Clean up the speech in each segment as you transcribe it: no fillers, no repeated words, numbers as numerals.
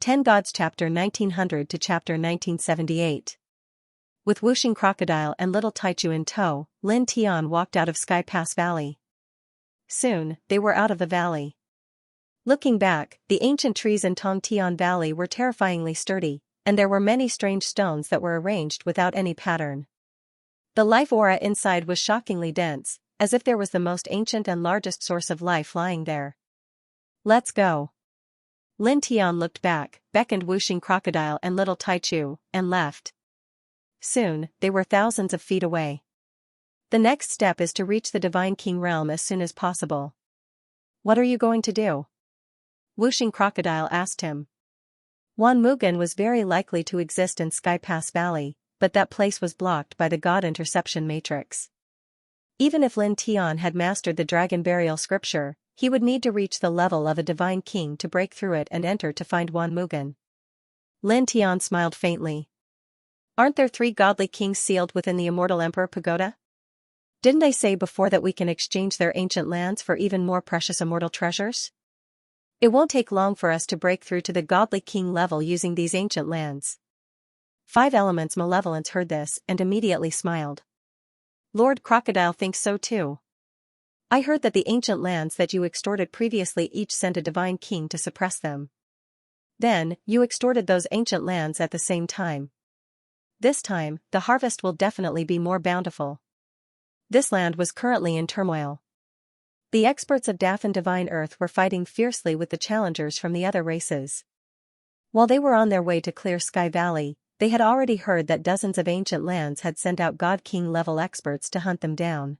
10 Gods Chapter 1900 to Chapter 1978. With Whooshing Crocodile and Little Taichu in tow, Lin Tian walked out of Sky Pass Valley. Soon, they were out of the valley. Looking back, the ancient trees in Tong Tian Valley were terrifyingly sturdy, and there were many strange stones that were arranged without any pattern. The life aura inside was shockingly dense, as if there was the most ancient and largest source of life lying there. Let's go. Lin Tian looked back, beckoned Whooshing Crocodile and Little Taichu, and left. Soon, they were thousands of feet away. The next step is to reach the Divine King realm as soon as possible. What are you going to do? Whooshing Crocodile asked him. Wan Mugen was very likely to exist in Sky Pass Valley, but that place was blocked by the God Interception Matrix. Even if Lin Tian had mastered the Dragon Burial Scripture, he would need to reach the level of a Divine King to break through it and enter to find Wan Mugen. Lin Tian smiled faintly. Aren't there 3 godly kings sealed within the Immortal Emperor Pagoda? Didn't they say before that we can exchange their ancient lands for even more precious immortal treasures? It won't take long for us to break through to the godly king level using these ancient lands. 5 Elements Malevolence heard this and immediately smiled. Lord Crocodile thinks so too. I heard that the ancient lands that you extorted previously each sent a divine king to suppress them. Then, you extorted those ancient lands at the same time. This time, the harvest will definitely be more bountiful. This land was currently in turmoil. The experts of Dafan Divine Earth were fighting fiercely with the challengers from the other races. While they were on their way to clear Sky Valley, they had already heard that dozens of ancient lands had sent out God King level experts to hunt them down.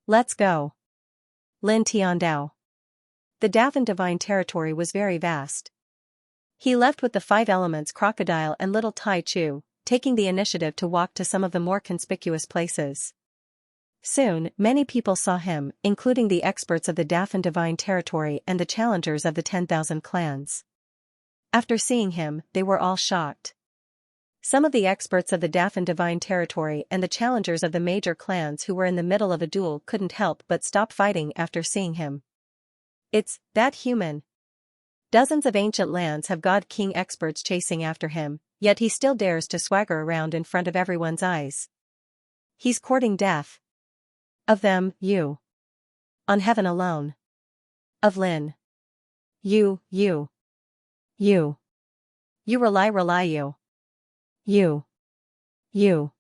Let's go. Lin Tian Dao. The Dafan Divine territory was very vast. He left with the 5 elements Crocodile and Little Taichu, taking the initiative to walk to some of the more conspicuous places. Soon, many people saw him, including the experts of the Dafan Divine territory and the challengers of the 10,000 clans. After seeing him, they were all shocked. Some of the experts of the Dafan Divine territory and the challengers of the major clans who were in the middle of a duel couldn't help but stop fighting after seeing him. It's that human. Dozens of ancient lands have God King experts chasing after him, yet he still dares to swagger around in front of everyone's eyes. He's courting death. Of them, you. On heaven alone. Of Lin. You. You rely you. You.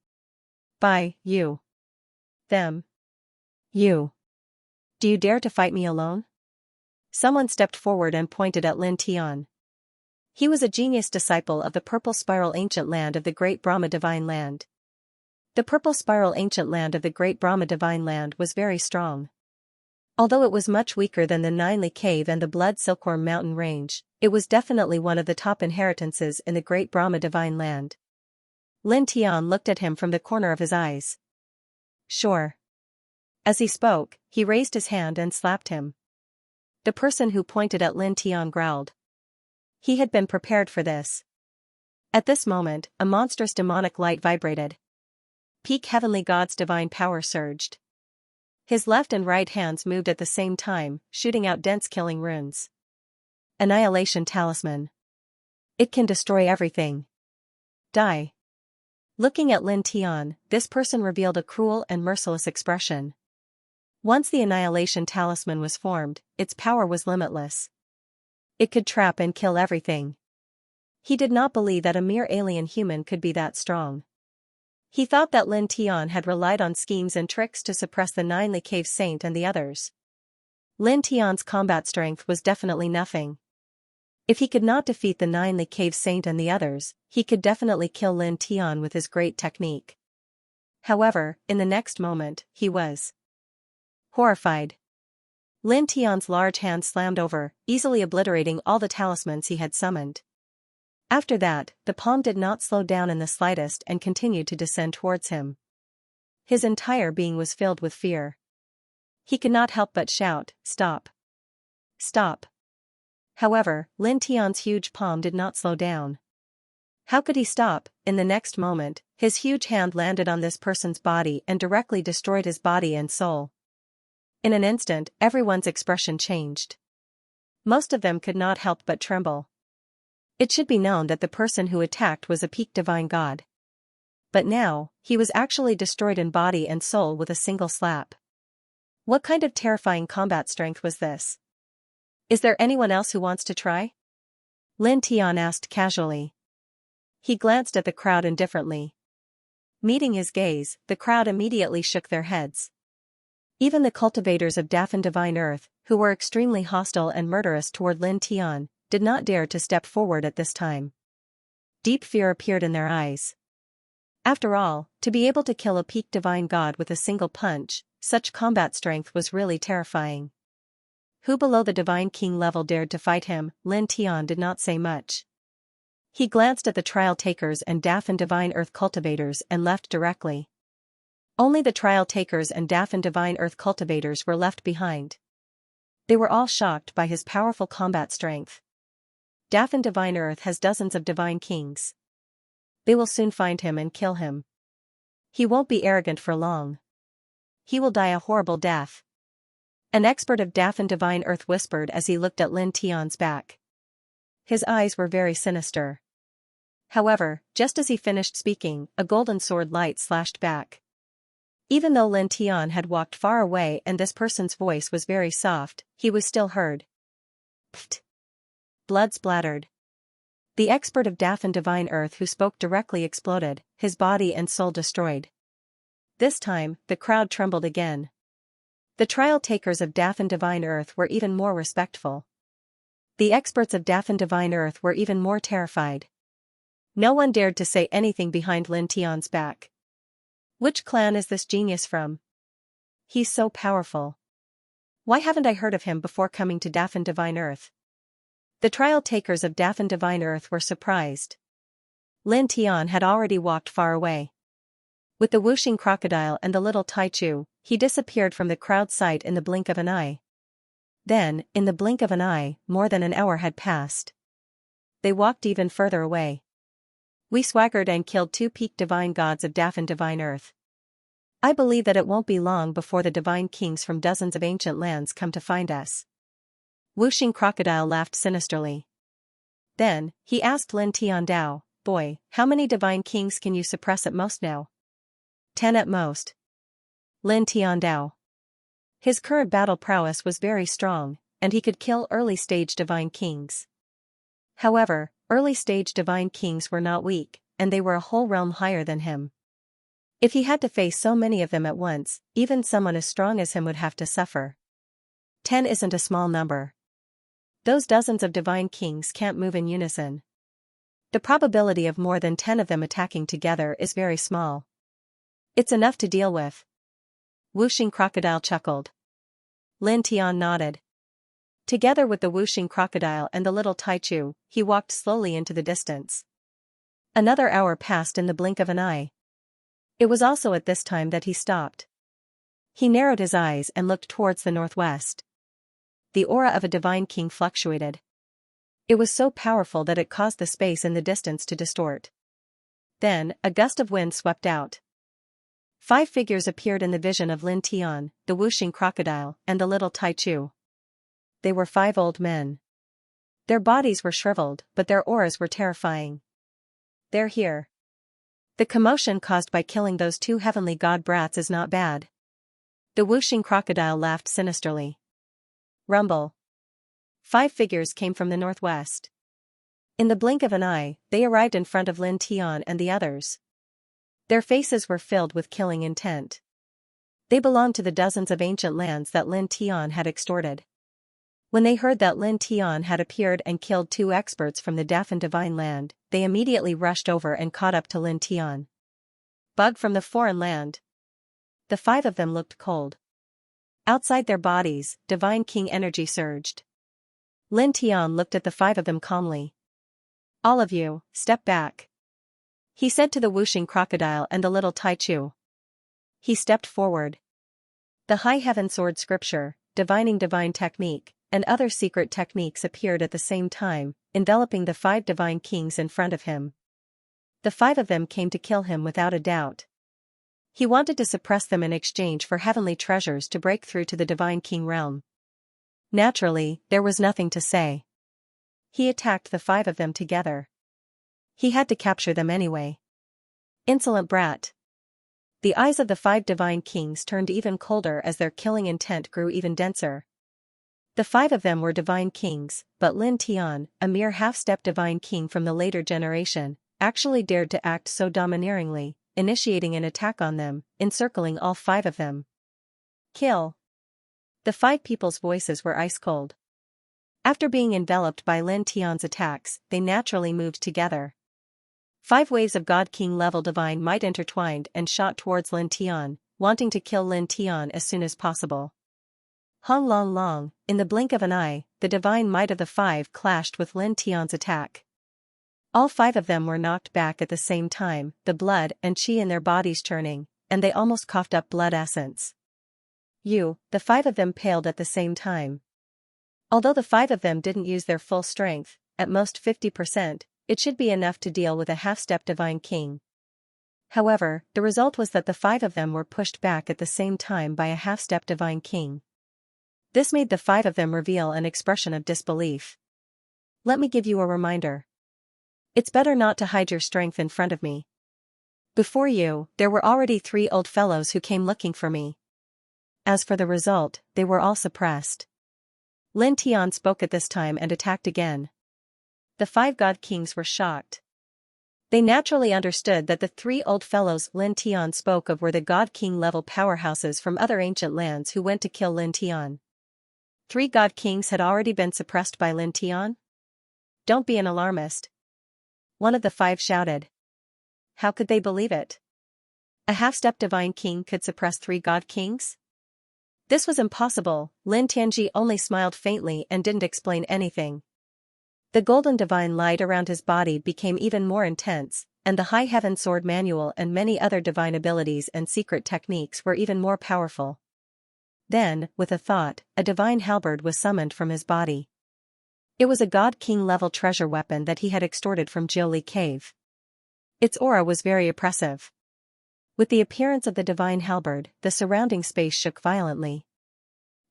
By, you. Them. You. Do you dare to fight me alone? Someone stepped forward and pointed at Lin Tian. He was a genius disciple of the Purple Spiral Ancient Land of the Great Brahma Divine Land. The Purple Spiral Ancient Land of the Great Brahma Divine Land was very strong. Although it was much weaker than the Ninely Cave and the Blood Silkworm Mountain Range, it was definitely one of the top inheritances in the Great Brahma Divine Land. Lin Tian looked at him from the corner of his eyes. Sure. As he spoke, he raised his hand and slapped him. The person who pointed at Lin Tian growled. He had been prepared for this. At this moment, a monstrous demonic light vibrated. Peak Heavenly God's divine power surged. His left and right hands moved at the same time, shooting out dense killing runes. Annihilation Talisman. It can destroy everything. Die. Looking at Lin Tian, this person revealed a cruel and merciless expression. Once the Annihilation Talisman was formed, its power was limitless. It could trap and kill everything. He did not believe that a mere alien human could be that strong. He thought that Lin Tian had relied on schemes and tricks to suppress the Ninely Cave Saint and the others. Lin Tian's combat strength was definitely nothing. If he could not defeat the Ninely Cave Saint and the others, he could definitely kill Lin Tian with his great technique. However, in the next moment, he was horrified. Lin Tian's large hand slammed over, easily obliterating all the talismans he had summoned. After that, the palm did not slow down in the slightest and continued to descend towards him. His entire being was filled with fear. He could not help but shout, "Stop! Stop!" However, Lin Tian's huge palm did not slow down. How could he stop? In the next moment, his huge hand landed on this person's body and directly destroyed his body and soul. In an instant, everyone's expression changed. Most of them could not help but tremble. It should be known that the person who attacked was a peak divine god. But now, he was actually destroyed in body and soul with a single slap. What kind of terrifying combat strength was this? Is there anyone else who wants to try? Lin Tian asked casually. He glanced at the crowd indifferently. Meeting his gaze, the crowd immediately shook their heads. Even the cultivators of Dafan Divine Earth, who were extremely hostile and murderous toward Lin Tian, did not dare to step forward at this time. Deep fear appeared in their eyes. After all, to be able to kill a peak divine god with a single punch, such combat strength was really terrifying. Who below the divine king level dared to fight him? Lin Tian did not say much. He glanced at the trial takers and Dafan Divine Earth cultivators and left directly. Only the trial takers and Dafan Divine Earth cultivators were left behind. They were all shocked by his powerful combat strength. Dafan Divine Earth has dozens of divine kings. They will soon find him and kill him. He won't be arrogant for long. He will die a horrible death. An expert of Dafan Divine Earth whispered as he looked at Lin Tian's back. His eyes were very sinister. However, just as he finished speaking, a golden sword light slashed back. Even though Lin Tian had walked far away and this person's voice was very soft, he was still heard. Pfft. Blood splattered. The expert of Dafan Divine Earth who spoke directly exploded, his body and soul destroyed. This time, the crowd trembled again. The trial takers of Dafan Divine Earth were even more respectful. The experts of Dafan Divine Earth were even more terrified. No one dared to say anything behind Lin Tian's back. Which clan is this genius from? He's so powerful. Why haven't I heard of him before coming to Dafan Divine Earth? The trial takers of Dafan Divine Earth were surprised. Lin Tian had already walked far away. With the whooshing crocodile and the little Taichu, he disappeared from the crowd's sight in the blink of an eye. Then, in the blink of an eye, more than an hour had passed. They walked even further away. We swaggered and killed 2 peak divine gods of Dafan Divine Earth. I believe that it won't be long before the divine kings from dozens of ancient lands come to find us. Whooshing crocodile laughed sinisterly. Then, he asked Lin Tian Dao, boy, how many divine kings can you suppress at most now? 10 at most. Lin Tian Dao. His current battle prowess was very strong, and he could kill early-stage divine kings. However, early-stage divine kings were not weak, and they were a whole realm higher than him. If he had to face so many of them at once, even someone as strong as him would have to suffer. 10 isn't a small number. Those dozens of divine kings can't move in unison. The probability of more than 10 of them attacking together is very small. It's enough to deal with. Whooshing crocodile chuckled. Lin Tian nodded. Together with the whooshing crocodile and the little Taichu, he walked slowly into the distance. Another hour passed in the blink of an eye. It was also at this time that he stopped. He narrowed his eyes and looked towards the northwest. The aura of a divine king fluctuated. It was so powerful that it caused the space in the distance to distort. Then, a gust of wind swept out. 5 figures appeared in the vision of Lin Tian, the whooshing crocodile, and the little Taichu. They were 5 old men. Their bodies were shriveled, but their auras were terrifying. They're here. The commotion caused by killing those 2 heavenly god brats is not bad. The whooshing crocodile laughed sinisterly. Rumble. 5 figures came from the northwest. In the blink of an eye, they arrived in front of Lin Tian and the others. Their faces were filled with killing intent. They belonged to the dozens of ancient lands that Lin Tian had extorted. When they heard that Lin Tian had appeared and killed 2 experts from the Dafan Divine Land, they immediately rushed over and caught up to Lin Tian. Bug from the foreign land. The 5 of them looked cold. Outside their bodies, divine king energy surged. Lin Tian looked at the 5 of them calmly. All of you, step back. He said to the whooshing crocodile and the little Taichu. He stepped forward. The high heaven sword scripture, divining divine technique, and other secret techniques appeared at the same time, enveloping the 5 divine kings in front of him. The 5 of them came to kill him without a doubt. He wanted to suppress them in exchange for heavenly treasures to break through to the divine king realm. Naturally, there was nothing to say. he attacked the 5 of them together. He had to capture them anyway. Insolent brat. The eyes of the 5 divine kings turned even colder as their killing intent grew even denser. The 5 of them were divine kings, but Lin Tian, a mere half-step divine king from the later generation, actually dared to act so domineeringly, initiating an attack on them, encircling all 5 of them. Kill. The 5 people's voices were ice-cold. After being enveloped by Lin Tian's attacks, they naturally moved together. 5 waves of God King level divine might intertwined and shot towards Lin Tian, wanting to kill Lin Tian as soon as possible. Hong Long Long, in the blink of an eye, the divine might of the 5 clashed with Lin Tian's attack. All 5 of them were knocked back at the same time, the blood and qi in their bodies churning, and they almost coughed up blood essence. The 5 of them paled at the same time. Although the 5 of them didn't use their full strength, at most 50%, it should be enough to deal with a half-step divine king. However, the result was that the 5 of them were pushed back at the same time by a half-step divine king. This made the 5 of them reveal an expression of disbelief. Let me give you a reminder. It's better not to hide your strength in front of me. Before you, there were already 3 old fellows who came looking for me. As for the result, they were all suppressed. Lin Tian spoke at this time and attacked again. The 5 god kings were shocked. They naturally understood that the 3 old fellows Lin Tian spoke of were the god king level powerhouses from other ancient lands who went to kill Lin Tian. 3 god kings had already been suppressed by Lin Tian? Don't be an alarmist. One of the 5 shouted. How could they believe it? A half-step divine king could suppress 3 god kings? This was impossible. Lin Tianji only smiled faintly and didn't explain anything. The golden divine light around his body became even more intense, and the High Heaven Sword Manual and many other divine abilities and secret techniques were even more powerful. Then, with a thought, a divine halberd was summoned from his body. It was a god king level treasure weapon that he had extorted from Jiuli Cave. Its aura was very oppressive. With the appearance of the divine halberd, the surrounding space shook violently.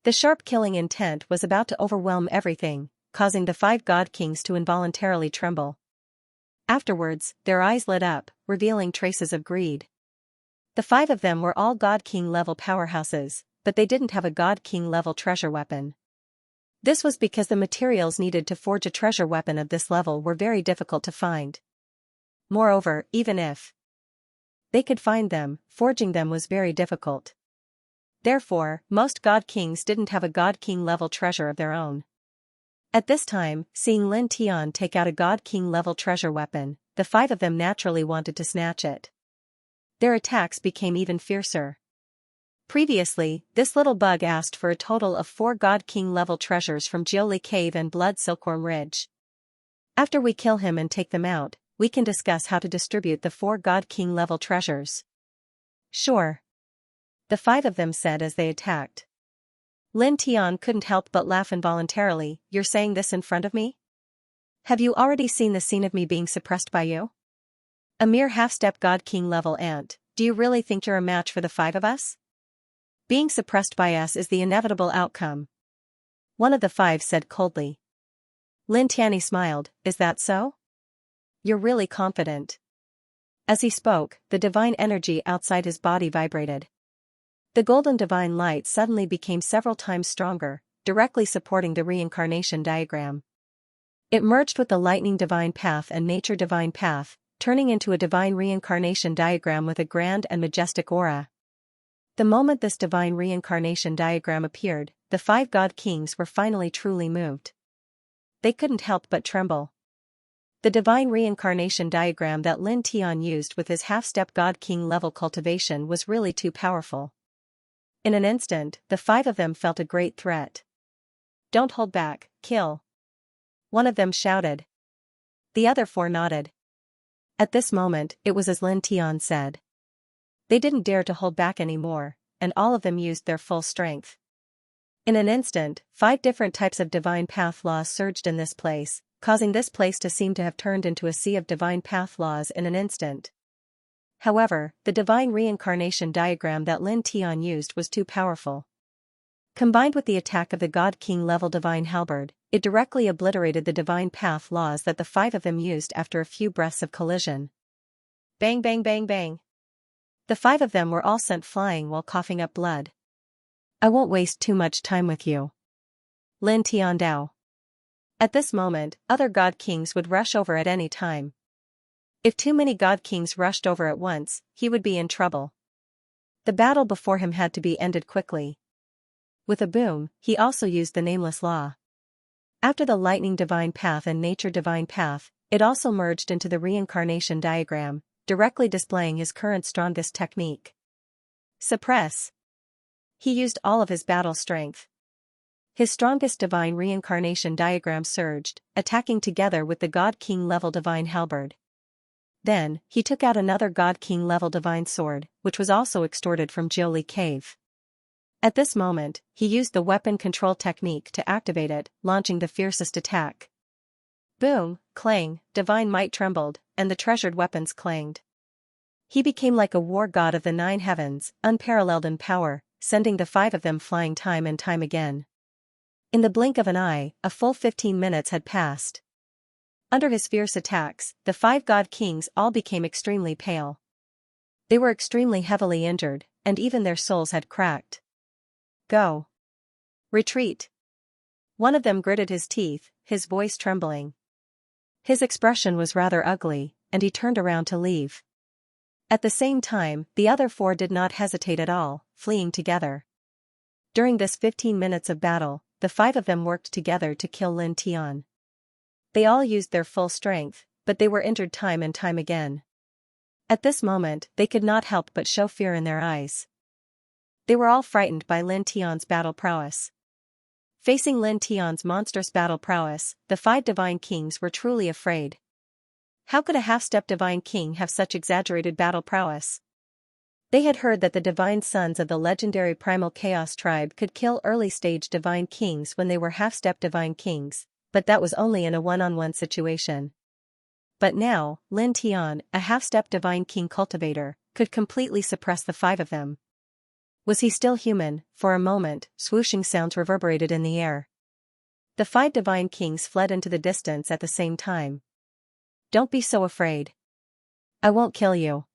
The sharp killing intent was about to overwhelm everything, causing the 5 god kings to involuntarily tremble. Afterwards, their eyes lit up, revealing traces of greed. The 5 of them were all god king level powerhouses, but they didn't have a god king level treasure weapon. This was because the materials needed to forge a treasure weapon of this level were very difficult to find. Moreover, even if they could find them, forging them was very difficult. Therefore, most god kings didn't have a god king level treasure of their own. At this time, seeing Lin Tian take out a god king level treasure weapon, the 5 of them naturally wanted to snatch it. Their attacks became even fiercer. Previously, this little bug asked for a total of 4 god king level treasures from Jiuli Cave and Blood Silkworm Ridge. After we kill him and take them out, we can discuss how to distribute the 4 god king level treasures. Sure. The 5 of them said as they attacked. Lin Tian couldn't help but laugh involuntarily. You're saying this in front of me? Have you already seen the scene of me being suppressed by you? A mere half-step god king level ant, do you really think you're a match for the 5 of us? Being suppressed by us is the inevitable outcome. One of the 5 said coldly. Lin Tianyi smiled, is that so? You're really confident. As he spoke, the divine energy outside his body vibrated. The golden divine light suddenly became several times stronger, directly supporting the reincarnation diagram. It merged with the lightning divine path and nature divine path, turning into a divine reincarnation diagram with a grand and majestic aura. The moment this divine reincarnation diagram appeared, the 5 god kings were finally truly moved. They couldn't help but tremble. The divine reincarnation diagram that Lin Tian used with his half-step god king level cultivation was really too powerful. In an instant, the 5 of them felt a great threat. Don't hold back, kill. One of them shouted. The other 4 nodded. At this moment, it was as Lin Tian said. They didn't dare to hold back anymore, and all of them used their full strength. In an instant, 5 different types of divine path laws surged in this place, causing this place to seem to have turned into a sea of divine path laws in an instant. However, the divine reincarnation diagram that Lin Tian used was too powerful. Combined with the attack of the God King level divine halberd, it directly obliterated the divine path laws that the five of them used after a few breaths of collision. Bang bang bang bang. The five of them were all sent flying while coughing up blood. I won't waste too much time with you. Lin Tiandao. At this moment, other god kings would rush over at any time. If too many god kings rushed over at once, he would be in trouble. The battle before him had to be ended quickly. With a boom, he also used the nameless law. After the lightning divine path and nature divine path, it also merged into the reincarnation diagram, directly displaying his current strongest technique. Suppress. He used all of his battle strength. His strongest divine reincarnation diagram surged, attacking together with the God King level divine halberd. Then, he took out another God King level divine sword, which was also extorted from Jiuli Cave. At this moment, he used the weapon control technique to activate it, launching the fiercest attack. Boom, clang, divine might trembled, and the treasured weapons clanged. He became like a war god of the nine heavens, unparalleled in power, sending the five of them flying time and time again. In the blink of an eye, a full 15 minutes had passed. Under his fierce attacks, the five god kings all became extremely pale. They were extremely heavily injured, and even their souls had cracked. Go. Retreat. One of them gritted his teeth, his voice trembling. His expression was rather ugly, and he turned around to leave. At the same time, the other four did not hesitate at all, fleeing together. During this 15 minutes of battle, the five of them worked together to kill Lin Tian. They all used their full strength, but they were injured time and time again. At this moment, they could not help but show fear in their eyes. They were all frightened by Lin Tian's battle prowess. Facing Lin Tian's monstrous battle prowess, the five divine kings were truly afraid. How could a half-step divine king have such exaggerated battle prowess? They had heard that the divine sons of the legendary primal chaos tribe could kill early-stage divine kings when they were half-step divine kings, but that was only in a one-on-one situation. But now, Lin Tian, a half-step divine king cultivator, could completely suppress the five of them. Was he still human? For a moment, swooshing sounds reverberated in the air. The five divine kings fled into the distance at the same time. Don't be so afraid. I won't kill you.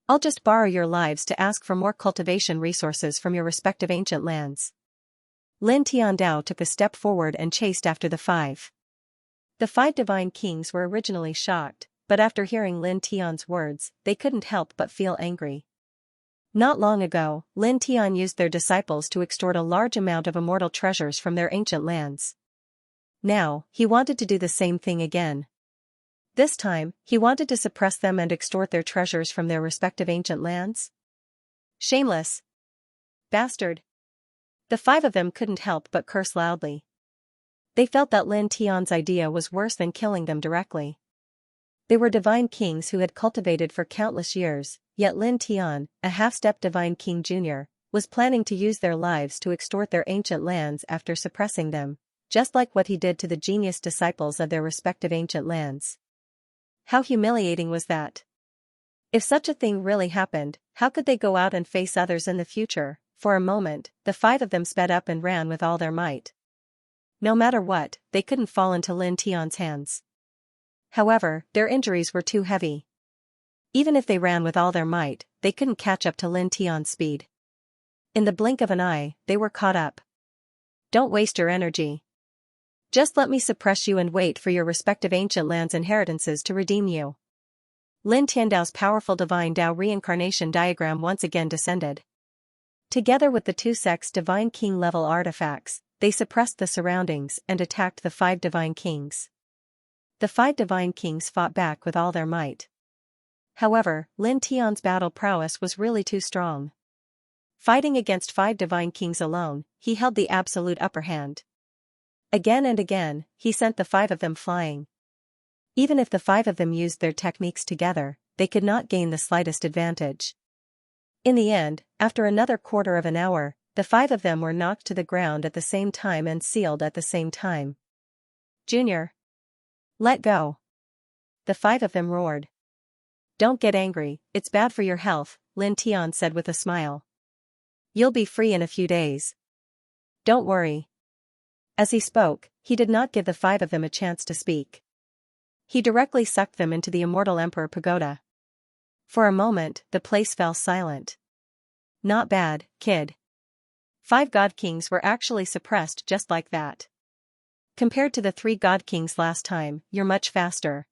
I'll just borrow your lives to ask for more cultivation resources from your respective ancient lands. Lin Tiandao took a step forward and chased after the five. The five divine kings were originally shocked, but after hearing Lin Tian's words, they couldn't help but feel angry. Not long ago, Lin Tian used their disciples to extort a large amount of immortal treasures from their ancient lands. Now, he wanted to do the same thing again. This time, he wanted to suppress them and extort their treasures from their respective ancient lands. Shameless bastard. The five of them couldn't help but curse loudly. They felt that Lin Tian's idea was worse than killing them directly. They were divine kings who had cultivated for countless years, yet Lin Tian, a half-step divine king jr., was planning to use their lives to extort their ancient lands after suppressing them, just like what he did to the genius disciples of their respective ancient lands. How humiliating was that? If such a thing really happened, how could they go out and face others in the future? For a moment, the five of them sped up and ran with all their might. No matter what, they couldn't fall into Lin Tian's hands. However, their injuries were too heavy. Even if they ran with all their might, they couldn't catch up to Lin Tian's speed. In the blink of an eye, they were caught up. Don't waste your energy. Just let me suppress you and wait for your respective ancient lands' inheritances to redeem you. Lin Tiandao's powerful divine Dao reincarnation diagram once again descended. Together with the two sects' divine king level artifacts, they suppressed the surroundings and attacked the five divine kings. The five divine kings fought back with all their might. However, Lin Tian's battle prowess was really too strong. Fighting against five divine kings alone, he held the absolute upper hand. Again and again, he sent the five of them flying. Even if the five of them used their techniques together, they could not gain the slightest advantage. In the end, after another quarter of an hour, the five of them were knocked to the ground at the same time and sealed at the same time. Junior. Let go. The five of them roared. Don't get angry, it's bad for your health, Lin Tian said with a smile. You'll be free in a few days. Don't worry. As he spoke, he did not give the five of them a chance to speak. He directly sucked them into the Immortal Emperor Pagoda. For a moment, the place fell silent. Not bad, kid. 5 God Kings were actually suppressed just like that. Compared to the 3 God Kings last time, you're much faster.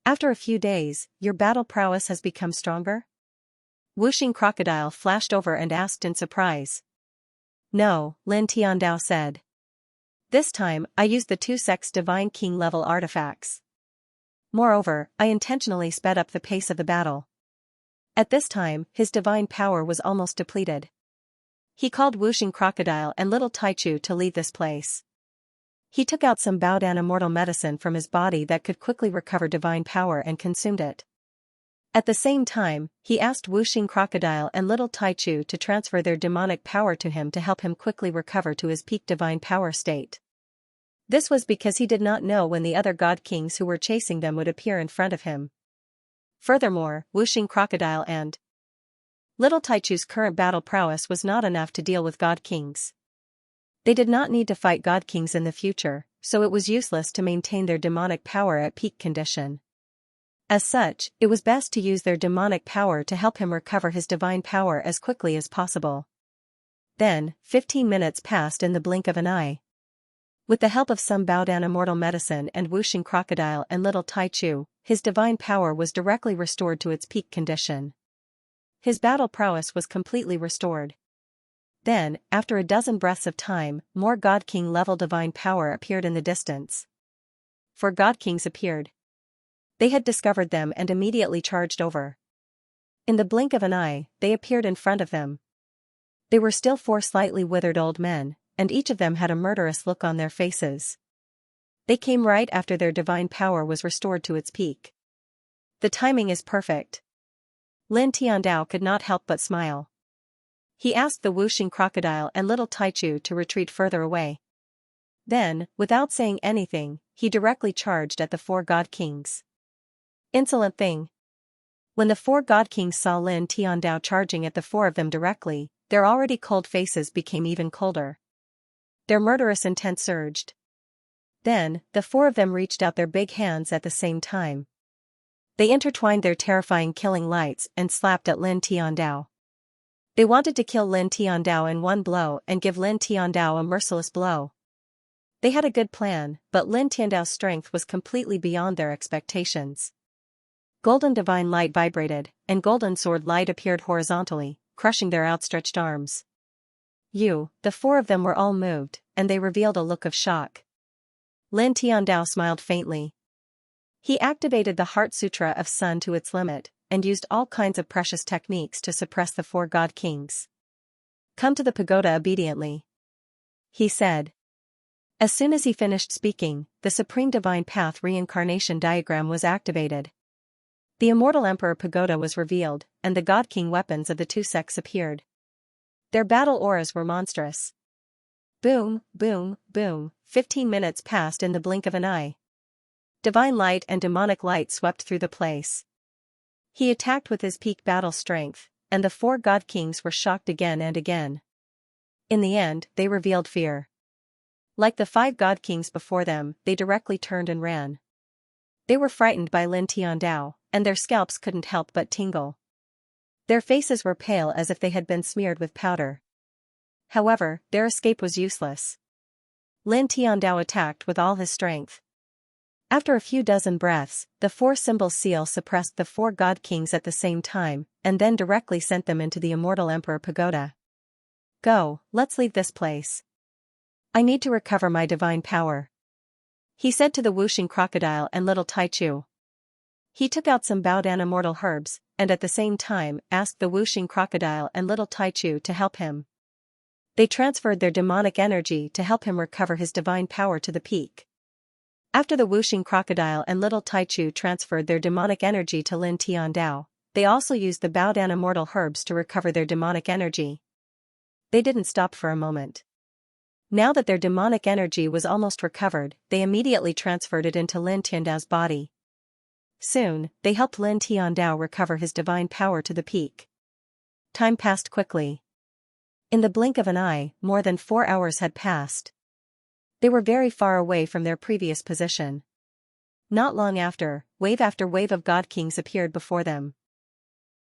After a few days, your battle prowess has become stronger? Whooshing Crocodile flashed over and asked in surprise. No, Lin Tiandao said. This time, I used the 2 Sex Divine King level artifacts. Moreover, I intentionally sped up the pace of the battle. At this time, his divine power was almost depleted. He called Whooshing Crocodile and Little Taichu to leave this place. He took out some Baodan immortal medicine from his body that could quickly recover divine power and consumed it. At the same time, he asked Whooshing Crocodile and Little Taichu to transfer their demonic power to him to help him quickly recover to his peak divine power state. This was because he did not know when the other God Kings who were chasing them would appear in front of him. Furthermore, Whooshing Crocodile and Little Taichu's current battle prowess was not enough to deal with God Kings. They did not need to fight God Kings in the future, so it was useless to maintain their demonic power at peak condition. As such, it was best to use their demonic power to help him recover his divine power as quickly as possible. Then, 15 minutes passed in the blink of an eye. With the help of some Baodan immortal medicine and Whooshing Crocodile and Little Taichu, his divine power was directly restored to its peak condition. His battle prowess was completely restored. Then, after a dozen breaths of time, more God King level divine power appeared in the distance. 4 God Kings appeared. They had discovered them and immediately charged over. In the blink of an eye, they appeared in front of them. They were still 4 slightly withered old men, and each of them had a murderous look on their faces. They came right after their divine power was restored to its peak. The timing is perfect. Lin Tiandao could not help but smile. He asked the Whooshing Crocodile and Little Taichu to retreat further away. Then, without saying anything, he directly charged at the 4 God Kings. Insolent thing. When the 4 God Kings saw Lin Tiandao charging at the 4 of them directly, their already cold faces became even colder. Their murderous intent surged. Then, the 4 of them reached out their big hands at the same time. They intertwined their terrifying killing lights and slapped at Lin Tiandao. They wanted to kill Lin Tiandao in one blow and give Lin Tiandao a merciless blow. They had a good plan, but Lin Tiandao's strength was completely beyond their expectations. Golden divine light vibrated, and golden sword light appeared horizontally, crushing their outstretched arms. The 4 of them were all moved, and they revealed a look of shock. Lin Tiandao smiled faintly. He activated the Heart Sutra of Sun to its limit, and used all kinds of precious techniques to suppress the 4 God Kings. Come to the pagoda obediently, he said. As soon as he finished speaking, the Supreme Divine Path reincarnation diagram was activated. The Immortal Emperor Pagoda was revealed, and the God King weapons of the 2 sects appeared. Their battle auras were monstrous. Boom, boom, boom, 15 minutes passed in the blink of an eye. Divine light and demonic light swept through the place. He attacked with his peak battle strength, and the 4 God Kings were shocked again and again. In the end, they revealed fear. Like the 5 God Kings before them, they directly turned and ran. They were frightened by Lin Tiandao, and their scalps couldn't help but tingle. Their faces were pale as if they had been smeared with powder. However, their escape was useless. Lin Tiandao attacked with all his strength. After a few dozen breaths, the 4-symbol seal suppressed the 4 God Kings at the same time, and then directly sent them into the Immortal Emperor Pagoda. Go, let's leave this place. I need to recover my divine power, he said to the Whooshing Crocodile and Little Taichu. He took out some Baodan immortal herbs, and at the same time asked the Whooshing Crocodile and Little Taichu to help him. They transferred their demonic energy to help him recover his divine power to the peak. After the Whooshing Crocodile and Little Taichu transferred their demonic energy to Lin Tiandao, they also used the Baodan immortal herbs to recover their demonic energy. They didn't stop for a moment. Now that their demonic energy was almost recovered, they immediately transferred it into Lin Tiandao's body. Soon, they helped Lin Tiandao recover his divine power to the peak. Time passed quickly. In the blink of an eye, more than 4 hours had passed. They were very far away from their previous position. Not long after wave of god kings appeared before them.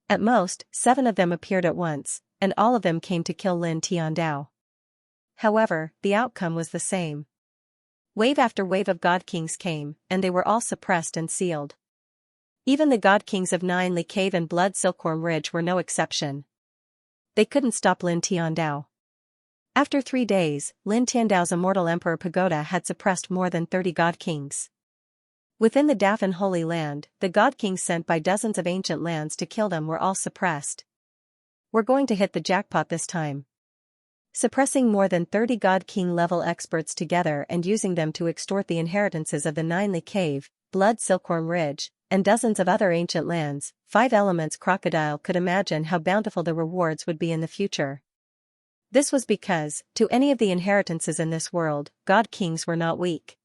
At most, 7 of them appeared at once, and all of them came to kill Lin Tiandao. However, the outcome was the same. Wave after wave of god kings came, and they were all suppressed and sealed. Even the god kings of Nine Li Cave and Blood Silkworm Ridge were no exception. They couldn't stop Lin Tiandao. After 3 days, Lin Tiandao's immortal Emperor Pagoda had suppressed more than 30 god kings. Within the Dafan Holy Land, the god kings sent by dozens of ancient lands to kill them were all suppressed. We're going to hit the jackpot this time. Suppressing more than 30 god king level experts together and using them to extort the inheritances of the Nine Li Cave, Blood Silkworm Ridge, and dozens of other ancient lands, 5 Elements Crocodile could imagine how bountiful the rewards would be in the future. This was because, to any of the inheritances in this world, god kings were not weak.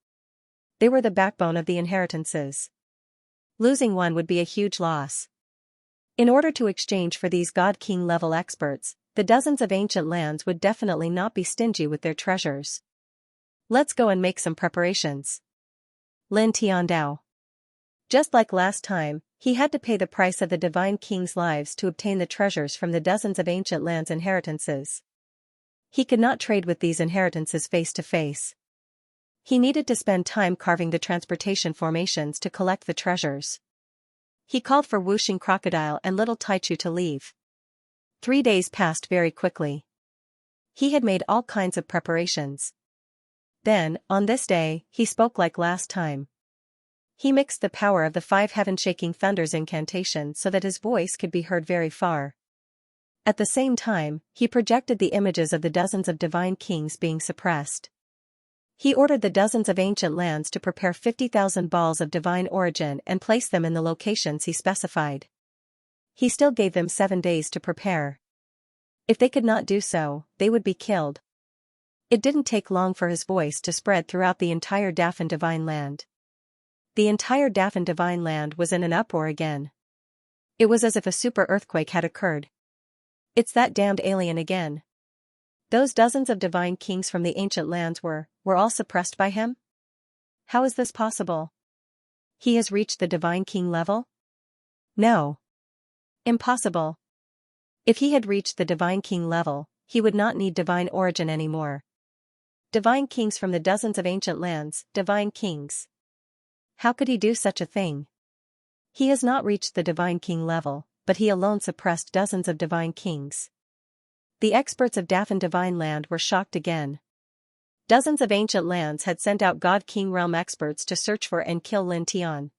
They were the backbone of the inheritances. Losing one would be a huge loss. In order to exchange for these god king level experts, the dozens of ancient lands would definitely not be stingy with their treasures. Let's go and make some preparations. Lin Tiandao. Just like last time, he had to pay the price of the divine king's lives to obtain the treasures from the dozens of ancient lands' inheritances. He could not trade with these inheritances face to face. He needed to spend time carving the transportation formations to collect the treasures. He called for Whooshing Crocodile and Little Taichu to leave. 3 days passed very quickly. He had made all kinds of preparations. Then, on this day, he spoke like last time. He mixed the power of the 5 heaven-shaking thunders incantation so that his voice could be heard very far. At the same time, he projected the images of the dozens of divine kings being suppressed. He ordered the dozens of ancient lands to prepare 50,000 balls of divine origin and place them in the locations he specified. He still gave them 7 days to prepare. If they could not do so, they would be killed. It didn't take long for his voice to spread throughout the entire Dafan Divine Land. The entire Dafan Divine Land was in an uproar again. It was as if a super earthquake had occurred. It's that damned alien again. Those dozens of divine kings from the ancient lands were all suppressed by him? How is this possible? He has reached the divine king level? No. Impossible. If he had reached the divine king level, he would not need divine origin anymore. Divine kings from the dozens of ancient lands, divine kings. How could he do such a thing? He has not reached the divine king level, but he alone suppressed dozens of divine kings. The experts of Dafan Divine Land were shocked again. Dozens of ancient lands had sent out God King Realm experts to search for and kill Lin Tian.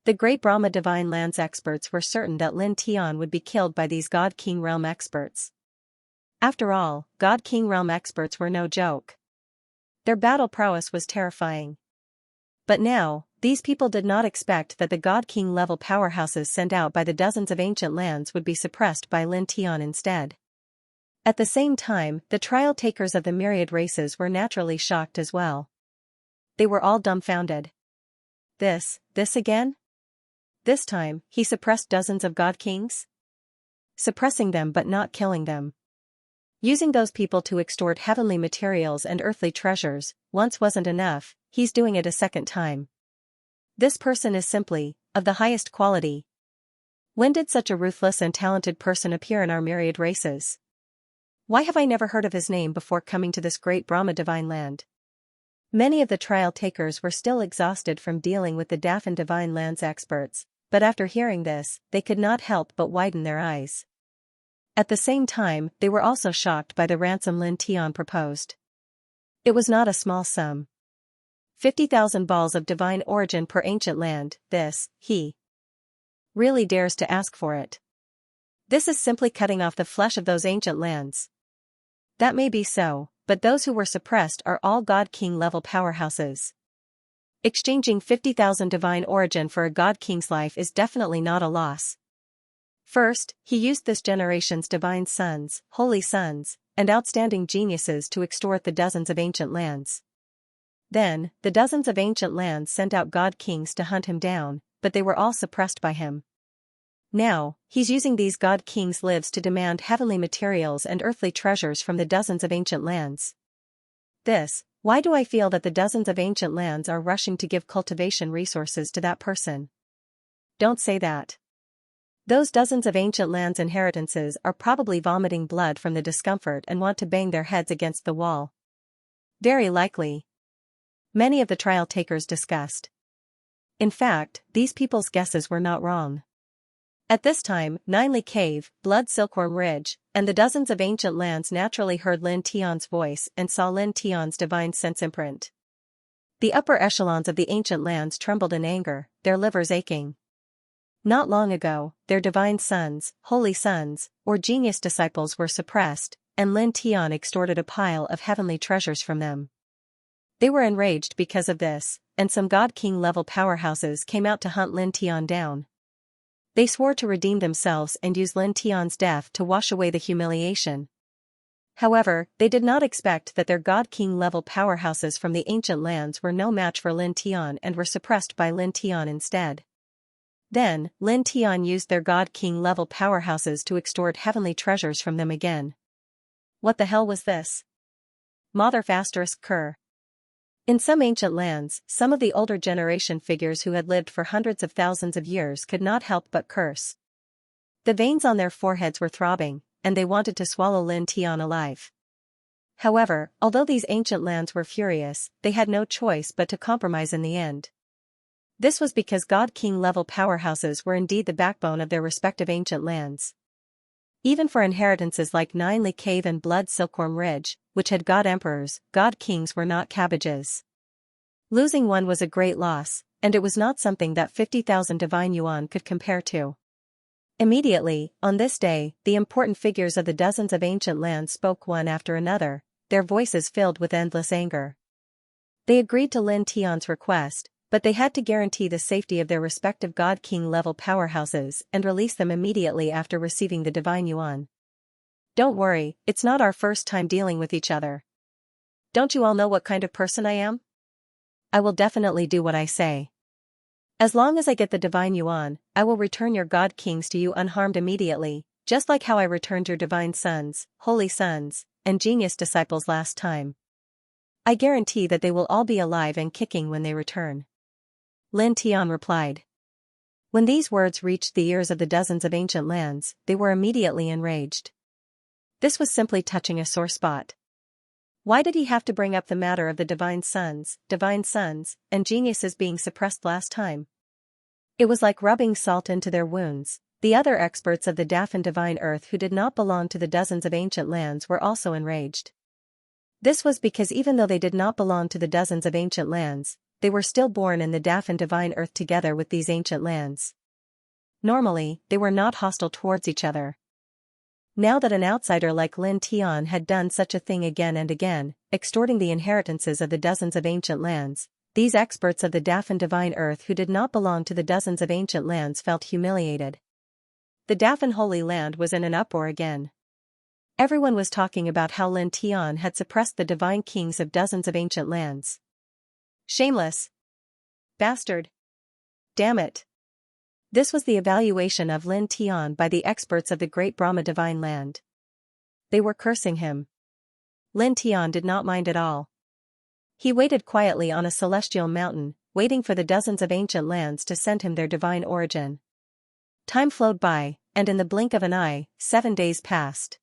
The Great Brahma Divine Lands experts were certain that Lin Tian would be killed by these God King Realm experts. After all, God King Realm experts were no joke. Their battle prowess was terrifying. But now, these people did not expect that the God King level powerhouses sent out by the dozens of ancient lands would be suppressed by Lin Tian instead. At the same time, the trial takers of the myriad races were naturally shocked as well. They were all dumbfounded. This again? This time, he suppressed dozens of god kings? Suppressing them but not killing them. Using those people to extort heavenly materials and earthly treasures, once wasn't enough, he's doing it a second time. This person is simply, of the highest quality. When did such a ruthless and talented person appear in our myriad races? Why have I never heard of his name before coming to this great Brahma Divine Land? Many of the trial takers were still exhausted from dealing with the Dafan Divine Lands experts, but after hearing this, they could not help but widen their eyes. At the same time, they were also shocked by the ransom Lin Tian proposed. It was not a small sum. 50,000 balls of divine origin per ancient land, he really dares to ask for it. This is simply cutting off the flesh of those ancient lands. That may be so, but those who were suppressed are all God King level powerhouses. Exchanging 50,000 divine origin for a God King's life is definitely not a loss. First, he used this generation's divine sons, holy sons, and outstanding geniuses to extort the dozens of ancient lands. Then, the dozens of ancient lands sent out God Kings to hunt him down, but they were all suppressed by him. Now, he's using these God Kings' lives to demand heavenly materials and earthly treasures from the dozens of ancient lands. This Why do I feel that the dozens of ancient lands are rushing to give cultivation resources to that person? Don't say that. Those dozens of ancient lands' inheritances are probably vomiting blood from the discomfort and want to bang their heads against the wall. Very likely. Many of the trial takers discussed. In fact, these people's guesses were not wrong. At this time, Ninely Cave, Blood Silkworm Ridge, and the dozens of ancient lands naturally heard Lin Tian's voice and saw Lin Tian's divine sense imprint. The upper echelons of the ancient lands trembled in anger, their livers aching. Not long ago, their divine sons, holy sons, or genius disciples were suppressed, and Lin Tian extorted a pile of heavenly treasures from them. They were enraged because of this, and some God-King level powerhouses came out to hunt Lin Tian down. They swore to redeem themselves and use Lin Tian's death to wash away the humiliation. However, they did not expect that their God-King level powerhouses from the ancient lands were no match for Lin Tian and were suppressed by Lin Tian instead. Then, Lin Tian used their God-King level powerhouses to extort heavenly treasures from them again. What the hell was this? Mother ****. In some ancient lands, some of the older generation figures who had lived for hundreds of thousands of years could not help but curse. The veins on their foreheads were throbbing, and they wanted to swallow Lin Tian alive. However, although these ancient lands were furious, they had no choice but to compromise in the end. This was because God-King level powerhouses were indeed the backbone of their respective ancient lands. Even for inheritances like Ninely Cave and Blood Silkworm Ridge, which had God-Emperors, God-Kings were not cabbages. Losing one was a great loss, and it was not something that 50,000 divine yuan could compare to. Immediately, on this day, the important figures of the dozens of ancient lands spoke one after another, their voices filled with endless anger. They agreed to Lin Tian's request, but they had to guarantee the safety of their respective God-King level powerhouses and release them immediately after receiving the divine yuan. Don't worry, it's not our first time dealing with each other. Don't you all know what kind of person I am? I will definitely do what I say. As long as I get the divine yuan, I will return your God-Kings to you unharmed immediately, just like how I returned your divine sons, holy sons, and genius disciples last time. I guarantee that they will all be alive and kicking when they return. Lin Tian replied. When these words reached the ears of the dozens of ancient lands, they were immediately enraged. This was simply touching a sore spot. Why did he have to bring up the matter of the divine sons, and geniuses being suppressed last time? It was like rubbing salt into their wounds. The other experts of the Dafan divine earth who did not belong to the dozens of ancient lands were also enraged. This was because even though they did not belong to the dozens of ancient lands, they were still born in the Dafan divine earth together with these ancient lands. Normally, they were not hostile towards each other. Now that an outsider like Lin Tian had done such a thing again and again, extorting the inheritances of the dozens of ancient lands, these experts of the Dafan divine earth who did not belong to the dozens of ancient lands felt humiliated. The Dafan Holy Land was in an uproar again. Everyone was talking about how Lin Tian had suppressed the divine kings of dozens of ancient lands. Shameless bastard. Damn it. This was the evaluation of Lin Tian by the experts of the Great Brahma Divine Land. They were cursing him. Lin Tian did not mind at all. He waited quietly on a celestial mountain, waiting for the dozens of ancient lands to send him their divine origin. Time flowed by, and in the blink of an eye, 7 days passed.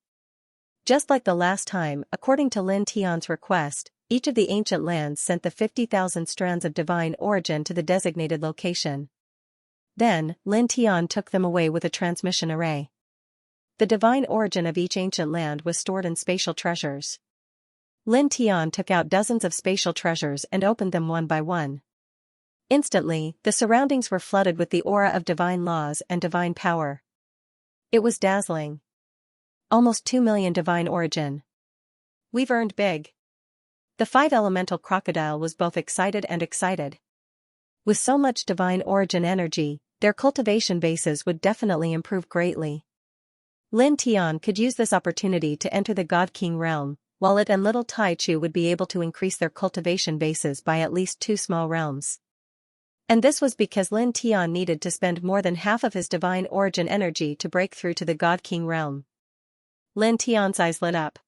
Just like the last time, according to Lin Tian's request, each of the ancient lands sent the 50,000 strands of divine origin to the designated location. Then, Lin Tian took them away with a transmission array. The divine origin of each ancient land was stored in spatial treasures. Lin Tian took out dozens of spatial treasures and opened them one by one. Instantly, the surroundings were flooded with the aura of divine laws and divine power. It was dazzling. Almost 2 million divine origin. We've earned big. The 5-elemental crocodile was both excited and excited. With so much divine origin energy, their cultivation bases would definitely improve greatly. Lin Tian could use this opportunity to enter the God King realm, while it and little Tai Chu would be able to increase their cultivation bases by at least 2 small realms. And this was because Lin Tian needed to spend more than half of his divine origin energy to break through to the God King realm. Lin Tian's eyes lit up.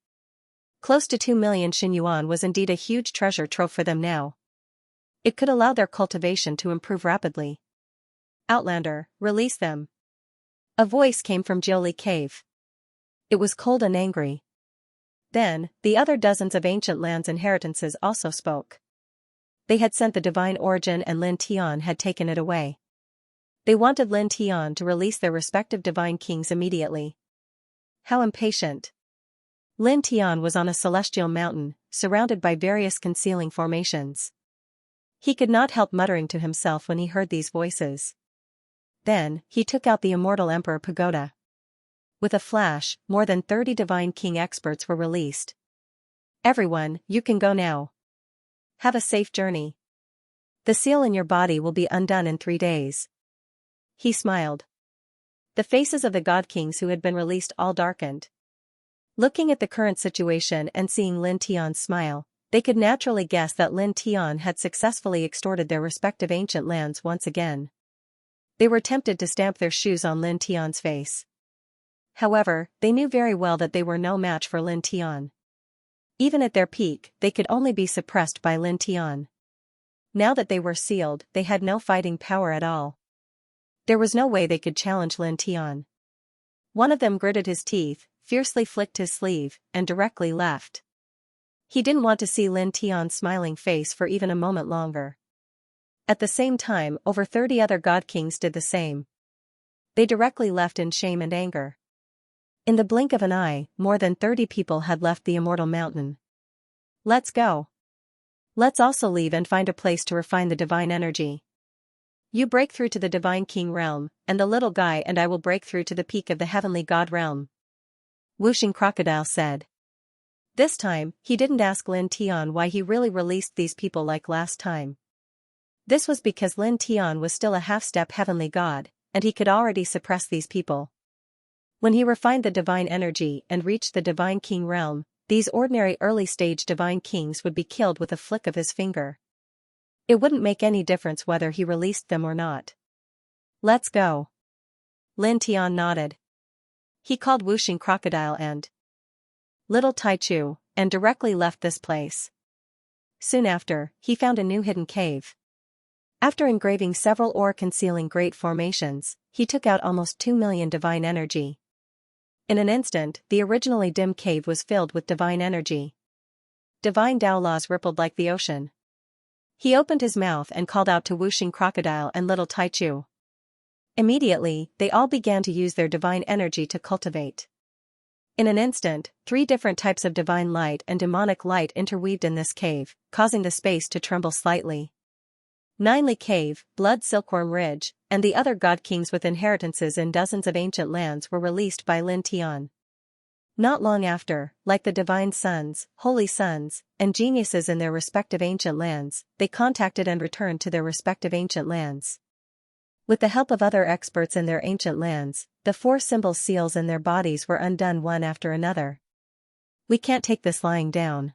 Close to 2 million Xinyuan was indeed a huge treasure trove for them now. It could allow their cultivation to improve rapidly. Outlander, release them. A voice came from Jiuli Cave. It was cold and angry. Then, the other dozens of ancient lands inheritances also spoke. They had sent the divine origin and Lin Tian had taken it away. They wanted Lin Tian to release their respective divine kings immediately. How impatient. Lin Tian was on a celestial mountain, surrounded by various concealing formations. He could not help muttering to himself when he heard these voices. Then, he took out the immortal Emperor Pagoda. With a flash, more than 30 divine king experts were released. Everyone, you can go now. Have a safe journey. The seal in your body will be undone in 3 days. He smiled. The faces of the god kings who had been released all darkened. Looking at the current situation and seeing Lin Tian's smile, they could naturally guess that Lin Tian had successfully extorted their respective ancient lands once again. They were tempted to stamp their shoes on Lin Tian's face. However, they knew very well that they were no match for Lin Tian. Even at their peak, they could only be suppressed by Lin Tian. Now that they were sealed, they had no fighting power at all. There was no way they could challenge Lin Tian. One of them gritted his teeth, fiercely flicked his sleeve, and directly left. He didn't want to see Lin Tian's smiling face for even a moment longer. At the same time, over 30 other god kings did the same. They directly left in shame and anger. In the blink of an eye, more than 30 people had left the immortal mountain. Let's go. Let's also leave and find a place to refine the divine energy. You break through to the divine king realm, and the little guy and I will break through to the peak of the heavenly god realm. Whooshing Crocodile said. This time, he didn't ask Lin Tian why he really released these people like last time. This was because Lin Tian was still a half-step heavenly god, and he could already suppress these people. When he refined the divine energy and reached the divine king realm, these ordinary early-stage divine kings would be killed with a flick of his finger. It wouldn't make any difference whether he released them or not. Let's go. Lin Tian nodded. He called Whooshing Crocodile and Little Taichu, and directly left this place. Soon after, he found a new hidden cave. After engraving several ore concealing great formations, he took out almost 2 million divine energy. In an instant, the originally dim cave was filled with divine energy. Divine Tao laws rippled like the ocean. He opened his mouth and called out to Whooshing Crocodile and Little Taichu. Immediately, they all began to use their divine energy to cultivate. In an instant, 3 different types of divine light and demonic light interweaved in this cave, causing the space to tremble slightly. Ninely Cave, Blood Silkworm Ridge, and the other god kings with inheritances in dozens of ancient lands were released by Lin Tian. Not long after, like the divine sons, holy sons, and geniuses in their respective ancient lands, they contacted and returned to their respective ancient lands. With the help of other experts in their ancient lands, the 4 symbol seals in their bodies were undone one after another. We can't take this lying down.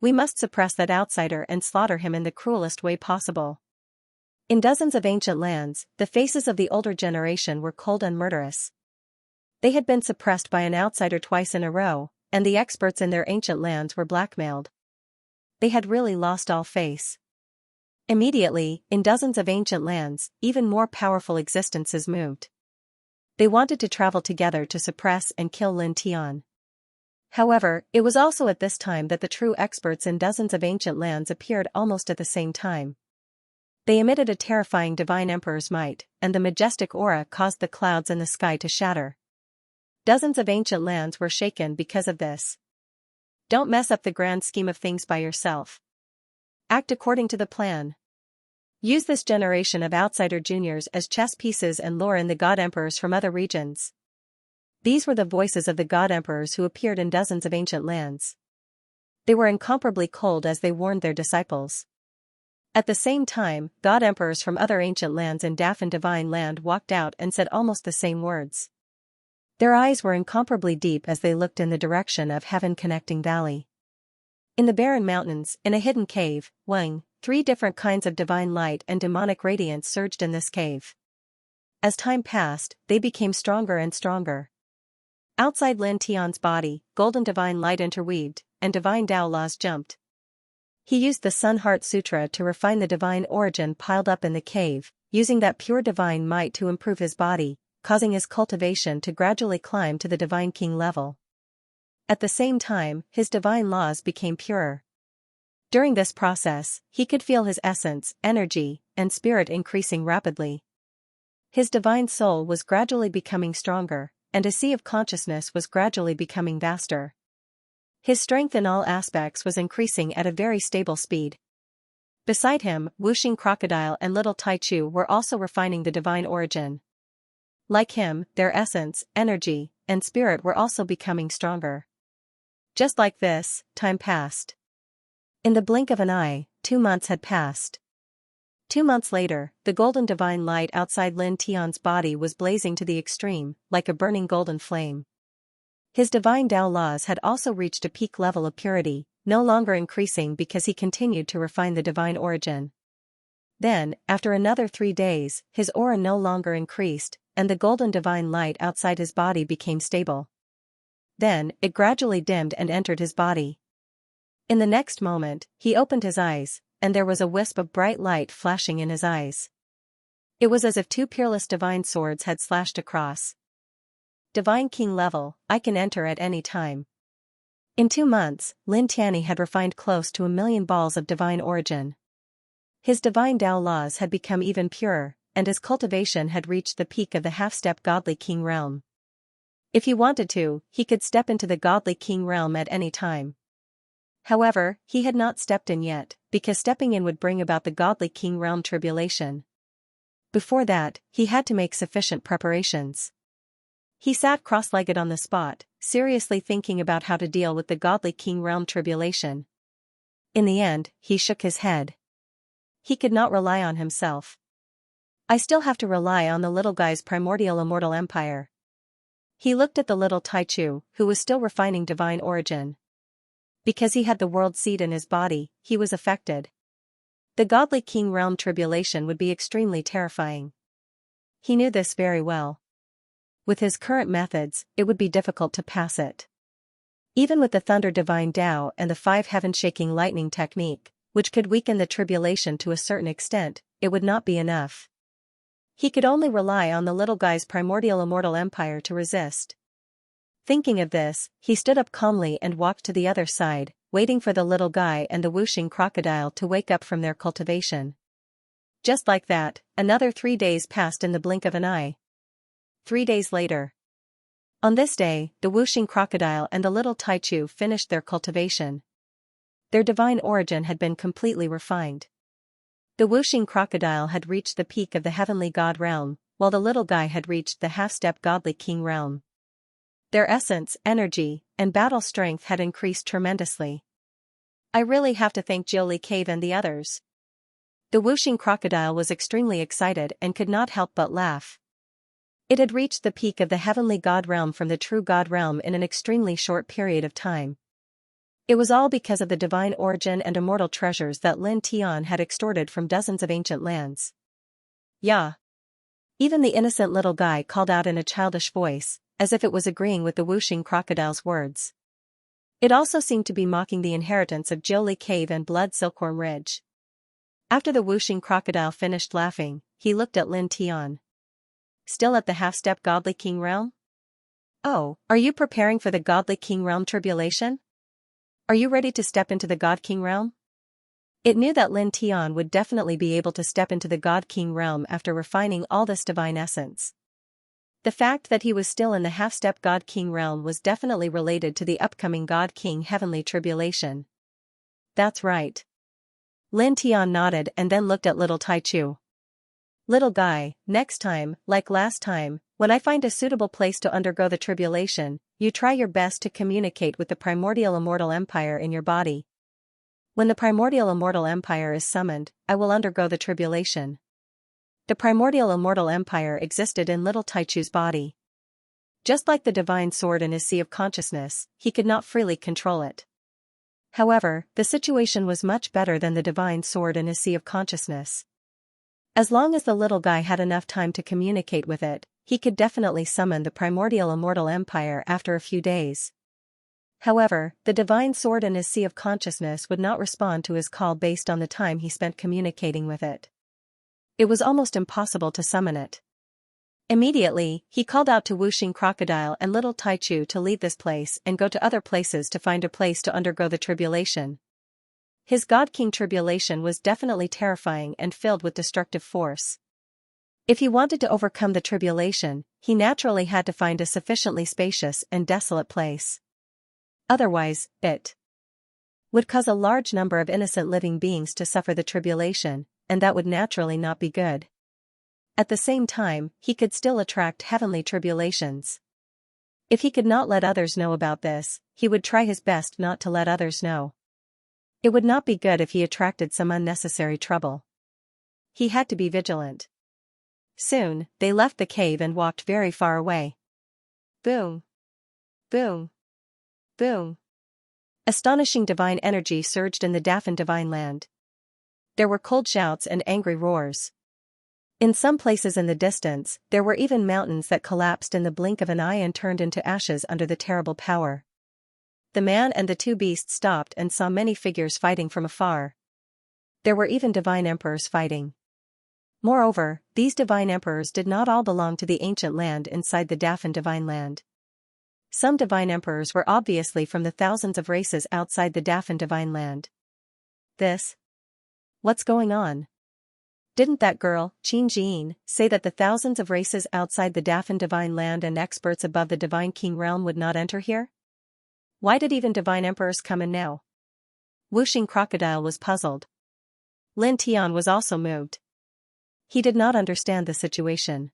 We must suppress that outsider and slaughter him in the cruelest way possible. In dozens of ancient lands, the faces of the older generation were cold and murderous. They had been suppressed by an outsider twice in a row, and the experts in their ancient lands were blackmailed. They had really lost all face. Immediately, in dozens of ancient lands, even more powerful existences moved. They wanted to travel together to suppress and kill Lin Tian. However, it was also at this time that the true experts in dozens of ancient lands appeared almost at the same time. They emitted a terrifying divine emperor's might, and the majestic aura caused the clouds in the sky to shatter. Dozens of ancient lands were shaken because of this. Don't mess up the grand scheme of things by yourself. Act according to the plan. Use this generation of outsider juniors as chess pieces and lure in the god emperors from other regions. These were the voices of the god emperors who appeared in dozens of ancient lands. They were incomparably cold as they warned their disciples. At the same time, god emperors from other ancient lands in Daffin Divine Land walked out and said almost the same words. Their eyes were incomparably deep as they looked in the direction of Heaven Connecting Valley. In the barren mountains, in a hidden cave, 3 different kinds of divine light and demonic radiance surged in this cave. As time passed, they became stronger and stronger. Outside Lin Tian's body, golden divine light interweaved, and divine Tao laws jumped. He used the Sun Heart Sutra to refine the divine origin piled up in the cave, using that pure divine might to improve his body, causing his cultivation to gradually climb to the divine king level. At the same time, his divine laws became purer. During this process, he could feel his essence, energy, and spirit increasing rapidly. His divine soul was gradually becoming stronger, and his sea of consciousness was gradually becoming vaster. His strength in all aspects was increasing at a very stable speed. Beside him, Wuxing Crocodile and Little Taichu were also refining the divine origin. Like him, their essence, energy, and spirit were also becoming stronger. Just like this, time passed. In the blink of an eye, 2 months had passed. 2 months later, the golden divine light outside Lin Tian's body was blazing to the extreme, like a burning golden flame. His divine Tao laws had also reached a peak level of purity, no longer increasing because he continued to refine the divine origin. Then, after another 3 days, his aura no longer increased, and the golden divine light outside his body became stable. Then, it gradually dimmed and entered his body. In the next moment, he opened his eyes, and there was a wisp of bright light flashing in his eyes. It was as if 2 peerless divine swords had slashed across. Divine King level, I can enter at any time. In 2 months, Lin Tianyi had refined close to 1,000,000 balls of divine origin. His divine Tao laws had become even purer, and his cultivation had reached the peak of the half-step godly king realm. If he wanted to, he could step into the godly king realm at any time. However, he had not stepped in yet, because stepping in would bring about the godly king realm tribulation. Before that, he had to make sufficient preparations. He sat cross-legged on the spot, seriously thinking about how to deal with the godly king realm tribulation. In the end, he shook his head. He could not rely on himself. I still have to rely on the little guy's primordial immortal empire. He looked at the little Taichu, who was still refining divine origin. Because he had the world seed in his body, he was affected. The godly king realm tribulation would be extremely terrifying. He knew this very well. With his current methods, it would be difficult to pass it. Even with the Thunder Divine Tao and the 5 heaven-shaking lightning technique, which could weaken the tribulation to a certain extent, it would not be enough. He could only rely on the little guy's primordial immortal empire to resist. Thinking of this, he stood up calmly and walked to the other side, waiting for the little guy and the Wuxing Crocodile to wake up from their cultivation. Just like that, another 3 days passed in the blink of an eye. 3 days later. On this day, the Wuxing Crocodile and the little Taichu finished their cultivation. Their divine origin had been completely refined. The Wuxing Crocodile had reached the peak of the heavenly god realm, while the little guy had reached the half-step godly king realm. Their essence, energy, and battle strength had increased tremendously. I really have to thank Jiuli Cave and the others. The Wuxing Crocodile was extremely excited and could not help but laugh. It had reached the peak of the heavenly god realm from the true god realm in an extremely short period of time. It was all because of the divine origin and immortal treasures that Lin Tian had extorted from dozens of ancient lands. Yeah. Even the innocent little guy called out in a childish voice, as if it was agreeing with the Wuxing Crocodile's words. It also seemed to be mocking the inheritance of Jiuli Cave and Blood Silkworm Ridge. After the Wuxing Crocodile finished laughing, he looked at Lin Tian. Still at the half-step godly king realm? Oh, are you preparing for the godly king realm tribulation? Are you ready to step into the god king realm? It knew that Lin Tian would definitely be able to step into the god king realm after refining all this divine essence. The fact that he was still in the half-step god king realm was definitely related to the upcoming god king heavenly tribulation. That's right. Lin Tian nodded and then looked at little Taichu. Little guy, next time, like last time, when I find a suitable place to undergo the tribulation, you try your best to communicate with the primordial immortal empire in your body. When the primordial immortal empire is summoned, I will undergo the tribulation. The primordial immortal empire existed in little Taichu's body. Just like the divine sword in his sea of consciousness, he could not freely control it. However, the situation was much better than the divine sword in his sea of consciousness. As long as the little guy had enough time to communicate with it, he could definitely summon the primordial immortal empire after a few days. However, the divine sword in his sea of consciousness would not respond to his call based on the time he spent communicating with it. It was almost impossible to summon it. Immediately, he called out to Wuxing Crocodile and Little Taichu to leave this place and go to other places to find a place to undergo the tribulation. His God King tribulation was definitely terrifying and filled with destructive force. If he wanted to overcome the tribulation, he naturally had to find a sufficiently spacious and desolate place. Otherwise, it would cause a large number of innocent living beings to suffer the tribulation, and that would naturally not be good. At the same time, he could still attract heavenly tribulations. If he could not let others know about this, he would try his best not to let others know. It would not be good if he attracted some unnecessary trouble. He had to be vigilant. Soon, they left the cave and walked very far away. Boom! Boom! Boom! Astonishing divine energy surged in the Daffin divine land. There were cold shouts and angry roars. In some places in the distance, there were even mountains that collapsed in the blink of an eye and turned into ashes under the terrible power. The man and the two beasts stopped and saw many figures fighting from afar. There were even divine emperors fighting. Moreover, these divine emperors did not all belong to the ancient land inside the Daffin divine land. Some divine emperors were obviously from the thousands of races outside the Daffin divine land. What's going on? Didn't that girl, Qin Jin, say that the thousands of races outside the Daffin divine land and experts above the divine king realm would not enter here? Why did even divine emperors come in now? Wuxing Crocodile was puzzled. Lin Tian was also moved. He did not understand the situation.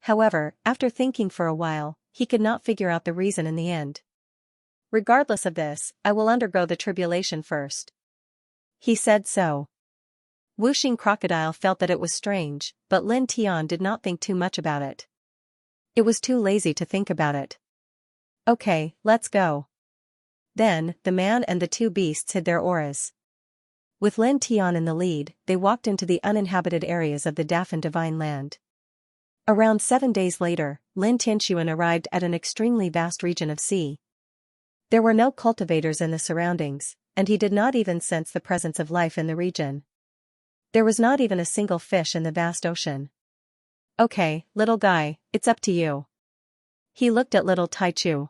However, after thinking for a while, he could not figure out the reason in the end. Regardless of this, I will undergo the tribulation first. He said so. Wuxing Crocodile felt that it was strange, but Lin Tian did not think too much about it. It was too lazy to think about it. Okay, let's go. Then, the man and the two beasts hid their auras. With Lin Tian in the lead, they walked into the uninhabited areas of the Daffin divine land. Around 7 days later, Lin Tianxuan arrived at an extremely vast region of sea. There were no cultivators in the surroundings, and he did not even sense the presence of life in the region. There was not even a single fish in the vast ocean. Okay, little guy, it's up to you. He looked at little Taichu.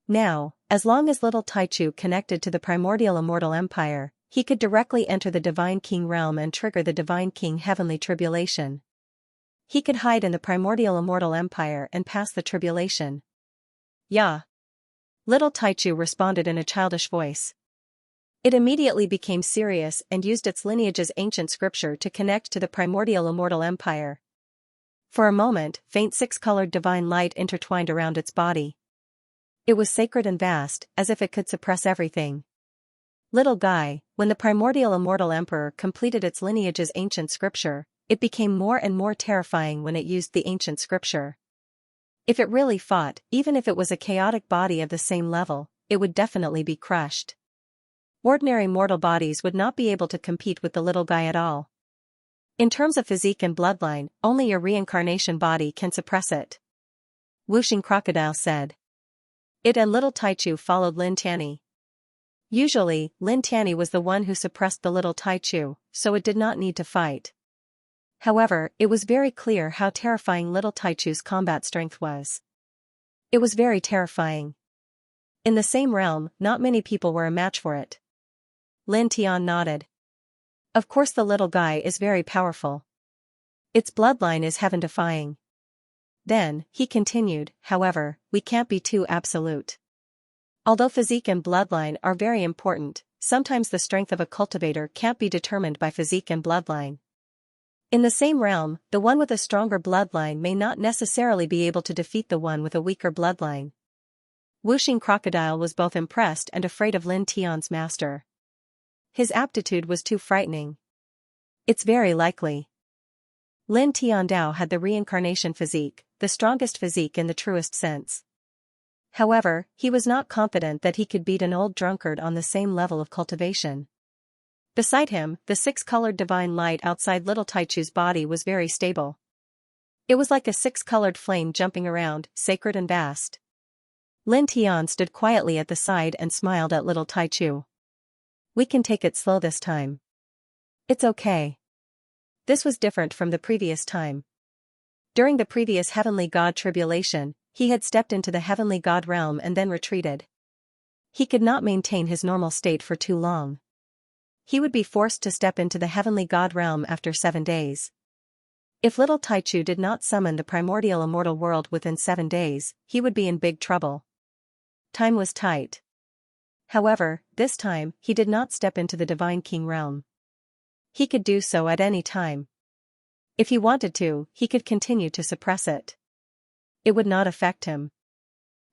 Now, as long as little Taichu connected to the primordial immortal empire, he could directly enter the divine king realm and trigger the divine king heavenly tribulation. He could hide in the primordial immortal empire and pass the tribulation. Yeah. Little Taichu responded in a childish voice. It immediately became serious and used its lineage's ancient scripture to connect to the primordial immortal empire. For a moment, faint six-colored divine light intertwined around its body. It was sacred and vast, as if it could suppress everything. Little guy, when the primordial immortal emperor completed its lineage's ancient scripture, it became more and more terrifying when it used the ancient scripture. If it really fought, even if it was a chaotic body of the same level, it would definitely be crushed. Ordinary mortal bodies would not be able to compete with the little guy at all. In terms of physique and bloodline, only a reincarnation body can suppress it. Wuxing Crocodile said. It and little Taichu followed Lin Tianyi. Usually, Lin Tianyi was the one who suppressed the little Taichu, so it did not need to fight. However, it was very clear how terrifying little Taichu's combat strength was. It was very terrifying. In the same realm, not many people were a match for it. Lin Tian nodded. Of course the little guy is very powerful. Its bloodline is heaven-defying. Then, he continued, however, we can't be too absolute. Although physique and bloodline are very important, sometimes the strength of a cultivator can't be determined by physique and bloodline. In the same realm, the one with a stronger bloodline may not necessarily be able to defeat the one with a weaker bloodline. Wuxing Crocodile was both impressed and afraid of Lin Tian's master. His aptitude was too frightening. It's very likely. Lin Tiandao had the reincarnation physique, the strongest physique in the truest sense. However, he was not confident that he could beat an old drunkard on the same level of cultivation. Beside him, the six-colored divine light outside little Taichu's body was very stable. It was like a six-colored flame jumping around, sacred and vast. Lin Tian stood quietly at the side and smiled at little Taichu. We can take it slow this time. It's okay. This was different from the previous time. During the previous heavenly god tribulation, he had stepped into the heavenly god realm and then retreated. He could not maintain his normal state for too long. He would be forced to step into the heavenly god realm after 7 days. If little Taichu did not summon the primordial immortal world within 7 days, he would be in big trouble. Time was tight. However, this time, he did not step into the divine king realm. He could do so at any time. If he wanted to, he could continue to suppress it. It would not affect him.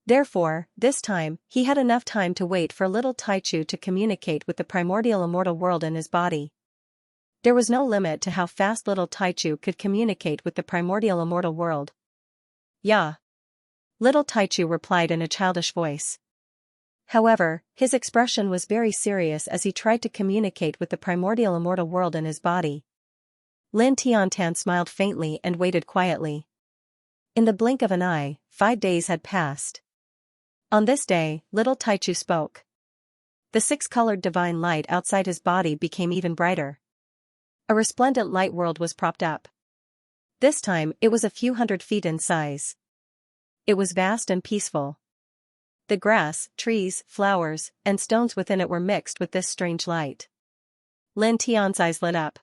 Therefore, this time, he had enough time to wait for little Taichu to communicate with the primordial immortal world in his body. There was no limit to how fast little Taichu could communicate with the primordial immortal world. Yeah. Little Taichu replied in a childish voice. However, his expression was very serious as he tried to communicate with the primordial immortal world in his body. Lin Tiantan smiled faintly and waited quietly. In the blink of an eye, 5 days had passed. On this day, little Taichu spoke. The 6-colored divine light outside his body became even brighter. A resplendent light world was propped up. This time, it was a few 100 feet in size. It was vast and peaceful. The grass, trees, flowers, and stones within it were mixed with this strange light. Lin Tian's eyes lit up.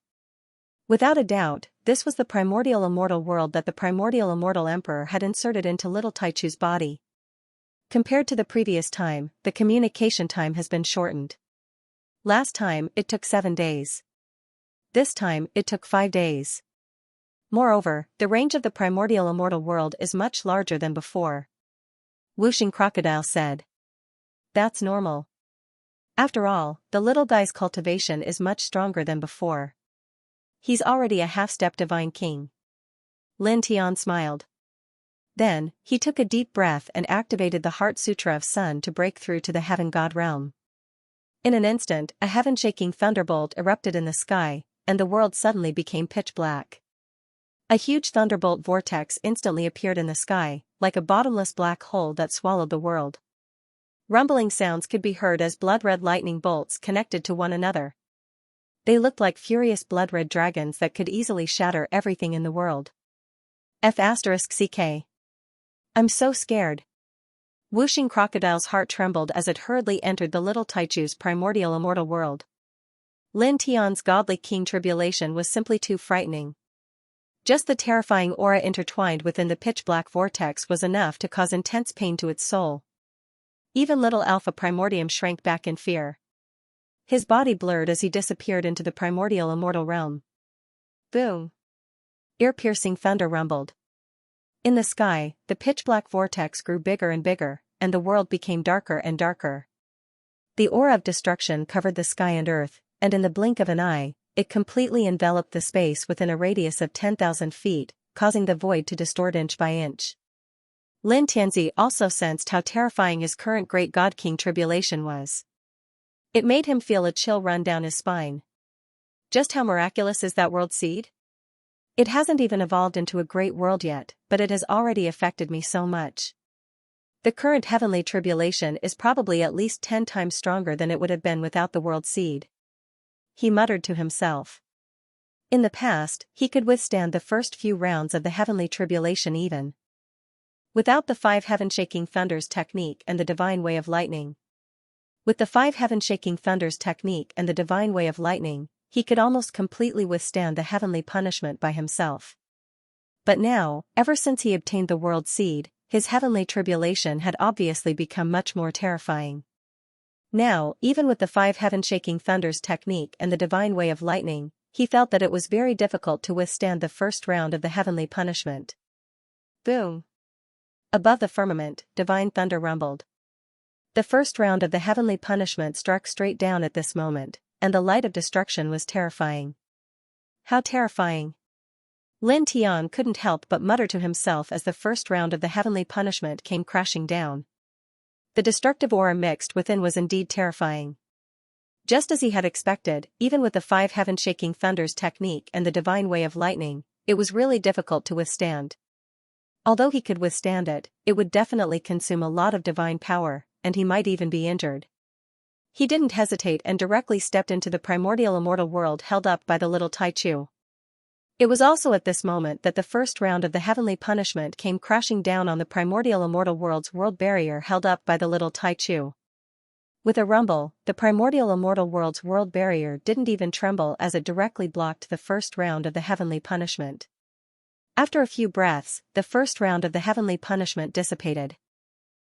Without a doubt, this was the primordial immortal world that the primordial immortal emperor had inserted into little Taichu's body. Compared to the previous time, the communication time has been shortened. Last time, it took 7 days. This time, it took 5 days. Moreover, the range of the primordial immortal world is much larger than before. Whooshing Crocodile said. That's normal. After all, the little guy's cultivation is much stronger than before. He's already a half-step divine king. Lin Tian smiled. Then, he took a deep breath and activated the Heart Sutra of Sun to break through to the heaven god realm. In an instant, a heaven-shaking thunderbolt erupted in the sky, and the world suddenly became pitch black. A huge thunderbolt vortex instantly appeared in the sky, like a bottomless black hole that swallowed the world. Rumbling sounds could be heard as blood-red lightning bolts connected to one another. They looked like furious blood-red dragons that could easily shatter everything in the world. F***CK. I'm so scared. Whooshing Crocodile's heart trembled as it hurriedly entered the little Taichu's primordial immortal world. Lin Tian's godly king tribulation was simply too frightening. Just the terrifying aura intertwined within the pitch-black vortex was enough to cause intense pain to its soul. Even little Alpha Primordium shrank back in fear. His body blurred as he disappeared into the primordial immortal realm. Boom! Ear-piercing thunder rumbled. In the sky, the pitch-black vortex grew bigger and bigger, and the world became darker and darker. The aura of destruction covered the sky and earth, and in the blink of an eye, it completely enveloped the space within a radius of 10,000 feet, causing the void to distort inch by inch. Lin Tianzi also sensed how terrifying his current great god king tribulation was. It made him feel a chill run down his spine. Just how miraculous is that world seed? It hasn't even evolved into a great world yet, but it has already affected me so much. The current heavenly tribulation is probably at least 10 times stronger than it would have been without the world seed. He muttered to himself. In the past, he could withstand the first few rounds of the heavenly tribulation even without the 5 heaven-shaking thunders technique and the divine way of lightning. With the 5 heaven-shaking thunders technique and the divine way of lightning, he could almost completely withstand the heavenly punishment by himself. But now, ever since he obtained the world seed, his heavenly tribulation had obviously become much more terrifying. Now, even with the 5 heaven-shaking thunders technique and the divine way of lightning, he felt that it was very difficult to withstand the first round of the heavenly punishment. Boom! Above the firmament, divine thunder rumbled. The first round of the heavenly punishment struck straight down at this moment, and the light of destruction was terrifying. How terrifying! Lin Tian couldn't help but mutter to himself as the first round of the heavenly punishment came crashing down. The destructive aura mixed within was indeed terrifying. Just as he had expected, even with the 5 heaven-shaking thunders technique and the divine way of lightning, it was really difficult to withstand. Although he could withstand it, it would definitely consume a lot of divine power, and he might even be injured. He didn't hesitate and directly stepped into the primordial immortal world held up by the little Taichu. It was also at this moment that the first round of the heavenly punishment came crashing down on the primordial immortal world's world barrier held up by the little Taichu. With a rumble, the primordial immortal world's world barrier didn't even tremble as it directly blocked the first round of the heavenly punishment. After a few breaths, the first round of the heavenly punishment dissipated.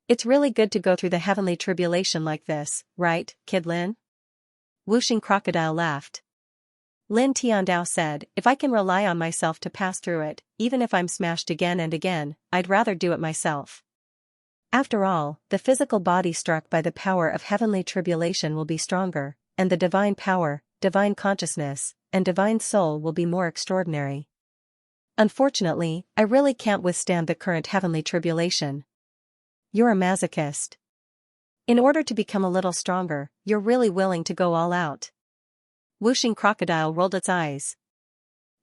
It's really good to go through the heavenly tribulation like this, right, Kid Lin? Whooshing Crocodile laughed. Lin Tiandao said, if I can rely on myself to pass through it, even if I'm smashed again and again, I'd rather do it myself. After all, the physical body struck by the power of heavenly tribulation will be stronger, and the divine power, divine consciousness, and divine soul will be more extraordinary. Unfortunately, I really can't withstand the current heavenly tribulation. You're a masochist. In order to become a little stronger, you're really willing to go all out. Whooshing Crocodile rolled its eyes.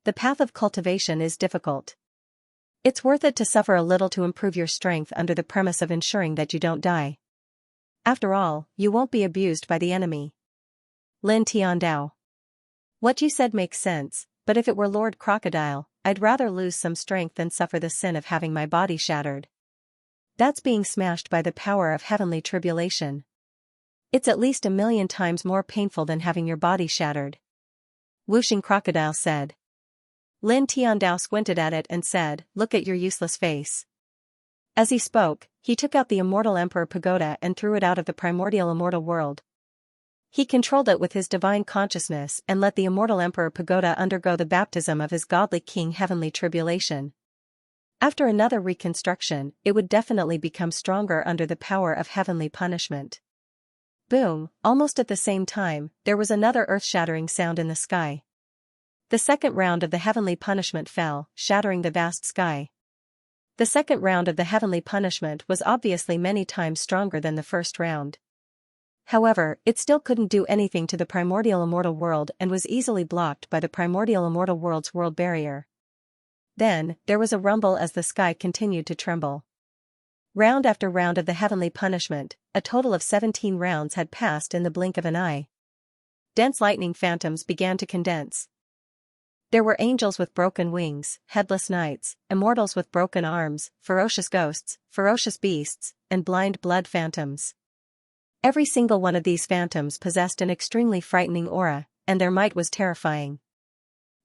The path of cultivation is difficult. It's worth it to suffer a little to improve your strength under the premise of ensuring that you don't die. After all, you won't be abused by the enemy. Lin Tiandao. What you said makes sense, but if it were Lord Crocodile, I'd rather lose some strength than suffer the sin of having my body shattered. That's being smashed by the power of heavenly tribulation. It's at least 1,000,000 times more painful than having your body shattered. Whooshing Crocodile said. Lin Tiandao squinted at it and said, look at your useless face. As he spoke, he took out the immortal Emperor Pagoda and threw it out of the primordial immortal world. He controlled it with his divine consciousness and let the immortal Emperor Pagoda undergo the baptism of his godly king heavenly tribulation. After another reconstruction, it would definitely become stronger under the power of heavenly punishment. Boom, almost at the same time, there was another earth-shattering sound in the sky. The second round of the heavenly punishment fell, shattering the vast sky. The second round of the heavenly punishment was obviously many times stronger than the first round. However, it still couldn't do anything to the primordial immortal world and was easily blocked by the primordial immortal world's world barrier. Then, there was a rumble as the sky continued to tremble. Round after round of the heavenly punishment, a total of 17 rounds had passed in the blink of an eye. Dense lightning phantoms began to condense. There were angels with broken wings, headless knights, immortals with broken arms, ferocious ghosts, ferocious beasts, and blind blood phantoms. Every single one of these phantoms possessed an extremely frightening aura, and their might was terrifying.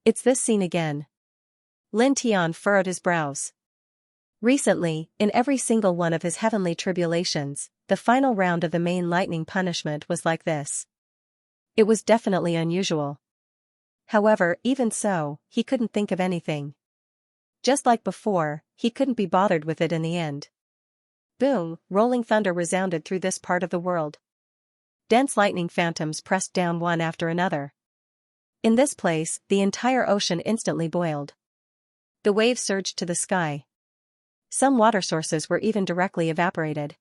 It's this scene again. Lin Tian furrowed his brows. Recently, in every single one of his heavenly tribulations, the final round of the main lightning punishment was like this. It was definitely unusual. However, even so, he couldn't think of anything. Just like before, he couldn't be bothered with it in the end. Boom, rolling thunder resounded through this part of the world. Dense lightning phantoms pressed down one after another. In this place, the entire ocean instantly boiled. The waves surged to the sky. Some water sources were even directly evaporated.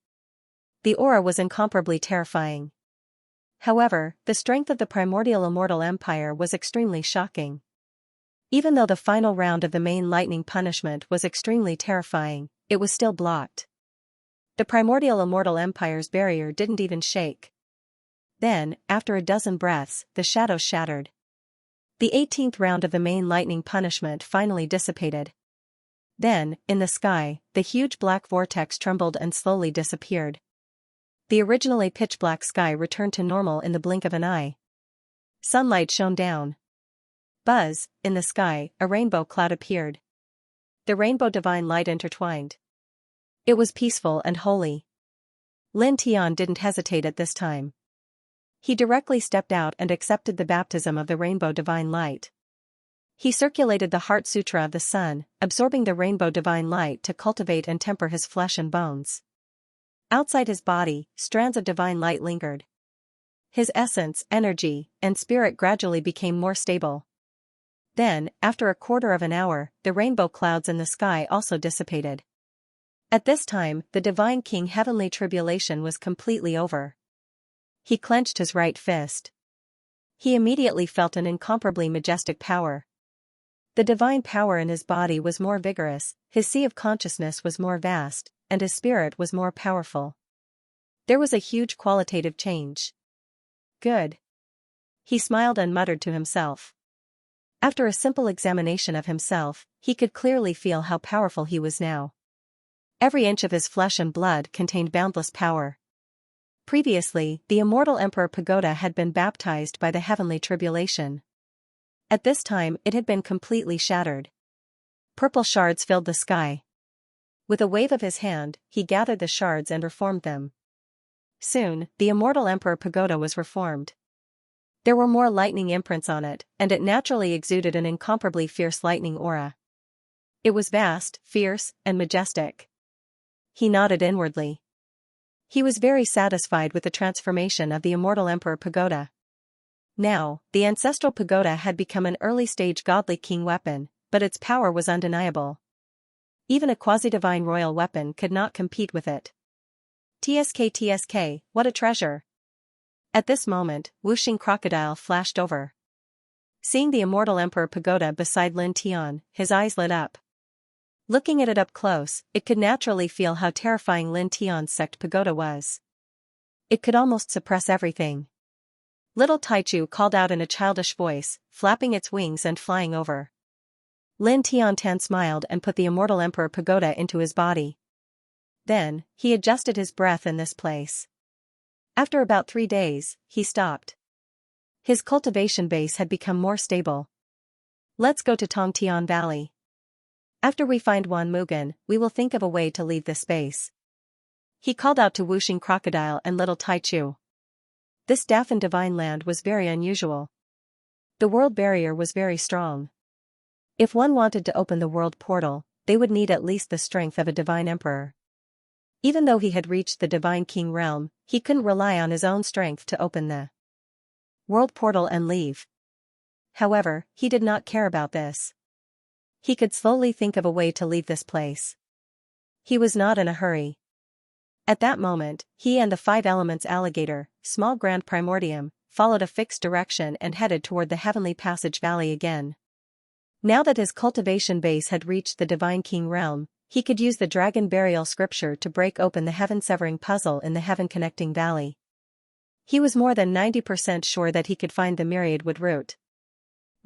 The aura was incomparably terrifying. However, the strength of the primordial immortal empire was extremely shocking. Even though the final round of the main lightning punishment was extremely terrifying, it was still blocked. The primordial immortal empire's barrier didn't even shake. Then, after a dozen breaths, the shadows shattered. The 18th round of the main lightning punishment finally dissipated. Then, in the sky, the huge black vortex trembled and slowly disappeared. The originally pitch-black sky returned to normal in the blink of an eye. Sunlight shone down. Buzz, in the sky, a rainbow cloud appeared. The rainbow divine light intertwined. It was peaceful and holy. Lin Tian didn't hesitate at this time. He directly stepped out and accepted the baptism of the rainbow divine light. He circulated the heart sutra of the sun, absorbing the rainbow divine light to cultivate and temper his flesh and bones. Outside his body, strands of divine light lingered. His essence, energy, and spirit gradually became more stable. Then, after a quarter of an hour, the rainbow clouds in the sky also dissipated. At this time, the divine king heavenly tribulation was completely over. He clenched his right fist. He immediately felt an incomparably majestic power. The divine power in his body was more vigorous, his sea of consciousness was more vast, and his spirit was more powerful. There was a huge qualitative change. Good. He smiled and muttered to himself. After a simple examination of himself, he could clearly feel how powerful he was now. Every inch of his flesh and blood contained boundless power. Previously, the immortal Emperor Pagoda had been baptized by the heavenly tribulation. At this time it had been completely shattered. Purple shards filled the sky. With a wave of his hand, he gathered the shards and reformed them. Soon, the immortal Emperor Pagoda was reformed. There were more lightning imprints on it, and it naturally exuded an incomparably fierce lightning aura. It was vast, fierce, and majestic. He nodded inwardly. He was very satisfied with the transformation of the immortal Emperor Pagoda. Now, the ancestral pagoda had become an early-stage godly king weapon, but its power was undeniable. Even a quasi-divine royal weapon could not compete with it. TSK, what a treasure! At this moment, Wuxing Crocodile flashed over. Seeing the immortal Emperor Pagoda beside Lin Tian, his eyes lit up. Looking at it up close, it could naturally feel how terrifying Lin Tian's sect pagoda was. It could almost suppress everything. Little Taichu called out in a childish voice, flapping its wings and flying over. Lin Tian smiled and put the immortal Emperor Pagoda into his body. Then, he adjusted his breath in this place. After about 3 days, he stopped. His cultivation base had become more stable. Let's go to Tongtian Valley. After we find Wan Mugen, we will think of a way to leave this base. He called out to Wuxing Crocodile and Little Taichu. This Daffin divine land was very unusual. The world barrier was very strong. If one wanted to open the world portal, they would need at least the strength of a divine emperor. Even though he had reached the divine king realm, he couldn't rely on his own strength to open the world portal and leave. However, he did not care about this. He could slowly think of a way to leave this place. He was not in a hurry. At that moment, he and the 5 elements alligator, small grand primordium, followed a fixed direction and headed toward the heavenly passage valley again. Now that his cultivation base had reached the divine king realm, he could use the dragon burial scripture to break open the heaven-severing puzzle in the heaven-connecting valley. He was more than 90% sure that he could find the myriad wood root.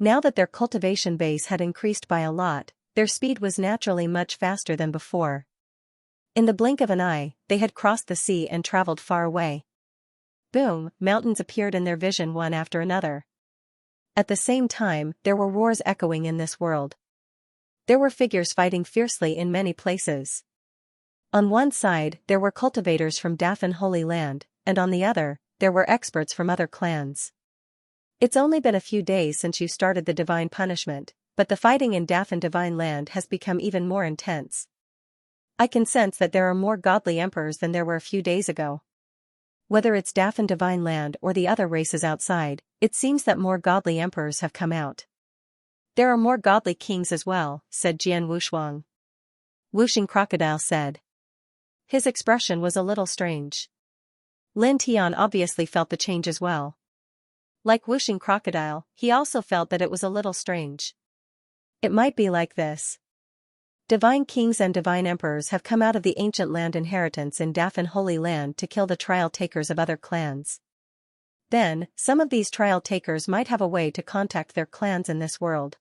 Now that their cultivation base had increased by a lot, their speed was naturally much faster than before. In the blink of an eye, they had crossed the sea and traveled far away. Boom, mountains appeared in their vision one after another. At the same time, there were wars echoing in this world. There were figures fighting fiercely in many places. On one side, there were cultivators from Daffin Holy Land, and on the other, there were experts from other clans. It's only been a few days since you started the divine punishment, but the fighting in Daffin Divine Land has become even more intense. I can sense that there are more godly emperors than there were a few days ago. Whether it's Daffin Divine Land or the other races outside, it seems that more godly emperors have come out. There are more godly kings as well, said Jian Wushuang. Wuxing Crocodile said. His expression was a little strange. Lin Tian obviously felt the change as well. Like Wuxing Crocodile, he also felt that it was a little strange. It might be like this. Divine kings and divine emperors have come out of the ancient land inheritance in Daffin Holy Land to kill the trial takers of other clans. Then, some of these trial takers might have a way to contact their clans in this world.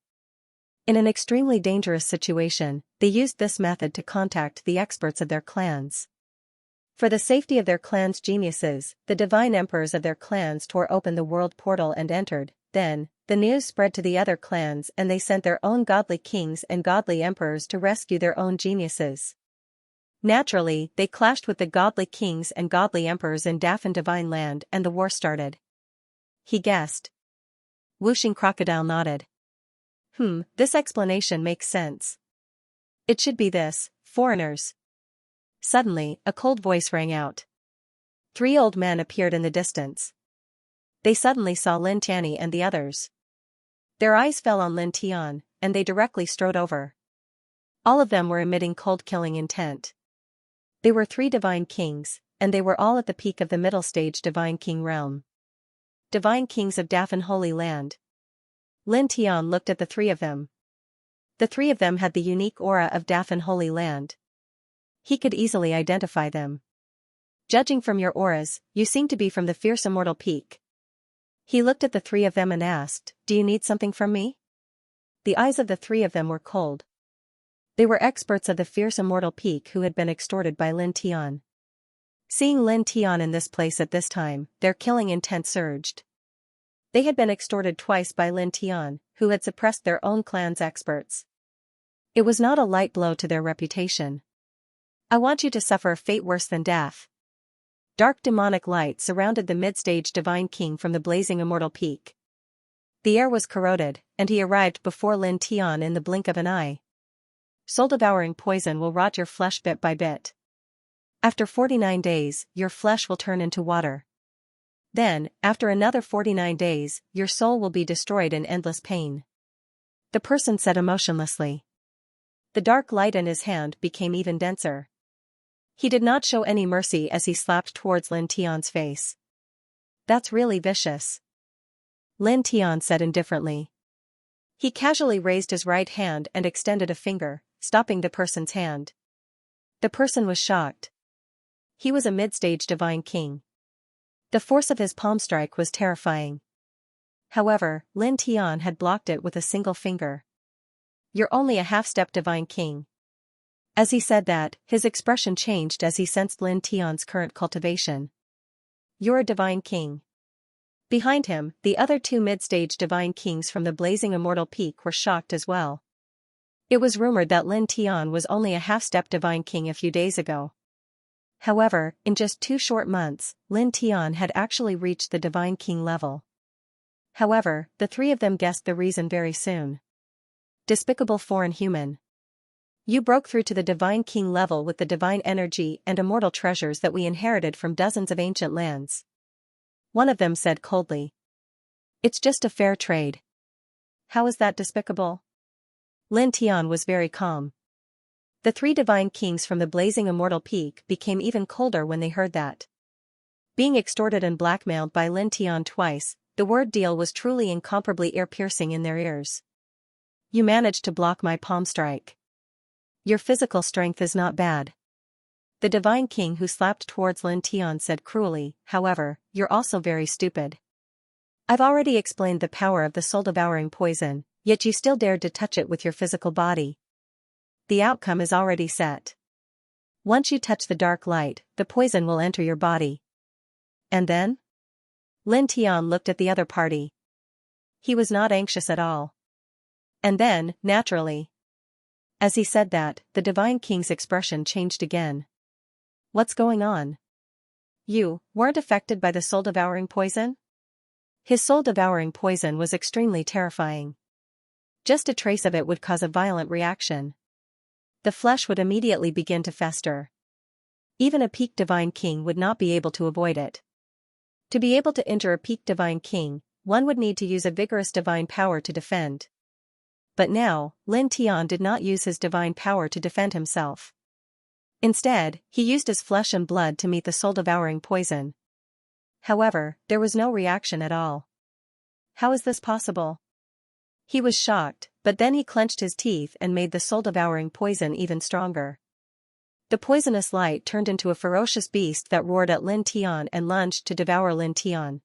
In an extremely dangerous situation, they used this method to contact the experts of their clans. For the safety of their clans' geniuses, the divine emperors of their clans tore open the world portal and entered. Then, the news spread to the other clans and they sent their own godly kings and godly emperors to rescue their own geniuses. Naturally, they clashed with the godly kings and godly emperors in Daffin Divine Land and the war started. He guessed. Wuxing Crocodile nodded. This explanation makes sense. It should be this, foreigners. Suddenly, a cold voice rang out. 3 old men appeared in the distance. They suddenly saw Lin Tianyi and the others. Their eyes fell on Lin Tian, and they directly strode over. All of them were emitting cold-killing intent. They were 3 divine kings, and they were all at the peak of the middle stage divine king realm. Divine kings of Daffin Holy Land. Lin Tian looked at the 3 of them. The three of them had the unique aura of Dafan Holy Land. He could easily identify them. Judging from your auras, you seem to be from the fierce immortal peak. He looked at the three of them and asked, "Do you need something from me?" The eyes of the three of them were cold. They were experts of the fierce immortal peak who had been extorted by Lin Tian. Seeing Lin Tian in this place at this time, their killing intent surged. They had been extorted twice by Lin Tian, who had suppressed their own clan's experts. It was not a light blow to their reputation. "I want you to suffer a fate worse than death." Dark demonic light surrounded the mid-stage divine king from the blazing immortal peak. The air was corroded, and he arrived before Lin Tian in the blink of an eye. "Soul-devouring poison will rot your flesh bit by bit. After 49 days, your flesh will turn into water. Then, after another 49 days, your soul will be destroyed in endless pain." The person said emotionlessly. The dark light in his hand became even denser. He did not show any mercy as he slapped towards Lin Tian's face. "That's really vicious," Lin Tian said indifferently. He casually raised his right hand and extended a finger, stopping the person's hand. The person was shocked. He was a mid-stage divine king. The force of his palm strike was terrifying. However, Lin Tian had blocked it with a single finger. "You're only a half-step divine king." As he said that, his expression changed as he sensed Lin Tian's current cultivation. "You're a divine king." Behind him, the other two mid-stage divine kings from the blazing immortal peak were shocked as well. It was rumored that Lin Tian was only a half-step divine king a few days ago. However, in just 2 short months, Lin Tian had actually reached the divine king level. However, the three of them guessed the reason very soon. Despicable foreign human. You broke through to the divine king level with the divine energy and immortal treasures that we inherited from dozens of ancient lands. One of them said coldly. "It's just a fair trade." "How is that despicable?" Lin Tian was very calm. The three divine kings from the blazing immortal peak became even colder when they heard that. Being extorted and blackmailed by Lin Tian twice, the word deal was truly incomparably ear-piercing in their ears. "You managed to block my palm strike. Your physical strength is not bad." The divine king who slapped towards Lin Tian said cruelly, "However, you're also very stupid. I've already explained the power of the soul-devouring poison, yet you still dared to touch it with your physical body. The outcome is already set. Once you touch the dark light, the poison will enter your body." "And then?" Lin Tian looked at the other party. He was not anxious at all. "And then, naturally." As he said that, the divine king's expression changed again. "What's going on? You weren't affected by the soul-devouring poison?" His soul-devouring poison was extremely terrifying. Just a trace of it would cause a violent reaction. The flesh would immediately begin to fester. Even a peak divine king would not be able to avoid it. To be able to injure a peak divine king, one would need to use a vigorous divine power to defend. But now, Lin Tian did not use his divine power to defend himself. Instead, he used his flesh and blood to meet the soul-devouring poison. However, there was no reaction at all. How is this possible? He was shocked, but then he clenched his teeth and made the soul-devouring poison even stronger. The poisonous light turned into a ferocious beast that roared at Lin Tian and lunged to devour Lin Tian.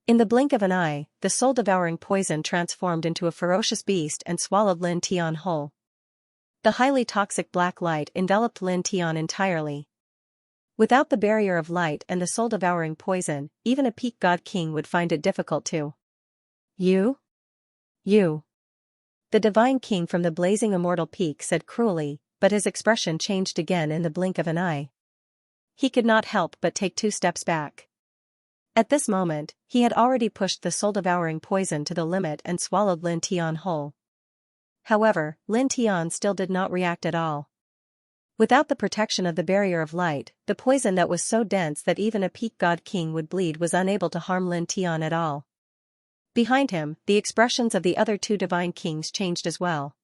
In the blink of an eye, the soul-devouring poison transformed into a ferocious beast and swallowed Lin Tian whole. The highly toxic black light enveloped Lin Tian entirely. Without the barrier of light and the soul-devouring poison, even a peak god king would find it difficult to. You? The divine king from the blazing immortal peak said cruelly, but his expression changed again in the blink of an eye. He could not help but take 2 steps back. At this moment, he had already pushed the soul-devouring poison to the limit and swallowed Lin Tian whole. However, Lin Tian still did not react at all. Without the protection of the barrier of light, the poison that was so dense that even a peak god king would bleed was unable to harm Lin Tian at all. Behind him, the expressions of the other 2 divine kings changed as well.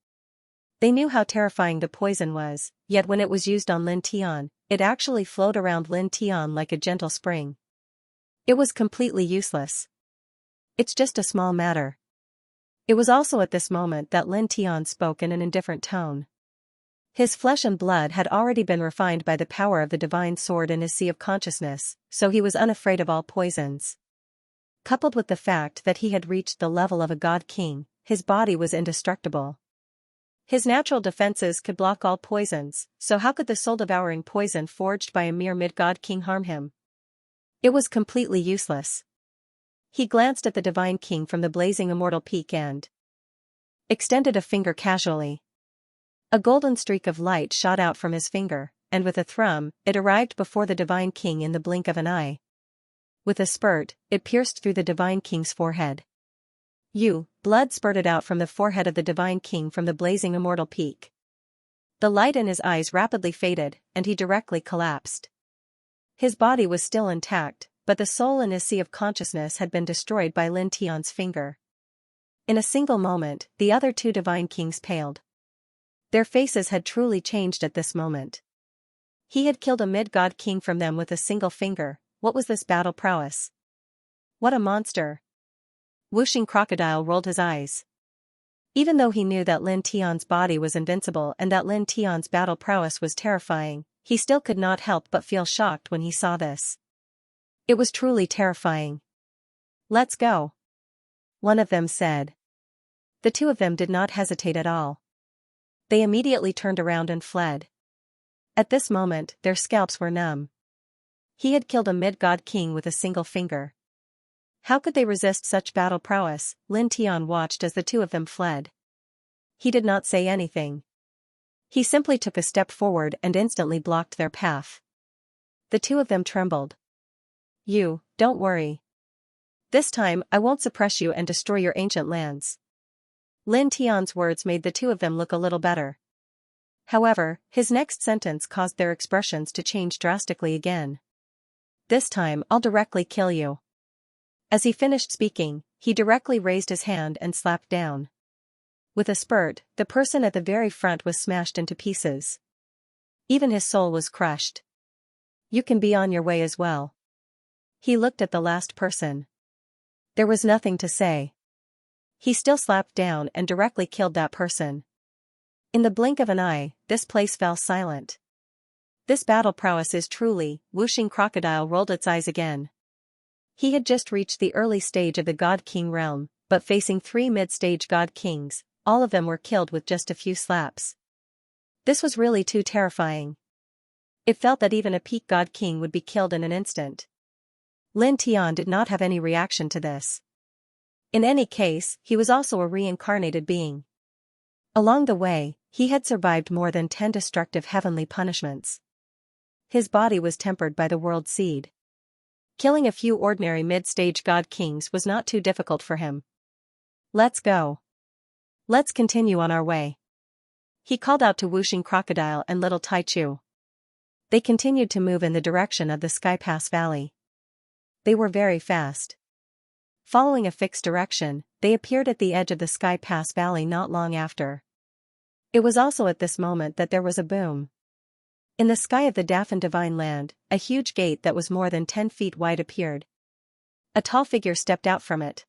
They knew how terrifying the poison was, yet when it was used on Lin Tian, it actually flowed around Lin Tian like a gentle spring. It was completely useless. It's just a small matter. It was also at this moment that Lin Tian spoke in an indifferent tone. His flesh and blood had already been refined by the power of the divine sword in his sea of consciousness, so he was unafraid of all poisons. Coupled with the fact that he had reached the level of a god king, his body was indestructible. His natural defenses could block all poisons, so how could the soul-devouring poison forged by a mere mid-god king harm him? It was completely useless. He glanced at the divine king from the blazing immortal peak and extended a finger casually. A golden streak of light shot out from his finger, and with a thrum, it arrived before the divine king in the blink of an eye. With a spurt, it pierced through the divine king's forehead. Blood spurted out from the forehead of the divine king from the blazing immortal peak. The light in his eyes rapidly faded, and he directly collapsed. His body was still intact, but the soul in his sea of consciousness had been destroyed by Lin Tian's finger. In a single moment, the other two divine kings paled. Their faces had truly changed at this moment. He had killed a mid-god king from them with a single finger. What was this battle prowess? What a monster! Whooshing Crocodile rolled his eyes. Even though he knew that Lin Tian's body was invincible and that Lin Tian's battle prowess was terrifying, he still could not help but feel shocked when he saw this. It was truly terrifying. "Let's go," one of them said. The two of them did not hesitate at all. They immediately turned around and fled. At this moment, their scalps were numb. He had killed a mid-god king with a single finger. How could they resist such battle prowess? Lin Tian watched as the two of them fled. He did not say anything. He simply took a step forward and instantly blocked their path. The two of them trembled. Don't worry. This time, I won't suppress you and destroy your ancient lands." Lin Tian's words made the two of them look a little better. However, his next sentence caused their expressions to change drastically again. "This time, I'll directly kill you." As he finished speaking, he directly raised his hand and slapped down. With a spurt, the person at the very front was smashed into pieces. Even his soul was crushed. "You can be on your way as well." He looked at the last person. There was nothing to say. He still slapped down and directly killed that person. In the blink of an eye, this place fell silent. This battle prowess is truly, Whooshing Crocodile rolled its eyes again. He had just reached the early stage of the God King realm, but facing 3 mid-stage God Kings, all of them were killed with just a few slaps. This was really too terrifying. It felt that even a peak God King would be killed in an instant. Lin Tian did not have any reaction to this. In any case, he was also a reincarnated being. Along the way, he had survived more than 10 destructive heavenly punishments. His body was tempered by the world seed. Killing a few ordinary mid-stage God Kings was not too difficult for him. "Let's go. Let's continue on our way." He called out to Whooshing Crocodile and Little Taichu. They continued to move in the direction of the Sky Pass Valley. They were very fast. Following a fixed direction, they appeared at the edge of the Sky Pass Valley not long after. It was also at this moment that there was a boom. In the sky of the Daffin Divine Land, a huge gate that was more than 10 feet wide appeared. A tall figure stepped out from it.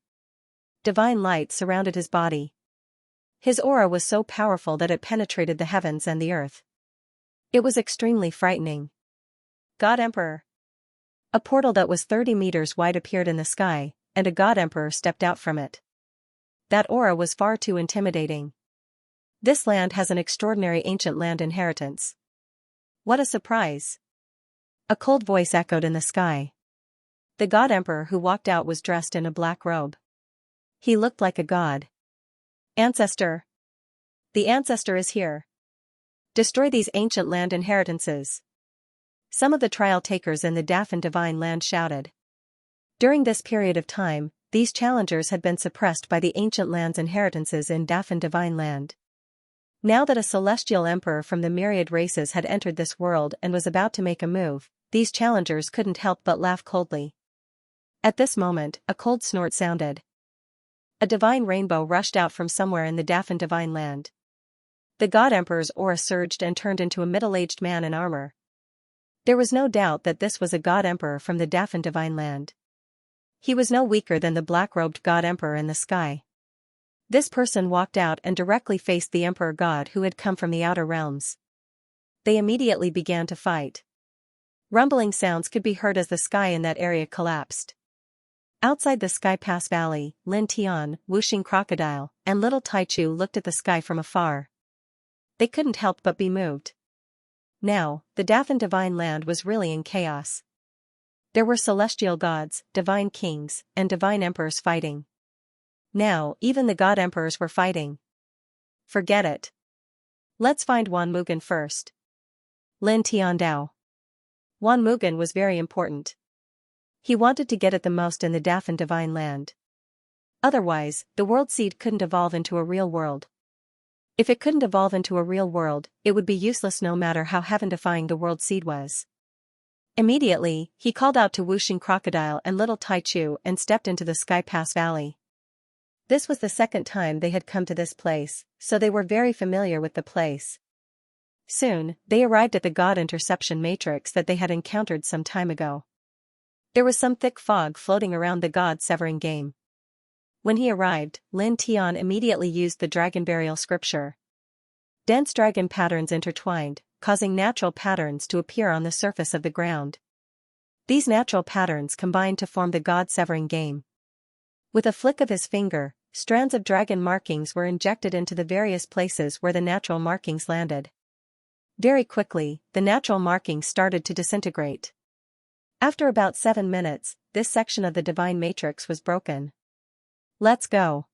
Divine light surrounded his body. His aura was so powerful that it penetrated the heavens and the earth. It was extremely frightening. God Emperor. A portal that was 30 meters wide appeared in the sky, and a God Emperor stepped out from it. That aura was far too intimidating. This land has an extraordinary ancient land inheritance. What a surprise! A cold voice echoed in the sky. The God Emperor who walked out was dressed in a black robe. He looked like a god. "Ancestor! The ancestor is here. Destroy these ancient land inheritances." Some of the trial takers in the Daffin Divine Land shouted. During this period of time, these challengers had been suppressed by the ancient land's inheritances in Daffin Divine Land. Now that a celestial emperor from the myriad races had entered this world and was about to make a move, these challengers couldn't help but laugh coldly. At this moment, a cold snort sounded. A divine rainbow rushed out from somewhere in the Daffin Divine Land. The God Emperor's aura surged and turned into a middle-aged man in armor. There was no doubt that this was a God Emperor from the Daffin Divine Land. He was no weaker than the black-robed God Emperor in the sky. This person walked out and directly faced the emperor god who had come from the outer realms. They immediately began to fight. Rumbling sounds could be heard as the sky in that area collapsed. Outside the Sky Pass Valley, Lin Tian, Wuxing Crocodile, and little Taichu looked at the sky from afar. They couldn't help but be moved. Now, the Dafan divine land was really in chaos. There were celestial gods, divine kings, and divine emperors fighting. Now, even the god emperors were fighting. Forget it. Let's find Wan Mugen first. Lin Tian Dao. Wan Mugen was very important. He wanted to get it the most in the Dafan divine land. Otherwise, the world seed couldn't evolve into a real world. If it couldn't evolve into a real world, it would be useless no matter how heaven-defying the world seed was. Immediately, he called out to Wuxing Crocodile and little Taichu and stepped into the Sky Pass Valley. This was the second time they had come to this place, so they were very familiar with the place. Soon, they arrived at the God interception matrix that they had encountered some time ago. There was some thick fog floating around the God-severing game. When he arrived, Lin Tian immediately used the dragon burial scripture. Dense dragon patterns intertwined, causing natural patterns to appear on the surface of the ground. These natural patterns combined to form the God-severing game. With a flick of his finger, strands of dragon markings were injected into the various places where the natural markings landed. Very quickly, the natural markings started to disintegrate. After about 7 minutes, this section of the divine matrix was broken. Let's go.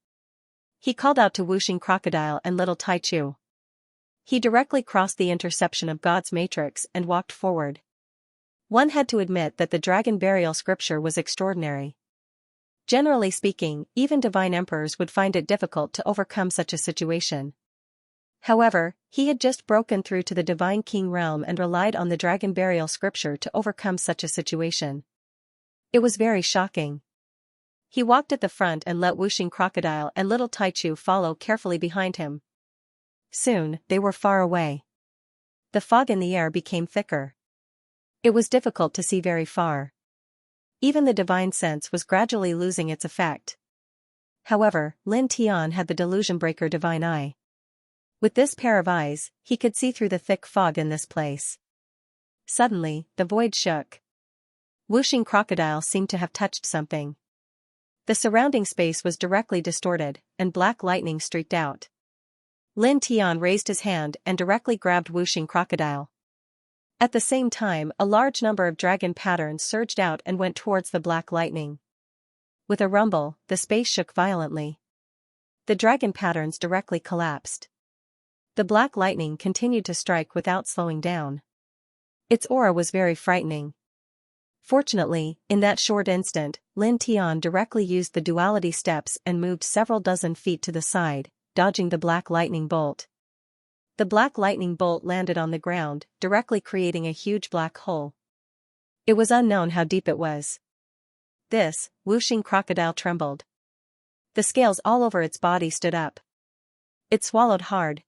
He called out to Wuxing Crocodile and little Taichu. He directly crossed the interception of God's matrix and walked forward. One had to admit that the dragon burial scripture was extraordinary. Generally speaking, even divine emperors would find it difficult to overcome such a situation. However, he had just broken through to the divine king realm and relied on the dragon burial scripture to overcome such a situation. It was very shocking. He walked at the front and let Wuxing Crocodile and little Taichu follow carefully behind him. Soon, they were far away. The fog in the air became thicker. It was difficult to see very far. Even the divine sense was gradually losing its effect. However, Lin Tian had the delusion breaker divine eye. With this pair of eyes, he could see through the thick fog in this place. Suddenly, the void shook. Wuxing Crocodile seemed to have touched something. The surrounding space was directly distorted, and black lightning streaked out. Lin Tian raised his hand and directly grabbed Wuxing Crocodile. At the same time, a large number of dragon patterns surged out and went towards the black lightning. With a rumble, the space shook violently. The dragon patterns directly collapsed. The black lightning continued to strike without slowing down. Its aura was very frightening. Fortunately, in that short instant, Lin Tian directly used the duality steps and moved several dozen feet to the side, dodging the black lightning bolt. The black lightning bolt landed on the ground, directly creating a huge black hole. It was unknown how deep it was. This, Wuxing Crocodile trembled. The scales all over its body stood up. It swallowed hard.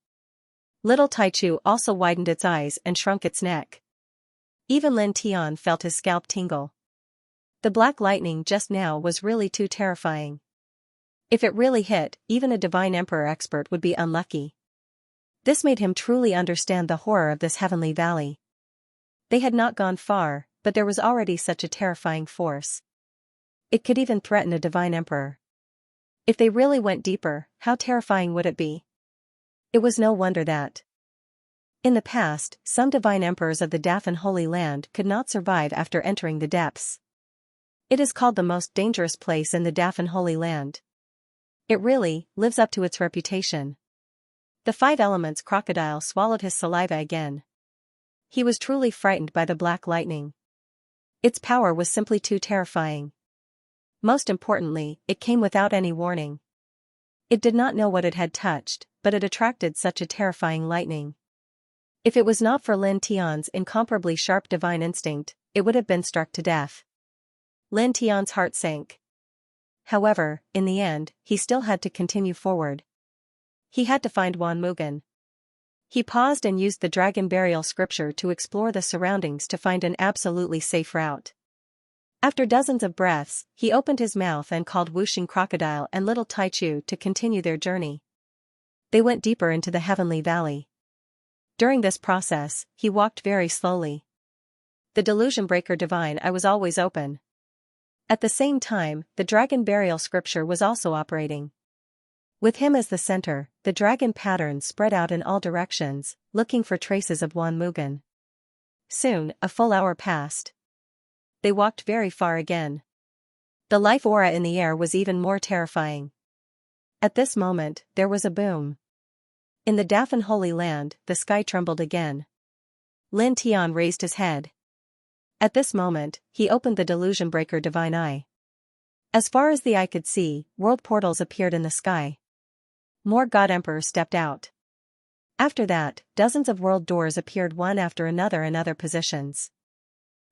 Little Taichu also widened its eyes and shrunk its neck. Even Lin Tian felt his scalp tingle. The black lightning just now was really too terrifying. If it really hit, even a divine emperor expert would be unlucky. This made him truly understand the horror of this heavenly valley. They had not gone far, but there was already such a terrifying force. It could even threaten a divine emperor. If they really went deeper, how terrifying would it be? It was no wonder that in the past, some divine emperors of the Dafan Holy Land could not survive after entering the depths. It is called the most dangerous place in the Dafan Holy Land. It really lives up to its reputation. The 5 elements crocodile swallowed his saliva again. He was truly frightened by the black lightning. Its power was simply too terrifying. Most importantly, it came without any warning. It did not know what it had touched, but it attracted such a terrifying lightning. If it was not for Lin Tian's incomparably sharp divine instinct, it would have been struck to death. Lin Tian's heart sank. However, in the end, he still had to continue forward. He had to find Wan Mugen. He paused and used the dragon burial scripture to explore the surroundings to find an absolutely safe route. After dozens of breaths, he opened his mouth and called Whooshing Crocodile and Little Taichu to continue their journey. They went deeper into the heavenly valley. During this process, he walked very slowly. The delusion breaker divine eye was always open. At the same time, the dragon burial scripture was also operating. With him as the center, the dragon patterns spread out in all directions, looking for traces of Wan Mugen. Soon, a full hour passed. They walked very far again. The life aura in the air was even more terrifying. At this moment, there was a boom. In the Dafan Holy Land, the sky trembled again. Lin Tian raised his head. At this moment, he opened the delusion breaker divine eye. As far as the eye could see, world portals appeared in the sky. More god emperors stepped out. After that, dozens of world doors appeared one after another in other positions.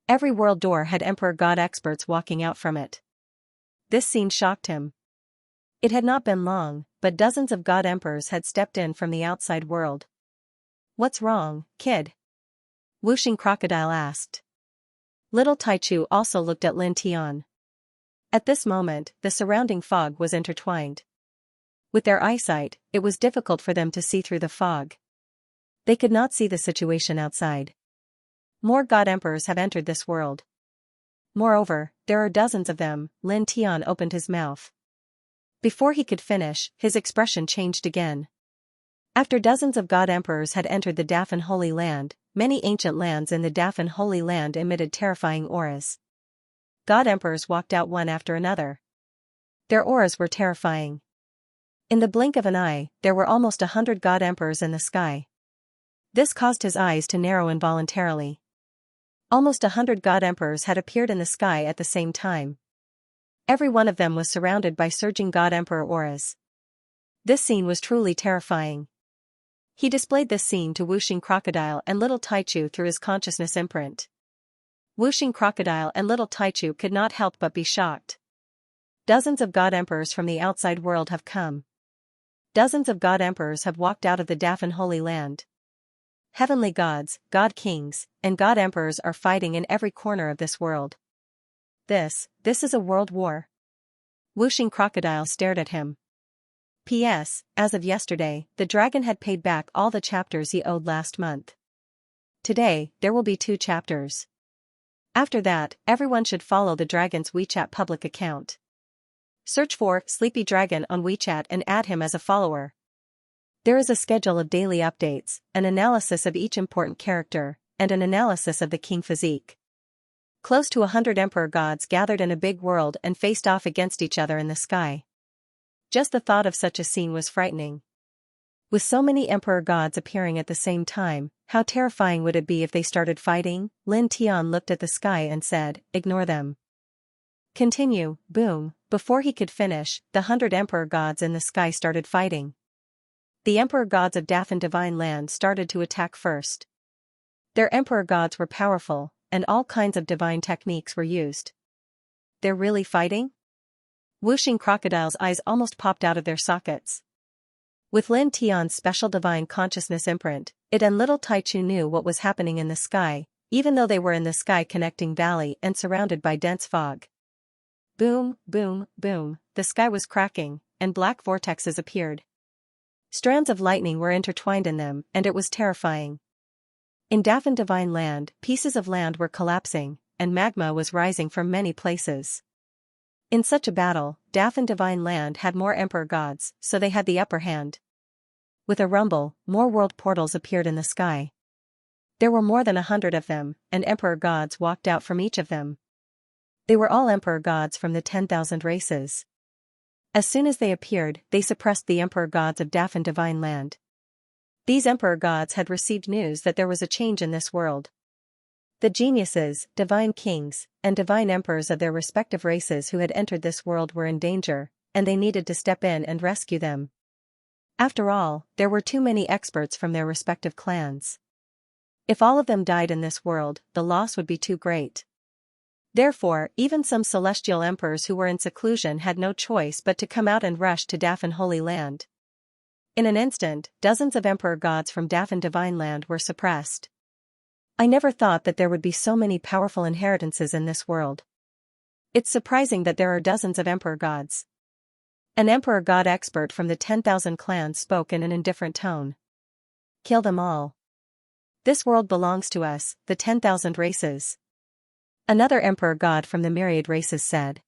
Every world door had emperor god experts walking out from it. This scene shocked him. It had not been long, but dozens of god emperors had stepped in from the outside world. "What's wrong, kid?" Whooshing Crocodile asked. Little Taichu also looked at Lin Tian. At this moment, the surrounding fog was intertwined. With their eyesight, it was difficult for them to see through the fog. They could not see the situation outside. More god emperors have entered this world. Moreover, there are dozens of them. Lin Tian opened his mouth. Before he could finish, his expression changed again. After dozens of god emperors had entered the Dafan Holy Land, many ancient lands in the Dafan Holy Land emitted terrifying auras. God emperors walked out one after another. Their auras were terrifying. In the blink of an eye, there were almost 100 god emperors in the sky. This caused his eyes to narrow involuntarily. Almost 100 god emperors had appeared in the sky at the same time. Every one of them was surrounded by surging god emperor auras. This scene was truly terrifying. He displayed this scene to Whooshing Crocodile and Little Taichu through his consciousness imprint. Whooshing Crocodile and Little Taichu could not help but be shocked. Dozens of god emperors from the outside world have come. Dozens of god emperors have walked out of the Dafan Holy Land. Heavenly gods, god kings, and god emperors are fighting in every corner of this world. This is a world war. Whooshing Crocodile stared at him. P.S. As of yesterday, the dragon had paid back all the chapters he owed last month. Today, there will be 2 chapters. After that, everyone should follow the dragon's WeChat public account. Search for Sleepy Dragon on WeChat and add him as a follower. There is a schedule of daily updates, an analysis of each important character, and an analysis of the king physique. Close to 100 emperor gods gathered in a big world and faced off against each other in the sky. Just the thought of such a scene was frightening. With so many emperor gods appearing at the same time, how terrifying would it be if they started fighting? Lin Tian looked at the sky and said, "Ignore them. Continue." Boom. Before he could finish, the 100 emperor gods in the sky started fighting. The emperor gods of Dafan Divine Land started to attack first. Their emperor gods were powerful, and all kinds of divine techniques were used. They're really fighting? Whooshing Crocodile's eyes almost popped out of their sockets. With Lin Tian's special divine consciousness imprint, it and Little Taichu knew what was happening in the sky, even though they were in the sky connecting valley and surrounded by dense fog. Boom, boom, boom, the sky was cracking, and black vortexes appeared. Strands of lightning were intertwined in them, and it was terrifying. In Dafan Divine Land, pieces of land were collapsing, and magma was rising from many places. In such a battle, Dafan Divine Land had more emperor gods, so they had the upper hand. With a rumble, more world portals appeared in the sky. There were more than 100 of them, and emperor gods walked out from each of them. They were all emperor gods from the 10,000 races. As soon as they appeared, they suppressed the emperor gods of Dafan Divine Land. These emperor gods had received news that there was a change in this world. The geniuses, divine kings, and divine emperors of their respective races who had entered this world were in danger, and they needed to step in and rescue them. After all, there were too many experts from their respective clans. If all of them died in this world, the loss would be too great. Therefore, even some celestial emperors who were in seclusion had no choice but to come out and rush to Dafan Holy Land. In an instant, dozens of emperor gods from Dafan Divine Land were suppressed. I never thought that there would be so many powerful inheritances in this world. It's surprising that there are dozens of emperor gods. An emperor god expert from the 10,000 clans spoke in an indifferent tone. Kill them all. This world belongs to us, the 10,000 races. Another emperor god from the myriad races said.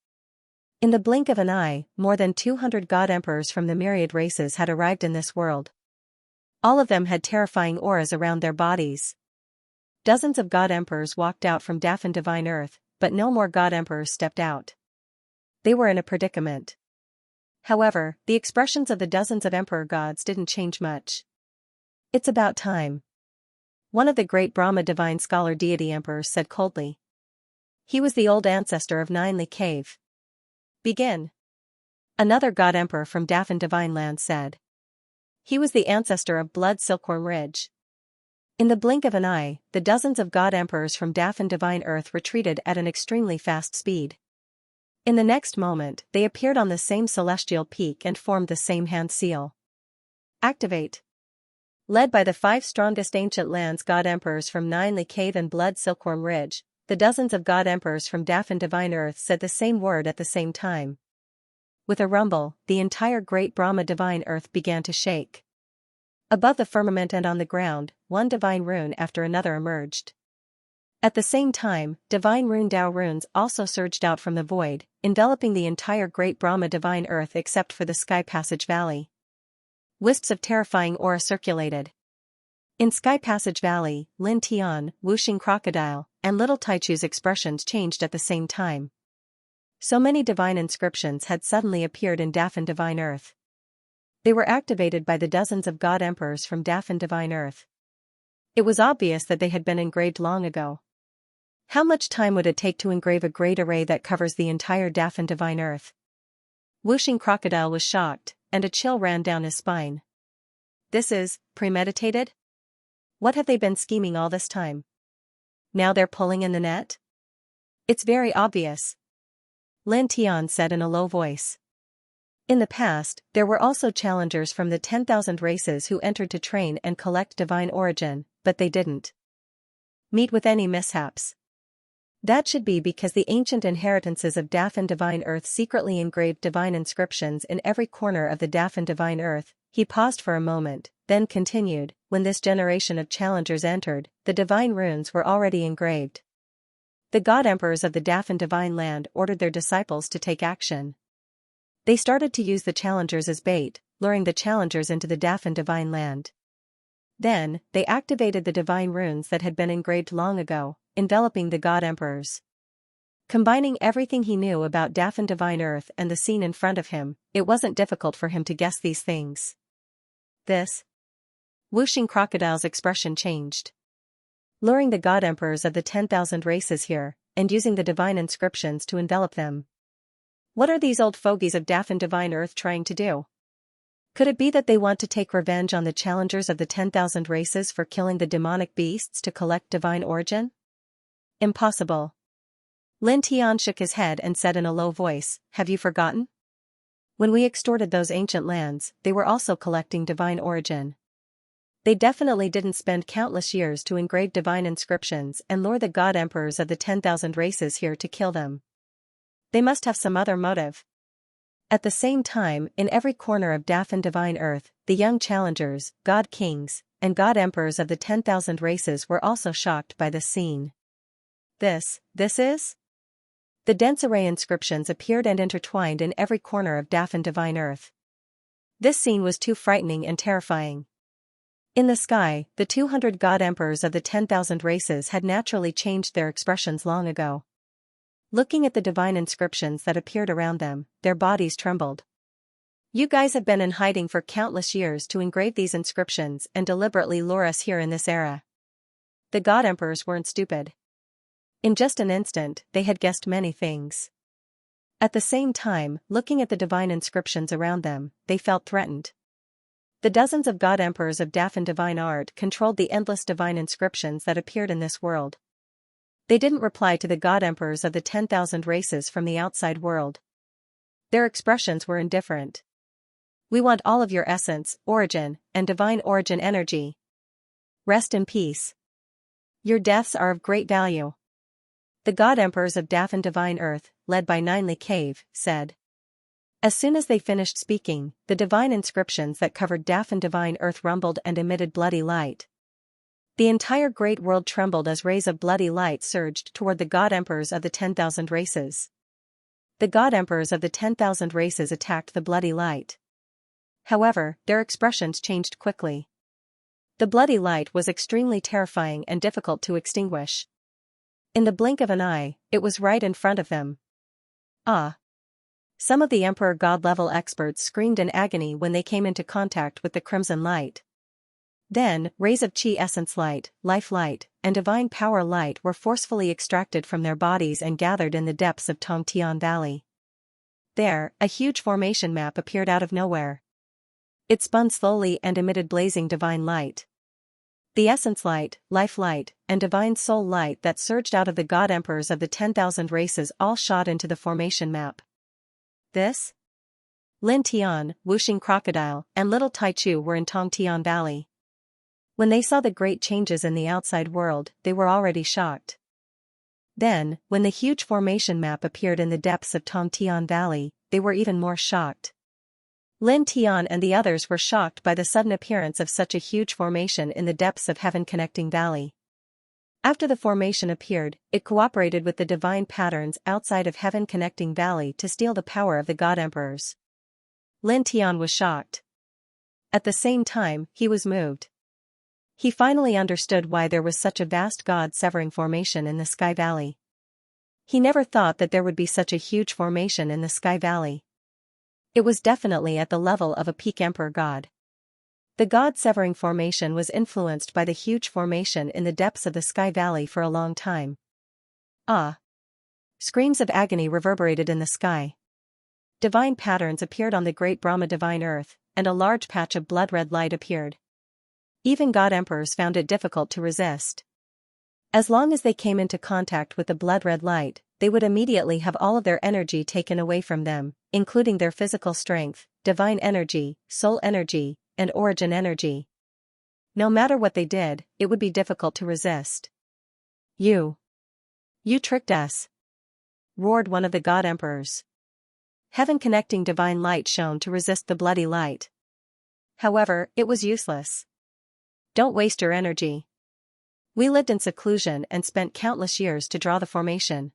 In the blink of an eye, more than 200 god emperors from the myriad races had arrived in this world. All of them had terrifying auras around their bodies. Dozens of god emperors walked out from Dafan Divine Earth, but no more god emperors stepped out. They were in a predicament. However, the expressions of the dozens of emperor gods didn't change much. It's about time. One of the great Brahma divine scholar deity emperors said coldly. He was the old ancestor of Ninely Cave. Begin. Another god emperor from Dafan Divine Land said. He was the ancestor of Blood Silkworm Ridge. In the blink of an eye, the dozens of god emperors from Dafan Divine Earth retreated at an extremely fast speed. In the next moment, they appeared on the same celestial peak and formed the same hand seal. Activate. Led by the 5 strongest ancient lands god emperors from Ninely Cave and Blood Silkworm Ridge, the dozens of god emperors from Dafan Divine Earth said the same word at the same time. With a rumble, the entire great Brahma Divine Earth began to shake. Above the firmament and on the ground, one divine rune after another emerged. At the same time, divine rune Dao runes also surged out from the void, enveloping the entire great Brahma Divine Earth except for the Sky Passage Valley. Wisps of terrifying aura circulated. In Sky Passage Valley, Lin Tian, Whooshing Crocodile, and Little Taichu's expressions changed at the same time. So many divine inscriptions had suddenly appeared in Dafan Divine Earth. They were activated by the dozens of god emperors from Dafan Divine Earth. It was obvious that they had been engraved long ago. How much time would it take to engrave a great array that covers the entire Dafan Divine Earth? Whooshing Crocodile was shocked, and a chill ran down his spine. This is premeditated? What have they been scheming all this time? Now they're pulling in the net? It's very obvious. Lin Tian said in a low voice. In the past, there were also challengers from the 10,000 races who entered to train and collect divine origin, but they didn't meet with any mishaps. That should be because the ancient inheritances of Dafan Divine Earth secretly engraved divine inscriptions in every corner of the Dafan Divine Earth. He paused for a moment, then continued, when this generation of challengers entered, the divine runes were already engraved. The god emperors of the Dafan Divine Land ordered their disciples to take action. They started to use the challengers as bait, luring the challengers into the Dafan Divine Land. Then, they activated the divine runes that had been engraved long ago, enveloping the god emperors. Combining everything he knew about Dafan Divine Earth and the scene in front of him, it wasn't difficult for him to guess these things. This. Whooshing Crocodile's expression changed. Luring the god emperors of the 10,000 races here, and using the divine inscriptions to envelop them. What are these old fogies of Dafan Divine Earth trying to do? Could it be that they want to take revenge on the challengers of the 10,000 races for killing the demonic beasts to collect divine origin? Impossible. Lin Tian shook his head and said in a low voice, have you forgotten? When we extorted those ancient lands, they were also collecting divine origin. They definitely didn't spend countless years to engrave divine inscriptions and lure the god emperors of the 10,000 races here to kill them. They must have some other motive. At the same time, in every corner of Dafan Divine Earth, the young challengers, god kings, and god emperors of the 10,000 races were also shocked by the scene. This is? The dense array inscriptions appeared and intertwined in every corner of Dafan Divine Earth. This scene was too frightening and terrifying. In the sky, the 200 god emperors of the 10,000 races had naturally changed their expressions long ago. Looking at the divine inscriptions that appeared around them, their bodies trembled. You guys have been in hiding for countless years to engrave these inscriptions and deliberately lure us here in this era. The god emperors weren't stupid. In just an instant, they had guessed many things. At the same time, looking at the divine inscriptions around them, they felt threatened. The dozens of god emperors of Dafan Divine Art controlled the endless divine inscriptions that appeared in this world. They didn't reply to the god emperors of the 10,000 races from the outside world. Their expressions were indifferent. We want all of your essence, origin, and divine origin energy. Rest in peace. Your deaths are of great value. The god emperors of Dafan Divine Earth, led by Ninely Cave, said. As soon as they finished speaking, the divine inscriptions that covered Dafan Divine Earth rumbled and emitted bloody light. The entire great world trembled as rays of bloody light surged toward the god emperors of the 10,000 races. The god emperors of the 10,000 races attacked the bloody light. However, their expressions changed quickly. The bloody light was extremely terrifying and difficult to extinguish. In the blink of an eye, it was right in front of them. Ah! Some of the Emperor God-level experts screamed in agony when they came into contact with the crimson light. Then, rays of Qi essence light, life light, and divine power light were forcefully extracted from their bodies and gathered in the depths of Tongtian Valley. There, a huge formation map appeared out of nowhere. It spun slowly and emitted blazing divine light. The essence light, life light, and divine soul light that surged out of the god emperors of the 10,000 races all shot into the formation map. This? Lin Tian, Wuxing Crocodile, and Little Taichu were in Tongtian Valley. When they saw the great changes in the outside world, they were already shocked. Then, when the huge formation map appeared in the depths of Tongtian Valley, they were even more shocked. Lin Tian and the others were shocked by the sudden appearance of such a huge formation in the depths of Heaven Connecting Valley. After the formation appeared, it cooperated with the divine patterns outside of Heaven Connecting Valley to steal the power of the god emperors. Lin Tian was shocked. At the same time, he was moved. He finally understood why there was such a vast god-severing formation in the Sky Valley. He never thought that there would be such a huge formation in the Sky Valley. It was definitely at the level of a peak emperor god. The god-severing formation was influenced by the huge formation in the depths of the Sky Valley for a long time. Ah! Screams of agony reverberated in the sky. Divine patterns appeared on the great Brahma Divine Earth, and a large patch of blood-red light appeared. Even god emperors found it difficult to resist. As long as they came into contact with the blood-red light, they would immediately have all of their energy taken away from them, including their physical strength, divine energy, soul energy, and origin energy. No matter what they did, it would be difficult to resist. You tricked us!" roared one of the god emperors. Heaven connecting divine light shone to resist the bloody light. However, it was useless. Don't waste your energy. We lived in seclusion and spent countless years to draw the formation.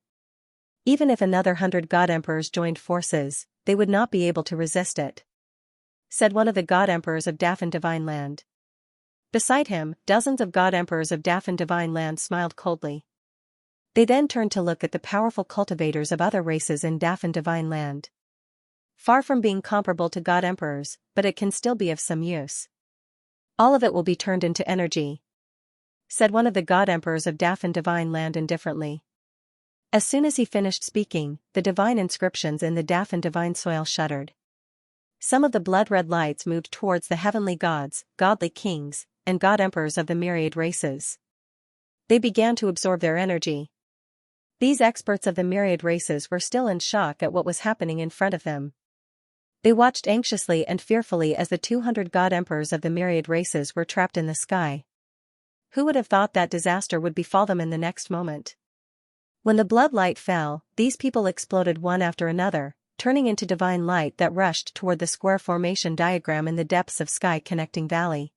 Even if another 100 god emperors joined forces, they would not be able to resist it," said one of the god emperors of Dafan Divine Land. Beside him, dozens of god emperors of Dafan Divine Land smiled coldly. They then turned to look at the powerful cultivators of other races in Dafan Divine Land. Far from being comparable to god emperors, but it can still be of some use. All of it will be turned into energy," said one of the god emperors of Dafan Divine Land indifferently. As soon as he finished speaking, the divine inscriptions in the Dafan Divine Soil shuddered. Some of the blood-red lights moved towards the heavenly gods, godly kings, and god emperors of the myriad races. They began to absorb their energy. These experts of the myriad races were still in shock at what was happening in front of them. They watched anxiously and fearfully as the 200 god emperors of the myriad races were trapped in the sky. Who would have thought that disaster would befall them in the next moment? When the blood light fell, these people exploded one after another, turning into divine light that rushed toward the square formation diagram in the depths of Sky Connecting Valley.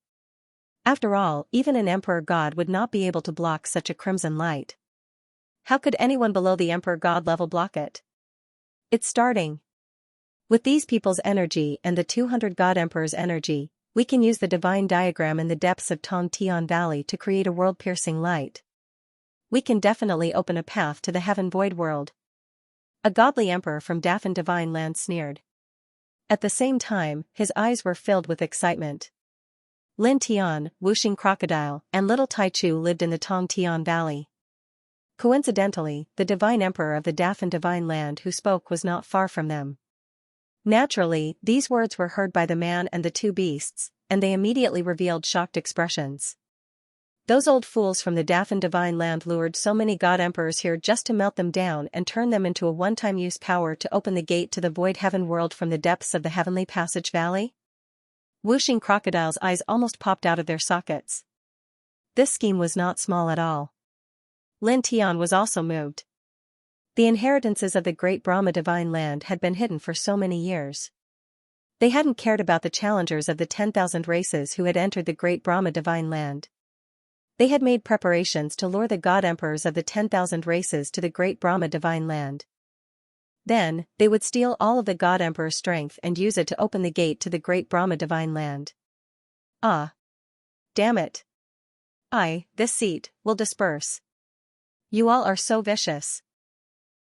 After all, even an emperor god would not be able to block such a crimson light. How could anyone below the emperor god level block it? It's starting. With these people's energy and the 200 god emperors' energy, we can use the divine diagram in the depths of Tongtian Valley to create a world-piercing light. We can definitely open a path to the heaven void world. A godly emperor from Dafan Divine Land sneered. At the same time, his eyes were filled with excitement. Lin Tian, Wuxing Crocodile, and Little Taichu lived in the Tongtian Valley. Coincidentally, the divine emperor of the Dafan Divine Land who spoke was not far from them. Naturally, these words were heard by the man and the two beasts, and they immediately revealed shocked expressions. Those old fools from the Dafan Divine Land lured so many god emperors here just to melt them down and turn them into a one-time use power to open the gate to the void heaven world from the depths of the Heavenly Passage Valley? Wuxing Crocodile's eyes almost popped out of their sockets. This scheme was not small at all. Lin Tian was also moved. The inheritances of the great Brahma divine land had been hidden for so many years. They hadn't cared about the challengers of the 10,000 races who had entered the great Brahma divine land. They had made preparations to lure the god emperors of the 10,000 races to the great Brahma divine land. Then, they would steal all of the god emperor's strength and use it to open the gate to the great Brahma divine land. Ah! Damn it! This seat will disperse. You all are so vicious.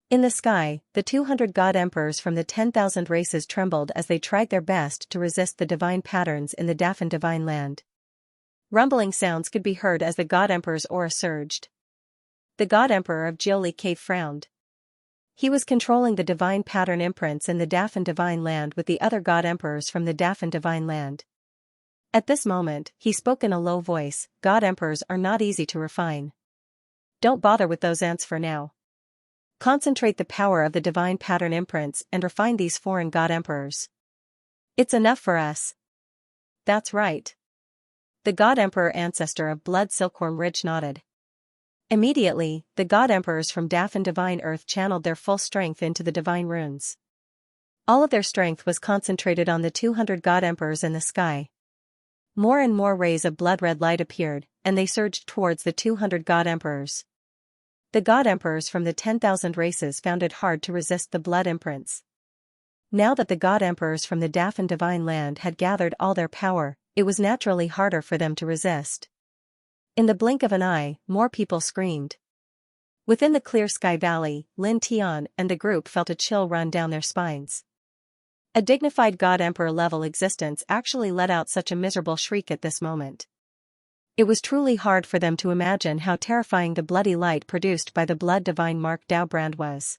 In the sky, the 200 god emperors from the 10,000 races trembled as they tried their best to resist the divine patterns in the Dafan divine land. Rumbling sounds could be heard as the god emperor's aura surged. The god emperor of Jiuli Cave frowned. He was controlling the divine pattern imprints in the Dafan divine land with the other god emperors from the Dafan divine land. At this moment, he spoke in a low voice, "God emperors are not easy to refine. Don't bother with those ants for now. Concentrate the power of the divine pattern imprints and refine these foreign god emperors. It's enough for us." That's right. The god emperor ancestor of Blood Silkworm Ridge nodded. Immediately, the god emperors from Dafan divine earth channeled their full strength into the divine runes. All of their strength was concentrated on the 200 god emperors in the sky. More and more rays of blood-red light appeared, and they surged towards the 200 god emperors. The god emperors from the 10,000 races found it hard to resist the blood imprints. Now that the god emperors from the Dafan divine land had gathered all their power, it was naturally harder for them to resist. In the blink of an eye, more people screamed. Within the clear sky valley, Lin Tian and the group felt a chill run down their spines. A dignified god emperor level existence actually let out such a miserable shriek at this moment. It was truly hard for them to imagine how terrifying the bloody light produced by the blood divine Mark Daubrand was.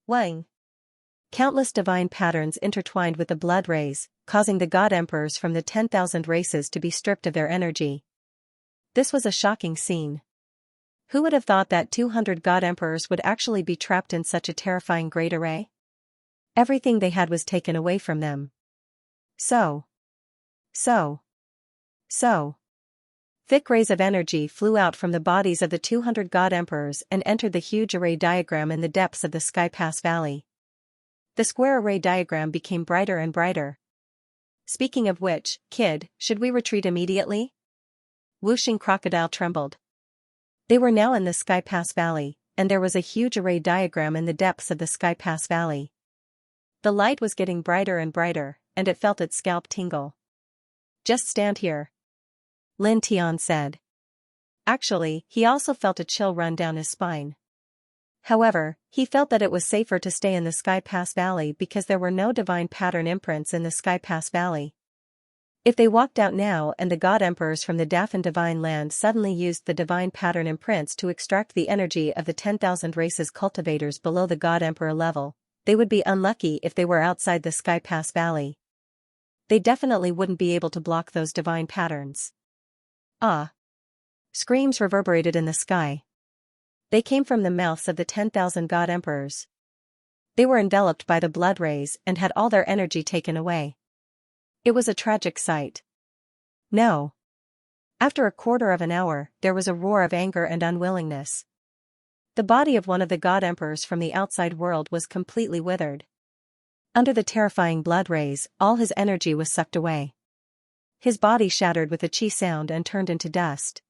Wang! Countless divine patterns intertwined with the blood rays, causing the god emperors from the 10,000 races to be stripped of their energy. This was a shocking scene. Who would have thought that 200 god emperors would actually be trapped in such a terrifying great array? Everything they had was taken away from them. So. Thick rays of energy flew out from the bodies of the 200 god emperors and entered the huge array diagram in the depths of the Sky Pass Valley. The square array diagram became brighter and brighter. Speaking of which, kid, should we retreat immediately? Whooshing Crocodile trembled. They were now in the Sky Pass Valley, and there was a huge array diagram in the depths of the Sky Pass Valley. The light was getting brighter and brighter, and it felt its scalp tingle. Just stand here, Lin Tian said. Actually, he also felt a chill run down his spine. However, he felt that it was safer to stay in the Sky Pass Valley because there were no divine pattern imprints in the Sky Pass Valley. If they walked out now and the god emperors from the Dafan divine land suddenly used the divine pattern imprints to extract the energy of the 10,000 races cultivators below the god emperor level, they would be unlucky if they were outside the Sky Pass Valley. They definitely wouldn't be able to block those divine patterns. Ah! Screams reverberated in the sky. They came from the mouths of the 10,000 god emperors. They were enveloped by the blood rays and had all their energy taken away. It was a tragic sight. No. After a quarter of an hour, there was a roar of anger and unwillingness. The body of one of the god emperors from the outside world was completely withered. Under the terrifying blood rays, all his energy was sucked away. His body shattered with a chi sound and turned into dust.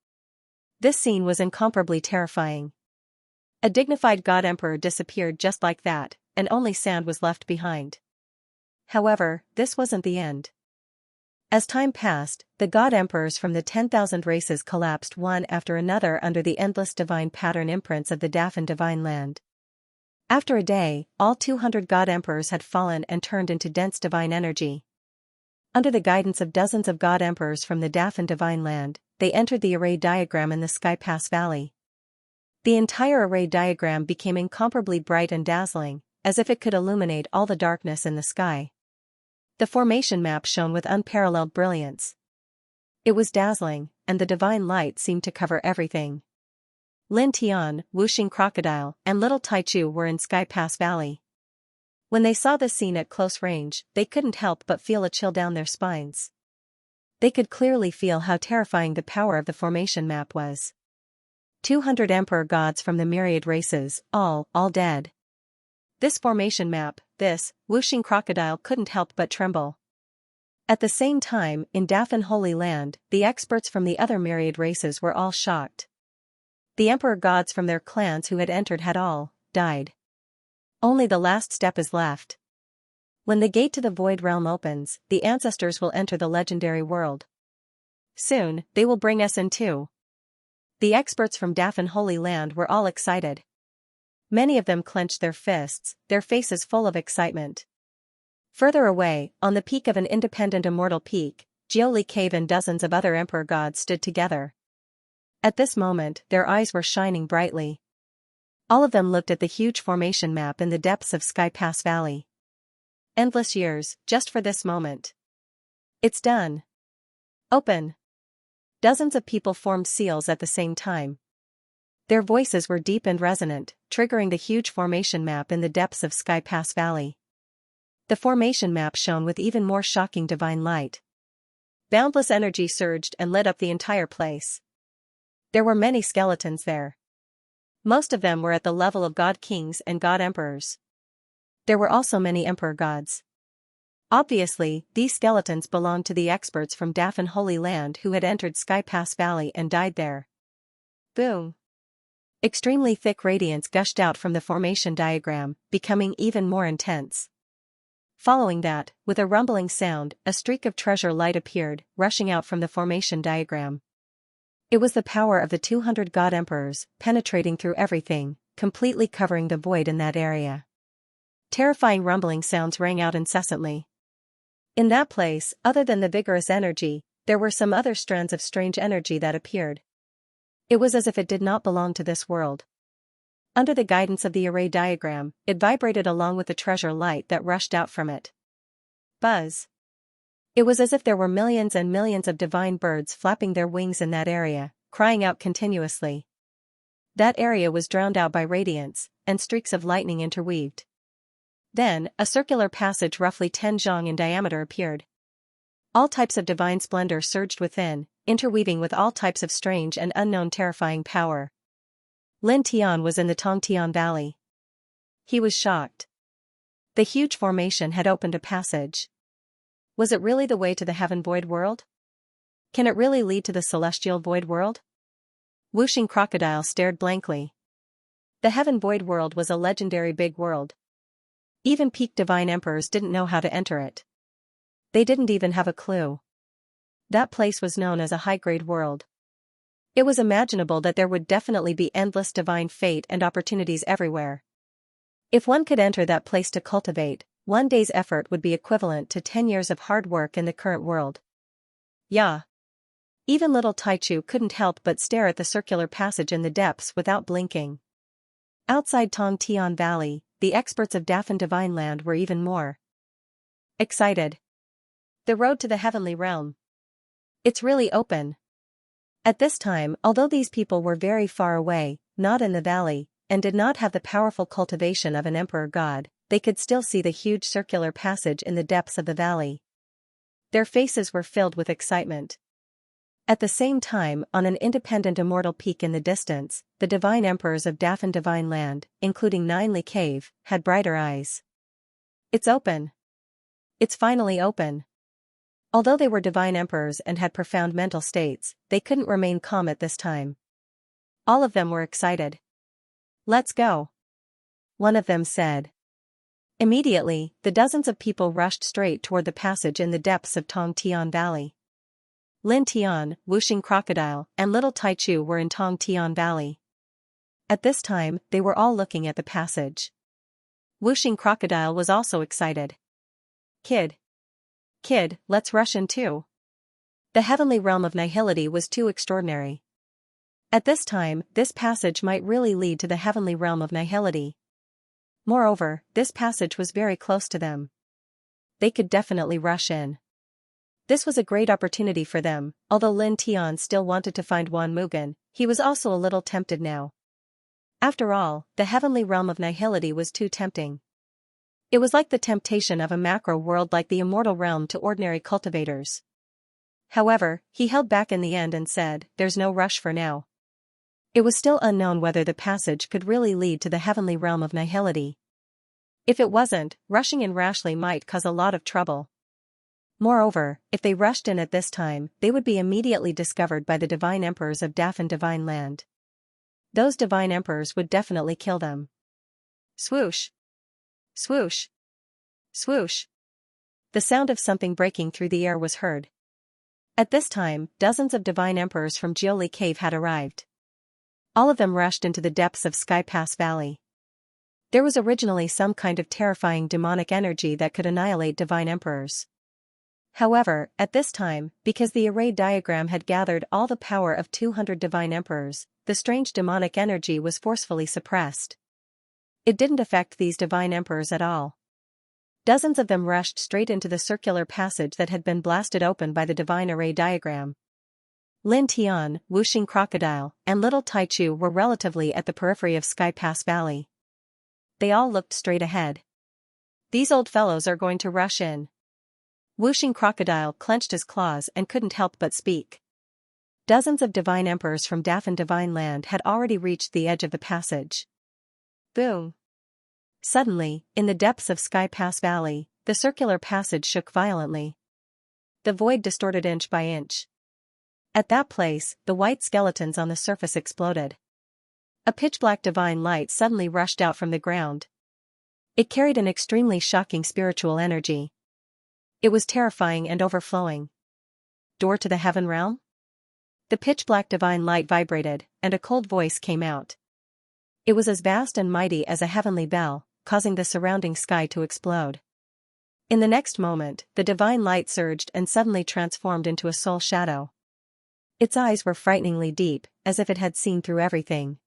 This scene was incomparably terrifying. A dignified god emperor disappeared just like that, and only sand was left behind. However, this wasn't the end. As time passed, the god emperors from the 10,000 races collapsed one after another under the endless divine pattern imprints of the Dafan divine land. After a day, all 200 god emperors had fallen and turned into dense divine energy. Under the guidance of dozens of god emperors from the Dafan divine land, they entered the array diagram in the Sky Pass Valley. The entire array diagram became incomparably bright and dazzling, as if it could illuminate all the darkness in the sky. The formation map shone with unparalleled brilliance. It was dazzling, and the divine light seemed to cover everything. Lin Tian, Whooshing Crocodile, and Little Taichu were in Sky Pass Valley. When they saw this scene at close range, they couldn't help but feel a chill down their spines. They could clearly feel how terrifying the power of the formation map was. 200 emperor gods from the myriad races, all dead. This formation map, this, whooshing crocodile couldn't help but tremble. At the same time, in Dafan Holy Land, the experts from the other myriad races were all shocked. The emperor gods from their clans who had entered had all died. Only the last step is left. When the gate to the Void Realm opens, the ancestors will enter the legendary world. Soon, they will bring us in too. The experts from Dafan Holy Land were all excited. Many of them clenched their fists, their faces full of excitement. Further away, on the peak of an independent immortal peak, Jiuli Cave and dozens of other emperor gods stood together. At this moment, their eyes were shining brightly. All of them looked at the huge formation map in the depths of Sky Pass Valley. Endless years, just for this moment. It's done. Open. Dozens of people formed seals at the same time. Their voices were deep and resonant, triggering the huge formation map in the depths of Sky Pass Valley. The formation map shone with even more shocking divine light. Boundless energy surged and lit up the entire place. There were many skeletons there. Most of them were at the level of god kings and god emperors. There were also many emperor gods. Obviously, these skeletons belonged to the experts from Dafan Holy Land who had entered Sky Pass Valley and died there. Boom! Extremely thick radiance gushed out from the formation diagram, becoming even more intense. Following that, with a rumbling sound, a streak of treasure light appeared, rushing out from the formation diagram. It was the power of the 200 god emperors, penetrating through everything, completely covering the void in that area. Terrifying rumbling sounds rang out incessantly. In that place, other than the vigorous energy, there were some other strands of strange energy that appeared. It was as if it did not belong to this world. Under the guidance of the array diagram, it vibrated along with the treasure light that rushed out from it. Buzz. It was as if there were millions and millions of divine birds flapping their wings in that area, crying out continuously. That area was drowned out by radiance, and streaks of lightning interweaved. Then, a circular passage roughly 10 zhang in diameter appeared. All types of divine splendor surged within, interweaving with all types of strange and unknown terrifying power. Lin Tian was in the Tongtian Valley. He was shocked. The huge formation had opened a passage. Was it really the way to the Heaven Void World? Can it really lead to the Celestial Void World? Whooshing Crocodile stared blankly. The Heaven Void World was a legendary big world. Even peak divine emperors didn't know how to enter it. They didn't even have a clue. That place was known as a high-grade world. It was imaginable that there would definitely be endless divine fate and opportunities everywhere. If one could enter that place to cultivate, one day's effort would be equivalent to 10 years of hard work in the current world. Yeah. Even little Taichu couldn't help but stare at the circular passage in the depths without blinking. Outside Tongtian Valley, the experts of Dafan Divine Land were even more excited. The road to the heavenly realm. It's really open. At this time, although these people were very far away, not in the valley, and did not have the powerful cultivation of an emperor god, they could still see the huge circular passage in the depths of the valley. Their faces were filled with excitement. At the same time, on an independent immortal peak in the distance, the divine emperors of Dafan Divine Land, including Ninely Cave, had brighter eyes. It's open. It's finally open. Although they were divine emperors and had profound mental states, they couldn't remain calm at this time. All of them were excited. Let's go. One of them said. Immediately, the dozens of people rushed straight toward the passage in the depths of Tongtian Valley. Lin Tian, Whooshing Crocodile, and little Taichu were in Tongtian Valley. At this time, they were all looking at the passage. Whooshing Crocodile was also excited. Kid, let's rush in too. The heavenly realm of nihility was too extraordinary. At this time, this passage might really lead to the heavenly realm of nihility. Moreover, this passage was very close to them. They could definitely rush in. This was a great opportunity for them. Although Lin Tian still wanted to find Wan Mugen, he was also a little tempted now. After all, the heavenly realm of nihility was too tempting. It was like the temptation of a macro world like the immortal realm to ordinary cultivators. However, he held back in the end and said, "There's no rush for now." It was still unknown whether the passage could really lead to the heavenly realm of nihility. If it wasn't, rushing in rashly might cause a lot of trouble. Moreover, if they rushed in at this time, they would be immediately discovered by the divine emperors of Dafan Divine Land. Those divine emperors would definitely kill them. Swoosh! Swoosh! Swoosh! The sound of something breaking through the air was heard. At this time, dozens of divine emperors from Jiuli Cave had arrived. All of them rushed into the depths of Sky Pass Valley. There was originally some kind of terrifying demonic energy that could annihilate divine emperors. However, at this time, because the array diagram had gathered all the power of 200 divine emperors, the strange demonic energy was forcefully suppressed. It didn't affect these divine emperors at all. Dozens of them rushed straight into the circular passage that had been blasted open by the divine array diagram. Lin Tian, Wuxing Crocodile, and Little Taichu were relatively at the periphery of Sky Pass Valley. They all looked straight ahead. These old fellows are going to rush in. Wuxing Crocodile clenched his claws and couldn't help but speak. Dozens of divine emperors from Dafan Divine Land had already reached the edge of the passage. Boom! Suddenly, in the depths of Sky Pass Valley, the circular passage shook violently. The void distorted inch by inch. At that place, the white skeletons on the surface exploded. A pitch-black divine light suddenly rushed out from the ground. It carried an extremely shocking spiritual energy. It was terrifying and overflowing. Door to the heaven realm? The pitch-black divine light vibrated, and a cold voice came out. It was as vast and mighty as a heavenly bell, causing the surrounding sky to explode. In the next moment, the divine light surged and suddenly transformed into a soul shadow. Its eyes were frighteningly deep, as if it had seen through everything.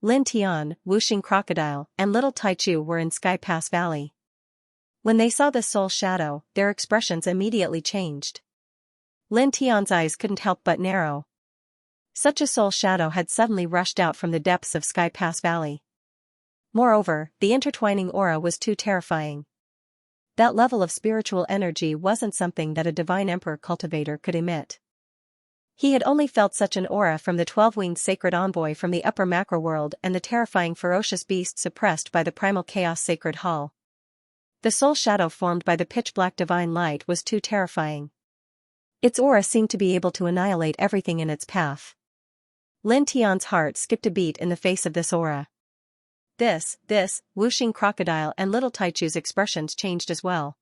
Lin Tian, Wuxing Crocodile, and Little Taichu were in Sky Pass Valley. When they saw the soul shadow, their expressions immediately changed. Lin Tian's eyes couldn't help but narrow. Such a soul shadow had suddenly rushed out from the depths of Sky Pass Valley. Moreover, the intertwining aura was too terrifying. That level of spiritual energy wasn't something that a divine emperor cultivator could emit. He had only felt such an aura from the 12-winged sacred envoy from the upper macro world and the terrifying ferocious beast suppressed by the primal chaos sacred hall. The soul shadow formed by the pitch-black divine light was too terrifying. Its aura seemed to be able to annihilate everything in its path. Lin Tian's heart skipped a beat in the face of this aura. This, Wuxing Crocodile and Little Taichu's expressions changed as well.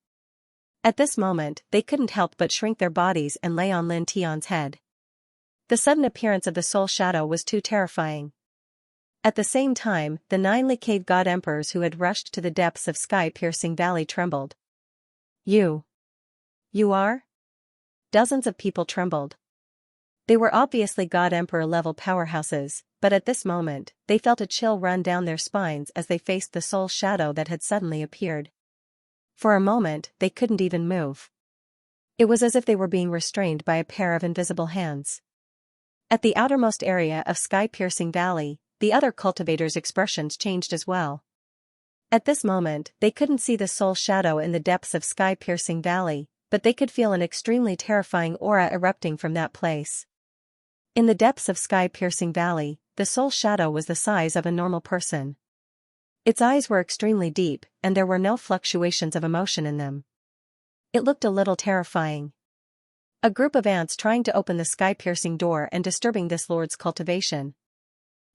At this moment, they couldn't help but shrink their bodies and lay on Lin Tian's head. The sudden appearance of the soul shadow was too terrifying. At the same time, the 9 Li Cave God Emperors who had rushed to the depths of Sky-Piercing Valley trembled. You are? Dozens of people trembled. They were obviously God Emperor level powerhouses, but at this moment, they felt a chill run down their spines as they faced the soul shadow that had suddenly appeared. For a moment, they couldn't even move. It was as if they were being restrained by a pair of invisible hands. At the outermost area of Sky-Piercing Valley, the other cultivators' expressions changed as well. At this moment, they couldn't see the soul shadow in the depths of Sky-Piercing Valley, but they could feel an extremely terrifying aura erupting from that place. In the depths of Sky-Piercing Valley, the soul shadow was the size of a normal person. Its eyes were extremely deep, and there were no fluctuations of emotion in them. It looked a little terrifying. A group of ants trying to open the sky-piercing door and disturbing this lord's cultivation.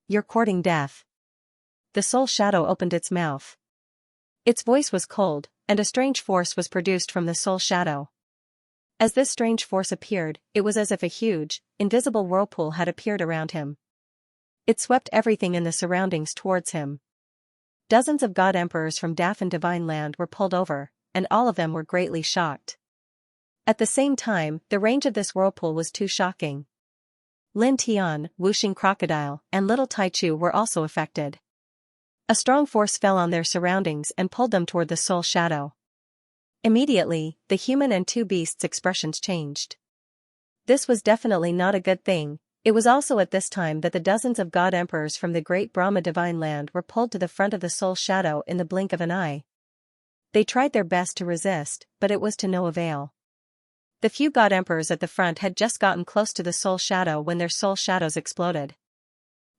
You're courting death. The soul shadow opened its mouth. Its voice was cold, and a strange force was produced from the soul shadow. As this strange force appeared, it was as if a huge, invisible whirlpool had appeared around him. It swept everything in the surroundings towards him. Dozens of God Emperors from Dafan Divine Land were pulled over, and all of them were greatly shocked. At the same time, the range of this whirlpool was too shocking. Lin Tian, Wuxing Crocodile, and Little Taichu were also affected. A strong force fell on their surroundings and pulled them toward the soul shadow. Immediately, the human and 2 beasts' expressions changed. This was definitely not a good thing. It was also at this time that the dozens of God Emperors from the great Brahma Divine Land were pulled to the front of the soul shadow in the blink of an eye. They tried their best to resist, but it was to no avail. The few God Emperors at the front had just gotten close to the soul shadow when their soul shadows exploded.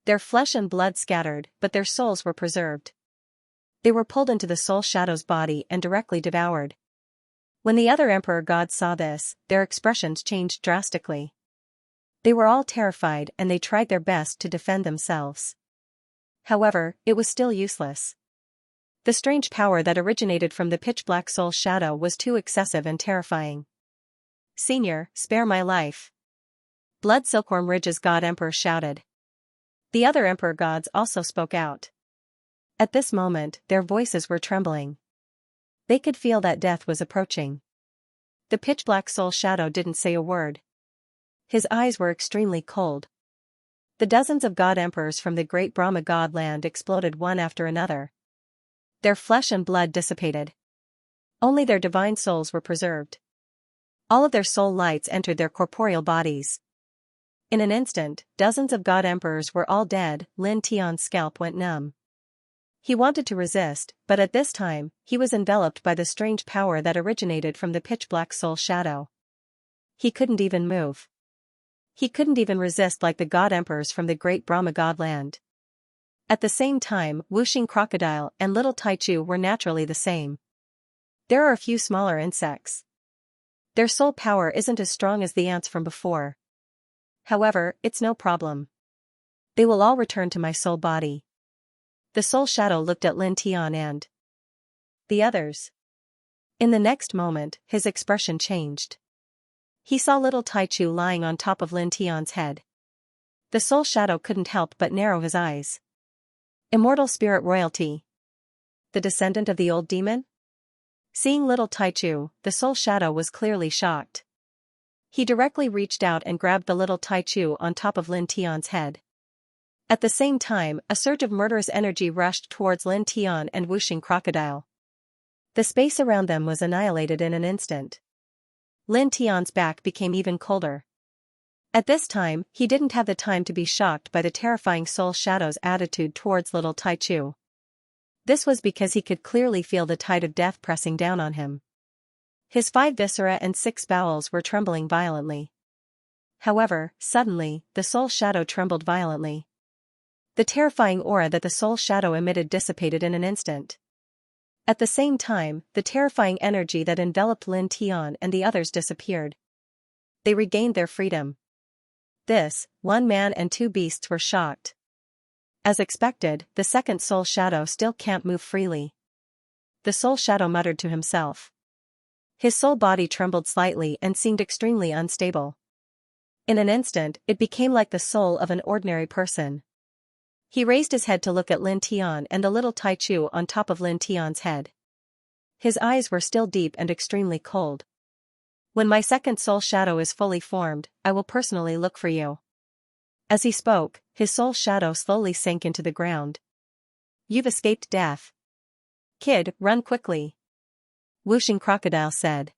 Their flesh and blood scattered, but their souls were preserved. They were pulled into the soul shadow's body and directly devoured. When the other emperor gods saw this, their expressions changed drastically. They were all terrified and they tried their best to defend themselves. However, it was still useless. The strange power that originated from the pitch-black soul shadow was too excessive and terrifying. "Senior, spare my life!" Blood Silkworm Ridge's god emperor shouted. The other emperor gods also spoke out. At this moment, their voices were trembling. They could feel that death was approaching. The pitch-black soul shadow didn't say a word. His eyes were extremely cold. The dozens of god emperors from the great Brahma god land exploded one after another. Their flesh and blood dissipated. Only their divine souls were preserved. All of their soul lights entered their corporeal bodies. In an instant, dozens of god emperors were all dead. Lin Tian's scalp went numb. He wanted to resist, but at this time, he was enveloped by the strange power that originated from the pitch-black soul shadow. He couldn't even move. He couldn't even resist like the god emperors from the great Brahma god land. At the same time, Wuxing crocodile and little Taichu were naturally the same. There are a few smaller insects. Their soul power isn't as strong as the ants from before. However, it's no problem. They will all return to my soul body. The soul shadow looked at Lin Tian and the others. In the next moment, his expression changed. He saw little Taichu lying on top of Lin Tian's head. The soul shadow couldn't help but narrow his eyes. Immortal spirit royalty. The descendant of the old demon? Seeing little Taichu, the soul shadow was clearly shocked. He directly reached out and grabbed the little Taichu on top of Lin Tian's head. At the same time, a surge of murderous energy rushed towards Lin Tian and Wuxing crocodile. The space around them was annihilated in an instant. Lin Tian's back became even colder. At this time, he didn't have the time to be shocked by the terrifying soul shadow's attitude towards little Taichu. This was because he could clearly feel the tide of death pressing down on him. His 5 viscera and 6 bowels were trembling violently. However, suddenly, the soul shadow trembled violently. The terrifying aura that the soul shadow emitted dissipated in an instant. At the same time, the terrifying energy that enveloped Lin Tian and the others disappeared. They regained their freedom. This, 1 man and 2 beasts were shocked. As expected, the second soul shadow still can't move freely. The soul shadow muttered to himself. His soul body trembled slightly and seemed extremely unstable. In an instant, it became like the soul of an ordinary person. He raised his head to look at Lin Tian and the little Taichu on top of Lin Tian's head. His eyes were still deep and extremely cold. "When my second soul shadow is fully formed, I will personally look for you." As he spoke, his soul shadow slowly sank into the ground. "You've escaped death. Kid, run quickly," Wuxing crocodile said.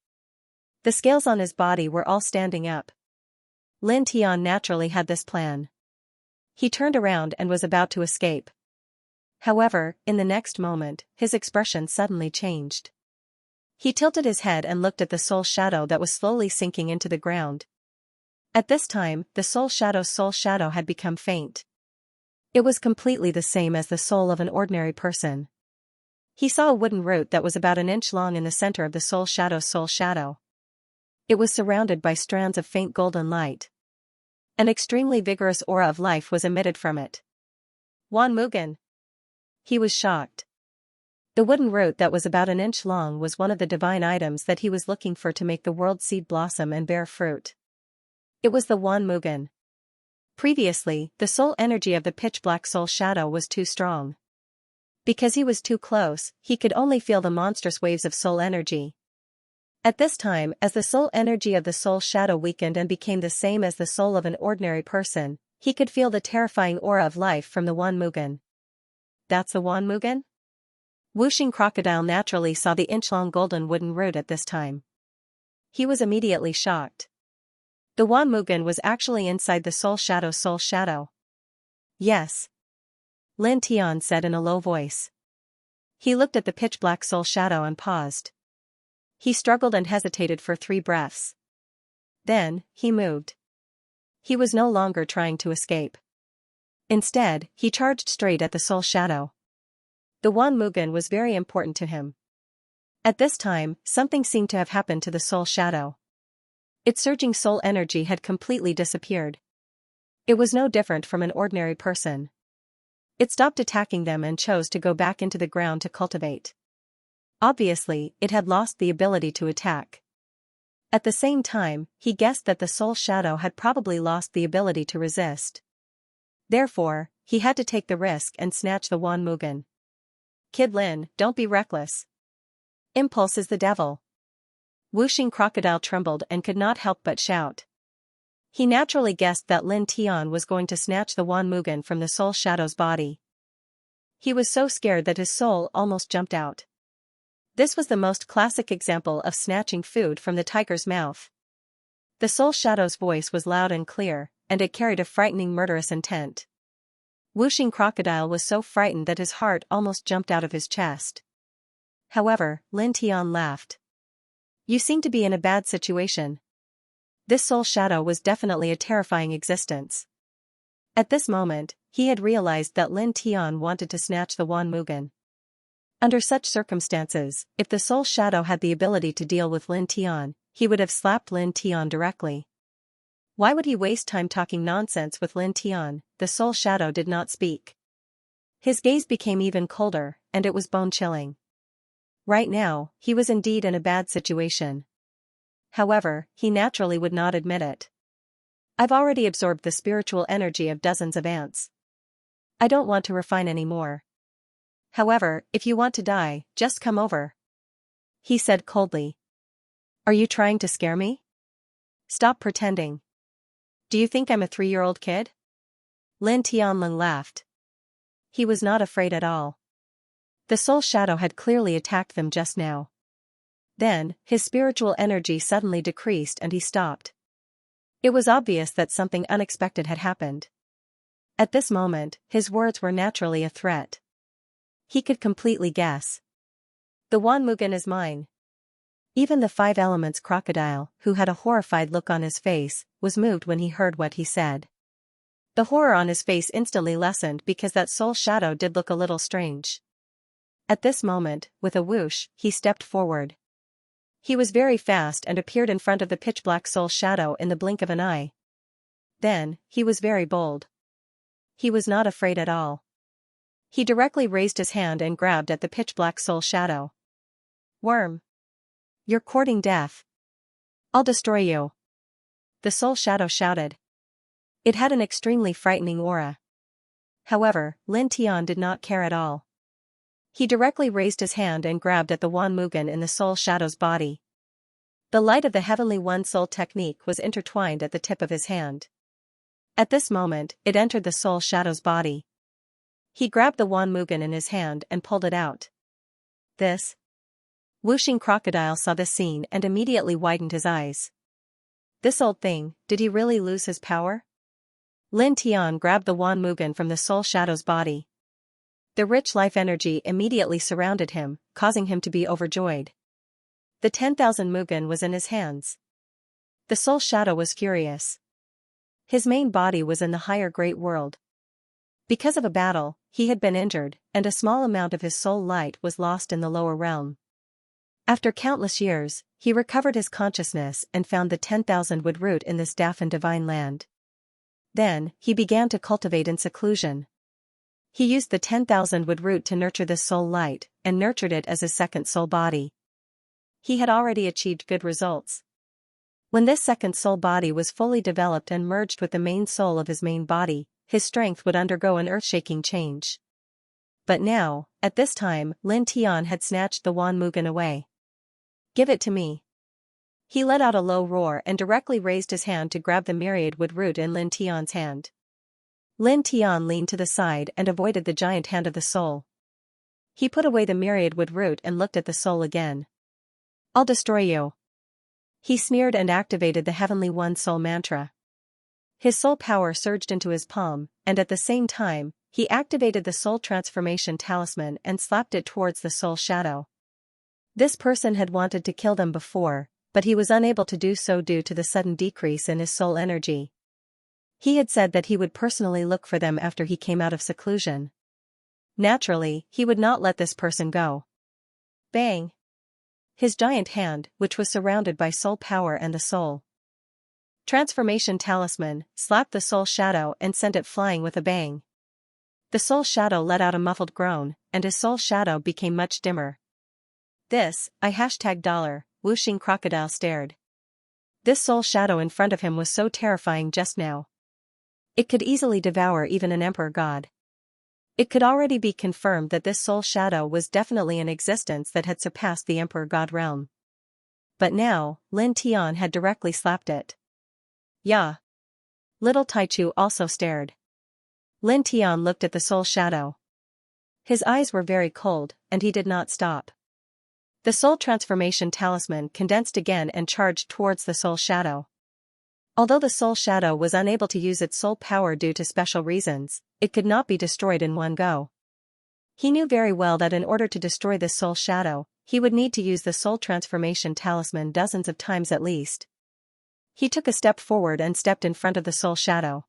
The scales on his body were all standing up. Lin Tian naturally had this plan. He turned around and was about to escape. However, in the next moment, his expression suddenly changed. He tilted his head and looked at the soul shadow that was slowly sinking into the ground. At this time, the soul shadow had become faint. It was completely the same as the soul of an ordinary person. He saw a wooden root that was about an inch long in the center of the soul shadow. It was surrounded by strands of faint golden light. An extremely vigorous aura of life was emitted from it. "Wan Mugen!" He was shocked. The wooden root that was about an inch long was one of the divine items that he was looking for to make the world seed blossom and bear fruit. It was the Wan Mugen. Previously, the soul energy of the pitch-black soul shadow was too strong. Because he was too close, he could only feel the monstrous waves of soul energy. At this time, as the soul energy of the soul shadow weakened and became the same as the soul of an ordinary person, he could feel the terrifying aura of life from the Wan Mugen. "That's the Wan Mugen?" Wuxing crocodile naturally saw the inch-long golden wooden root at this time. He was immediately shocked. The Wan Mugen was actually inside the soul shadow. "Yes," Lin Tian said in a low voice. He looked at the pitch-black soul shadow and paused. He struggled and hesitated for 3 breaths. Then, he moved. He was no longer trying to escape. Instead, he charged straight at the soul shadow. The Wan Mugen was very important to him. At this time, something seemed to have happened to the soul shadow. Its surging soul energy had completely disappeared. It was no different from an ordinary person. It stopped attacking them and chose to go back into the ground to cultivate. Obviously, it had lost the ability to attack. At the same time, he guessed that the soul shadow had probably lost the ability to resist. Therefore, he had to take the risk and snatch the Wan Mugen. Kid Lin, don't be reckless. Impulse is the devil. Wuxing Crocodile trembled and could not help but shout. He naturally guessed that Lin Tian was going to snatch the Wan Mugen from the soul shadow's body. He was so scared that his soul almost jumped out. This was the most classic example of snatching food from the tiger's mouth. The soul shadow's voice was loud and clear, and it carried a frightening murderous intent. Wuxing Crocodile was so frightened that his heart almost jumped out of his chest. However, Lin Tian laughed. You seem to be in a bad situation. This soul shadow was definitely a terrifying existence. At this moment, he had realized that Lin Tian wanted to snatch the Wan Mugen. Under such circumstances, if the soul shadow had the ability to deal with Lin Tian, he would have slapped Lin Tian directly. Why would he waste time talking nonsense with Lin Tian? The soul shadow did not speak. His gaze became even colder, and it was bone-chilling. Right now, he was indeed in a bad situation. However, he naturally would not admit it. I've already absorbed the spiritual energy of dozens of ants. I don't want to refine any more. However, if you want to die, just come over. He said coldly. Are you trying to scare me? Stop pretending. Do you think I'm a 3-year-old kid? Lin Tianlong laughed. He was not afraid at all. The soul shadow had clearly attacked them just now. Then, his spiritual energy suddenly decreased and he stopped. It was obvious that something unexpected had happened. At this moment, his words were naturally a threat. He could completely guess. The Wan Mugen is mine. Even the 5 Elements crocodile, who had a horrified look on his face, was moved when he heard what he said. The horror on his face instantly lessened because that soul shadow did look a little strange. At this moment, with a whoosh, he stepped forward. He was very fast and appeared in front of the pitch-black soul shadow in the blink of an eye. Then, he was very bold. He was not afraid at all. He directly raised his hand and grabbed at the pitch-black soul shadow. Worm. You're courting death. I'll destroy you. The soul shadow shouted. It had an extremely frightening aura. However, Lin Tian did not care at all. He directly raised his hand and grabbed at the Wan Mugen in the soul shadow's body. The light of the Heavenly One Soul technique was intertwined at the tip of his hand. At this moment, it entered the soul shadow's body. He grabbed the Wan Mugen in his hand and pulled it out. This. Wuxing Crocodile saw this scene and immediately widened his eyes. This old thing, did he really lose his power? Lin Tian grabbed the Wan Mugen from the soul shadow's body. The rich life energy immediately surrounded him, causing him to be overjoyed. The 10,000 Mugen was in his hands. The soul shadow was furious. His main body was in the higher great world. Because of a battle, he had been injured, and a small amount of his soul light was lost in the lower realm. After countless years, he recovered his consciousness and found the 10,000 wood root in this deaf and divine land. Then, he began to cultivate in seclusion. He used the 10,000 wood root to nurture this soul light, and nurtured it as his second soul body. He had already achieved good results. When this second soul body was fully developed and merged with the main soul of his main body, his strength would undergo an earth-shaking change. But now, at this time, Lin Tian had snatched the Wan Mugen away. Give it to me. He let out a low roar and directly raised his hand to grab the myriad wood root in Lin Tian's hand. Lin Tian leaned to the side and avoided the giant hand of the soul. He put away the myriad wood root and looked at the soul again. I'll destroy you. He sneered and activated the Heavenly One Soul mantra. His soul power surged into his palm, and at the same time, he activated the soul transformation talisman and slapped it towards the soul shadow. This person had wanted to kill them before, but he was unable to do so due to the sudden decrease in his soul energy. He had said that he would personally look for them after he came out of seclusion. Naturally, he would not let this person go. Bang! His giant hand, which was surrounded by soul power and the soul transformation talisman, slapped the soul shadow and sent it flying with a bang. The soul shadow let out a muffled groan, and his soul shadow became much dimmer. This, $, whooshing crocodile stared. This soul shadow in front of him was so terrifying just now. It could easily devour even an emperor god. It could already be confirmed that this soul shadow was definitely an existence that had surpassed the emperor god realm. But now, Lin Tian had directly slapped it. Yeah. Little Taichu also stared. Lin Tian looked at the soul shadow. His eyes were very cold, and he did not stop. The soul transformation talisman condensed again and charged towards the soul shadow. Although the soul shadow was unable to use its soul power due to special reasons, it could not be destroyed in one go. He knew very well that in order to destroy this soul shadow, he would need to use the soul transformation talisman dozens of times at least. He took a step forward and stepped in front of the soul shadow.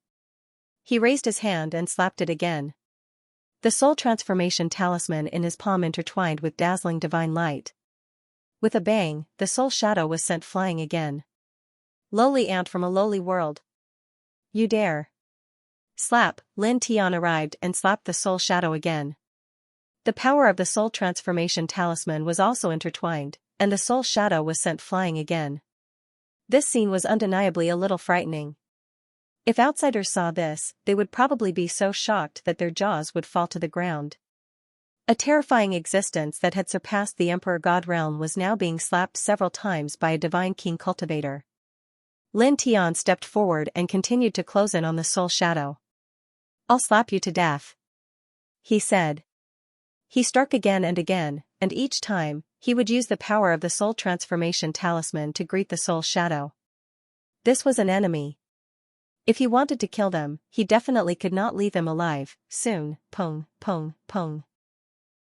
He raised his hand and slapped it again. The soul transformation talisman in his palm intertwined with dazzling divine light. With a bang, the soul shadow was sent flying again. Lowly ant from a lowly world. You dare. Slap, Lin Tian arrived and slapped the soul shadow again. The power of the soul transformation talisman was also intertwined, and the soul shadow was sent flying again. This scene was undeniably a little frightening. If outsiders saw this, they would probably be so shocked that their jaws would fall to the ground. A terrifying existence that had surpassed the Emperor God realm was now being slapped several times by a divine king cultivator. Lin Tian stepped forward and continued to close in on the soul shadow. I'll slap you to death, he said. He struck again, and each time, he would use the power of the soul transformation talisman to greet the soul shadow. This was an enemy. If he wanted to kill them, he definitely could not leave them alive. Soon, pong, pong, pong.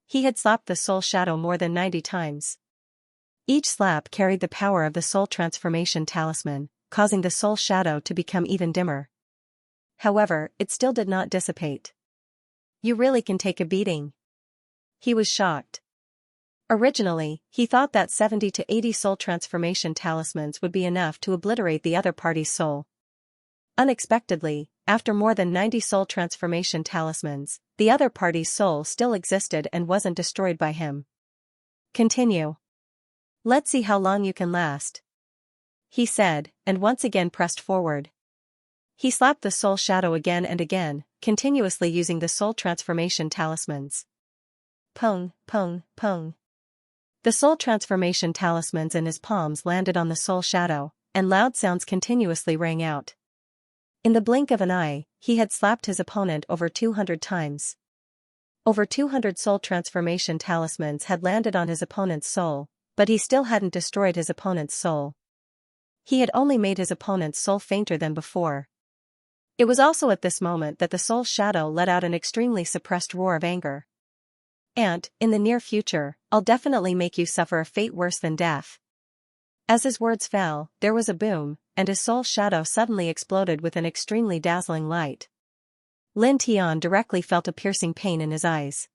He had slapped the soul shadow more than 90 times. Each slap carried the power of the soul transformation talisman, causing the soul shadow to become even dimmer. However, it still did not dissipate. You really can take a beating. He was shocked. Originally, he thought that 70 to 80 soul transformation talismans would be enough to obliterate the other party's soul. Unexpectedly, after more than 90 soul transformation talismans, the other party's soul still existed and wasn't destroyed by him. Continue. Let's see how long you can last, he said, and once again pressed forward. He slapped the soul shadow again and again, continuously using the soul transformation talismans. Pong, pong, pong. The soul transformation talismans in his palms landed on the soul shadow, and loud sounds continuously rang out. In the blink of an eye, he had slapped his opponent over 200 times. Over 200 soul transformation talismans had landed on his opponent's soul, but he still hadn't destroyed his opponent's soul. He had only made his opponent's soul fainter than before. It was also at this moment that the soul shadow let out an extremely suppressed roar of anger. And, in the near future, I'll definitely make you suffer a fate worse than death. As his words fell, there was a boom, and his soul shadow suddenly exploded with an extremely dazzling light. Lin Tian directly felt a piercing pain in his eyes.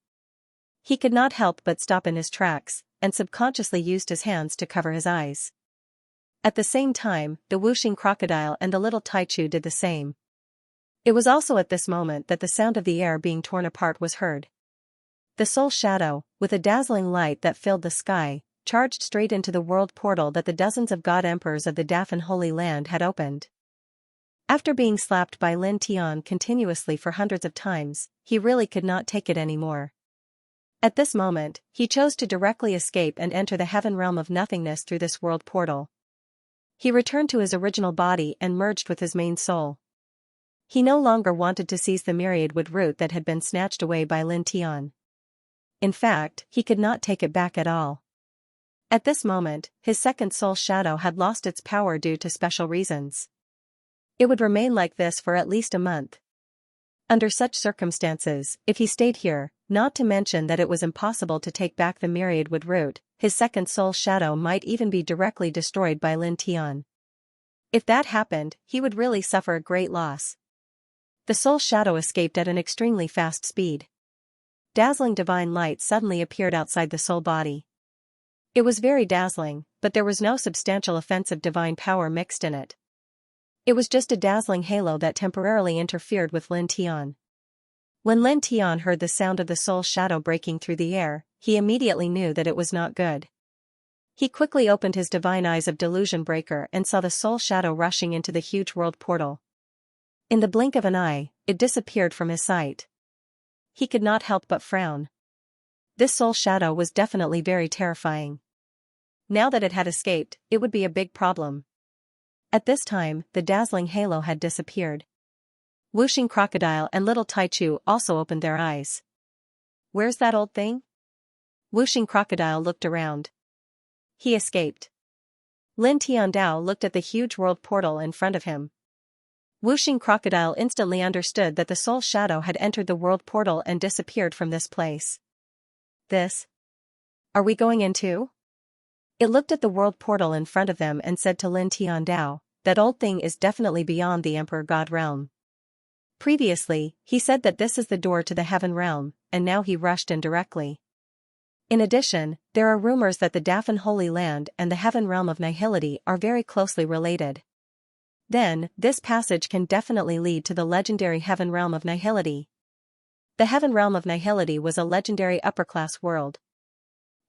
He could not help but stop in his tracks, and subconsciously used his hands to cover his eyes. At the same time, the whooshing crocodile and the little Taichu did the same. It was also at this moment that the sound of the air being torn apart was heard. The soul shadow, with a dazzling light that filled the sky, charged straight into the world portal that the dozens of god emperors of the Dafan Holy Land had opened. After being slapped by Lin Tian continuously for hundreds of times, he really could not take it anymore. At this moment, he chose to directly escape and enter the heaven realm of nothingness through this world portal. He returned to his original body and merged with his main soul. He no longer wanted to seize the myriad wood root that had been snatched away by Lin Tian. In fact, he could not take it back at all. At this moment, his second soul shadow had lost its power due to special reasons. It would remain like this for at least a month. Under such circumstances, if he stayed here, not to mention that it was impossible to take back the myriad wood root, his second soul shadow might even be directly destroyed by Lin Tian. If that happened, he would really suffer a great loss. The soul shadow escaped at an extremely fast speed. dazzling divine light suddenly appeared outside the soul body. It was very dazzling, but there was no substantial offensive divine power mixed in it. It was just a dazzling halo that temporarily interfered with Lin Tian. When Lin Tian heard the sound of the soul shadow breaking through the air, he immediately knew that it was not good. He quickly opened his divine eyes of delusion breaker and saw the soul shadow rushing into the huge world portal. In the blink of an eye, it disappeared from his sight. He could not help but frown. This soul shadow was definitely very terrifying. Now that it had escaped, it would be a big problem. At this time, the dazzling halo had disappeared. Whooshing Crocodile and Little Taichu also opened their eyes. Where's that old thing? Whooshing Crocodile looked around. He escaped. Lin Tiandao looked at the huge world portal in front of him. Whooshing Crocodile instantly understood that the soul shadow had entered the world portal and disappeared from this place. This? Are we going in too? It looked at the world portal in front of them and said to Lin Tiandao, that old thing is definitely beyond the Emperor God realm. Previously, he said that this is the door to the heaven realm, and now he rushed in directly. In addition, there are rumors that the Dafan Holy Land and the heaven realm of Nihility are very closely related. Then, this passage can definitely lead to the legendary heaven realm of Nihility. The heaven realm of Nihility was a legendary upper-class world.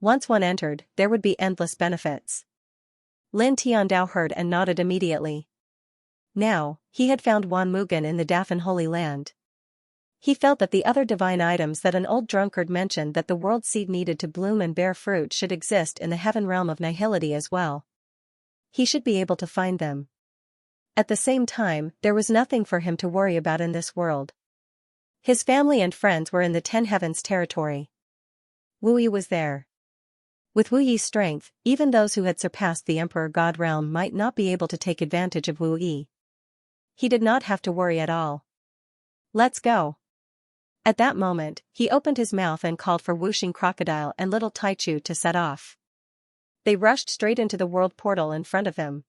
Once one entered, there would be endless benefits. Lin Tiandao heard and nodded immediately. Now, he had found Wan Mugen in the Dafan Holy Land. He felt that the other divine items that an old drunkard mentioned that the world seed needed to bloom and bear fruit should exist in the heaven realm of Nihility as well. He should be able to find them. At the same time, there was nothing for him to worry about in this world. His family and friends were in the Ten Heavens territory. Wu Yi was there. With Wu Yi's strength, even those who had surpassed the Emperor God realm might not be able to take advantage of Wu Yi. He did not have to worry at all. Let's go. At that moment, he opened his mouth and called for Whooshing Crocodile and Little Taichu to set off. They rushed straight into the world portal in front of them.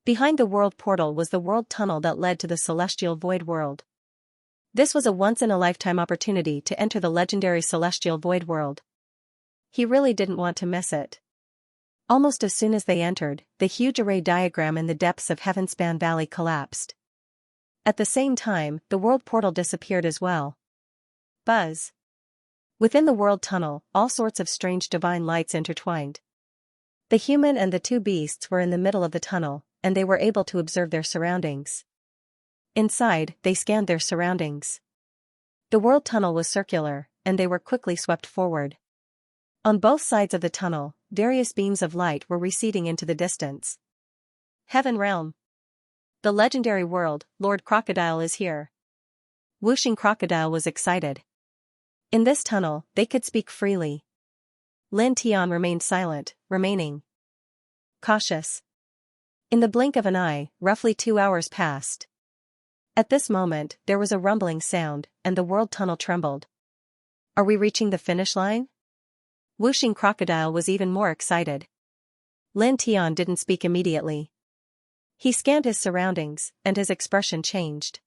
Behind the world portal was the world tunnel that led to the celestial void world. This was a once-in-a-lifetime opportunity to enter the legendary celestial void world. He really didn't want to miss it. Almost as soon as they entered, the huge array diagram in the depths of Heavenspan Valley collapsed. At the same time, the world portal disappeared as well. Buzz. Within the world tunnel, all sorts of strange divine lights intertwined. The human and the two beasts were in the middle of the tunnel, and they were able to observe their surroundings. Inside, they scanned their surroundings. The world tunnel was circular, and they were quickly swept forward. On both sides of the tunnel, various beams of light were receding into the distance. Heaven realm. The legendary world, Lord Crocodile is here. Whooshing Crocodile was excited. In this tunnel, they could speak freely. Lin Tian remained silent, remaining cautious. In the blink of an eye, roughly 2 hours passed. At this moment, there was a rumbling sound, and the world tunnel trembled. Are we reaching the finish line? Whooshing Crocodile was even more excited. Lin Tian didn't speak immediately. He scanned his surroundings, and his expression changed.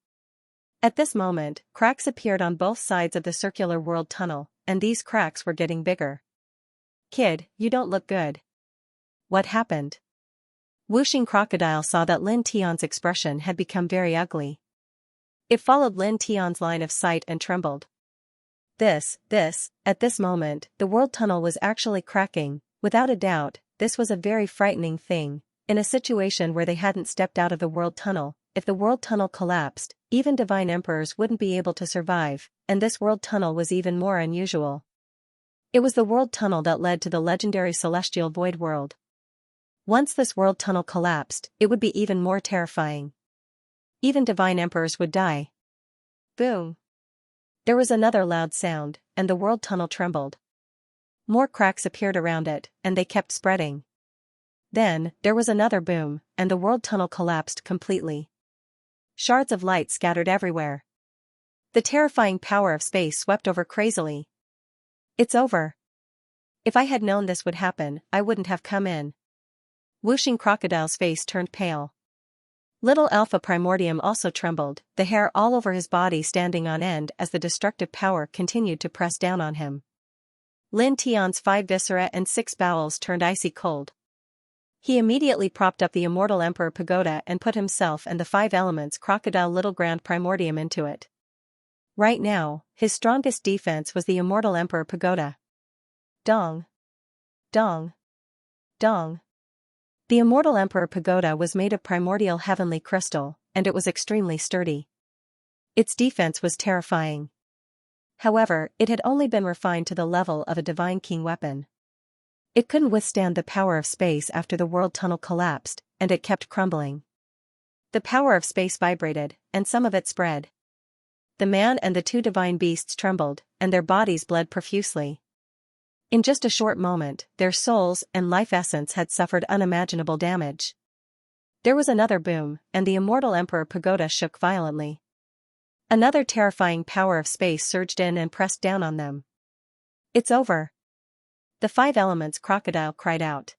At this moment, cracks appeared on both sides of the circular world tunnel, and these cracks were getting bigger. Kid, you don't look good. What happened? Whooshing Crocodile saw that Lin Tian's expression had become very ugly. It followed Lin Tian's line of sight and trembled. At this moment, the world tunnel was actually cracking. Without a doubt, this was a very frightening thing. In a situation where they hadn't stepped out of the world tunnel, if the world tunnel collapsed, even divine emperors wouldn't be able to survive, and this world tunnel was even more unusual. It was the world tunnel that led to the legendary celestial void world. Once this world tunnel collapsed, it would be even more terrifying. Even divine emperors would die. Boom. There was another loud sound, and the world tunnel trembled. More cracks appeared around it, and they kept spreading. Then, there was another boom, and the world tunnel collapsed completely. Shards of light scattered everywhere. The terrifying power of space swept over crazily. It's over. If I had known this would happen, I wouldn't have come in. Whooshing Crocodile's face turned pale. Little Alpha Primordium also trembled, the hair all over his body standing on end as the destructive power continued to press down on him. Lin Tian's 5 viscera and 6 bowels turned icy cold. He immediately propped up the Immortal Emperor Pagoda and put himself and the 5 elements Crocodile Little Grand Primordium into it. Right now, his strongest defense was the Immortal Emperor Pagoda. Dong. Dong. Dong. The Immortal Emperor Pagoda was made of primordial heavenly crystal, and it was extremely sturdy. Its defense was terrifying. However, it had only been refined to the level of a divine king weapon. It couldn't withstand the power of space after the world tunnel collapsed, and it kept crumbling. The power of space vibrated, and some of it spread. The man and the 2 divine beasts trembled, and their bodies bled profusely. In just a short moment, their souls and life essence had suffered unimaginable damage. There was another boom, and the Immortal Emperor Pagoda shook violently. Another terrifying power of space surged in and pressed down on them. It's over. The 5 elements Crocodile cried out.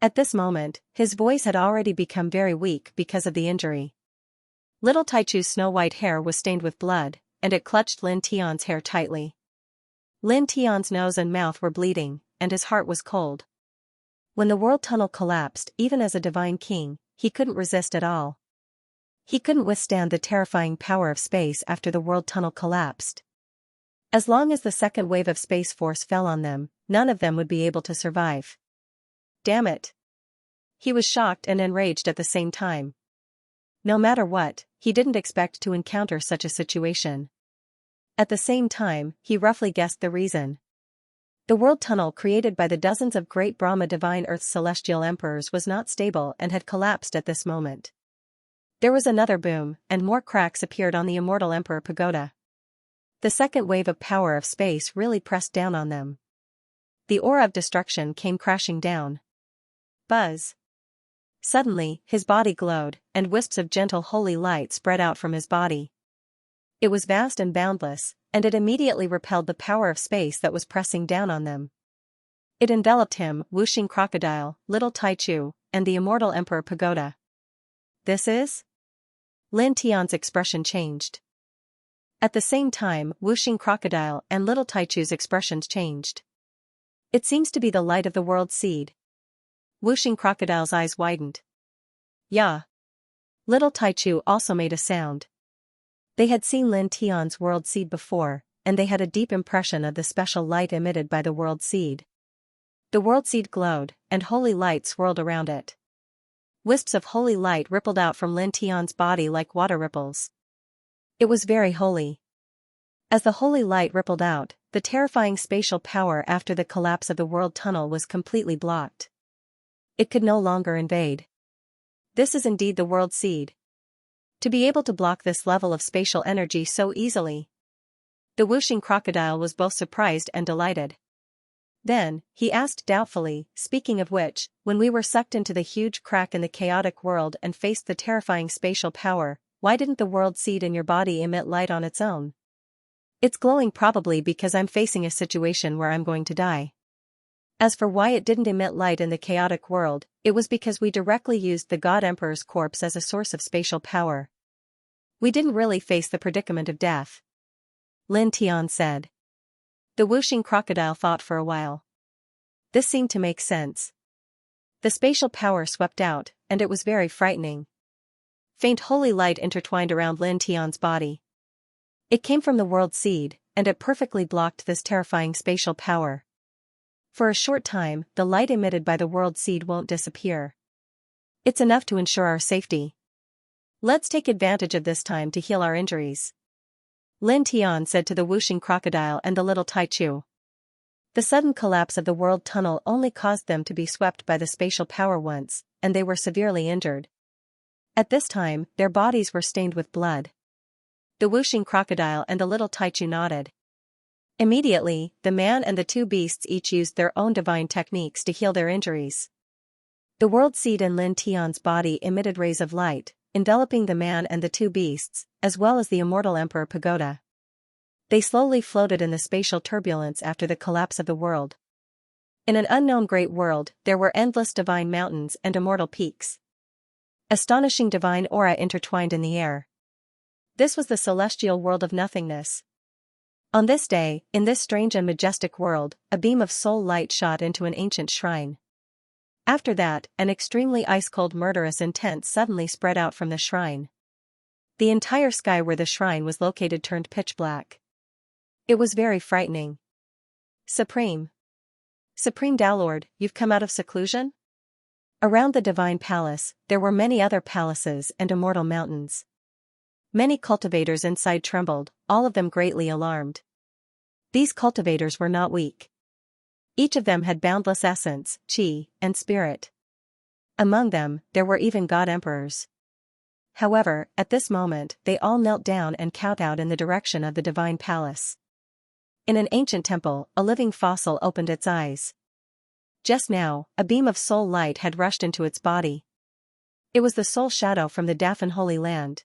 At this moment, his voice had already become very weak because of the injury. Little Taichu's snow-white hair was stained with blood, and it clutched Lin Tian's hair tightly. Lin Tian's nose and mouth were bleeding, and his heart was cold. When the world tunnel collapsed, even as a divine king, he couldn't resist at all. He couldn't withstand the terrifying power of space after the world tunnel collapsed. As long as the second wave of space force fell on them, none of them would be able to survive. Damn it! He was shocked and enraged at the same time. No matter what, he didn't expect to encounter such a situation. At the same time, he roughly guessed the reason. The world tunnel created by the dozens of great Brahma divine Earth's celestial emperors was not stable and had collapsed at this moment. There was another boom, and more cracks appeared on the Immortal Emperor Pagoda. The second wave of power of space really pressed down on them. The aura of destruction came crashing down. Buzz. Suddenly, his body glowed, and wisps of gentle holy light spread out from his body. It was vast and boundless, and it immediately repelled the power of space that was pressing down on them. It enveloped him, Whooshing Crocodile, Little Taichu, and the Immortal Emperor Pagoda. This is? Lin Tian's expression changed. At the same time, Whooshing Crocodile and Little Taichu's expressions changed. It seems to be the light of the world seed. Whooshing Crocodile's eyes widened. Yeah. Little Taichu also made a sound. They had seen Lin Tian's world seed before, and they had a deep impression of the special light emitted by the world seed. The world seed glowed, and holy light swirled around it. Wisps of holy light rippled out from Lin Tian's body like water ripples. It was very holy. As the holy light rippled out, the terrifying spatial power after the collapse of the world tunnel was completely blocked. It could no longer invade. This is indeed the world seed. To be able to block this level of spatial energy so easily. The Whooshing Crocodile was both surprised and delighted. Then, he asked doubtfully, speaking of which, when we were sucked into the huge crack in the chaotic world and faced the terrifying spatial power, why didn't the world seed in your body emit light on its own? It's glowing probably because I'm facing a situation where I'm going to die. As for why it didn't emit light in the chaotic world, it was because we directly used the God Emperor's corpse as a source of spatial power. We didn't really face the predicament of death. Lin Tian said. The Whooshing Crocodile thought for a while. This seemed to make sense. The spatial power swept out, and it was very frightening. Faint holy light intertwined around Lin Tian's body. It came from the world seed, and it perfectly blocked this terrifying spatial power. For a short time, the light emitted by the world seed won't disappear. It's enough to ensure our safety. Let's take advantage of this time to heal our injuries. Lin Tian said to the Whooshing Crocodile and the Little Taichu. The sudden collapse of the world tunnel only caused them to be swept by the spatial power once, and they were severely injured. At this time, their bodies were stained with blood. The Whooshing Crocodile and the Little Taichu nodded. Immediately, the man and the 2 beasts each used their own divine techniques to heal their injuries. The world seed in Lin Tian's body emitted rays of light, enveloping the man and the 2 beasts, as well as the Immortal Emperor Pagoda. They slowly floated in the spatial turbulence after the collapse of the world. In an unknown great world, there were endless divine mountains and immortal peaks. Astonishing divine aura intertwined in the air. This was the celestial world of nothingness. On this day, in this strange and majestic world, a beam of soul light shot into an ancient shrine. After that, an extremely ice-cold murderous intent suddenly spread out from the shrine. The entire sky where the shrine was located turned pitch black. It was very frightening. Supreme Downlord, you've come out of seclusion? Around the divine palace, there were many other palaces and immortal mountains. Many cultivators inside trembled, all of them greatly alarmed. These cultivators were not weak. Each of them had boundless essence, chi, and spirit. Among them, there were even god-emperors. However, at this moment, they all knelt down and kowtowed in the direction of the divine palace. In an ancient temple, a living fossil opened its eyes. Just now, a beam of soul light had rushed into its body. It was the soul shadow from the Dafan Holy Land.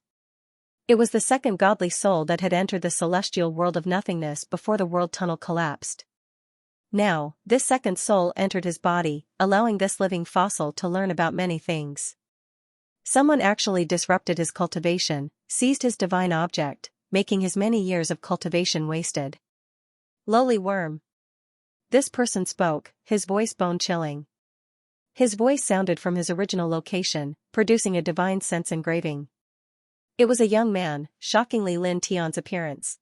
It was the second godly soul that had entered the celestial world of nothingness before the world tunnel collapsed. Now, this second soul entered his body, allowing this living fossil to learn about many things. Someone actually disrupted his cultivation, seized his divine object, making his many years of cultivation wasted. Lowly worm. This person spoke, his voice bone-chilling. His voice sounded from his original location, producing a divine sense engraving. It was a young man, shockingly Lin Tian's appearance.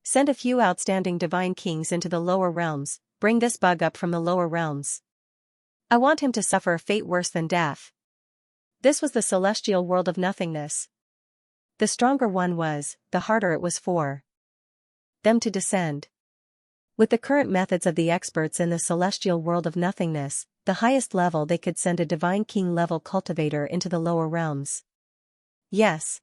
Send a few outstanding divine kings into the lower realms, bring this bug up from the lower realms. I want him to suffer a fate worse than death. This was the celestial world of nothingness. The stronger one was, the harder it was for them to descend. With the current methods of the experts in the celestial world of nothingness, the highest level they could send a divine king-level cultivator into the lower realms. Yes.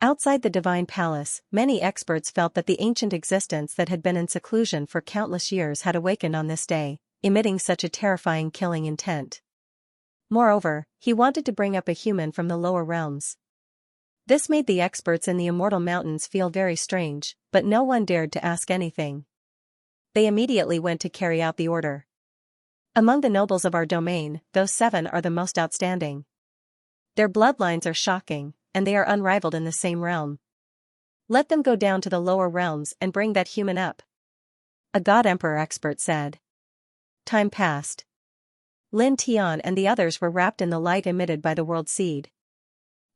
Outside the divine palace, many experts felt that the ancient existence that had been in seclusion for countless years had awakened on this day, emitting such a terrifying killing intent. Moreover, he wanted to bring up a human from the lower realms. This made the experts in the immortal mountains feel very strange, but no one dared to ask anything. They immediately went to carry out the order. Among the nobles of our domain, those 7 are the most outstanding. Their bloodlines are shocking, and they are unrivaled in the same realm. Let them go down to the lower realms and bring that human up. A god-emperor expert said. Time passed. Lin Tian and the others were wrapped in the light emitted by the world seed.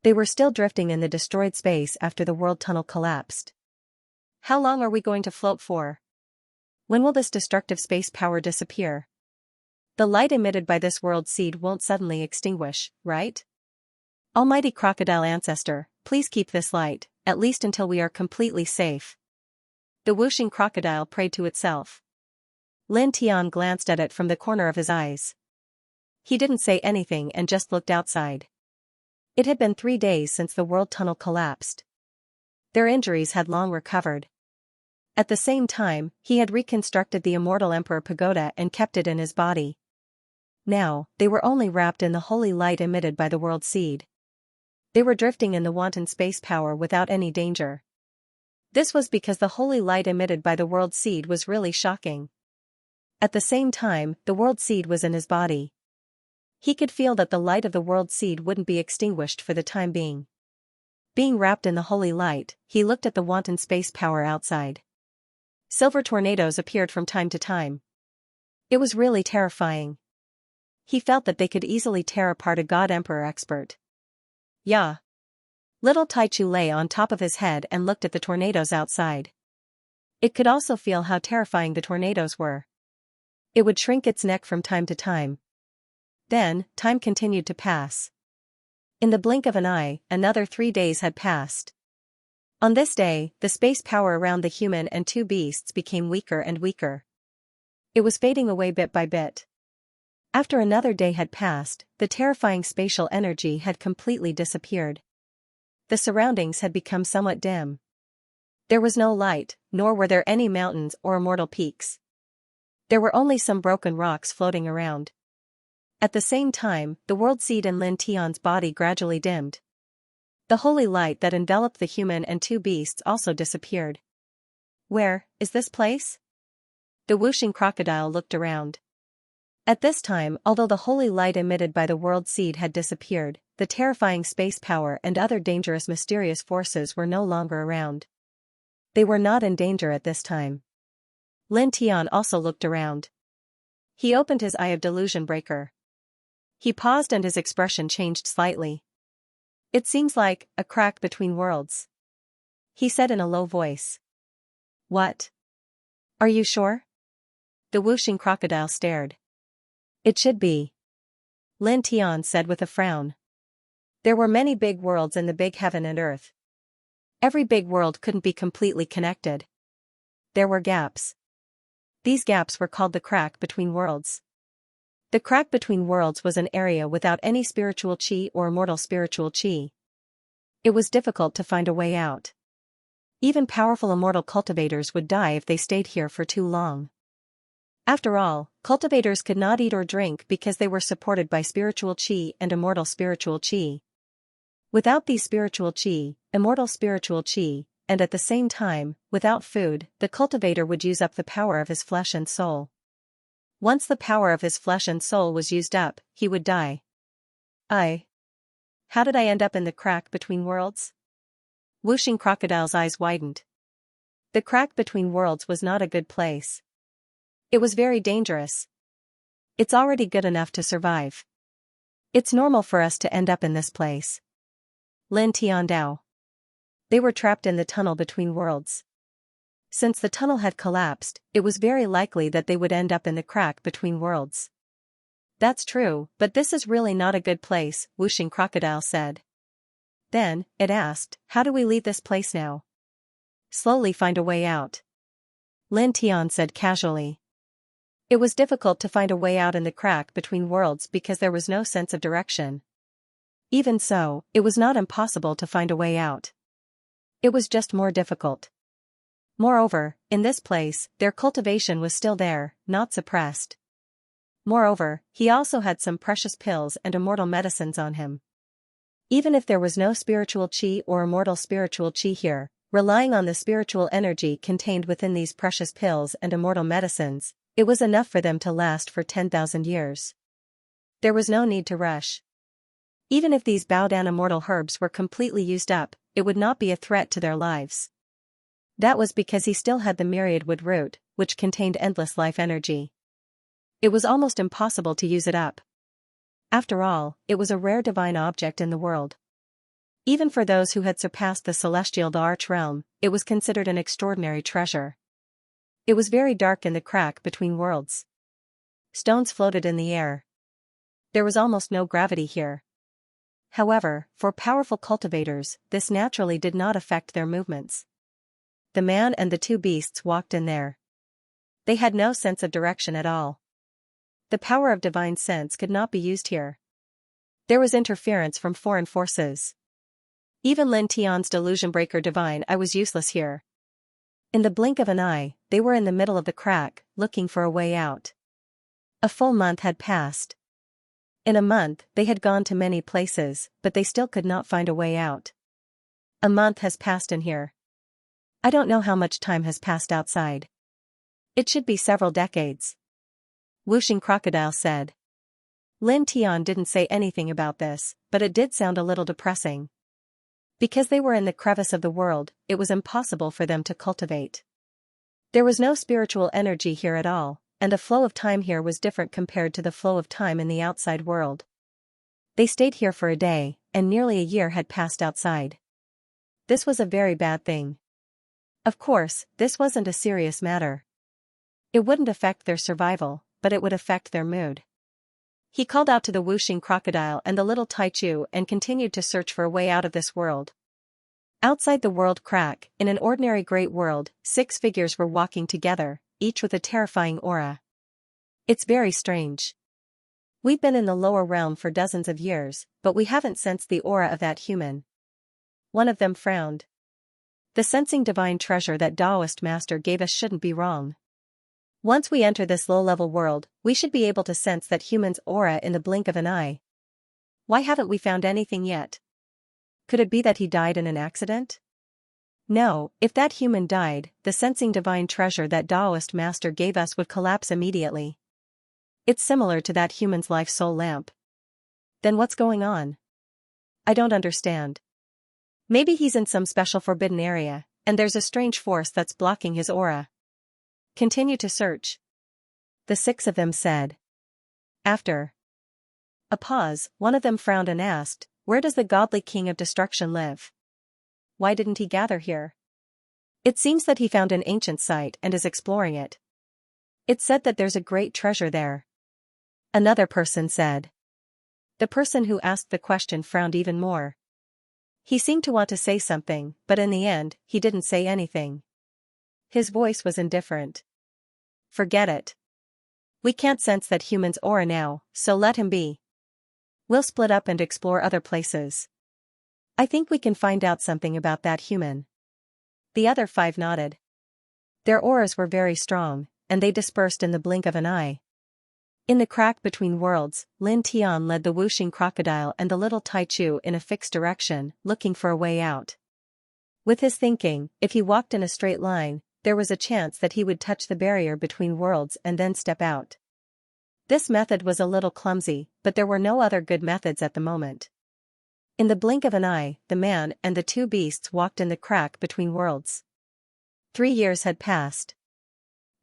They were still drifting in the destroyed space after the world tunnel collapsed. How long are we going to float for? When will this destructive space power disappear? The light emitted by this world seed won't suddenly extinguish, right? Almighty crocodile ancestor, please keep this light, at least until we are completely safe. The whooshing crocodile prayed to itself. Lin Tian glanced at it from the corner of his eyes. He didn't say anything and just looked outside. It had been 3 days since the world tunnel collapsed. Their injuries had long recovered. At the same time, he had reconstructed the immortal Emperor Pagoda and kept it in his body. Now, they were only wrapped in the holy light emitted by the world seed. They were drifting in the wanton space power without any danger. This was because the holy light emitted by the world seed was really shocking. At the same time, the world seed was in his body. He could feel that the light of the world seed wouldn't be extinguished for the time being. Being wrapped in the holy light, he looked at the wanton space power outside. Silver tornadoes appeared from time to time. It was really terrifying. He felt that they could easily tear apart a god-emperor expert. Yeah. Little Taichu lay on top of his head and looked at the tornadoes outside. It could also feel how terrifying the tornadoes were. It would shrink its neck from time to time. Then, time continued to pass. In the blink of an eye, another 3 days had passed. On this day, the space power around the human and 2 beasts became weaker and weaker. It was fading away bit by bit. After another day had passed, the terrifying spatial energy had completely disappeared. The surroundings had become somewhat dim. There was no light, nor were there any mountains or immortal peaks. There were only some broken rocks floating around. At the same time, the world seed in Lin Tian's body gradually dimmed. The holy light that enveloped the human and 2 beasts also disappeared. Where is this place? The whooshing crocodile looked around. At this time, although the holy light emitted by the world seed had disappeared, the terrifying space power and other dangerous mysterious forces were no longer around. They were not in danger at this time. Lin Tian also looked around. He opened his eye of delusion breaker. He paused and his expression changed slightly. It seems like a crack between worlds, he said in a low voice. What? Are you sure? The whooshing crocodile stared. It should be, Lin Tian said with a frown. There were many big worlds in the big heaven and earth. Every big world couldn't be completely connected. There were gaps. These gaps were called the crack between worlds. The crack between worlds was an area without any spiritual chi or immortal spiritual chi. It was difficult to find a way out. Even powerful immortal cultivators would die if they stayed here for too long. After all, cultivators could not eat or drink because they were supported by spiritual chi and immortal spiritual chi. Without these spiritual chi, immortal spiritual chi, and at the same time, without food, the cultivator would use up the power of his flesh and soul. Once the power of his flesh and soul was used up, he would die. How did I end up in the crack between worlds? Whooshing crocodile's eyes widened. The crack between worlds was not a good place. It was very dangerous. It's already good enough to survive. It's normal for us to end up in this place. Lin Tian Dao. They were trapped in the tunnel between worlds. Since the tunnel had collapsed, it was very likely that they would end up in the crack between worlds. That's true, but this is really not a good place, Whooshing Crocodile said. Then, it asked, how do we leave this place now? Slowly find a way out. Lin Tian said casually. It was difficult to find a way out in the crack between worlds because there was no sense of direction. Even so, it was not impossible to find a way out. It was just more difficult. Moreover, in this place, their cultivation was still there, not suppressed. Moreover, he also had some precious pills and immortal medicines on him. Even if there was no spiritual chi or immortal spiritual chi here, relying on the spiritual energy contained within these precious pills and immortal medicines, it was enough for them to last for 10,000 years. There was no need to rush. Even if these bowdown immortal herbs were completely used up, it would not be a threat to their lives. That was because he still had the myriad wood root, which contained endless life energy. It was almost impossible to use it up. After all, it was a rare divine object in the world. Even for those who had surpassed the celestial arch realm, it was considered an extraordinary treasure. It was very dark in the crack between worlds. Stones floated in the air. There was almost no gravity here. However, for powerful cultivators, this naturally did not affect their movements. The man and the two beasts walked in there. They had no sense of direction at all. The power of divine sense could not be used here. There was interference from foreign forces. Even Lin Tian's delusion breaker divine eye was useless here. In the blink of an eye, they were in the middle of the crack, looking for a way out. A full month had passed. In a month, they had gone to many places, but they still could not find a way out. A month has passed in here. I don't know how much time has passed outside. It should be several decades. Whooshing Crocodile said. Lin Tian didn't say anything about this, but it did sound a little depressing. Because they were in the crevice of the world, it was impossible for them to cultivate. There was no spiritual energy here at all, and the flow of time here was different compared to the flow of time in the outside world. They stayed here for a day, and nearly a year had passed outside. This was a very bad thing. Of course, this wasn't a serious matter. It wouldn't affect their survival, but it would affect their mood. He called out to the whooshing crocodile and the little Taichu and continued to search for a way out of this world. Outside the world crack, in an ordinary great world, 6 figures were walking together, each with a terrifying aura. It's very strange. We've been in the lower realm for dozens of years, but we haven't sensed the aura of that human. One of them frowned. The sensing divine treasure that Taoist master gave us shouldn't be wrong. Once we enter this low-level world, we should be able to sense that human's aura in the blink of an eye. Why haven't we found anything yet? Could it be that he died in an accident? No, if that human died, the sensing divine treasure that Taoist master gave us would collapse immediately. It's similar to that human's life soul lamp. Then what's going on? I don't understand. Maybe he's in some special forbidden area, and there's a strange force that's blocking his aura. Continue to search, the 6 of them said. After a pause, one of them frowned and asked, where does the godly king of destruction live? Why didn't he gather here? It seems that he found an ancient site and is exploring it. It's said that there's a great treasure there. Another person said. The person who asked the question frowned even more. He seemed to want to say something, but in the end, he didn't say anything. His voice was indifferent. Forget it. We can't sense that human's aura now, so let him be. We'll split up and explore other places. I think we can find out something about that human. The other 5 nodded. Their auras were very strong, and they dispersed in the blink of an eye. In the crack between worlds, Lin Tian led the whooshing crocodile and the little Taichu in a fixed direction, looking for a way out. With his thinking, if he walked in a straight line, there was a chance that he would touch the barrier between worlds and then step out. This method was a little clumsy, but there were no other good methods at the moment. In the blink of an eye, the man and the 2 beasts walked in the crack between worlds. 3 years had passed.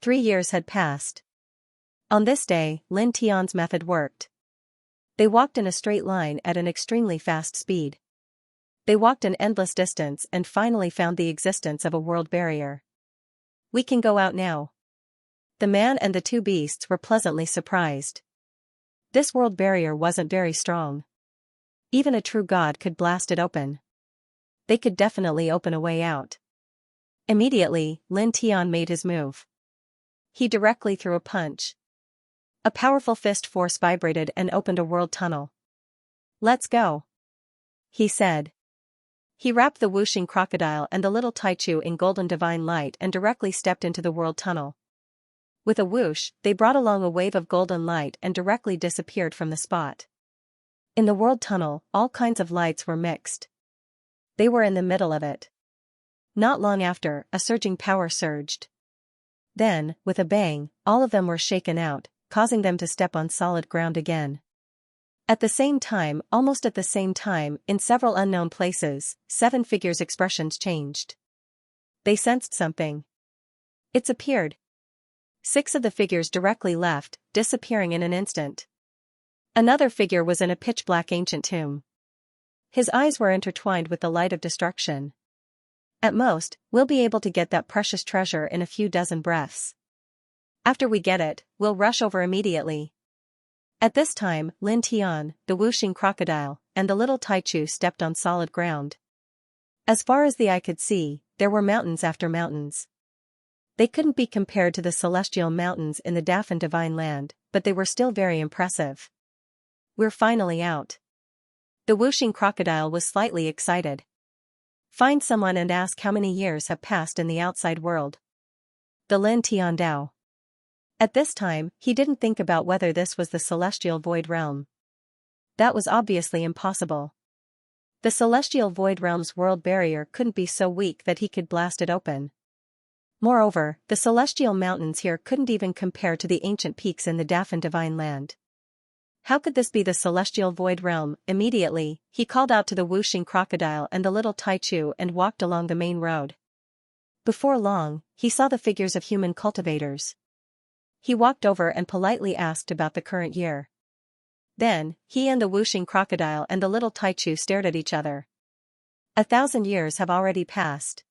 3 years had passed. On this day, Lin Tian's method worked. They walked in a straight line at an extremely fast speed. They walked an endless distance and finally found the existence of a world barrier. We can go out now. The man and the 2 beasts were pleasantly surprised. This world barrier wasn't very strong. Even a true god could blast it open. They could definitely open a way out. Immediately, Lin Tian made his move. He directly threw a punch. A powerful fist force vibrated and opened a world tunnel. Let's go, he said. He wrapped the whooshing crocodile and the little Taichu in golden divine light and directly stepped into the world tunnel. With a whoosh, they brought along a wave of golden light and directly disappeared from the spot. In the world tunnel, all kinds of lights were mixed. They were in the middle of it. Not long after, a surging power surged. Then, with a bang, all of them were shaken out, causing them to step on solid ground again. At the same time, almost at the same time, in several unknown places, 7 figures' expressions changed. They sensed something. It's appeared. 6 of the figures directly left, disappearing in an instant. Another figure was in a pitch-black ancient tomb. His eyes were intertwined with the light of destruction. At most, we'll be able to get that precious treasure in a few dozen breaths. After we get it, we'll rush over immediately. At this time, Lin Tian, the whooshing crocodile, and the little Taichu stepped on solid ground. As far as the eye could see, there were mountains after mountains. They couldn't be compared to the celestial mountains in the Dafan divine land, but they were still very impressive. We're finally out. The whooshing crocodile was slightly excited. Find someone and ask how many years have passed in the outside world. The Lin Tian Dao. At this time, he didn't think about whether this was the celestial void realm. That was obviously impossible. The celestial void realm's world barrier couldn't be so weak that he could blast it open. Moreover, the celestial mountains here couldn't even compare to the ancient peaks in the Dafan divine land. How could this be the celestial void realm? Immediately, he called out to the whooshing crocodile and the little Taichu and walked along the main road. Before long, he saw the figures of human cultivators. He walked over and politely asked about the current year. Then, he and the whooshing crocodile and the little Taichu stared at each other. 1,000 years have already passed.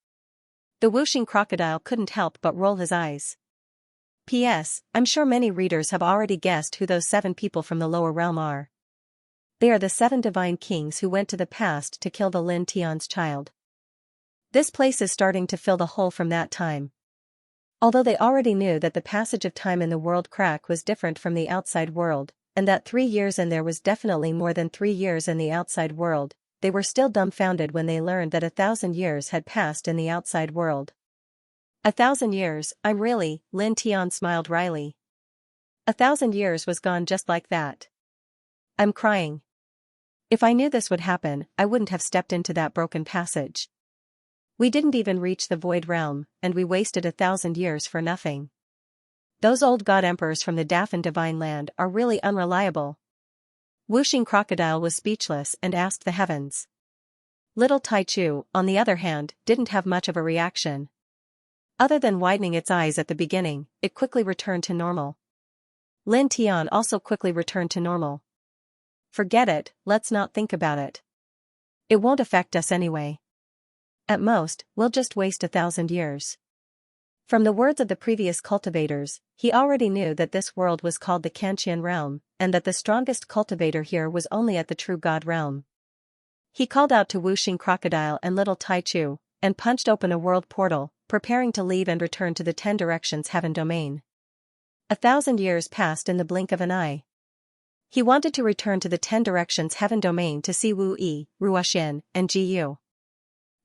The whooshing crocodile couldn't help but roll his eyes. P.S. I'm sure many readers have already guessed who those 7 people from the lower realm are. They are the 7 divine kings who went to the past to kill the Lin Tian's child. This place is starting to fill the hole from that time. Although they already knew that the passage of time in the world crack was different from the outside world, and that 3 years in there was definitely more than 3 years in the outside world, they were still dumbfounded when they learned that 1,000 years had passed in the outside world. 1,000 years, Lin Tian smiled wryly. 1,000 years was gone just like that. I'm crying. If I knew this would happen, I wouldn't have stepped into that broken passage. We didn't even reach the void realm, and we wasted 1,000 years for nothing. those old god emperors from the Dafan divine land are really unreliable. Wuxing Crocodile was speechless and asked the heavens. Little Taichu, on the other hand, didn't have much of a reaction. Other than widening its eyes at the beginning, it quickly returned to normal. Lin Tian also quickly returned to normal. Forget it, let's not think about it. It won't affect us anyway. At most, we'll just waste 1,000 years. From the words of the previous cultivators, he already knew that this world was called the Xianxia realm, and that the strongest cultivator here was only at the true god realm. He called out to Wuxing Crocodile and Little Taichu, and punched open a world portal, preparing to leave and return to the 10 Directions Heaven domain. 1,000 years passed in the blink of an eye. He wanted to return to the 10 Directions Heaven domain to see Wu Yi, Ruoxin, and Ji Yu.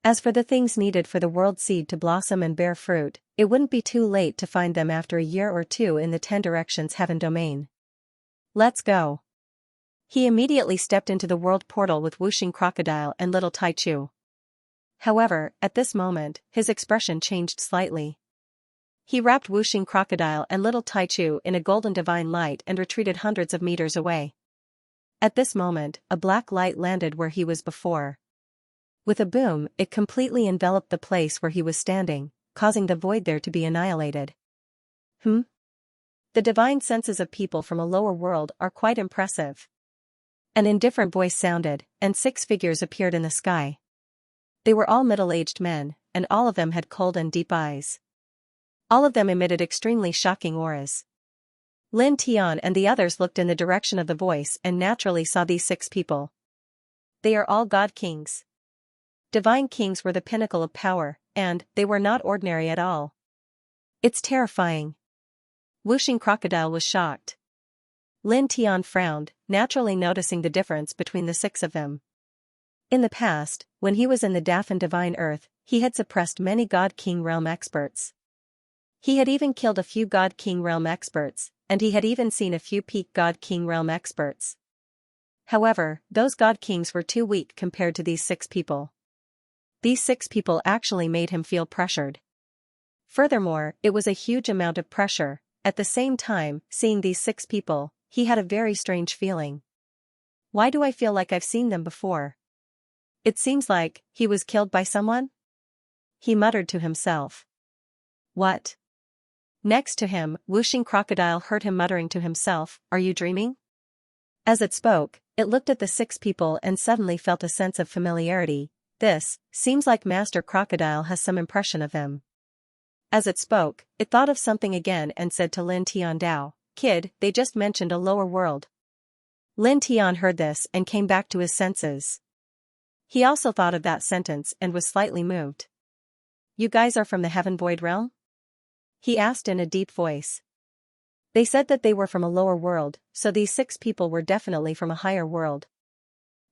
As for the things needed for the world seed to blossom and bear fruit, it wouldn't be too late to find them after a year or two in the 10 Directions Heaven domain. Let's go. He immediately stepped into the world portal with Wuxing Crocodile and Little Taichu. However, at this moment, his expression changed slightly. He wrapped Wuxing Crocodile and Little Taichu in a golden divine light and retreated hundreds of meters away. At this moment, a black light landed where he was before. With a boom, it completely enveloped the place where he was standing, causing the void there to be annihilated. The divine senses of people from a lower world are quite impressive. An indifferent voice sounded, and 6 figures appeared in the sky. They were all middle-aged men, and all of them had cold and deep eyes. All of them emitted extremely shocking auras. Lin Tian and the others looked in the direction of the voice and naturally saw these 6 people. They are all god kings. Divine kings were the pinnacle of power, and they were not ordinary at all. It's terrifying. Wuxing Crocodile was shocked. Lin Tian frowned, naturally noticing the difference between the 6 of them. In the past, when he was in the Dafan Divine Earth, he had suppressed many God King Realm experts. He had even killed a few God King Realm experts, and he had even seen a few peak God King Realm experts. However, those God Kings were too weak compared to these 6 people. These 6 people actually made him feel pressured. Furthermore, it was a huge amount of pressure. At the same time, seeing these 6 people, he had a very strange feeling. Why do I feel like I've seen them before? It seems like he was killed by someone? He muttered to himself. What? Next to him, Wuxing Crocodile heard him muttering to himself, "Are you dreaming?" As it spoke, it looked at the 6 people and suddenly felt a sense of familiarity. This seems like Master Crocodile has some impression of him. As it spoke, it thought of something again and said to Lin Tian Dao, "Kid, they just mentioned a lower world." Lin Tian heard this and came back to his senses. He also thought of that sentence and was slightly moved. "You guys are from the Heaven Void realm?" he asked in a deep voice. They said that they were from a lower world, so these 6 people were definitely from a higher world.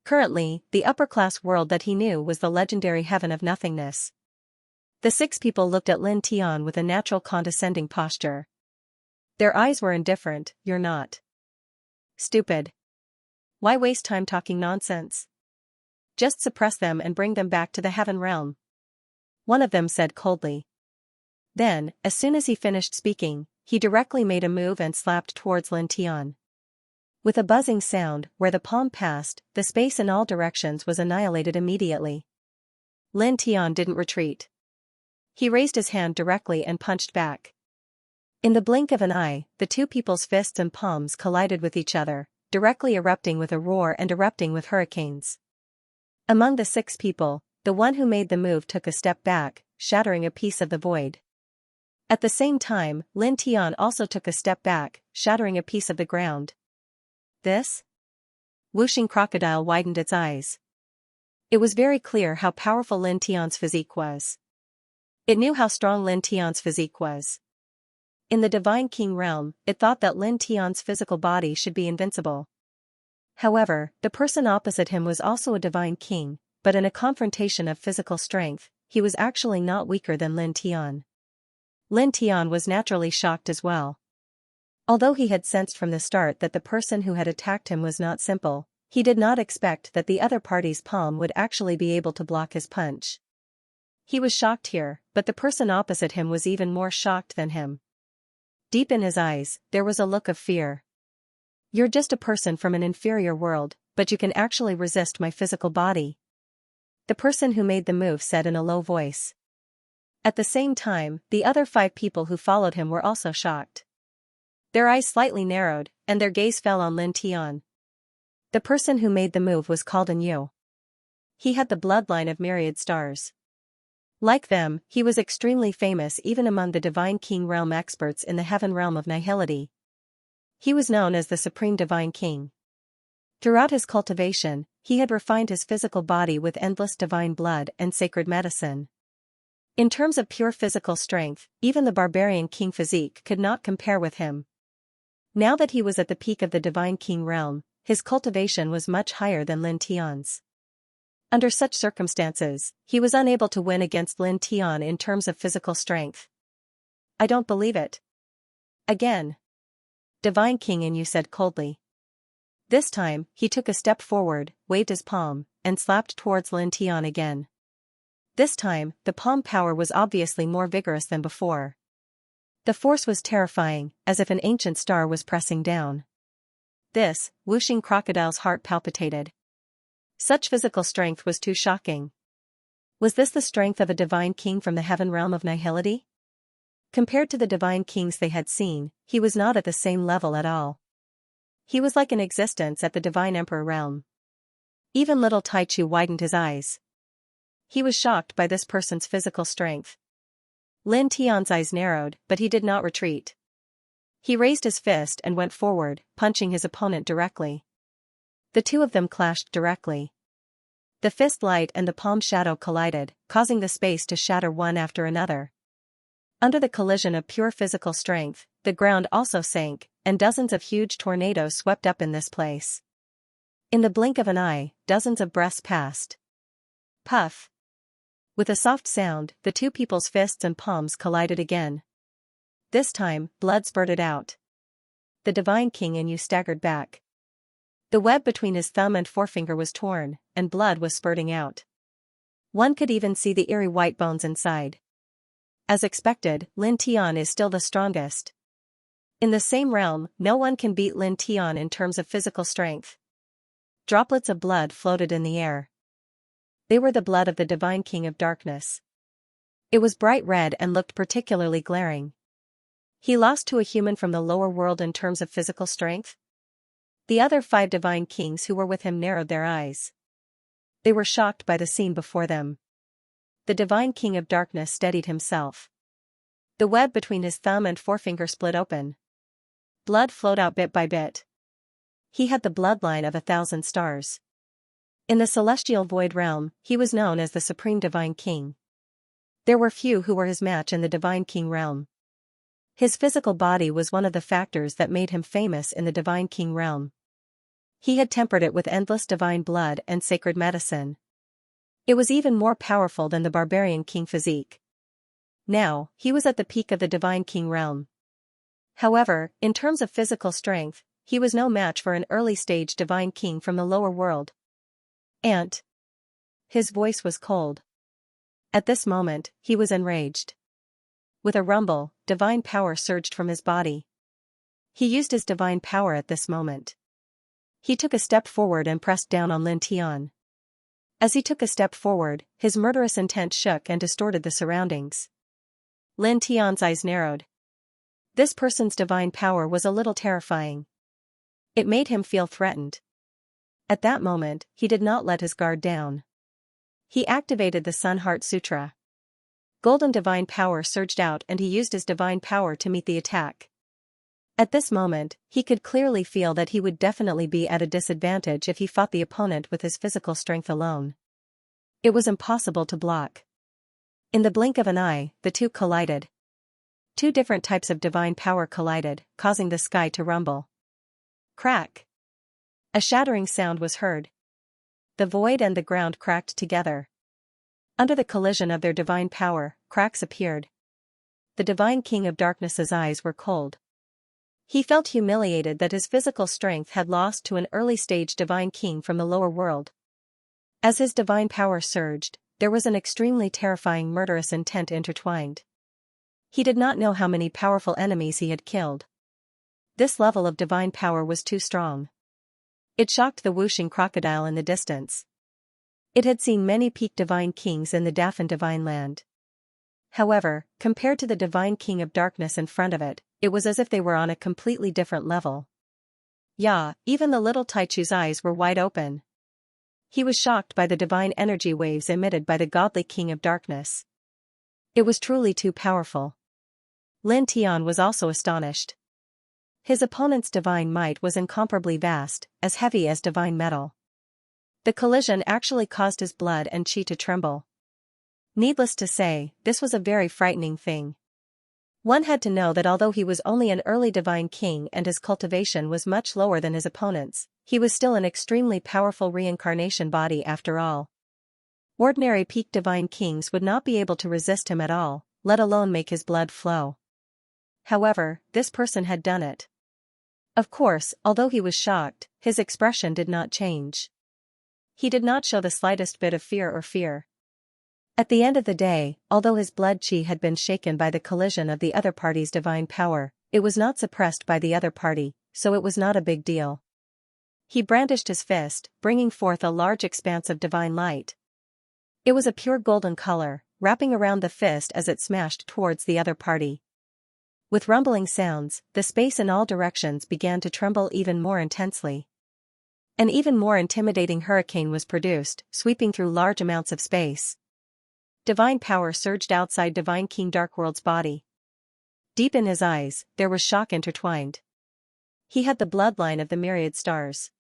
Currently, the upper-class world that he knew was the legendary Heaven of Nothingness. The 6 people looked at Lin Tian with a natural condescending posture. Their eyes were indifferent. "You're not stupid. Why waste time talking nonsense? Just suppress them and bring them back to the Heaven realm," one of them said coldly. Then, as soon as he finished speaking, he directly made a move and slapped towards Lin Tian. With a buzzing sound, where the palm passed, the space in all directions was annihilated immediately. Lin Tian didn't retreat. He raised his hand directly and punched back. In the blink of an eye, the 2 people's fists and palms collided with each other, directly erupting with a roar and erupting with hurricanes. Among the 6 people, the one who made the move took a step back, shattering a piece of the void. At the same time, Lin Tian also took a step back, shattering a piece of the ground. This? Wuxing Crocodile widened its eyes. It was very clear how powerful Lin Tian's physique was. It knew how strong Lin Tian's physique was. In the Divine King realm, it thought that Lin Tian's physical body should be invincible. However, the person opposite him was also a Divine King, but in a confrontation of physical strength, he was actually not weaker than Lin Tian. Lin Tian was naturally shocked as well. Although he had sensed from the start that the person who had attacked him was not simple, he did not expect that the other party's palm would actually be able to block his punch. He was shocked here, but the person opposite him was even more shocked than him. Deep in his eyes, there was a look of fear. You're just a person from an inferior world, but you can actually resist my physical body. The person who made the move said in a low voice. At the same time, the other 5 people who followed him were also shocked. Their eyes slightly narrowed, and their gaze fell on Lin Tian. The person who made the move was called An Yu. He had the bloodline of myriad stars. Like them, he was extremely famous even among the Divine King realm experts in the heaven realm of nihility. He was known as the Supreme Divine King. Throughout his cultivation, he had refined his physical body with endless divine blood and sacred medicine. In terms of pure physical strength, even the barbarian king physique could not compare with him. Now that he was at the peak of the Divine King realm, his cultivation was much higher than Lin Tian's. Under such circumstances, he was unable to win against Lin Tian in terms of physical strength. I don't believe it. Again. Divine King An Yu said coldly. This time, he took a step forward, waved his palm, and slapped towards Lin Tian again. This time, the palm power was obviously more vigorous than before. The force was terrifying, as if an ancient star was pressing down. This, whooshing crocodile's heart palpitated. Such physical strength was too shocking. Was this the strength of a divine king from the heaven realm of nihility? Compared to the divine kings they had seen, he was not at the same level at all. He was like an existence at the divine emperor realm. Even little Taichu widened his eyes. He was shocked by this person's physical strength. Lin Tian's eyes narrowed, but he did not retreat. He raised his fist and went forward, punching his opponent directly. The two of them clashed directly. The fist light and the palm shadow collided, causing the space to shatter one after another. Under the collision of pure physical strength, the ground also sank, and dozens of huge tornadoes swept up in this place. In the blink of an eye, dozens of breaths passed. Puff. With a soft sound, the two people's fists and palms collided again. This time, blood spurted out. The Divine King An Yu staggered back. The web between his thumb and forefinger was torn, and blood was spurting out. One could even see the eerie white bones inside. As expected, Lin Tian is still the strongest. In the same realm, no one can beat Lin Tian in terms of physical strength. Droplets of blood floated in the air. They were the blood of the Divine King of Darkness. It was bright red and looked particularly glaring. He lost to a human from the lower world in terms of physical strength? The other 5 divine kings who were with him narrowed their eyes. They were shocked by the scene before them. The Divine King of Darkness steadied himself. The web between his thumb and forefinger split open. Blood flowed out bit by bit. He had the bloodline of 1,000 stars. In the celestial void realm, he was known as the Supreme Divine King. There were few who were his match in the Divine King realm. His physical body was one of the factors that made him famous in the Divine King realm. He had tempered it with endless divine blood and sacred medicine. It was even more powerful than the barbarian king physique. Now, he was at the peak of the Divine King realm. However, in terms of physical strength, he was no match for an early-stage divine king from the lower world. Ant. His voice was cold. At this moment, he was enraged. With a rumble, divine power surged from his body. He used his divine power at this moment. He took a step forward and pressed down on Lin Tian. As he took a step forward, his murderous intent shook and distorted the surroundings. Lin Tian's eyes narrowed. This person's divine power was a little terrifying. It made him feel threatened. At that moment, he did not let his guard down. He activated the Sun Heart Sutra. Golden divine power surged out and he used his divine power to meet the attack. At this moment, he could clearly feel that he would definitely be at a disadvantage if he fought the opponent with his physical strength alone. It was impossible to block. In the blink of an eye, the two collided. 2 different types of divine power collided, causing the sky to rumble. Crack! A shattering sound was heard. The void and the ground cracked together. Under the collision of their divine power, cracks appeared. The Divine King of Darkness's eyes were cold. He felt humiliated that his physical strength had lost to an early-stage divine king from the lower world. As his divine power surged, there was an extremely terrifying murderous intent intertwined. He did not know how many powerful enemies he had killed. This level of divine power was too strong. It shocked the whooshing crocodile in the distance. It had seen many peak divine kings in the Daffin divine land. However, compared to the divine king of darkness in front of it, it was as if they were on a completely different level. Yeah, even the little Taichu's eyes were wide open. He was shocked by the divine energy waves emitted by the godly king of darkness. It was truly too powerful. Lin Tian was also astonished. His opponent's divine might was incomparably vast, as heavy as divine metal. The collision actually caused his blood and qi to tremble. Needless to say, this was a very frightening thing. One had to know that although he was only an early divine king and his cultivation was much lower than his opponent's, he was still an extremely powerful reincarnation body after all. Ordinary peak divine kings would not be able to resist him at all, let alone make his blood flow. However, this person had done it. Of course, although he was shocked, his expression did not change. He did not show the slightest bit of fear. At the end of the day, although his blood qi had been shaken by the collision of the other party's divine power, it was not suppressed by the other party, so it was not a big deal. He brandished his fist, bringing forth a large expanse of divine light. It was a pure golden color, wrapping around the fist as it smashed towards the other party. With rumbling sounds, the space in all directions began to tremble even more intensely. An even more intimidating hurricane was produced, sweeping through large amounts of space. Divine power surged outside Divine King Darkworld's body. Deep in his eyes, there was shock intertwined. He had the bloodline of the myriad stars.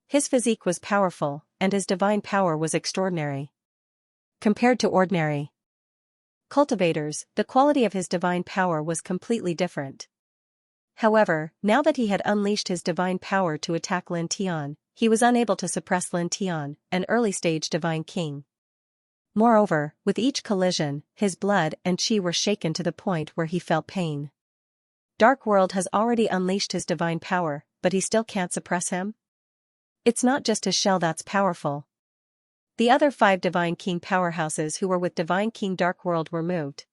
His physique was powerful, and his divine power was extraordinary. Compared to ordinary cultivators, the quality of his divine power was completely different. However, now that he had unleashed his divine power to attack Lin Tian, he was unable to suppress Lin Tian, an early-stage divine king. Moreover, with each collision, his blood and qi were shaken to the point where he felt pain. Dark World has already unleashed his divine power, but he still can't suppress him? It's not just his shell that's powerful. The other 5 Divine King powerhouses who were with Divine King Dark World were moved.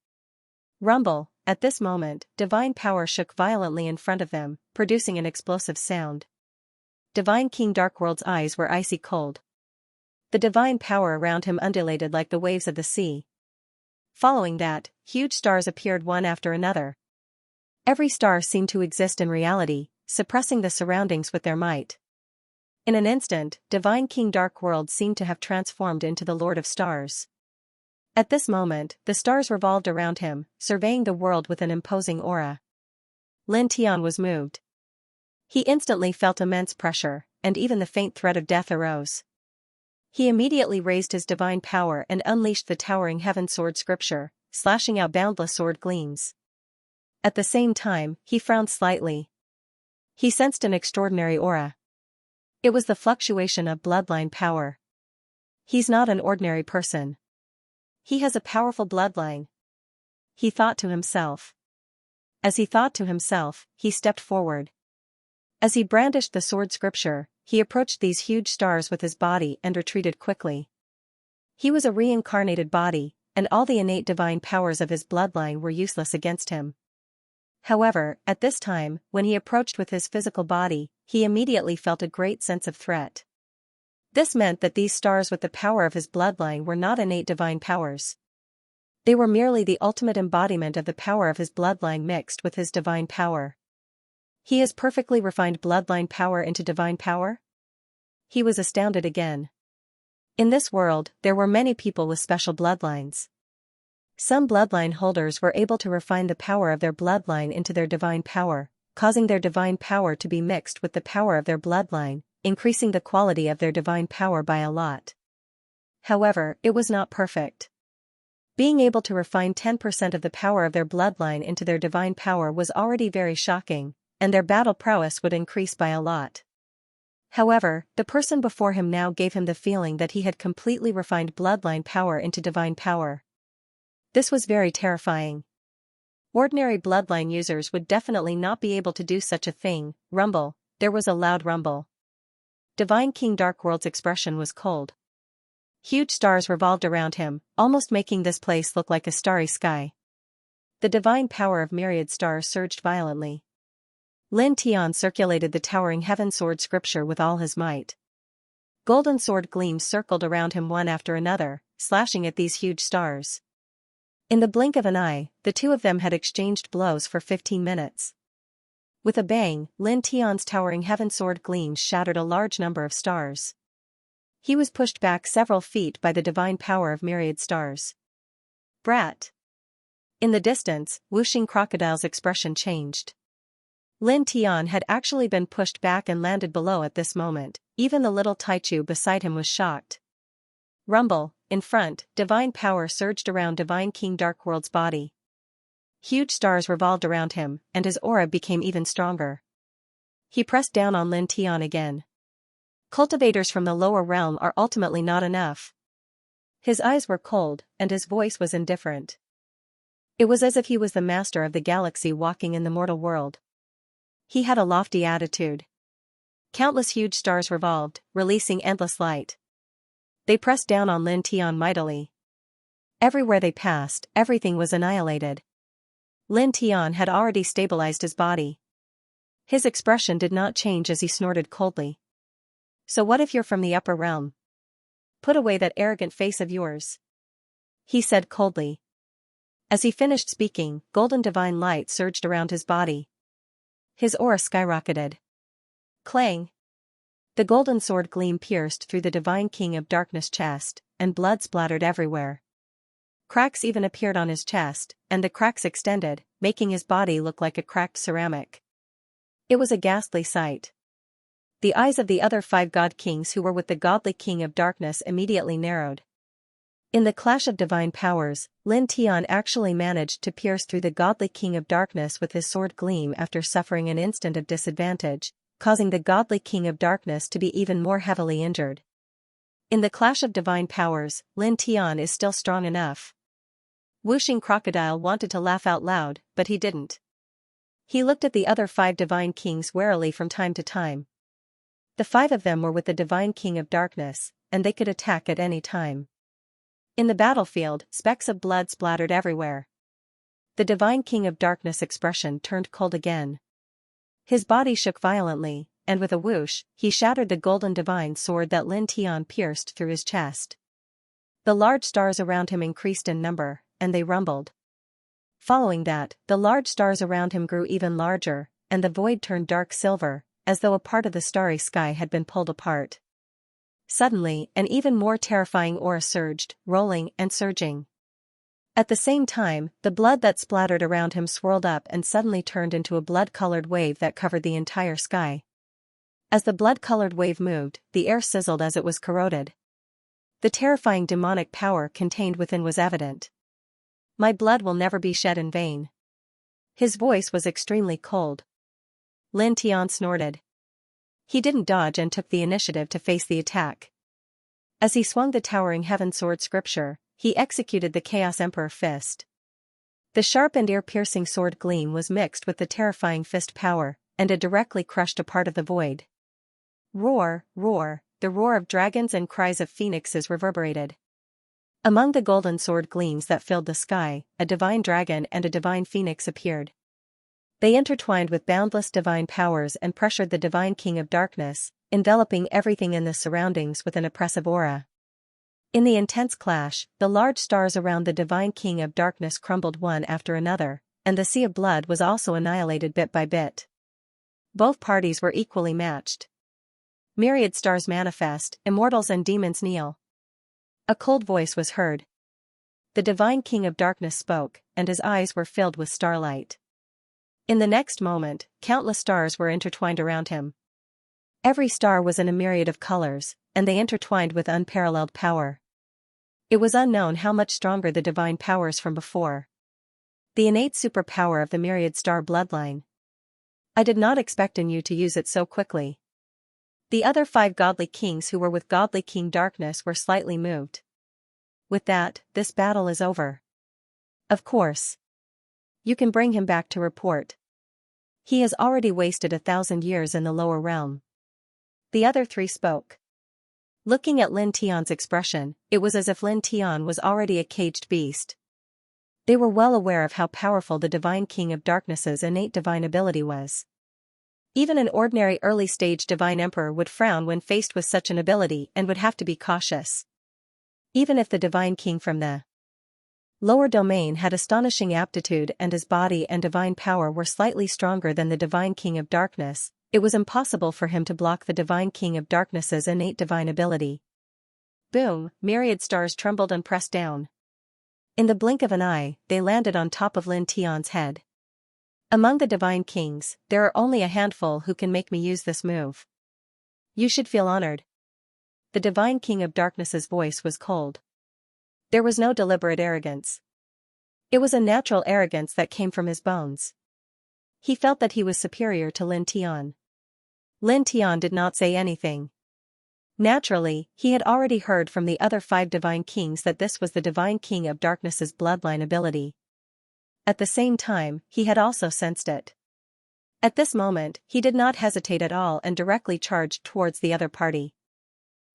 Rumble, at this moment, divine power shook violently in front of them, producing an explosive sound. Divine King Dark World's eyes were icy cold. The divine power around him undulated like the waves of the sea. Following that, huge stars appeared one after another. Every star seemed to exist in reality, suppressing the surroundings with their might. In an instant, Divine King Dark World seemed to have transformed into the Lord of Stars. At this moment, the stars revolved around him, surveying the world with an imposing aura. Lin Tian was moved. He instantly felt immense pressure, and even the faint threat of death arose. He immediately raised his divine power and unleashed the towering heaven sword scripture, slashing out boundless sword gleams. At the same time, he frowned slightly. He sensed an extraordinary aura. It was the fluctuation of bloodline power. He's not an ordinary person. He has a powerful bloodline. He thought to himself. As he thought to himself, he stepped forward. As he brandished the sword scripture, he approached these huge stars with his body and retreated quickly. He was a reincarnated body, and all the innate divine powers of his bloodline were useless against him. However, at this time, when he approached with his physical body, he immediately felt a great sense of threat. This meant that these stars with the power of his bloodline were not innate divine powers. They were merely the ultimate embodiment of the power of his bloodline mixed with his divine power. He has perfectly refined bloodline power into divine power? He was astounded again. In this world, there were many people with special bloodlines. Some bloodline holders were able to refine the power of their bloodline into their divine power, causing their divine power to be mixed with the power of their bloodline, increasing the quality of their divine power by a lot. However, it was not perfect. Being able to refine 10% of the power of their bloodline into their divine power was already very shocking, and their battle prowess would increase by a lot. However, the person before him now gave him the feeling that he had completely refined bloodline power into divine power. This was very terrifying. Ordinary bloodline users would definitely not be able to do such a thing. Rumble, there was a loud rumble. Divine King Darkworld's expression was cold. Huge stars revolved around him, almost making this place look like a starry sky. The divine power of myriad stars surged violently. Lin Tian circulated the towering heaven sword scripture with all his might. Golden sword gleams circled around him one after another, slashing at these huge stars. In the blink of an eye, the two of them had exchanged blows for 15 minutes. With a bang, Lin Tian's towering heaven sword gleams shattered a large number of stars. He was pushed back several feet by the divine power of myriad stars. Brat! In the distance, whooshing crocodile's expression changed. Lin Tian had actually been pushed back and landed below at this moment. Even the little Taichu beside him was shocked. Rumble, in front, divine power surged around Divine King Darkworld's body. Huge stars revolved around him, and his aura became even stronger. He pressed down on Lin Tian again. Cultivators from the lower realm are ultimately not enough. His eyes were cold, and his voice was indifferent. It was as if he was the master of the galaxy walking in the mortal world. He had a lofty attitude. Countless huge stars revolved, releasing endless light. They pressed down on Lin Tian mightily. Everywhere they passed, everything was annihilated. Lin Tian had already stabilized his body. His expression did not change as he snorted coldly. So what if you're from the upper realm? Put away that arrogant face of yours, he said coldly. As he finished speaking, golden divine light surged around his body. His aura skyrocketed. Clang! The golden sword gleam pierced through the divine king of darkness' chest, and blood splattered everywhere. Cracks even appeared on his chest, and the cracks extended, making his body look like a cracked ceramic. It was a ghastly sight. The eyes of the other 5 god kings who were with the godly king of darkness immediately narrowed. In the clash of divine powers, Lin Tian actually managed to pierce through the godly king of darkness with his sword gleam after suffering an instant of disadvantage, causing the godly king of darkness to be even more heavily injured. In the clash of divine powers, Lin Tian is still strong enough. Whooshing Crocodile wanted to laugh out loud, but he didn't. He looked at the other 5 divine kings warily from time to time. The 5 of them were with the divine king of darkness, and they could attack at any time. In the battlefield, specks of blood splattered everywhere. The divine king of darkness expression turned cold again. His body shook violently, and with a whoosh, he shattered the golden divine sword that Lin Tian pierced through his chest. The large stars around him increased in number, and they rumbled. Following that, the large stars around him grew even larger, and the void turned dark silver, as though a part of the starry sky had been pulled apart. Suddenly, an even more terrifying aura surged, rolling and surging. At the same time, the blood that splattered around him swirled up and suddenly turned into a blood-colored wave that covered the entire sky. As the blood-colored wave moved, the air sizzled as it was corroded. The terrifying demonic power contained within was evident. My blood will never be shed in vain. His voice was extremely cold. Lin Tian snorted. He didn't dodge and took the initiative to face the attack. As he swung the towering heaven sword scripture, he executed the Chaos Emperor fist. The sharp and ear-piercing sword gleam was mixed with the terrifying fist power, and it directly crushed a part of the void. Roar, roar, the roar of dragons and cries of phoenixes reverberated. Among the golden sword gleams that filled the sky, a divine dragon and a divine phoenix appeared. They intertwined with boundless divine powers and pressured the divine king of darkness, enveloping everything in the surroundings with an oppressive aura. In the intense clash, the large stars around the divine king of darkness crumbled one after another, and the sea of blood was also annihilated bit by bit. Both parties were equally matched. Myriad stars manifest, immortals and demons kneel. A cold voice was heard. The divine king of darkness spoke, and his eyes were filled with starlight. In the next moment, countless stars were intertwined around him. Every star was in a myriad of colors, and they intertwined with unparalleled power. It was unknown how much stronger the divine powers from before. The innate superpower of the myriad star bloodline. I did not expect in you to use it so quickly. The other 5 godly kings who were with godly King Darkness were slightly moved. With that, this battle is over. Of course. You can bring him back to report. He has already wasted 1,000 years in the lower realm. The other 3 spoke. Looking at Lin Tian's expression, it was as if Lin Tian was already a caged beast. They were well aware of how powerful the Divine King of Darkness's innate divine ability was. Even an ordinary early-stage divine emperor would frown when faced with such an ability and would have to be cautious. Even if the Divine King from the lower domain had astonishing aptitude and his body and divine power were slightly stronger than the Divine King of Darkness, it was impossible for him to block the Divine King of Darkness's innate divine ability. Boom, myriad stars trembled and pressed down. In the blink of an eye, they landed on top of Lin Tian's head. Among the Divine Kings, there are only a handful who can make me use this move. You should feel honored. The Divine King of Darkness's voice was cold. There was no deliberate arrogance. It was a natural arrogance that came from his bones. He felt that he was superior to Lin Tian. Lin Tian did not say anything. Naturally, he had already heard from the other 5 Divine Kings that this was the Divine King of Darkness's bloodline ability. At the same time, he had also sensed it. At this moment, he did not hesitate at all and directly charged towards the other party.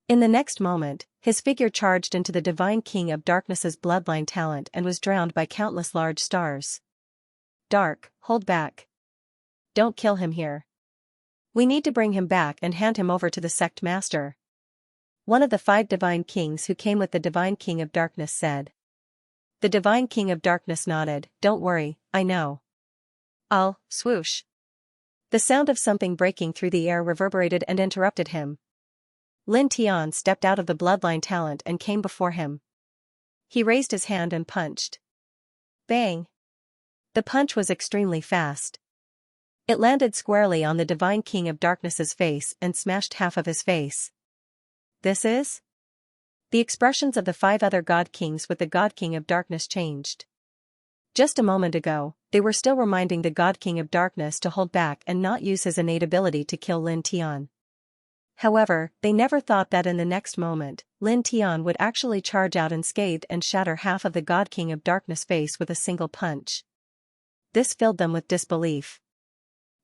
In the next moment, his figure charged into the Divine King of Darkness's bloodline talent and was drowned by countless large stars. Dark, hold back. Don't kill him here. We need to bring him back and hand him over to the sect master. One of the 5 Divine Kings who came with the Divine King of Darkness said. The Divine King of Darkness nodded. Don't worry, I know. I'll, swoosh. The sound of something breaking through the air reverberated and interrupted him. Lin Tian stepped out of the bloodline talent and came before him. He raised his hand and punched. Bang! The punch was extremely fast. It landed squarely on the Divine King of Darkness's face and smashed half of his face. This is? The expressions of the 5 other God Kings with the God King of Darkness changed. Just a moment ago, they were still reminding the God King of Darkness to hold back and not use his innate ability to kill Lin Tian. However, they never thought that in the next moment, Lin Tian would actually charge out unscathed and shatter half of the God King of Darkness face with a single punch. This filled them with disbelief.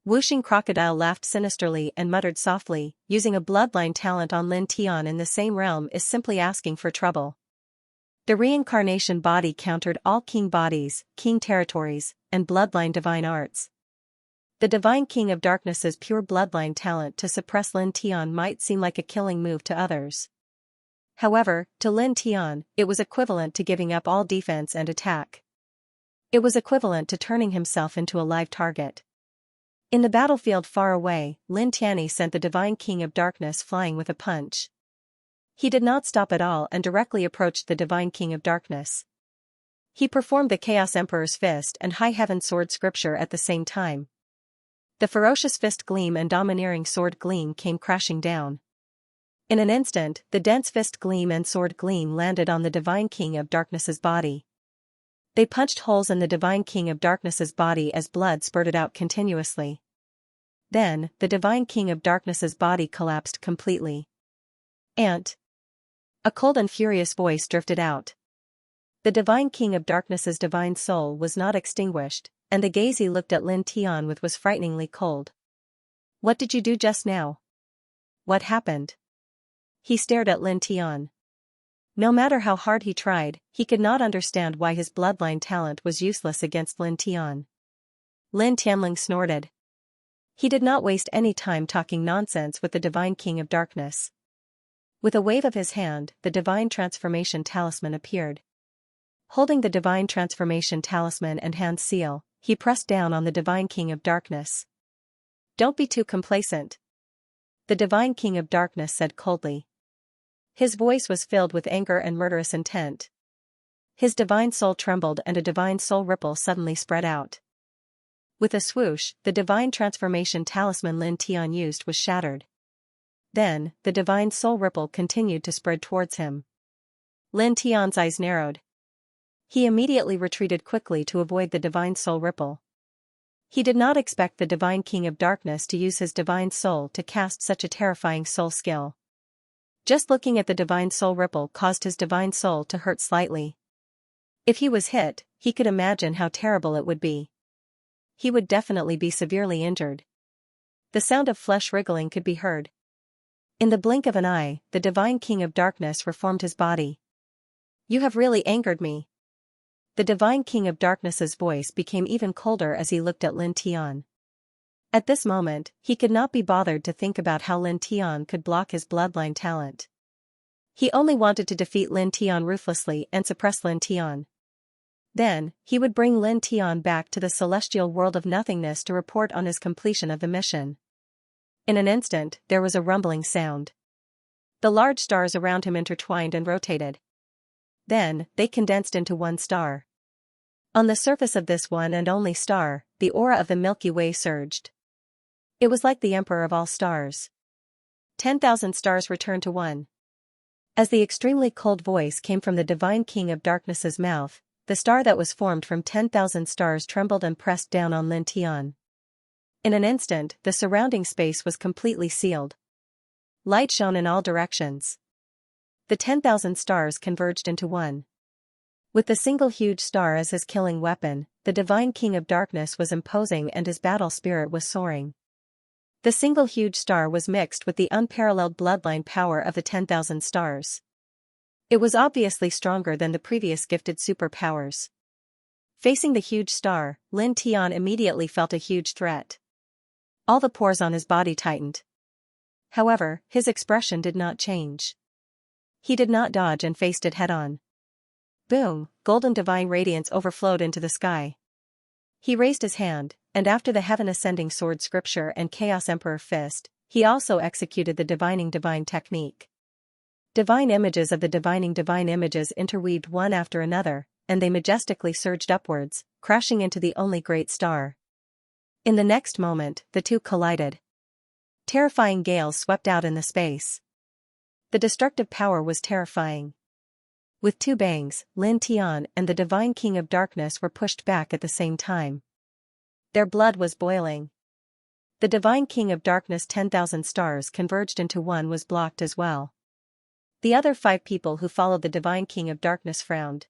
Whooshing Crocodile laughed sinisterly and muttered softly, using a bloodline talent on Lin Tian in the same realm is simply asking for trouble. The reincarnation body countered all king bodies, king territories, and bloodline divine arts. The Divine King of Darkness's pure bloodline talent to suppress Lin Tian might seem like a killing move to others. However, to Lin Tian, it was equivalent to giving up all defense and attack. It was equivalent to turning himself into a live target. In the battlefield far away, Lin Tianyi sent the Divine King of Darkness flying with a punch. He did not stop at all and directly approached the Divine King of Darkness. He performed the Chaos Emperor's Fist and High Heaven Sword scripture at the same time. The ferocious fist gleam and domineering sword gleam came crashing down. In an instant, the dense fist gleam and sword gleam landed on the Divine King of Darkness's body. They punched holes in the Divine King of Darkness's body as blood spurted out continuously. Then, the Divine King of Darkness's body collapsed completely. "Ant!" A cold and furious voice drifted out. The Divine King of Darkness's divine soul was not extinguished, and the gaze he looked at Lin Tian with was frighteningly cold. "What did you do just now? What happened?" He stared at Lin Tian. No matter how hard he tried, he could not understand why his bloodline talent was useless against Lin Tian. Lin Tianling snorted. He did not waste any time talking nonsense with the Divine King of Darkness. With a wave of his hand, the Divine Transformation Talisman appeared. Holding the Divine Transformation Talisman and hand seal, he pressed down on the Divine King of Darkness. "Don't be too complacent," the Divine King of Darkness said coldly. His voice was filled with anger and murderous intent. His divine soul trembled and a divine soul ripple suddenly spread out. With a swoosh, the Divine Transformation Talisman Lin Tian used was shattered. Then, the divine soul ripple continued to spread towards him. Lin Tian's eyes narrowed. He immediately retreated quickly to avoid the divine soul ripple. He did not expect the Divine King of Darkness to use his divine soul to cast such a terrifying soul skill. Just looking at the divine soul ripple caused his divine soul to hurt slightly. If he was hit, he could imagine how terrible it would be. He would definitely be severely injured. The sound of flesh wriggling could be heard. In the blink of an eye, the Divine King of Darkness reformed his body. "You have really angered me." the Divine King of Darkness's voice became even colder as he looked at Lin Tian. At this moment, he could not be bothered to think about how Lin Tian could block his bloodline talent. He only wanted to defeat Lin Tian ruthlessly and suppress Lin Tian. Then, he would bring Lin Tian back to the celestial world of nothingness to report on his completion of the mission. In an instant, there was a rumbling sound. The large stars around him intertwined and rotated. Then, they condensed into one star. On the surface of this one and only star, the aura of the Milky Way surged. It was like the Emperor of all stars. 10,000 stars returned to one. As the extremely cold voice came from the Divine King of Darkness's mouth, the star that was formed from 10,000 stars trembled and pressed down on Lin Tian. In an instant, the surrounding space was completely sealed. Light shone in all directions. The 10,000 stars converged into one. With the single huge star as his killing weapon, the Divine King of Darkness was imposing and his battle spirit was soaring. The single huge star was mixed with the unparalleled bloodline power of the 10,000 stars. It was obviously stronger than the previous gifted superpowers. Facing the huge star, Lin Tian immediately felt a huge threat. All the pores on his body tightened. However, his expression did not change. He did not dodge and faced it head-on. Boom, golden divine radiance overflowed into the sky. He raised his hand, and after the heaven-ascending sword scripture and chaos emperor fist, he also executed the divining divine technique. Divine images of the divining divine images interweaved one after another, and they majestically surged upwards, crashing into the only great star. In the next moment, the two collided. Terrifying gales swept out in the space. The destructive power was terrifying. With two bangs, Lin Tian and the Divine King of Darkness were pushed back at the same time. Their blood was boiling. The Divine King of Darkness' 10,000 stars converged into one was blocked as well. The other 5 people who followed the Divine King of Darkness frowned.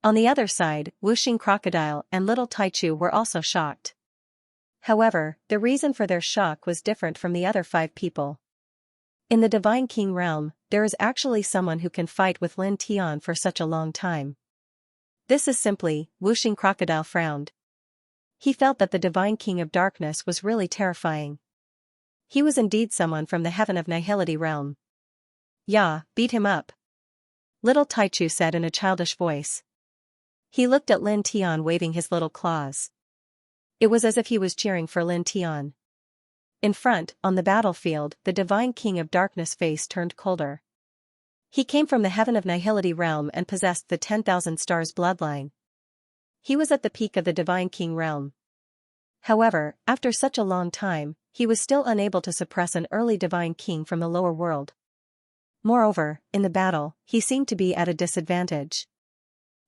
On the other side, Wuxing Crocodile and Little Taichu were also shocked. However, the reason for their shock was different from the other 5 people. In the Divine King realm, there is actually someone who can fight with Lin Tian for such a long time. This is simply, Wuxing Crocodile frowned. He felt that the Divine King of Darkness was really terrifying. He was indeed someone from the Heaven of Nihility realm. "Yeah, beat him up," Little Taichu said in a childish voice. He looked at Lin Tian waving his little claws. It was as if he was cheering for Lin Tian. In front, on the battlefield, the Divine King of Darkness' face turned colder. He came from the Heaven of Nihility realm and possessed the 10,000 stars bloodline. He was at the peak of the Divine King realm. However, after such a long time, he was still unable to suppress an early Divine King from the lower world. Moreover, in the battle, he seemed to be at a disadvantage.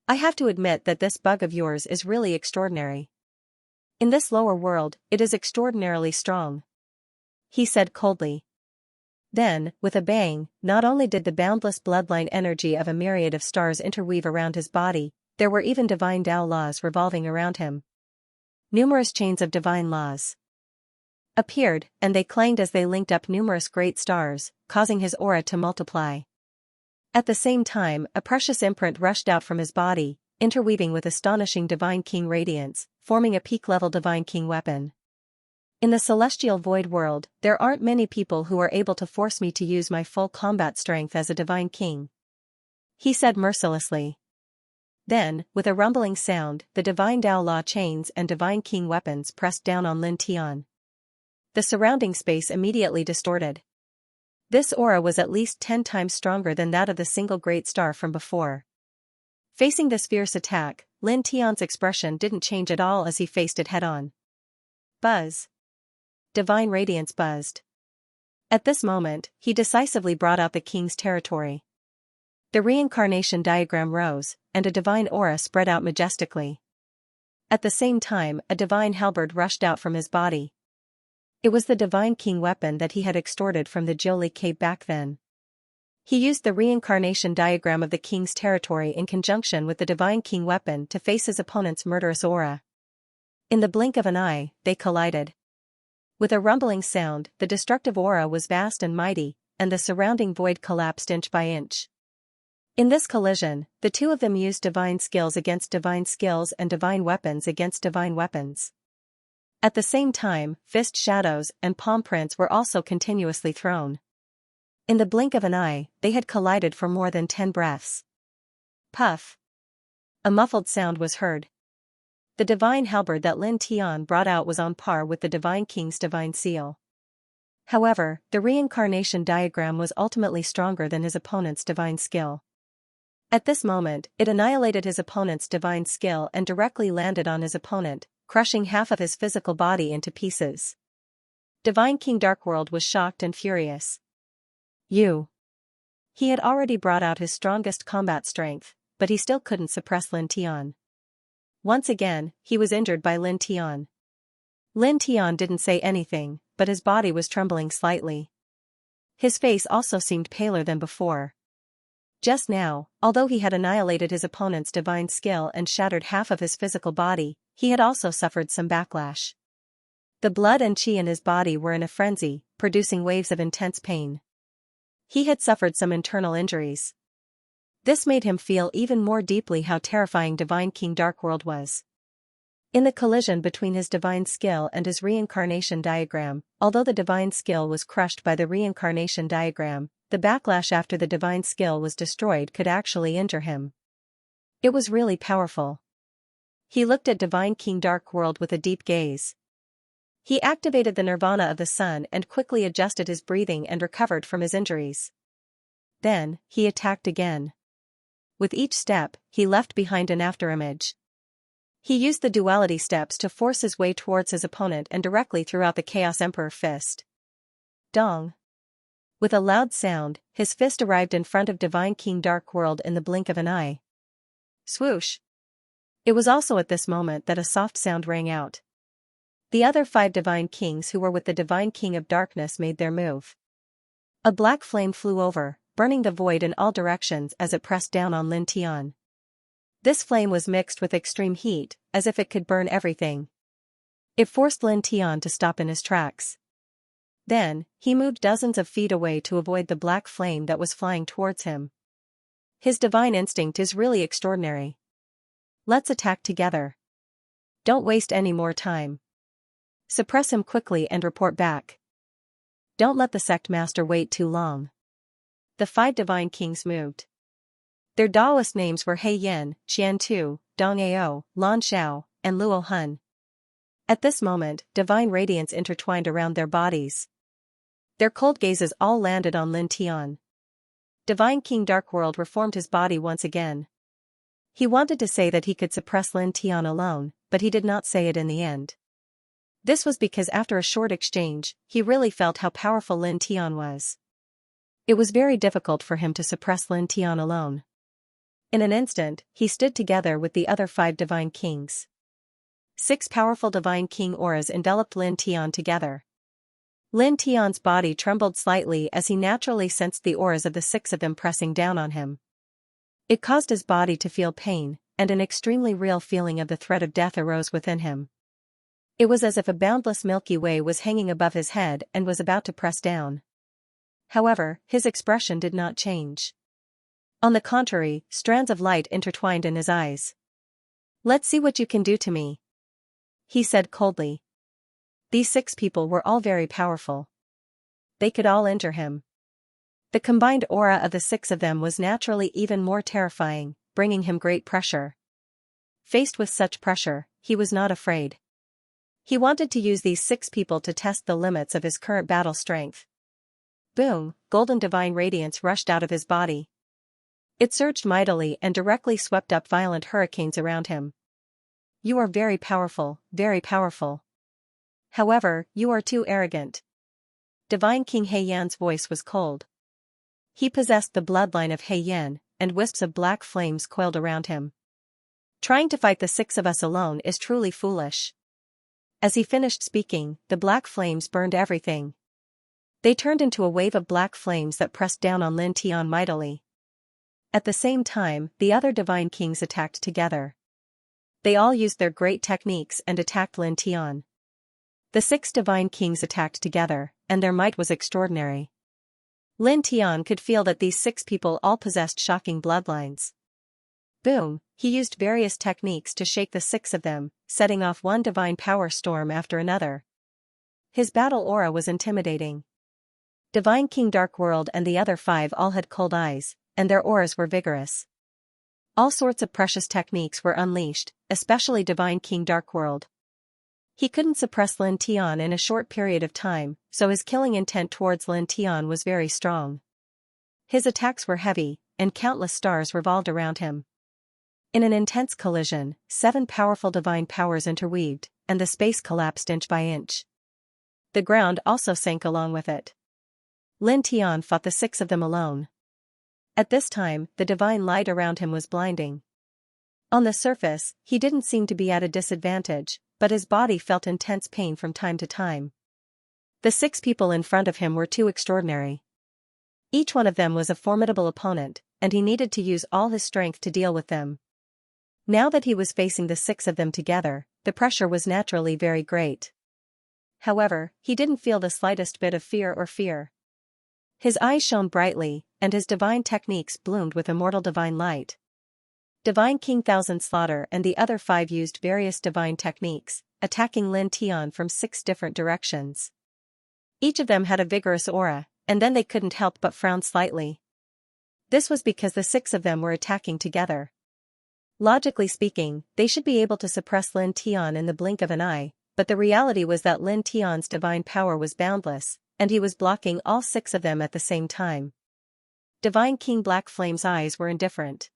"I have to admit that this bug of yours is really extraordinary. In this lower world, it is extraordinarily strong," he said coldly. Then, with a bang, not only did the boundless bloodline energy of a myriad of stars interweave around his body, there were even divine Tao laws revolving around him. Numerous chains of divine laws appeared, and they clanged as they linked up numerous great stars, causing his aura to multiply. At the same time, a precious imprint rushed out from his body, interweaving with astonishing Divine King radiance, forming a peak-level Divine King weapon. "In the celestial void world, there aren't many people who are able to force me to use my full combat strength as a Divine King," he said mercilessly. Then, with a rumbling sound, the Divine Tao Law chains and Divine King weapons pressed down on Lin Tian. The surrounding space immediately distorted. This aura was at least 10 times stronger than that of the single great star from before. Facing this fierce attack, Lin Tian's expression didn't change at all as he faced it head-on. Buzz. Divine radiance buzzed. At this moment, he decisively brought out the king's territory. The reincarnation diagram rose, and a divine aura spread out majestically. At the same time, a divine halberd rushed out from his body. It was the Divine King weapon that he had extorted from the Jiuli cave back then. He used the reincarnation diagram of the king's territory in conjunction with the Divine King weapon to face his opponent's murderous aura. In the blink of an eye, they collided. With a rumbling sound, the destructive aura was vast and mighty, and the surrounding void collapsed inch by inch. In this collision, the two of them used divine skills against divine skills and divine weapons against divine weapons. At the same time, fist shadows and palm prints were also continuously thrown. In the blink of an eye, they had collided for more than 10 breaths. Puff! A muffled sound was heard. The divine halberd that Lin Tian brought out was on par with the Divine King's divine seal. However, the reincarnation diagram was ultimately stronger than his opponent's divine skill. At this moment, it annihilated his opponent's divine skill and directly landed on his opponent, crushing half of his physical body into pieces. Divine King Darkworld was shocked and furious. You. He had already brought out his strongest combat strength, but he still couldn't suppress Lin Tian. Once again, he was injured by Lin Tian. Lin Tian didn't say anything, but his body was trembling slightly. His face also seemed paler than before. Just now, although he had annihilated his opponent's divine skill and shattered half of his physical body, he had also suffered some backlash. The blood and chi in his body were in a frenzy, producing waves of intense pain. He had suffered some internal injuries. This made him feel even more deeply how terrifying Divine King Darkworld was. In the collision between his divine skill and his reincarnation diagram, although the divine skill was crushed by the reincarnation diagram, the backlash after the divine skill was destroyed could actually injure him. It was really powerful. He looked at Divine King Darkworld with a deep gaze. He activated the nirvana of the sun and quickly adjusted his breathing and recovered from his injuries. Then, he attacked again. With each step, he left behind an afterimage. He used the duality steps to force his way towards his opponent and directly threw out the Chaos Emperor fist. Dong! With a loud sound, his fist arrived in front of Divine King Darkworld in the blink of an eye. Swoosh! It was also at this moment that a soft sound rang out. The other 5 Divine Kings who were with the Divine King of Darkness made their move. A black flame flew over, burning the void in all directions as it pressed down on Lin Tian. This flame was mixed with extreme heat, as if it could burn everything. It forced Lin Tian to stop in his tracks. Then, he moved dozens of feet away to avoid the black flame that was flying towards him. His divine instinct is really extraordinary. Let's attack together. Don't waste any more time. Suppress him quickly and report back. Don't let the sect master wait too long. The 5 Divine Kings moved. Their Taoist names were He Yin, Qian Tu, Dong Ao, Lan Xiao, and Luo Hun. At this moment, divine radiance intertwined around their bodies. Their cold gazes all landed on Lin Tian. Divine King Darkworld reformed his body once again. He wanted to say that he could suppress Lin Tian alone, but he did not say it in the end. This was because after a short exchange, he really felt how powerful Lin Tian was. It was very difficult for him to suppress Lin Tian alone. In an instant, he stood together with the other 5 Divine Kings. 6 powerful Divine King auras enveloped Lin Tian together. Lin Tian's body trembled slightly as he naturally sensed the auras of the 6 of them pressing down on him. It caused his body to feel pain, and an extremely real feeling of the threat of death arose within him. It was as if a boundless Milky Way was hanging above his head and was about to press down. However, his expression did not change. On the contrary, strands of light intertwined in his eyes. Let's see what you can do to me, he said coldly. These 6 people were all very powerful. They could all injure him. The combined aura of the 6 of them was naturally even more terrifying, bringing him great pressure. Faced with such pressure, he was not afraid. He wanted to use these 6 people to test the limits of his current battle strength. Boom! Golden divine radiance rushed out of his body. It surged mightily and directly swept up violent hurricanes around him. You are very powerful, very powerful. However, you are too arrogant. Divine King He Yan's voice was cold. He possessed the bloodline of He Yan, and wisps of black flames coiled around him. Trying to fight the 6 of us alone is truly foolish. As he finished speaking, the black flames burned everything. They turned into a wave of black flames that pressed down on Lin Tian mightily. At the same time, the other Divine Kings attacked together. They all used their great techniques and attacked Lin Tian. The 6 Divine Kings attacked together, and their might was extraordinary. Lin Tian could feel that these 6 people all possessed shocking bloodlines. Boom, he used various techniques to shake the 6 of them, setting off one divine power storm after another. His battle aura was intimidating. Divine King Dark World and the other 5 all had cold eyes, and their auras were vigorous. All sorts of precious techniques were unleashed, especially Divine King Dark World. He couldn't suppress Lin Tian in a short period of time, so his killing intent towards Lin Tian was very strong. His attacks were heavy, and countless stars revolved around him. In an intense collision, 7 powerful divine powers interweaved, and the space collapsed inch by inch. The ground also sank along with it. Lin Tian fought the 6 of them alone. At this time, the divine light around him was blinding. On the surface, he didn't seem to be at a disadvantage, but his body felt intense pain from time to time. The 6 people in front of him were too extraordinary. Each one of them was a formidable opponent, and he needed to use all his strength to deal with them. Now that he was facing the 6 of them together, the pressure was naturally very great. However, he didn't feel the slightest bit of fear. His eyes shone brightly, and his divine techniques bloomed with immortal divine light. Divine King Thousand Slaughter and the other 5 used various divine techniques, attacking Lin Tian from 6 different directions. Each of them had a vigorous aura, and then they couldn't help but frown slightly. This was because the 6 of them were attacking together. Logically speaking, they should be able to suppress Lin Tian in the blink of an eye, but the reality was that Lin Tian's divine power was boundless, and he was blocking all 6 of them at the same time. Divine King Black Flame's eyes were indifferent.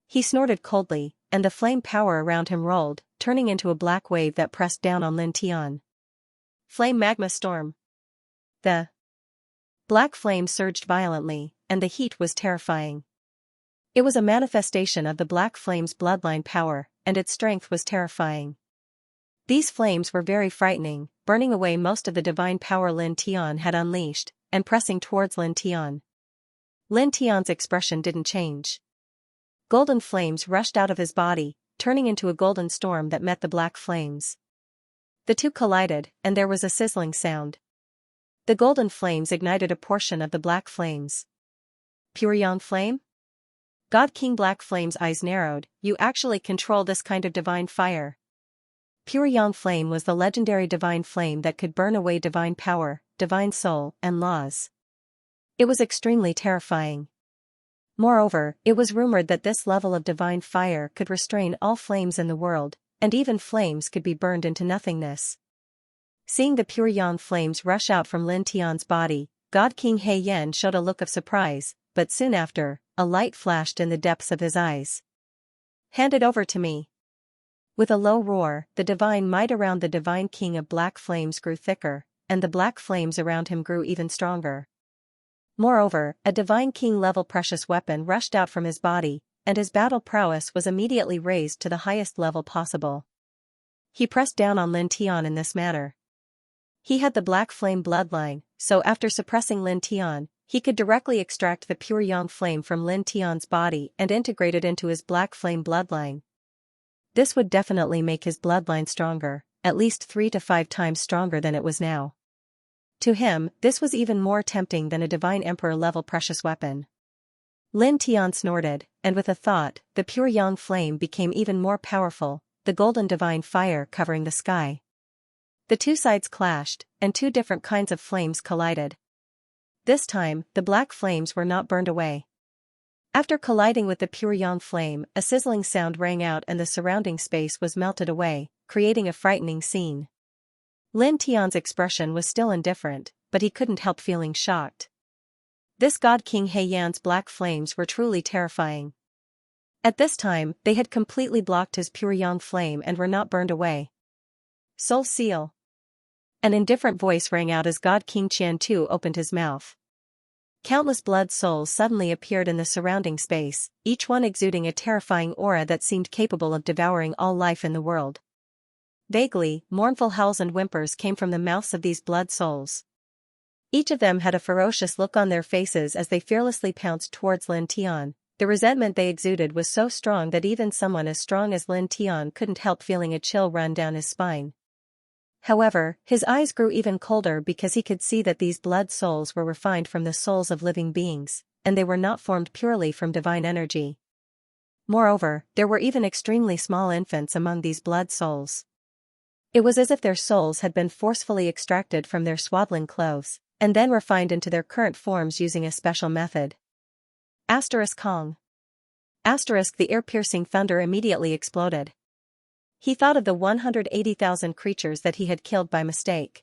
He snorted coldly, and the flame power around him rolled, turning into a black wave that pressed down on Lin Tian. Flame Magma Storm. The black flame surged violently, and the heat was terrifying. It was a manifestation of the black flame's bloodline power, and its strength was terrifying. These flames were very frightening, burning away most of the divine power Lin Tian had unleashed, and pressing towards Lin Tian. Lin Tian's expression didn't change. Golden flames rushed out of his body, turning into a golden storm that met the black flames. The 2 collided, and there was a sizzling sound. The golden flames ignited a portion of the black flames. Pure Yang Flame? God King Black Flame's eyes narrowed. You actually control this kind of divine fire. Pure Yang Flame was the legendary divine flame that could burn away divine power, divine soul, and laws. It was extremely terrifying. Moreover, it was rumored that this level of divine fire could restrain all flames in the world, and even flames could be burned into nothingness. Seeing the pure Yang flames rush out from Lin Tian's body, God King He Yan showed a look of surprise, but soon after, a light flashed in the depths of his eyes. Hand it over to me. With a low roar, the divine might around the divine king of black flames grew thicker, and the black flames around him grew even stronger. Moreover, a divine king-level precious weapon rushed out from his body, and his battle prowess was immediately raised to the highest level possible. He pressed down on Lin Tian in this manner. He had the black flame bloodline, so after suppressing Lin Tian, he could directly extract the pure Yang flame from Lin Tian's body and integrate it into his black flame bloodline. This would definitely make his bloodline stronger, at least 3 to 5 times stronger than it was now. To him, this was even more tempting than a divine emperor-level precious weapon. Lin Tian snorted, and with a thought, the pure Yang flame became even more powerful, the golden divine fire covering the sky. The 2 sides clashed, and 2 different kinds of flames collided. This time, the black flames were not burned away. After colliding with the pure Yang flame, a sizzling sound rang out and the surrounding space was melted away, creating a frightening scene. Lin Tian's expression was still indifferent, but he couldn't help feeling shocked. This God King He Yan's black flames were truly terrifying. At this time, they had completely blocked his pure Yang flame and were not burned away. Soul Seal. An indifferent voice rang out as God King Qian Tu opened his mouth. Countless blood souls suddenly appeared in the surrounding space, each one exuding a terrifying aura that seemed capable of devouring all life in the world. Vaguely, mournful howls and whimpers came from the mouths of these blood souls. Each of them had a ferocious look on their faces as they fearlessly pounced towards Lin Tian. The resentment they exuded was so strong that even someone as strong as Lin Tian couldn't help feeling a chill run down his spine. However, his eyes grew even colder because he could see that these blood souls were refined from the souls of living beings, and they were not formed purely from divine energy. Moreover, there were even extremely small infants among these blood souls. It was as if their souls had been forcefully extracted from their swaddling clothes, and then refined into their current forms using a special method. Kong. The ear-piercing thunder immediately exploded. He thought of the 180,000 creatures that he had killed by mistake.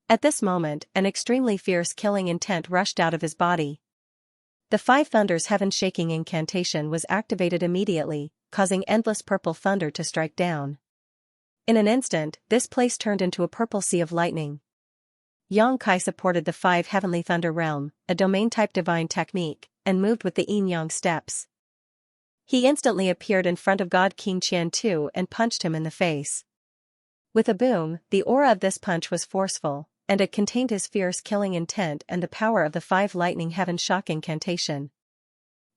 At this moment, an extremely fierce killing intent rushed out of his body. The 5 thunders heaven-shaking incantation was activated immediately, causing endless purple thunder to strike down. In an instant, this place turned into a purple sea of lightning. Xianxia supported the 5 heavenly thunder realm, a domain-type divine technique, and moved with the yin-yang steps. He instantly appeared in front of God King Qiantu and punched him in the face. With a boom, the aura of this punch was forceful, and it contained his fierce killing intent and the power of the 5 lightning heaven shock incantation.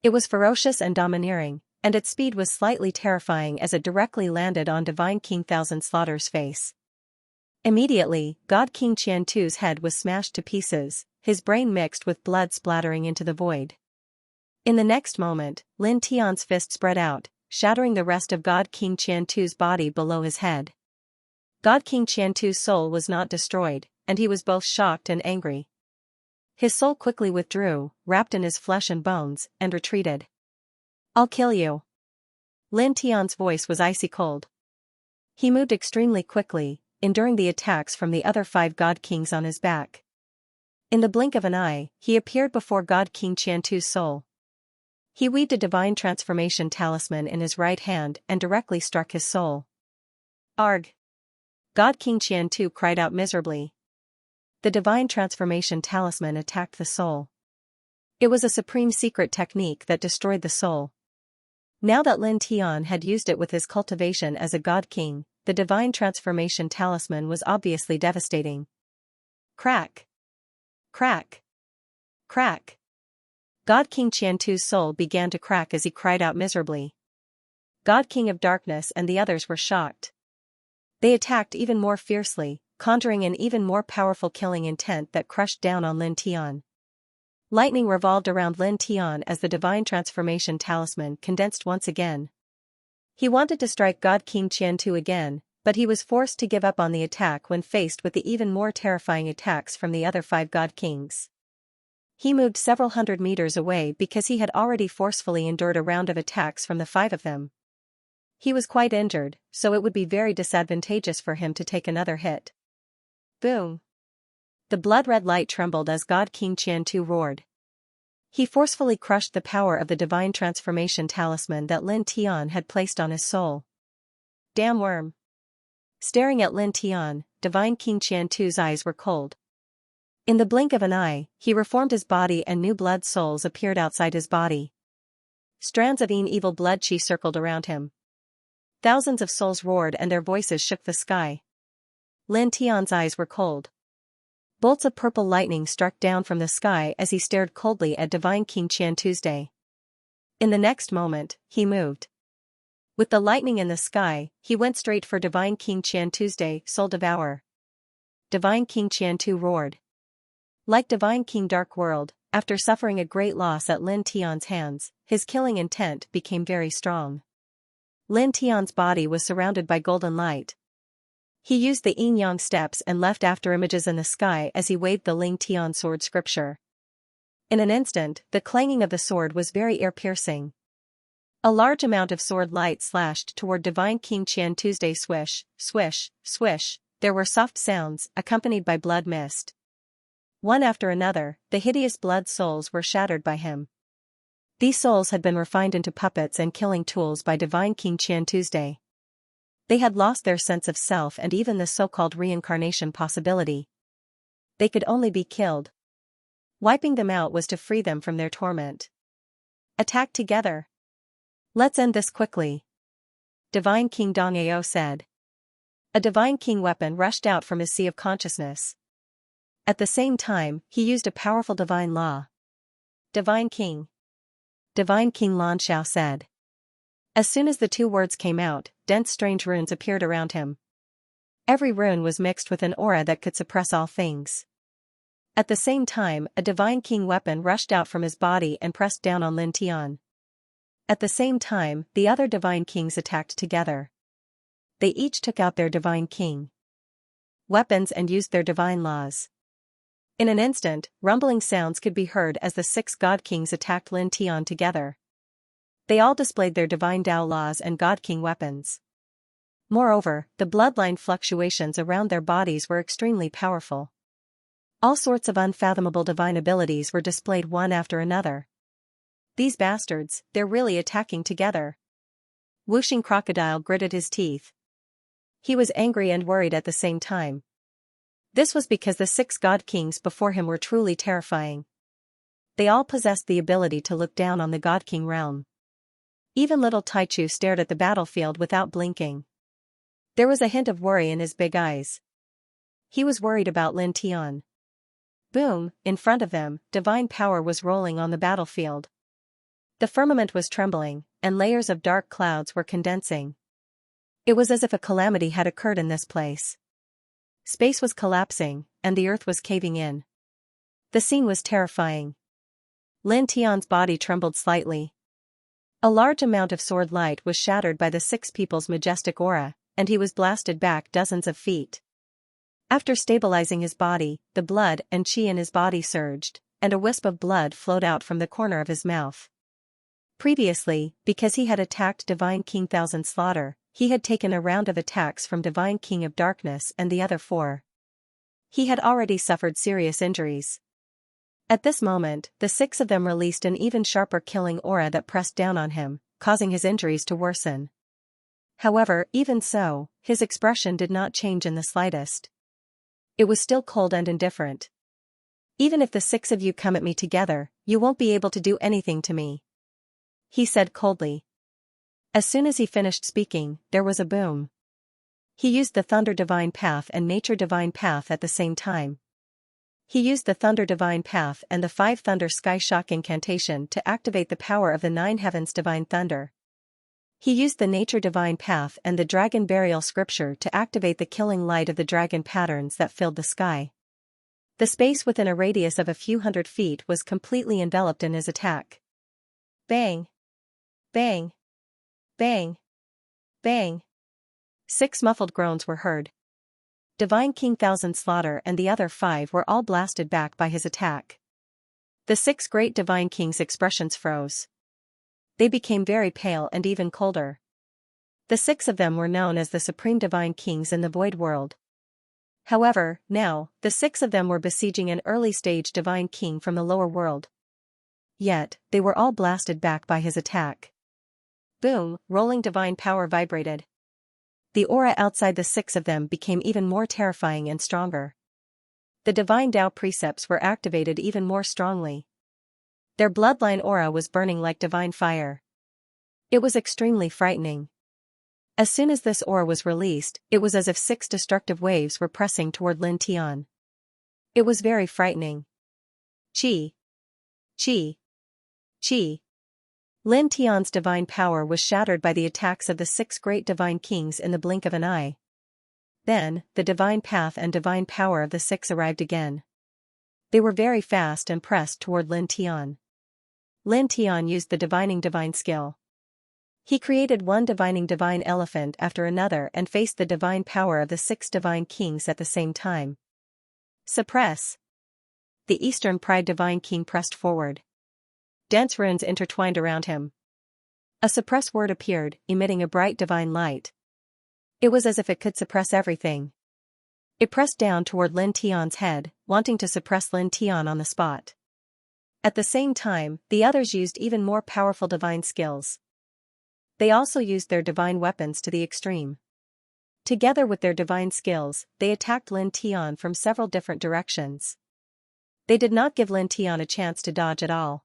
It was ferocious and domineering, and its speed was slightly terrifying as it directly landed on Divine King Thousand Slaughter's face. Immediately, God King Qiantu's head was smashed to pieces, his brain mixed with blood splattering into the void. In the next moment, Lin Tian's fist spread out, shattering the rest of God King Qiantu's body below his head. God King Qiantu's soul was not destroyed, and he was both shocked and angry. His soul quickly withdrew, wrapped in his flesh and bones, and retreated. "I'll kill you." Lin Tian's voice was icy cold. He moved extremely quickly, enduring the attacks from the other 5 God Kings on his back. In the blink of an eye, he appeared before God King Qiantu's soul. He weaved a divine transformation talisman in his right hand and directly struck his soul. "Arg!" God King Qiantu cried out miserably. The divine transformation talisman attacked the soul. It was a supreme secret technique that destroyed the soul. Now that Lin Tian had used it with his cultivation as a God King, the divine transformation talisman was obviously devastating. Crack! Crack! Crack! God King Qiantu's soul began to crack as he cried out miserably. God King of Darkness and the others were shocked. They attacked even more fiercely, conjuring an even more powerful killing intent that crushed down on Lin Tian. Lightning revolved around Lin Tian as the divine transformation talisman condensed once again. He wanted to strike God King Qiantu again, but he was forced to give up on the attack when faced with the even more terrifying attacks from the other 5 God Kings. He moved several hundred meters away because he had already forcefully endured a round of attacks from the 5 of them. He was quite injured, so it would be very disadvantageous for him to take another hit. Boom! The blood-red light trembled as God King Qiantu roared. He forcefully crushed the power of the divine transformation talisman that Lin Tian had placed on his soul. Damn worm! Staring at Lin Tian, Divine King Qiantu's eyes were cold. In the blink of an eye, he reformed his body and new blood souls appeared outside his body. Strands of evil blood chi circled around him. Thousands of souls roared and their voices shook the sky. Lin Tian's eyes were cold. Bolts of purple lightning struck down from the sky as he stared coldly at Divine King Qiantu's day. In the next moment, he moved. With the lightning in the sky, he went straight for Divine King Qiantu's day, Soul Devourer. Divine King Qiantu roared. Like Divine King Dark World, after suffering a great loss at Lin Tian's hands, his killing intent became very strong. Lin Tian's body was surrounded by golden light. He used the yin-yang steps and left after images in the sky as he waved the Ling Tian sword scripture. In an instant, the clanging of the sword was very ear-piercing. A large amount of sword light slashed toward Divine King Qiantu's day. Swish, swish, swish, there were soft sounds, accompanied by blood mist. One after another, the hideous blood souls were shattered by him. These souls had been refined into puppets and killing tools by Divine King Qiantu's day. They had lost their sense of self and even the so-called reincarnation possibility. They could only be killed. Wiping them out was to free them from their torment. Attack together. Let's end this quickly. Divine King Dong Ao said. A Divine King weapon rushed out from his sea of consciousness. At the same time, he used a powerful divine law. Divine King. Divine King Lan Xiao said. As soon as the 2 words came out, dense strange runes appeared around him. Every rune was mixed with an aura that could suppress all things. At the same time, a divine king weapon rushed out from his body and pressed down on Lin Tian. At the same time, the other divine kings attacked together. They each took out their divine king weapons and used their divine laws. In an instant, rumbling sounds could be heard as the 6 god kings attacked Lin Tian together. They all displayed their divine Tao laws and god king weapons. Moreover, the bloodline fluctuations around their bodies were extremely powerful. All sorts of unfathomable divine abilities were displayed one after another. These bastards, they're really attacking together. Whooshing Crocodile gritted his teeth. He was angry and worried at the same time. This was because the 6 god kings before him were truly terrifying. They all possessed the ability to look down on the god king realm. Even little Taichu stared at the battlefield without blinking. There was a hint of worry in his big eyes. He was worried about Lin Tian. Boom, in front of them, divine power was rolling on the battlefield. The firmament was trembling, and layers of dark clouds were condensing. It was as if a calamity had occurred in this place. Space was collapsing, and the earth was caving in. The scene was terrifying. Lin Tian's body trembled slightly. A large amount of sword light was shattered by the 6 people's majestic aura, and he was blasted back dozens of feet. After stabilizing his body, the blood and chi in his body surged, and a wisp of blood flowed out from the corner of his mouth. Previously, because he had attacked Divine King Thousand Slaughter, he had taken a round of attacks from Divine King of Darkness and the other 4. He had already suffered serious injuries. At this moment, the 6 of them released an even sharper killing aura that pressed down on him, causing his injuries to worsen. However, even so, his expression did not change in the slightest. It was still cold and indifferent. Even if the 6 of you come at me together, you won't be able to do anything to me, he said coldly. As soon as he finished speaking, there was a boom. He used the Thunder Divine Path and Nature Divine Path at the same time. He used the Thunder Divine Path and the 5 Thunder Sky Shock incantation to activate the power of the 9 Heavens Divine Thunder. He used the Nature Divine Path and the Dragon Burial Scripture to activate the killing light of the dragon patterns that filled the sky. The space within a radius of a few hundred feet was completely enveloped in his attack. Bang! Bang! Bang! Bang! 6 muffled groans were heard. Divine King Thousand Slaughter and the other 5 were all blasted back by his attack. The 6 great Divine Kings' expressions froze. They became very pale and even colder. The 6 of them were known as the Supreme Divine Kings in the Void World. However, now, the 6 of them were besieging an early-stage Divine King from the lower world. Yet, they were all blasted back by his attack. Boom, rolling divine power vibrated. The aura outside the 6 of them became even more terrifying and stronger. The divine Tao precepts were activated even more strongly. Their bloodline aura was burning like divine fire. It was extremely frightening. As soon as this aura was released, it was as if 6 destructive waves were pressing toward Lin Tian. It was very frightening. Chi! Chi! Chi! Lin Tian's divine power was shattered by the attacks of the 6 great divine kings in the blink of an eye. Then, the divine path and divine power of the 6 arrived again. They were very fast and pressed toward Lin Tian. Lin Tian used the divining divine skill. He created one divining divine elephant after another and faced the divine power of the 6 divine kings at the same time. Suppress! The Eastern Pride Divine King pressed forward. Dense runes intertwined around him. A suppress word appeared, emitting a bright divine light. It was as if it could suppress everything. It pressed down toward Lin Tian's head, wanting to suppress Lin Tian on the spot. At the same time, the others used even more powerful divine skills. They also used their divine weapons to the extreme. Together with their divine skills, they attacked Lin Tian from several different directions. They did not give Lin Tian a chance to dodge at all.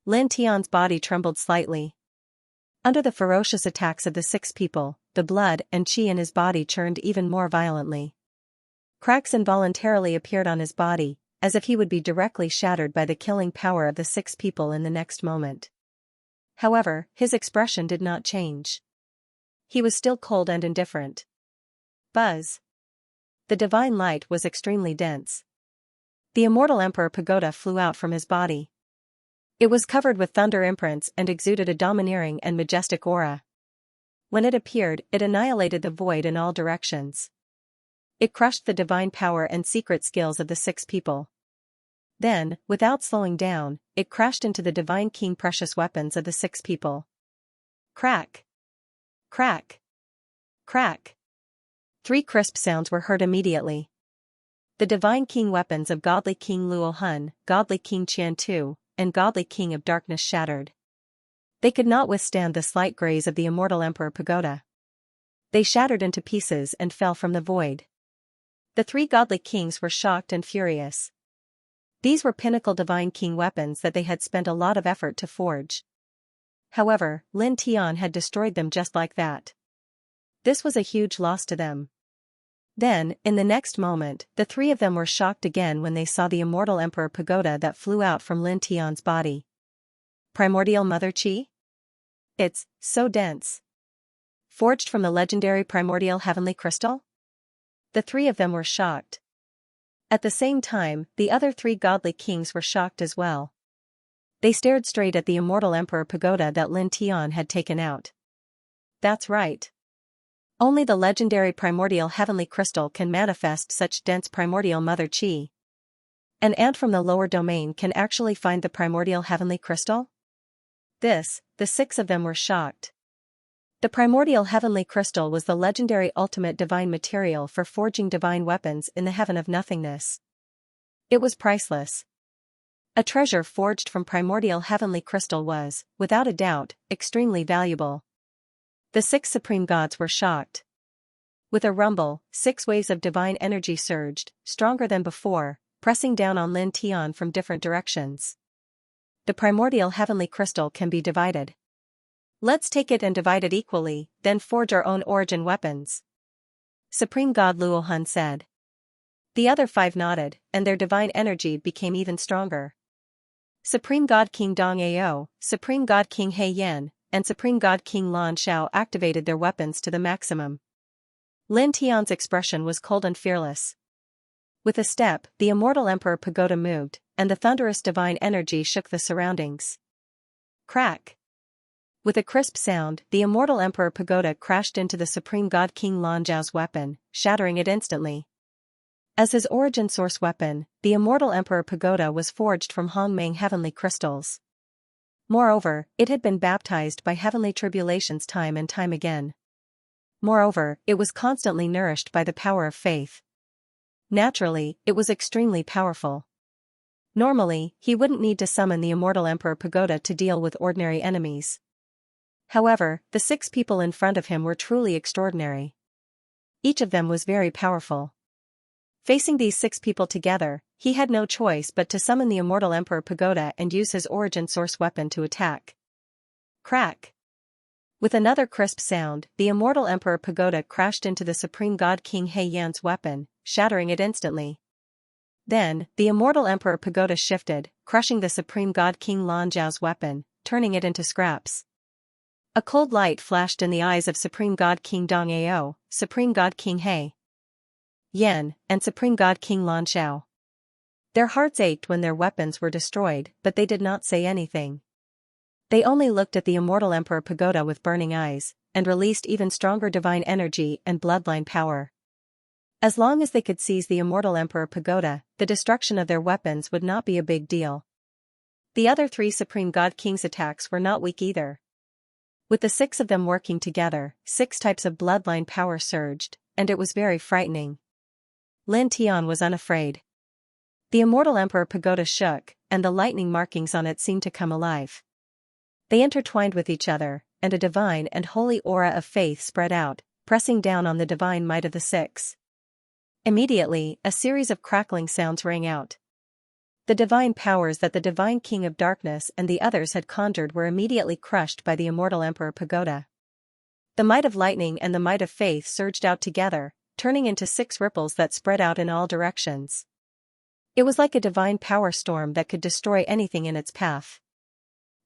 Lin Tian's body trembled slightly. Under the ferocious attacks of the 6 people, the blood and chi in his body churned even more violently. Cracks involuntarily appeared on his body, as if he would be directly shattered by the killing power of the 6 people in the next moment. However, his expression did not change. He was still cold and indifferent. Buzz! the divine light was extremely dense. The immortal Emperor Pagoda flew out from his body. It was covered with thunder imprints and exuded a domineering and majestic aura. When it appeared, it annihilated the void in all directions. It crushed the divine power and secret skills of the 6 people. Then, without slowing down, it crashed into the divine king precious weapons of the 6 people. Crack! Crack! Crack! 3 crisp sounds were heard immediately. The divine king weapons of godly King Luo Hun, godly King Qian Tu, and godly King of Darkness shattered. They could not withstand the slight graze of the immortal Emperor Pagoda. They shattered into pieces and fell from the void. The 3 godly kings were shocked and furious. These were pinnacle divine king weapons that they had spent a lot of effort to forge. However, Lin Tian had destroyed them just like that. This was a huge loss to them. Then, in the next moment, the 3 of them were shocked again when they saw the immortal Emperor Pagoda that flew out from Lin Tian's body. Primordial Mother Qi? It's so dense. Forged from the legendary primordial heavenly crystal? The 3 of them were shocked. At the same time, the other 3 godly kings were shocked as well. They stared straight at the immortal Emperor Pagoda that Lin Tian had taken out. That's right. Only the legendary primordial heavenly crystal can manifest such dense primordial Mother Qi. An ant from the lower domain can actually find the primordial heavenly crystal? The 6 of them were shocked. The primordial heavenly crystal was the legendary ultimate divine material for forging divine weapons in the heaven of nothingness. It was priceless. A treasure forged from primordial heavenly crystal was, without a doubt, extremely valuable. The 6 supreme gods were shocked. With a rumble, 6 waves of divine energy surged, stronger than before, pressing down on Lin Tian from different directions. The primordial heavenly crystal can be divided. Let's take it and divide it equally, then forge our own origin weapons. Supreme God Luo Hun said. The other 5 nodded, and their divine energy became even stronger. Supreme God King Dong Ao, Supreme God King He Yan, and Supreme God King Lan Shao activated their weapons to the maximum. Lin Tian's expression was cold and fearless. With a step, the immortal Emperor Pagoda moved, and the thunderous divine energy shook the surroundings. Crack! With a crisp sound, the immortal Emperor Pagoda crashed into the Supreme God King Lan Zhao's weapon, shattering it instantly. As his origin source weapon, the immortal Emperor Pagoda was forged from Hongmeng heavenly crystals. Moreover, it had been baptized by heavenly tribulations time and time again. Moreover, it was constantly nourished by the power of faith. Naturally, it was extremely powerful. Normally, he wouldn't need to summon the immortal Emperor Pagoda to deal with ordinary enemies. However, the 6 people in front of him were truly extraordinary. Each of them was very powerful. Facing these 6 people together, he had no choice but to summon the immortal Emperor Pagoda and use his origin source weapon to attack. Crack! With another crisp sound, the immortal Emperor Pagoda crashed into the Supreme God King He Yan's weapon, shattering it instantly. Then, the immortal Emperor Pagoda shifted, crushing the Supreme God King Lan Zhao's weapon, turning it into scraps. A cold light flashed in the eyes of Supreme God King Dong Ao, Supreme God King He Yan, and Supreme God King Lan Shao. Their hearts ached when their weapons were destroyed, but they did not say anything. They only looked at the immortal Emperor Pagoda with burning eyes, and released even stronger divine energy and bloodline power. As long as they could seize the immortal Emperor Pagoda, the destruction of their weapons would not be a big deal. The other 3 Supreme God Kings' attacks were not weak either. With the 6 of them working together, 6 types of bloodline power surged, and it was very frightening. Lin Tian was unafraid. The immortal Emperor Pagoda shook, and the lightning markings on it seemed to come alive. They intertwined with each other, and a divine and holy aura of faith spread out, pressing down on the divine might of the 6. Immediately, a series of crackling sounds rang out. The divine powers that the divine King of Darkness and the others had conjured were immediately crushed by the immortal Emperor Pagoda. The might of lightning and the might of faith surged out together, turning into 6 ripples that spread out in all directions. It was like a divine power storm that could destroy anything in its path.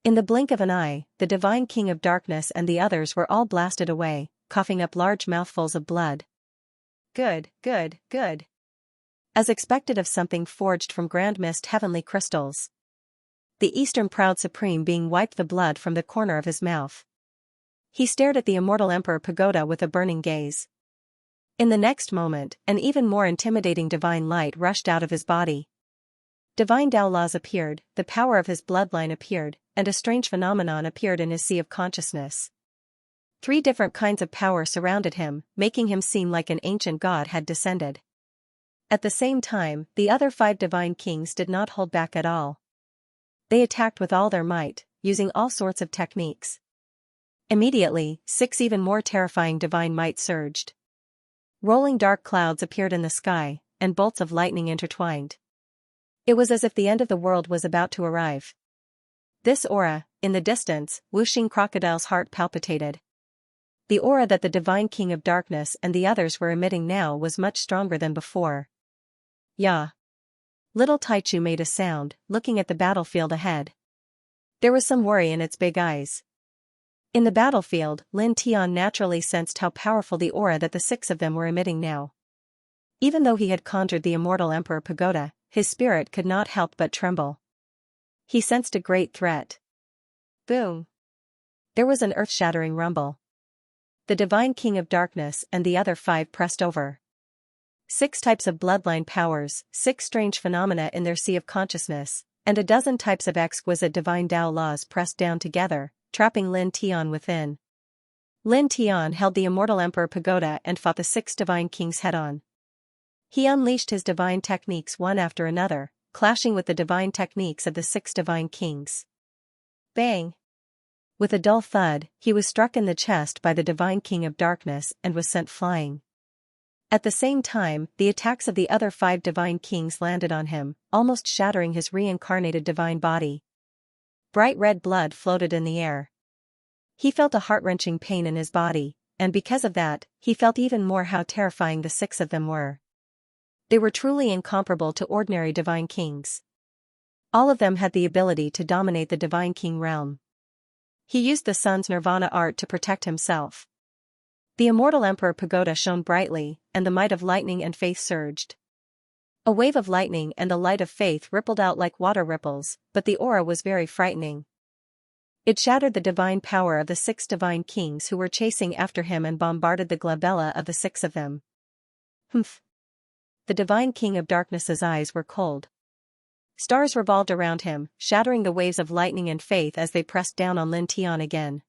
In the blink of an eye, the divine King of Darkness and the others were all blasted away, coughing up large mouthfuls of blood. Good, good, good. As expected of something forged from grand mist heavenly crystals. The Eastern Proud Supreme Being wiped the blood from the corner of his mouth. He stared at the immortal Emperor Pagoda with a burning gaze. In the next moment, an even more intimidating divine light rushed out of his body. Divine Tao laws appeared, the power of his bloodline appeared, and a strange phenomenon appeared in his sea of consciousness. 3 different kinds of power surrounded him, making him seem like an ancient god had descended. At the same time, the other 5 divine kings did not hold back at all. They attacked with all their might, using all sorts of techniques. Immediately, 6 even more terrifying divine might surged. Rolling dark clouds appeared in the sky, and bolts of lightning intertwined. It was as if the end of the world was about to arrive. This aura, in the distance, Wuxing Crocodile's heart palpitated. The aura that the divine king of darkness and the others were emitting now was much stronger than before. Yeah. Little Taichu made a sound, looking at the battlefield ahead. There was some worry in its big eyes. In the battlefield, Lin Tian naturally sensed how powerful the aura that the 6 of them were emitting now. Even though he had conjured the immortal Emperor Pagoda, his spirit could not help but tremble. He sensed a great threat. Boom! There was an earth-shattering rumble. The divine king of darkness and the other 5 pressed over. 6 types of bloodline powers, 6 strange phenomena in their sea of consciousness, and a dozen types of exquisite divine Tao laws pressed down together, trapping Lin Tian within. Lin Tian held the immortal Emperor Pagoda and fought the 6 divine kings head-on. He unleashed his divine techniques one after another, clashing with the divine techniques of the 6 divine kings. Bang! With a dull thud, he was struck in the chest by the divine king of darkness and was sent flying. At the same time, the attacks of the other 5 divine kings landed on him, almost shattering his reincarnated divine body. Bright red blood floated in the air. He felt a heart-wrenching pain in his body, and because of that, he felt even more how terrifying the 6 of them were. They were truly incomparable to ordinary divine kings. All of them had the ability to dominate the divine king realm. He used the sun's nirvana art to protect himself. The immortal Emperor Pagoda shone brightly, and the might of lightning and faith surged. A wave of lightning and the light of faith rippled out like water ripples, but the aura was very frightening. It shattered the divine power of the 6 divine kings who were chasing after him and bombarded the glabella of the 6 of them. Humph! The divine king of darkness's eyes were cold. Stars revolved around him, shattering the waves of lightning and faith as they pressed down on Lin Tian again.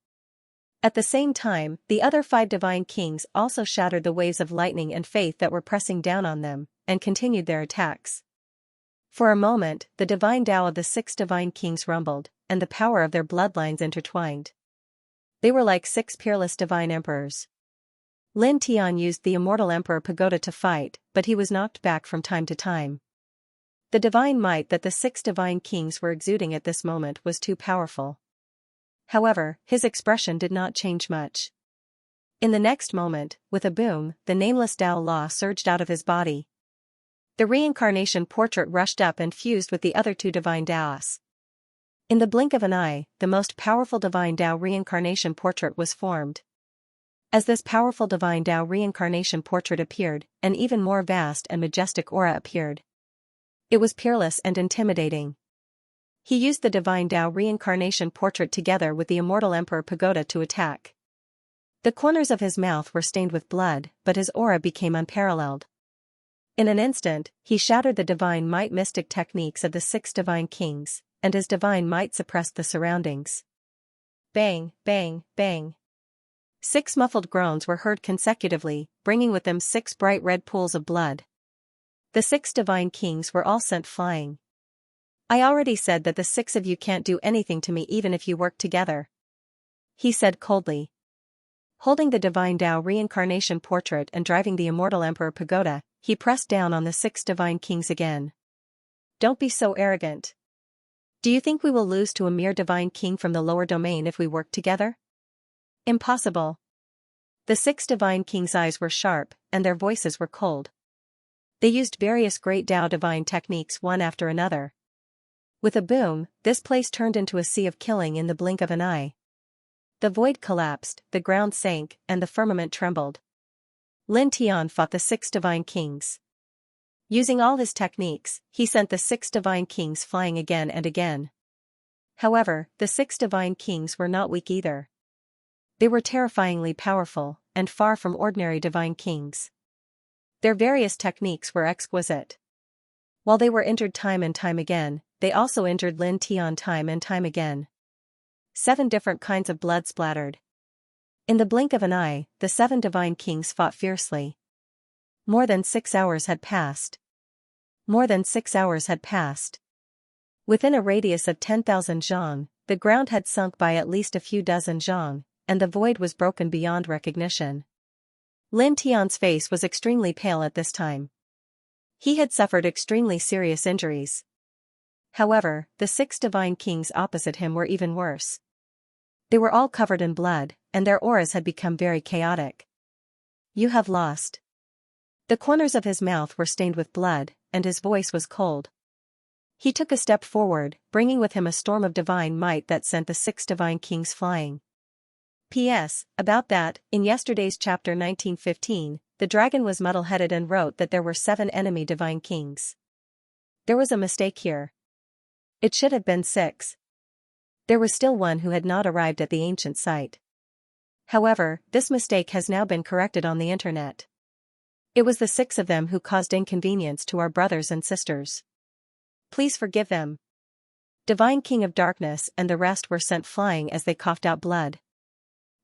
At the same time, the other 5 divine kings also shattered the waves of lightning and faith that were pressing down on them, and continued their attacks. For a moment, the divine Tao of the 6 divine kings rumbled, and the power of their bloodlines intertwined. They were like 6 peerless divine emperors. Lin Tian used the immortal Emperor Pagoda to fight, but he was knocked back from time to time. The divine might that the 6 divine kings were exuding at this moment was too powerful. However, his expression did not change much. In the next moment, with a boom, the nameless Tao Law surged out of his body. The reincarnation portrait rushed up and fused with the other 2 divine Taos. In the blink of an eye, the most powerful divine Tao reincarnation portrait was formed. As this powerful divine Tao reincarnation portrait appeared, an even more vast and majestic aura appeared. It was peerless and intimidating. He used the divine Tao reincarnation portrait together with the immortal Emperor Pagoda to attack. The corners of his mouth were stained with blood, but his aura became unparalleled. In an instant, he shattered the divine might mystic techniques of the 6 divine kings, and his divine might suppressed the surroundings. Bang, bang, bang. 6 muffled groans were heard consecutively, bringing with them 6 bright red pools of blood. The 6 divine kings were all sent flying. I already said that the 6 of you can't do anything to me even if you work together, he said coldly. Holding the divine Tao reincarnation portrait and driving the immortal Emperor Pagoda, he pressed down on the 6 divine kings again. Don't be so arrogant. Do you think we will lose to a mere divine king from the lower domain if we work together? Impossible. The 6 divine kings' eyes were sharp, and their voices were cold. They used various great Tao divine techniques one after another. With a boom, this place turned into a sea of killing in the blink of an eye. The void collapsed, the ground sank, and the firmament trembled. Lin Tian fought the 6 divine kings. Using all his techniques, he sent the 6 divine kings flying again and again. However, the 6 divine kings were not weak either. They were terrifyingly powerful, and far from ordinary divine kings. Their various techniques were exquisite. While they were injured time and time again, they also injured Lin Tian time and time again. 7 different kinds of blood splattered. In the blink of an eye, the 7 divine kings fought fiercely. More than 6 hours had passed. More than 6 hours had passed. Within a radius of 10,000 zhang, the ground had sunk by at least a few dozen zhang, and the void was broken beyond recognition. Lin Tian's face was extremely pale at this time. He had suffered extremely serious injuries. However, the 6 divine kings opposite him were even worse. They were all covered in blood, and their auras had become very chaotic. "You have lost." The corners of his mouth were stained with blood, and his voice was cold. He took a step forward, bringing with him a storm of divine might that sent the 6 divine kings flying. P.S. About that, in yesterday's chapter 1915, the dragon was muddle-headed and wrote that there were 7 enemy divine kings. There was a mistake here. It should have been 6. There was still one who had not arrived at the ancient site. However, this mistake has now been corrected on the internet. It was the 6 of them who caused inconvenience to our brothers and sisters. Please forgive them. Divine King of Darkness and the rest were sent flying as they coughed out blood.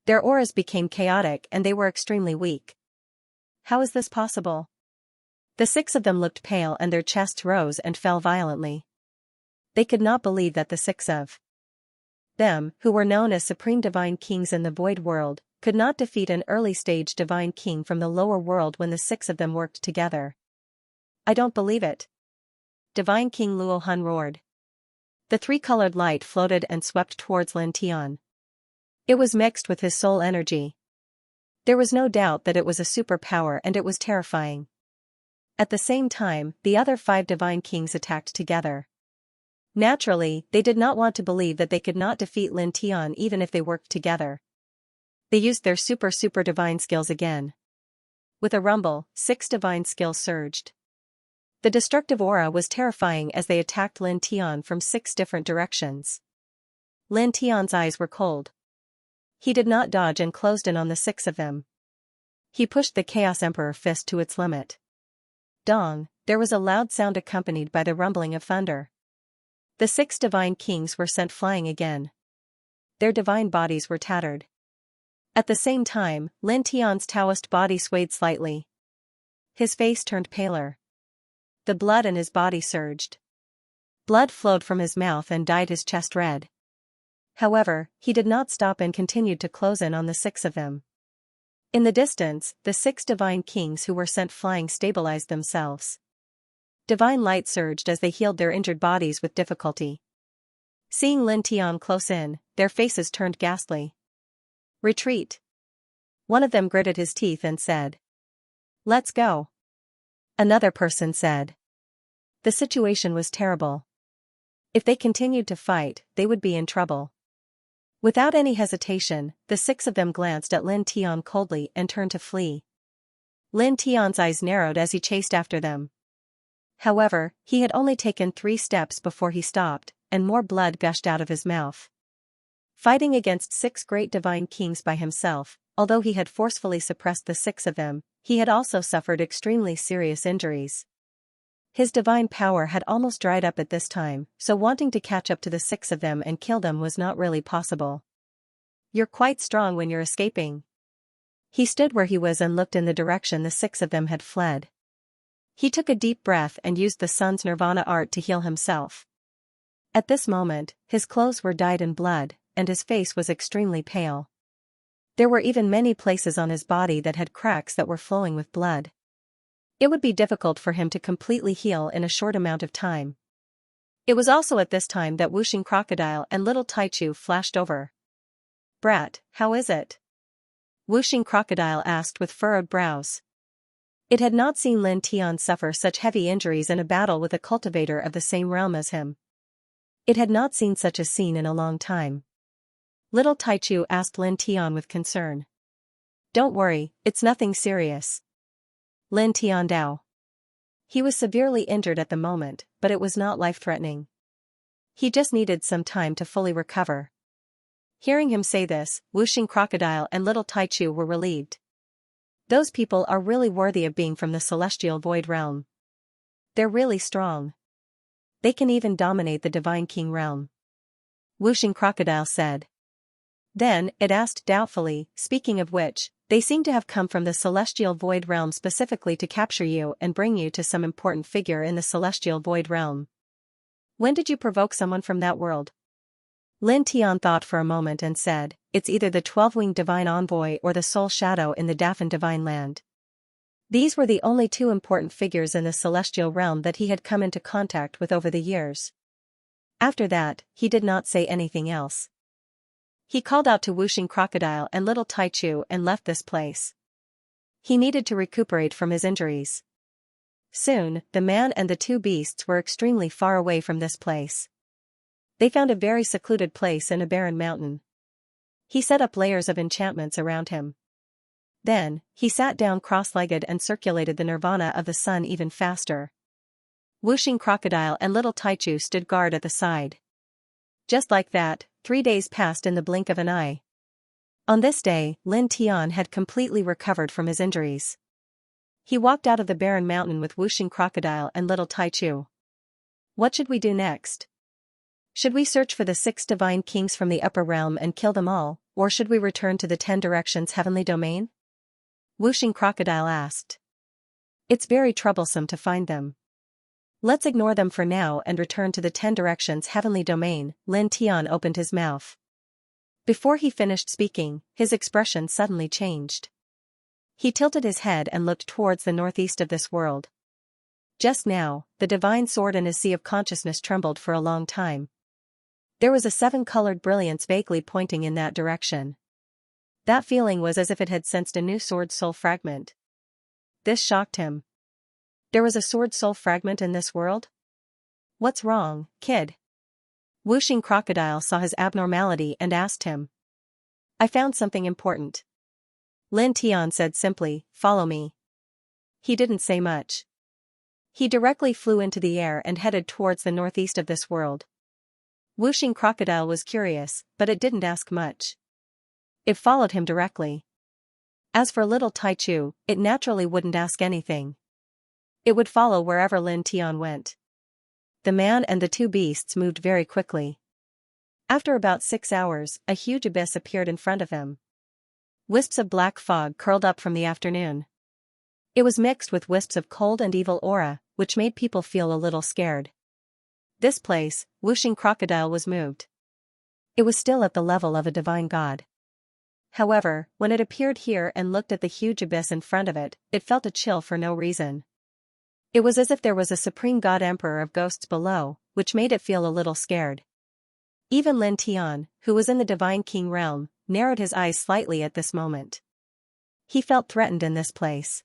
Their auras became chaotic and they were extremely weak. How is this possible? The 6 of them looked pale and their chests rose and fell violently. They could not believe that the 6 of them, who were known as supreme divine kings in the void world, could not defeat an early-stage divine king from the lower world when the 6 of them worked together. I don't believe it. Divine King Luo Hun roared. The 3-colored light floated and swept towards Lin Tian. It was mixed with his soul energy. There was no doubt that it was a superpower and it was terrifying. At the same time, the other 5 divine kings attacked together. Naturally, they did not want to believe that they could not defeat Lin Tian even if they worked together. They used their super divine skills again. With a rumble, 6 divine skills surged. The destructive aura was terrifying as they attacked Lin Tian from 6 different directions. Lin Tian's eyes were cold. He did not dodge and closed in on the 6 of them. He pushed the Chaos Emperor fist to its limit. Dong, there was a loud sound accompanied by the rumbling of thunder. The 6 divine kings were sent flying again. Their divine bodies were tattered. At the same time, Lin Tian's Taoist body swayed slightly. His face turned paler. The blood in his body surged. Blood flowed from his mouth and dyed his chest red. However, he did not stop and continued to close in on the 6 of them. In the distance, the 6 divine kings who were sent flying stabilized themselves. Divine light surged as they healed their injured bodies with difficulty. Seeing Lin Tian close in, their faces turned ghastly. Retreat. One of them gritted his teeth and said, "Let's go." Another person said. The situation was terrible. If they continued to fight, they would be in trouble. Without any hesitation, the 6 of them glanced at Lin Tian coldly and turned to flee. Lin Tian's eyes narrowed as he chased after them. However, he had only taken 3 steps before he stopped, and more blood gushed out of his mouth. Fighting against 6 great divine kings by himself, although he had forcefully suppressed the 6 of them, he had also suffered extremely serious injuries. His divine power had almost dried up at this time, so wanting to catch up to the 6 of them and kill them was not really possible. "You're quite strong when you're escaping." He stood where he was and looked in the direction the 6 of them had fled. He took a deep breath and used the sun's nirvana art to heal himself. At this moment, his clothes were dyed in blood, and his face was extremely pale. There were even many places on his body that had cracks that were flowing with blood. It would be difficult for him to completely heal in a short amount of time. It was also at this time that Whooshing Crocodile and Little Taichu flashed over. "Brat, how is it?" Whooshing Crocodile asked with furrowed brows. It had not seen Lin Tian suffer such heavy injuries in a battle with a cultivator of the same realm as him. It had not seen such a scene in a long time. Little Taichu asked Lin Tian with concern. "Don't worry, it's nothing serious. Lin Tiandao. He was severely injured at the moment, but it was not life-threatening. He just needed some time to fully recover. Hearing him say this, Wuxing Crocodile and Little Taichu were relieved. Those people are really worthy of being from the celestial void realm. They're really strong. They can even dominate the Divine King realm. Wuxing Crocodile said. Then, it asked doubtfully, speaking of which, they seem to have come from the celestial void realm specifically to capture you and bring you to some important figure in the celestial void realm. When did you provoke someone from that world? Lin Tian thought for a moment and said, it's either the 12-winged divine envoy or the soul shadow in the Dafan divine land. These were the only two important figures in the celestial realm that he had come into contact with over the years. After that, he did not say anything else. He called out to Wuxing Crocodile and Little Taichu and left this place. He needed to recuperate from his injuries. Soon, the man and the two beasts were extremely far away from this place. They found a very secluded place in a barren mountain. He set up layers of enchantments around him. Then, he sat down cross-legged and circulated the nirvana of the sun even faster. Wuxing Crocodile and Little Taichu stood guard at the side. Just like that, 3 days passed in the blink of an eye. On this day, Lin Tian had completely recovered from his injuries. He walked out of the barren mountain with Wuxing Crocodile and Little Taichu. What should we do next? Should we search for the 6 divine kings from the upper realm and kill them all, or should we return to the 10 directions heavenly domain? Wuxing Crocodile asked. It's very troublesome to find them. Let's ignore them for now and return to the 10 directions heavenly domain. Lin Tian opened his mouth. Before he finished speaking, his expression suddenly changed. He tilted his head and looked towards the northeast of this world. Just now, the divine sword in his sea of consciousness trembled for a long time. There was a 7-colored brilliance vaguely pointing in that direction. That feeling was as if it had sensed a new sword soul fragment. This shocked him. There was a sword soul fragment in this world? What's wrong, kid? Wuxing Crocodile saw his abnormality and asked him. I found something important. Lin Tian said simply, follow me. He didn't say much. He directly flew into the air and headed towards the northeast of this world. Wuxing Crocodile was curious, but it didn't ask much. It followed him directly. As for Little Taichu, it naturally wouldn't ask anything. It would follow wherever Lin Tian went. The man and the two beasts moved very quickly. After about 6 hours, a huge abyss appeared in front of them. Wisps of black fog curled up from the afternoon. It was mixed with wisps of cold and evil aura, which made people feel a little scared. This place, Wuxing Crocodile was moved. It was still at the level of a divine god. However, when it appeared here and looked at the huge abyss in front of it, it felt a chill for no reason. It was as if there was a supreme god emperor of ghosts below, which made it feel a little scared. Even Lin Tian, who was in the divine king realm, narrowed his eyes slightly at this moment. He felt threatened in this place.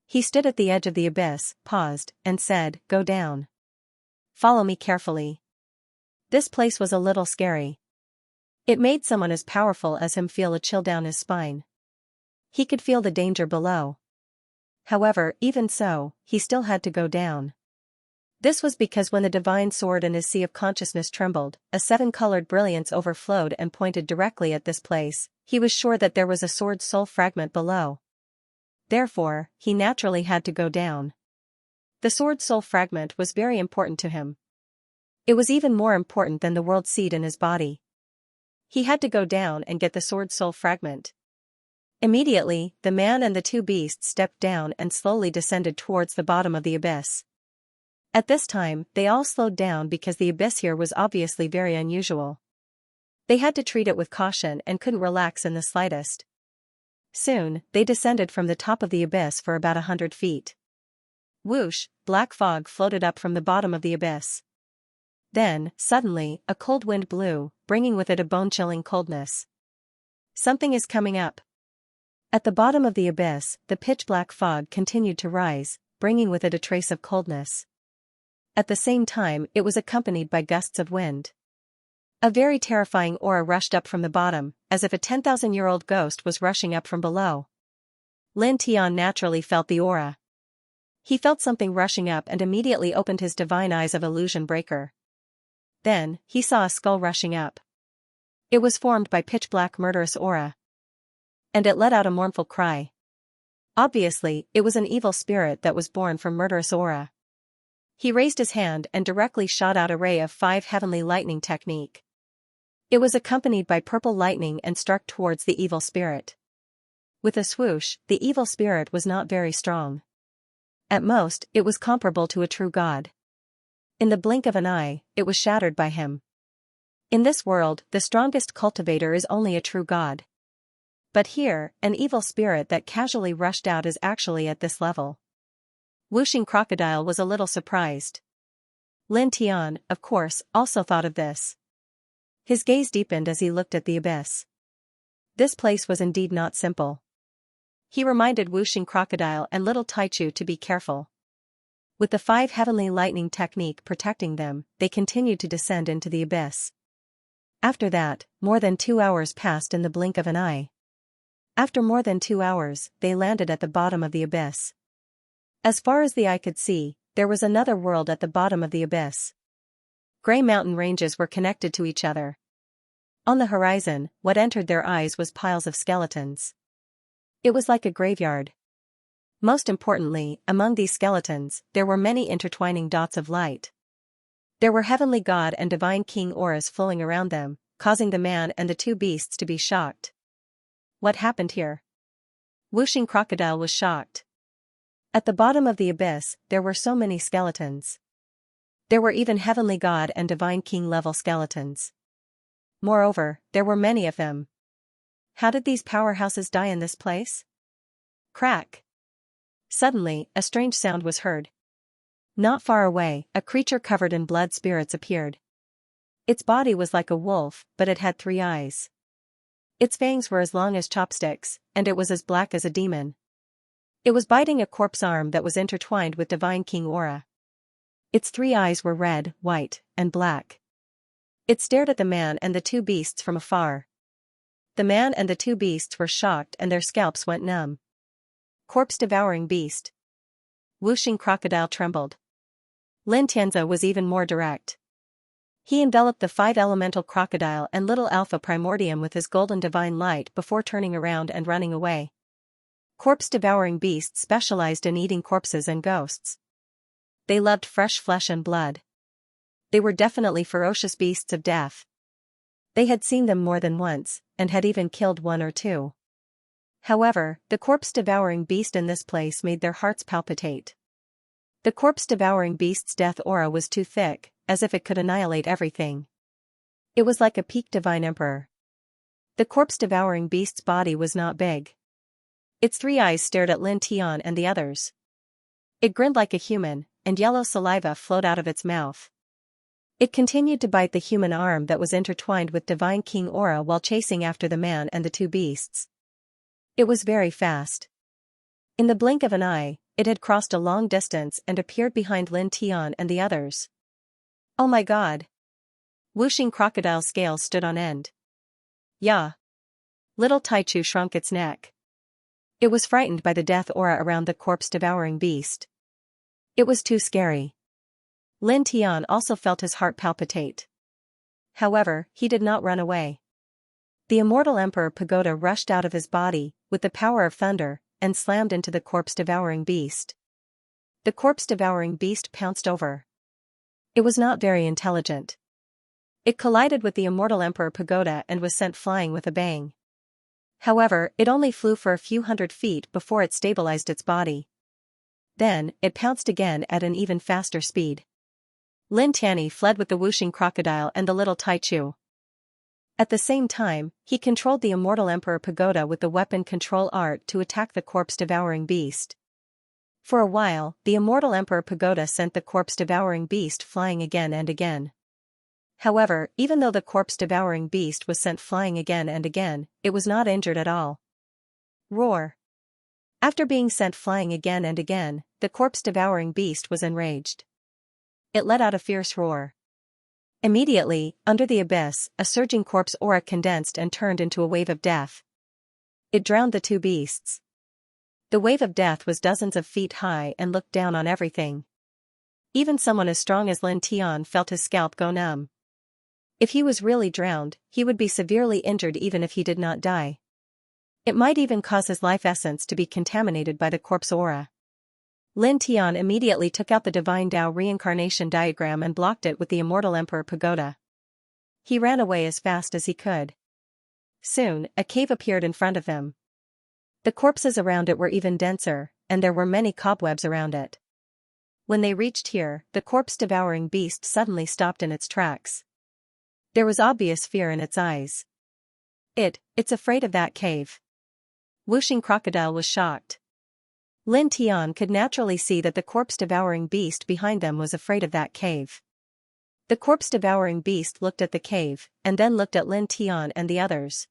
He stood at the edge of the abyss, paused, and said, go down. Follow me carefully. This place was a little scary. It made someone as powerful as him feel a chill down his spine. He could feel the danger below. However, even so, he still had to go down. This was because when the divine sword in his sea of consciousness trembled, a 7-colored brilliance overflowed and pointed directly at this place. He was sure that there was a sword soul fragment below. Therefore, he naturally had to go down. The sword soul fragment was very important to him. It was even more important than the world seed in his body. He had to go down and get the sword soul fragment. Immediately, the man and the two beasts stepped down and slowly descended towards the bottom of the abyss. At this time, they all slowed down because the abyss here was obviously very unusual. They had to treat it with caution and couldn't relax in the slightest. Soon, they descended from the top of the abyss for about 100 feet. Whoosh, black fog floated up from the bottom of the abyss. Then, suddenly, a cold wind blew, bringing with it a bone-chilling coldness. Something is coming up. At the bottom of the abyss, the pitch-black fog continued to rise, bringing with it a trace of coldness. At the same time, it was accompanied by gusts of wind. A very terrifying aura rushed up from the bottom, as if a 10,000-year-old ghost was rushing up from below. Lin Tian naturally felt the aura. He felt something rushing up and immediately opened his divine eyes of illusion breaker. Then, he saw a skull rushing up. It was formed by pitch-black murderous aura. And it let out a mournful cry. Obviously, it was an evil spirit that was born from murderous aura. He raised his hand and directly shot out a ray of 5 heavenly lightning technique. It was accompanied by purple lightning and struck towards the evil spirit. With a swoosh, the evil spirit was not very strong. At most, it was comparable to a true god. In the blink of an eye, it was shattered by him. In this world, the strongest cultivator is only a true god. But here, an evil spirit that casually rushed out is actually at this level. Wuxing Crocodile was a little surprised. Lin Tian, of course, also thought of this. His gaze deepened as he looked at the abyss. This place was indeed not simple. He reminded Wuxing Crocodile and little Taichu to be careful. With the 5 heavenly lightning technique protecting them, they continued to descend into the abyss. After that, more than 2 hours passed in the blink of an eye. After more than 2 hours, they landed at the bottom of the abyss. As far as the eye could see, there was another world at the bottom of the abyss. Gray mountain ranges were connected to each other. On the horizon, what entered their eyes was piles of skeletons. It was like a graveyard. Most importantly, among these skeletons, there were many intertwining dots of light. There were heavenly god and divine king auras flowing around them, causing the man and the 2 beasts to be shocked. What happened here? Wuxing Crocodile was shocked. At the bottom of the abyss, there were so many skeletons. There were even heavenly god and divine king level skeletons. Moreover, there were many of them. How did these powerhouses die in this place? Crack! Suddenly, a strange sound was heard. Not far away, a creature covered in blood spirits appeared. Its body was like a wolf, but it had 3 eyes. Its fangs were as long as chopsticks, and it was as black as a demon. It was biting a corpse arm that was intertwined with divine king aura. Its 3 eyes were red, white, and black. It stared at the man and the 2 beasts from afar. The man and the 2 beasts were shocked and their scalps went numb. Corpse-devouring beast. Wuxing Crocodile trembled. Lin Tianzi was even more direct. He enveloped the 5 elemental crocodile and little alpha primordium with his golden divine light before turning around and running away. Corpse-devouring beasts specialized in eating corpses and ghosts. They loved fresh flesh and blood. They were definitely ferocious beasts of death. They had seen them more than once, and had even killed 1 or 2. However, the corpse-devouring beast in this place made their hearts palpitate. The corpse-devouring beast's death aura was too thick, as if it could annihilate everything. It was like a peak divine emperor. The corpse-devouring beast's body was not big. Its 3 eyes stared at Lin Tian and the others. It grinned like a human, and yellow saliva flowed out of its mouth. It continued to bite the human arm that was intertwined with divine king aura while chasing after the man and the 2 beasts. It was very fast. In the blink of an eye, it had crossed a long distance and appeared behind Lin Tian and the others. Oh my god! Wuxing Crocodile's scales stood on end. Yeah. Little Taichu shrunk its neck. It was frightened by the death aura around the corpse-devouring beast. It was too scary. Lin Tian also felt his heart palpitate. However, he did not run away. The immortal Emperor Pagoda rushed out of his body, with the power of thunder, and slammed into the corpse-devouring beast. The corpse-devouring beast pounced over. It was not very intelligent. It collided with the immortal Emperor Pagoda and was sent flying with a bang. However, it only flew for a few hundred feet before it stabilized its body. Then, it pounced again at an even faster speed. Lin Tianyi fled with the Wuxing Crocodile and the little Taichu. At the same time, he controlled the immortal Emperor Pagoda with the weapon control art to attack the corpse-devouring beast. For a while, the immortal Emperor Pagoda sent the corpse-devouring beast flying again and again. However, even though the corpse-devouring beast was sent flying again and again, it was not injured at all. Roar! After being sent flying again and again, the corpse-devouring beast was enraged. It let out a fierce roar. Immediately, under the abyss, a surging corpse aura condensed and turned into a wave of death. It drowned the 2 beasts. The wave of death was dozens of feet high and looked down on everything. Even someone as strong as Lin Tian felt his scalp go numb. If he was really drowned, he would be severely injured even if he did not die. It might even cause his life essence to be contaminated by the corpse aura. Lin Tian immediately took out the Divine Tao reincarnation diagram and blocked it with the Immortal Emperor Pagoda. He ran away as fast as he could. Soon, a cave appeared in front of them. The corpses around it were even denser, and there were many cobwebs around it. When they reached here, the corpse-devouring beast suddenly stopped in its tracks. There was obvious fear in its eyes. It's afraid of that cave. Whooshing Crocodile was shocked. Lin Tian could naturally see that the corpse-devouring beast behind them was afraid of that cave. The corpse-devouring beast looked at the cave, and then looked at Lin Tian and the others.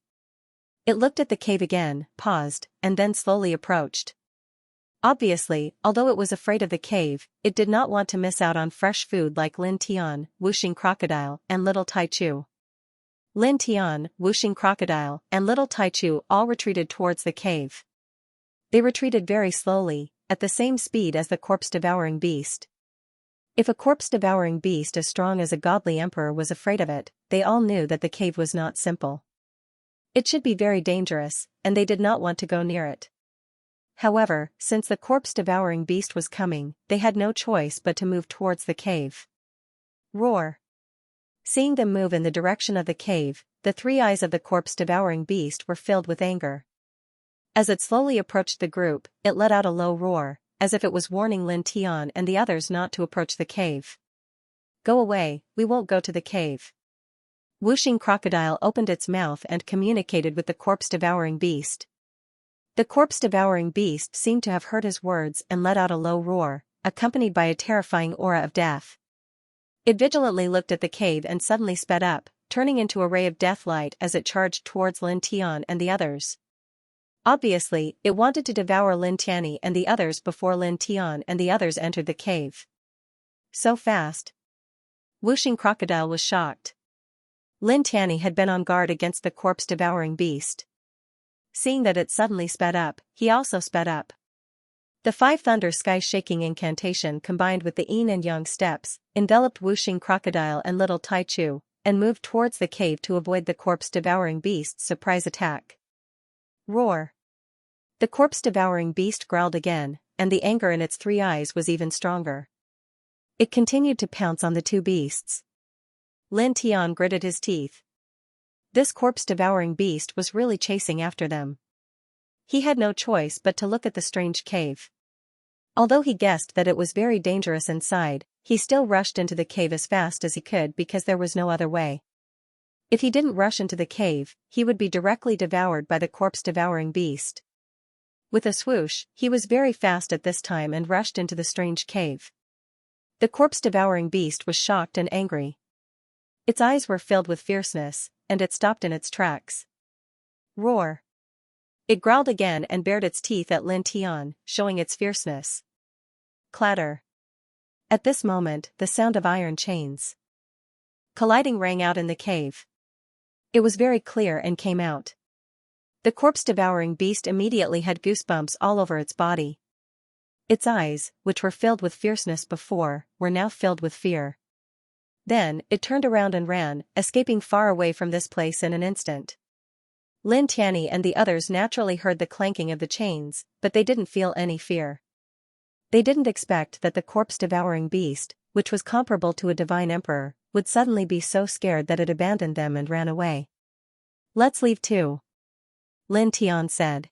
It looked at the cave again, paused, and then slowly approached. Obviously, although it was afraid of the cave, it did not want to miss out on fresh food like Lin Tian, Whooshing Crocodile, and Little Taichu. Lin Tian, Whooshing Crocodile, and Little Taichu all retreated towards the cave. They retreated very slowly, at the same speed as the corpse-devouring beast. If a corpse-devouring beast as strong as a godly emperor was afraid of it, they all knew that the cave was not simple. It should be very dangerous, and they did not want to go near it. However, since the corpse-devouring beast was coming, they had no choice but to move towards the cave. Roar! Seeing them move in the direction of the cave, the three eyes of the corpse-devouring beast were filled with anger. As it slowly approached the group, it let out a low roar, as if it was warning Lin Tian and the others not to approach the cave. Go away, we won't go to the cave. Whooshing Crocodile opened its mouth and communicated with the corpse-devouring beast. The corpse-devouring beast seemed to have heard his words and let out a low roar, accompanied by a terrifying aura of death. It vigilantly looked at the cave and suddenly sped up, turning into a ray of death light as it charged towards Lin Tian and the others. Obviously, it wanted to devour Lin Tianyi and the others before Lin Tian and the others entered the cave. So fast. Whooshing Crocodile was shocked. Lin Tianyi had been on guard against the corpse-devouring beast. Seeing that it suddenly sped up, he also sped up. The 5 thunder sky-shaking incantation combined with the yin and yang steps, enveloped Whooshing Crocodile and Little Taichu, and moved towards the cave to avoid the corpse-devouring beast's surprise attack. Roar! The corpse-devouring beast growled again, and the anger in its 3 eyes was even stronger. It continued to pounce on the 2 beasts. Lin Tian gritted his teeth. This corpse-devouring beast was really chasing after them. He had no choice but to look at the strange cave. Although he guessed that it was very dangerous inside, he still rushed into the cave as fast as he could because there was no other way. If he didn't rush into the cave, he would be directly devoured by the corpse-devouring beast. With a swoosh, he was very fast at this time and rushed into the strange cave. The corpse-devouring beast was shocked and angry. Its eyes were filled with fierceness, and it stopped in its tracks. Roar! It growled again and bared its teeth at Lin Tian, showing its fierceness. Clatter! At this moment, the sound of iron chains colliding rang out in the cave. It was very clear and came out. The corpse-devouring beast immediately had goosebumps all over its body. Its eyes, which were filled with fierceness before, were now filled with fear. Then, it turned around and ran, escaping far away from this place in an instant. Lin Tianyi and the others naturally heard the clanking of the chains, but they didn't feel any fear. They didn't expect that the corpse-devouring beast, which was comparable to a divine emperor, would suddenly be so scared that it abandoned them and ran away. Let's leave too, Lin Tian said.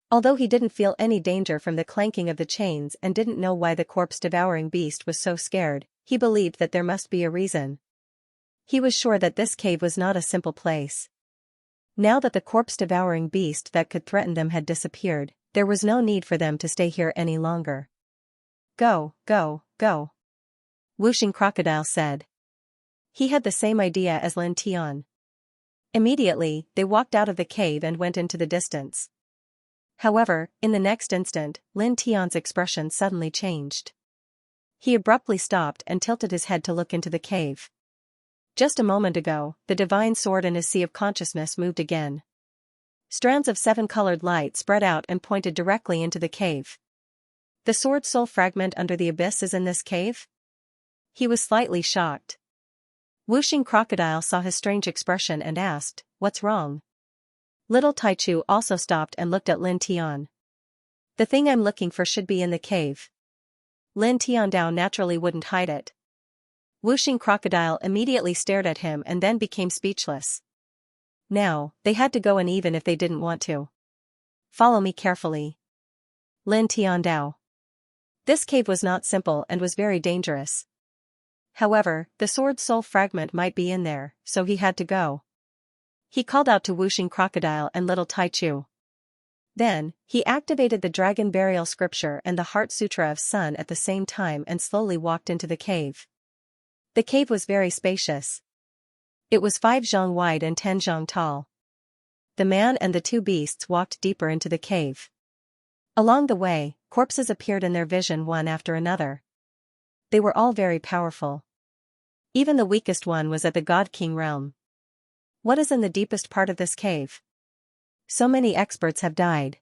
Although he didn't feel any danger from the clanking of the chains and didn't know why the corpse-devouring beast was so scared, he believed that there must be a reason. He was sure that this cave was not a simple place. Now that the corpse-devouring beast that could threaten them had disappeared, there was no need for them to stay here any longer. Go, go, go, Whooshing Crocodile said. He had the same idea as Lin Tian. Immediately, they walked out of the cave and went into the distance. However, in the next instant, Lin Tian's expression suddenly changed. He abruptly stopped and tilted his head to look into the cave. Just a moment ago, the divine sword in his sea of consciousness moved again. Strands of seven-colored light spread out and pointed directly into the cave. The sword soul fragment under the abyss is in this cave? He was slightly shocked. Whooshing Crocodile saw his strange expression and asked, "What's wrong?" Little Taichu also stopped and looked at Lin Tian. "The thing I'm looking for should be in the cave." Lin Tiandao naturally wouldn't hide it. Whooshing Crocodile immediately stared at him and then became speechless. Now, they had to go in even if they didn't want to. "Follow me carefully." Lin Tiandao. This cave was not simple and was very dangerous. However, the sword soul fragment might be in there, so he had to go. He called out to Whooshing Crocodile and Little Taichu. Then, he activated the Dragon Burial Scripture and the Heart Sutra of Sun at the same time and slowly walked into the cave. The cave was very spacious. It was 5 zhang wide and 10 zhang tall. The man and the two beasts walked deeper into the cave. Along the way, corpses appeared in their vision one after another. They were all very powerful. Even the weakest one was at the God King realm. What is in the deepest part of this cave? So many experts have died.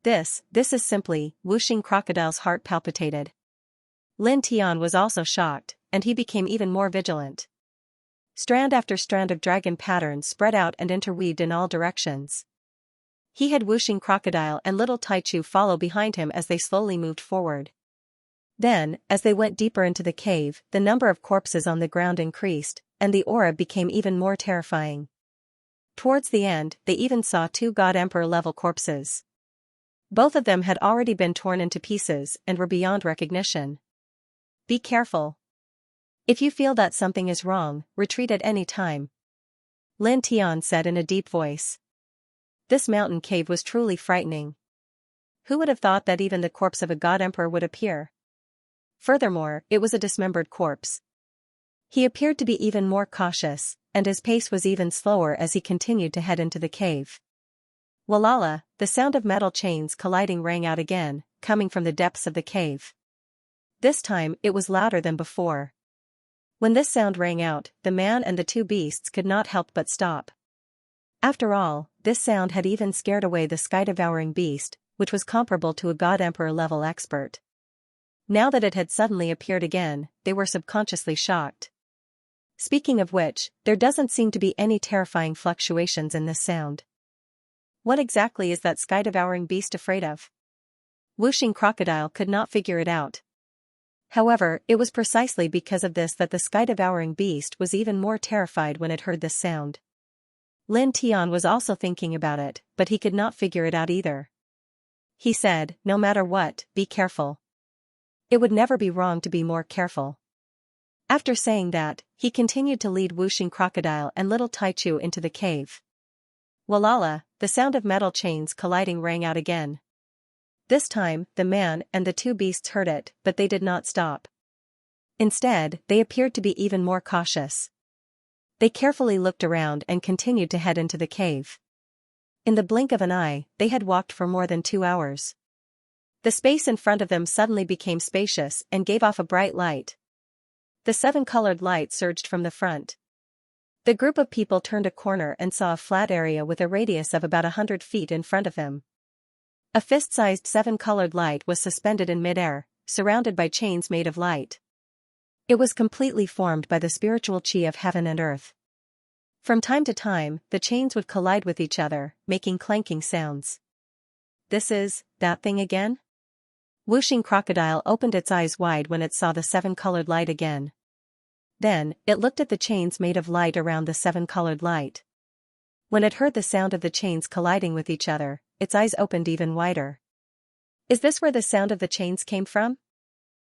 This is simply, Whooshing Crocodile's heart palpitated. Lin Tian was also shocked, and he became even more vigilant. Strand after strand of dragon patterns spread out and interweaved in all directions. He had Whooshing Crocodile and Little Taichu follow behind him as they slowly moved forward. Then, as they went deeper into the cave, the number of corpses on the ground increased, and the aura became even more terrifying. Towards the end, they even saw 2 God Emperor level corpses. Both of them had already been torn into pieces and were beyond recognition. Be careful. If you feel that something is wrong, retreat at any time. Lin Tian said in a deep voice. This mountain cave was truly frightening. Who would have thought that even the corpse of a God Emperor would appear? Furthermore, it was a dismembered corpse. He appeared to be even more cautious, and his pace was even slower as he continued to head into the cave. Walala, the sound of metal chains colliding rang out again, coming from the depths of the cave. This time, it was louder than before. When this sound rang out, the man and the two beasts could not help but stop. After all, this sound had even scared away the sky-devouring beast, which was comparable to a God Emperor level expert. Now that it had suddenly appeared again, they were subconsciously shocked. Speaking of which, there doesn't seem to be any terrifying fluctuations in this sound. What exactly is that sky-devouring beast afraid of? Whooshing Crocodile could not figure it out. However, it was precisely because of this that the sky-devouring beast was even more terrified when it heard this sound. Lin Tian was also thinking about it, but he could not figure it out either. He said, "No matter what, be careful. It would never be wrong to be more careful." After saying that, he continued to lead Whooshing Crocodile and Little Taichu into the cave. Walala, the sound of metal chains colliding rang out again. This time, the man and the two beasts heard it, but they did not stop. Instead, they appeared to be even more cautious. They carefully looked around and continued to head into the cave. In the blink of an eye, they had walked for more than 2 hours. The space in front of them suddenly became spacious and gave off a bright light. The 7-colored light surged from the front. The group of people turned a corner and saw a flat area with a radius of about 100 feet in front of them. A fist-sized 7-colored light was suspended in midair, surrounded by chains made of light. It was completely formed by the spiritual chi of heaven and earth. From time to time, the chains would collide with each other, making clanking sounds. This is, that thing again? Whooshing Crocodile opened its eyes wide when it saw the 7-colored light again. Then, it looked at the chains made of light around the 7-colored light. When it heard the sound of the chains colliding with each other, its eyes opened even wider. Is this where the sound of the chains came from?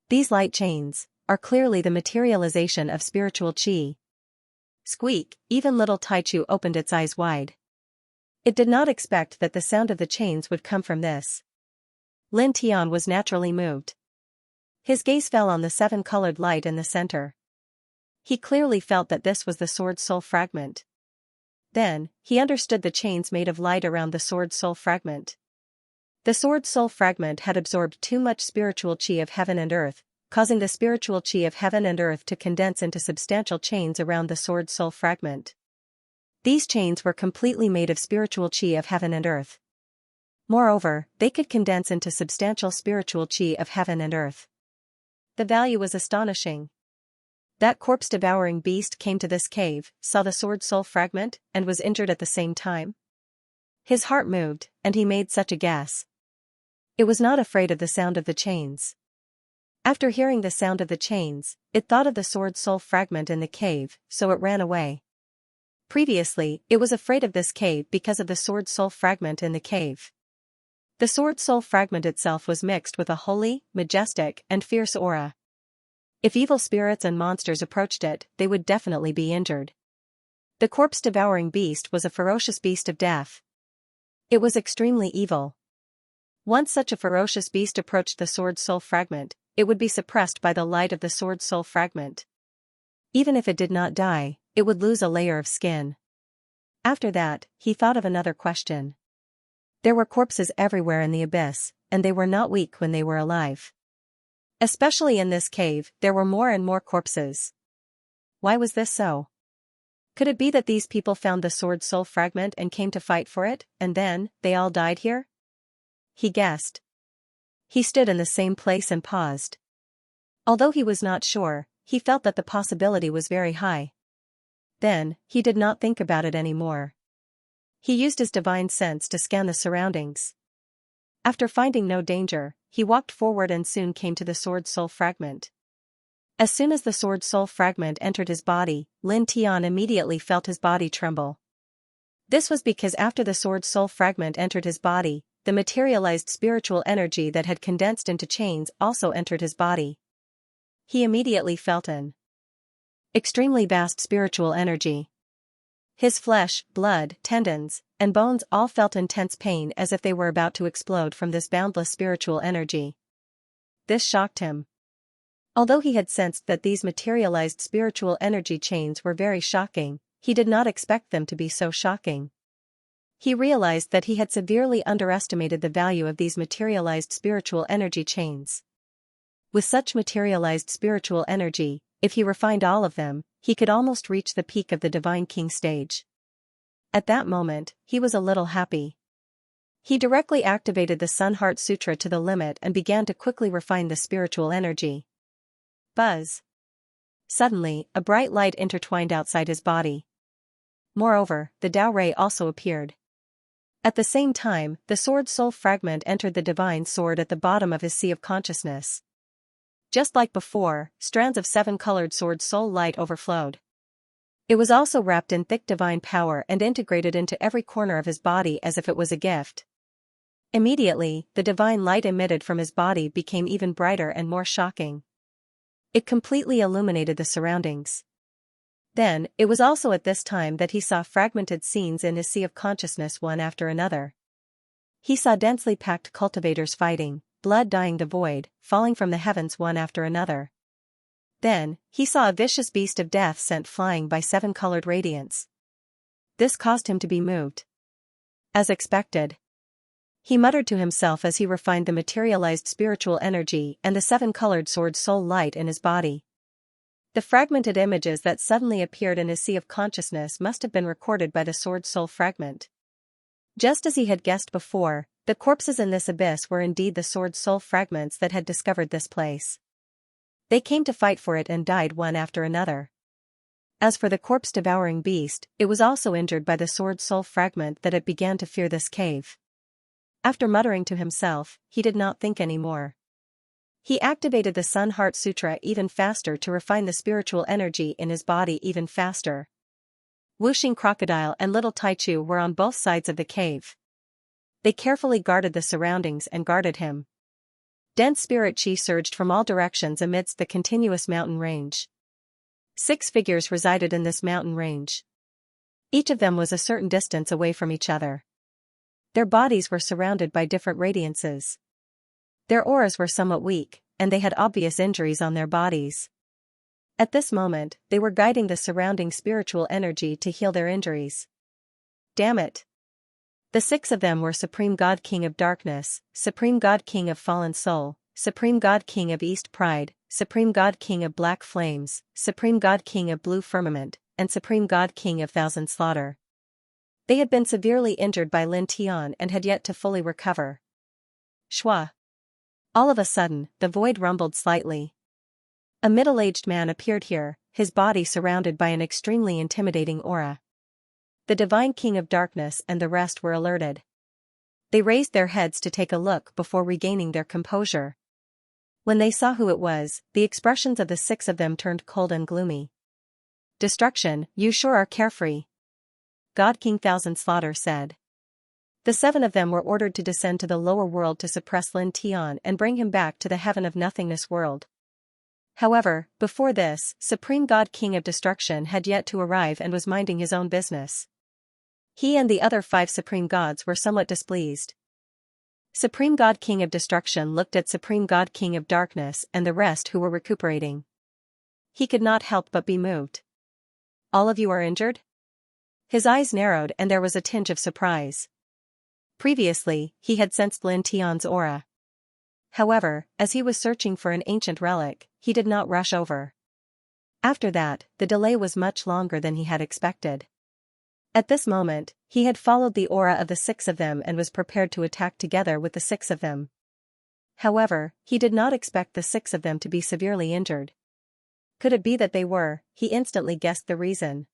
These light chains are clearly the materialization of spiritual chi. Squeak, even Little Taichu opened its eyes wide. It did not expect that the sound of the chains would come from this. Lin Tian was naturally moved. His gaze fell on the 7-colored light in the center. He clearly felt that this was the sword soul fragment. Then, he understood the chains made of light around the sword soul fragment. The sword soul fragment had absorbed too much spiritual chi of heaven and earth, causing the spiritual chi of heaven and earth to condense into substantial chains around the sword soul fragment. These chains were completely made of spiritual qi of heaven and earth. Moreover, they could condense into substantial spiritual qi of heaven and earth. The value was astonishing. That corpse-devouring beast came to this cave, saw the sword soul fragment, and was injured at the same time. His heart moved, and he made such a guess. It was not afraid of the sound of the chains. After hearing the sound of the chains, it thought of the sword soul fragment in the cave, so it ran away. Previously, it was afraid of this cave because of the sword soul fragment in the cave. The sword soul fragment itself was mixed with a holy, majestic, and fierce aura. If evil spirits and monsters approached it, they would definitely be injured. The corpse-devouring beast was a ferocious beast of death. It was extremely evil. Once such a ferocious beast approached the sword soul fragment, it would be suppressed by the light of the sword soul fragment. Even if it did not die, it would lose a layer of skin. After that, he thought of another question. There were corpses everywhere in the abyss, and they were not weak when they were alive. Especially in this cave, there were more and more corpses. Why was this so? Could it be that these people found the sword soul fragment and came to fight for it, and then, they all died here? He guessed. He stood in the same place and paused. Although he was not sure, he felt that the possibility was very high. Then, he did not think about it anymore. He used his divine sense to scan the surroundings. After finding no danger, he walked forward and soon came to the sword soul fragment. As soon as the sword soul fragment entered his body, Lin Tian immediately felt his body tremble. This was because after the sword soul fragment entered his body, the materialized spiritual energy that had condensed into chains also entered his body. He immediately felt an extremely vast spiritual energy. His flesh, blood, tendons, and bones all felt intense pain as if they were about to explode from this boundless spiritual energy. This shocked him. Although he had sensed that these materialized spiritual energy chains were very shocking, he did not expect them to be so shocking. He realized that he had severely underestimated the value of these materialized spiritual energy chains. With such materialized spiritual energy, if he refined all of them, he could almost reach the peak of the Divine King stage. At that moment, he was a little happy. He directly activated the Sun Heart Sutra to the limit and began to quickly refine the spiritual energy. Buzz. Suddenly, a bright light intertwined outside his body. Moreover, the Tao Ray also appeared. At the same time, the sword soul fragment entered the divine sword at the bottom of his sea of consciousness. Just like before, strands of seven-colored sword soul light overflowed. It was also wrapped in thick divine power and integrated into every corner of his body as if it was a gift. Immediately, the divine light emitted from his body became even brighter and more shocking. It completely illuminated the surroundings. Then, it was also at this time that he saw fragmented scenes in his sea of consciousness one after another. He saw densely packed cultivators fighting, blood dyeing the void, falling from the heavens one after another. Then, he saw a vicious beast of death sent flying by seven-colored radiance. This caused him to be moved. As expected. He muttered to himself as he refined the materialized spiritual energy and the seven-colored sword soul light in his body. The fragmented images that suddenly appeared in his sea of consciousness must have been recorded by the sword soul fragment. Just as he had guessed before, the corpses in this abyss were indeed the sword soul fragments that had discovered this place. They came to fight for it and died one after another. As for the corpse-devouring beast, it was also injured by the sword soul fragment that it began to fear this cave. After muttering to himself, he did not think anymore. He activated the Sun Heart Sutra even faster to refine the spiritual energy in his body even faster. Wuxing Crocodile and Little Taichu were on both sides of the cave. They carefully guarded the surroundings and guarded him. Dense spirit chi surged from all directions amidst the continuous mountain range. 6 figures resided in this mountain range. Each of them was a certain distance away from each other. Their bodies were surrounded by different radiances. Their auras were somewhat weak, and they had obvious injuries on their bodies. At this moment, they were guiding the surrounding spiritual energy to heal their injuries. Damn it! The 6 of them were Supreme God King of Darkness, Supreme God King of Fallen Soul, Supreme God King of East Pride, Supreme God King of Black Flames, Supreme God King of Blue Firmament, and Supreme God King of Thousand Slaughter. They had been severely injured by Lin Tian and had yet to fully recover. Shua. All of a sudden, the void rumbled slightly. A middle-aged man appeared here, his body surrounded by an extremely intimidating aura. The Divine King of Darkness and the rest were alerted. They raised their heads to take a look before regaining their composure. When they saw who it was, the expressions of the 6 of them turned cold and gloomy. "Destruction, you sure are carefree," God King Thousand Slaughter said. The 7 of them were ordered to descend to the lower world to suppress Lin Tian and bring him back to the Heaven of Nothingness world. However, before this, Supreme God King of Destruction had yet to arrive and was minding his own business. He and the other 5 Supreme Gods were somewhat displeased. Supreme God King of Destruction looked at Supreme God King of Darkness and the rest who were recuperating. He could not help but be moved. "All of you are injured?" His eyes narrowed and there was a tinge of surprise. Previously, he had sensed Lin Tian's aura. However, as he was searching for an ancient relic, he did not rush over. After that, the delay was much longer than he had expected. At this moment, he had followed the aura of the 6 of them and was prepared to attack together with the 6 of them. However, he did not expect the 6 of them to be severely injured. Could it be that they were? He instantly guessed the reason.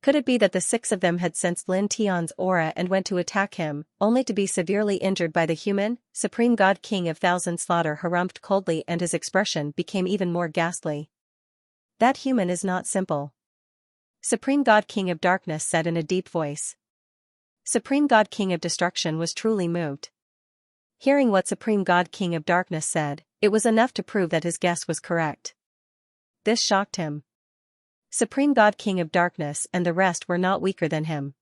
Could it be that the 6 of them had sensed Lin Tian's aura and went to attack him, only to be severely injured by the human? Supreme God King of Thousand Slaughter harumphed coldly and his expression became even more ghastly. "That human is not simple," Supreme God King of Darkness said in a deep voice. Supreme God King of Destruction was truly moved. Hearing what Supreme God King of Darkness said, it was enough to prove that his guess was correct. This shocked him. Supreme God King of Darkness and the rest were not weaker than him.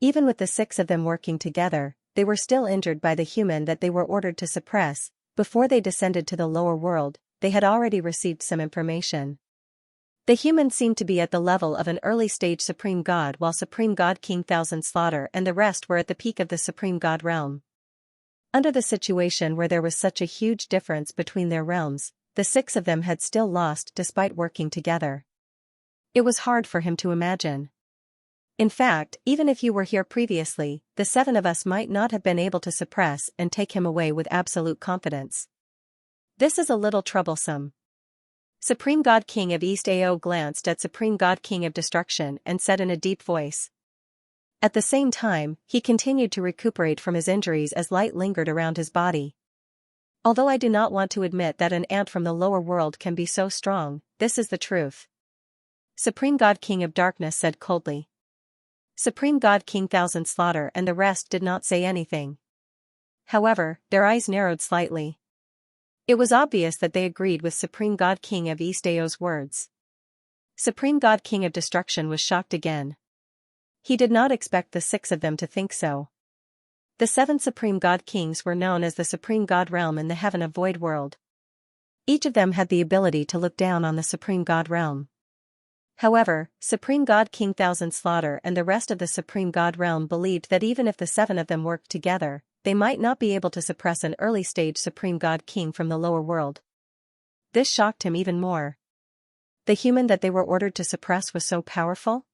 Even with the 6 of them working together, they were still injured by the human that they were ordered to suppress. Before they descended to the lower world, they had already received some information. The human seemed to be at the level of an early-stage Supreme God while Supreme God King Thousand Slaughter and the rest were at the peak of the Supreme God realm. Under the situation where there was such a huge difference between their realms, the 6 of them had still lost despite working together. It was hard for him to imagine. In fact, even if you were here previously, the 7 of us might not have been able to suppress and take him away with absolute confidence. This is a little troublesome. Supreme God King of East Ao glanced at Supreme God King of Destruction and said in a deep voice. At the same time, he continued to recuperate from his injuries as light lingered around his body. Although I do not want to admit that an ant from the lower world can be so strong, this is the truth, Supreme God King of Darkness said coldly. Supreme God King Thousand Slaughter and the rest did not say anything. However, their eyes narrowed slightly. It was obvious that they agreed with Supreme God King of East Ao's words. Supreme God King of Destruction was shocked again. He did not expect the 6 of them to think so. The 7 Supreme God Kings were known as the Supreme God Realm in the Heaven of Void world. Each of them had the ability to look down on the Supreme God Realm. However, Supreme God King Thousand Slaughter and the rest of the Supreme God Realm believed that even if the 7 of them worked together, they might not be able to suppress an early-stage Supreme God King from the lower world. This shocked him even more. The human that they were ordered to suppress was so powerful?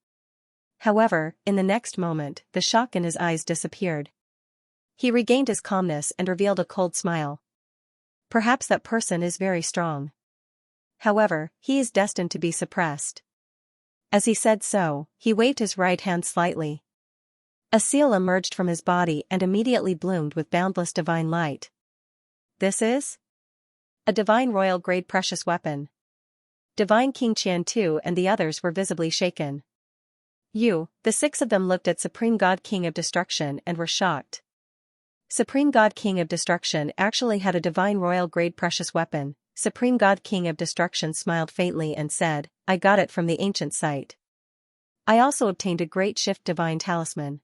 However, in the next moment, the shock in his eyes disappeared. He regained his calmness and revealed a cold smile. Perhaps that person is very strong. However, he is destined to be suppressed. As he said so, he waved his right hand slightly. A seal emerged from his body and immediately bloomed with boundless divine light. This is a divine royal grade precious weapon. Divine King Qian Tu and the others were visibly shaken. The 6 of them looked at Supreme God King of Destruction and were shocked. Supreme God King of Destruction actually had a divine royal grade precious weapon. Supreme God King of Destruction smiled faintly and said, I got it from the ancient site. I also obtained a great shift divine talisman.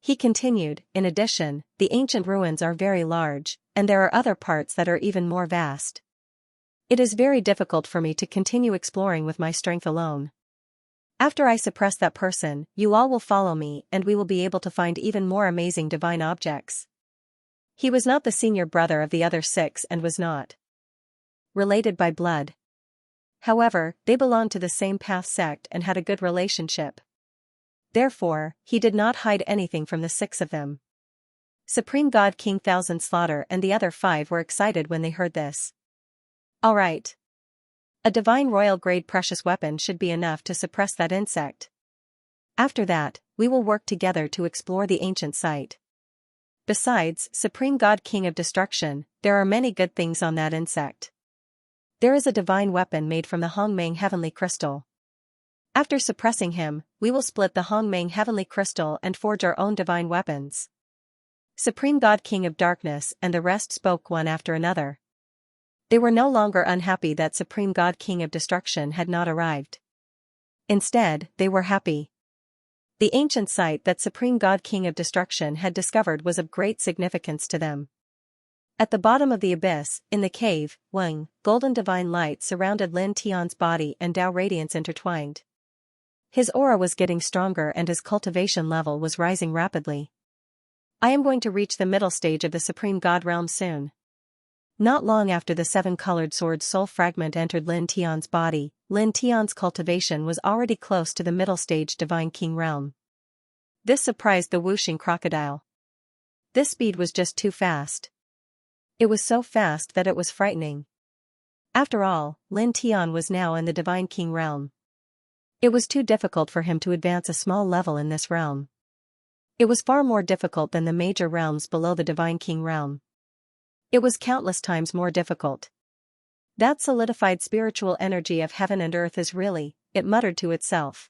He continued, in addition, the ancient ruins are very large, and there are other parts that are even more vast. It is very difficult for me to continue exploring with my strength alone. After I suppress that person, you all will follow me and we will be able to find even more amazing divine objects. He was not the senior brother of the other 6 and was not related by blood. However, they belonged to the same path sect and had a good relationship. Therefore, he did not hide anything from the 6 of them. Supreme God King Thousand Slaughter and the other 5 were excited when they heard this. All right. A divine royal grade precious weapon should be enough to suppress that insect. After that, we will work together to explore the ancient site. Besides, Supreme God King of Destruction, there are many good things on that insect. There is a divine weapon made from the Hongmeng Heavenly Crystal. After suppressing him, we will split the Hongmeng Heavenly Crystal and forge our own divine weapons. Supreme God King of Darkness and the rest spoke one after another. They were no longer unhappy that Supreme God King of Destruction had not arrived. Instead, they were happy. The ancient site that Supreme God King of Destruction had discovered was of great significance to them. At the bottom of the abyss, in the cave, golden divine light surrounded Lin Tian's body and Tao radiance intertwined. His aura was getting stronger and his cultivation level was rising rapidly. I am going to reach the middle stage of the Supreme God realm soon. Not long after the 7-colored sword soul fragment entered Lin Tian's body, Lin Tian's cultivation was already close to the middle stage Divine King realm. This surprised the Wuxing crocodile. This speed was just too fast. It was so fast that it was frightening. After all, Lin Tian was now in the Divine King realm. It was too difficult for him to advance a small level in this realm. It was far more difficult than the major realms below the Divine King realm. It was countless times more difficult. That solidified spiritual energy of heaven and earth is really, it muttered to itself.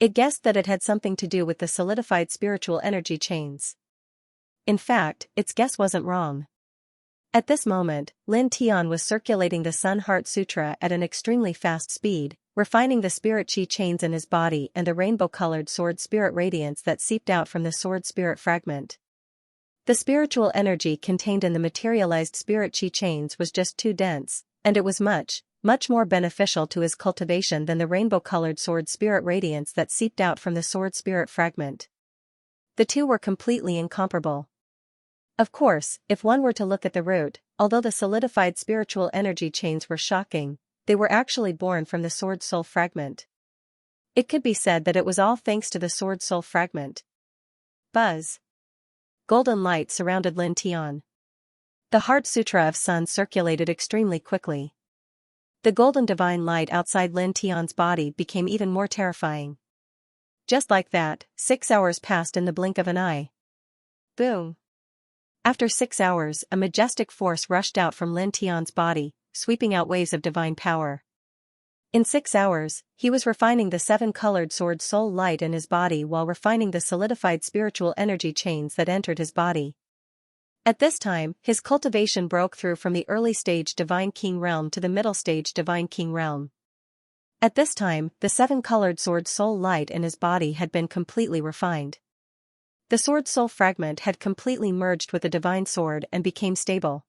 It guessed that it had something to do with the solidified spiritual energy chains. In fact, its guess wasn't wrong. At this moment, Lin Tian was circulating the Sun Heart Sutra at an extremely fast speed, refining the spirit chi chains in his body and the rainbow-colored sword spirit radiance that seeped out from the sword spirit fragment. The spiritual energy contained in the materialized spirit chi chains was just too dense, and it was much more beneficial to his cultivation than the rainbow-colored sword spirit radiance that seeped out from the sword spirit fragment. The two were completely incomparable. Of course, if one were to look at the root, although the solidified spiritual energy chains were shocking, they were actually born from the sword soul fragment. It could be said that it was all thanks to the sword soul fragment. Buzz. Golden light surrounded Lin Tian. The Heart Sutra of Sun circulated extremely quickly. The golden divine light outside Lin Tian's body became even more terrifying. Just like that, 6 hours passed in the blink of an eye. Boom. After 6 hours, a majestic force rushed out from Lin Tian's body, sweeping out waves of divine power. In 6 hours, he was refining the 7-colored sword soul light in his body while refining the solidified spiritual energy chains that entered his body. At this time, his cultivation broke through from the early stage Divine King realm to the middle stage Divine King realm. At this time, the 7-colored sword soul light in his body had been completely refined. The sword soul fragment had completely merged with the divine sword and became stable.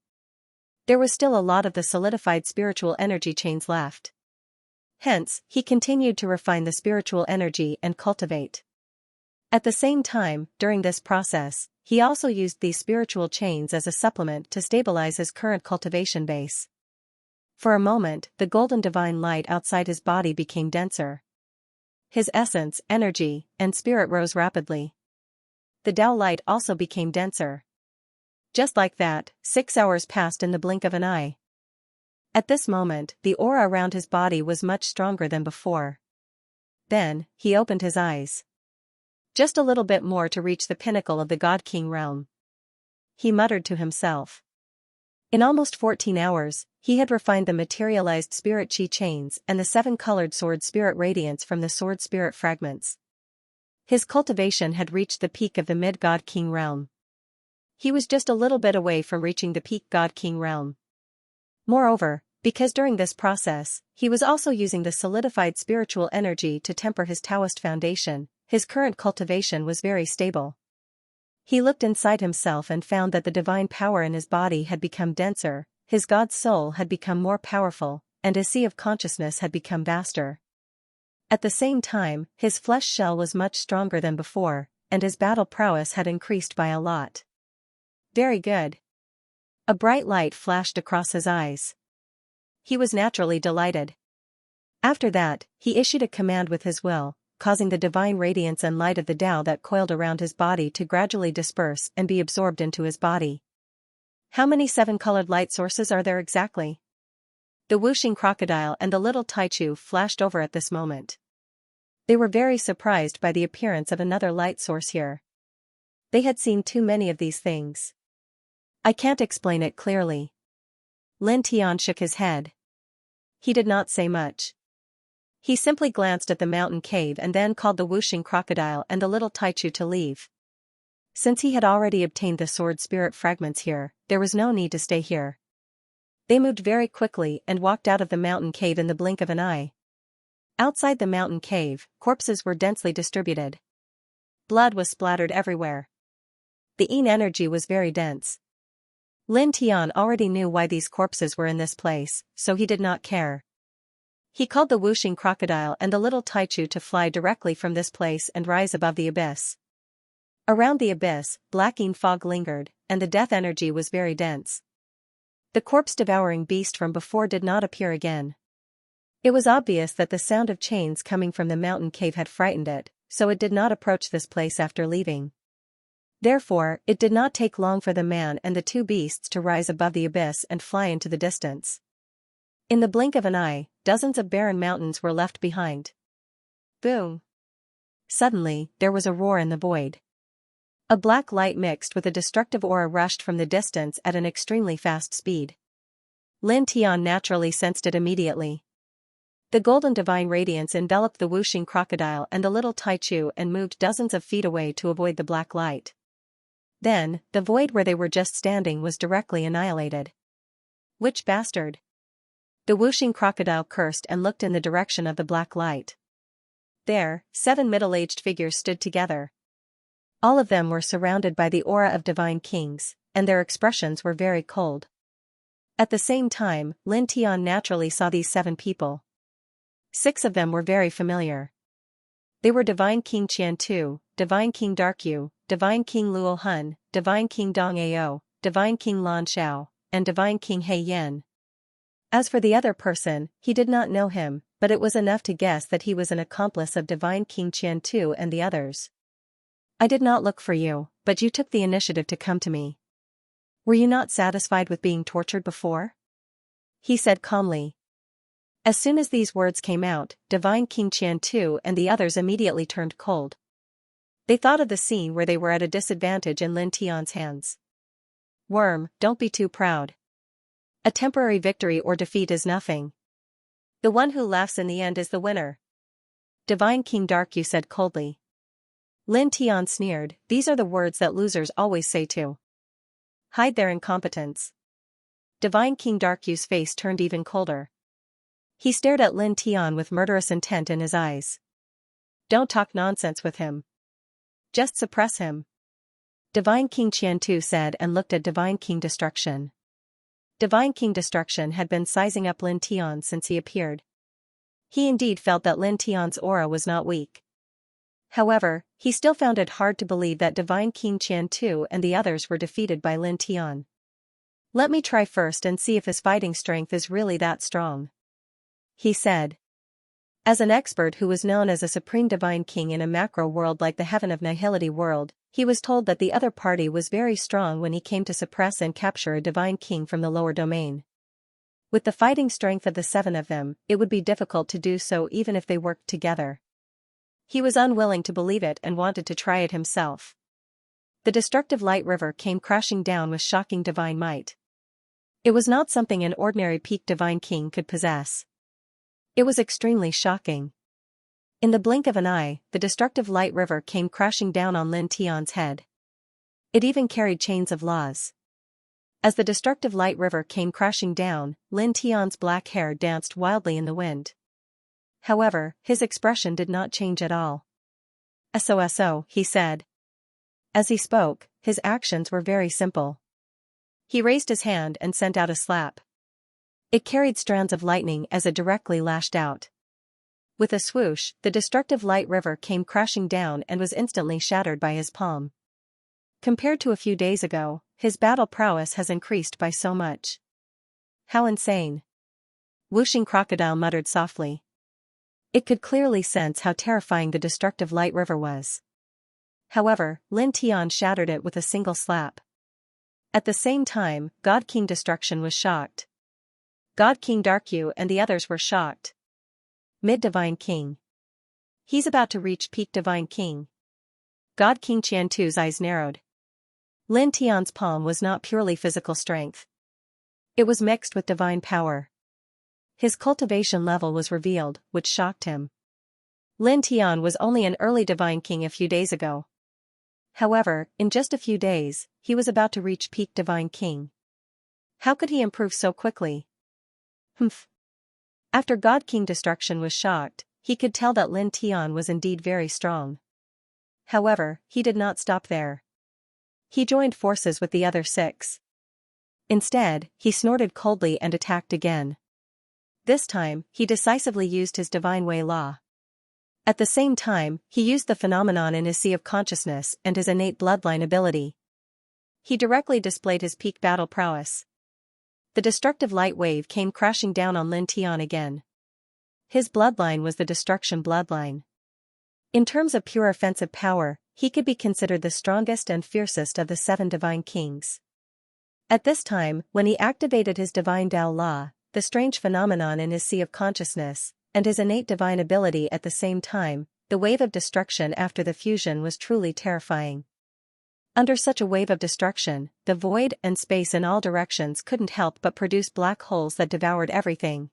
There was still a lot of the solidified spiritual energy chains left. Hence, he continued to refine the spiritual energy and cultivate. At the same time, during this process, he also used these spiritual chains as a supplement to stabilize his current cultivation base. For a moment, the golden divine light outside his body became denser. His essence, energy, and spirit rose rapidly. The Tao light also became denser. Just like that, 6 hours passed in the blink of an eye. At this moment, the aura around his body was much stronger than before. Then, he opened his eyes. Just a little bit more to reach the pinnacle of the God King realm. He muttered to himself. In almost 14 hours, he had refined the materialized spirit chi chains and the 7-colored sword spirit radiance from the sword spirit fragments. His cultivation had reached the peak of the mid-God King realm. He was just a little bit away from reaching the peak God King realm. Moreover, because during this process, he was also using the solidified spiritual energy to temper his Taoist foundation, his current cultivation was very stable. He looked inside himself and found that the divine power in his body had become denser, his God soul had become more powerful, and his sea of consciousness had become vaster. At the same time, his flesh shell was much stronger than before, and his battle prowess had increased by a lot. Very good. A bright light flashed across his eyes. He was naturally delighted. After that, he issued a command with his will, causing the divine radiance and light of the Tao that coiled around his body to gradually disperse and be absorbed into his body. How many 7-colored light sources are there exactly? The whooshing crocodile and the little Taichu flashed over at this moment. They were very surprised by the appearance of another light source here. They had seen too many of these things. I can't explain it clearly. Lin Tian shook his head. He did not say much. He simply glanced at the mountain cave and then called the whooshing crocodile and the little Taichu to leave. Since he had already obtained the sword spirit fragments here, there was no need to stay here. They moved very quickly and walked out of the mountain cave in the blink of an eye. Outside the mountain cave, corpses were densely distributed. Blood was splattered everywhere. The Yin energy was very dense. Lin Tian already knew why these corpses were in this place, so he did not care. He called the whooshing crocodile and the little Taichu to fly directly from this place and rise above the abyss. Around the abyss, blacking fog lingered, and the death energy was very dense. The corpse-devouring beast from before did not appear again. It was obvious that the sound of chains coming from the mountain cave had frightened it, so it did not approach this place after leaving. Therefore, it did not take long for the man and the two beasts to rise above the abyss and fly into the distance. In the blink of an eye, dozens of barren mountains were left behind. Boom! Suddenly, there was a roar in the void. A black light mixed with a destructive aura rushed from the distance at an extremely fast speed. Lin Tian naturally sensed it immediately. The golden divine radiance enveloped the whooshing crocodile and the little Taichu and moved dozens of feet away to avoid the black light. Then, the void where they were just standing was directly annihilated. Which bastard? The whooshing crocodile cursed and looked in the direction of the black light. There, 7 middle-aged figures stood together. All of them were surrounded by the aura of divine kings, and their expressions were very cold. At the same time, Lin Tian naturally saw these 7 people. 6 of them were very familiar. They were Divine King Qiantu, Divine King Darkyu, Divine King Luo Hun, Divine King Dong Ao, Divine King Lan Xiao, and Divine King He Yan. As for the other person, he did not know him, but it was enough to guess that he was an accomplice of Divine King Qiantu and the others. I did not look for you, but you took the initiative to come to me. Were you not satisfied with being tortured before? He said calmly. As soon as these words came out, Divine King Qiantu and the others immediately turned cold. They thought of the scene where they were at a disadvantage in Lin Tian's hands. Worm, don't be too proud. A temporary victory or defeat is nothing. The one who laughs in the end is the winner. Divine King Darkyu said coldly. Lin Tian sneered, these are the words that losers always say to hide their incompetence. Divine King Darkyu's face turned even colder. He stared at Lin Tian with murderous intent in his eyes. Don't talk nonsense with him. Just suppress him. Divine King Qiantu said and looked at Divine King Destruction. Divine King Destruction had been sizing up Lin Tian since he appeared. He indeed felt that Lin Tian's aura was not weak. However, he still found it hard to believe that Divine King Qiantu and the others were defeated by Lin Tian. Let me try first and see if his fighting strength is really that strong, he said. As an expert who was known as a supreme divine king in a macro world like the Heaven of Nihility world, he was told that the other party was very strong when he came to suppress and capture a divine king from the lower domain. With the fighting strength of the 7 of them, it would be difficult to do so even if they worked together. He was unwilling to believe it and wanted to try it himself. The destructive light river came crashing down with shocking divine might. It was not something an ordinary peak divine king could possess. It was extremely shocking. In the blink of an eye, the destructive light river came crashing down on Lin Tian's head. It even carried chains of laws. As the destructive light river came crashing down, Lin Tian's black hair danced wildly in the wind. However, his expression did not change at all. "SOSO," he said. As he spoke, his actions were very simple. He raised his hand and sent out a slap. It carried strands of lightning as it directly lashed out. With a swoosh, the destructive light river came crashing down and was instantly shattered by his palm. Compared to a few days ago, his battle prowess has increased by so much. How insane! Whooshing Crocodile muttered softly. It could clearly sense how terrifying the destructive light river was. However, Lin Tian shattered it with a single slap. At the same time, God King Destruction was shocked. God King Darkyu and the others were shocked. Mid-Divine King. He's about to reach peak Divine King. God King Qiantu's eyes narrowed. Lin Tian's palm was not purely physical strength. It was mixed with divine power. His cultivation level was revealed, which shocked him. Lin Tian was only an early Divine King a few days ago. However, in just a few days, he was about to reach peak Divine King. How could he improve so quickly? Humph. After God King Destruction was shocked, he could tell that Lin Tian was indeed very strong. However, he did not stop there. He joined forces with the other 6. Instead, he snorted coldly and attacked again. This time, he decisively used his Divine Way Law. At the same time, he used the phenomenon in his Sea of Consciousness and his innate bloodline ability. He directly displayed his peak battle prowess. The destructive light wave came crashing down on Lin Tian again. His bloodline was the destruction bloodline. In terms of pure offensive power, he could be considered the strongest and fiercest of the 7 Divine Kings. At this time, when he activated his Divine Tao Law, the strange phenomenon in his Sea of Consciousness, and his innate divine ability at the same time, the wave of destruction after the fusion was truly terrifying. Under such a wave of destruction, the void and space in all directions couldn't help but produce black holes that devoured everything.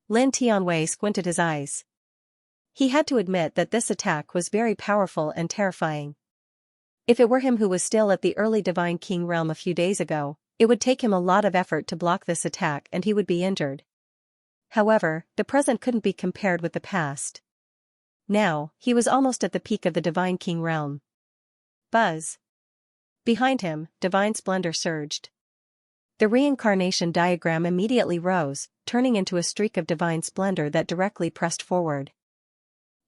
Lin Tianwei squinted his eyes. He had to admit that this attack was very powerful and terrifying. If it were him who was still at the early Divine King realm a few days ago, it would take him a lot of effort to block this attack and he would be injured. However, the present couldn't be compared with the past. Now, he was almost at the peak of the Divine King realm. Buzz. Behind him, divine splendor surged. The reincarnation diagram immediately rose, turning into a streak of divine splendor that directly pressed forward.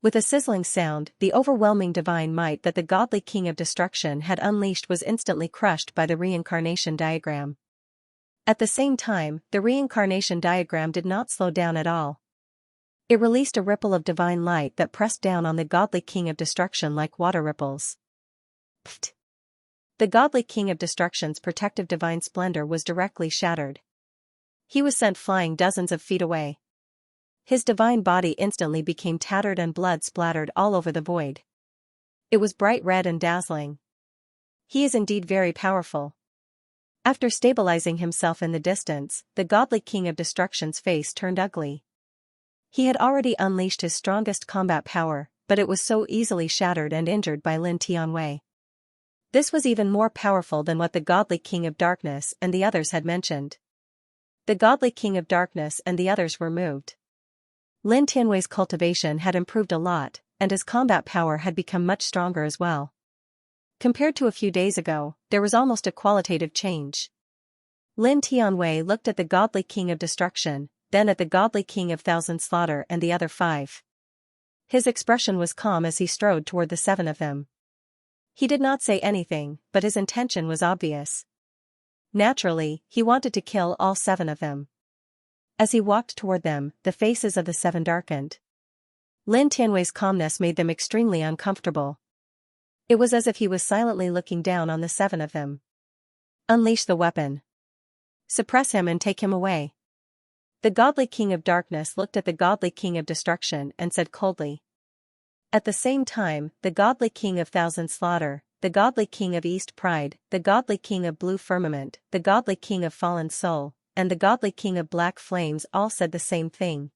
With a sizzling sound, the overwhelming divine might that the godly king of destruction had unleashed was instantly crushed by the reincarnation diagram. At the same time, the reincarnation diagram did not slow down at all. It released a ripple of divine light that pressed down on the godly king of destruction like water ripples. Pfft. The godly king of destruction's protective divine splendor was directly shattered. He was sent flying dozens of feet away. His divine body instantly became tattered and blood splattered all over the void. It was bright red and dazzling. He is indeed very powerful. After stabilizing himself in the distance, the godly king of destruction's face turned ugly. He had already unleashed his strongest combat power, but it was so easily shattered and injured by Lin Tianwei. This was even more powerful than what the godly king of darkness and the others had mentioned. The godly king of darkness and the others were moved. Lin Tianwei's cultivation had improved a lot, and his combat power had become much stronger as well. Compared to a few days ago, there was almost a qualitative change. Lin Tianwei looked at the godly king of destruction, then at the godly king of thousand slaughter and the other 5. His expression was calm as he strode toward the 7 of them. He did not say anything, but his intention was obvious. Naturally, he wanted to kill all 7 of them. As he walked toward them, the faces of the 7 darkened. Lin Tianwei's calmness made them extremely uncomfortable. It was as if he was silently looking down on the 7 of them. Unleash the weapon. Suppress him and take him away. The godly king of darkness looked at the godly king of destruction and said coldly. At the same time, the godly king of thousand slaughter, the godly king of east pride, the godly king of blue firmament, the godly king of fallen soul, and the godly king of black flames all said the same thing.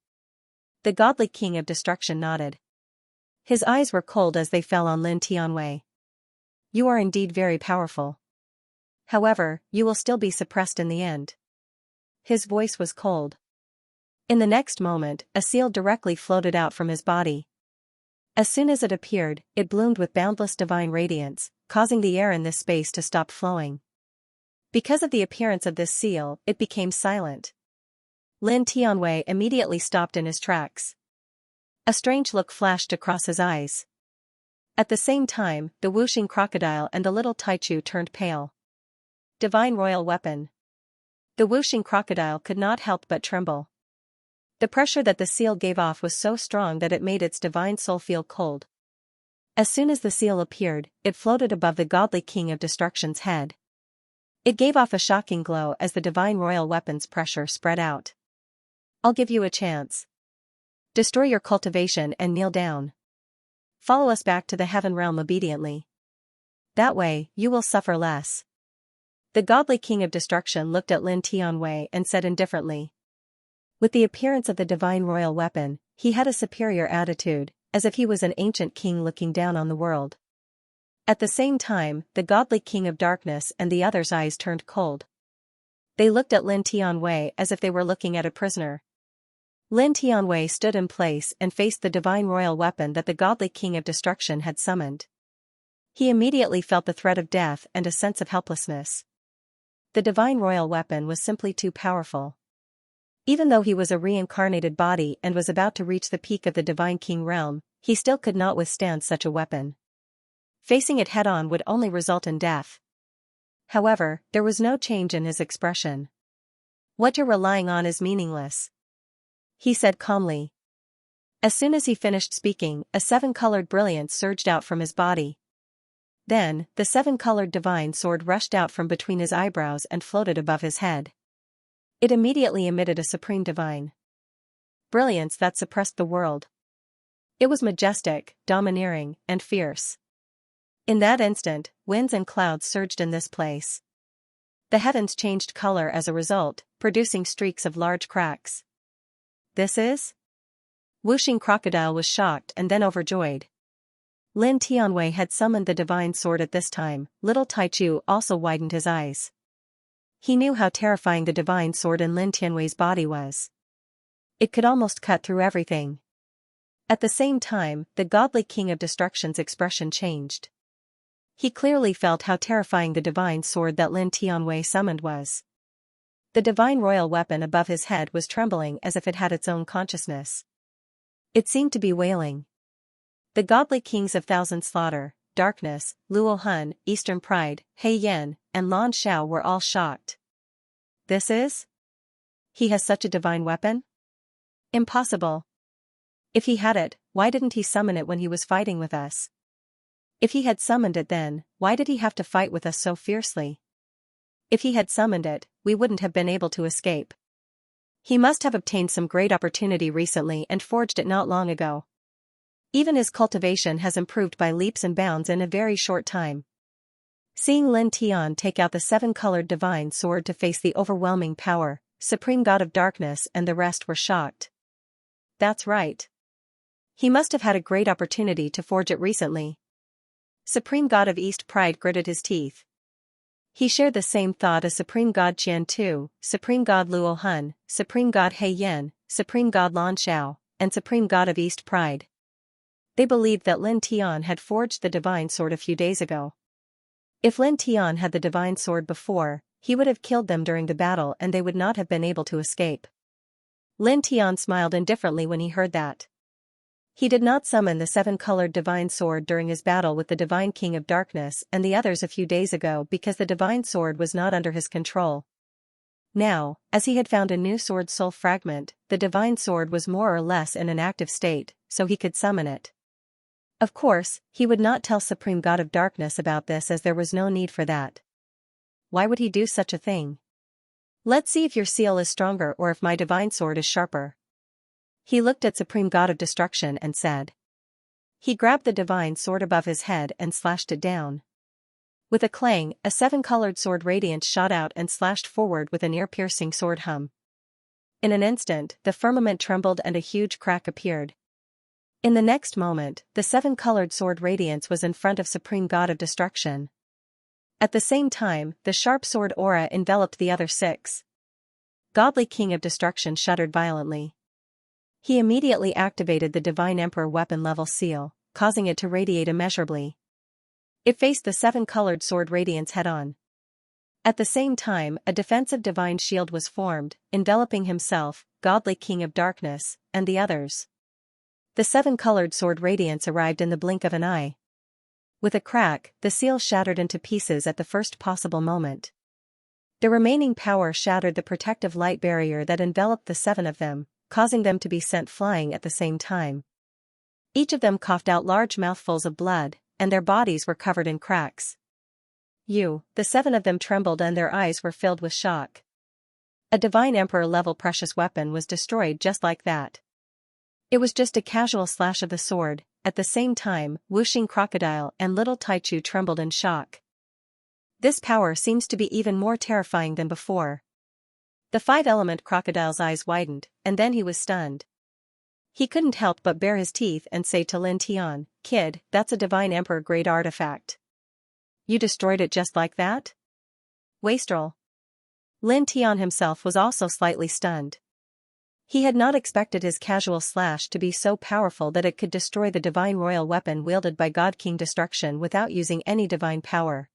The godly king of destruction nodded. His eyes were cold as they fell on Lin Tianwei. You are indeed very powerful. However, you will still be suppressed in the end. His voice was cold. In the next moment, a seal directly floated out from his body. As soon as it appeared, it bloomed with boundless divine radiance, causing the air in this space to stop flowing. Because of the appearance of this seal, it became silent. Lin Tianwei immediately stopped in his tracks. A strange look flashed across his eyes. At the same time, the whooshing crocodile and the little Taichu turned pale. Divine royal weapon. The whooshing crocodile could not help but tremble. The pressure that the seal gave off was so strong that it made its divine soul feel cold. As soon as the seal appeared, it floated above the godly king of destruction's head. It gave off a shocking glow as the divine royal weapon's pressure spread out. I'll give you a chance. Destroy your cultivation and kneel down. Follow us back to the heaven realm obediently. That way, you will suffer less. The godly king of destruction looked at Lin Tianwei and said indifferently. With the appearance of the divine royal weapon, he had a superior attitude, as if he was an ancient king looking down on the world. At the same time, the godly king of darkness and the others' eyes turned cold. They looked at Lin Tianwei as if they were looking at a prisoner. Lin Tianwei stood in place and faced the divine royal weapon that the godly king of destruction had summoned. He immediately felt the threat of death and a sense of helplessness. The divine royal weapon was simply too powerful. Even though he was a reincarnated body and was about to reach the peak of the divine king realm, he still could not withstand such a weapon. Facing it head-on would only result in death. However, there was no change in his expression. What you're relying on is meaningless, he said calmly. As soon as he finished speaking, a seven-colored brilliance surged out from his body. Then, the seven-colored divine sword rushed out from between his eyebrows and floated above his head. It immediately emitted a supreme divine brilliance that suppressed the world. It was majestic, domineering, and fierce. In that instant, winds and clouds surged in this place. The heavens changed color as a result, producing streaks of large cracks. This is? Whooshing Crocodile was shocked and then overjoyed. Lin Tianwei had summoned the divine sword at this time. Little Taichu also widened his eyes. He knew how terrifying the divine sword in Lin Tianwei's body was. It could almost cut through everything. At the same time, the godly king of destruction's expression changed. He clearly felt how terrifying the divine sword that Lin Tianwei summoned was. The divine royal weapon above his head was trembling as if it had its own consciousness. It seemed to be wailing. The godly kings of Thousand Slaughter, Darkness, Luo Hun, Eastern Pride, He Yen, and Lan Shao were all shocked. This is? He has such a divine weapon? Impossible. If he had it, why didn't he summon it when he was fighting with us? If he had summoned it then, why did he have to fight with us so fiercely? If he had summoned it, we wouldn't have been able to escape. He must have obtained some great opportunity recently and forged it not long ago. Even his cultivation has improved by leaps and bounds in a very short time. Seeing Lin Tian take out the seven-colored divine sword to face the overwhelming power, Supreme God of Darkness and the rest were shocked. That's right. He must have had a great opportunity to forge it recently. Supreme God of East Pride gritted his teeth. He shared the same thought as Supreme God Qian Tu, Supreme God Luo Hun, Supreme God He Yen, Supreme God Lan Shao, and Supreme God of East Pride. They believed that Lin Tian had forged the divine sword a few days ago. If Lin Tian had the divine sword before, he would have killed them during the battle and they would not have been able to escape. Lin Tian smiled indifferently when he heard that. He did not summon the seven-colored divine sword during his battle with the divine king of darkness and the others a few days ago because the divine sword was not under his control. Now, as he had found a new sword soul fragment, the divine sword was more or less in an active state, so he could summon it. Of course, he would not tell Supreme God of Darkness about this as there was no need for that. Why would he do such a thing? Let's see if your seal is stronger or if my divine sword is sharper. He looked at Supreme God of Destruction and said. He grabbed the divine sword above his head and slashed it down. With a clang, a seven-colored sword radiance shot out and slashed forward with an ear-piercing sword hum. In an instant, the firmament trembled and a huge crack appeared. In the next moment, the seven-colored sword radiance was in front of Supreme God of Destruction. At the same time, the sharp sword aura enveloped the other six. Godly King of Destruction shuddered violently. He immediately activated the Divine Emperor weapon level seal, causing it to radiate immeasurably. It faced the seven-colored sword radiance head-on. At the same time, a defensive divine shield was formed, enveloping himself, Godly King of Darkness, and the others. The seven-colored sword radiance arrived in the blink of an eye. With a crack, the seal shattered into pieces at the first possible moment. The remaining power shattered the protective light barrier that enveloped the seven of them, causing them to be sent flying at the same time. Each of them coughed out large mouthfuls of blood, and their bodies were covered in cracks. The 7 of them trembled and their eyes were filled with shock. A divine emperor-level precious weapon was destroyed just like that. It was just a casual slash of the sword. At the same time, Whooshing Crocodile and Little Taichu trembled in shock. This power seems to be even more terrifying than before. The 5-element crocodile's eyes widened, and then he was stunned. He couldn't help but bare his teeth and say to Lin Tian, "Kid, that's a divine emperor-grade artifact. You destroyed it just like that? Wastrel." Lin Tian himself was also slightly stunned. He had not expected his casual slash to be so powerful that it could destroy the divine royal weapon wielded by God King Destruction without using any divine power.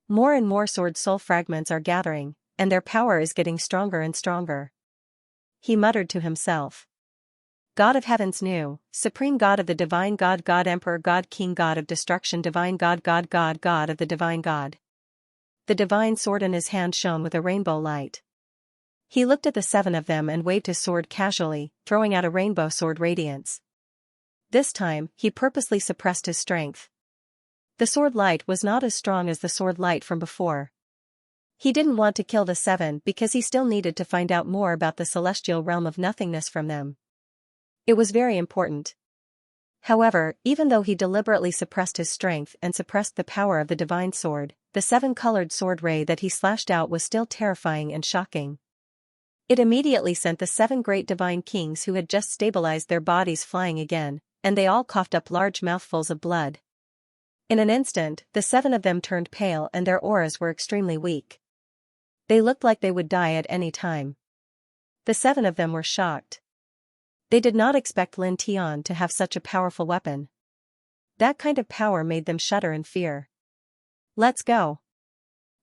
More and more sword soul fragments are gathering, and their power is getting stronger and stronger. He muttered to himself. God of heavens new, supreme God of the divine God, God Emperor, God King, God of destruction, divine God, God, God, God of the divine God. The divine sword in his hand shone with a rainbow light. He looked at the 7 of them and waved his sword casually, throwing out a rainbow sword radiance. This time, he purposely suppressed his strength. The sword light was not as strong as the sword light from before. He didn't want to kill the 7 because he still needed to find out more about the celestial realm of nothingness from them. It was very important. However, even though he deliberately suppressed his strength and suppressed the power of the divine sword, the 7-colored sword ray that he slashed out was still terrifying and shocking. It immediately sent the 7 great divine kings who had just stabilized their bodies flying again, and they all coughed up large mouthfuls of blood. In an instant, the 7 of them turned pale and their auras were extremely weak. They looked like they would die at any time. The 7 of them were shocked. They did not expect Lin Tian to have such a powerful weapon. That kind of power made them shudder in fear. "Let's go."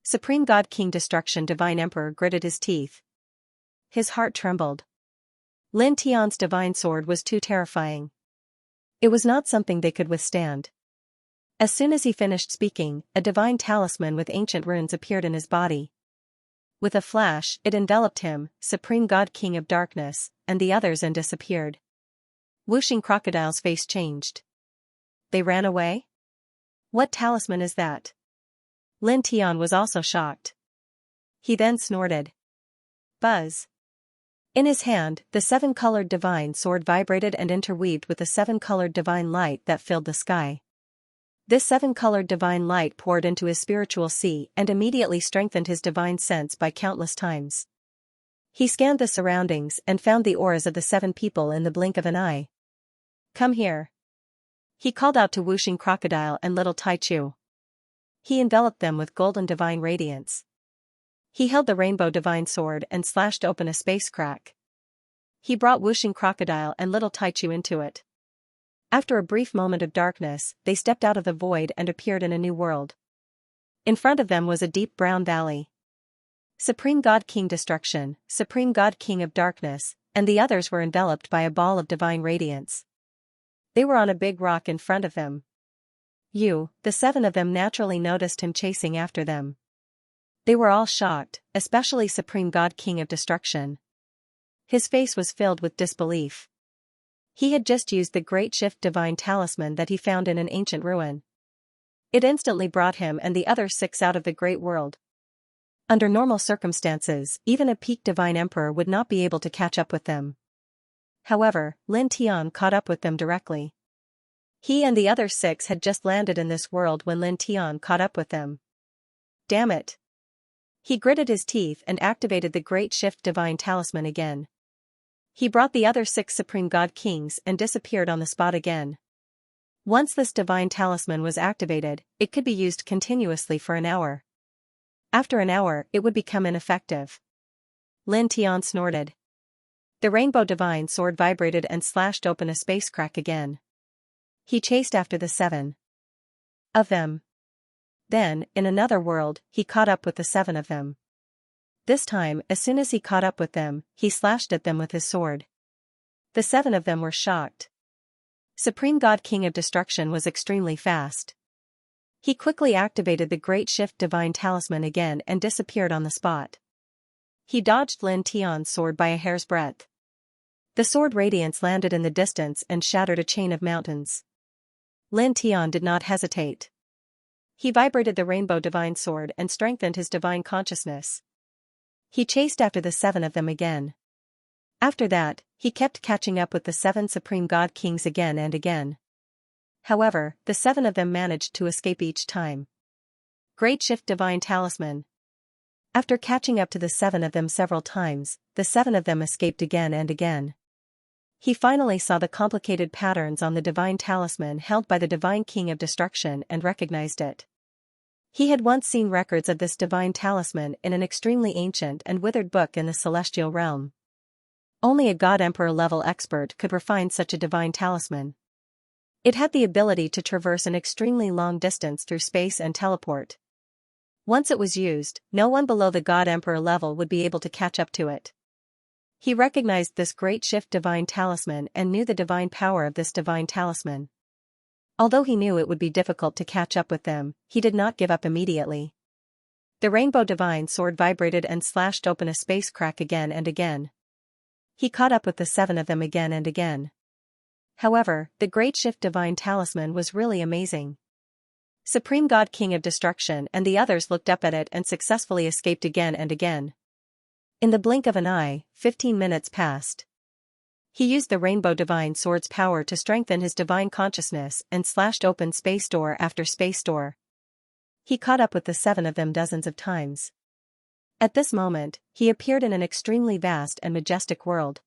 Supreme God King Destruction Divine Emperor gritted his teeth. His heart trembled. Lin Tian's divine sword was too terrifying. It was not something they could withstand. As soon as he finished speaking, a divine talisman with ancient runes appeared in his body. With a flash, it enveloped him, Supreme God King of Darkness, and the others and disappeared. Whooshing Crocodile's face changed. They ran away? What talisman is that? Lin Tian was also shocked. He then snorted. Buzz. In his hand, the 7-colored divine sword vibrated and interweaved with the 7-colored divine light that filled the sky. This 7-colored divine light poured into his spiritual sea and immediately strengthened his divine sense by countless times. He scanned the surroundings and found the auras of the 7 people in the blink of an eye. "Come here." He called out to Whooshing Crocodile and Little Taichu. He enveloped them with golden divine radiance. He held the rainbow divine sword and slashed open a space crack. He brought Whooshing Crocodile and Little Taichu into it. After a brief moment of darkness, they stepped out of the void and appeared in a new world. In front of them was a deep brown valley. Supreme God King Destruction, Supreme God King of Darkness, and the others were enveloped by a ball of divine radiance. They were on a big rock in front of them. The 7 of them naturally noticed him chasing after them. They were all shocked, especially Supreme God King of Destruction. His face was filled with disbelief. He had just used the Great Shift divine talisman that he found in an ancient ruin. It instantly brought him and the other 6 out of the great world. Under normal circumstances, even a peak divine emperor would not be able to catch up with them. However, Lin Tian caught up with them directly. He and the other 6 had just landed in this world when Lin Tian caught up with them. Damn it! He gritted his teeth and activated the Great Shift divine talisman again. He brought the other 6 Supreme God Kings and disappeared on the spot again. Once this divine talisman was activated, it could be used continuously for an hour. After an hour, it would become ineffective. Lin Tian snorted. The rainbow divine sword vibrated and slashed open a space crack again. He chased after the 7 of them. Then, in another world, he caught up with the 7 of them. This time, as soon as he caught up with them, he slashed at them with his sword. The 7 of them were shocked. Supreme God King of Destruction was extremely fast. He quickly activated the Great Shift divine talisman again and disappeared on the spot. He dodged Lin Tian's sword by a hair's breadth. The sword radiance landed in the distance and shattered a chain of mountains. Lin Tian did not hesitate. He vibrated the rainbow divine sword and strengthened his divine consciousness. He chased after the 7 of them again. After that, he kept catching up with the 7 supreme god kings again and again. However, the 7 of them managed to escape each time. Great Shift Divine Talisman. After catching up to the 7 of them several times, the 7 of them escaped again and again. He finally saw the complicated patterns on the divine talisman held by the divine king of destruction and recognized it. He had once seen records of this divine talisman in an extremely ancient and withered book in the celestial realm. Only a god-emperor level expert could refine such a divine talisman. It had the ability to traverse an extremely long distance through space and teleport. Once it was used, no one below the god-emperor level would be able to catch up to it. He recognized this Great Shift Divine Talisman and knew the divine power of this divine talisman. Although he knew it would be difficult to catch up with them, he did not give up immediately. The rainbow divine sword vibrated and slashed open a space crack again and again. He caught up with the 7 of them again and again. However, the Great Shift Divine Talisman was really amazing. Supreme God King of Destruction and the others looked up at it and successfully escaped again and again. In the blink of an eye, 15 minutes passed. He used the Rainbow Divine Sword's power to strengthen his divine consciousness and slashed open space door after space door. He caught up with the 7 of them dozens of times. At this moment, he appeared in an extremely vast and majestic world.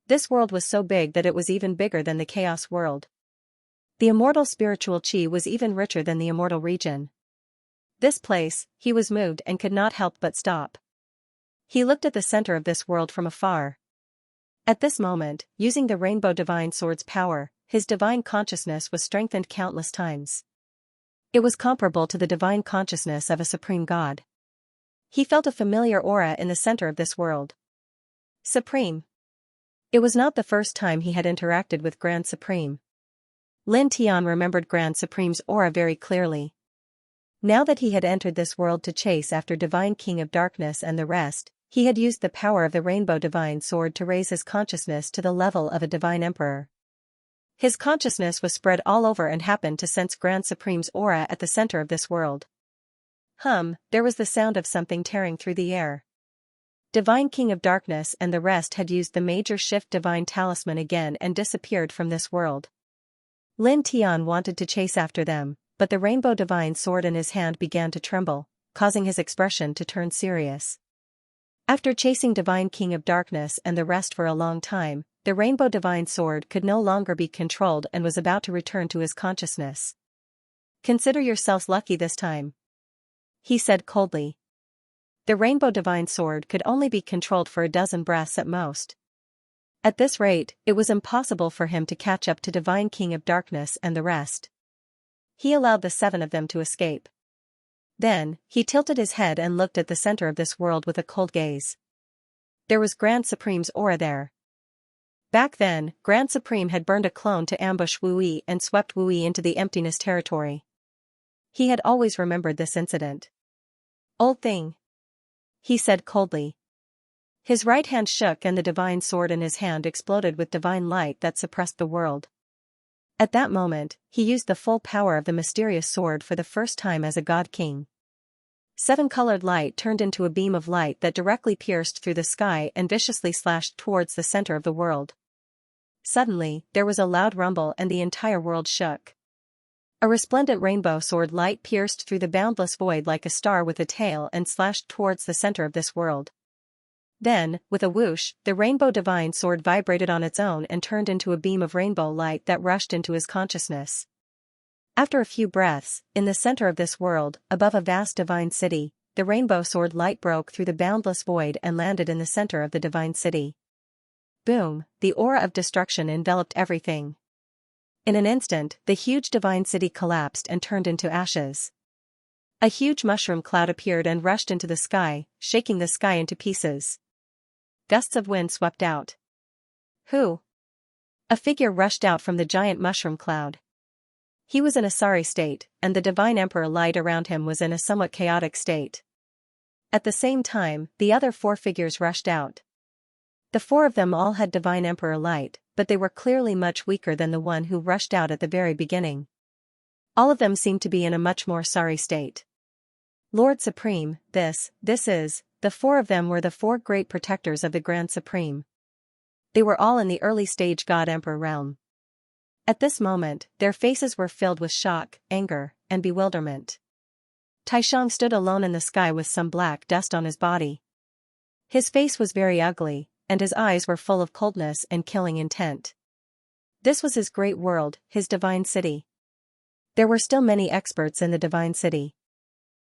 This world was so big that it was even bigger than the Chaos world. The immortal spiritual chi was even richer than the immortal region. This place, he was moved and could not help but stop. He looked at the center of this world from afar. At this moment, using the Rainbow Divine Sword's power, his divine consciousness was strengthened countless times. It was comparable to the divine consciousness of a supreme god. He felt a familiar aura in the center of this world. Supreme. It was not the first time he had interacted with Grand Supreme. Lin Tian remembered Grand Supreme's aura very clearly. Now that he had entered this world to chase after Divine King of Darkness and the rest, he had used the power of the Rainbow Divine Sword to raise his consciousness to the level of a divine emperor. His consciousness was spread all over and happened to sense Grand Supreme's aura at the center of this world. There was the sound of something tearing through the air. Divine King of Darkness and the rest had used the Major Shift Divine Talisman again and disappeared from this world. Lin Tian wanted to chase after them, but the Rainbow Divine Sword in his hand began to tremble, causing his expression to turn serious. After chasing Divine King of Darkness and the rest for a long time, the Rainbow Divine Sword could no longer be controlled and was about to return to his consciousness. "Consider yourselves lucky this time," he said coldly. The Rainbow Divine Sword could only be controlled for a dozen breaths at most. At this rate, it was impossible for him to catch up to Divine King of Darkness and the rest. He allowed the 7 of them to escape. Then, he tilted his head and looked at the center of this world with a cold gaze. There was Grand Supreme's aura there. Back then, Grand Supreme had burned a clone to ambush Wu Yi and swept Wu Yi into the emptiness territory. He had always remembered this incident. "Old thing," he said coldly. His right hand shook and the divine sword in his hand exploded with divine light that suppressed the world. At that moment, he used the full power of the mysterious sword for the first time as a god king. 7-colored light turned into a beam of light that directly pierced through the sky and viciously slashed towards the center of the world. Suddenly, there was a loud rumble and the entire world shook. A resplendent rainbow sword light pierced through the boundless void like a star with a tail and slashed towards the center of this world. Then, with a whoosh, the Rainbow Divine Sword vibrated on its own and turned into a beam of rainbow light that rushed into his consciousness. After a few breaths, in the center of this world, above a vast divine city, the rainbow sword light broke through the boundless void and landed in the center of the divine city. Boom, the aura of destruction enveloped everything. In an instant, the huge divine city collapsed and turned into ashes. A huge mushroom cloud appeared and rushed into the sky, shaking the sky into pieces. Gusts of wind swept out. "Who?" A figure rushed out from the giant mushroom cloud. He was in a sorry state, and the divine emperor light around him was in a somewhat chaotic state. At the same time, the other 4 figures rushed out. The four of them all had Divine Emperor light, but they were clearly much weaker than the one who rushed out at the very beginning. All of them seemed to be in a much more sorry state. Lord Supreme, this is, the four of them were the four great protectors of the Grand Supreme. They were all in the early stage God Emperor realm. At this moment, their faces were filled with shock, anger, and bewilderment. Taishang stood alone in the sky with some black dust on his body. His face was very ugly, and his eyes were full of coldness and killing intent. This was his great world, his divine city. There were still many experts in the divine city.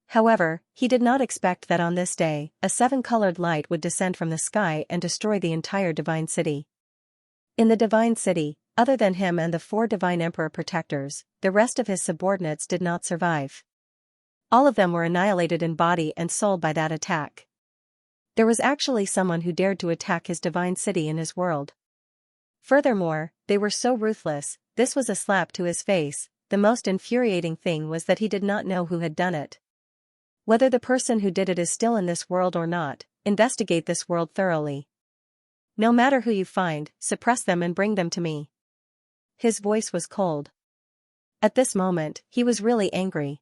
However, he did not expect that on this day, a seven-colored light would descend from the sky and destroy the entire divine city. In the divine city, other than him and the four divine emperor protectors, the rest of his subordinates did not survive. All of them were annihilated in body and soul by that attack. There was actually someone who dared to attack his divine city in his world. Furthermore, they were so ruthless, this was a slap to his face. The most infuriating thing was that he did not know who had done it. Whether the person who did it is still in this world or not, investigate this world thoroughly. No matter who you find, suppress them and bring them to me. His voice was cold. At this moment, he was really angry.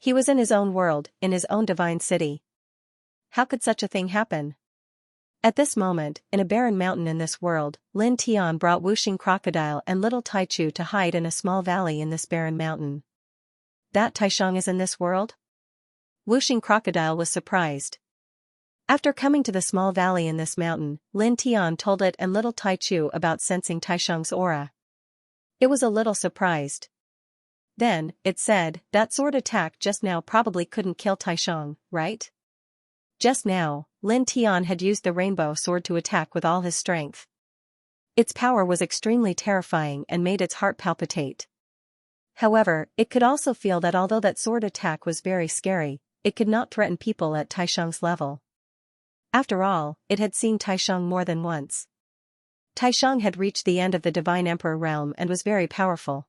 He was in his own world, in his own divine city. How could such a thing happen? At this moment, in a barren mountain in this world, Lin Tian brought Wuxing Crocodile and little Taichu to hide in a small valley in this barren mountain. That Taishang is in this world? Wuxing Crocodile was surprised. After coming to the small valley in this mountain, Lin Tian told it and little Taichu about sensing Taishang's aura. It was a little surprised. Then, it said, that sword attack just now probably couldn't kill Taishang, right? Just now, Lin Tian had used the rainbow sword to attack with all his strength. Its power was extremely terrifying and made its heart palpitate. However, it could also feel that although that sword attack was very scary, it could not threaten people at Taishang's level. After all, it had seen Taishang more than once. Taishang had reached the end of the Divine Emperor realm and was very powerful.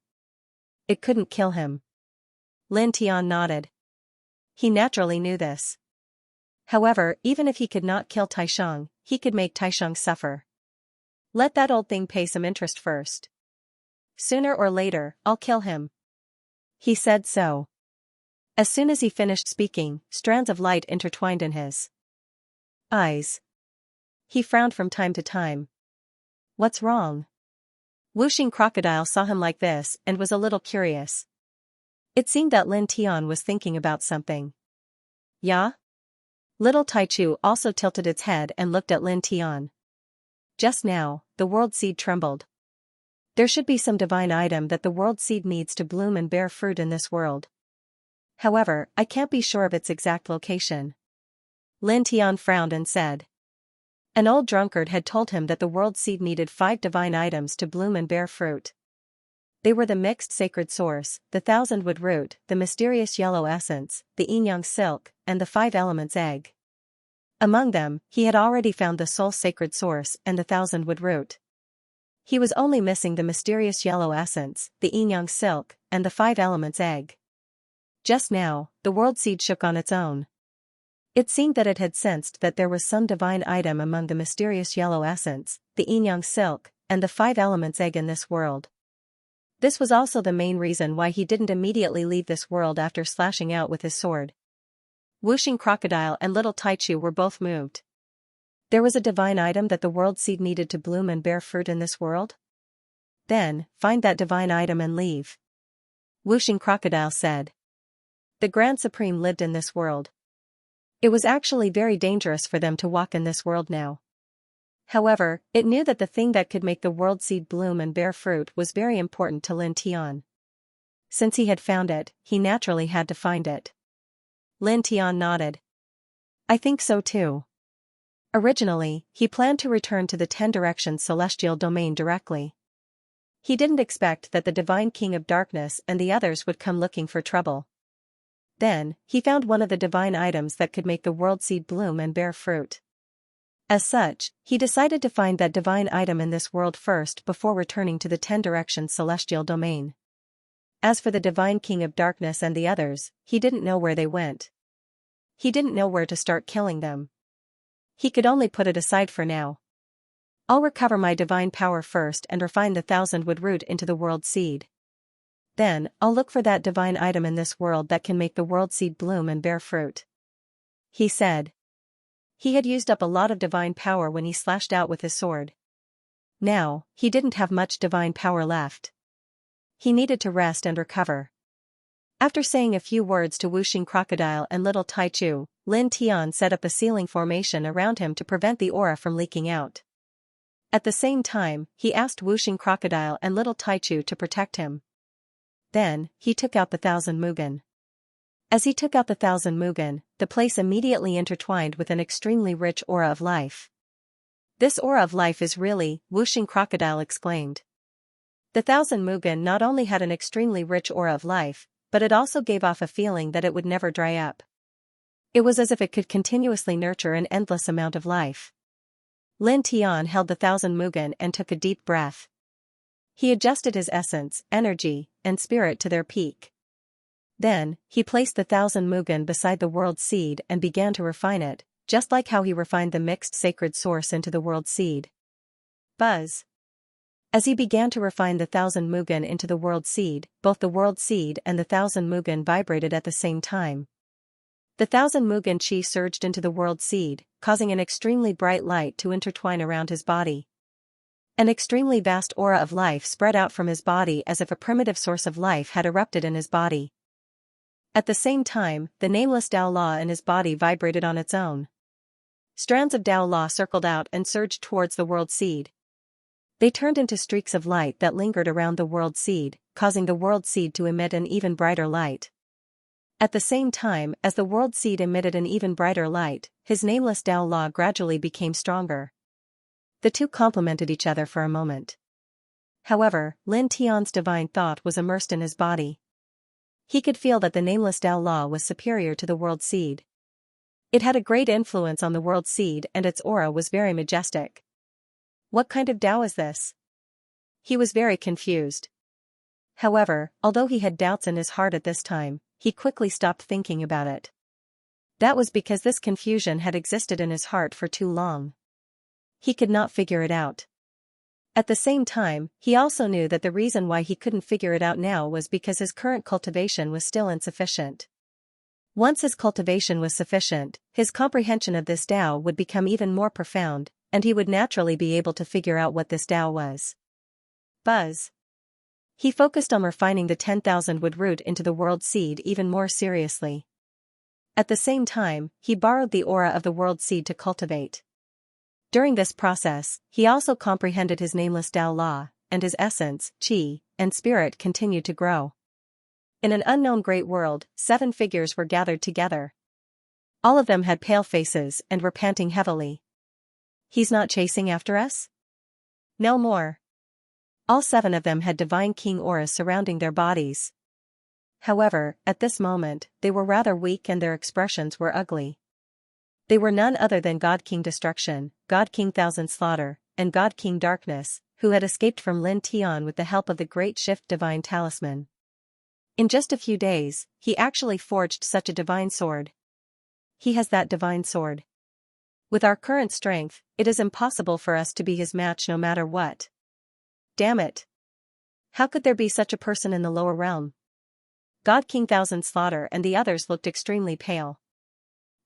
It couldn't kill him. Lin Tian nodded. He naturally knew this. However, even if he could not kill Taishang, he could make Taishang suffer. Let that old thing pay some interest first. Sooner or later, I'll kill him. He said so. As soon as he finished speaking, strands of light intertwined in his eyes. He frowned from time to time. What's wrong? Wuxing Crocodile saw him like this and was a little curious. It seemed that Lin Tian was thinking about something. Yeah? Little Taichu also tilted its head and looked at Lin Tian. Just now, the world seed trembled. There should be some divine item that the world seed needs to bloom and bear fruit in this world. However, I can't be sure of its exact location. Lin Tian frowned and said. An old drunkard had told him that the world seed needed 5 divine items to bloom and bear fruit. They were the mixed sacred source, the thousand-wood root, the mysterious yellow essence, the yin-yang silk, and the 5 elements egg. Among them, he had already found the soul sacred source and the thousand-wood root. He was only missing the mysterious yellow essence, the yin-yang silk, and the 5 elements egg. Just now, the world seed shook on its own. It seemed that it had sensed that there was some divine item among the mysterious yellow essence, the yin-yang silk, and the 5 elements egg in this world. This was also the main reason why he didn't immediately leave this world after slashing out with his sword. Wuxing Crocodile and little Taichu were both moved. There was a divine item that the world seed needed to bloom and bear fruit in this world? Then, find that divine item and leave. Wuxing Crocodile said. The Grand Supreme lived in this world. It was actually very dangerous for them to walk in this world now. However, it knew that the thing that could make the world seed bloom and bear fruit was very important to Lin Tian. Since he had found it, he naturally had to find it. Lin Tian nodded. I think so too. Originally, he planned to return to the 10 Directions celestial domain directly. He didn't expect that the Divine King of Darkness and the others would come looking for trouble. Then, he found one of the divine items that could make the world seed bloom and bear fruit. As such, he decided to find that divine item in this world first before returning to the 10 Directions celestial domain. As for the Divine King of Darkness and the others, he didn't know where they went. He didn't know where to start killing them. He could only put it aside for now. I'll recover my divine power first and refine the 1,000-wood root into the world seed. Then, I'll look for that divine item in this world that can make the world seed bloom and bear fruit. He said. He had used up a lot of divine power when he slashed out with his sword. Now, he didn't have much divine power left. He needed to rest and recover. After saying a few words to Wuxing Crocodile and Little Taichu, Lin Tian set up a sealing formation around him to prevent the aura from leaking out. At the same time, he asked Wuxing Crocodile and Little Taichu to protect him. Then, he took out the 1,000 Mugen. As he took out the 1,000 Mugen, the place immediately intertwined with an extremely rich aura of life. This aura of life is really, Wuxing Crocodile exclaimed. The 1,000 Mugen not only had an extremely rich aura of life, but it also gave off a feeling that it would never dry up. It was as if it could continuously nurture an endless amount of life. Lin Tian held the 1,000 Mugen and took a deep breath. He adjusted his essence, energy, and spirit to their peak. Then, he placed the 1,000 Mugen beside the world seed and began to refine it, just like how he refined the mixed sacred source into the world seed. Buzz. As he began to refine the 1,000 Mugen into the world seed, both the world seed and the 1,000 Mugen vibrated at the same time. The 1,000 Mugen chi surged into the world seed, causing an extremely bright light to intertwine around his body. An extremely vast aura of life spread out from his body as if a primitive source of life had erupted in his body. At the same time, the nameless Tao Law in his body vibrated on its own. Strands of Tao Law circled out and surged towards the world seed. They turned into streaks of light that lingered around the world seed, causing the world seed to emit an even brighter light. At the same time as the world seed emitted an even brighter light, his nameless Tao Law gradually became stronger. The two complemented each other for a moment. However, Lin Tian's divine thought was immersed in his body. He could feel that the nameless Tao Law was superior to the world seed. It had a great influence on the world seed and its aura was very majestic. What kind of Tao is this? He was very confused. However, although he had doubts in his heart at this time, he quickly stopped thinking about it. That was because this confusion had existed in his heart for too long. He could not figure it out. At the same time, he also knew that the reason why he couldn't figure it out now was because his current cultivation was still insufficient. Once his cultivation was sufficient, his comprehension of this Tao would become even more profound, and he would naturally be able to figure out what this Tao was. Buzz. He focused on refining the 10,000 wood root into the world seed even more seriously. At the same time, he borrowed the aura of the world seed to cultivate. During this process, he also comprehended his nameless Tao Law, and his essence, chi, and spirit continued to grow. In an unknown great world, 7 figures were gathered together. All of them had pale faces and were panting heavily. He's not chasing after us? No more. All 7 of them had divine king auras surrounding their bodies. However, at this moment, they were rather weak and their expressions were ugly. They were none other than God King Destruction, God King Thousand Slaughter, and God King Darkness, who had escaped from Lin Tian with the help of the Great Shift Divine Talisman. In just a few days, he actually forged such a divine sword. He has that divine sword. With our current strength, it is impossible for us to be his match no matter what. Damn it! How could there be such a person in the lower realm? God King Thousand Slaughter and the others looked extremely pale.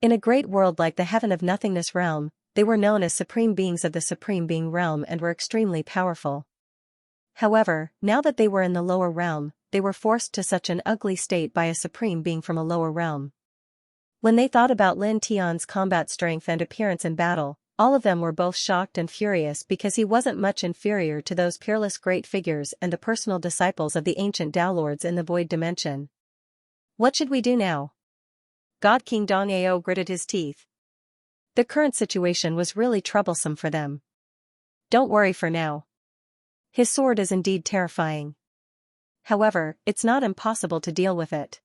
In a great world like the Heaven of Nothingness realm, they were known as supreme beings of the Supreme Being realm and were extremely powerful. However, now that they were in the lower realm, they were forced to such an ugly state by a supreme being from a lower realm. When they thought about Lin Tian's combat strength and appearance in battle, all of them were both shocked and furious because he wasn't much inferior to those peerless great figures and the personal disciples of the ancient Tao Lords in the void dimension. What should we do now? God King Dong Ao gritted his teeth. The current situation was really troublesome for them. Don't worry for now. His sword is indeed terrifying. However, it's not impossible to deal with it.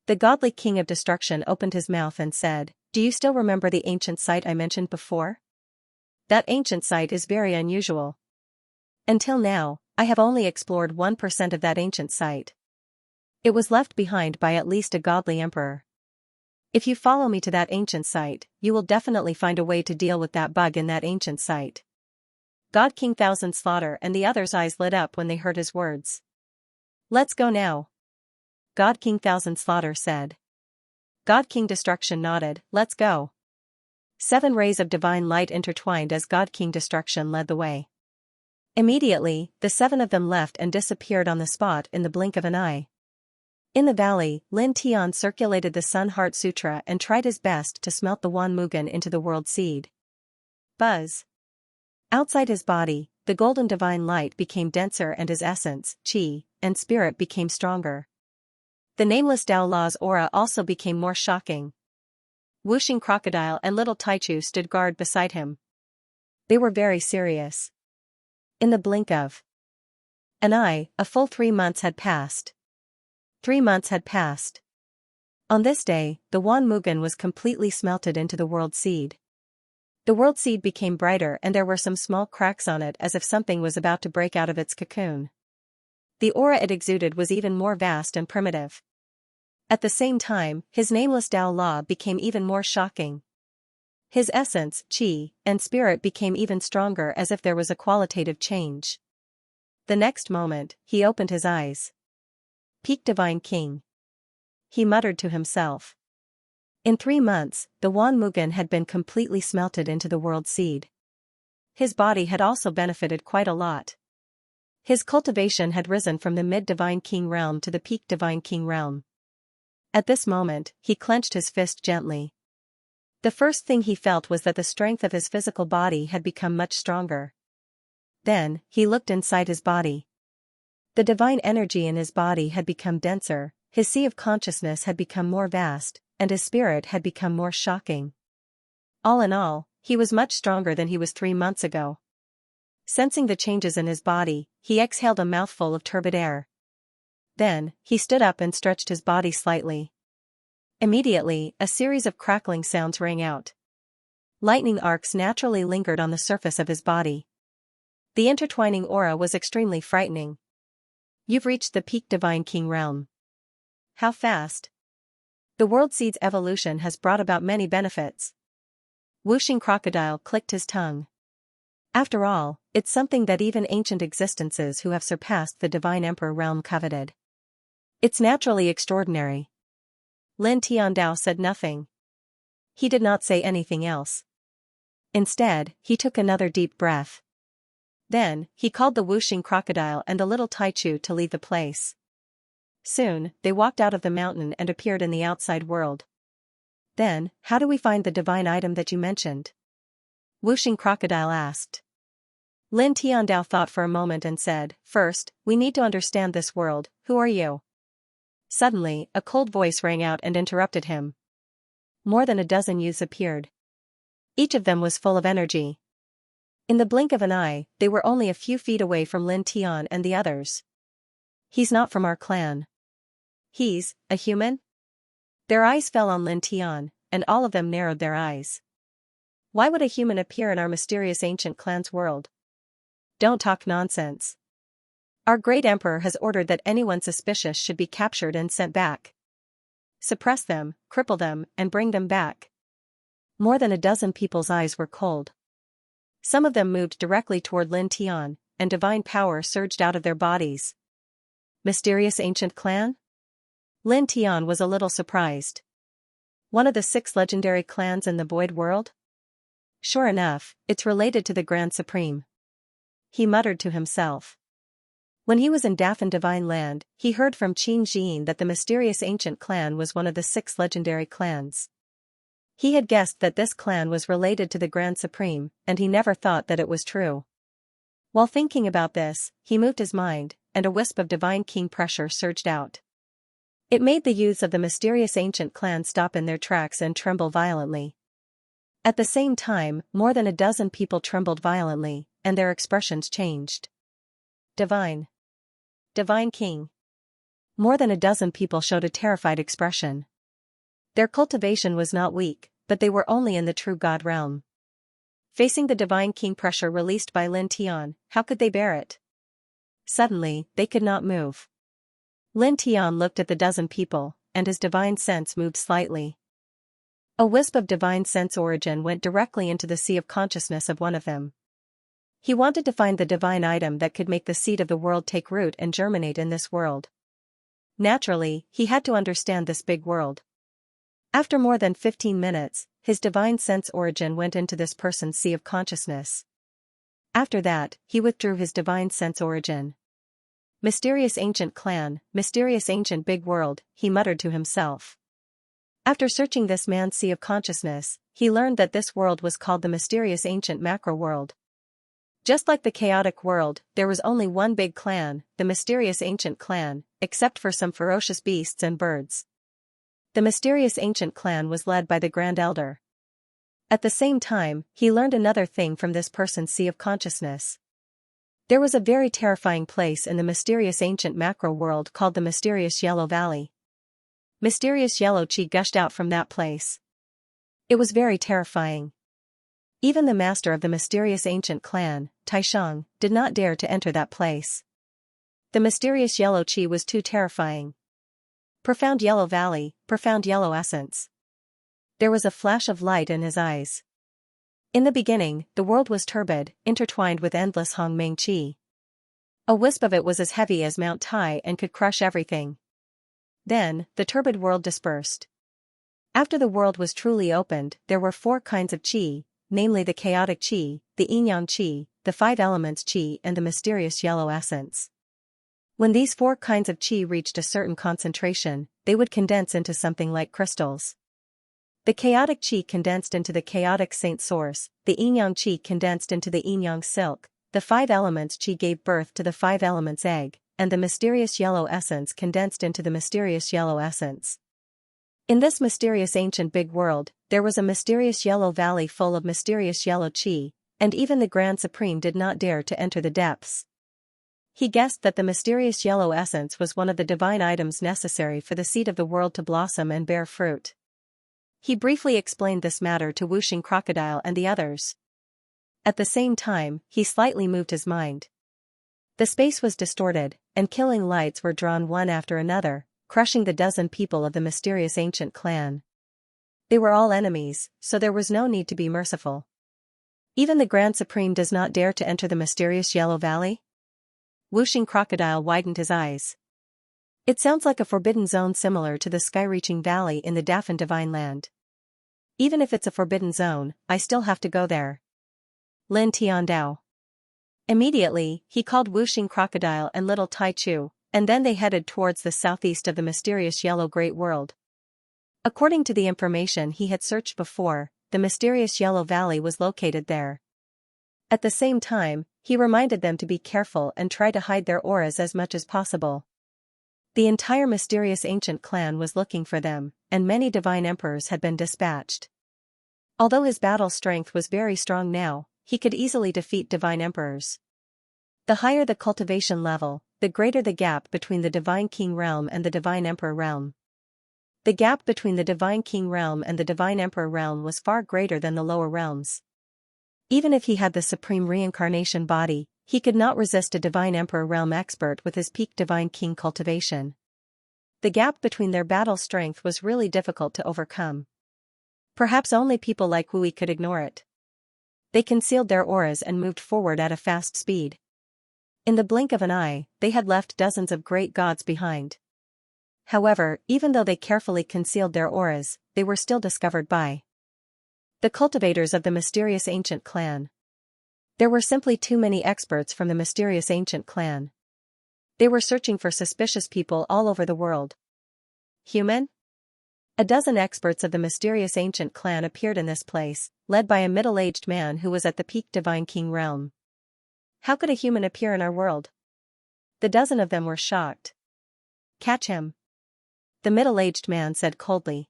The godly king of destruction opened his mouth and said, "Do you still remember the ancient site I mentioned before? That ancient site is very unusual. Until now, I have only explored 1% of that ancient site. It was left behind by at least a godly emperor. If you follow me to that ancient site, you will definitely find a way to deal with that bug in that ancient site. God King Thousand Slaughter and the others' eyes lit up when they heard his words. Let's go now. God King Thousand Slaughter said. God King Destruction nodded, let's go. 7 rays of divine light intertwined as God King Destruction led the way. Immediately, the 7 of them left and disappeared on the spot in the blink of an eye. In the valley, Lin Tian circulated the Sun Heart Sutra and tried his best to smelt the Wan Mugen into the world seed. Buzz. Outside his body, the golden divine light became denser and his essence, qi, and spirit became stronger. The nameless Tao Law's aura also became more shocking. Whooshing Crocodile and little Taichu stood guard beside him. They were very serious. In the blink of an eye, a full 3 months had passed. 3 months had passed. On this day, the Wan Mugen was completely smelted into the world seed. The world seed became brighter and there were some small cracks on it as if something was about to break out of its cocoon. The aura it exuded was even more vast and primitive. At the same time, his nameless Tao Law became even more shocking. His essence, qi, and spirit became even stronger as if there was a qualitative change. The next moment, he opened his eyes. Peak Divine King. He muttered to himself. In 3 months, the Wan Mugen had been completely smelted into the world seed. His body had also benefited quite a lot. His cultivation had risen from the mid-Divine King realm to the peak Divine King realm. At this moment, he clenched his fist gently. The first thing he felt was that the strength of his physical body had become much stronger. Then, he looked inside his body. The divine energy in his body had become denser, his sea of consciousness had become more vast, and his spirit had become more shocking. All in all, he was much stronger than he was 3 months ago. Sensing the changes in his body, he exhaled a mouthful of turbid air. Then, he stood up and stretched his body slightly. Immediately, a series of crackling sounds rang out. Lightning arcs naturally lingered on the surface of his body. The intertwining aura was extremely frightening. You've reached the peak Divine King realm. How fast? The world seed's evolution has brought about many benefits. Whooshing Crocodile clicked his tongue. After all, it's something that even ancient existences who have surpassed the Divine Emperor realm coveted. It's naturally extraordinary. Lin Tiandao said nothing. He did not say anything else. Instead, he took another deep breath. Then, he called the Whooshing Crocodile and the little Taichu to leave the place. Soon, they walked out of the mountain and appeared in the outside world. Then, how do we find the divine item that you mentioned? Whooshing Crocodile asked. Lin Tiandao thought for a moment and said, first, we need to understand this world. Who are you? Suddenly, a cold voice rang out and interrupted him. More than a dozen youths appeared. Each of them was full of energy. In the blink of an eye, they were only a few feet away from Lin Tian and the others. He's not from our clan. He's a human? Their eyes fell on Lin Tian, and all of them narrowed their eyes. Why would a human appear in our mysterious ancient clan's world? Don't talk nonsense. Our great emperor has ordered that anyone suspicious should be captured and sent back. Suppress them, cripple them, and bring them back. More than a dozen people's eyes were cold. Some of them moved directly toward Lin Tian, and divine power surged out of their bodies. Mysterious ancient clan? Lin Tian was a little surprised. One of the 6 legendary clans in the void world? Sure enough, it's related to the Grand Supreme. He muttered to himself. When he was in Dafan Divine Land, he heard from Qin Jin that the mysterious ancient clan was one of the 6 legendary clans. He had guessed that this clan was related to the Grand Supreme, and he never thought that it was true. While thinking about this, he moved his mind, and a wisp of divine king pressure surged out. It made the youths of the mysterious ancient clan stop in their tracks and tremble violently. At the same time, more than a dozen people trembled violently, and their expressions changed. Divine King. More than a dozen people showed a terrified expression. Their cultivation was not weak, but they were only in the true God realm. Facing the divine king pressure released by Lin Tian, how could they bear it? Suddenly, they could not move. Lin Tian looked at the dozen people, and his divine sense moved slightly. A wisp of divine sense origin went directly into the sea of consciousness of one of them. He wanted to find the divine item that could make the seed of the world take root and germinate in this world. Naturally, he had to understand this big world. After more than 15 minutes, his divine sense origin went into this person's sea of consciousness. After that, he withdrew his divine sense origin. Mysterious ancient clan, mysterious ancient big world, he muttered to himself. After searching this man's sea of consciousness, he learned that this world was called the mysterious ancient macro world. Just like the chaotic world, there was only one big clan, the mysterious ancient clan, except for some ferocious beasts and birds. The mysterious ancient clan was led by the Grand Elder. At the same time, he learned another thing from this person's sea of consciousness. There was a very terrifying place in the mysterious ancient macro world called the mysterious Yellow Valley. Mysterious yellow chi gushed out from that place. It was very terrifying. Even the master of the mysterious ancient clan, Taishang, did not dare to enter that place. The mysterious yellow chi was too terrifying. Profound yellow valley, profound yellow essence. There was a flash of light in his eyes. In the beginning, the world was turbid, intertwined with endless Hongmeng Qi. A wisp of it was as heavy as Mount Tai and could crush everything. Then, the turbid world dispersed. After the world was truly opened, there were 4 kinds of Qi, namely the chaotic Qi, the yin-yang Qi, the 5 elements Qi and the mysterious yellow essence. When these 4 kinds of Qi reached a certain concentration, they would condense into something like crystals. The chaotic Qi condensed into the chaotic saint source, the yin-yang Qi condensed into the yin-yang silk, the 5 elements Qi gave birth to the 5 elements egg, and the mysterious yellow essence condensed into the mysterious yellow essence. In this mysterious ancient big world, there was a mysterious yellow valley full of mysterious yellow Qi, and even the Grand Supreme did not dare to enter the depths. He guessed that the mysterious yellow essence was one of the divine items necessary for the seed of the world to blossom and bear fruit. He briefly explained this matter to Wuxing Crocodile and the others. At the same time, he slightly moved his mind. The space was distorted, and killing lights were drawn one after another, crushing the dozen people of the mysterious ancient clan. They were all enemies, so there was no need to be merciful. Even the Grand Supreme does not dare to enter the mysterious Yellow Valley? Wuxing Crocodile widened his eyes. It sounds like a forbidden zone similar to the sky-reaching valley in the Dafan Divine Land. Even if it's a forbidden zone, I still have to go there. Lin Tiandao. Immediately, he called Wuxing Crocodile and Little Tai Chu, and then they headed towards the southeast of the mysterious Yellow Great World. According to the information he had searched before, the mysterious Yellow Valley was located there. At the same time, he reminded them to be careful and try to hide their auras as much as possible. The entire mysterious ancient clan was looking for them, and many divine emperors had been dispatched. Although his battle strength was very strong now, he could easily defeat divine emperors. The higher the cultivation level, the greater the gap between the divine king realm and the divine emperor realm. The gap between the divine king realm and the divine emperor realm was far greater than the lower realms. Even if he had the supreme reincarnation body, he could not resist a divine emperor realm expert with his peak divine king cultivation. The gap between their battle strength was really difficult to overcome. Perhaps only people like Wu could ignore it. They concealed their auras and moved forward at a fast speed. In the blink of an eye, they had left dozens of great gods behind. However, even though they carefully concealed their auras, they were still discovered by the cultivators of the mysterious ancient clan. There were simply too many experts from the mysterious ancient clan. They were searching for suspicious people all over the world. Human? A dozen experts of the mysterious ancient clan appeared in this place, led by a middle-aged man who was at the peak divine king realm. How could a human appear in our world? The dozen of them were shocked. Catch him. The middle-aged man said coldly.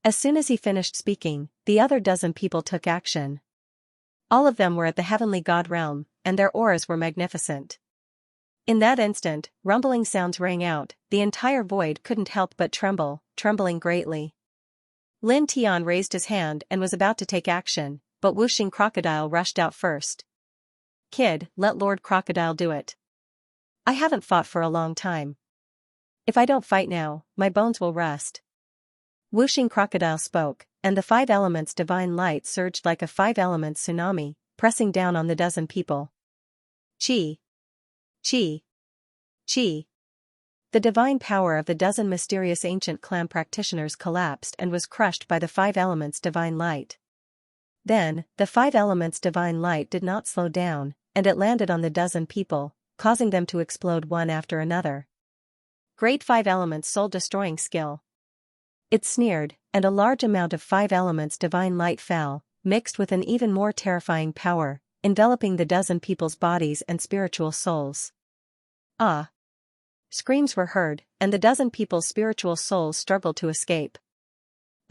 As soon as he finished speaking, the other dozen people took action. All of them were at the heavenly god realm, and their auras were magnificent. In that instant, rumbling sounds rang out, the entire void couldn't help but tremble, trembling greatly. Lin Tian raised his hand and was about to take action, but Wuxing Crocodile rushed out first. Kid, let Lord Crocodile do it. I haven't fought for a long time. If I don't fight now, my bones will rust. Wuxing Crocodile spoke, and the 5 elements divine light surged like a 5 elements tsunami, pressing down on the dozen people. Chi! Chi! Chi! The divine power of the dozen mysterious ancient clan practitioners collapsed and was crushed by the 5 elements divine light. Then, the 5 elements divine light did not slow down, and it landed on the dozen people, causing them to explode one after another. Great 5 elements soul-destroying skill. It sneered, and a large amount of 5 elements divine light fell, mixed with an even more terrifying power, enveloping the dozen people's bodies and spiritual souls. Ah! Screams were heard, and the dozen people's spiritual souls struggled to escape.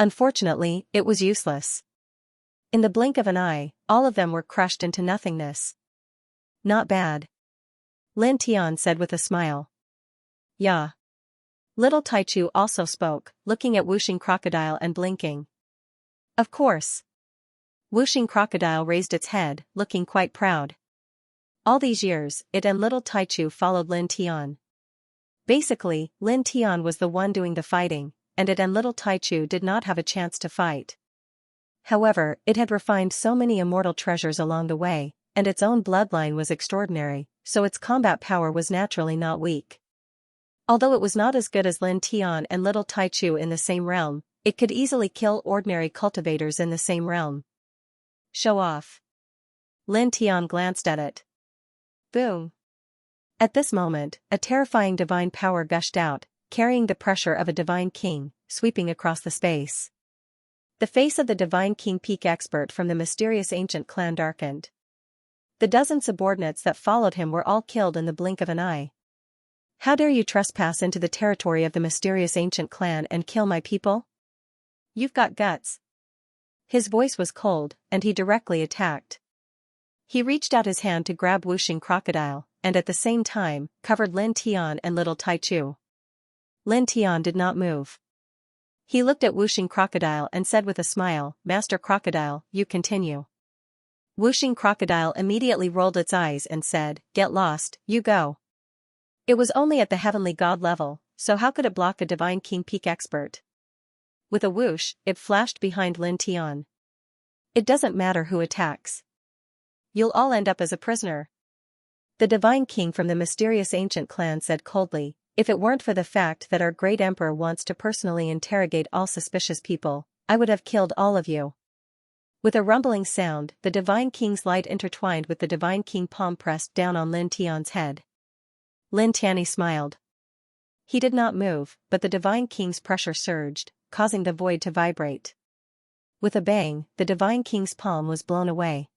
Unfortunately, it was useless. In the blink of an eye, all of them were crushed into nothingness. Not bad. Lin Tian said with a smile. Yeah. Little Taichu also spoke, looking at Wuxing Crocodile and blinking. Of course. Wuxing Crocodile raised its head, looking quite proud. All these years, it and Little Taichu followed Lin Tian. Basically, Lin Tian was the one doing the fighting, and it and Little Taichu did not have a chance to fight. However, it had refined so many immortal treasures along the way, and its own bloodline was extraordinary, so its combat power was naturally not weak. Although it was not as good as Lin Tian and Little Taichu in the same realm, it could easily kill ordinary cultivators in the same realm. Show off. Lin Tian glanced at it. Boom. At this moment, a terrifying divine power gushed out, carrying the pressure of a divine king, sweeping across the space. The face of the divine king peak expert from the mysterious ancient clan darkened. The dozen subordinates that followed him were all killed in the blink of an eye. How dare you trespass into the territory of the mysterious ancient clan and kill my people? You've got guts. His voice was cold, and he directly attacked. He reached out his hand to grab Wuxing Crocodile, and at the same time, covered Lin Tian and Little Taichu. Lin Tian did not move. He looked at Wuxing Crocodile and said with a smile, Master Crocodile, you continue. Wuxing Crocodile immediately rolled its eyes and said, Get lost, you go. It was only at the heavenly god level, so how could it block a divine king peak expert? With a whoosh, it flashed behind Lin Tian. It doesn't matter who attacks. You'll all end up as a prisoner. The divine king from the mysterious ancient clan said coldly, If it weren't for the fact that our great emperor wants to personally interrogate all suspicious people, I would have killed all of you. With a rumbling sound, the divine king's light intertwined with the divine king palm pressed down on Lin Tian's head. Lin Tianyi smiled. He did not move, but the divine king's pressure surged, causing the void to vibrate. With a bang, the divine king's palm was blown away.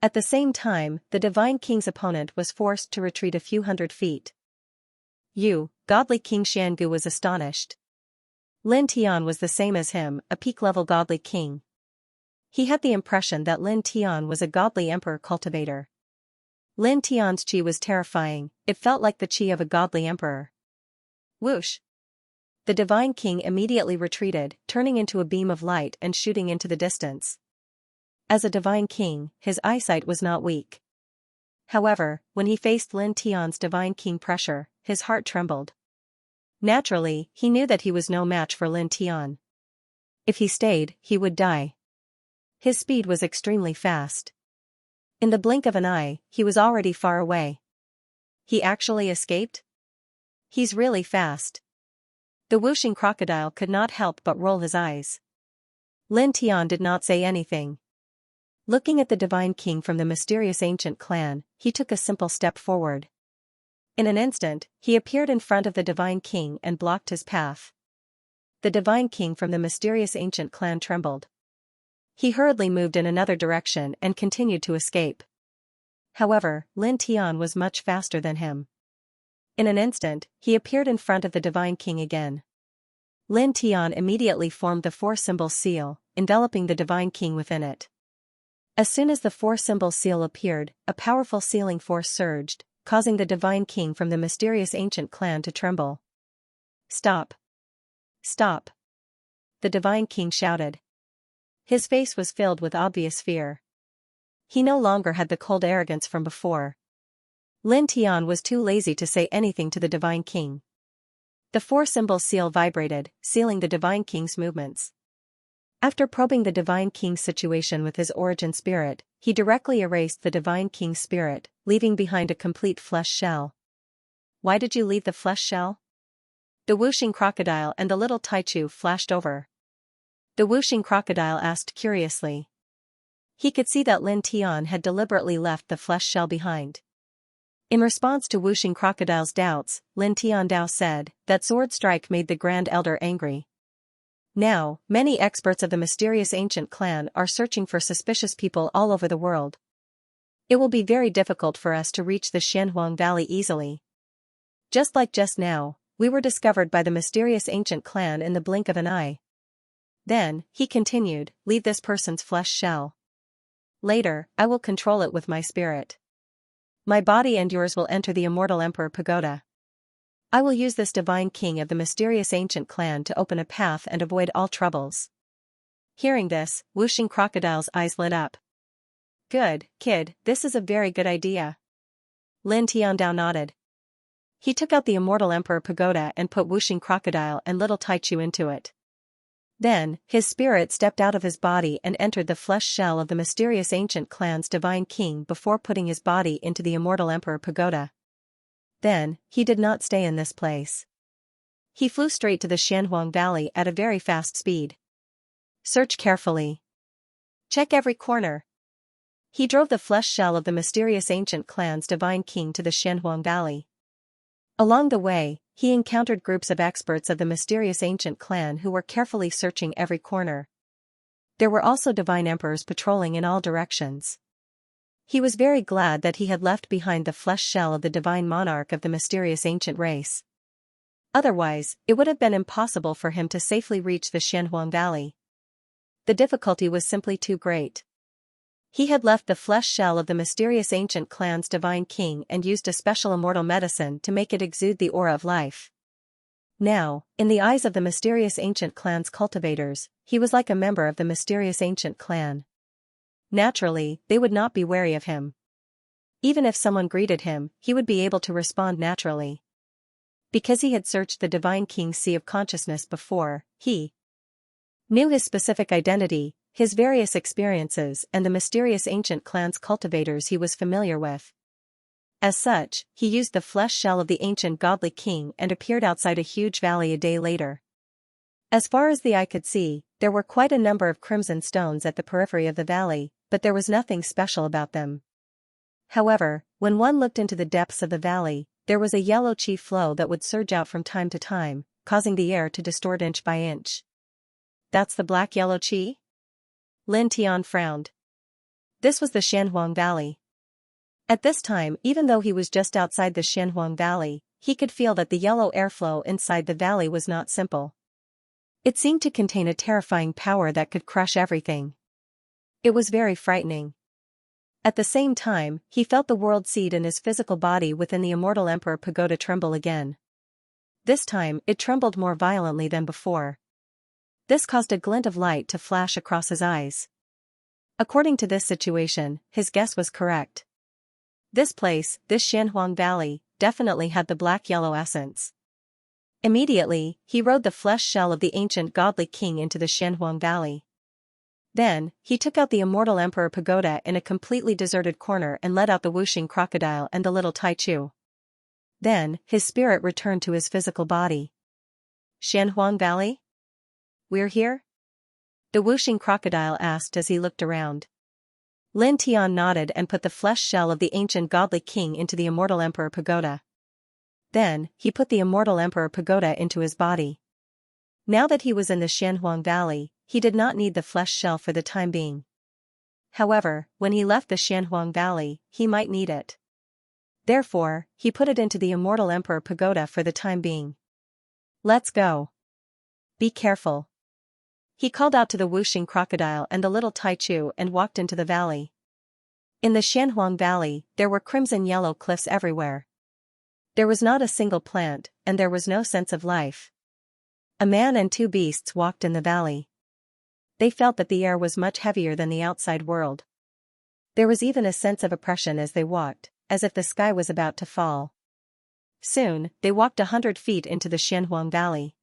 At the same time, the divine king's opponent was forced to retreat a few hundred feet. You, godly King Xiangu was astonished. Lin Tian was the same as him, a peak-level godly king. He had the impression that Lin Tian was a godly emperor cultivator. Lin Tian's chi was terrifying, it felt like the chi of a godly emperor. Whoosh! The divine king immediately retreated, turning into a beam of light and shooting into the distance. As a divine king, his eyesight was not weak. However, when he faced Lin Tian's divine king pressure, his heart trembled. Naturally, he knew that he was no match for Lin Tian. If he stayed, he would die. His speed was extremely fast. In the blink of an eye, he was already far away. He actually escaped? He's really fast. The Wuxing Crocodile could not help but roll his eyes. Lin Tian did not say anything. Looking at the divine king from the mysterious ancient clan, he took a simple step forward. In an instant, he appeared in front of the divine king and blocked his path. The divine king from the mysterious ancient clan trembled. He hurriedly moved in another direction and continued to escape. However, Lin Tian was much faster than him. In an instant, he appeared in front of the divine king again. Lin Tian immediately formed the 4-symbol seal, enveloping the divine king within it. As soon as the 4-symbol seal appeared, a powerful sealing force surged, causing the divine king from the mysterious ancient clan to tremble. Stop! Stop! The divine king shouted. His face was filled with obvious fear. He no longer had the cold arrogance from before. Lin Tian was too lazy to say anything to the divine king. The 4-symbol seal vibrated, sealing the divine king's movements. After probing the Divine King's situation with his origin spirit, he directly erased the Divine King's spirit, leaving behind a complete flesh shell. Why did you leave the flesh shell? The whooshing crocodile and the little Taichu flashed over. The whooshing crocodile asked curiously. He could see that Lin Tian had deliberately left the flesh shell behind. In response to whooshing crocodile's doubts, Lin Tiandao said that sword strike made the Grand Elder angry. Now, many experts of the mysterious ancient clan are searching for suspicious people all over the world. It will be very difficult for us to reach the Xianhuang Valley easily. Just like just now, we were discovered by the mysterious ancient clan in the blink of an eye. Then, he continued, leave this person's flesh shell. Later, I will control it with my spirit. My body and yours will enter the immortal Emperor Pagoda. I will use this divine king of the mysterious ancient clan to open a path and avoid all troubles. Hearing this, whooshing crocodile's eyes lit up. Good, kid, this is a very good idea. Lin Tiandao nodded. He took out the immortal Emperor Pagoda and put whooshing crocodile and little Taichu into it. Then, his spirit stepped out of his body and entered the flesh shell of the mysterious ancient clan's divine king before putting his body into the immortal Emperor Pagoda. Then, he did not stay in this place. He flew straight to the Xianhuang Valley at a very fast speed. Search carefully. Check every corner. He drove the flesh shell of the mysterious ancient clan's divine king to the Xianhuang Valley. Along the way, he encountered groups of experts of the mysterious ancient clan who were carefully searching every corner. There were also divine emperors patrolling in all directions. He was very glad that he had left behind the flesh shell of the divine monarch of the mysterious ancient race. Otherwise, it would have been impossible for him to safely reach the Xianhuang Valley. The difficulty was simply too great. He had left the flesh shell of the mysterious ancient clan's divine king and used a special immortal medicine to make it exude the aura of life. Now, in the eyes of the mysterious ancient clan's cultivators, he was like a member of the mysterious ancient clan. Naturally, they would not be wary of him. Even if someone greeted him, he would be able to respond naturally. Because he had searched the divine king's sea of consciousness before, he knew his specific identity, his various experiences and the mysterious ancient clan's cultivators he was familiar with. As such, he used the flesh shell of the ancient godly king and appeared outside a huge valley a day later. As far as the eye could see, there were quite a number of crimson stones at the periphery of the valley, but there was nothing special about them. However, when one looked into the depths of the valley, there was a yellow chi flow that would surge out from time to time, causing the air to distort inch by inch. That's the black-yellow chi? Lin Tian frowned. This was the Xianhuang Valley. At this time, even though he was just outside the Xianhuang Valley, he could feel that the yellow airflow inside the valley was not simple. It seemed to contain a terrifying power that could crush everything. It was very frightening. At the same time, he felt the world seed in his physical body within the immortal Emperor Pagoda tremble again. This time, it trembled more violently than before. This caused a glint of light to flash across his eyes. According to this situation, his guess was correct. This place, this Xianhuang Valley, definitely had the black-yellow essence. Immediately, he rode the flesh shell of the ancient godly king into the Xianhuang Valley. Then, he took out the immortal Emperor Pagoda in a completely deserted corner and let out the whooshing crocodile and the little Taichu. Then, his spirit returned to his physical body. Xianhuang Valley? We're here? The whooshing crocodile asked as he looked around. Lin Tian nodded and put the flesh shell of the ancient godly king into the immortal Emperor Pagoda. Then, he put the immortal Emperor Pagoda into his body. Now that he was in the Xianhuang Valley, he did not need the flesh shell for the time being. However, when he left the Xianhuang Valley, he might need it. Therefore, he put it into the immortal Emperor Pagoda for the time being. Let's go. Be careful. He called out to the whooshing crocodile and the little Taichu and walked into the valley. In the Xianhuang Valley, there were crimson-yellow cliffs everywhere. There was not a single plant, and there was no sense of life. A man and two beasts walked in the valley. They felt that the air was much heavier than the outside world. There was even a sense of oppression as they walked, as if the sky was about to fall. Soon, they walked 100 feet into the Xianhuang Valley.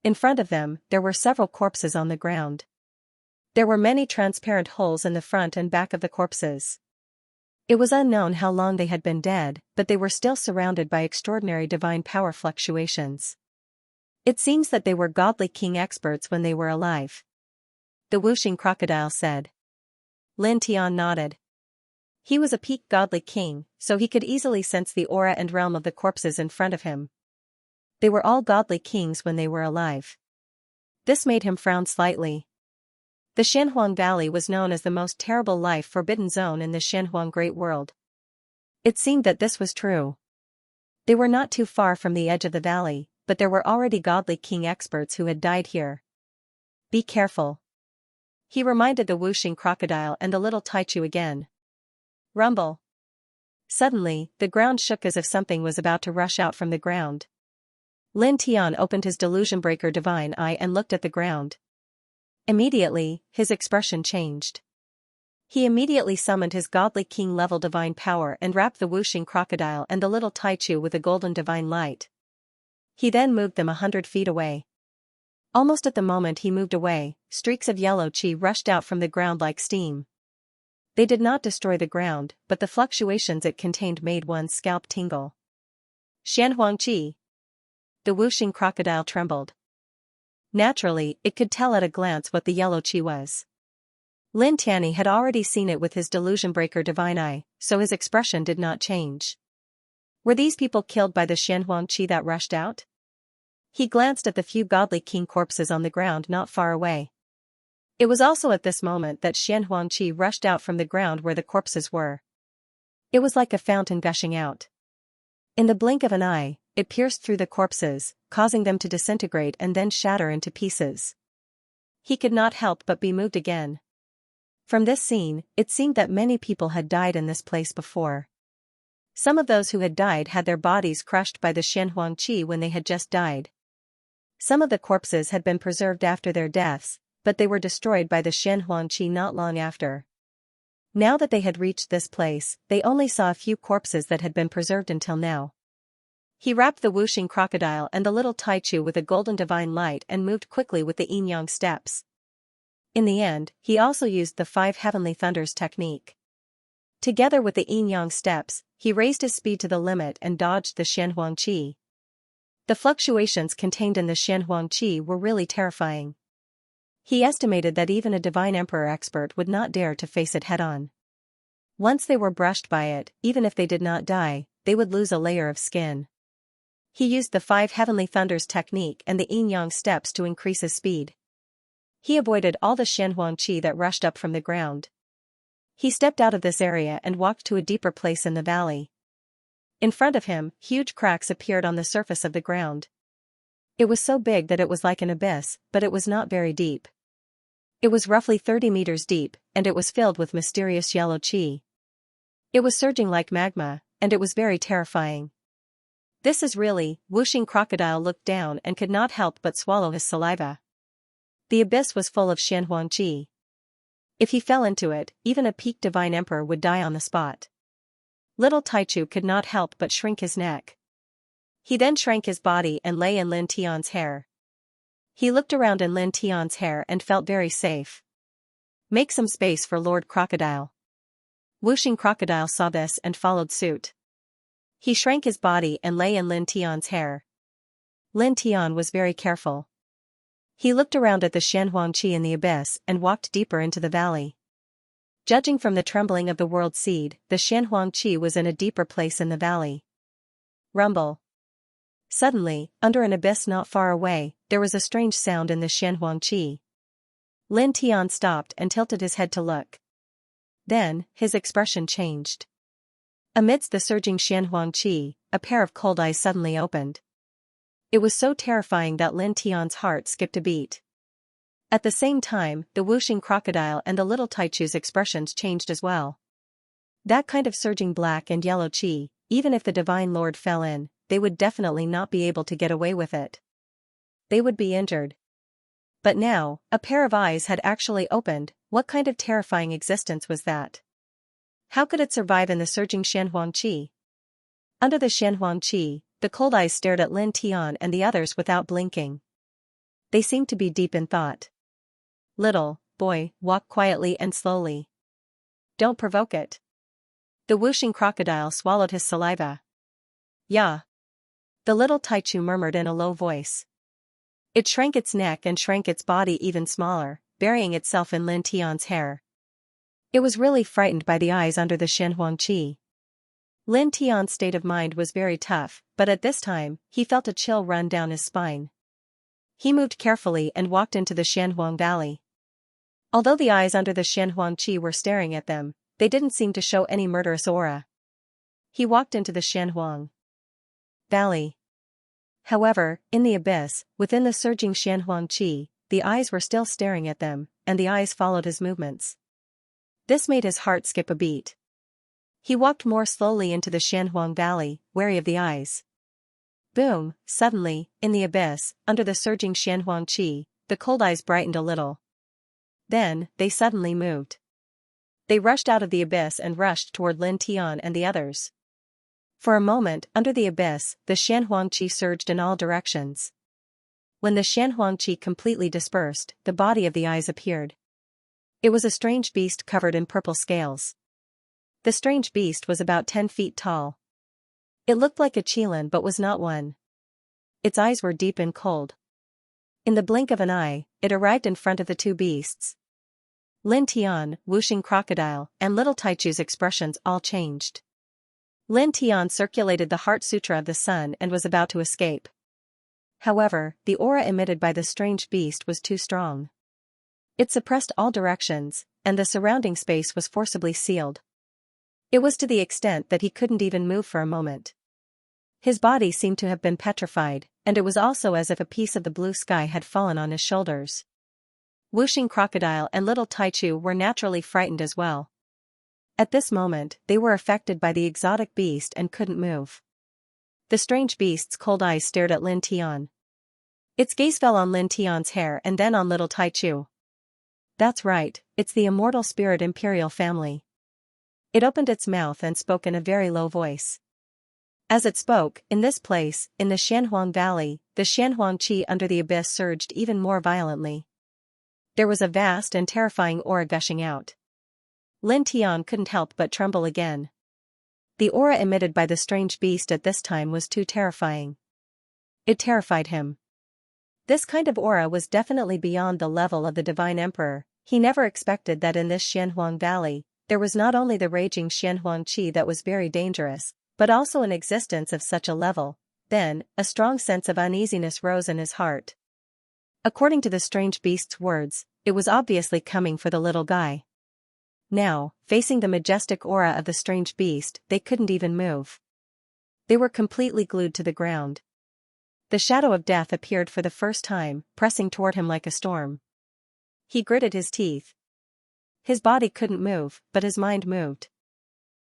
In front of them, there were several corpses on the ground. There were many transparent holes in the front and back of the corpses. It was unknown how long they had been dead, but they were still surrounded by extraordinary divine power fluctuations. It seems that they were godly king experts when they were alive. The whooshing crocodile said. Lin Tian nodded. He was a peak godly king, so he could easily sense the aura and realm of the corpses in front of him. They were all godly kings when they were alive. This made him frown slightly. The Xianhuang Valley was known as the most terrible life-forbidden zone in the Xianhuang Great World. It seemed that this was true. They were not too far from the edge of the valley, but there were already godly king experts who had died here. Be careful. He reminded the whooshing crocodile and the little Taichu again. Rumble. Suddenly, the ground shook as if something was about to rush out from the ground. Lin Tian opened his delusion breaker divine eye and looked at the ground. Immediately, his expression changed. He immediately summoned his godly king-level divine power and wrapped the whooshing crocodile and the little Taichu with a golden divine light. He then moved them 100 feet away. Almost at the moment he moved away, streaks of yellow qi rushed out from the ground like steam. They did not destroy the ground, but the fluctuations it contained made one's scalp tingle. Xianhuang qi. The whooshing crocodile trembled. Naturally, it could tell at a glance what the yellow qi was. Lin Tianyi had already seen it with his delusion breaker divine eye, so his expression did not change. Were these people killed by the Xianhuang qi that rushed out? He glanced at the few godly king corpses on the ground not far away. It was also at this moment that Xianhuang qi rushed out from the ground where the corpses were. It was like a fountain gushing out. In the blink of an eye, it pierced through the corpses, causing them to disintegrate and then shatter into pieces. He could not help but be moved again. From this scene, it seemed that many people had died in this place before. Some of those who had died had their bodies crushed by the Xianhuang qi when they had just died. Some of the corpses had been preserved after their deaths, but they were destroyed by the Xianhuang qi not long after. Now that they had reached this place, they only saw a few corpses that had been preserved until now. He wrapped the whooshing crocodile and the little Taichu with a golden divine light and moved quickly with the yin-yang steps. In the end, he also used the 5 heavenly thunders technique. Together with the yin-yang steps, he raised his speed to the limit and dodged the Xianhuang qi. The fluctuations contained in the Xianhuang qi were really terrifying. He estimated that even a divine emperor expert would not dare to face it head-on. Once they were brushed by it, even if they did not die, they would lose a layer of skin. He used the 5 heavenly thunders technique and the yin-yang steps to increase his speed. He avoided all the Xianhuang qi that rushed up from the ground. He stepped out of this area and walked to a deeper place in the valley. In front of him, huge cracks appeared on the surface of the ground. It was so big that it was like an abyss, but it was not very deep. It was roughly 30 meters deep, and it was filled with mysterious yellow qi. It was surging like magma, and it was very terrifying. This is really, whooshing crocodile looked down and could not help but swallow his saliva. The abyss was full of Xianhuang qi. If he fell into it, even a peak divine emperor would die on the spot. Little Taichu could not help but shrink his neck. He then shrank his body and lay in Lin Tian's hair. He looked around in Lin Tian's hair and felt very safe. Make some space for Lord Crocodile. Whooshing Crocodile saw this and followed suit. He shrank his body and lay in Lin Tian's hair. Lin Tian was very careful. He looked around at the Xianhuang qi in the abyss and walked deeper into the valley. Judging from the trembling of the world seed, the Xianhuang qi was in a deeper place in the valley. Rumble. Suddenly, under an abyss not far away, there was a strange sound in the Xianhuang qi. Lin Tian stopped and tilted his head to look. Then, his expression changed. Amidst the surging Xianhuang qi, a pair of cold eyes suddenly opened. It was so terrifying that Lin Tian's heart skipped a beat. At the same time, the whooshing crocodile and the little Taichu's expressions changed as well. That kind of surging black and yellow qi, even if the Divine Lord fell in, they would definitely not be able to get away with it. They would be injured. But now, a pair of eyes had actually opened. What kind of terrifying existence was that? How could it survive in the surging Xianhuang qi? Under the Xianhuang qi, the cold eyes stared at Lin Tian and the others without blinking. They seemed to be deep in thought. Little boy, walk quietly and slowly. Don't provoke it. The whooshing crocodile swallowed his saliva. Yeah. The little Taichu murmured in a low voice. It shrank its neck and shrank its body even smaller, burying itself in Lin Tian's hair. It was really frightened by the eyes under the Xianxia. Lin Tian's state of mind was very tough, but at this time, he felt a chill run down his spine. He moved carefully and walked into the Xianhuang Valley. Although the eyes under the Xianhuangqi were staring at them, they didn't seem to show any murderous aura. He walked into the Xianhuang Valley. However, in the abyss, within the surging Xianhuangqi, the eyes were still staring at them, and the eyes followed his movements. This made his heart skip a beat. He walked more slowly into the Xianhuang Valley, wary of the eyes. Boom! Suddenly, in the abyss, under the surging Xianhuangqi, the cold eyes brightened a little. Then, they suddenly moved. They rushed out of the abyss and rushed toward Lin Tian and the others. For a moment, under the abyss, the Xianhuangqi surged in all directions. When the Xianhuangqi completely dispersed, the body of the eyes appeared. It was a strange beast covered in purple scales. The strange beast was about 10 feet tall. It looked like a qilin but was not one. Its eyes were deep and cold. In the blink of an eye, it arrived in front of the two beasts. Lin Tian, whooshing crocodile, and little Taichu's expressions all changed. Lin Tian circulated the Heart Sutra of the Sun and was about to escape. However, the aura emitted by the strange beast was too strong. It suppressed all directions, and the surrounding space was forcibly sealed. It was to the extent that he couldn't even move for a moment. His body seemed to have been petrified, and it was also as if a piece of the blue sky had fallen on his shoulders. Whooshing crocodile and little Taichu were naturally frightened as well. At this moment, they were affected by the exotic beast and couldn't move. The strange beast's cold eyes stared at Lin Tian. Its gaze fell on Lin Tian's hair and then on little Taichu. That's right, it's the immortal spirit imperial family. It opened its mouth and spoke in a very low voice. As it spoke, in this place, in the Xianhuang Valley, the Xianhuangqi under the abyss surged even more violently. There was a vast and terrifying aura gushing out. Lin Tian couldn't help but tremble again. The aura emitted by the strange beast at this time was too terrifying. It terrified him. This kind of aura was definitely beyond the level of the Divine Emperor. He never expected that in this Xianhuang Valley, there was not only the raging Xianhuangqi that was very dangerous, but also an existence of such a level. Then, a strong sense of uneasiness rose in his heart. According to the strange beast's words, it was obviously coming for the little guy. Now, facing the majestic aura of the strange beast, they couldn't even move. They were completely glued to the ground. The shadow of death appeared for the first time, pressing toward him like a storm. He gritted his teeth. His body couldn't move, but his mind moved.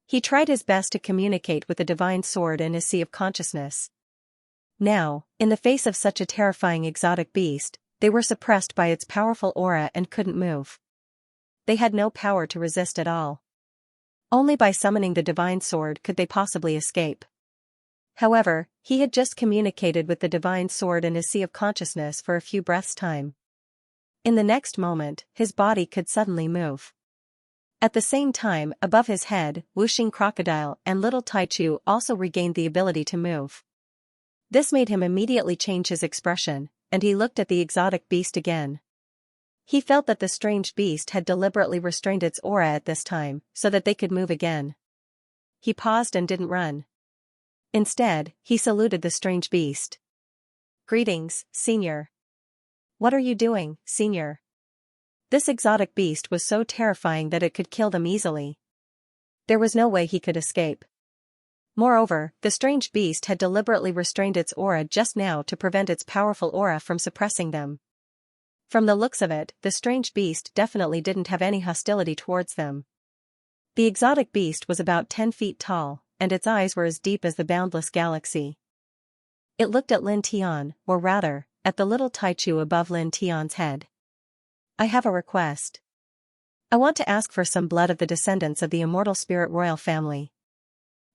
He tried his best to communicate with the divine sword in his sea of consciousness. Now, in the face of such a terrifying exotic beast, they were suppressed by its powerful aura and couldn't move. They had no power to resist at all. Only by summoning the divine sword could they possibly escape. However, he had just communicated with the divine sword in his sea of consciousness for a few breaths' time. In the next moment, his body could suddenly move. At the same time, above his head, whooshing crocodile and little Taichu also regained the ability to move. This made him immediately change his expression, and he looked at the exotic beast again. He felt that the strange beast had deliberately restrained its aura at this time, so that they could move again. He paused and didn't run. Instead, he saluted the strange beast. "Greetings, Senior." "What are you doing, Senior?" This exotic beast was so terrifying that it could kill them easily. There was no way he could escape. Moreover, the strange beast had deliberately restrained its aura just now to prevent its powerful aura from suppressing them. From the looks of it, the strange beast definitely didn't have any hostility towards them. The exotic beast was about 10 feet tall, and its eyes were as deep as the boundless galaxy. It looked at Lin Tian, or rather, at the little Taichu above Lin Tian's head. "I have a request. I want to ask for some blood of the descendants of the immortal spirit royal family."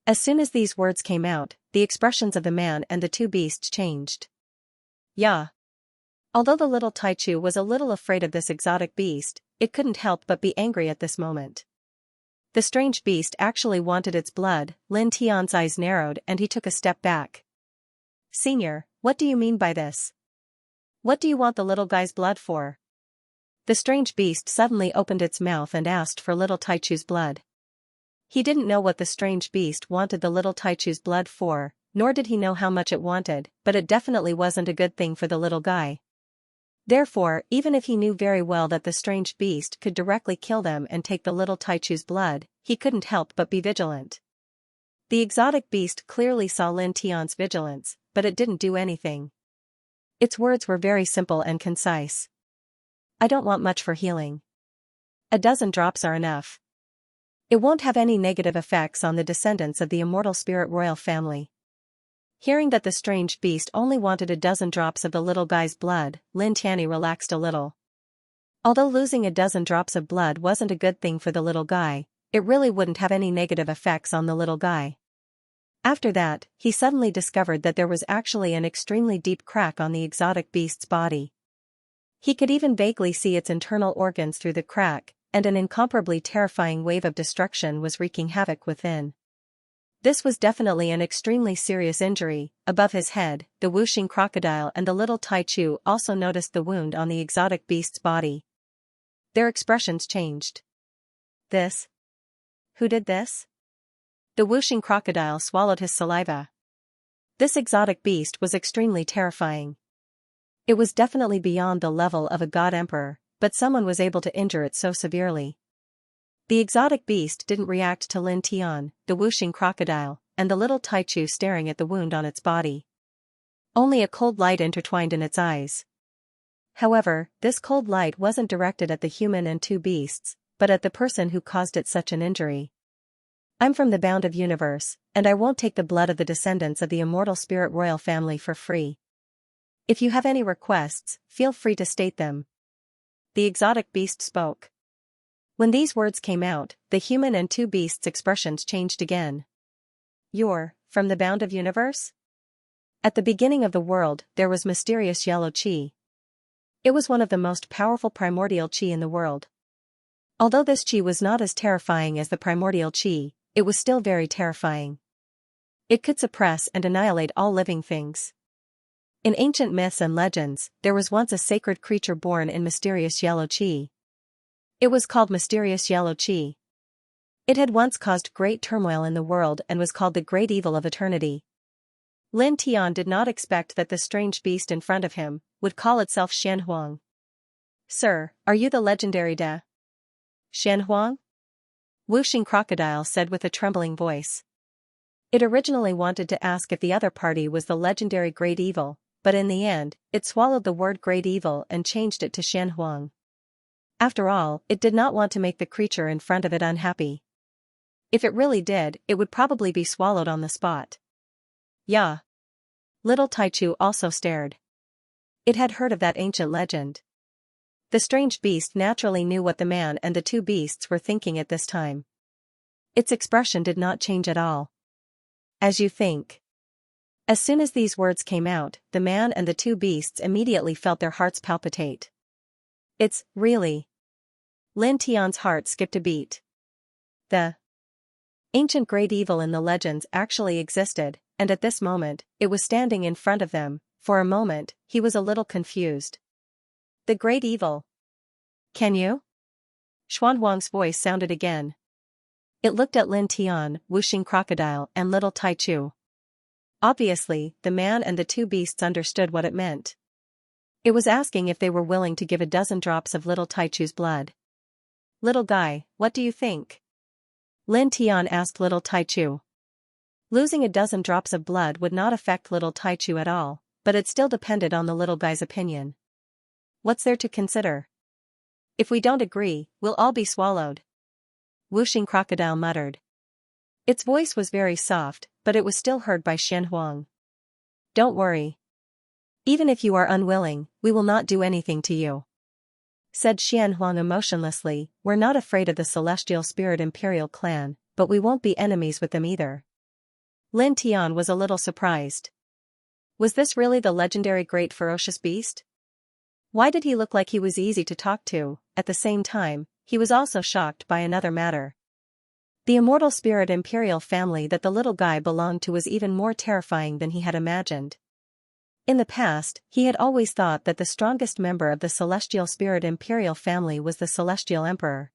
As soon as these words came out, the expressions of the man and the two beasts changed. "Yeah." Although the little Taichu was a little afraid of this exotic beast, it couldn't help but be angry at this moment. The strange beast actually wanted its blood. Lin Tian's eyes narrowed and he took a step back. Senior, what do you mean by this? What do you want the little guy's blood for? The strange beast suddenly opened its mouth and asked for little Taichu's blood. He didn't know what the strange beast wanted the little Taichu's blood for, nor did he know how much it wanted, but it definitely wasn't a good thing for the little guy. Therefore, even if he knew very well that the strange beast could directly kill them and take the little Taichu's blood, he couldn't help but be vigilant. The exotic beast clearly saw Lin Tian's vigilance, but it didn't do anything. Its words were very simple and concise. I don't want much for healing. A dozen drops are enough. It won't have any negative effects on the descendants of the immortal spirit royal family. Hearing that the strange beast only wanted a dozen drops of the little guy's blood, Lin Tianyi relaxed a little. Although losing a dozen drops of blood wasn't a good thing for the little guy, it really wouldn't have any negative effects on the little guy. After that, he suddenly discovered that there was actually an extremely deep crack on the exotic beast's body. He could even vaguely see its internal organs through the crack, and an incomparably terrifying wave of destruction was wreaking havoc within. This was definitely an extremely serious injury. Above his head, the Wuxing crocodile and the little Taichu also noticed the wound on the exotic beast's body. Their expressions changed. This? Who did this? The Wuxing crocodile swallowed his saliva. This exotic beast was extremely terrifying. It was definitely beyond the level of a god emperor, but someone was able to injure it so severely. The exotic beast didn't react to Lin Tian, the Wuxing crocodile, and the little Taichu staring at the wound on its body. Only a cold light intertwined in its eyes. However, this cold light wasn't directed at the human and two beasts, but at the person who caused it such an injury. I'm from the bound of universe, and I won't take the blood of the descendants of the immortal spirit royal family for free. If you have any requests, feel free to state them. The exotic beast spoke. When these words came out, the human and two beasts' expressions changed again. You're from the bound of universe? At the beginning of the world, there was mysterious yellow qi. It was one of the most powerful primordial qi in the world. Although this qi was not as terrifying as the primordial qi, it was still very terrifying. It could suppress and annihilate all living things. In ancient myths and legends, there was once a sacred creature born in mysterious yellow qi. It was called mysterious yellow qi. It had once caused great turmoil in the world and was called the great evil of eternity. Lin Tian did not expect that the strange beast in front of him would call itself Xianhuang. Sir, are you the legendary De Xianhuang? Wuxing crocodile said with a trembling voice. It originally wanted to ask if the other party was the legendary great evil, but in the end, it swallowed the word great evil and changed it to Xianhuang. After all, it did not want to make the creature in front of it unhappy. If it really did, it would probably be swallowed on the spot. Yeah. Little Taichu also stared. It had heard of that ancient legend. The strange beast naturally knew what the man and the two beasts were thinking at this time. Its expression did not change at all. As you think. As soon as these words came out, the man and the two beasts immediately felt their hearts palpitate. It's, really. Lin Tian's heart skipped a beat. The ancient great evil in the legends actually existed, and at this moment, it was standing in front of them. For a moment, he was a little confused. The great evil. Can you? Xuanhuang's voice sounded again. It looked at Lin Tian, Wuxing crocodile, and little Taichu. Obviously, the man and the two beasts understood what it meant. It was asking if they were willing to give a dozen drops of little Taichu's blood. Little guy, what do you think? Lin Tian asked little Taichu. Losing a dozen drops of blood would not affect little Taichu at all, but it still depended on the little guy's opinion. What's there to consider? If we don't agree, we'll all be swallowed. Wuxing crocodile muttered. Its voice was very soft, but it was still heard by Xianhuang. Don't worry. Even if you are unwilling, we will not do anything to you. Said Xianhuang emotionlessly, we're not afraid of the celestial spirit imperial clan, but we won't be enemies with them either. Lin Tian was a little surprised. Was this really the legendary great ferocious beast? Why did he look like he was easy to talk to? At the same time, he was also shocked by another matter. The immortal spirit imperial family that the little guy belonged to was even more terrifying than he had imagined. In the past, he had always thought that the strongest member of the celestial spirit imperial family was the celestial emperor.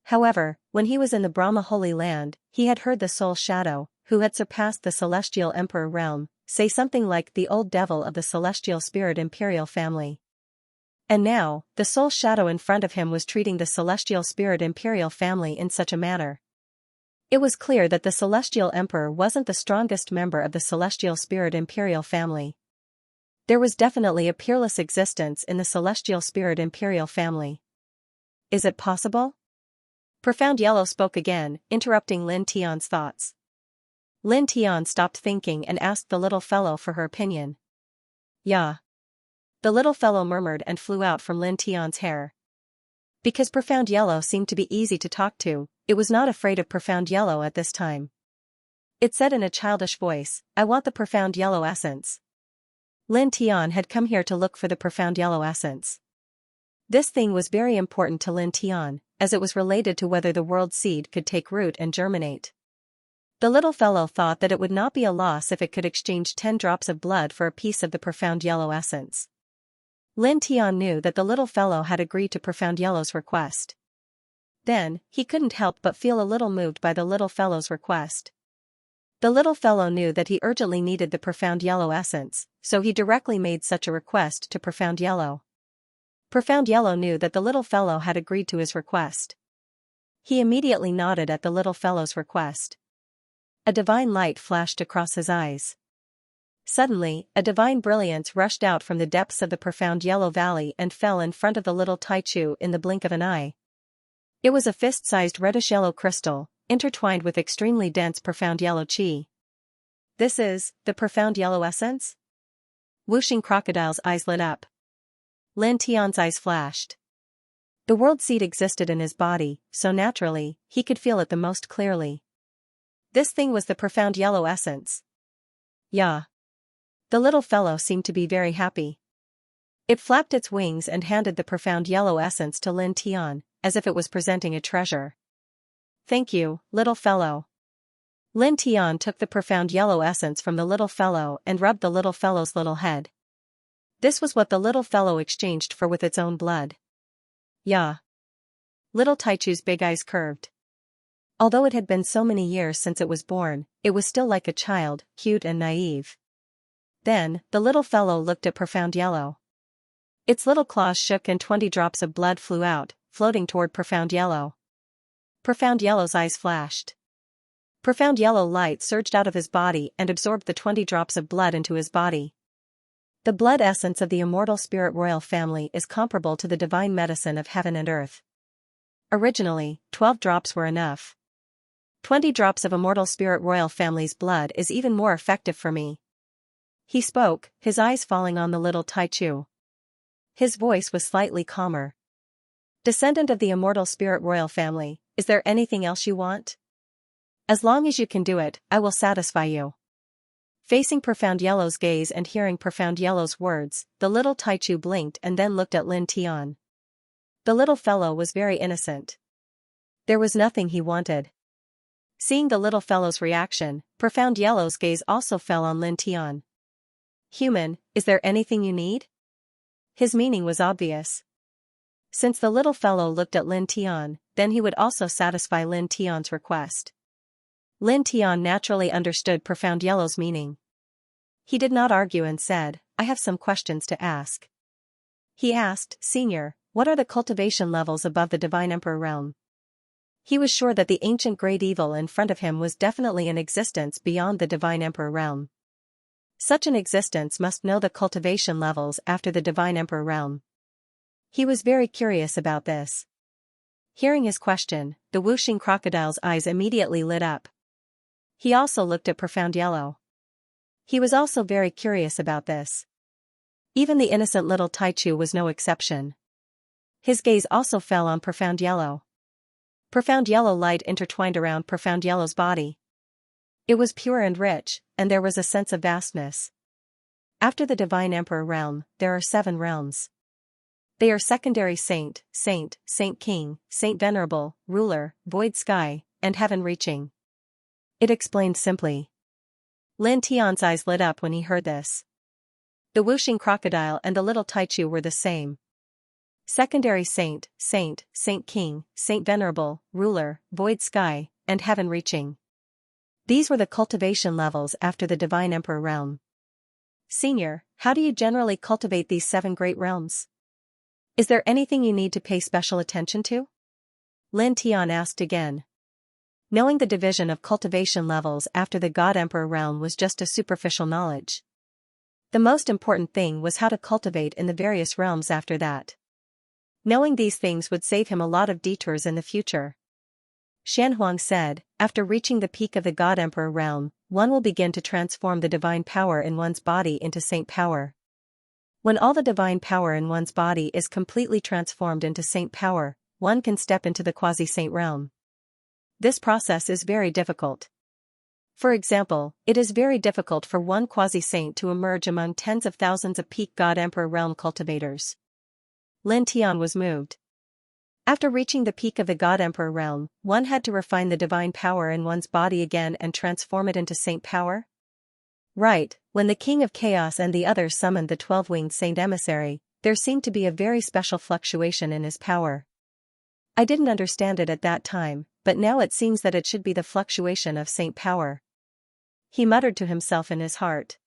However, when he was in the Brahma Holy Land, he had heard the soul shadow, who had surpassed the celestial emperor realm, say something like the old devil of the celestial spirit imperial family. And now, the soul shadow in front of him was treating the celestial spirit imperial family in such a manner. It was clear that the celestial emperor wasn't the strongest member of the celestial spirit imperial family. There was definitely a peerless existence in the celestial spirit imperial family. Is it possible? Profound Yellow spoke again, interrupting Lin Tian's thoughts. Lin Tian stopped thinking and asked the little fellow for her opinion. Yeah. The little fellow murmured and flew out from Lin Tian's hair. Because Profound Yellow seemed to be easy to talk to, it was not afraid of Profound Yellow at this time. It said in a childish voice, "I want the Profound Yellow essence." Lin Tian had come here to look for the Profound Yellow essence. This thing was very important to Lin Tian, as it was related to whether the world seed could take root and germinate. The little fellow thought that it would not be a loss if it could exchange 10 drops of blood for a piece of the Profound Yellow essence. Lin Tian knew that the little fellow had agreed to Profound Yellow's request. Then, he couldn't help but feel a little moved by the little fellow's request. The little fellow knew that he urgently needed the Profound Yellow essence, so he directly made such a request to Profound Yellow. Profound Yellow knew that the little fellow had agreed to his request. He immediately nodded at the little fellow's request. A divine light flashed across his eyes. Suddenly, a divine brilliance rushed out from the depths of the Profound Yellow Valley and fell in front of the little Taichu in the blink of an eye. It was a fist-sized reddish-yellow crystal, intertwined with extremely dense Profound Yellow Qi. This is the Profound Yellow Essence? Whooshing Crocodile's eyes lit up. Lin Tian's eyes flashed. The world seed existed in his body, so naturally, he could feel it the most clearly. This thing was the Profound Yellow Essence. Yeah. The little fellow seemed to be very happy. It flapped its wings and handed the Profound Yellow Essence to Lin Tian, as if it was presenting a treasure. Thank you, little fellow. Lin Tian took the Profound Yellow Essence from the little fellow and rubbed the little fellow's little head. This was what the little fellow exchanged for with its own blood. Yeah. Little Taichu's big eyes curved. Although it had been so many years since it was born, it was still like a child, cute and naive. Then, the little fellow looked at Profound Yellow. Its little claws shook and 20 drops of blood flew out, floating toward Profound Yellow. Profound Yellow's eyes flashed. Profound Yellow light surged out of his body and absorbed the 20 drops of blood into his body. The blood essence of the immortal spirit royal family is comparable to the divine medicine of heaven and earth. Originally, 12 drops were enough. 20 drops of immortal spirit royal family's blood is even more effective for me. He spoke, his eyes falling on the little Taichu. His voice was slightly calmer. Descendant of the immortal spirit royal family, is there anything else you want? As long as you can do it, I will satisfy you. Facing Profound Yellow's gaze and hearing Profound Yellow's words, the little Taichu blinked and then looked at Lin Tian. The little fellow was very innocent. There was nothing he wanted. Seeing the little fellow's reaction, Profound Yellow's gaze also fell on Lin Tian. Human, is there anything you need? His meaning was obvious. Since the little fellow looked at Lin Tian, then he would also satisfy Lin Tian's request. Lin Tian naturally understood Profound Yellow's meaning. He did not argue and said, I have some questions to ask. He asked, Senior, what are the cultivation levels above the Divine Emperor realm? He was sure that the ancient great evil in front of him was definitely an existence beyond the Divine Emperor realm. Such an existence must know the cultivation levels after the Divine Emperor realm. He was very curious about this. Hearing his question, the whooshing crocodile's eyes immediately lit up. He also looked at Profound Yellow. He was also very curious about this. Even the innocent little Taichu was no exception. His gaze also fell on Profound Yellow. Profound Yellow light intertwined around Profound Yellow's body. It was pure and rich, and there was a sense of vastness. After the Divine Emperor realm, there are 7 realms. They are secondary saint, saint king, saint venerable, ruler, void sky, and heaven reaching. It explained simply. Lin Tian's eyes lit up when he heard this. The whooshing crocodile and the little Taichu were the same. Secondary saint, saint king, saint venerable, ruler, void sky, and heaven reaching. These were the cultivation levels after the divine emperor realm. Senior, how do you generally cultivate these 7 great realms? Is there anything you need to pay special attention to? Lin Tian asked again. Knowing the division of cultivation levels after the God Emperor realm was just a superficial knowledge. The most important thing was how to cultivate in the various realms after that. Knowing these things would save him a lot of detours in the future. Xianxia said, after reaching the peak of the God Emperor realm, one will begin to transform the divine power in one's body into saint power. When all the divine power in one's body is completely transformed into saint power, one can step into the quasi-saint realm. This process is very difficult. For example, it is very difficult for one quasi-saint to emerge among tens of thousands of peak God Emperor realm cultivators. Lin Tian was moved. After reaching the peak of the God Emperor realm, one had to refine the divine power in one's body again and transform it into saint power? Right, when the King of Chaos and the others summoned the 12-winged saint emissary, there seemed to be a very special fluctuation in his power. I didn't understand it at that time, but now it seems that it should be the fluctuation of saint power. He muttered to himself in his heart.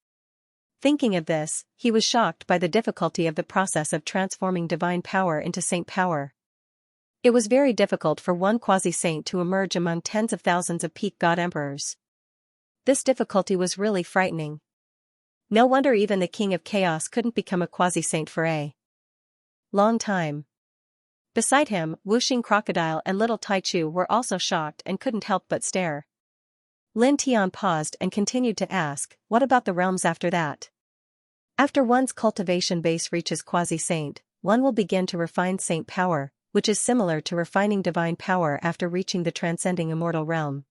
Thinking of this, he was shocked by the difficulty of the process of transforming divine power into saint power. It was very difficult for one quasi-saint to emerge among tens of thousands of peak God emperors. This difficulty was really frightening. No wonder even the King of Chaos couldn't become a quasi-saint for a long time. Beside him, whooshing crocodile and little Taichu were also shocked and couldn't help but stare. Lin Tian paused and continued to ask, what about the realms after that? After one's cultivation base reaches quasi-saint, one will begin to refine saint power, which is similar to refining divine power after reaching the transcending immortal realm.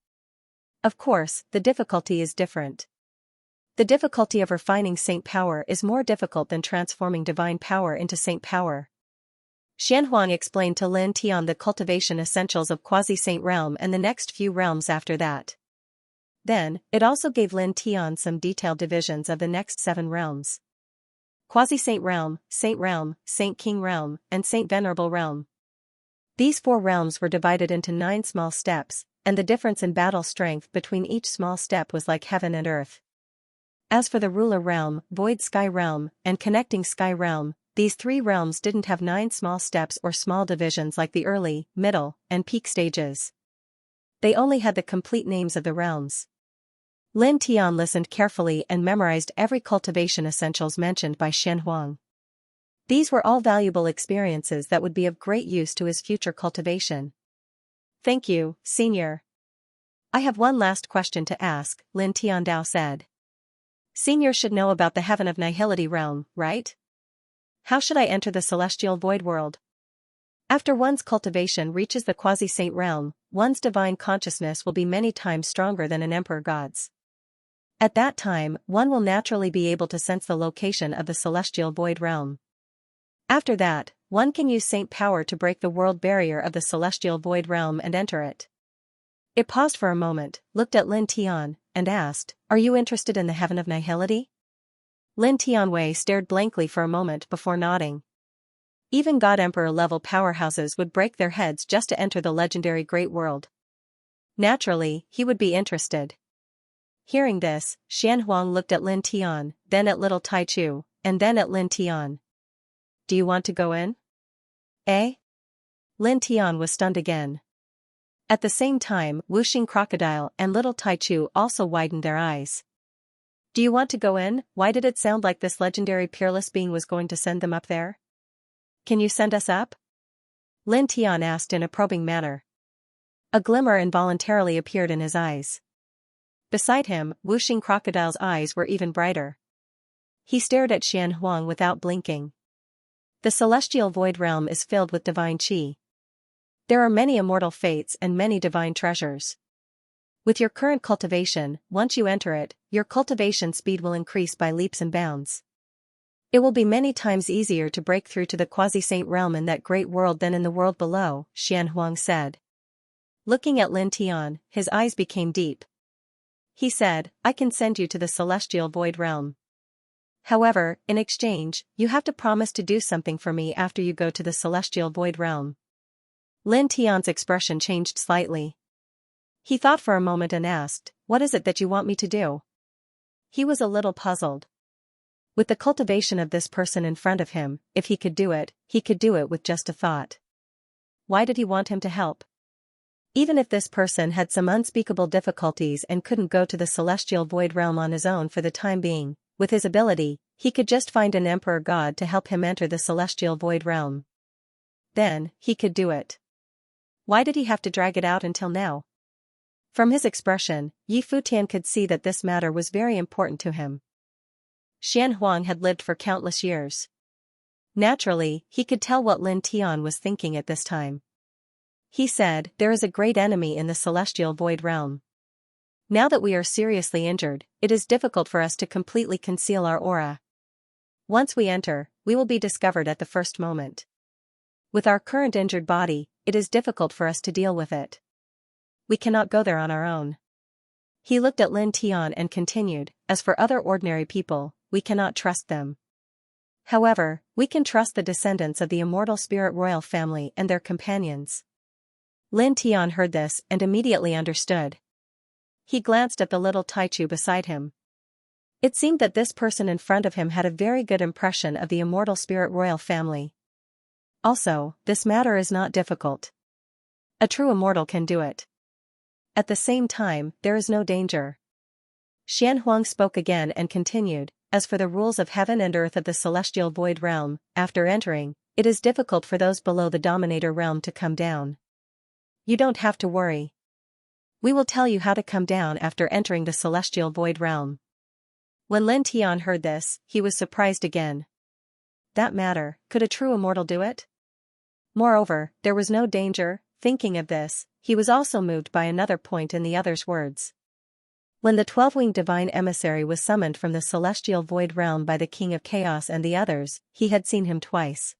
Of course, the difficulty is different. The difficulty of refining saint power is more difficult than transforming divine power into saint power. Xianxia explained to Lin Tian the cultivation essentials of quasi-saint realm and the next few realms after that. Then, it also gave Lin Tian some detailed divisions of the next 7 realms. Quasi-saint realm, saint king realm, and saint venerable realm. These 4 realms were divided into 9 small steps, and the difference in battle strength between each small step was like heaven and earth. As for the ruler realm, void sky realm, and connecting sky realm, these 3 realms didn't have 9 small steps or small divisions like the early, middle, and peak stages. They only had the complete names of the realms. Lin Tian listened carefully and memorized every cultivation essentials mentioned by Xianxia. These were all valuable experiences that would be of great use to his future cultivation. Thank you, Senior. I have one last question to ask, Lin Tiandao said. Senior should know about the Heaven of Nihility realm, right? How should I enter the celestial void world? After one's cultivation reaches the quasi-saint realm, one's divine consciousness will be many times stronger than an emperor god's. At that time, one will naturally be able to sense the location of the celestial void realm. After that, one can use saint power to break the world barrier of the celestial void realm and enter it. It paused for a moment, looked at Lin Tian, and asked, "Are you interested in the Heaven of Nihility?" Lin Tianwei stared blankly for a moment before nodding. Even God Emperor level powerhouses would break their heads just to enter the legendary Great World. Naturally, he would be interested. Hearing this, Xianxia looked at Lin Tian, then at little Taichu, and then at Lin Tian. Do you want to go in? Eh? Lin Tian was stunned again. At the same time, whooshing crocodile and little Taichu also widened their eyes. Do you want to go in? Why did it sound like this legendary peerless being was going to send them up there? Can you send us up? Lin Tian asked in a probing manner. A glimmer involuntarily appeared in his eyes. Beside him, whooshing crocodile's eyes were even brighter. He stared at Xianxia without blinking. The celestial void realm is filled with divine qi. There are many immortal fates and many divine treasures. With your current cultivation, once you enter it, your cultivation speed will increase by leaps and bounds. It will be many times easier to break through to the quasi-saint realm in that great world than in the world below, Xianxia said. Looking at Lin Tian, his eyes became deep. He said, I can send you to the celestial void realm. However, in exchange, you have to promise to do something for me after you go to the celestial void realm. Lin Tian's expression changed slightly. He thought for a moment and asked, what is it that you want me to do? He was a little puzzled. With the cultivation of this person in front of him, if he could do it with just a thought. Why did he want him to help? Even if this person had some unspeakable difficulties and couldn't go to the celestial void realm on his own for the time being, with his ability, he could just find an emperor god to help him enter the celestial void realm. Then, he could do it. Why did he have to drag it out until now? From his expression, Yi Futian could see that this matter was very important to him. Xianxia had lived for countless years. Naturally, he could tell what Lin Tian was thinking at this time. He said, there is a great enemy in the celestial void realm. Now that we are seriously injured, it is difficult for us to completely conceal our aura. Once we enter, we will be discovered at the first moment. With our current injured body, it is difficult for us to deal with it. We cannot go there on our own. He looked at Lin Tian and continued, as for other ordinary people, we cannot trust them. However, we can trust the descendants of the immortal spirit royal family and their companions. Lin Tian heard this and immediately understood. He glanced at the little Taichu beside him. It seemed that this person in front of him had a very good impression of the immortal spirit royal family. Also, this matter is not difficult. A true immortal can do it. At the same time, there is no danger. Xianxia spoke again and continued, as for the rules of heaven and earth of the celestial void realm, after entering, it is difficult for those below the dominator realm to come down. You don't have to worry. We will tell you how to come down after entering the celestial void realm. When Lin Tian heard this, he was surprised again. That matter, could a true immortal do it? Moreover, there was no danger. Thinking of this, he was also moved by another point in the other's words. When the 12-winged divine emissary was summoned from the celestial void realm by the King of Chaos and the others, he had seen him twice.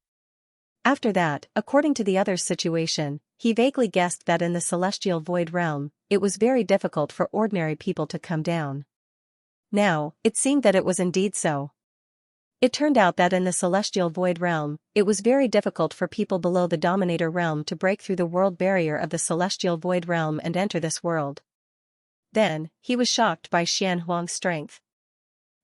After that, according to the other's situation, he vaguely guessed that in the celestial void realm, it was very difficult for ordinary people to come down. Now, it seemed that it was indeed so. It turned out that in the celestial void realm, it was very difficult for people below the dominator realm to break through the world barrier of the celestial void realm and enter this world. Then, he was shocked by Xianxuang's strength.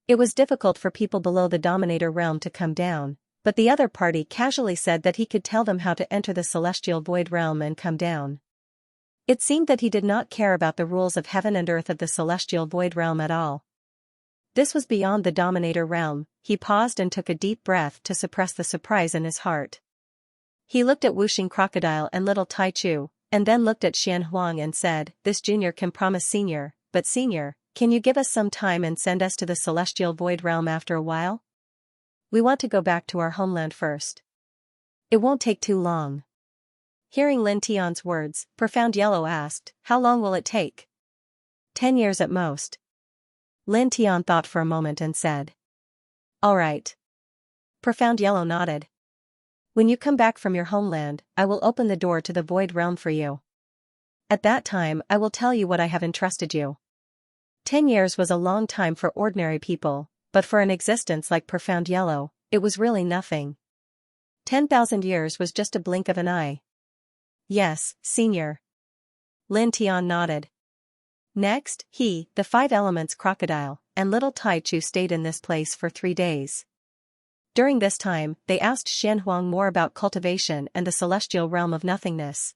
It was difficult for people below the dominator realm to come down, but the other party casually said that he could tell them how to enter the celestial void realm and come down. It seemed that he did not care about the rules of heaven and earth of the celestial void realm at all. This was beyond the dominator realm. He paused and took a deep breath to suppress the surprise in his heart. He looked at Wuxing Crocodile and little Taichu, and then looked at Xianxia and said, this junior can promise senior, but senior, can you give us some time and send us to the celestial void realm after a while? We want to go back to our homeland first. It won't take too long. Hearing Lin Tian's words, Profound Yellow asked, how long will it take? 10 years at most. Lin Tian thought for a moment and said, all right. Profound Yellow nodded. When you come back from your homeland, I will open the door to the void realm for you. At that time I will tell you what I have entrusted you. 10 years was a long time for ordinary people, but for an existence like Profound Yellow, it was really nothing. 10,000 years was just a blink of an eye. Yes, senior. Lin Tian nodded. Next, he, the 5 elements crocodile, and little Taichu stayed in this place for 3 days. During this time, they asked Xianxia more about cultivation and the celestial realm of nothingness.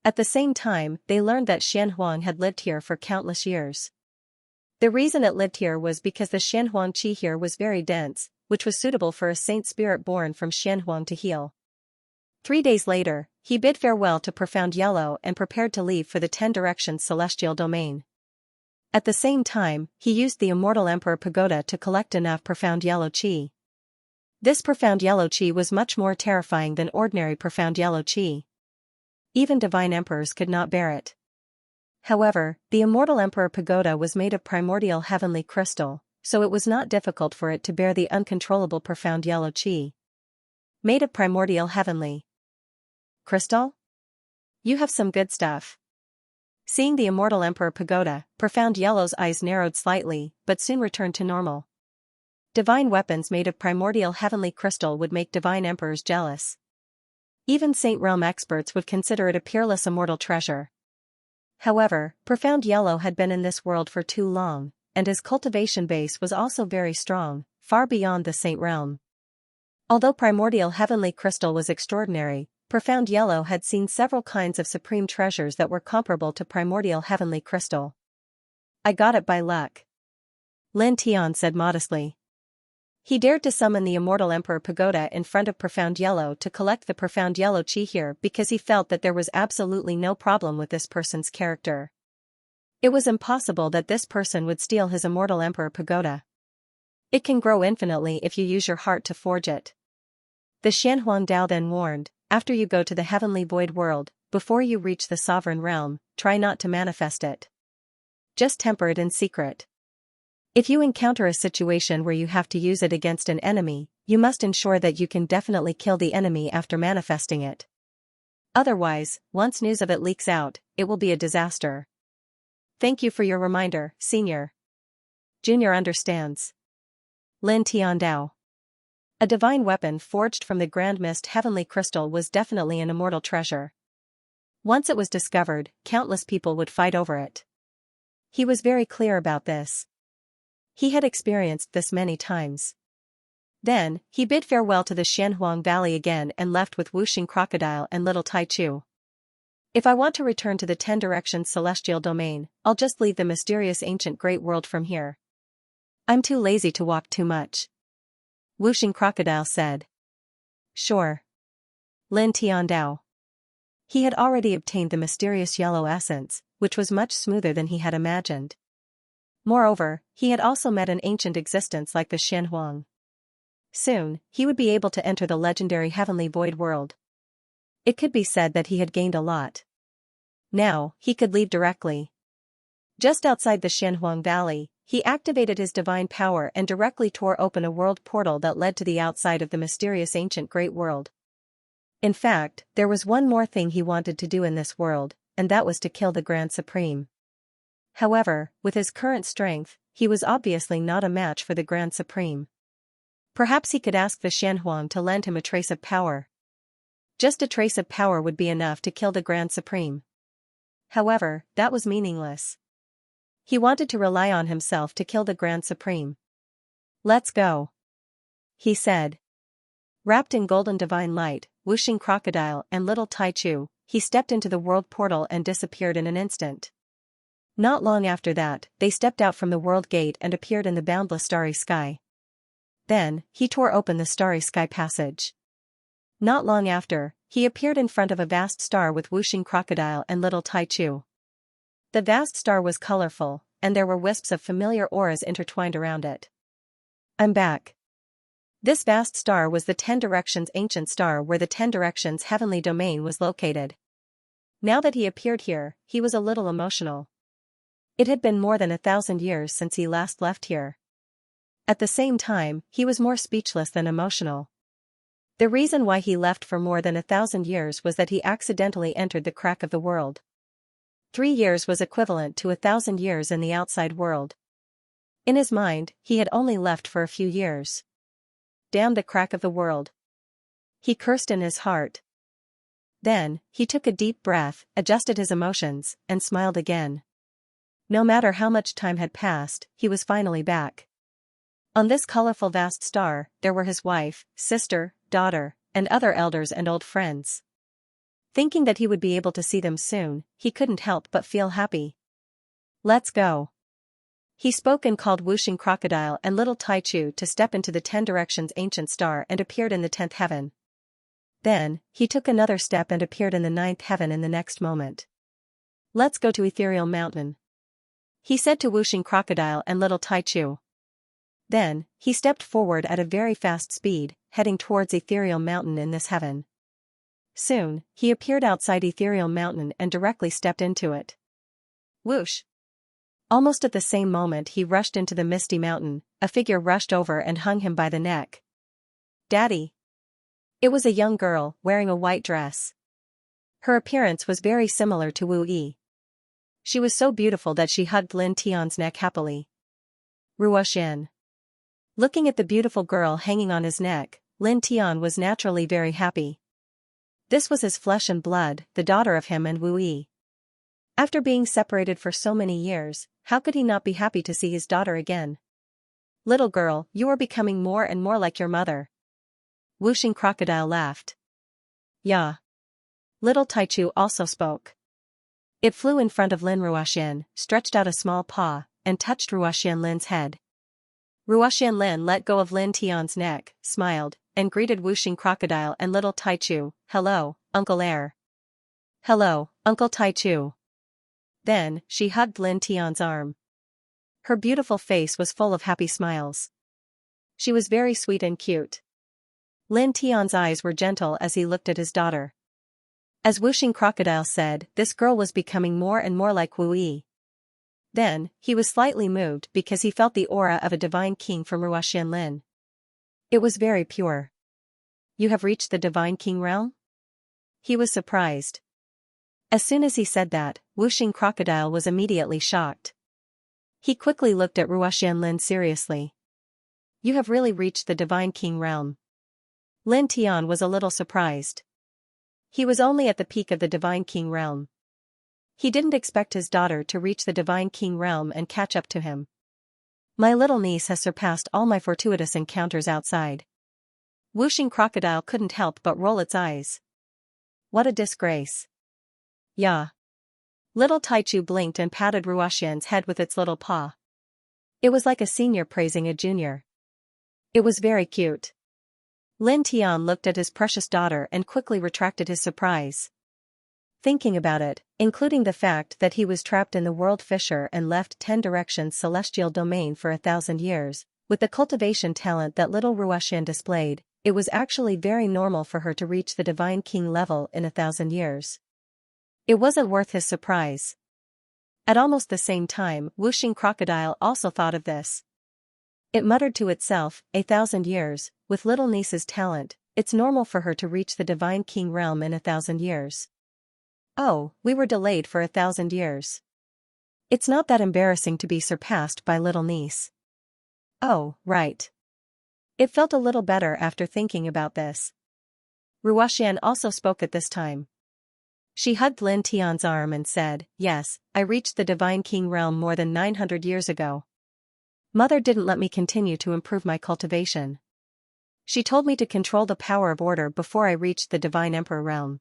At the same time, they learned that Xianxia had lived here for countless years. The reason it lived here was because the Xianxia qi here was very dense, which was suitable for a saint spirit born from Xianxia to heal. 3 days later, he bid farewell to Profound Yellow and prepared to leave for the 10 Directions celestial domain. At the same time, he used the immortal Emperor Pagoda to collect enough Profound Yellow Qi. This Profound Yellow Qi was much more terrifying than ordinary Profound Yellow Qi. Even divine emperors could not bear it. However, the immortal Emperor Pagoda was made of primordial heavenly crystal, so it was not difficult for it to bear the uncontrollable profound yellow qi. Made of primordial heavenly crystal? You have some good stuff. Seeing the immortal Emperor Pagoda, Profound Yellow's eyes narrowed slightly, but soon returned to normal. Divine weapons made of primordial heavenly crystal would make divine emperors jealous. Even Saint Realm experts would consider it a peerless immortal treasure. However, Profound Yellow had been in this world for too long, and his cultivation base was also very strong, far beyond the Saint Realm. Although primordial heavenly crystal was extraordinary, Profound Yellow had seen several kinds of supreme treasures that were comparable to primordial heavenly crystal. I got it by luck, Lin Tian said modestly. He dared to summon the immortal Emperor Pagoda in front of Profound Yellow to collect the Profound Yellow Qi here because he felt that there was absolutely no problem with this person's character. It was impossible that this person would steal his immortal Emperor Pagoda. It can grow infinitely if you use your heart to forge it. The Xianhuang Dao then warned, after you go to the heavenly void world, before you reach the sovereign realm, try not to manifest it. Just temper it in secret. If you encounter a situation where you have to use it against an enemy, you must ensure that you can definitely kill the enemy after manifesting it. Otherwise, once news of it leaks out, it will be a disaster. Thank you for your reminder, Senior. Junior understands. Lin Tiandao. A divine weapon forged from the Grand Mist heavenly crystal was definitely an immortal treasure. Once it was discovered, countless people would fight over it. He was very clear about this. He had experienced this many times. Then, he bid farewell to the Xianhuang Valley again and left with Wuxing Crocodile and little Taichu. If I want to return to the 10 Directions Celestial Domain, I'll just leave the mysterious ancient great world from here. I'm too lazy to walk too much, Wuxing Crocodile said. Sure. Lin Tiandao. He had already obtained the mysterious yellow essence, which was much smoother than he had imagined. Moreover, he had also met an ancient existence like the Xianhuang. Soon, he would be able to enter the legendary heavenly void world. It could be said that he had gained a lot. Now, he could leave directly. Just outside the Xianhuang Valley, he activated his divine power and directly tore open a world portal that led to the outside of the mysterious ancient great world. In fact, there was one more thing he wanted to do in this world, and that was to kill the Grand Supreme. However, with his current strength, he was obviously not a match for the Grand Supreme. Perhaps he could ask the Xianhuang to lend him a trace of power. Just a trace of power would be enough to kill the Grand Supreme. However, that was meaningless. He wanted to rely on himself to kill the Grand Supreme. Let's go, he said. Wrapped in golden divine light, Wuxing Crocodile and little Taichu, he stepped into the world portal and disappeared in an instant. Not long after that, they stepped out from the world gate and appeared in the boundless starry sky. Then, he tore open the starry sky passage. Not long after, he appeared in front of a vast star with Wuxing Crocodile and little Taichu. The vast star was colorful, and there were wisps of familiar auras intertwined around it. I'm back. This vast star was the 10 Directions ancient star where the 10 Directions heavenly domain was located. Now that he appeared here, he was a little emotional. It had been more than 1,000 years since he last left here. At the same time, he was more speechless than emotional. The reason why he left for more than 1,000 years was that he accidentally entered the crack of the world. 3 years was equivalent to 1,000 years in the outside world. In his mind, he had only left for a few years. Damn the crack of the world. He cursed in his heart. Then, he took a deep breath, adjusted his emotions, and smiled again. No matter how much time had passed, he was finally back. On this colorful vast star, there were his wife, sister, daughter, and other elders and old friends. Thinking that he would be able to see them soon, he couldn't help but feel happy. Let's go. He spoke and called Wuxing Crocodile and little Taichu to step into the 10 Directions ancient star and appeared in the 10th heaven. Then, he took another step and appeared in the 9th heaven in the next moment. Let's go to Ethereal Mountain, he said to Wuxing Crocodile and little Taichu. Then, he stepped forward at a very fast speed, heading towards Ethereal Mountain in this heaven. Soon, he appeared outside Ethereal Mountain and directly stepped into it. Whoosh! Almost at the same moment he rushed into the misty mountain, a figure rushed over and hung him by the neck. "Daddy!" It was a young girl, wearing a white dress. Her appearance was very similar to Wu Yi. She was so beautiful that she hugged Lin Tian's neck happily. Ruoxian. Looking at the beautiful girl hanging on his neck, Lin Tian was naturally very happy. This was his flesh and blood, the daughter of him and Wu Yi. After being separated for so many years, how could he not be happy to see his daughter again? "Little girl, you are becoming more and more like your mother." Wuxing Crocodile laughed. "Yeah." Little Taichu also spoke. It flew in front of Lin Ruoxian, stretched out a small paw, and touched Ruoxian Lin's head. Ruoxian Lin let go of Lin Tian's neck, smiled, and greeted Wuxing Crocodile and Little Taichu. "Hello, Uncle Air." "Hello, Uncle Taichu." Then, she hugged Lin Tian's arm. Her beautiful face was full of happy smiles. She was very sweet and cute. Lin Tian's eyes were gentle as he looked at his daughter. As Wuxing Crocodile said, this girl was becoming more and more like Wu Yi. Then, he was slightly moved because he felt the aura of a divine king from Ruoxian Lin. It was very pure. "You have reached the divine king realm?" He was surprised. As soon as he said that, Wuxing Crocodile was immediately shocked. He quickly looked at Ruoxian Lin seriously. "You have really reached the divine king realm." Lin Tian was a little surprised. He was only at the peak of the divine king realm. He didn't expect his daughter to reach the divine king realm and catch up to him. "My little niece has surpassed all my fortuitous encounters outside." Wuxing Crocodile couldn't help but roll its eyes. "What a disgrace." "Yeah." Little Taichu blinked and patted Ruoxian's head with its little paw. It was like a senior praising a junior. It was very cute. Lin Tian looked at his precious daughter and quickly retracted his surprise. Thinking about it, including the fact that he was trapped in the world fissure and left 10 directions celestial domain for 1,000 years, with the cultivation talent that little Ruoxian displayed, it was actually very normal for her to reach the divine king level in 1,000 years. It wasn't worth his surprise. At almost the same time, Wuxing Crocodile also thought of this. It muttered to itself, 1,000 years, with little niece's talent, it's normal for her to reach the divine king realm in 1,000 years. Oh, we were delayed for 1,000 years. It's not that embarrassing to be surpassed by little niece. Oh, right. It felt a little better after thinking about this. Ruoxian also spoke at this time. She hugged Lin Tian's arm and said, "Yes, I reached the divine king realm more than 900 years ago. Mother didn't let me continue to improve my cultivation. She told me to control the power of order before I reached the divine emperor realm."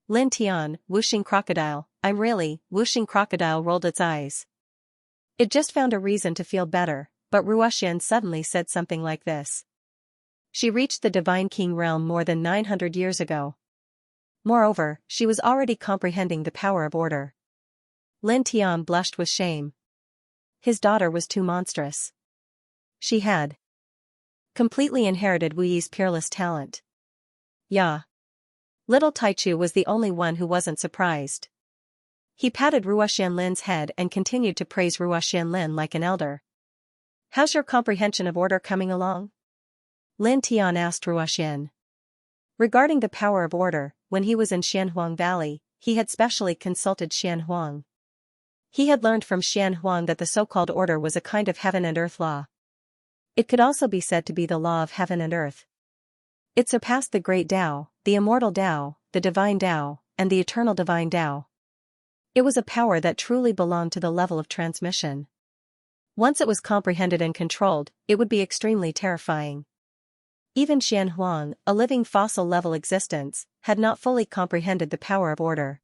Lin Tian, Wuxing Crocodile, Wuxing Crocodile rolled its eyes. It just found a reason to feel better, but Ruoxian suddenly said something like this. She reached the divine king realm more than 900 years ago. Moreover, she was already comprehending the power of order. Lin Tian blushed with shame. His daughter was too monstrous. She had completely inherited Wu Yi's peerless talent. Yeah. Little Taichu was the only one who wasn't surprised. He patted Ruoxian Lin's head and continued to praise Ruoxian Lin like an elder. "How's your comprehension of order coming along?" Lin Tian asked Ruoxian. Regarding the power of order, when he was in Xianhuang Valley, he had specially consulted Xianhuang. He had learned from Xianhuang that the so-called order was a kind of heaven and earth law. It could also be said to be the law of heaven and earth. It surpassed the great Tao, the immortal Tao, the divine Tao, and the eternal divine Tao. It was a power that truly belonged to the level of transmission. Once it was comprehended and controlled, it would be extremely terrifying. Even Xianhuang, a living fossil-level existence, had not fully comprehended the power of order.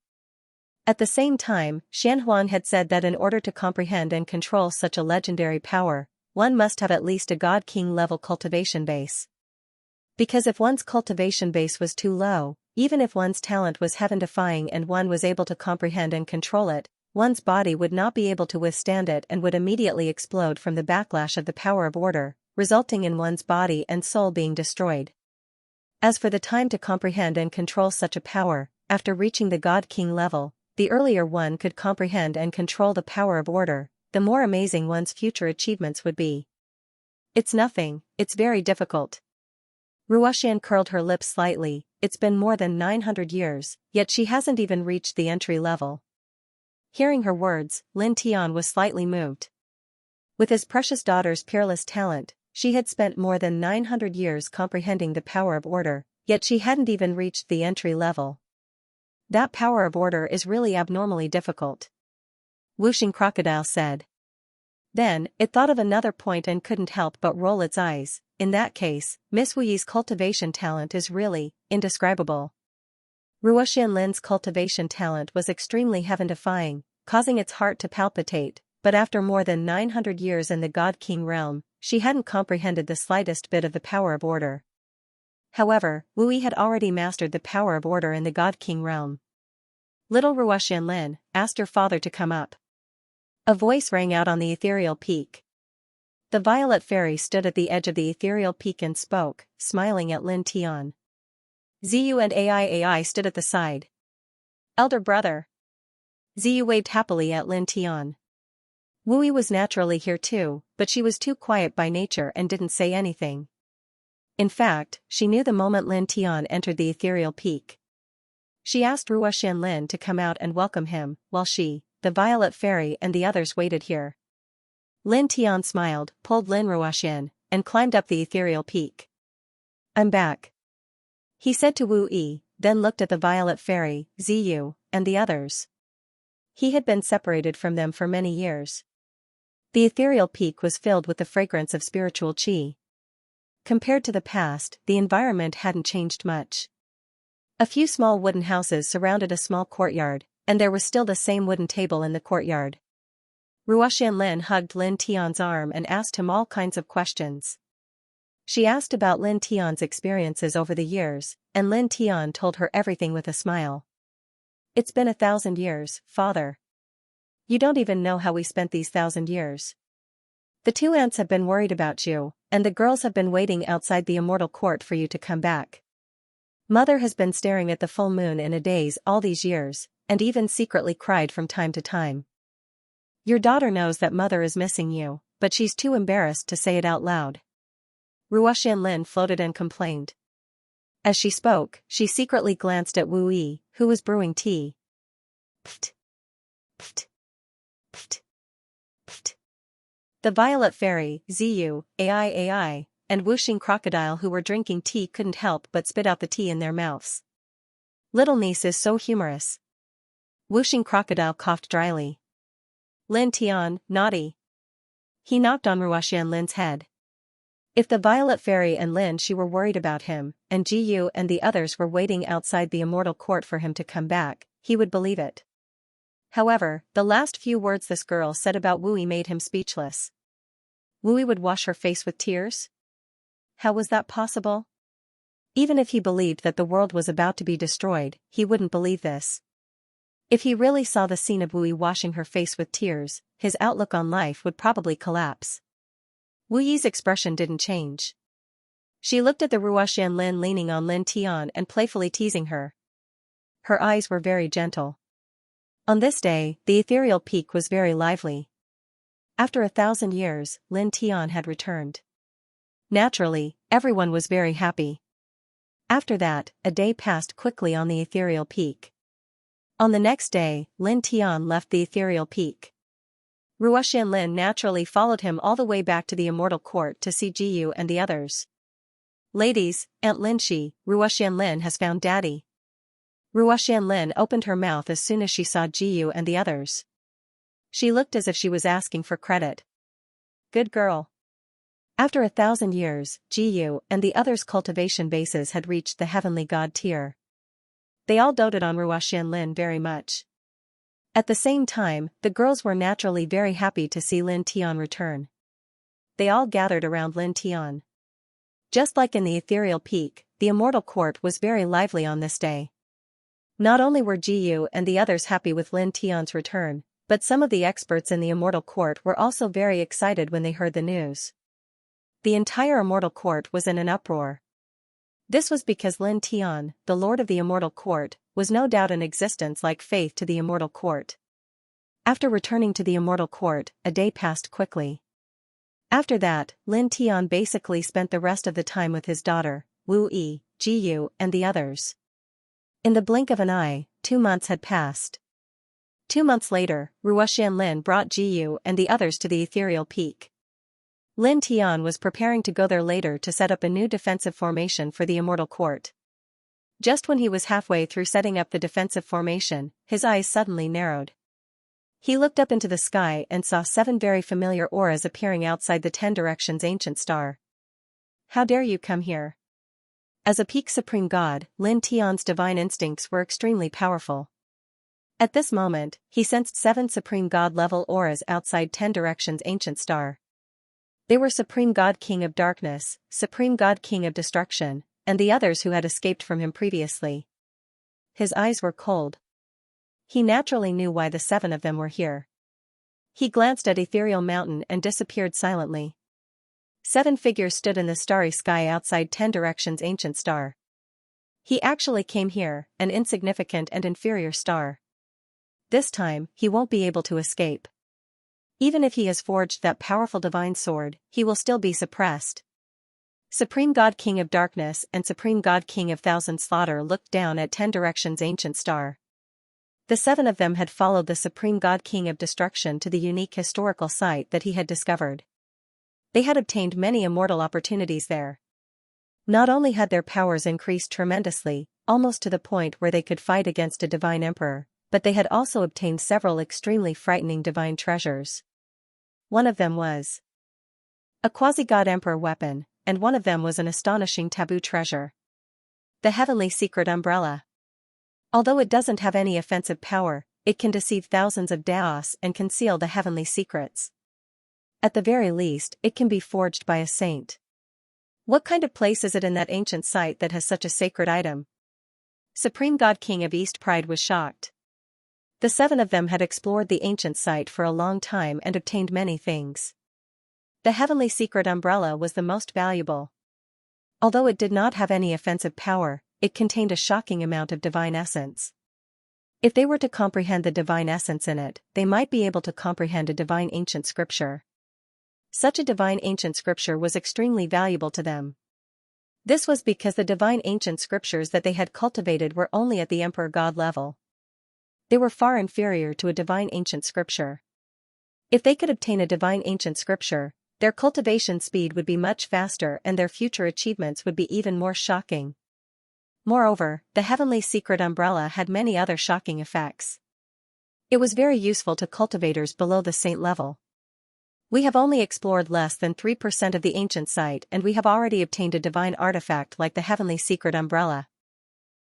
At the same time, Xianhuang had said that in order to comprehend and control such a legendary power, one must have at least a God-King level cultivation base. Because if one's cultivation base was too low, even if one's talent was heaven-defying and one was able to comprehend and control it, one's body would not be able to withstand it and would immediately explode from the backlash of the power of order, resulting in one's body and soul being destroyed. As for the time to comprehend and control such a power, after reaching the God-King level, the earlier one could comprehend and control the power of order, the more amazing one's future achievements would be. It's nothing, it's very difficult. Ruoxian curled her lips slightly. It's been more than 900 years, yet she hasn't even reached the entry level. Hearing her words, Lin Tian was slightly moved. With his precious daughter's peerless talent, she had spent more than 900 years comprehending the power of order, yet she hadn't even reached the entry level. That power of order is really abnormally difficult. Whooshing Crocodile said. Then, it thought of another point and couldn't help but roll its eyes. In that case, Miss Wu Yi's cultivation talent is really indescribable. Ruoxian Lin's cultivation talent was extremely heaven-defying, causing its heart to palpitate, but after more than 900 years in the God King realm, she hadn't comprehended the slightest bit of the power of order. However, Wu Yi had already mastered the power of order in the God King realm. Little Ruoxian Lin, ask your father to come up. A voice rang out on the ethereal peak. The violet fairy stood at the edge of the ethereal peak and spoke, smiling at Lin Tian. Ziyu and AI stood at the side. Elder brother. Ziyu waved happily at Lin Tian. Wu Yi was naturally here too, but she was too quiet by nature and didn't say anything. In fact, she knew the moment Lin Tian entered the ethereal peak. She asked Ruoxian Lin to come out and welcome him, while she, the violet fairy and the others waited here. Lin Tian smiled, pulled Lin Ruoxian, and climbed up the ethereal peak. I'm back. He said to Wu Yi, then looked at the violet fairy, Ziyu, and the others. He had been separated from them for many years. The ethereal peak was filled with the fragrance of spiritual qi. Compared to the past, the environment hadn't changed much. A few small wooden houses surrounded a small courtyard, and there was still the same wooden table in the courtyard. Ruoxian Lin hugged Lin Tian's arm and asked him all kinds of questions. She asked about Lin Tian's experiences over the years, and Lin Tian told her everything with a smile. It's been 1,000 years, father. You don't even know how we spent these 1,000 years. The two aunts have been worried about you, and the girls have been waiting outside the immortal court for you to come back. Mother has been staring at the full moon in a daze all these years, and even secretly cried from time to time. Your daughter knows that mother is missing you, but she's too embarrassed to say it out loud. Ruoxian Lin floated and complained. As she spoke, she secretly glanced at Wu Yi, who was brewing tea. Pft. Pft. Pft. Pft. The violet fairy, Ziyu, AI, and Whooshing Crocodile who were drinking tea couldn't help but spit out the tea in their mouths. Little niece is so humorous. Whooshing Crocodile coughed dryly. Lin Tian, naughty. He knocked on Ruoxian Lin's head. If the violet fairy and Lin Shi were worried about him, and Jiyu and the others were waiting outside the immortal court for him to come back, he would believe it. However, the last few words this girl said about Wu Yi made him speechless. Wu Yi would wash her face with tears? How was that possible? Even if he believed that the world was about to be destroyed, he wouldn't believe this. If he really saw the scene of Wu Yi washing her face with tears, his outlook on life would probably collapse. Wu Yi's expression didn't change. She looked at the Ruoxian Lin leaning on Lin Tian and playfully teasing her. Her eyes were very gentle. On this day, the ethereal peak was very lively. After 1,000 years, Lin Tian had returned. Naturally, everyone was very happy. After that, a day passed quickly on the ethereal peak. On the next day, Lin Tian left the ethereal peak. Ruoxian Lin naturally followed him all the way back to the immortal court to see Jiyu and the others. Ladies, Aunt Lin Shi, Ruoxian Lin has found daddy. Ruoxian Lin opened her mouth as soon as she saw Jiyu and the others. She looked as if she was asking for credit. Good girl. After 1,000 years, Jiyu and the others' cultivation bases had reached the heavenly god tier. They all doted on Ruoxian Lin very much. At the same time, the girls were naturally very happy to see Lin Tian return. They all gathered around Lin Tian. Just like in the ethereal peak, the immortal court was very lively on this day. Not only were Jiyu and the others happy with Lin Tian's return, but some of the experts in the immortal court were also very excited when they heard the news. The entire immortal court was in an uproar. This was because Lin Tian, the lord of the immortal court, was no doubt an existence like faith to the immortal court. After returning to the immortal court, a day passed quickly. After that, Lin Tian basically spent the rest of the time with his daughter, Wu Yi, Ji Yu, and the others. In the blink of an eye, 2 months had passed. 2 months later, Ruoxian Lin brought Ji Yu and the others to the ethereal peak. Lin Tian was preparing to go there later to set up a new defensive formation for the immortal court. Just when he was halfway through setting up the defensive formation, his eyes suddenly narrowed. He looked up into the sky and saw 7 very familiar auras appearing outside the 10 Directions ancient star. How dare you come here? As a peak supreme god, Lin Tian's divine instincts were extremely powerful. At this moment, he sensed 7 supreme god-level auras outside 10 Directions ancient star. They were Supreme God King of Darkness, Supreme God King of Destruction, and the others who had escaped from him previously. His eyes were cold. He naturally knew why the 7 of them were here. He glanced at Ethereal Mountain and disappeared silently. 7 figures stood in the starry sky outside 10 Directions ancient star. He actually came here, an insignificant and inferior star. This time, he won't be able to escape. Even if he has forged that powerful divine sword, he will still be suppressed. Supreme God King of Darkness and Supreme God King of Thousand Slaughter looked down at 10 Directions ancient star. The 7 of them had followed the Supreme God King of Destruction to the unique historical site that he had discovered. They had obtained many immortal opportunities there. Not only had their powers increased tremendously, almost to the point where they could fight against a divine emperor, but they had also obtained several extremely frightening divine treasures. One of them was a quasi-god emperor weapon, and one of them was an astonishing taboo treasure. The heavenly secret umbrella. Although it doesn't have any offensive power, it can deceive thousands of Daos and conceal the heavenly secrets. At the very least, it can be forged by a saint. What kind of place is it in that ancient site that has such a sacred item? Supreme God King of East Pride was shocked. The 7 of them had explored the ancient site for a long time and obtained many things. The heavenly secret umbrella was the most valuable. Although it did not have any offensive power, it contained a shocking amount of divine essence. If they were to comprehend the divine essence in it, they might be able to comprehend a divine ancient scripture. Such a divine ancient scripture was extremely valuable to them. This was because the divine ancient scriptures that they had cultivated were only at the emperor god level. They were far inferior to a divine ancient scripture. If they could obtain a divine ancient scripture, their cultivation speed would be much faster and their future achievements would be even more shocking. Moreover, the heavenly secret umbrella had many other shocking effects. It was very useful to cultivators below the saint level. We have only explored less than 3% of the ancient site and we have already obtained a divine artifact like the heavenly secret umbrella.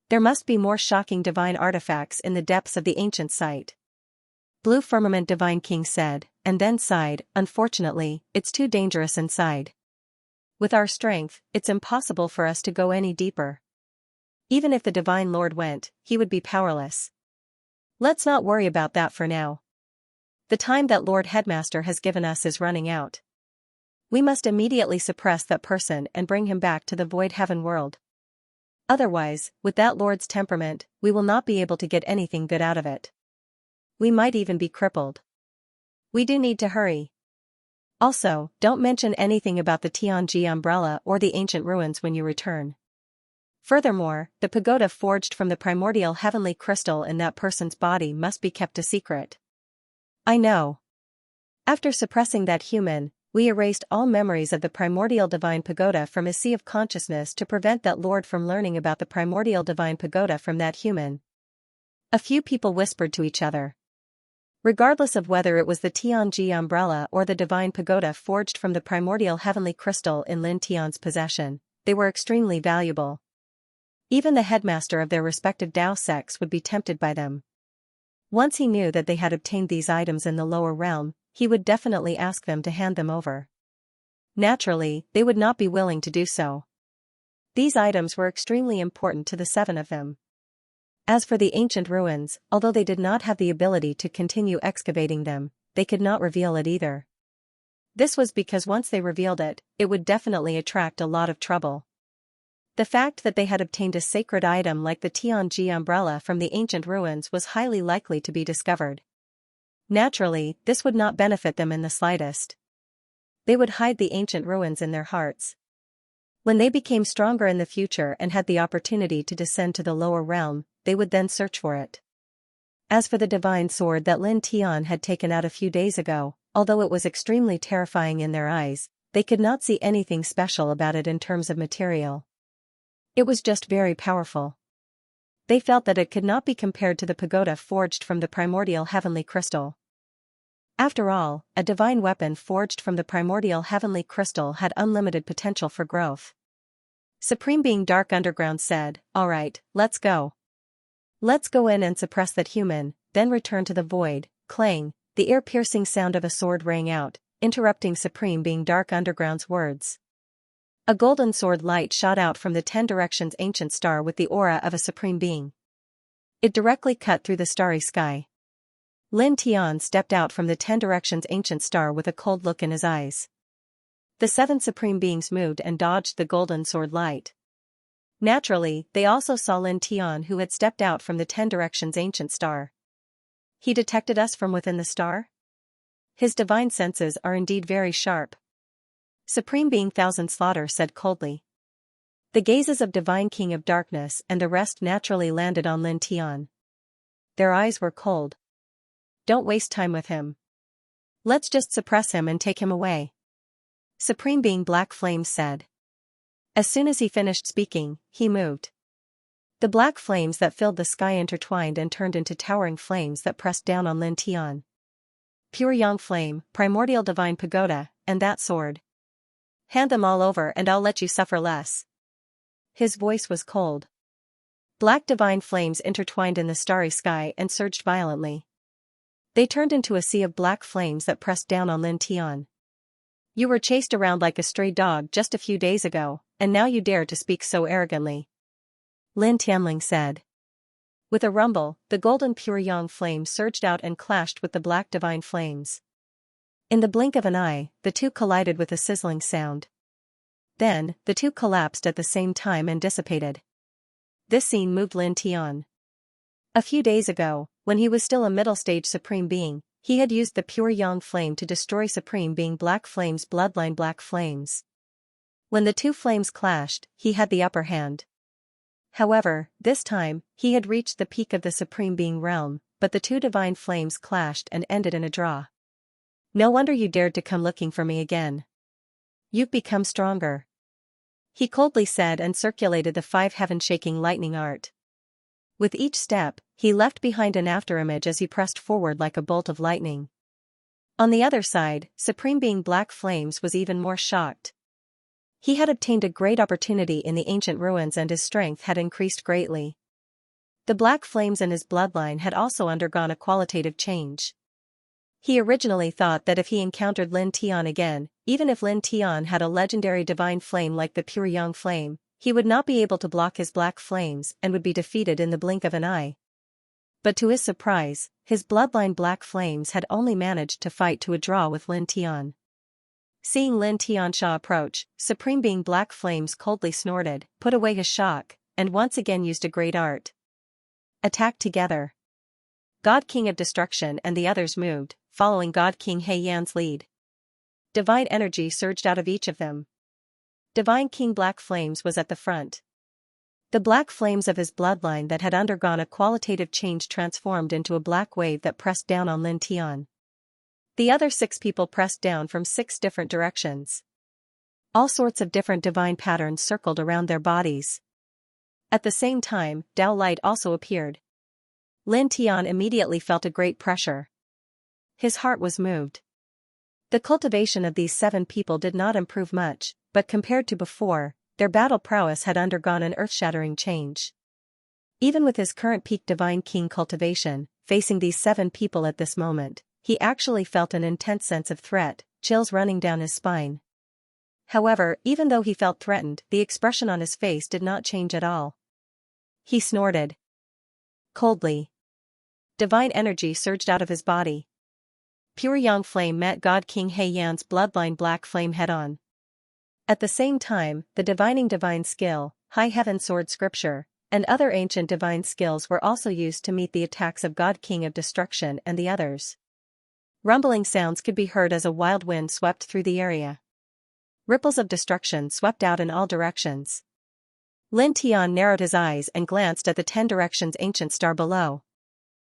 There must be more shocking divine artifacts in the depths of the ancient site. Blue Firmament Divine King said, and then sighed, unfortunately, it's too dangerous inside. With our strength, it's impossible for us to go any deeper. Even if the Divine Lord went, he would be powerless. Let's not worry about that for now. The time that Lord Headmaster has given us is running out. We must immediately suppress that person and bring him back to the void heaven world. Otherwise, with that Lord's temperament, we will not be able to get anything good out of it. We might even be crippled. We do need to hurry. Also, don't mention anything about the Tianji umbrella or the ancient ruins when you return. Furthermore, the pagoda forged from the primordial heavenly crystal in that person's body must be kept a secret. I know. After suppressing that human, we erased all memories of the primordial divine pagoda from his sea of consciousness to prevent that lord from learning about the primordial divine pagoda from that human. A few people whispered to each other. Regardless of whether it was the Tianji umbrella or the divine pagoda forged from the primordial heavenly crystal in Lin Tian's possession, they were extremely valuable. Even the headmaster of their respective Dao sects would be tempted by them. Once he knew that they had obtained these items in the lower realm, he would definitely ask them to hand them over. Naturally, they would not be willing to do so. These items were extremely important to the 7 of them. As for the ancient ruins, although they did not have the ability to continue excavating them, they could not reveal it either. This was because once they revealed it, it would definitely attract a lot of trouble. The fact that they had obtained a sacred item like the Tianji umbrella from the ancient ruins was highly likely to be discovered. Naturally, this would not benefit them in the slightest. They would hide the ancient ruins in their hearts. When they became stronger in the future and had the opportunity to descend to the lower realm, they would then search for it. As for the divine sword that Lin Tian had taken out a few days ago, although it was extremely terrifying in their eyes, they could not see anything special about it in terms of material. It was just very powerful. They felt that it could not be compared to the pagoda forged from the primordial heavenly crystal. After all, a divine weapon forged from the primordial heavenly crystal had unlimited potential for growth. Supreme Being Dark Underground said, "Alright, let's go. Let's go in and suppress that human, then return to the void." Clang, the ear-piercing sound of a sword rang out, interrupting Supreme Being Dark Underground's words. A golden sword light shot out from the 10 directions ancient star with the aura of a supreme being. It directly cut through the starry sky. Lin Tian stepped out from the 10 directions ancient star with a cold look in his eyes. The 7 supreme beings moved and dodged the golden sword light. Naturally, they also saw Lin Tian, who had stepped out from the 10 directions ancient star. He detected us from within the star? His divine senses are indeed very sharp. Supreme Being Thousand Slaughter said coldly. The gazes of Divine King of Darkness and the rest naturally landed on Lin Tian. Their eyes were cold. Don't waste time with him. Let's just suppress him and take him away. Supreme Being Black Flames said. As soon as he finished speaking, he moved. The black flames that filled the sky intertwined and turned into towering flames that pressed down on Lin Tian. Pure Yang Flame, Primordial Divine Pagoda, and that sword. Hand them all over and I'll let you suffer less. His voice was cold. Black divine flames intertwined in the starry sky and surged violently. They turned into a sea of black flames that pressed down on Lin Tian. You were chased around like a stray dog just a few days ago, and now you dare to speak so arrogantly. Lin Tianling said. With a rumble, the golden pure yang flame surged out and clashed with the black divine flames. In the blink of an eye, the two collided with a sizzling sound. Then, the two collapsed at the same time and dissipated. This scene moved Lin Tian. A few days ago, when he was still a middle-stage Supreme Being, he had used the pure yang flame to destroy Supreme Being Black Flame's bloodline Black Flames. When the two flames clashed, he had the upper hand. However, this time, he had reached the peak of the Supreme Being realm, but the two divine flames clashed and ended in a draw. No wonder you dared to come looking for me again. You've become stronger. He coldly said and circulated the 5 heaven-shaking lightning art. With each step, he left behind an afterimage as he pressed forward like a bolt of lightning. On the other side, Supreme Being Black Flames was even more shocked. He had obtained a great opportunity in the ancient ruins and his strength had increased greatly. The Black Flames in his bloodline had also undergone a qualitative change. He originally thought that if he encountered Lin Tian again, even if Lin Tian had a legendary divine flame like the pure yang flame, he would not be able to block his black flames and would be defeated in the blink of an eye. But to his surprise, his bloodline Black Flames had only managed to fight to a draw with Lin Tian. Seeing Lin Tianxia approach, Supreme Being Black Flames coldly snorted, put away his shock, and once again used a great art. Attack together. God King of Destruction and the others moved, following God King He Yan's lead. Divine energy surged out of each of them. Divine King Black Flames was at the front. The black flames of his bloodline that had undergone a qualitative change transformed into a black wave that pressed down on Lin Tian. The other 6 people pressed down from 6 different directions. All sorts of different divine patterns circled around their bodies. At the same time, Dao Light also appeared. Lin Tian immediately felt a great pressure. His heart was moved. The cultivation of these 7 people did not improve much, but compared to before, their battle prowess had undergone an earth-shattering change. Even with his current peak Divine King cultivation, facing these 7 people at this moment, he actually felt an intense sense of threat, chills running down his spine. However, even though he felt threatened, the expression on his face did not change at all. He snorted. Coldly. Divine energy surged out of his body. Pure Yang Flame met God King He Yan's bloodline Black Flame head-on. At the same time, the divining divine skill, High Heaven Sword Scripture, and other ancient divine skills were also used to meet the attacks of God King of Destruction and the others. Rumbling sounds could be heard as a wild wind swept through the area. Ripples of destruction swept out in all directions. Lin Tian narrowed his eyes and glanced at the 10 directions ancient star below.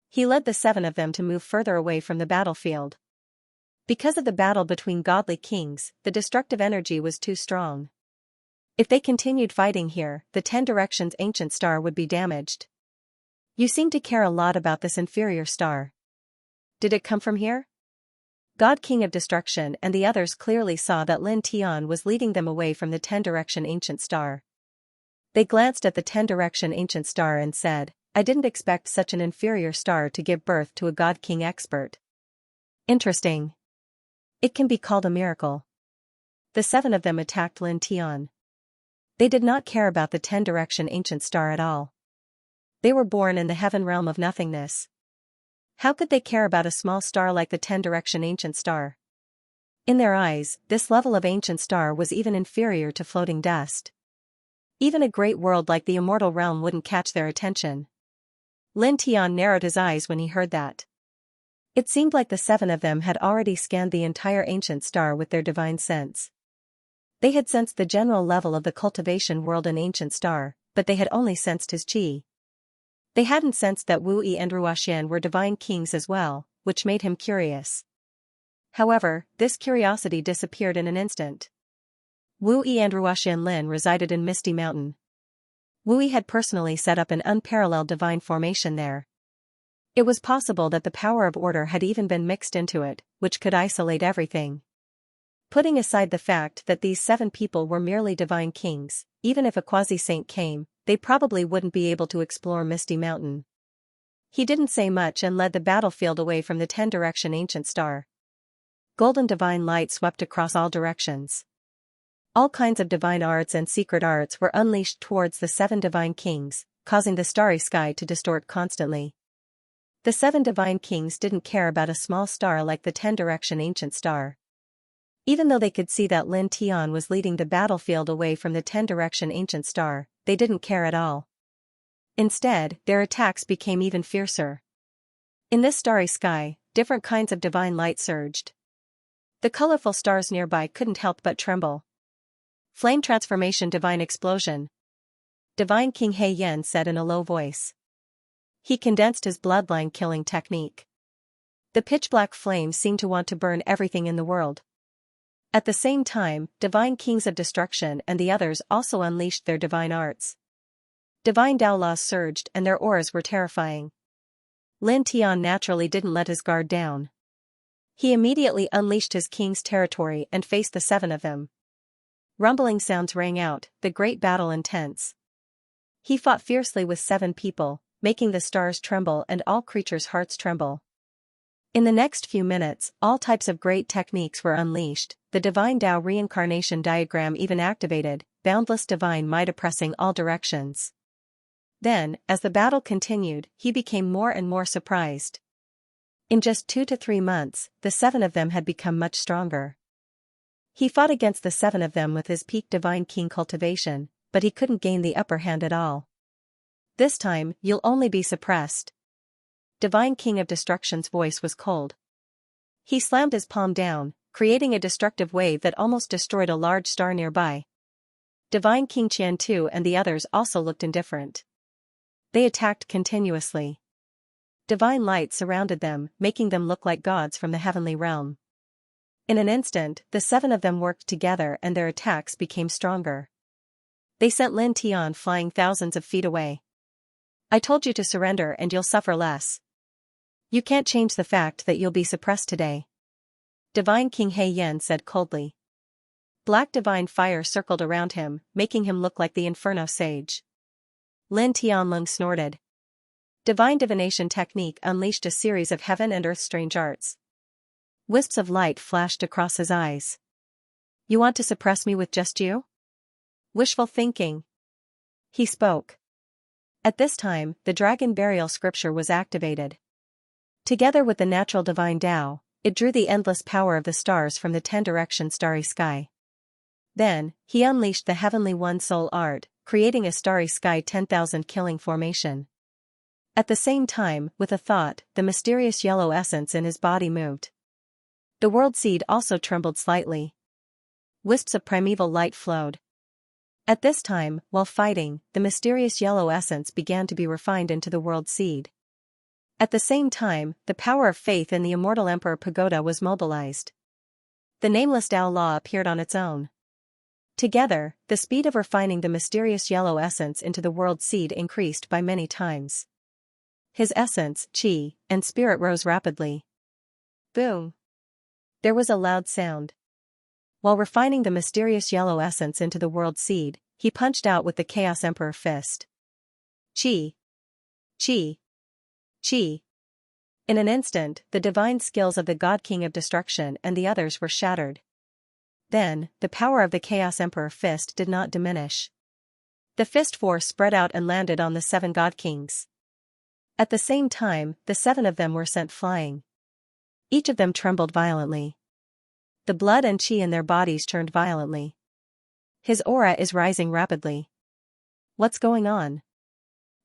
He led the 7 of them to move further away from the battlefield. Because of the battle between godly kings, the destructive energy was too strong. If they continued fighting here, the 10 directions ancient star would be damaged. You seem to care a lot about this inferior star. Did it come from here? God King of Destruction and the others clearly saw that Lin Tian was leading them away from the 10 direction ancient star. They glanced at the 10 direction ancient star and said, I didn't expect such an inferior star to give birth to a God King expert. Interesting. It can be called a miracle. The 7 of them attacked Lin Tian. They did not care about the 10 direction ancient star at all. They were born in the heaven realm of nothingness. How could they care about a small star like the 10 direction ancient star? In their eyes, this level of ancient star was even inferior to floating dust. Even a great world like the immortal realm wouldn't catch their attention. Lin Tian narrowed his eyes when he heard that. It seemed like the 7 of them had already scanned the entire ancient star with their divine sense. They had sensed the general level of the cultivation world and ancient star, but they had only sensed his qi. They hadn't sensed that Wu Yi and Ruoxian were divine kings as well, which made him curious. However, this curiosity disappeared in an instant. Wu Yi and Ruoxian Lin resided in Misty Mountain. Wu Yi had personally set up an unparalleled divine formation there. It was possible that the power of order had even been mixed into it, which could isolate everything. Putting aside the fact that these 7 people were merely divine kings, even if a quasi-saint came, they probably wouldn't be able to explore Misty Mountain. He didn't say much and led the battlefield away from the 10 direction ancient star. Golden divine light swept across all directions. All kinds of divine arts and secret arts were unleashed towards the 7 divine kings, causing the starry sky to distort constantly. The 7 divine kings didn't care about a small star like the 10 direction ancient star. Even though they could see that Lin Tian was leading the battlefield away from the 10 direction ancient star, they didn't care at all. Instead, their attacks became even fiercer. In this starry sky, different kinds of divine light surged. The colorful stars nearby couldn't help but tremble. Flame transformation, divine explosion. Divine King He Yan said in a low voice. He condensed his bloodline killing technique. The pitch-black flame seemed to want to burn everything in the world. At the same time, divine kings of destruction and the others also unleashed their divine arts. Divine Dao laws surged and their auras were terrifying. Lin Tian naturally didn't let his guard down. He immediately unleashed his king's territory and faced the 7 of them. Rumbling sounds rang out, the great battle intense. He fought fiercely with 7 people, making the stars tremble and all creatures' hearts tremble. In the next few minutes, all types of great techniques were unleashed, the divine Tao reincarnation diagram even activated, boundless divine might oppressing all directions. Then, as the battle continued, he became more and more surprised. In just 2 to 3 months, the 7 of them had become much stronger. He fought against the 7 of them with his peak divine king cultivation, but he couldn't gain the upper hand at all. This time, you'll only be suppressed. Divine King of Destruction's voice was cold. He slammed his palm down, creating a destructive wave that almost destroyed a large star nearby. Divine King Qian Tu and the others also looked indifferent. They attacked continuously. Divine light surrounded them, making them look like gods from the heavenly realm. In an instant, the 7 of them worked together and their attacks became stronger. They sent Lin Tian flying thousands of feet away. I told you to surrender and you'll suffer less. You can't change the fact that you'll be suppressed today. Divine King He Yan said coldly. Black divine fire circled around him, making him look like the Inferno Sage. Lin Tianlong snorted. Divine divination technique unleashed a series of heaven and earth strange arts. Wisps of light flashed across his eyes. You want to suppress me with just you? Wishful thinking. He spoke. At this time, the dragon burial scripture was activated. Together with the natural divine Tao, it drew the endless power of the stars from the 10 direction starry sky. Then, he unleashed the heavenly one soul art, creating a starry sky 10,000 killing formation. At the same time, with a thought, the mysterious yellow essence in his body moved. The world seed also trembled slightly. Wisps of primeval light flowed. At this time, while fighting, the mysterious yellow essence began to be refined into the world seed. At the same time, the power of faith in the immortal Emperor Pagoda was mobilized. The nameless Tao Law appeared on its own. Together, the speed of refining the mysterious yellow essence into the world seed increased by many times. His essence, qi, and spirit rose rapidly. Boom! There was a loud sound. While refining the mysterious yellow essence into the world seed, he punched out with the Chaos Emperor fist. Qi! Qi! Qi! In an instant, the divine skills of the God King of Destruction and the others were shattered. Then, the power of the Chaos Emperor fist did not diminish. The fist force spread out and landed on the 7 God Kings. At the same time, the 7 of them were sent flying. Each of them trembled violently. The blood and qi in their bodies churned violently. His aura is rising rapidly. What's going on?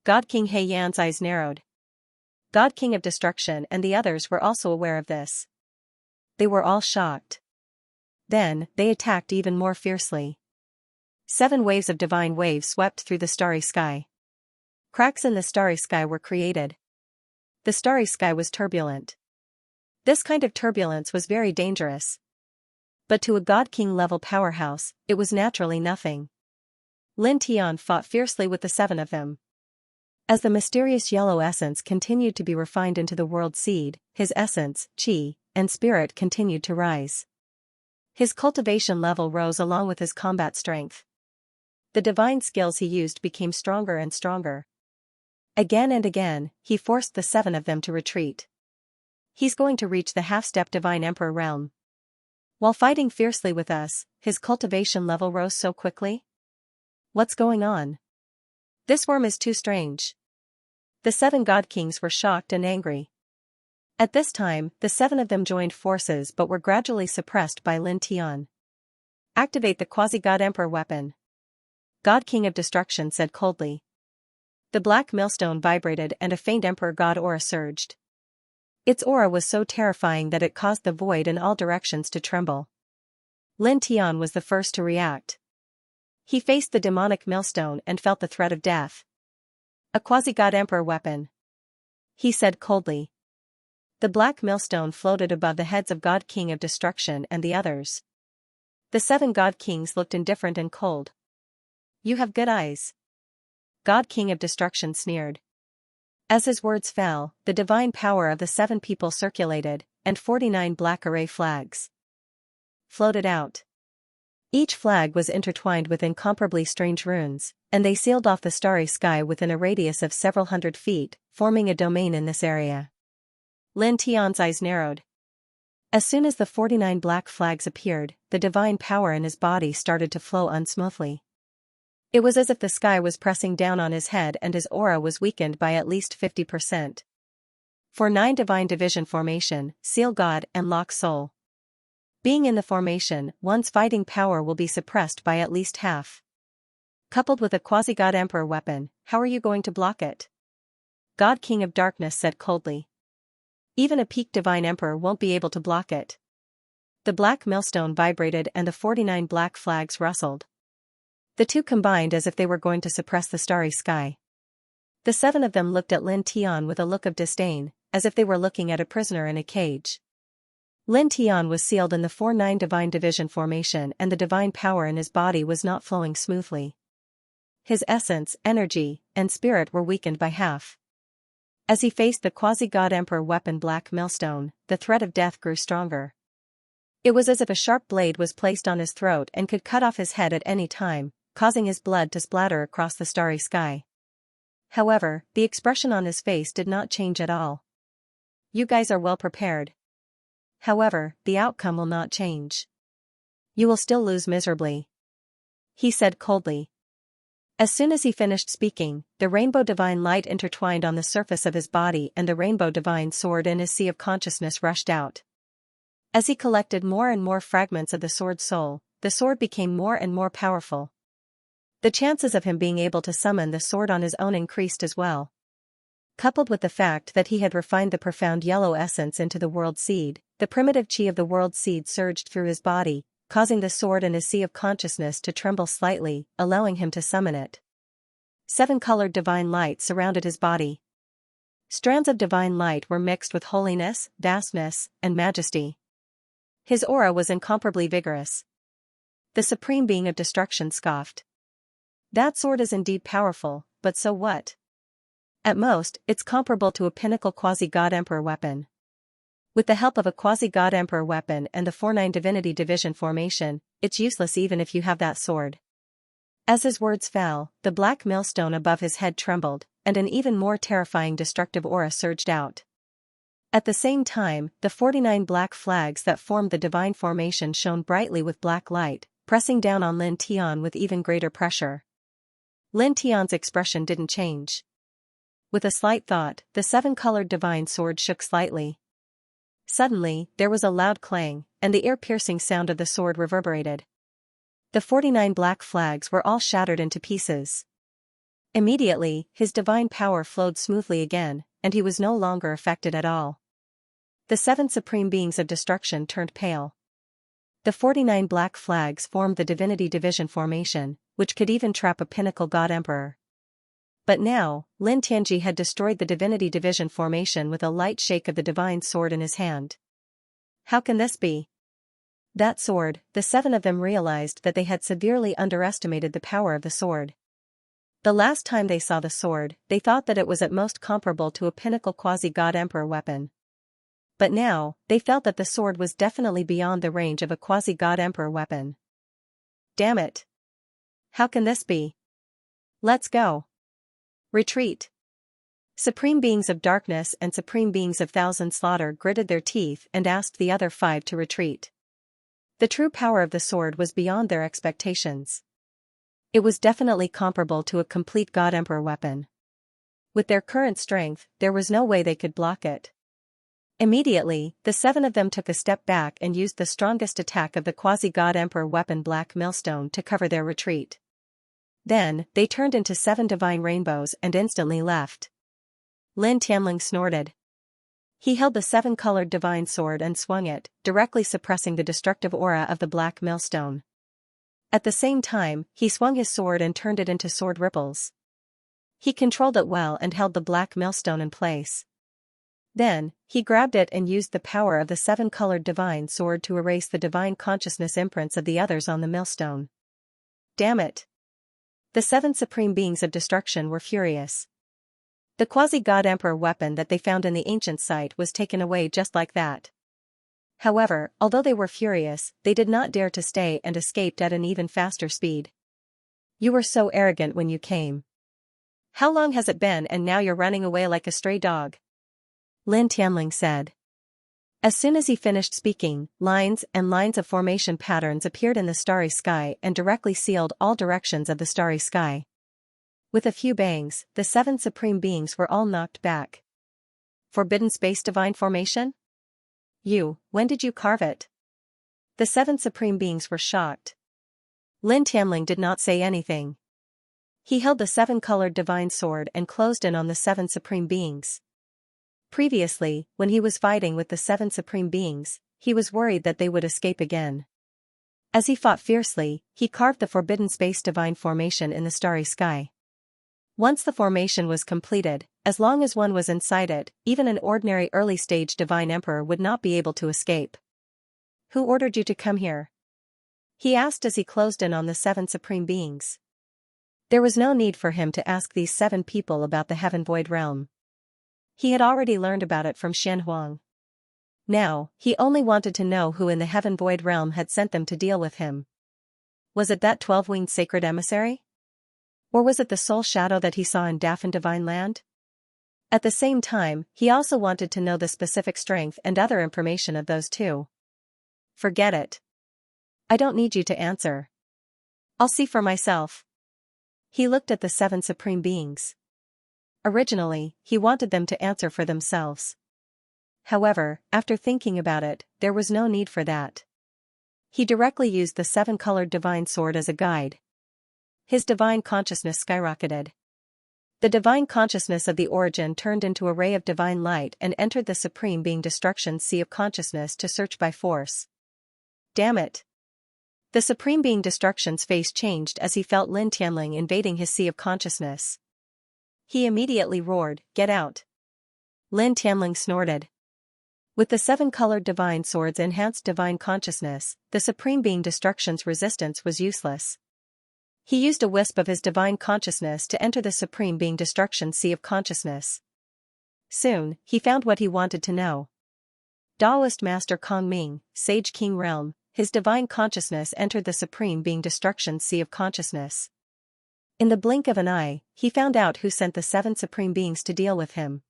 God King He Yan's eyes narrowed. God King of Destruction and the others were also aware of this. They were all shocked. Then, they attacked even more fiercely. 7 waves of divine waves swept through the starry sky. Cracks in the starry sky were created. The starry sky was turbulent. This kind of turbulence was very dangerous. But to a God King level powerhouse, it was naturally nothing. Lin Tian fought fiercely with the 7 of them. As the mysterious yellow essence continued to be refined into the world seed, his essence, qi, and spirit continued to rise. His cultivation level rose along with his combat strength. The divine skills he used became stronger and stronger. Again and again, he forced the 7 of them to retreat. He's going to reach the half-step divine emperor realm. While fighting fiercely with us, his cultivation level rose so quickly? What's going on? This worm is too strange. The 7 God Kings were shocked and angry. At this time, the 7 of them joined forces but were gradually suppressed by Lin Tian. Activate the quasi-God Emperor weapon. God King of Destruction said coldly. The black millstone vibrated and a faint Emperor God aura surged. Its aura was so terrifying that it caused the void in all directions to tremble. Lin Tian was the first to react. He faced the demonic millstone and felt the threat of death. A quasi-God Emperor weapon. He said coldly. The black millstone floated above the heads of God King of Destruction and the others. The 7 God Kings looked indifferent and cold. You have good eyes. God King of Destruction sneered. As his words fell, the divine power of the 7 people circulated, and 49 black array flags floated out. Each flag was intertwined with incomparably strange runes, and they sealed off the starry sky within a radius of several hundred feet, forming a domain in this area. Lin Tian's eyes narrowed. As soon as the 49 black flags appeared, the divine power in his body started to flow unsmoothly. It was as if the sky was pressing down on his head and his aura was weakened by at least 50%. For 9 divine division formation, seal God and lock soul. Being in the formation, one's fighting power will be suppressed by at least half. Coupled with a quasi-God Emperor weapon, how are you going to block it? God King of Darkness said coldly. Even a peak divine emperor won't be able to block it. The black millstone vibrated and the 49 black flags rustled. The 2 combined as if they were going to suppress the starry sky. The 7 of them looked at Lin Tian with a look of disdain, as if they were looking at a prisoner in a cage. Lin Tian was sealed in the 4-9 divine division formation and the divine power in his body was not flowing smoothly. His essence, energy, and spirit were weakened by half. As he faced the quasi-God Emperor weapon black millstone, the threat of death grew stronger. It was as if a sharp blade was placed on his throat and could cut off his head at any time, causing his blood to splatter across the starry sky. However, the expression on his face did not change at all. You guys are well prepared. However, the outcome will not change. You will still lose miserably. He said coldly. As soon as he finished speaking, the rainbow divine light intertwined on the surface of his body and the rainbow divine sword in his sea of consciousness rushed out. As he collected more and more fragments of the sword's soul, the sword became more and more powerful. The chances of him being able to summon the sword on his own increased as well. Coupled with the fact that he had refined the profound yellow essence into the world seed, the primitive chi of the world seed surged through his body, causing the sword in his sea of consciousness to tremble slightly, allowing him to summon it. 7-colored divine light surrounded his body. Strands of divine light were mixed with holiness, vastness, and majesty. His aura was incomparably vigorous. The supreme being of destruction scoffed. That sword is indeed powerful, but so what? At most, it's comparable to a pinnacle quasi-god emperor weapon. With the help of a quasi-god emperor weapon and the 4-9 divinity division formation, it's useless even if you have that sword. As his words fell, the black millstone above his head trembled, and an even more terrifying destructive aura surged out. At the same time, the 49 black flags that formed the divine formation shone brightly with black light, pressing down on Lin Tian with even greater pressure. Lin Tian's expression didn't change. With a slight thought, the 7-colored divine sword shook slightly. Suddenly, there was a loud clang, and the ear-piercing sound of the sword reverberated. The 49 black flags were all shattered into pieces. Immediately, his divine power flowed smoothly again, and he was no longer affected at all. The 7 supreme beings of destruction turned pale. The 49 black flags formed the divinity division formation, which could even trap a pinnacle god emperor. But now, Lin Tianji had destroyed the divinity division formation with a light shake of the divine sword in his hand. How can this be? That sword, the 7 of them realized that they had severely underestimated the power of the sword. The last time they saw the sword, they thought that it was at most comparable to a pinnacle quasi-god emperor weapon. But now, they felt that the sword was definitely beyond the range of a quasi-god emperor weapon. Damn it! How can this be? Let's go. Retreat. Supreme beings of darkness and supreme beings of thousand slaughter gritted their teeth and asked the other 5 to retreat. The true power of the sword was beyond their expectations. It was definitely comparable to a complete god emperor weapon. With their current strength, there was no way they could block it. Immediately, the 7 of them took a step back and used the strongest attack of the quasi-god emperor weapon Black Millstone to cover their retreat. Then, they turned into 7 divine rainbows and instantly left. Lin Tianling snorted. He held the 7-colored divine sword and swung it, directly suppressing the destructive aura of the Black Millstone. At the same time, he swung his sword and turned it into sword ripples. He controlled it well and held the Black Millstone in place. Then, he grabbed it and used the power of the 7-colored divine sword to erase the divine consciousness imprints of the others on the millstone. Damn it! The 7 supreme beings of destruction were furious. The quasi-god emperor weapon that they found in the ancient site was taken away just like that. However, although they were furious, they did not dare to stay and escaped at an even faster speed. You were so arrogant when you came. How long has it been and now you're running away like a stray dog? Lin Tianling said. As soon as he finished speaking, lines and lines of formation patterns appeared in the starry sky and directly sealed all directions of the starry sky. With a few bangs, the 7 supreme beings were all knocked back. Forbidden space divine formation? When did you carve it? The 7 supreme beings were shocked. Lin Tianling did not say anything. He held the 7-colored divine sword and closed in on the 7 supreme beings. Previously, when he was fighting with the 7 supreme beings, he was worried that they would escape again. As he fought fiercely, he carved the forbidden space divine formation in the starry sky. Once the formation was completed, as long as one was inside it, even an ordinary early-stage divine emperor would not be able to escape. Who ordered you to come here? He asked as he closed in on the 7 supreme beings. There was no need for him to ask these 7 people about the Heaven Void Realm. He had already learned about it from Xianxia. Now, he only wanted to know who in the Heaven Void Realm had sent them to deal with him. Was it that 12-winged sacred emissary? Or was it the soul shadow that he saw in Daffin Divine Land? At the same time, he also wanted to know the specific strength and other information of those 2. Forget it. I don't need you to answer. I'll see for myself. He looked at the 7 supreme beings. Originally, he wanted them to answer for themselves. However, after thinking about it, there was no need for that. He directly used the 7-colored divine sword as a guide. His divine consciousness skyrocketed. The divine consciousness of the origin turned into a ray of divine light and entered the Supreme Being Destruction's sea of consciousness to search by force. Damn it! The Supreme Being Destruction's face changed as he felt Lin Tianling invading his sea of consciousness. He immediately roared, "Get out!" Lin Tianling snorted. With the 7-colored divine sword's enhanced divine consciousness, the Supreme Being Destruction's resistance was useless. He used a wisp of his divine consciousness to enter the Supreme Being Destruction's sea of consciousness. Soon, he found what he wanted to know. Taoist Master Kong Ming, Sage King Realm, his divine consciousness entered the Supreme Being Destruction's sea of consciousness. In the blink of an eye, he found out who sent the 7 Supreme Beings to deal with him.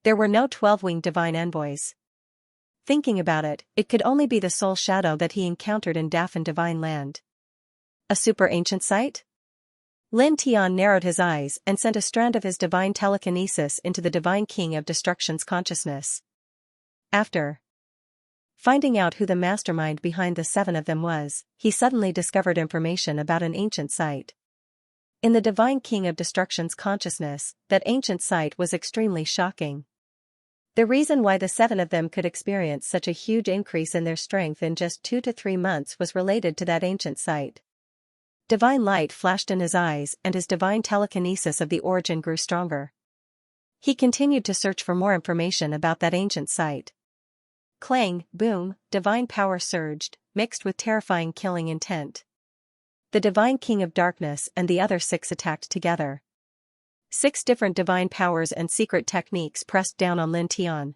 There were no 12-winged divine envoys. Thinking about it, it could only be the soul shadow that he encountered in Dafan Divine Land. A super ancient site? Lin Tian narrowed his eyes and sent a strand of his divine telekinesis into the Divine King of Destruction's consciousness. After finding out who the mastermind behind the 7 of them was, he suddenly discovered information about an ancient site. In the Divine King of Destruction's consciousness, that ancient site was extremely shocking. The reason why the 7 of them could experience such a huge increase in their strength in just 2 to 3 months was related to that ancient site. Divine light flashed in his eyes and his divine telekinesis of the origin grew stronger. He continued to search for more information about that ancient site. Clang, boom, divine power surged, mixed with terrifying killing intent. The Divine King of Darkness and the other 6 attacked together. 6 different divine powers and secret techniques pressed down on Lin Tian.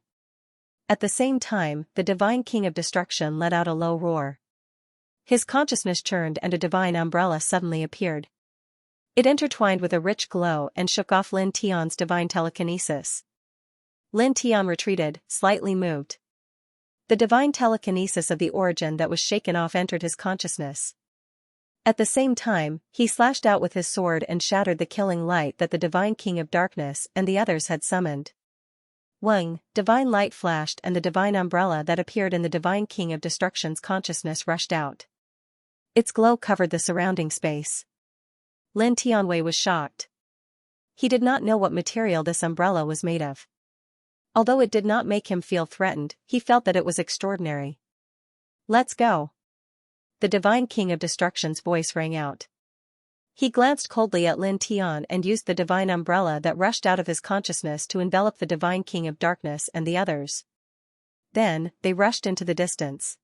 At the same time, the Divine King of Destruction let out a low roar. His consciousness churned and a divine umbrella suddenly appeared. It intertwined with a rich glow and shook off Lin Tian's divine telekinesis. Lin Tian retreated, slightly moved. The divine telekinesis of the origin that was shaken off entered his consciousness. At the same time, he slashed out with his sword and shattered the killing light that the Divine King of Darkness and the others had summoned. Wang, divine light flashed and the divine umbrella that appeared in the Divine King of Destruction's consciousness rushed out. Its glow covered the surrounding space. Lin Tianwei was shocked. He did not know what material this umbrella was made of. Although it did not make him feel threatened, he felt that it was extraordinary. "Let's go." The Divine King of Destruction's voice rang out. He glanced coldly at Lin Tian and used the divine umbrella that rushed out of his consciousness to envelop the Divine King of Darkness and the others. Then, they rushed into the distance.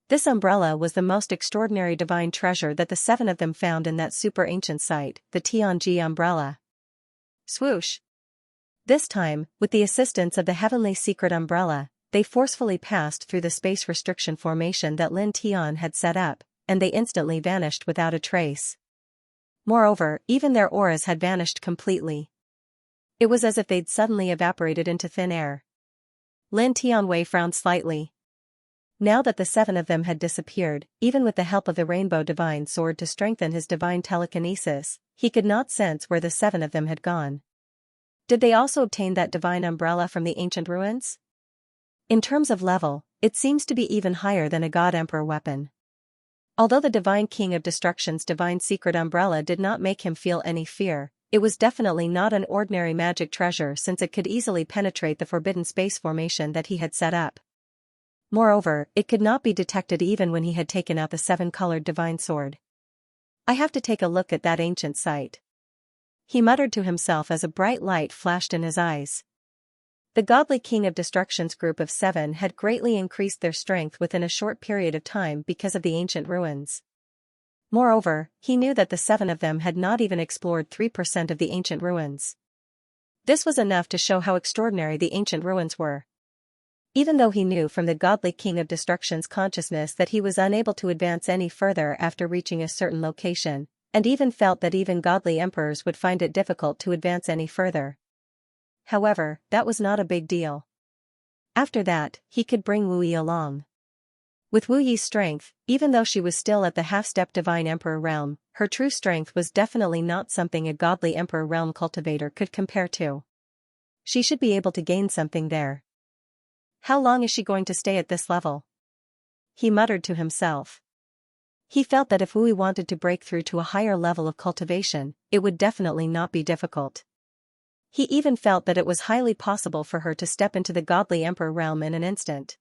This umbrella was the most extraordinary divine treasure that the 7 of them found in that super ancient site, the Tianji umbrella. Swoosh! This time, with the assistance of the heavenly secret umbrella, they forcefully passed through the space restriction formation that Lin Tian had set up, and they instantly vanished without a trace. Moreover, even their auras had vanished completely. It was as if they'd suddenly evaporated into thin air. Lin Tianwei frowned slightly. Now that the 7 of them had disappeared, even with the help of the Rainbow Divine Sword to strengthen his divine telekinesis, he could not sense where the 7 of them had gone. Did they also obtain that divine umbrella from the ancient ruins? In terms of level, it seems to be even higher than a God Emperor weapon. Although the Divine King of Destruction's divine secret umbrella did not make him feel any fear, it was definitely not an ordinary magic treasure since it could easily penetrate the forbidden space formation that he had set up. Moreover, it could not be detected even when he had taken out the 7-colored divine sword. "I have to take a look at that ancient site," he muttered to himself as a bright light flashed in his eyes. The godly King of Destruction's group of 7 had greatly increased their strength within a short period of time because of the ancient ruins. Moreover, he knew that the 7 of them had not even explored 3% of the ancient ruins. This was enough to show how extraordinary the ancient ruins were. Even though he knew from the godly King of Destruction's consciousness that he was unable to advance any further after reaching a certain location, and even felt that even godly emperors would find it difficult to advance any further. However, that was not a big deal. After that, he could bring Wu Yi along. With Wu Yi's strength, even though she was still at the half-step Divine Emperor realm, her true strength was definitely not something a godly Emperor realm cultivator could compare to. She should be able to gain something there. How long is she going to stay at this level? He muttered to himself. He felt that if Wu Yi wanted to break through to a higher level of cultivation, it would definitely not be difficult. He even felt that it was highly possible for her to step into the godly emperor realm in an instant.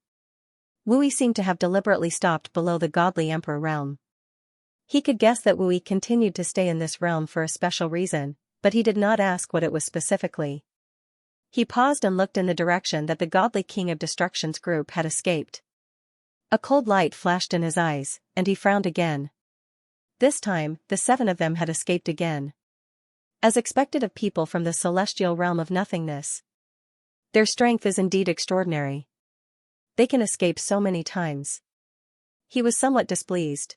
Wui seemed to have deliberately stopped below the godly emperor realm. He could guess that Wui continued to stay in this realm for a special reason, but he did not ask what it was specifically. He paused and looked in the direction that the godly king of destruction's group had escaped. A cold light flashed in his eyes, and he frowned again. This time, the 7 of them had escaped again. As expected of people from the celestial realm of nothingness. Their strength is indeed extraordinary. They can escape so many times. He was somewhat displeased.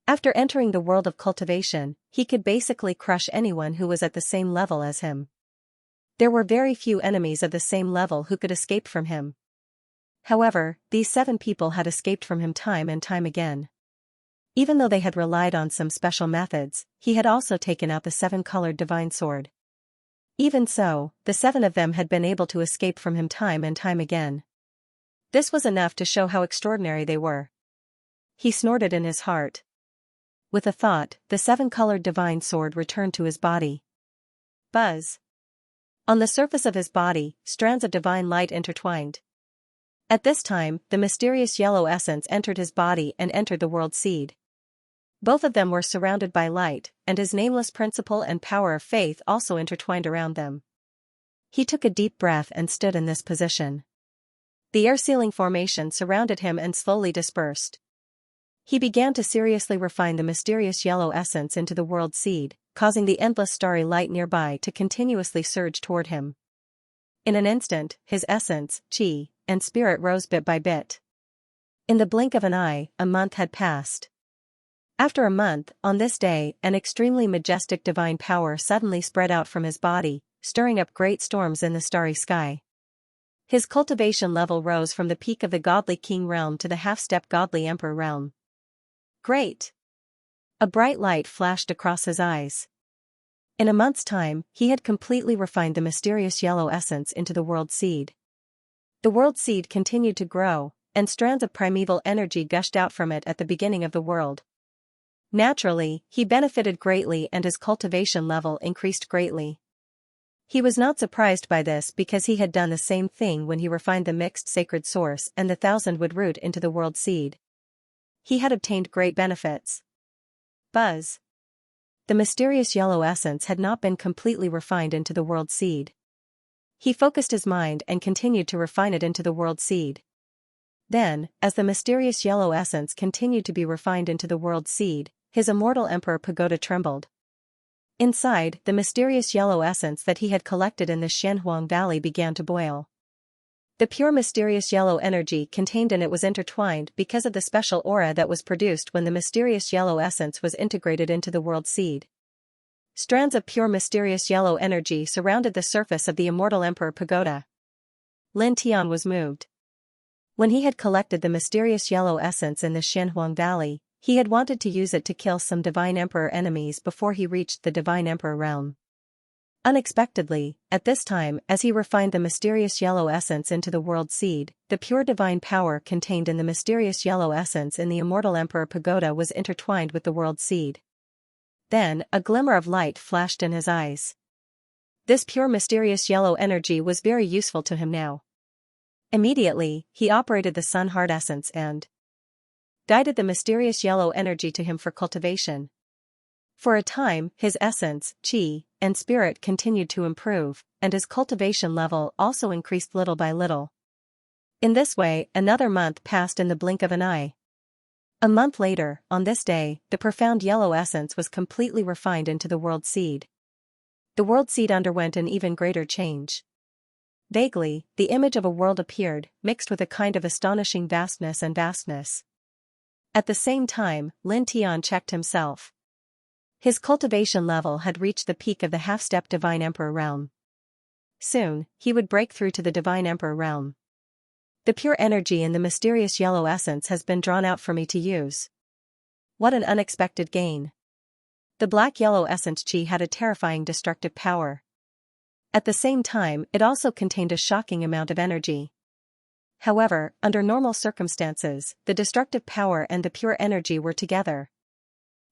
After entering the world of cultivation, he could basically crush anyone who was at the same level as him. There were very few enemies of the same level who could escape from him. However, these 7 people had escaped from him time and time again. Even though they had relied on some special methods, he had also taken out the 7-colored divine sword. Even so, the 7 of them had been able to escape from him time and time again. This was enough to show how extraordinary they were. He snorted in his heart. With a thought, the 7-colored divine sword returned to his body. Buzz. On the surface of his body, strands of divine light intertwined. At this time, the mysterious yellow essence entered his body and entered the world seed. Both of them were surrounded by light, and his nameless principle and power of faith also intertwined around them. He took a deep breath and stood in this position. The air-sealing formation surrounded him and slowly dispersed. He began to seriously refine the mysterious yellow essence into the world seed, causing the endless starry light nearby to continuously surge toward him. In an instant, his essence, chi, and spirit rose bit by bit. In the blink of an eye, a month had passed. After a month, on this day, an extremely majestic divine power suddenly spread out from his body, stirring up great storms in the starry sky. His cultivation level rose from the peak of the godly king realm to the half-step godly emperor realm. Great! A bright light flashed across his eyes. In a month's time, he had completely refined the mysterious yellow essence into the world seed. The world seed continued to grow, and strands of primeval energy gushed out from it at the beginning of the world. Naturally, he benefited greatly and his cultivation level increased greatly. He was not surprised by this because he had done the same thing when he refined the mixed sacred source and the 1,000-wood root into the world seed. He had obtained great benefits. Buzz. The mysterious yellow essence had not been completely refined into the world seed. He focused his mind and continued to refine it into the world seed. Then, as the mysterious yellow essence continued to be refined into the world seed, his immortal emperor pagoda trembled. Inside, the mysterious yellow essence that he had collected in the Xianxia Valley began to boil. The pure mysterious yellow energy contained in it was intertwined because of the special aura that was produced when the mysterious yellow essence was integrated into the world seed. Strands of pure mysterious yellow energy surrounded the surface of the immortal emperor pagoda. Lin Tian was moved. When he had collected the mysterious yellow essence in the Xianxia Valley, he had wanted to use it to kill some divine emperor enemies before he reached the divine emperor realm. Unexpectedly, at this time, as he refined the mysterious yellow essence into the world seed, the pure divine power contained in the mysterious yellow essence in the immortal emperor pagoda was intertwined with the world seed. Then, a glimmer of light flashed in his eyes. This pure mysterious yellow energy was very useful to him now. Immediately, he operated the sun heart essence and guided the mysterious yellow energy to him for cultivation. For a time, his essence, chi, and spirit continued to improve, and his cultivation level also increased little by little. In this way, another month passed in the blink of an eye. A month later, on this day, the profound yellow essence was completely refined into the world seed. The world seed underwent an even greater change. Vaguely, the image of a world appeared, mixed with a kind of astonishing vastness and vastness. At the same time, Lin Tian checked himself. His cultivation level had reached the peak of the half-step divine emperor realm. Soon, he would break through to the divine emperor realm. The pure energy in the mysterious yellow essence has been drawn out for me to use. What an unexpected gain. The black-yellow essence chi had a terrifying destructive power. At the same time, it also contained a shocking amount of energy. However, under normal circumstances, the destructive power and the pure energy were together.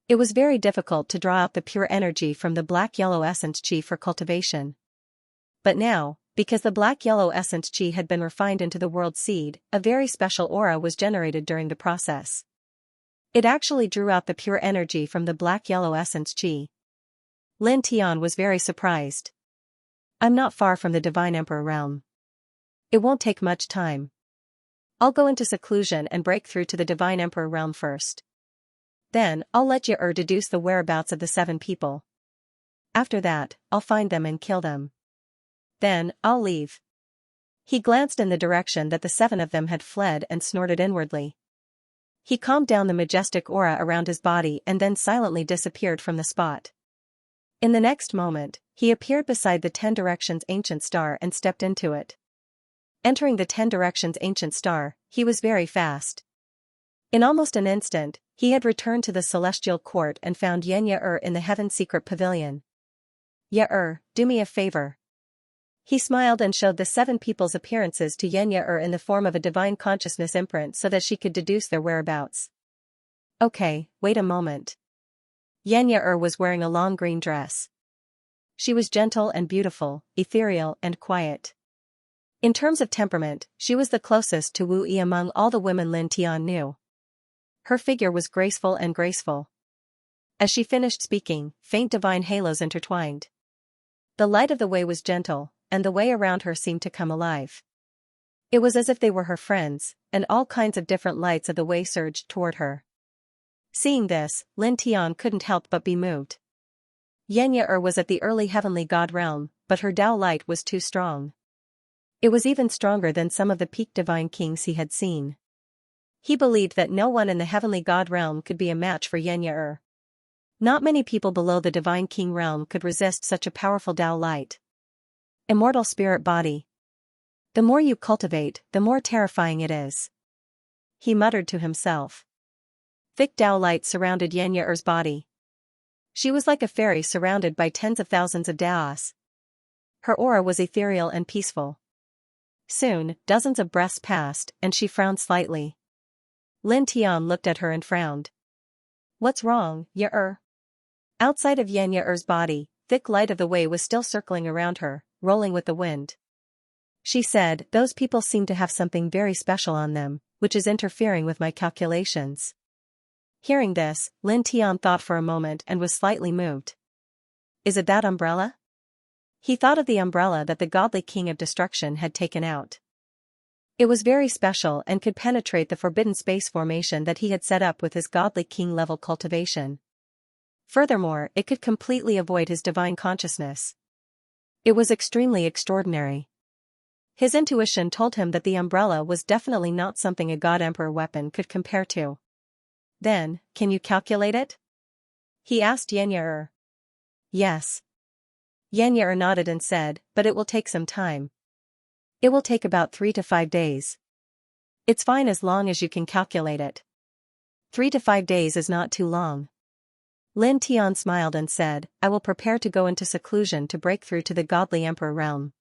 It was very difficult to draw out the pure energy from the black-yellow essence chi for cultivation. But now, because the black-yellow essence qi had been refined into the world seed, a very special aura was generated during the process. It actually drew out the pure energy from the black-yellow essence qi. Lin Tian was very surprised. I'm not far from the Divine Emperor realm. It won't take much time. I'll go into seclusion and break through to the Divine Emperor realm first. Then, I'll let Ye deduce the whereabouts of the 7 people. After that, I'll find them and kill them. Then, I'll leave. He glanced in the direction that the 7 of them had fled and snorted inwardly. He calmed down the majestic aura around his body and then silently disappeared from the spot. In the next moment, he appeared beside the 10 Directions Ancient Star and stepped into it. Entering the 10 Directions Ancient Star, he was very fast. In almost an instant, he had returned to the Celestial Court and found Xianxia in the Heaven Secret Pavilion. Ye, do me a favor. He smiled and showed the 7 people's appearances to Xianxia in the form of a divine consciousness imprint so that she could deduce their whereabouts. Okay, wait a moment. Xianxia was wearing a long green dress. She was gentle and beautiful, ethereal and quiet. In terms of temperament, she was the closest to Wu Yi among all the women Lin Tian knew. Her figure was graceful. As she finished speaking, faint divine halos intertwined. The light of the way was gentle, and the way around her seemed to come alive. It was as if they were her friends, and all kinds of different lights of the way surged toward her. Seeing this, Lin Tian couldn't help but be moved. Xianxia was at the early heavenly god realm, but her Tao light was too strong. It was even stronger than some of the peak divine kings he had seen. He believed that no one in the heavenly god realm could be a match for Xianxia. Not many people below the divine king realm could resist such a powerful Tao light. Immortal spirit body. The more you cultivate, the more terrifying it is. He muttered to himself. Thick Tao light surrounded Xianxia's body. She was like a fairy surrounded by tens of thousands of Daos. Her aura was ethereal and peaceful. Soon, dozens of breaths passed, and she frowned slightly. Lin Tian looked at her and frowned. What's wrong, Ye? Outside of Xianxia's body, thick light of the way was still circling around her, rolling with the wind. She said, those people seem to have something very special on them, which is interfering with my calculations. Hearing this, Lin Tian thought for a moment and was slightly moved. Is it that umbrella? He thought of the umbrella that the godly king of destruction had taken out. It was very special and could penetrate the forbidden space formation that he had set up with his godly king-level cultivation. Furthermore, it could completely avoid his divine consciousness. It was extremely extraordinary. His intuition told him that the umbrella was definitely not something a god-emperor weapon could compare to. Then, can you calculate it? He asked Xianxia. Yes. Xianxia nodded and said, but it will take some time. It will take about 3 to 5 days. It's fine as long as you can calculate it. 3 to 5 days is not too long. Lin Tian smiled and said, I will prepare to go into seclusion to break through to the godly emperor realm.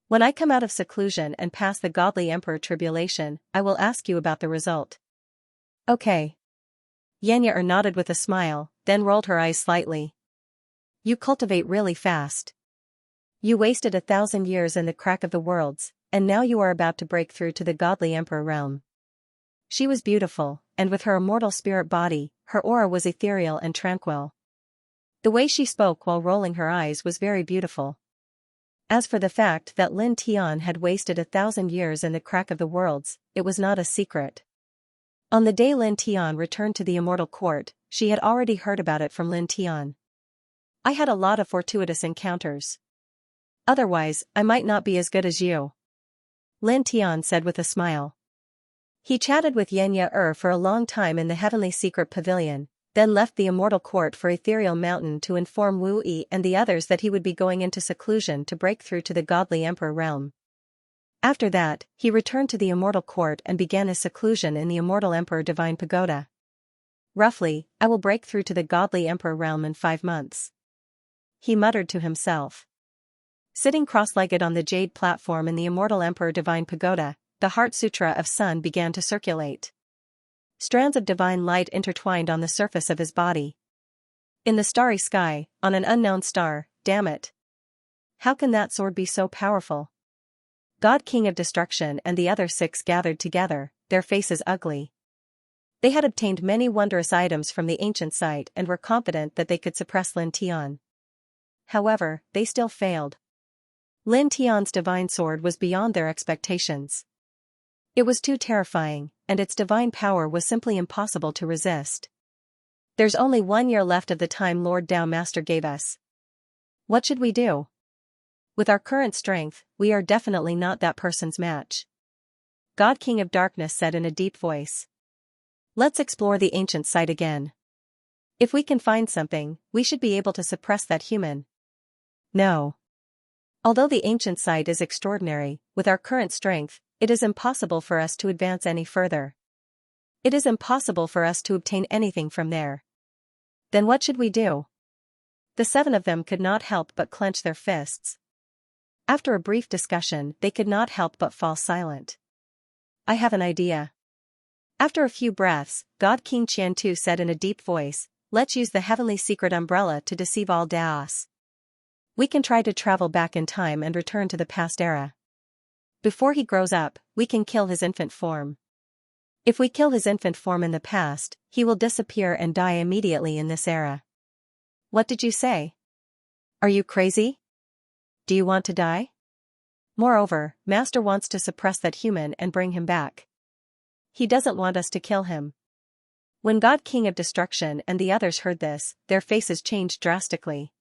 When I come out of seclusion and pass the godly emperor tribulation, I will ask you about the result. Okay. Xianxia nodded with a smile, then rolled her eyes slightly. You cultivate really fast. You wasted 1,000 years in the crack of the worlds, and now you are about to break through to the godly emperor realm. She was beautiful, and with her immortal spirit body, her aura was ethereal and tranquil. The way she spoke while rolling her eyes was very beautiful. As for the fact that Lin Tian had wasted 1,000 years in the crack of the worlds, it was not a secret. On the day Lin Tian returned to the immortal court, she had already heard about it from Lin Tian. I had a lot of fortuitous encounters. Otherwise, I might not be as good as you. Lin Tian said with a smile. He chatted with Xianxia for a long time in the heavenly secret pavilion, then left the immortal court for Ethereal Mountain to inform Wu Yi and the others that he would be going into seclusion to break through to the godly emperor realm. After that, he returned to the immortal court and began his seclusion in the immortal emperor divine pagoda. Roughly, I will break through to the godly emperor realm in 5 months. He muttered to himself. Sitting cross-legged on the jade platform in the immortal emperor divine pagoda, the Heart Sutra of Sun began to circulate. Strands of divine light intertwined on the surface of his body. In the starry sky, on an unknown star, damn it. How can that sword be so powerful? God King of Destruction and the other six gathered together, their faces ugly. They had obtained many wondrous items from the ancient site and were confident that they could suppress Lin Tian. However, they still failed. Lin Tian's divine sword was beyond their expectations. It was too terrifying, and its divine power was simply impossible to resist. There's only 1 year left of the time Lord Tao Master gave us. What should we do? With our current strength, we are definitely not that person's match. God King of Darkness said in a deep voice. Let's explore the ancient site again. If we can find something, we should be able to suppress that human. No. Although the ancient site is extraordinary, with our current strength, it is impossible for us to advance any further. It is impossible for us to obtain anything from there. Then what should we do? The 7 of them could not help but clench their fists. After a brief discussion, they could not help but fall silent. I have an idea. After a few breaths, God King Qiantu said in a deep voice, let's use the heavenly secret umbrella to deceive all Daos. We can try to travel back in time and return to the past era. Before he grows up, we can kill his infant form. If we kill his infant form in the past, he will disappear and die immediately in this era. What did you say? Are you crazy? Do you want to die? Moreover, Master wants to suppress that human and bring him back. He doesn't want us to kill him. When God King of Destruction and the others heard this, their faces changed drastically.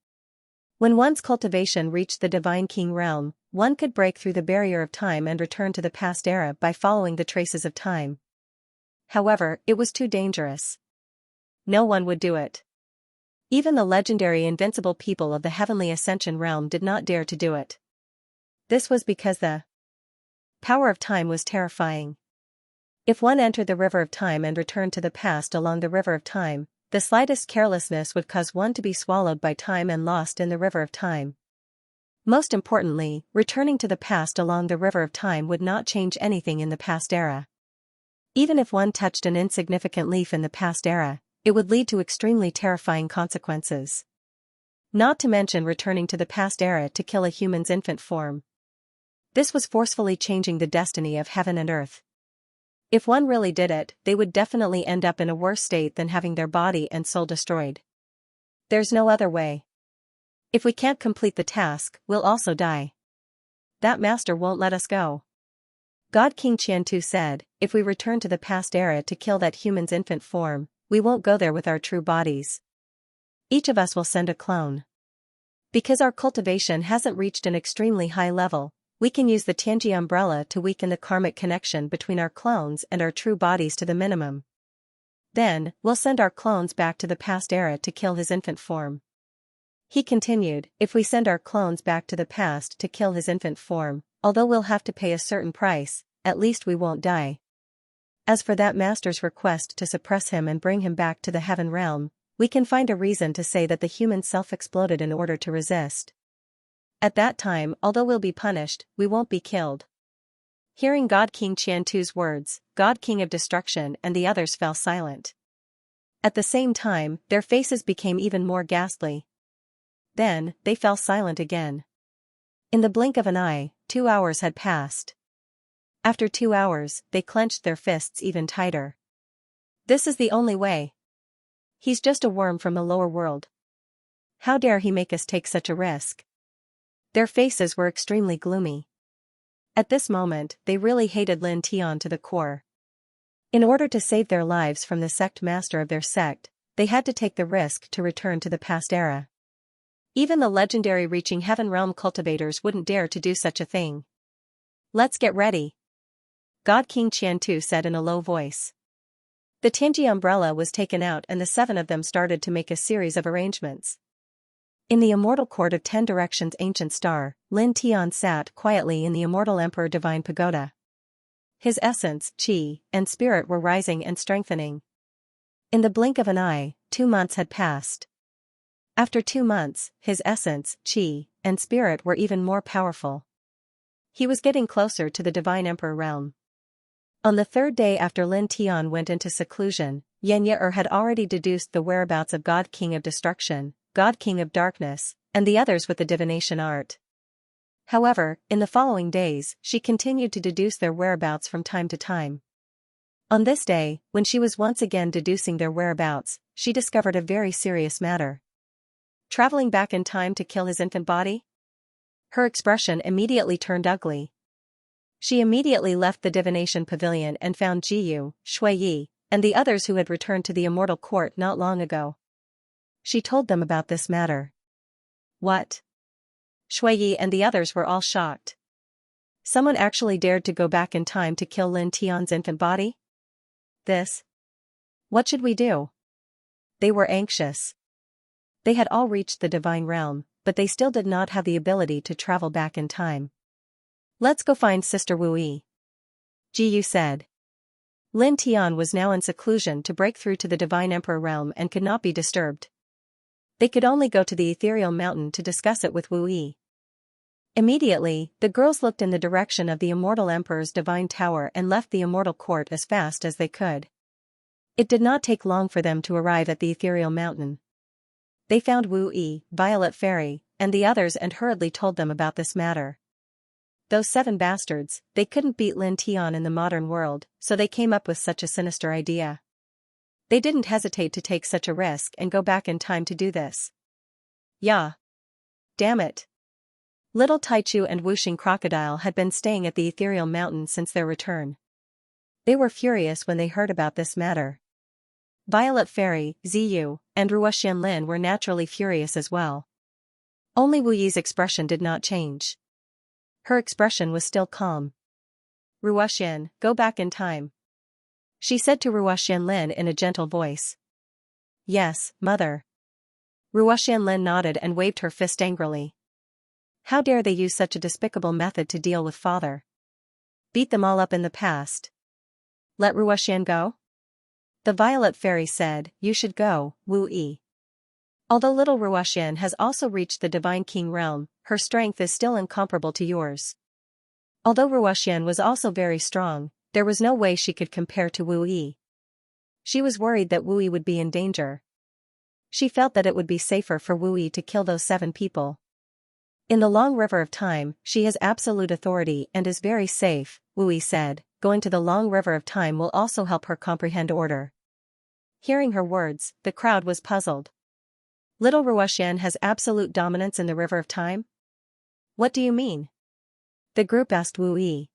When one's cultivation reached the Divine King realm, one could break through the barrier of time and return to the past era by following the traces of time. However, it was too dangerous. No one would do it. Even the legendary invincible people of the Heavenly Ascension realm did not dare to do it. This was because the power of time was terrifying. If one entered the river of time and returned to the past along the river of time, the slightest carelessness would cause one to be swallowed by time and lost in the river of time. Most importantly, returning to the past along the river of time would not change anything in the past era. Even if one touched an insignificant leaf in the past era, it would lead to extremely terrifying consequences. Not to mention returning to the past era to kill a human's infant form. This was forcefully changing the destiny of heaven and earth. If one really did it, they would definitely end up in a worse state than having their body and soul destroyed. There's no other way. If we can't complete the task, we'll also die. That master won't let us go. God King Qiantu said, if we return to the past era to kill that human's infant form, we won't go there with our true bodies. Each of us will send a clone. Because our cultivation hasn't reached an extremely high level, we can use the Tianji umbrella to weaken the karmic connection between our clones and our true bodies to the minimum. Then, we'll send our clones back to the past era to kill his infant form. He continued, if we send our clones back to the past to kill his infant form, although we'll have to pay a certain price, at least we won't die. As for that master's request to suppress him and bring him back to the heaven realm, we can find a reason to say that the human self exploded in order to resist. At that time, although we'll be punished, we won't be killed. Hearing God King Qiantu's words, God King of Destruction and the others fell silent. At the same time, their faces became even more ghastly. Then, they fell silent again. In the blink of an eye, 2 hours had passed. After 2 hours, they clenched their fists even tighter. This is the only way. He's just a worm from the lower world. How dare he make us take such a risk? Their faces were extremely gloomy. At this moment, they really hated Lin Tian to the core. In order to save their lives from the sect master of their sect, they had to take the risk to return to the past era. Even the legendary reaching heaven realm cultivators wouldn't dare to do such a thing. Let's get ready. God King Qiantu said in a low voice. The Tianji umbrella was taken out and the 7 of them started to make a series of arrangements. In the immortal court of 10 Directions Ancient Star, Lin Tian sat quietly in the immortal Emperor Divine Pagoda. His essence, qi, and spirit were rising and strengthening. In the blink of an eye, 2 months had passed. After 2 months, his essence, qi, and spirit were even more powerful. He was getting closer to the Divine Emperor realm. On the 3rd day after Lin Tian went into seclusion, Xianxia had already deduced the whereabouts of God King of Destruction, God King of Darkness, and the others with the divination art. However, in the following days, she continued to deduce their whereabouts from time to time. On this day, when she was once again deducing their whereabouts, she discovered a very serious matter. Traveling back in time to kill his infant body? Her expression immediately turned ugly. She immediately left the divination pavilion and found Jiyu, Shuiyi, and the others who had returned to the immortal court not long ago. She told them about this matter. What? Shuiyi and the others were all shocked. Someone actually dared to go back in time to kill Lin Tian's infant body? This? What should we do? They were anxious. They had all reached the divine realm, but they still did not have the ability to travel back in time. Let's go find Sister Wu Yi, Jiyu said. Lin Tian was now in seclusion to break through to the divine emperor realm and could not be disturbed. They could only go to the ethereal mountain to discuss it with Wu Yi. Immediately, the girls looked in the direction of the immortal emperor's divine tower and left the immortal court as fast as they could. It did not take long for them to arrive at the ethereal mountain. They found Wu Yi, Violet Fairy, and the others and hurriedly told them about this matter. Those 7 bastards, they couldn't beat Lin Tian in the modern world, so they came up with such a sinister idea. They didn't hesitate to take such a risk and go back in time to do this. Yeah. Damn it. Little Taichu and Wuxing Crocodile had been staying at the ethereal mountain since their return. They were furious when they heard about this matter. Violet Fairy, Ziyu, and Ruoxianlin were naturally furious as well. Only Wu Yi's expression did not change. Her expression was still calm. Ruoxian, go back in time, she said to Ruoxianlin in a gentle voice. Yes, mother. Ruoxianlin nodded and waved her fist angrily. How dare they use such a despicable method to deal with father? Beat them all up in the past. Let Ruoxian go? The Violet Fairy said, you should go, Wu Yi. Although little Ruoxian has also reached the Divine King realm, her strength is still incomparable to yours. Although Ruoxian was also very strong, there was no way she could compare to Wu Yi. She was worried that Wu Yi would be in danger. She felt that it would be safer for Wu Yi to kill those 7 people. In the long river of time, she has absolute authority and is very safe, Wu Yi said. Going to the long river of time will also help her comprehend order. Hearing her words, the crowd was puzzled. Little Ruoxian has absolute dominance in the river of time? What do you mean? The group asked Wu Yi.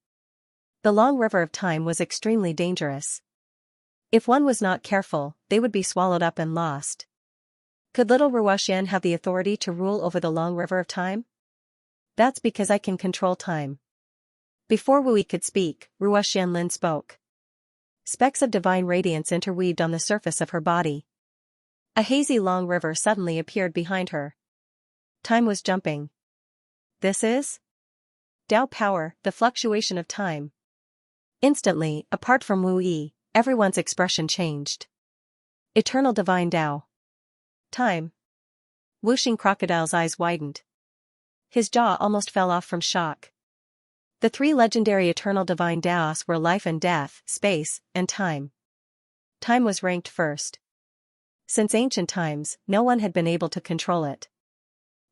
The long river of time was extremely dangerous. If one was not careful, they would be swallowed up and lost. Could little Ruoxian have the authority to rule over the long river of time? That's because I can control time. Before Wu Yi could speak, Ruoxianlin spoke. Specks of divine radiance interweaved on the surface of her body. A hazy long river suddenly appeared behind her. Time was jumping. This is Dao power, the fluctuation of time. Instantly, apart from Wu Yi, everyone's expression changed. Eternal divine Dao. Time. Wuxing Crocodile's eyes widened. His jaw almost fell off from shock. The 3 legendary eternal divine Daos were life and death, space, and time. Time was ranked first. Since ancient times, no one had been able to control it.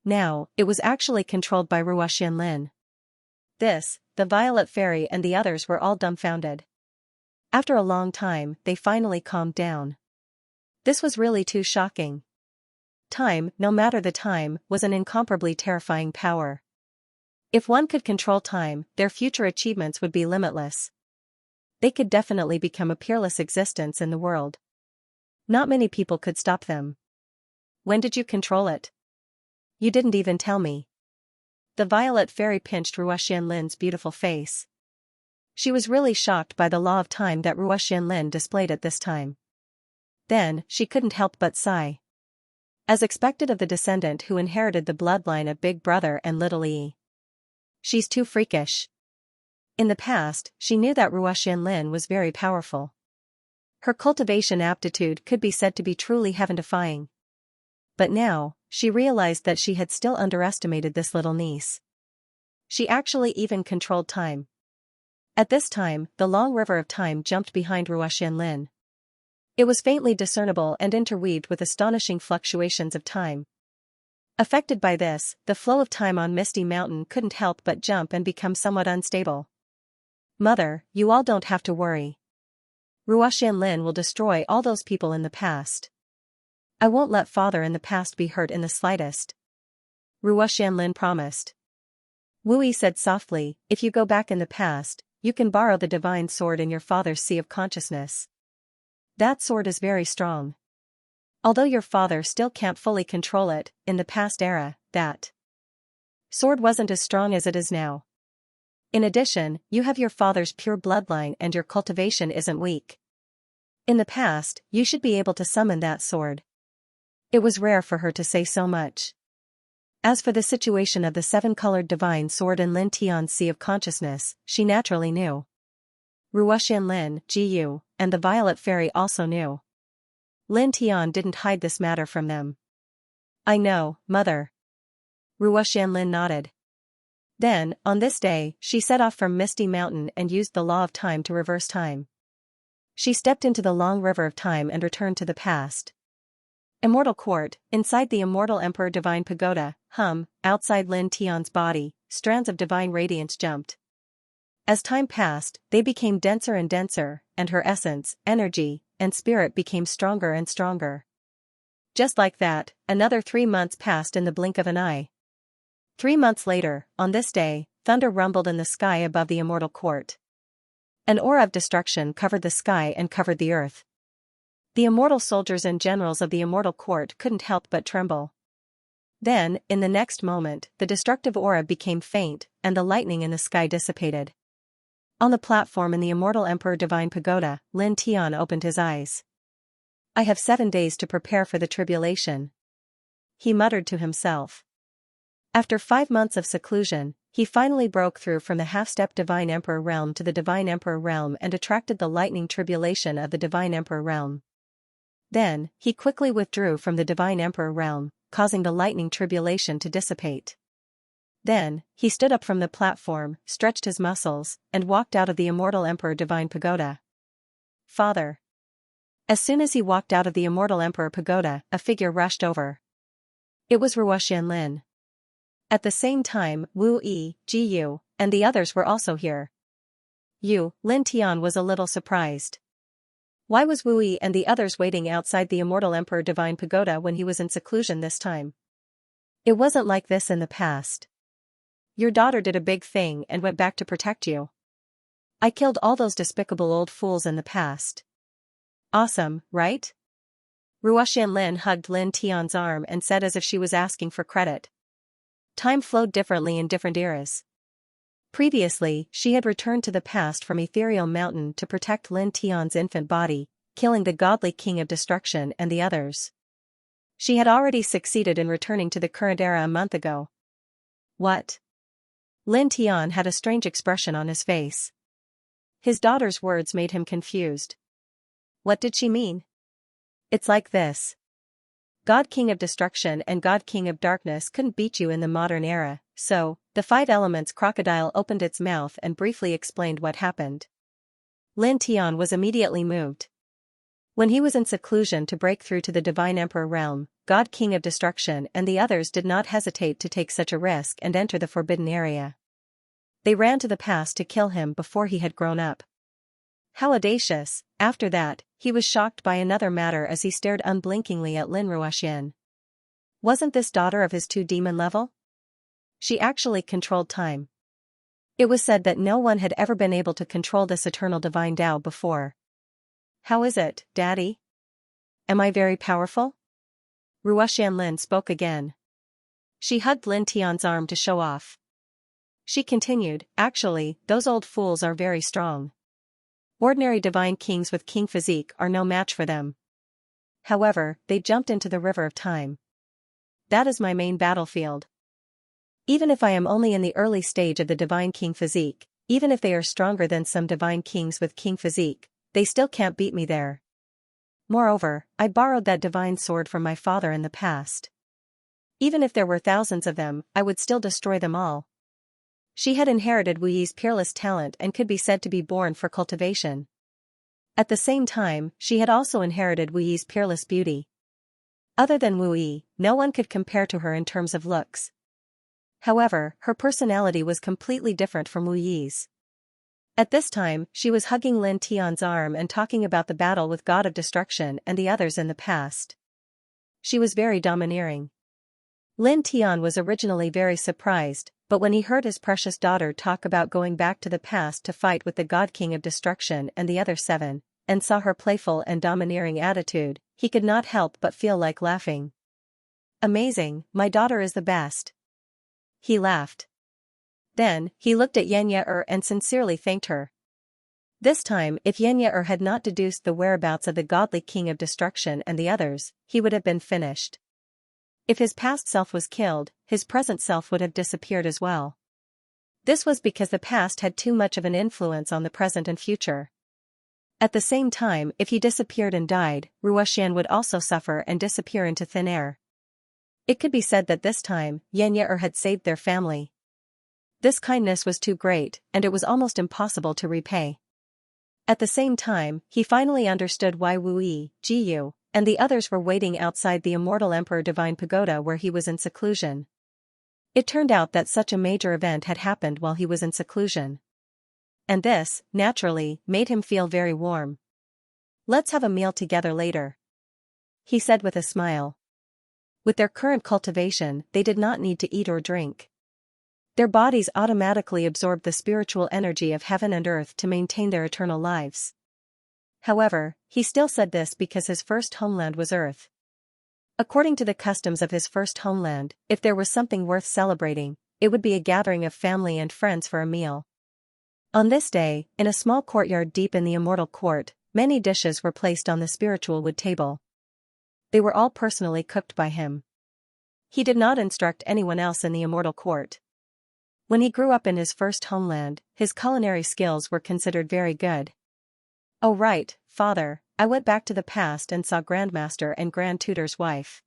Now, it was actually controlled by Ruoxianlin. This, the Violet Fairy and the others were all dumbfounded. After a long time, they finally calmed down. This was really too shocking. Time, no matter the time, was an incomparably terrifying power. If one could control time, their future achievements would be limitless. They could definitely become a peerless existence in the world. Not many people could stop them. When did you control it? You didn't even tell me. The Violet Fairy pinched Ruoxianlin's beautiful face. She was really shocked by the law of time that Ruoxianlin displayed at this time. Then, she couldn't help but sigh. As expected of the descendant who inherited the bloodline of Big Brother and Little E. She's too freakish. In the past, she knew that Ruoxianlin was very powerful. Her cultivation aptitude could be said to be truly heaven-defying. But now, she realized that she had still underestimated this little niece. She actually even controlled time. At this time, the long river of time jumped behind Ruoxianlin. It was faintly discernible and interweaved with astonishing fluctuations of time. Affected by this, the flow of time on Misty Mountain couldn't help but jump and become somewhat unstable. Mother, you all don't have to worry. Ruoxianlin will destroy all those people in the past. I won't let father in the past be hurt in the slightest. Ruoxianlin promised. Wu Yi said softly, if you go back in the past, you can borrow the divine sword in your father's sea of consciousness. That sword is very strong. Although your father still can't fully control it, in the past era, that sword wasn't as strong as it is now. In addition, you have your father's pure bloodline and your cultivation isn't weak. In the past, you should be able to summon that sword. It was rare for her to say so much. As for the situation of the seven-colored divine sword in Lin Tian's sea of consciousness, she naturally knew. Ruoxianlin, Jiyu, and the Violet Fairy also knew. Lin Tian didn't hide this matter from them. I know, mother. Ruoxianlin nodded. Then, on this day, she set off from Misty Mountain and used the law of time to reverse time. She stepped into the long river of time and returned to the past. Immortal Court, inside the Immortal Emperor Divine Pagoda, outside Lin Tian's body, strands of divine radiance jumped. As time passed, they became denser and denser, and her essence, energy, and spirit became stronger and stronger. Just like that, another 3 months passed in the blink of an eye. 3 months later, on this day, thunder rumbled in the sky above the Immortal Court. An aura of destruction covered the sky and covered the earth. The immortal soldiers and generals of the Immortal Court couldn't help but tremble. Then, in the next moment, the destructive aura became faint, and the lightning in the sky dissipated. On the platform in the Immortal Emperor Divine Pagoda, Lin Tian opened his eyes. I have 7 days to prepare for the tribulation. He muttered to himself. After 5 months of seclusion, he finally broke through from the half-step Divine Emperor realm to the Divine Emperor realm and attracted the lightning tribulation of the Divine Emperor realm. Then, he quickly withdrew from the Divine Emperor realm, causing the lightning tribulation to dissipate. Then, he stood up from the platform, stretched his muscles, and walked out of the Immortal Emperor Divine Pagoda. Father. As soon as he walked out of the Immortal Emperor Pagoda, a figure rushed over. It was Ruoxianlin. At the same time, Wu Yi, Jiyu, and the others were also here. Lin Tian was a little surprised. Why was Wu Yi and the others waiting outside the Immortal Emperor Divine Pagoda when he was in seclusion this time? It wasn't like this in the past. Your daughter did a big thing and went back to protect you. I killed all those despicable old fools in the past. Awesome, right? Ruoxianlin hugged Lin Tian's arm and said as if she was asking for credit. Time flowed differently in different eras. Previously, she had returned to the past from Ethereal Mountain to protect Lin Tian's infant body, killing the godly king of destruction and the others. She had already succeeded in returning to the current era a month ago. What? Lin Tian had a strange expression on his face. His daughter's words made him confused. What did she mean? It's like this. God King of Destruction and God King of Darkness couldn't beat you in the modern era, so, the 5 elements crocodile opened its mouth and briefly explained what happened. Lin Tian was immediately moved. When he was in seclusion to break through to the Divine Emperor realm, God King of Destruction and the others did not hesitate to take such a risk and enter the forbidden area. They ran to the past to kill him before he had grown up. How audacious! After that, he was shocked by another matter as he stared unblinkingly at Lin Ruoxian. Wasn't this daughter of his 2 demon level? She actually controlled time. It was said that no one had ever been able to control this eternal divine Tao before. How is it, Daddy? Am I very powerful? Ruoxianlin spoke again. She hugged Lin Tian's arm to show off. She continued, actually, those old fools are very strong. Ordinary divine kings with king physique are no match for them. However, they jumped into the river of time. That is my main battlefield. Even if I am only in the early stage of the divine king physique, even if they are stronger than some divine kings with king physique, they still can't beat me there. Moreover, I borrowed that divine sword from my father in the past. Even if there were thousands of them, I would still destroy them all. She had inherited Wu Yi's peerless talent and could be said to be born for cultivation. At the same time, she had also inherited Wu Yi's peerless beauty. Other than Wu Yi, no one could compare to her in terms of looks. However, her personality was completely different from Wu Yi's. At this time, she was hugging Lin Tian's arm and talking about the battle with God of Destruction and the others in the past. She was very domineering. Lin Tian was originally very surprised, but when he heard his precious daughter talk about going back to the past to fight with the God King of Destruction and the other 7, and saw her playful and domineering attitude, he could not help but feel like laughing. Amazing, my daughter is the best. He laughed. Then, he looked at Xianxia and sincerely thanked her. This time, if Xianxia had not deduced the whereabouts of the godly king of destruction and the others, he would have been finished. If his past self was killed, his present self would have disappeared as well. This was because the past had too much of an influence on the present and future. At the same time, if he disappeared and died, Ruoxian would also suffer and disappear into thin air. It could be said that this time, Xianxia had saved their family. This kindness was too great, and it was almost impossible to repay. At the same time, he finally understood why Wu Yi, Ji Yu, and the others were waiting outside the immortal Emperor Divine Pagoda where he was in seclusion. It turned out that such a major event had happened while he was in seclusion. And this, naturally, made him feel very warm. "Let's have a meal together later," he said with a smile. With their current cultivation, they did not need to eat or drink. Their bodies automatically absorbed the spiritual energy of heaven and earth to maintain their eternal lives. However, he still said this because his first homeland was Earth. According to the customs of his first homeland, if there was something worth celebrating, it would be a gathering of family and friends for a meal. On this day, in a small courtyard deep in the immortal court, many dishes were placed on the spiritual wood table. They were all personally cooked by him. He did not instruct anyone else in the immortal court. When he grew up in his first homeland, his culinary skills were considered very good. "Oh right, father, I went back to the past and saw Grandmaster and Grand Tutor's wife."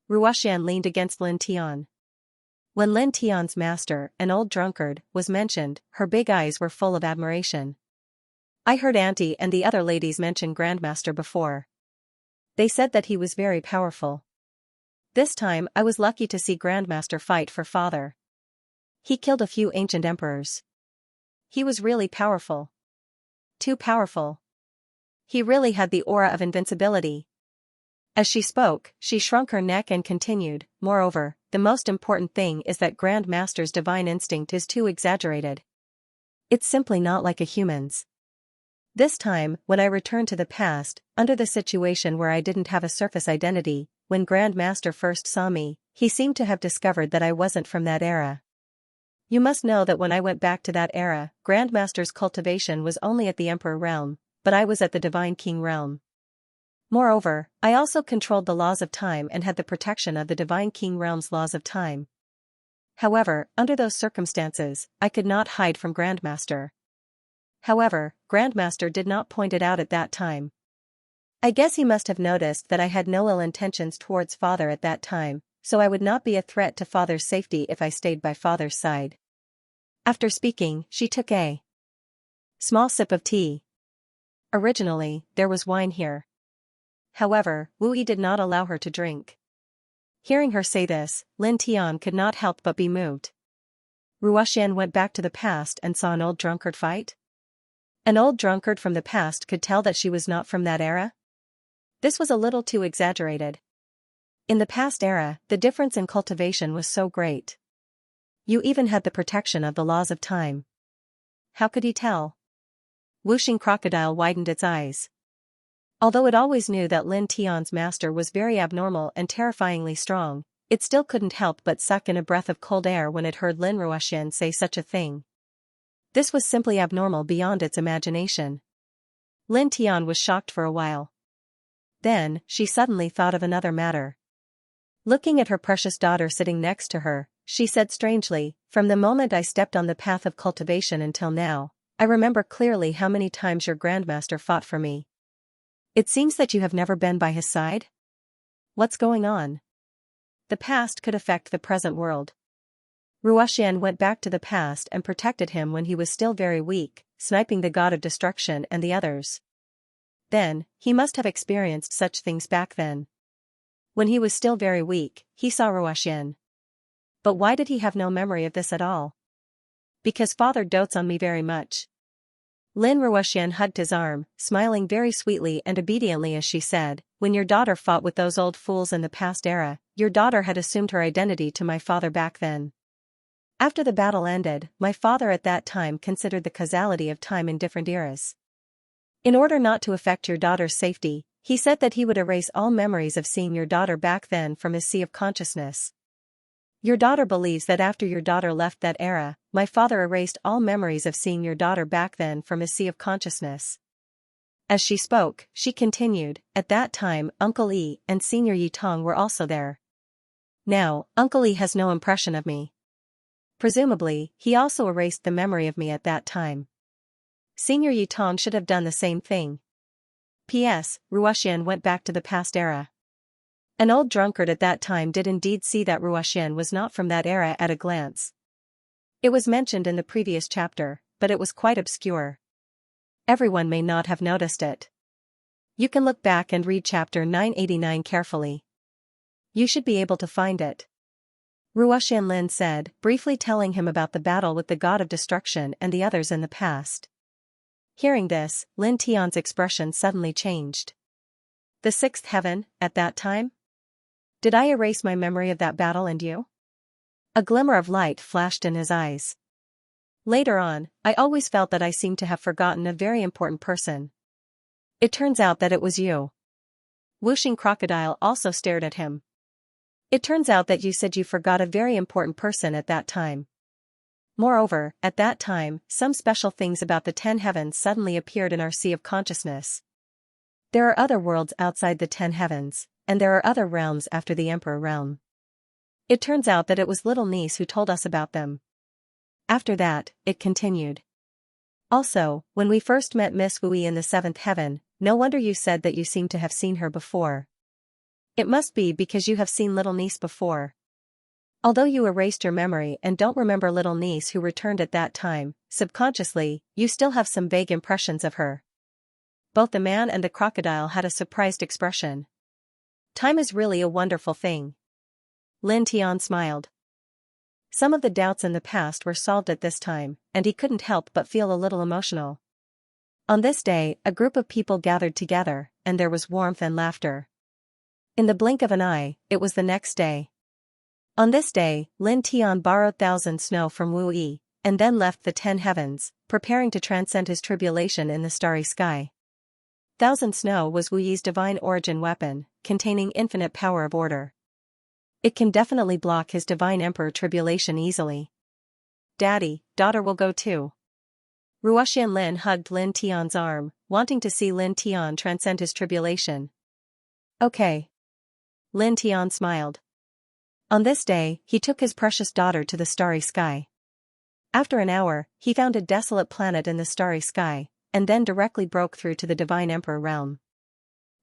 Ruoxian leaned against Lin Tian. When Lin Tian's master, an old drunkard, was mentioned, her big eyes were full of admiration. "I heard Auntie and the other ladies mention Grandmaster before. They said that he was very powerful. This time I was lucky to see Grandmaster fight for father. He killed a few ancient emperors. He was really powerful. Too powerful. He really had the aura of invincibility." As she spoke, she shrunk her neck and continued, "Moreover, the most important thing is that Grandmaster's divine instinct is too exaggerated. It's simply not like a human's. This time, when I returned to the past, under the situation where I didn't have a surface identity, when Grandmaster first saw me, he seemed to have discovered that I wasn't from that era. You must know that when I went back to that era, Grandmaster's cultivation was only at the Emperor realm, but I was at the Divine King realm. Moreover, I also controlled the laws of time and had the protection of the Divine King realm's laws of time. However, under those circumstances, I could not hide from Grandmaster. However, Grandmaster did not point it out at that time. I guess he must have noticed that I had no ill intentions towards father at that time, so I would not be a threat to father's safety if I stayed by father's side." After speaking, she took a small sip of tea. Originally, there was wine here. However, Wu Yi did not allow her to drink. Hearing her say this, Lin Tian could not help but be moved. Ruoxian went back to the past and saw an old drunkard fight? An old drunkard from the past could tell that she was not from that era? This was a little too exaggerated. In the past era, the difference in cultivation was so great. You even had the protection of the laws of time. How could he tell? Whooshing Crocodile widened its eyes. Although it always knew that Lin Tian's master was very abnormal and terrifyingly strong, it still couldn't help but suck in a breath of cold air when it heard Lin Ruoxian say such a thing. This was simply abnormal beyond its imagination. Lin Tian was shocked for a while. Then, she suddenly thought of another matter. Looking at her precious daughter sitting next to her, she said strangely, "From the moment I stepped on the path of cultivation until now, I remember clearly how many times your Grandmaster fought for me. It seems that you have never been by his side? What's going on?" The past could affect the present world. Ruoxian went back to the past and protected him when he was still very weak, sniping the god of destruction and the others. Then, he must have experienced such things back then. When he was still very weak, he saw Ruoxian. But why did he have no memory of this at all? Because father dotes on me very much. Lin Ruoxian hugged his arm, smiling very sweetly and obediently as she said, when your daughter fought with those old fools in the past era, your daughter had assumed her identity to my father back then. After the battle ended, my father at that time considered the causality of time in different eras. In order not to affect your daughter's safety, he said that he would erase all memories of seeing your daughter back then from his sea of consciousness. Your daughter believes that after your daughter left that era, my father erased all memories of seeing your daughter back then from his sea of consciousness. As she spoke, she continued, at that time Uncle Yi and Senior Yi Tong were also there. Now, Uncle Yi has no impression of me. Presumably, he also erased the memory of me at that time. Senior Yi Tong should have done the same thing. P.S. Ruoxian went back to the past era. An old drunkard at that time did indeed see that Ruoxian was not from that era at a glance. It was mentioned in the previous chapter, but it was quite obscure. Everyone may not have noticed it. You can look back and read chapter 989 carefully. You should be able to find it. Ruoxian Lin said, briefly telling him about the battle with the god of destruction and the others in the past. Hearing this, Lin Tian's expression suddenly changed. The sixth heaven, at that time? Did I erase my memory of that battle and you? A glimmer of light flashed in his eyes. Later on, I always felt that I seemed to have forgotten a very important person. It turns out that it was you. Whooshing Crocodile also stared at him. It turns out that you said you forgot a very important person at that time. Moreover, at that time, some special things about the 10 heavens suddenly appeared in our sea of consciousness. There are other worlds outside the 10 heavens, and there are other realms after the Emperor realm. It turns out that it was little niece who told us about them. After that, it continued. Also, when we first met Miss Wui in the 7th heaven, no wonder you said that you seemed to have seen her before. It must be because you have seen little niece before. Although you erased your memory and don't remember little niece who returned at that time, subconsciously, you still have some vague impressions of her. Both the man and the crocodile had a surprised expression. Time is really a wonderful thing. Lin Tian smiled. Some of the doubts in the past were solved at this time, and he couldn't help but feel a little emotional. On this day, a group of people gathered together, and there was warmth and laughter. In the blink of an eye, it was the next day. On this day, Lin Tian borrowed 1,000 snow from Wu Yi, and then left the 10 heavens, preparing to transcend his tribulation in the starry sky. 1,000 snow was Wu Yi's divine origin weapon, containing infinite power of order. It can definitely block his divine emperor tribulation easily. Daddy, daughter will go too. Ruoxian Lin hugged Lin Tian's arm, wanting to see Lin Tian transcend his tribulation. Okay. Lin Tian smiled. On this day, he took his precious daughter to the starry sky. After an hour, he found a desolate planet in the starry sky, and then directly broke through to the divine emperor realm.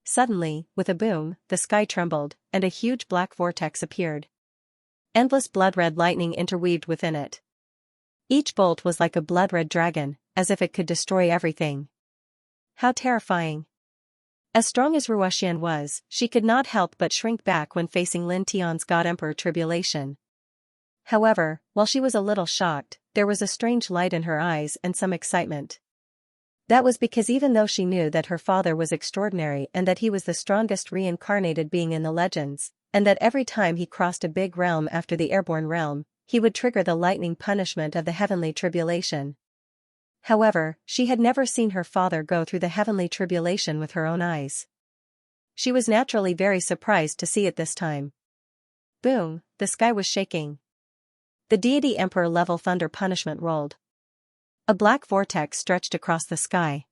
Suddenly, with a boom, the sky trembled, and a huge black vortex appeared. Endless blood-red lightning interweaved within it. Each bolt was like a blood-red dragon, as if it could destroy everything. How terrifying! As strong as Ruoxian was, she could not help but shrink back when facing Lin Tian's God Emperor tribulation. However, while she was a little shocked, there was a strange light in her eyes and some excitement. That was because even though she knew that her father was extraordinary and that he was the strongest reincarnated being in the legends, and that every time he crossed a big realm after the airborne realm, he would trigger the lightning punishment of the heavenly tribulation. However, she had never seen her father go through the heavenly tribulation with her own eyes. She was naturally very surprised to see it this time. Boom, the sky was shaking. The deity emperor level thunder punishment rolled. A black vortex stretched across the sky.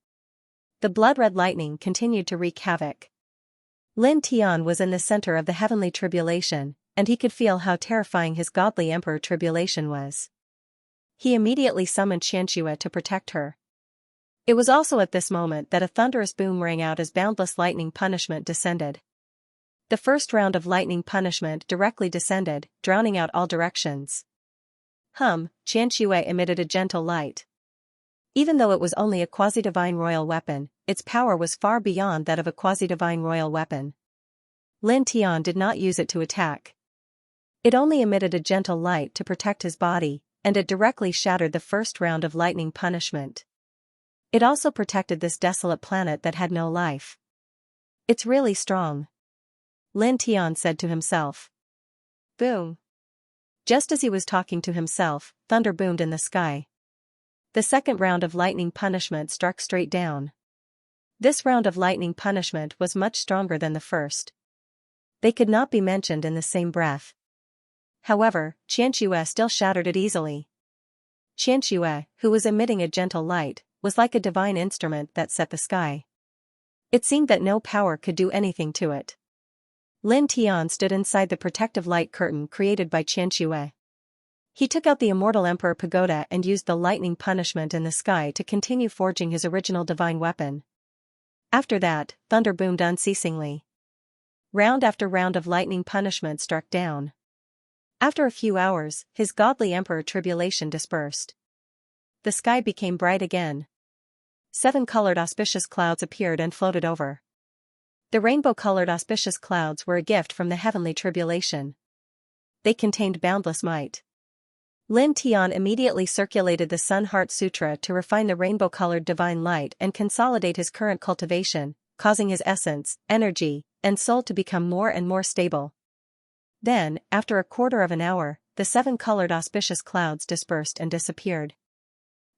The blood-red lightning continued to wreak havoc. Lin Tian was in the center of the heavenly tribulation, and he could feel how terrifying his godly emperor tribulation was. He immediately summoned Xianxia to protect her. It was also at this moment that a thunderous boom rang out as boundless lightning punishment descended. The first round of lightning punishment directly descended, drowning out all directions. Xianxia emitted a gentle light. Even though it was only a quasi-divine royal weapon, its power was far beyond that of a quasi-divine royal weapon. Lin Tian did not use it to attack. It only emitted a gentle light to protect his body, and it directly shattered the first round of lightning punishment. It also protected this desolate planet that had no life. It's really strong, Lin Tian said to himself. Boom. Just as he was talking to himself, thunder boomed in the sky. The second round of lightning punishment struck straight down. This round of lightning punishment was much stronger than the first. They could not be mentioned in the same breath. However, Xianxia still shattered it easily. Xianxia, who was emitting a gentle light, was like a divine instrument that set the sky. It seemed that no power could do anything to it. Lin Tian stood inside the protective light curtain created by Xianxia. He took out the immortal Emperor Pagoda and used the lightning punishment in the sky to continue forging his original divine weapon. After that, thunder boomed unceasingly. Round after round of lightning punishment struck down. After a few hours, his godly emperor tribulation dispersed. The sky became bright again. 7 colored auspicious clouds appeared and floated over. The rainbow-colored auspicious clouds were a gift from the heavenly tribulation. They contained boundless might. Lin Tian immediately circulated the Sun Heart Sutra to refine the rainbow-colored divine light and consolidate his current cultivation, causing his essence, energy, and soul to become more and more stable. Then, after a quarter of an hour, the 7 colored auspicious clouds dispersed and disappeared.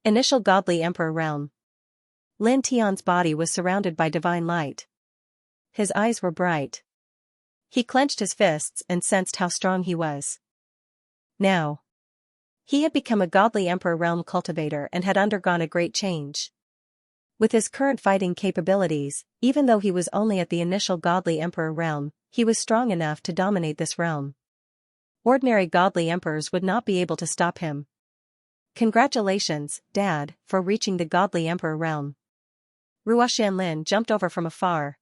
Initial Godly Emperor Realm. Lin Tian's body was surrounded by divine light. His eyes were bright. He clenched his fists and sensed how strong he was. Now, he had become a Godly Emperor Realm cultivator and had undergone a great change. With his current fighting capabilities, even though he was only at the initial Godly Emperor Realm, he was strong enough to dominate this realm. Ordinary Godly Emperors would not be able to stop him. Congratulations, Dad, for reaching the Godly Emperor Realm. Ruoxian Lin jumped over from afar.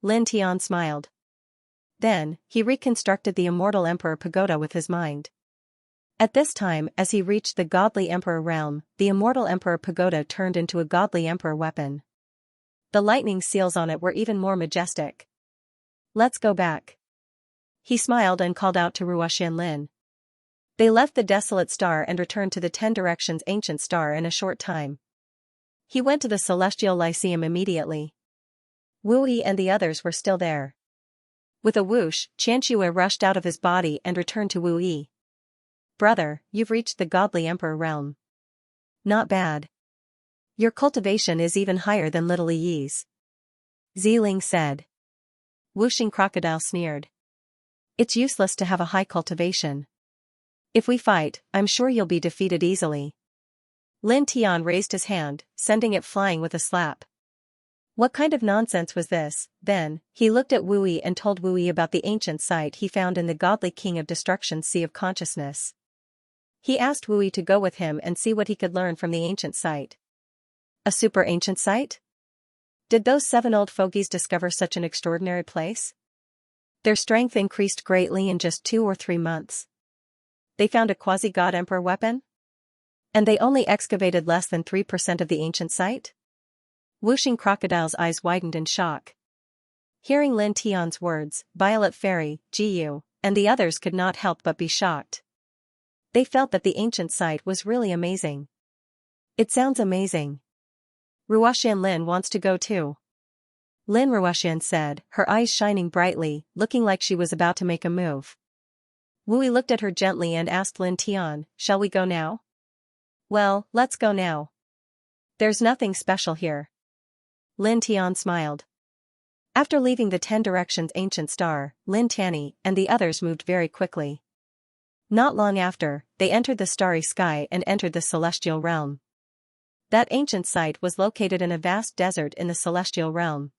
Lin Tian smiled. Then, he reconstructed the immortal Emperor Pagoda with his mind. At this time, as he reached the Godly Emperor Realm, the immortal Emperor Pagoda turned into a Godly Emperor weapon. The lightning seals on it were even more majestic. Let's go back. He smiled and called out to Ruoxian Lin. They left the desolate star and returned to the 10 Directions ancient star in a short time. He went to the Celestial Lyceum immediately. Wu Yi and the others were still there. With a whoosh, Xianxia rushed out of his body and returned to Wu Yi. Brother, you've reached the Godly Emperor Realm. Not bad. Your cultivation is even higher than little Yi's. Ziling said. Whooshing Crocodile sneered. It's useless to have a high cultivation. If we fight, I'm sure you'll be defeated easily. Lin Tian raised his hand, sending it flying with a slap. What kind of nonsense was this? Then, he looked at Wu Yi and told Wu Yi about the ancient site he found in the Godly King of Destruction's Sea of Consciousness. He asked Wu Yi to go with him and see what he could learn from the ancient site. A super ancient site? Did those 7 old fogies discover such an extraordinary place? Their strength increased greatly in just 2 or 3 months. They found a quasi-god emperor weapon? And they only excavated less than 3% of the ancient site? Whooshing Crocodile's eyes widened in shock. Hearing Lin Tian's words, Violet Fairy, Jiyu, and the others could not help but be shocked. They felt that the ancient site was really amazing. It sounds amazing. Ruoxian Lin wants to go too. Lin Ruoxian said, her eyes shining brightly, looking like she was about to make a move. Wu Yi looked at her gently and asked Lin Tian, shall we go now? Well, let's go now. There's nothing special here. Lin Tian smiled. After leaving the 10 Directions ancient star, Lin Tianyi and the others moved very quickly. Not long after, they entered the starry sky and entered the celestial realm. That ancient site was located in a vast desert in the celestial realm.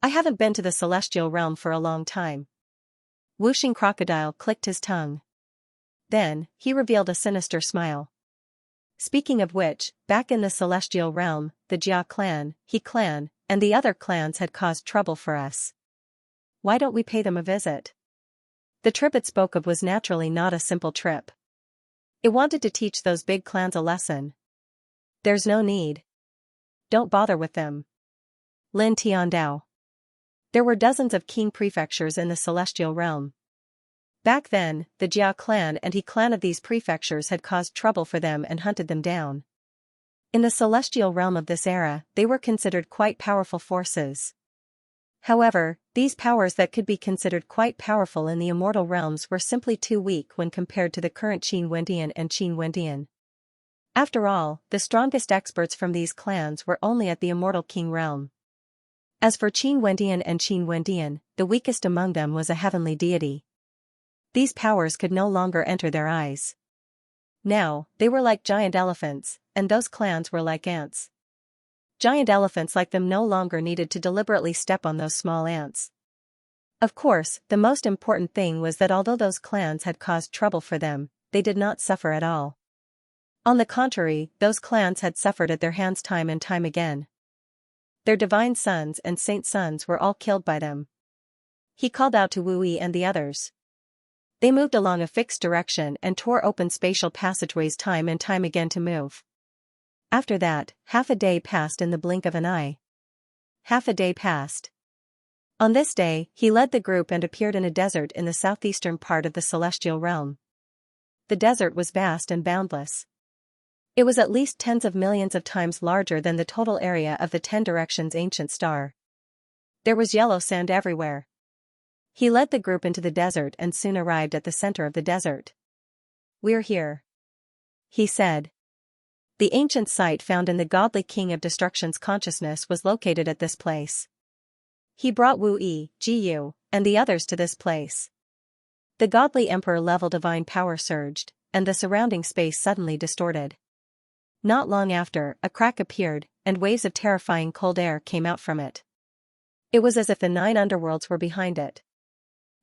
I haven't been to the celestial realm for a long time. Whooshing Crocodile clicked his tongue. Then, he revealed a sinister smile. Speaking of which, back in the celestial realm, the Jia clan, He clan, and the other clans had caused trouble for us. Why don't we pay them a visit? The trip it spoke of was naturally not a simple trip. It wanted to teach those big clans a lesson. There's no need. Don't bother with them. Lin Tiandao. There were dozens of king prefectures in the celestial realm. Back then, the Jia clan and He clan of these prefectures had caused trouble for them and hunted them down. In the celestial realm of this era, they were considered quite powerful forces. However, these powers that could be considered quite powerful in the immortal realms were simply too weak when compared to the current Qin Wendian and Qin Wendian. After all, the strongest experts from these clans were only at the immortal king realm. As for Qin Wendian and Qin Wendian, the weakest among them was a heavenly deity. These powers could no longer enter their eyes. Now, they were like giant elephants, and those clans were like ants. Giant elephants like them no longer needed to deliberately step on those small ants. Of course, the most important thing was that although those clans had caused trouble for them, they did not suffer at all. On the contrary, those clans had suffered at their hands time and time again. Their divine sons and saint sons were all killed by them. He called out to Wu Yi and the others. They moved along a fixed direction and tore open spatial passageways time and time again to move. After that, half a day passed in the blink of an eye. Half a day passed. On this day, he led the group and appeared in a desert in the southeastern part of the celestial realm. The desert was vast and boundless. It was at least tens of millions of times larger than the total area of the 10 Directions ancient star. There was yellow sand everywhere. He led the group into the desert and soon arrived at the center of the desert. "We're here," he said. The ancient site found in the godly king of destruction's consciousness was located at this place. He brought Wu Yi, Ji Yu, and the others to this place. The godly emperor-level divine power surged, and the surrounding space suddenly distorted. Not long after, a crack appeared, and waves of terrifying cold air came out from it. It was as if the 9 underworlds were behind it.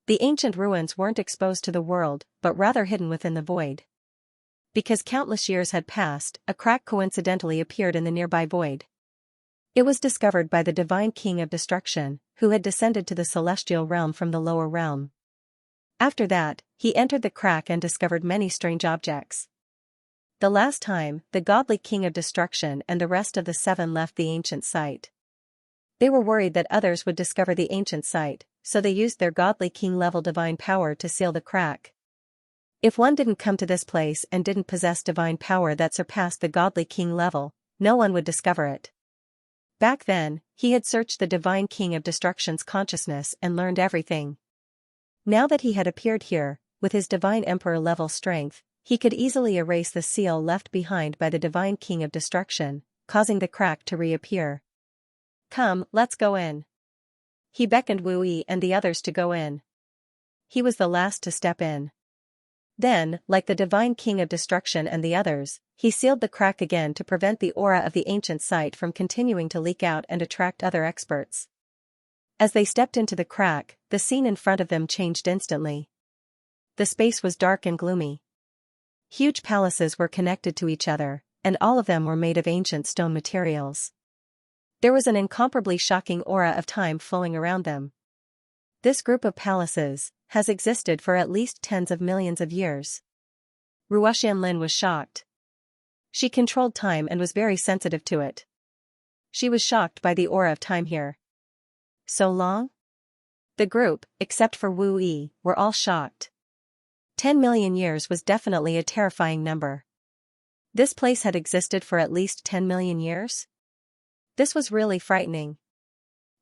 The ancient ruins weren't exposed to the world, but rather hidden within the void. Because countless years had passed, a crack coincidentally appeared in the nearby void. It was discovered by the divine king of destruction, who had descended to the celestial realm from the lower realm. After that, he entered the crack and discovered many strange objects. The last time, the godly king of destruction and the rest of the 7 left the ancient site. They were worried that others would discover the ancient site, so they used their godly king-level divine power to seal the crack. If one didn't come to this place and didn't possess divine power that surpassed the godly king level, no one would discover it. Back then, he had searched the divine king of destruction's consciousness and learned everything. Now that he had appeared here, with his divine emperor-level strength, he could easily erase the seal left behind by the divine king of destruction, causing the crack to reappear. "Come, let's go in." He beckoned Wu Yi and the others to go in. He was the last to step in. Then, like the divine king of destruction and the others, he sealed the crack again to prevent the aura of the ancient site from continuing to leak out and attract other experts. As they stepped into the crack, the scene in front of them changed instantly. The space was dark and gloomy. Huge palaces were connected to each other, and all of them were made of ancient stone materials. There was an incomparably shocking aura of time flowing around them. This group of palaces has existed for at least tens of millions of years. Ruoxianlin was shocked. She controlled time and was very sensitive to it. She was shocked by the aura of time here. So long? The group, except for Wu Yi, were all shocked. 10 million years was definitely a terrifying number. This place had existed for at least 10 million years? This was really frightening.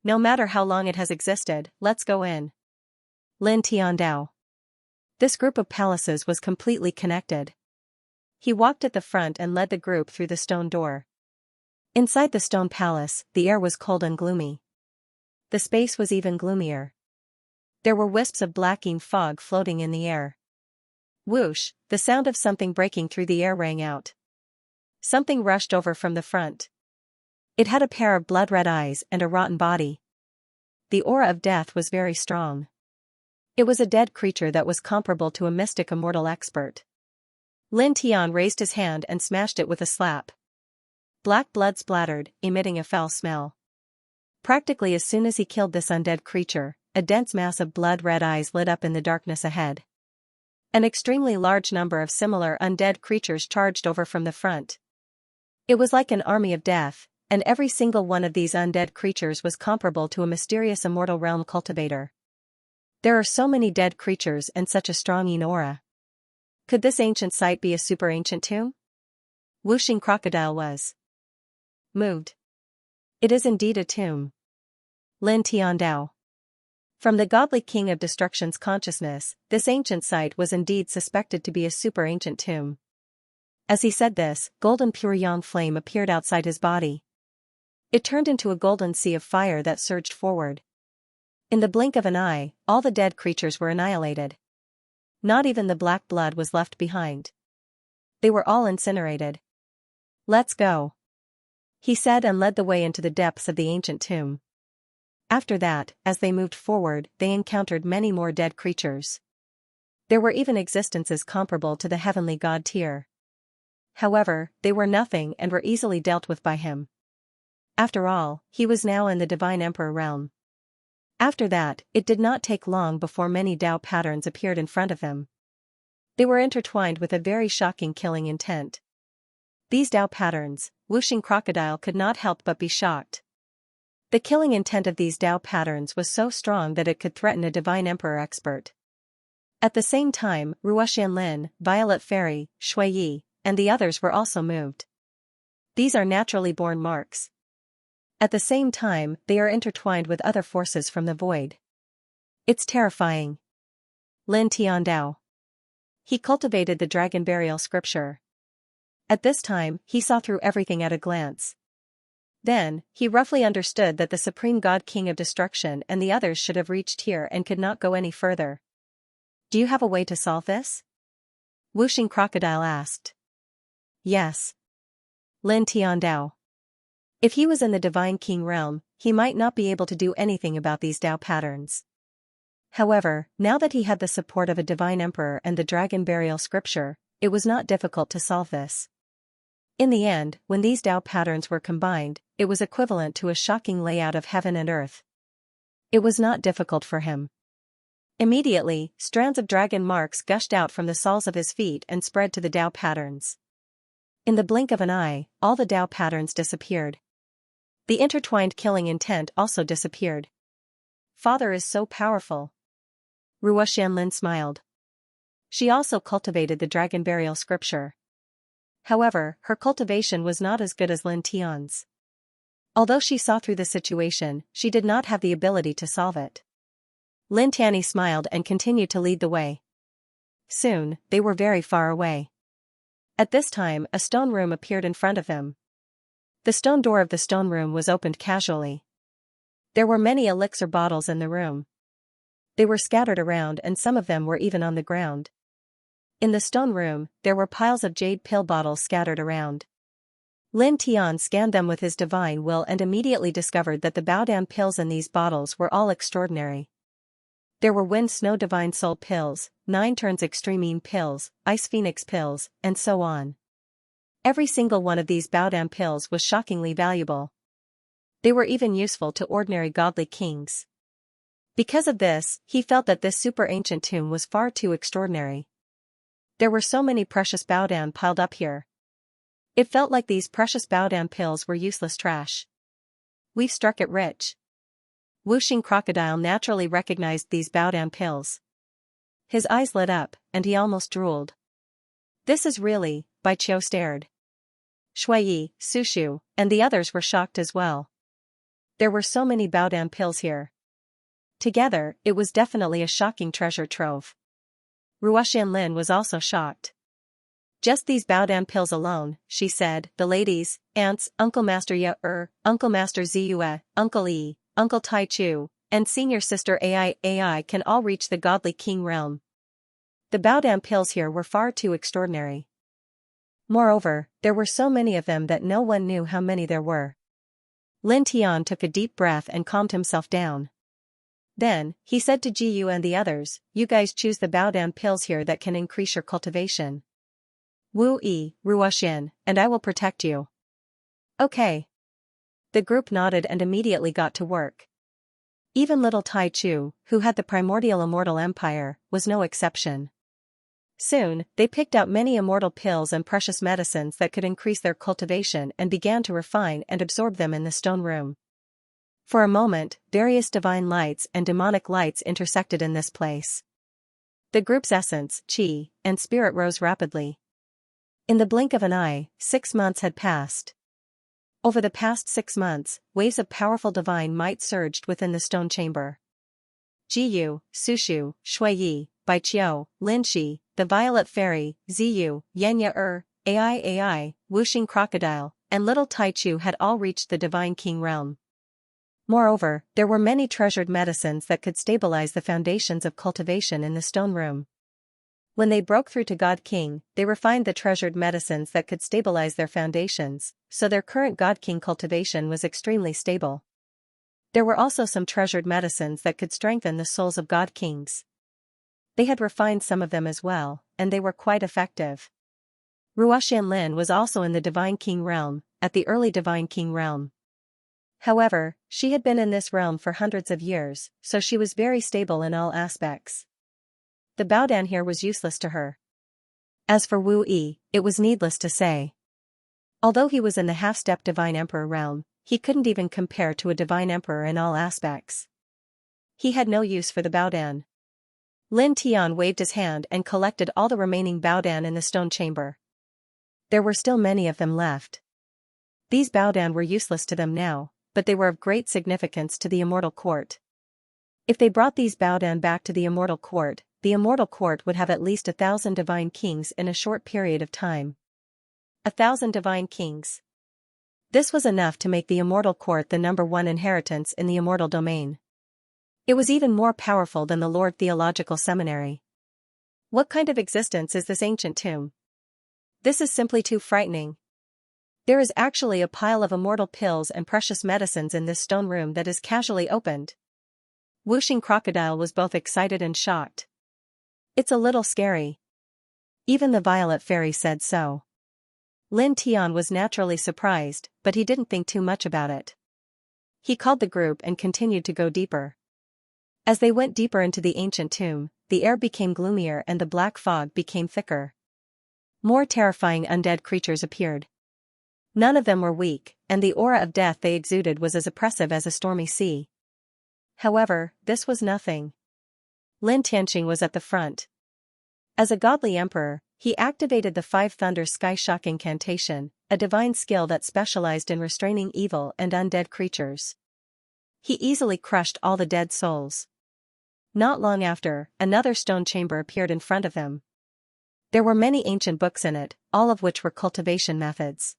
No matter how long it has existed, let's go in. Lin Tiandao. This group of palaces was completely connected. He walked at the front and led the group through the stone door. Inside the stone palace, the air was cold and gloomy. The space was even gloomier. There were wisps of blacking fog floating in the air. Whoosh, the sound of something breaking through the air rang out. Something rushed over from the front. It had a pair of blood-red eyes and a rotten body. The aura of death was very strong. It was a dead creature that was comparable to a mystic immortal expert. Lin Tian raised his hand and smashed it with a slap. Black blood splattered, emitting a foul smell. Practically as soon as he killed this undead creature, a dense mass of blood-red eyes lit up in the darkness ahead. An extremely large number of similar undead creatures charged over from the front. It was like an army of death, and every single one of these undead creatures was comparable to a mysterious immortal realm cultivator. There are so many dead creatures and such a strong aura. Could this ancient site be a super ancient tomb? Whooshing Crocodile was moved. It is indeed a tomb. Lin Tiandao. From the godly king of destruction's consciousness, this ancient site was indeed suspected to be a super ancient tomb. As he said this, golden pure yang flame appeared outside his body. It turned into a golden sea of fire that surged forward. In the blink of an eye, all the dead creatures were annihilated. Not even the black blood was left behind. They were all incinerated. Let's go, he said and led the way into the depths of the ancient tomb. After that, as they moved forward, they encountered many more dead creatures. There were even existences comparable to the heavenly god tier. However, they were nothing and were easily dealt with by him. After all, he was now in the Divine Emperor realm. After that, it did not take long before many Dao patterns appeared in front of him. They were intertwined with a very shocking killing intent. These Dao patterns, Whooshing Crocodile could not help but be shocked. The killing intent of these Dao patterns was so strong that it could threaten a Divine Emperor expert. At the same time, Ruoxian Lin, Violet Fairy, Shui Yi, and the others were also moved. These are naturally born marks. At the same time, they are intertwined with other forces from the void. It's terrifying. Lin Tiandao. He cultivated the dragon burial scripture. At this time, he saw through everything at a glance. Then, he roughly understood that the Supreme God King of Destruction and the others should have reached here and could not go any further. Do you have a way to solve this? Whooshing Crocodile asked. Yes. Lin Tiandao. If he was in the Divine King realm, he might not be able to do anything about these Dao patterns. However, now that he had the support of a Divine Emperor and the Dragon Burial Scripture, it was not difficult to solve this. In the end, when these Dao patterns were combined, it was equivalent to a shocking layout of heaven and earth. It was not difficult for him. Immediately, strands of dragon marks gushed out from the soles of his feet and spread to the Dao patterns. In the blink of an eye, all the Dao patterns disappeared. The intertwined killing intent also disappeared. Father is so powerful. Ruoxian Lin smiled. She also cultivated the Dragon Burial Scripture. However, her cultivation was not as good as Lin Tian's. Although she saw through the situation, she did not have the ability to solve it. Lin Tianyi smiled and continued to lead the way. Soon, they were very far away. At this time, a stone room appeared in front of them. The stone door of the stone room was opened casually. There were many elixir bottles in the room. They were scattered around and some of them were even on the ground. In the stone room, there were piles of jade pill bottles scattered around. Lin Tian scanned them with his divine will and immediately discovered that the Baodan pills in these bottles were all extraordinary. There were Wind Snow Divine Soul pills, 9 Turns Extreme pills, Ice Phoenix pills, and so on. Every single one of these Baodan pills was shockingly valuable. They were even useful to ordinary godly kings. Because of this, he felt that this super ancient tomb was far too extraordinary. There were so many precious Baodan piled up here. It felt like these precious Baodan pills were useless trash. We've struck it rich. Whooshing Crocodile naturally recognized these Baodan pills. His eyes lit up, and he almost drooled. This is really, Bai Qiu stared. Shui Yi, Sushu, and the others were shocked as well. There were so many Baodan pills here. Together, it was definitely a shocking treasure trove. Ruoxian Lin was also shocked. Just these Baodan pills alone, she said, the ladies, aunts, Uncle Master Ye, Uncle Master Ziyue, Uncle Yi, Uncle Tai Chu, and senior sister AI can all reach the godly king realm. The Baodan pills here were far too extraordinary. Moreover, there were so many of them that no one knew how many there were. Lin Tian took a deep breath and calmed himself down. Then, he said to Ji Yu and the others, you guys choose the Baodan pills here that can increase your cultivation. Wu Yi, Ruoxian, and I will protect you. Okay. The group nodded and immediately got to work. Even little Tai Chu, who had the primordial immortal empire, was no exception. Soon, they picked out many immortal pills and precious medicines that could increase their cultivation and began to refine and absorb them in the stone room. For a moment, various divine lights and demonic lights intersected in this place. The group's essence, chi, and spirit rose rapidly. In the blink of an eye, 6 months had passed. Over the past 6 months, waves of powerful divine might surged within the stone chamber. Jiyu, Sushu, Shuiyi, Baiqiu, Linshi, the Violet Fairy, Ziyu, Xianxia, Ai, Wuxing Crocodile, and Little Taichu had all reached the Divine King realm. Moreover, there were many treasured medicines that could stabilize the foundations of cultivation in the stone room. When they broke through to God King, they refined the treasured medicines that could stabilize their foundations, so their current God King cultivation was extremely stable. There were also some treasured medicines that could strengthen the souls of God Kings. They had refined some of them as well, and they were quite effective. Ruoxianlin was also in the Divine King realm, at the early Divine King realm. However, she had been in this realm for hundreds of years, so she was very stable in all aspects. The Baodan here was useless to her. As for Wu Yi, it was needless to say. Although he was in the half-step Divine Emperor realm, he couldn't even compare to a Divine Emperor in all aspects. He had no use for the Baodan. Lin Tian waved his hand and collected all the remaining Baodan in the stone chamber. There were still many of them left. These Baodan were useless to them now, but they were of great significance to the Immortal Court. If they brought these Baodan back to the Immortal Court would have at least 1,000 divine kings in a short period of time. 1,000 divine kings. This was enough to make the Immortal Court the #1 inheritance in the immortal domain. It was even more powerful than the Lord Theological Seminary. What kind of existence is this ancient tomb? This is simply too frightening. There is actually a pile of immortal pills and precious medicines in this stone room that is casually opened. Wuxing Crocodile was both excited and shocked. It's a little scary. Even the Violet Fairy said so. Lin Tian was naturally surprised, but he didn't think too much about it. He called the group and continued to go deeper. As they went deeper into the ancient tomb, the air became gloomier and the black fog became thicker. More terrifying undead creatures appeared. None of them were weak, and the aura of death they exuded was as oppressive as a stormy sea. However, this was nothing. Lin Tianqing was at the front. As a godly emperor, he activated the 5 Thunder Sky Shock incantation, a divine skill that specialized in restraining evil and undead creatures. He easily crushed all the dead souls. Not long after, another stone chamber appeared in front of them. There were many ancient books in it, all of which were cultivation methods.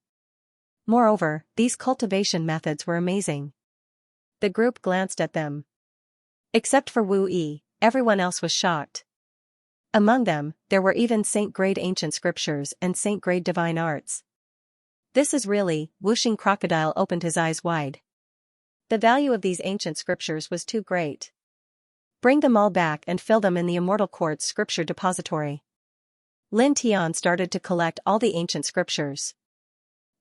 Moreover, these cultivation methods were amazing. The group glanced at them. Except for Wu Yi, everyone else was shocked. Among them, there were even saint-grade ancient scriptures and saint-grade divine arts. This is really, Wuxing Crocodile opened his eyes wide. The value of these ancient scriptures was too great. Bring them all back and fill them in the Immortal Court's scripture depository. Lin Tian started to collect all the ancient scriptures.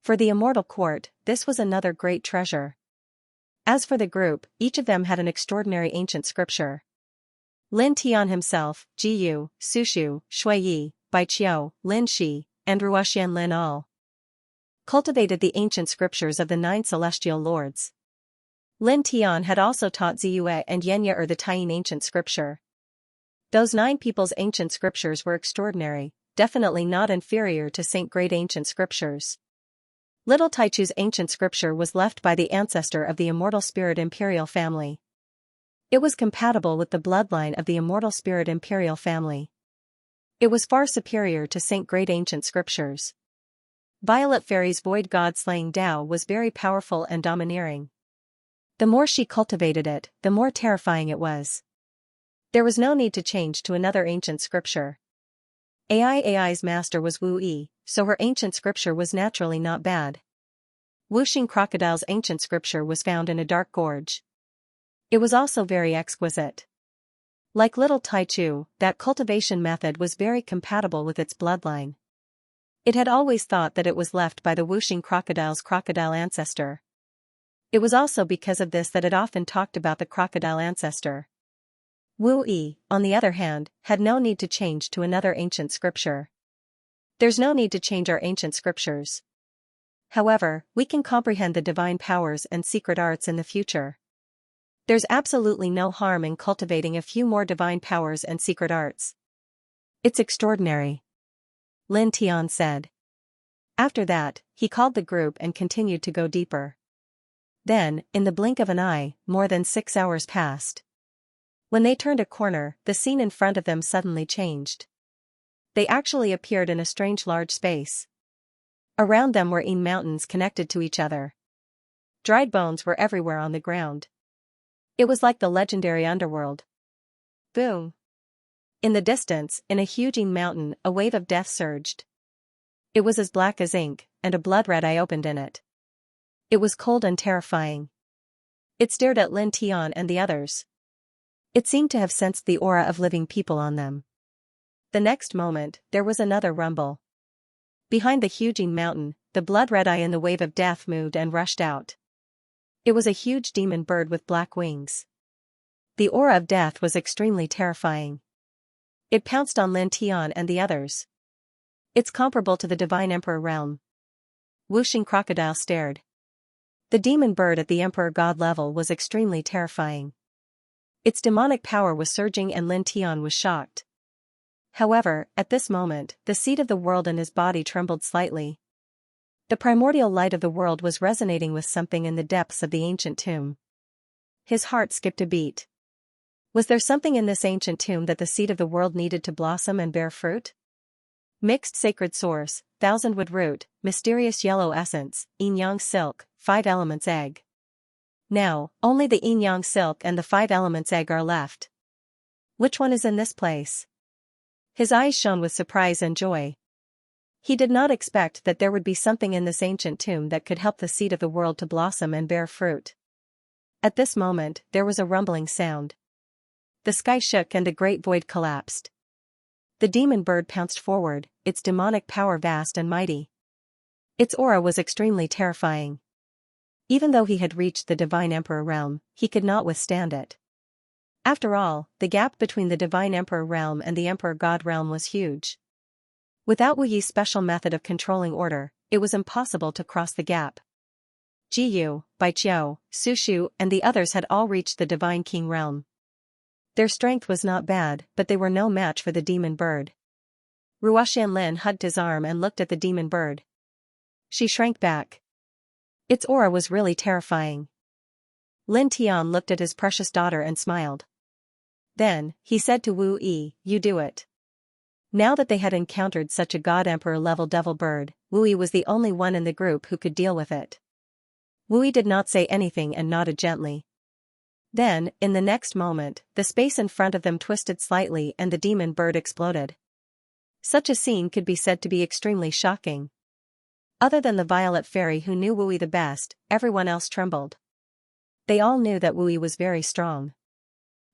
For the Immortal Court, this was another great treasure. As for the group, each of them had an extraordinary ancient scripture. Lin Tian himself, Jiyu, Sushu, Shuiyi, Baiqiu, Linshi, and Ruoxianlin all cultivated the ancient scriptures of the 9 celestial lords. Lin Tian had also taught Ziyue and Xianxia the Taiyin ancient scripture. Those 9 people's ancient scriptures were extraordinary, definitely not inferior to saint-grade ancient scriptures. Little Taichu's ancient scripture was left by the ancestor of the Immortal Spirit Imperial family. It was compatible with the bloodline of the Immortal Spirit Imperial family. It was far superior to saint-grade ancient scriptures. Violet Fairy's Void God-slaying Tao was very powerful and domineering. The more she cultivated it, the more terrifying it was. There was no need to change to another ancient scripture. Ai's master was Wu Yi, so her ancient scripture was naturally not bad. Wuxing Crocodile's ancient scripture was found in a dark gorge. It was also very exquisite. Like Little Taichu, that cultivation method was very compatible with its bloodline. It had always thought that it was left by the Wuxing Crocodile's crocodile ancestor. It was also because of this that it often talked about the crocodile ancestor. Wu Yi, on the other hand, had no need to change to another ancient scripture. There's no need to change our ancient scriptures. However, we can comprehend the divine powers and secret arts in the future. There's absolutely no harm in cultivating a few more divine powers and secret arts. It's extraordinary, Lin Tian said. After that, he called the group and continued to go deeper. Then, in the blink of an eye, more than 6 hours passed. When they turned a corner, the scene in front of them suddenly changed. They actually appeared in a strange large space. Around them were mountains connected to each other. Dried bones were everywhere on the ground. It was like the legendary underworld. Boom! In the distance, in a huge mountain, a wave of death surged. It was as black as ink, and a blood-red eye opened in it. It was cold and terrifying. It stared at Lin Tian and the others. It seemed to have sensed the aura of living people on them. The next moment, there was another rumble. Behind the huge mountain, the blood-red eye in the wave of death moved and rushed out. It was a huge demon bird with black wings. The aura of death was extremely terrifying. It pounced on Lin Tian and the others. It's comparable to the Divine Emperor realm. Whooshing crocodile stared. The demon bird at the Emperor God level was extremely terrifying. Its demonic power was surging and Lin Tian was shocked. However, at this moment, the seed of the world in his body trembled slightly. The primordial light of the world was resonating with something in the depths of the ancient tomb. His heart skipped a beat. Was there something in this ancient tomb that the seed of the world needed to blossom and bear fruit? Mixed sacred source, thousandwood root, mysterious yellow essence, yin-yang silk, 5 elements egg. Now, only the yin-yang silk and the 5 elements egg are left. Which one is in this place? His eyes shone with surprise and joy. He did not expect that there would be something in this ancient tomb that could help the seed of the world to blossom and bear fruit. At this moment, there was a rumbling sound. The sky shook and the great void collapsed. The demon bird pounced forward, its demonic power vast and mighty. Its aura was extremely terrifying. Even though he had reached the Divine Emperor realm, he could not withstand it. After all, the gap between the Divine Emperor realm and the Emperor God realm was huge. Without Wu Yi's special method of controlling order, it was impossible to cross the gap. Ji Yu, Bai Qiu, Su Shu and the others had all reached the Divine King realm. Their strength was not bad, but they were no match for the demon bird. Ruoxianlin hugged his arm and looked at the demon bird. She shrank back. Its aura was really terrifying. Lin Tian looked at his precious daughter and smiled. Then, he said to Wu Yi, "You do it." Now that they had encountered such a God-Emperor-level devil bird, Wu Yi was the only one in the group who could deal with it. Wu Yi did not say anything and nodded gently. Then, in the next moment, the space in front of them twisted slightly and the demon bird exploded. Such a scene could be said to be extremely shocking. Other than the Violet Fairy who knew Wu Yi the best, everyone else trembled. They all knew that Wu Yi was very strong.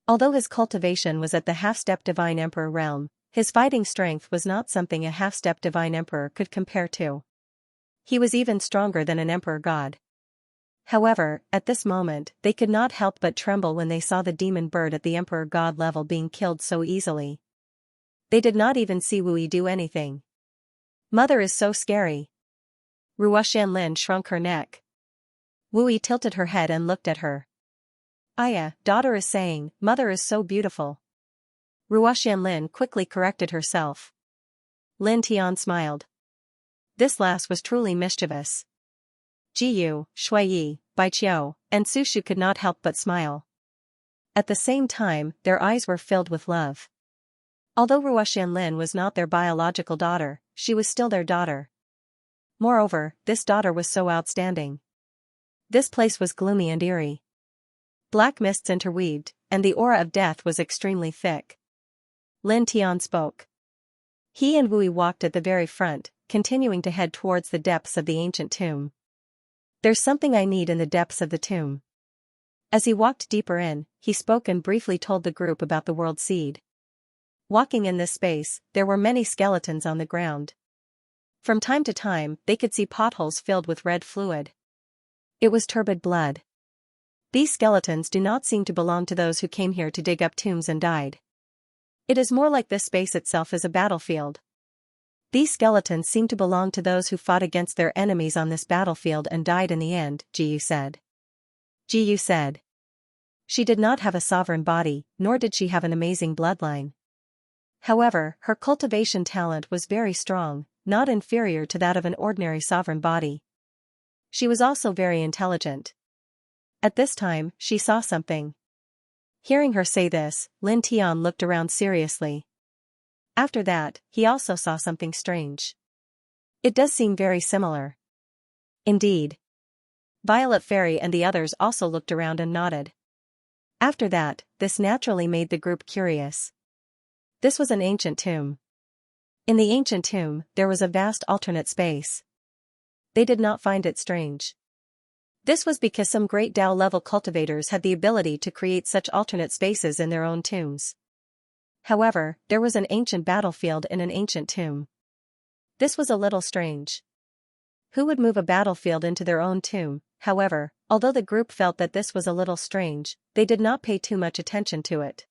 Although his cultivation was at the half-step Divine Emperor realm, his fighting strength was not something a half-step Divine Emperor could compare to. He was even stronger than an Emperor God. However, at this moment, they could not help but tremble when they saw the demon bird at the Emperor God level being killed so easily. They did not even see Wu Yi do anything. Mother is so scary. Ruoxianlin shrunk her neck. Wu Yi tilted her head and looked at her. Aya, daughter is saying, mother is so beautiful. Ruoxianlin quickly corrected herself. Lin Tian smiled. This lass was truly mischievous. Ji Yu, Shui Yi, Bai Qiu, and Su Shu could not help but smile. At the same time, their eyes were filled with love. Although Ruoxianlin was not their biological daughter, she was still their daughter. Moreover, this daughter was so outstanding. This place was gloomy and eerie. Black mists interweaved, and the aura of death was extremely thick. Lin Tian spoke. He and Wu Yi walked at the very front, continuing to head towards the depths of the ancient tomb. There's something I need in the depths of the tomb. As he walked deeper in, he spoke and briefly told the group about the world seed. Walking in this space, there were many skeletons on the ground. From time to time, they could see potholes filled with red fluid. It was turbid blood. These skeletons do not seem to belong to those who came here to dig up tombs and died. It is more like this space itself is a battlefield. These skeletons seem to belong to those who fought against their enemies on this battlefield and died in the end, Jiyu said. Jiyu said. She did not have a sovereign body, nor did she have an amazing bloodline. However, her cultivation talent was very strong, not inferior to that of an ordinary sovereign body. She was also very intelligent. At this time, she saw something. Hearing her say this, Lin Tian looked around seriously. After that, he also saw something strange. It does seem very similar. Indeed. Violet Fairy and the others also looked around and nodded. After that, this naturally made the group curious. This was an ancient tomb. In the ancient tomb, there was a vast alternate space. They did not find it strange. This was because some great Dao-level cultivators had the ability to create such alternate spaces in their own tombs. However, there was an ancient battlefield in an ancient tomb. This was a little strange. Who would move a battlefield into their own tomb? However, although the group felt that this was a little strange, they did not pay too much attention to it.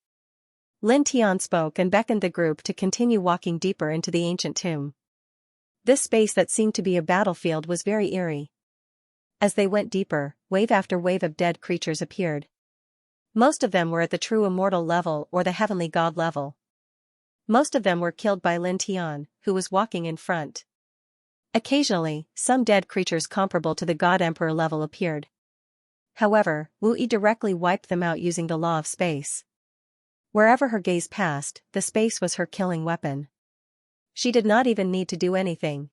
Lin Tian spoke and beckoned the group to continue walking deeper into the ancient tomb. This space that seemed to be a battlefield was very eerie. As they went deeper, wave after wave of dead creatures appeared. Most of them were at the true immortal level or the heavenly god level. Most of them were killed by Lin Tian, who was walking in front. Occasionally, some dead creatures comparable to the God Emperor level appeared. However, Wu Yi directly wiped them out using the law of space. Wherever her gaze passed, the space was her killing weapon. She did not even need to do anything.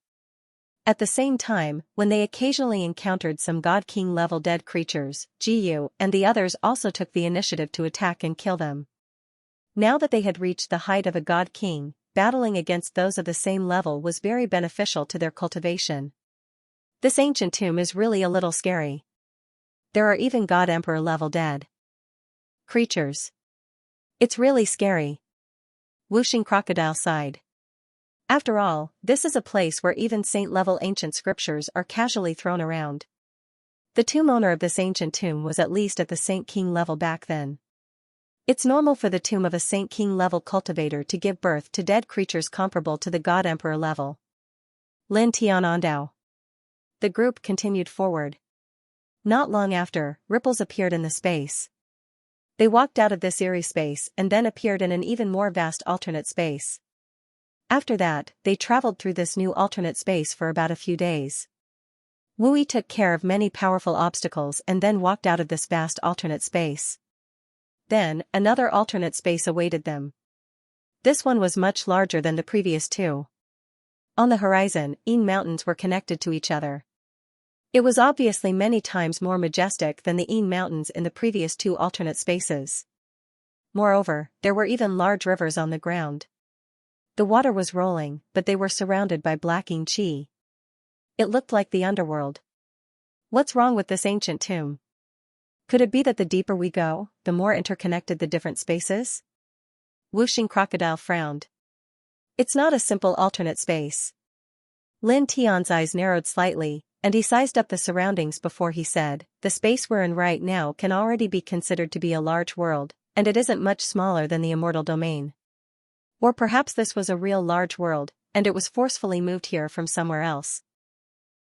At the same time, when they occasionally encountered some God King level dead creatures, Jiyu and the others also took the initiative to attack and kill them. Now that they had reached the height of a God King, battling against those of the same level was very beneficial to their cultivation. This ancient tomb is really a little scary. There are even God Emperor level dead creatures. It's really scary. Whooshing Crocodile sighed. After all, this is a place where even saint-level ancient scriptures are casually thrown around. The tomb owner of this ancient tomb was at least at the Saint King level back then. It's normal for the tomb of a Saint King level cultivator to give birth to dead creatures comparable to the God Emperor level. Lin Tian Ondao. The group continued forward. Not long after, ripples appeared in the space. They walked out of this eerie space and then appeared in an even more vast alternate space. After that, they traveled through this new alternate space for about a few days. Wu Yi took care of many powerful obstacles and then walked out of this vast alternate space. Then, another alternate space awaited them. This one was much larger than the previous two. On the horizon, Yin mountains were connected to each other. It was obviously many times more majestic than the Yin mountains in the previous two alternate spaces. Moreover, there were even large rivers on the ground. The water was rolling, but they were surrounded by black Yin qi. It looked like the underworld. What's wrong with this ancient tomb? Could it be that the deeper we go, the more interconnected the different spaces? Whooshing Crocodile frowned. It's not a simple alternate space. Lin Tian's eyes narrowed slightly, and he sized up the surroundings before he said, the space we're in right now can already be considered to be a large world, and it isn't much smaller than the immortal domain. Or perhaps this was a real large world, and it was forcefully moved here from somewhere else.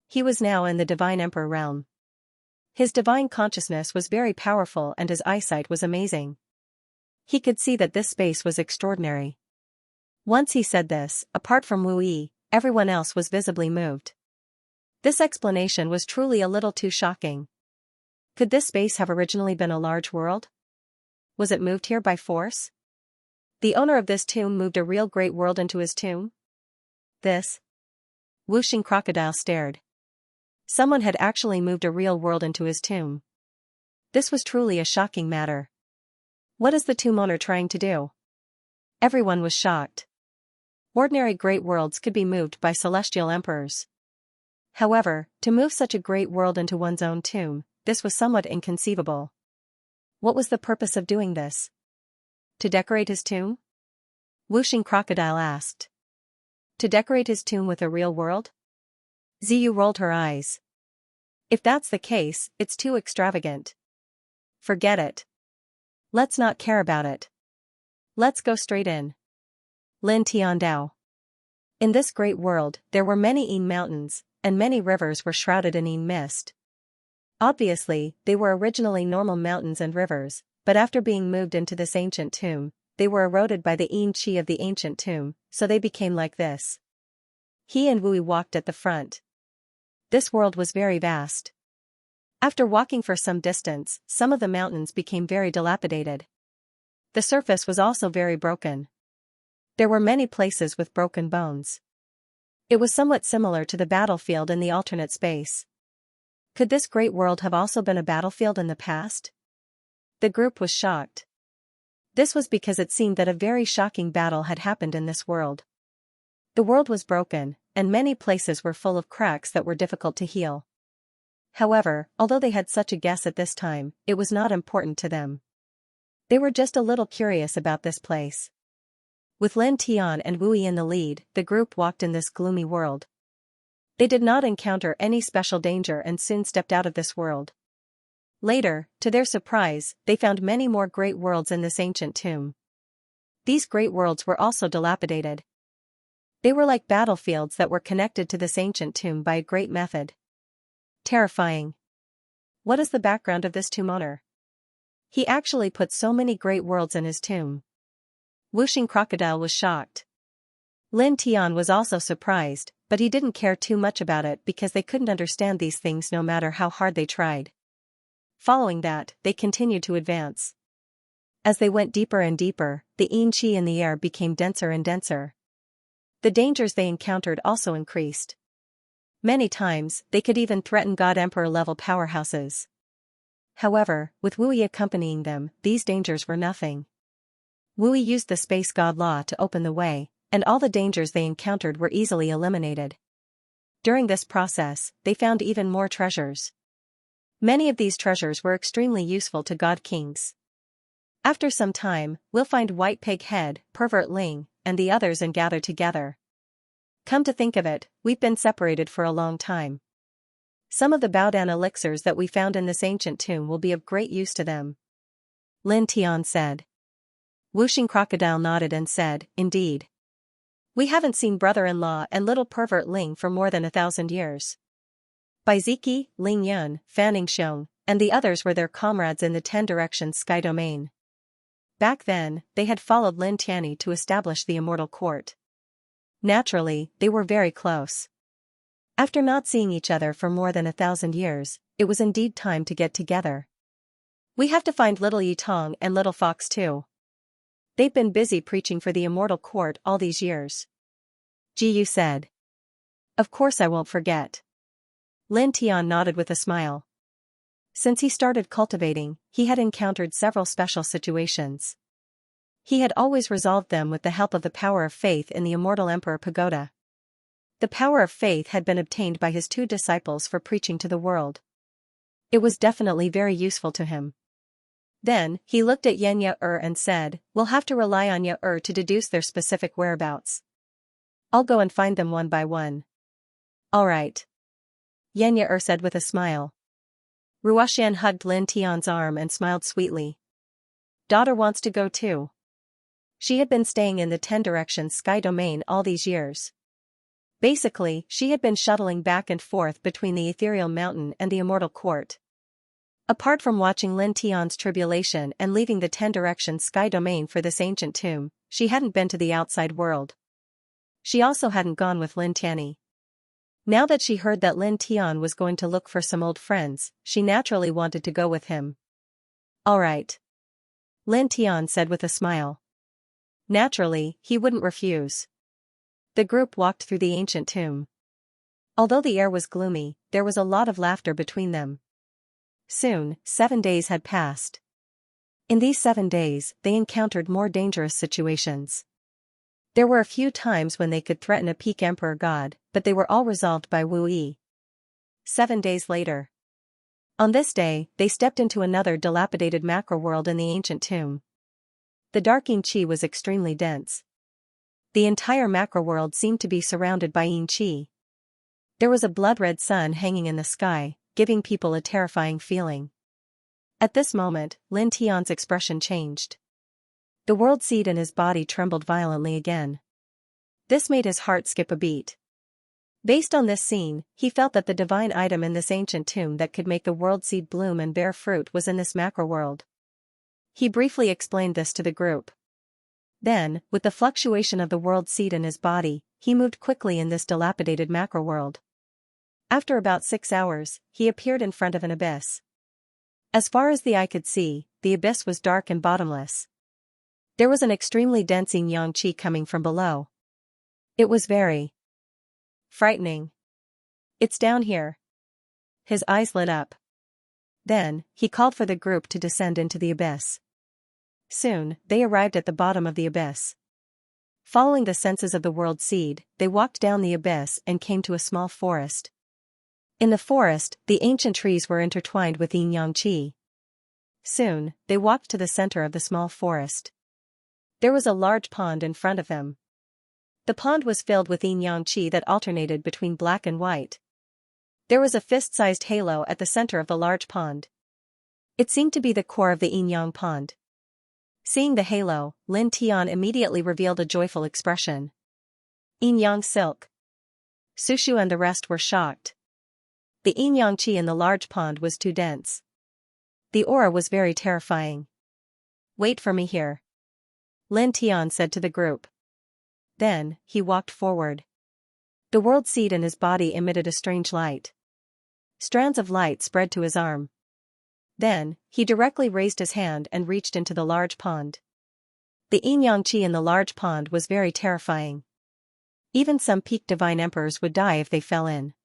He was now in the Divine Emperor realm. His divine consciousness was very powerful and his eyesight was amazing. He could see that this space was extraordinary. Once he said this, apart from Wu Yi, everyone else was visibly moved. This explanation was truly a little too shocking. Could this space have originally been a large world? Was it moved here by force? The owner of this tomb moved a real great world into his tomb? This? Whooshing Crocodile stared. Someone had actually moved a real world into his tomb. This was truly a shocking matter. What is the tomb owner trying to do? Everyone was shocked. Ordinary great worlds could be moved by celestial emperors. However, to move such a great world into one's own tomb, this was somewhat inconceivable. What was the purpose of doing this? To decorate his tomb? Whooshing Crocodile asked. To decorate his tomb with a real world? Ziyu rolled her eyes. If that's the case, it's too extravagant. forget it. Let's not care about it. Let's go straight in. Lin Tiandao. In this great world, there were many Yin mountains, and many rivers were shrouded in Yin mist. Obviously, they were originally normal mountains and rivers, but after being moved into this ancient tomb, they were eroded by the Yin qi of the ancient tomb, so they became like this. He and Wui walked at the front. This world was very vast. After walking for some distance, some of the mountains became very dilapidated. The surface was also very broken. There were many places with broken bones. It was somewhat similar to the battlefield in the alternate space. Could this great world have also been a battlefield in the past? The group was shocked. This was because it seemed that a very shocking battle had happened in this world. The world was broken, and many places were full of cracks that were difficult to heal. However, although they had such a guess at this time, it was not important to them. They were just a little curious about this place. With Lin Tian and Wui in the lead, the group walked in this gloomy world. They did not encounter any special danger and soon stepped out of this world. Later, to their surprise, they found many more great worlds in this ancient tomb. These great worlds were also dilapidated. They were like battlefields that were connected to this ancient tomb by a great method. Terrifying. What is the background of this tomb owner? He actually put so many great worlds in his tomb. Wuxing Crocodile was shocked. Lin Tian was also surprised, but he didn't care too much about it because they couldn't understand these things no matter how hard they tried. Following that, they continued to advance. As they went deeper and deeper, the Yin qi in the air became denser and denser. The dangers they encountered also increased. Many times, they could even threaten God Emperor level powerhouses. However, with Wui accompanying them, these dangers were nothing. Wui used the space god law to open the way, and all the dangers they encountered were easily eliminated. During this process, they found even more treasures. Many of these treasures were extremely useful to god kings. After some time, we'll find White Pig Head, Pervert Ling, and the others and gather together. Come to think of it, we've been separated for a long time. Some of the Baodan elixirs that we found in this ancient tomb will be of great use to them. Lin Tian said. Wuxing Crocodile nodded and said, indeed. We haven't seen brother-in-law and little pervert Ling for more than 1,000 years. Bai Ziki, Ling Yun, Fanning Xiong, and the others were their comrades in the 10 Directions Sky Domain. Back then, they had followed Lin Tianyi to establish the Immortal Court. Naturally, they were very close. After not seeing each other for more than 1,000 years, it was indeed time to get together. We have to find little Yitong and little Fox too. They've been busy preaching for the Immortal Court all these years. Ji Yu said. Of course I won't forget. Lin Tian nodded with a smile. Since he started cultivating, he had encountered several special situations. He had always resolved them with the help of the power of faith in the Immortal Emperor Pagoda. The power of faith had been obtained by his 2 disciples for preaching to the world. It was definitely very useful to him. Then, he looked at Xianxia and said, we'll have to rely on Xianxia to deduce their specific whereabouts. I'll go and find them one by one. All right. Xianxia said with a smile. Ruoxian hugged Lin Tian's arm and smiled sweetly. Daughter wants to go too. She had been staying in the 10 Directions Sky Domain all these years. Basically, she had been shuttling back and forth between the Ethereal Mountain and the Immortal Court. Apart from watching Lin Tian's tribulation and leaving the 10 Directions Sky Domain for this ancient tomb, she hadn't been to the outside world. She also hadn't gone with Lin Tianyi. Now that she heard that Lin Tian was going to look for some old friends, she naturally wanted to go with him. All right. Lin Tian said with a smile. Naturally, he wouldn't refuse. The group walked through the ancient tomb. Although the air was gloomy, there was a lot of laughter between them. Soon, 7 days had passed. In these 7 days, they encountered more dangerous situations. There were a few times when they could threaten a peak emperor god, but they were all resolved by Wu Yi. 7 days later. On this day, they stepped into another dilapidated macro world in the ancient tomb. The dark Yin Qi was extremely dense. The entire macro world seemed to be surrounded by Yin Qi. There was a blood-red sun hanging in the sky, giving people a terrifying feeling. At this moment, Lin Tian's expression changed. The world seed in his body trembled violently again. This made his heart skip a beat. Based on this scene, he felt that the divine item in this ancient tomb that could make the world seed bloom and bear fruit was in this macro world. He briefly explained this to the group. Then, with the fluctuation of the world seed in his body, he moved quickly in this dilapidated macro world. After about 6 hours, he appeared in front of an abyss. As far as the eye could see, the abyss was dark and bottomless. There was an extremely dense yin-yang qi coming from below. It was very frightening. "It's down here." His eyes lit up. Then, he called for the group to descend into the abyss. Soon, they arrived at the bottom of the abyss. Following the senses of the world seed, they walked down the abyss and came to a small forest. In the forest, the ancient trees were intertwined with yin-yang qi. Soon, they walked to the center of the small forest. There was a large pond in front of them. The pond was filled with yin-yang qi that alternated between black and white. There was a fist-sized halo at the center of the large pond. It seemed to be the core of the yin-yang pond. Seeing the halo, Lin Tian immediately revealed a joyful expression. "Yin-yang silk." Sushu and the rest were shocked. The yin-yang qi in the large pond was too dense. The aura was very terrifying. "Wait for me here," Lin Tian said to the group. Then, he walked forward. The world seed in his body emitted a strange light. Strands of light spread to his arm. Then, he directly raised his hand and reached into the large pond. The yin-yang qi in the large pond was very terrifying. Even some peak divine emperors would die if they fell in.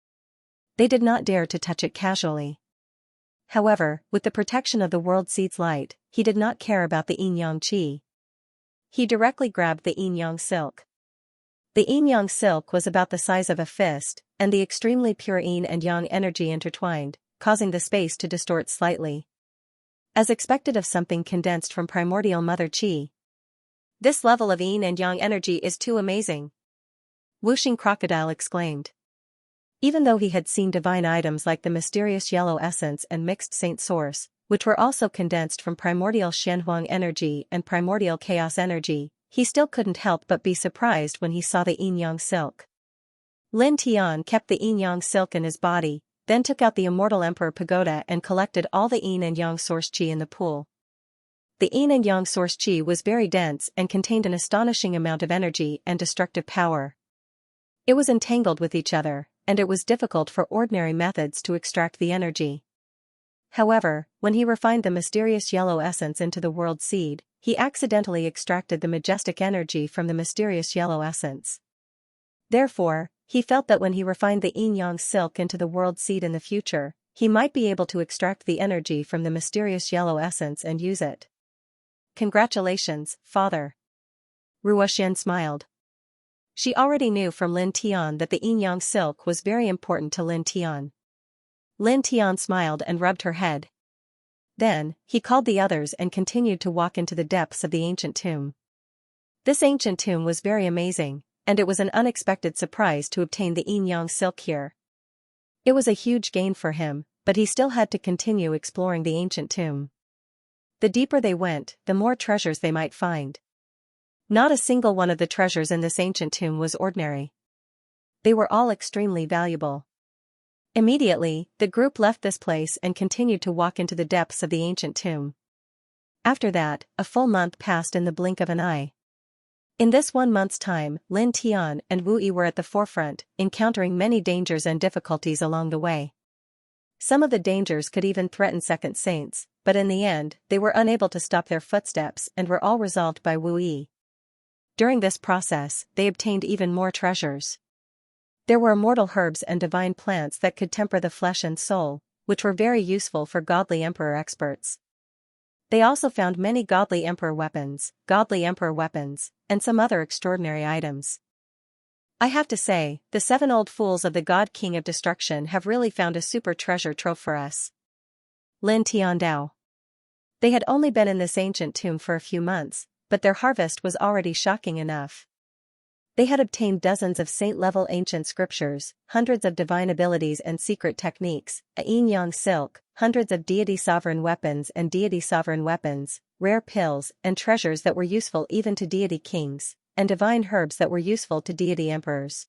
They did not dare to touch it casually. However, with the protection of the world seed's light, he did not care about the yin-yang qi. He directly grabbed the yin-yang silk. The yin-yang silk was about the size of a fist, and the extremely pure yin and yang energy intertwined, causing the space to distort slightly. As expected of something condensed from primordial mother qi. "This level of yin and yang energy is too amazing," Wuxing Crocodile exclaimed. Even though he had seen divine items like the mysterious yellow essence and mixed saint source, which were also condensed from primordial Shenhuang energy and primordial chaos energy, he still couldn't help but be surprised when he saw the yin-yang silk. Lin Tian kept the yin-yang silk in his body, then took out the immortal emperor pagoda and collected all the yin and yang source qi in the pool. The yin and yang source qi was very dense and contained an astonishing amount of energy and destructive power. It was entangled with each other, and it was difficult for ordinary methods to extract the energy. However, when he refined the mysterious yellow essence into the world seed, he accidentally extracted the majestic energy from the mysterious yellow essence. Therefore, he felt that when he refined the yin-yang silk into the world seed in the future, he might be able to extract the energy from the mysterious yellow essence and use it. "Congratulations, father." Ruoxian smiled. She already knew from Lin Tian that the yin-yang silk was very important to Lin Tian. Lin Tian smiled and rubbed her head. Then, he called the others and continued to walk into the depths of the ancient tomb. This ancient tomb was very amazing, and it was an unexpected surprise to obtain the yin-yang silk here. It was a huge gain for him, but he still had to continue exploring the ancient tomb. The deeper they went, the more treasures they might find. Not a single one of the treasures in this ancient tomb was ordinary. They were all extremely valuable. Immediately, the group left this place and continued to walk into the depths of the ancient tomb. After that, a full month passed in the blink of an eye. In this 1 month's time, Lin Tian and Wu Yi were at the forefront, encountering many dangers and difficulties along the way. Some of the dangers could even threaten second saints, but in the end, they were unable to stop their footsteps and were all resolved by Wu Yi. During this process, they obtained even more treasures. There were immortal herbs and divine plants that could temper the flesh and soul, which were very useful for godly emperor experts. They also found many godly emperor weapons, and some other extraordinary items. I have to say, the 7 old fools of the God King of Destruction have really found a super treasure trove for us. Lin Tiandao. They had only been in this ancient tomb for a few months, but their harvest was already shocking enough. They had obtained dozens of saint-level ancient scriptures, hundreds of divine abilities and secret techniques, a yin-yang silk, hundreds of deity-sovereign weapons and deity-sovereign weapons, rare pills and treasures that were useful even to deity kings, and divine herbs that were useful to deity emperors.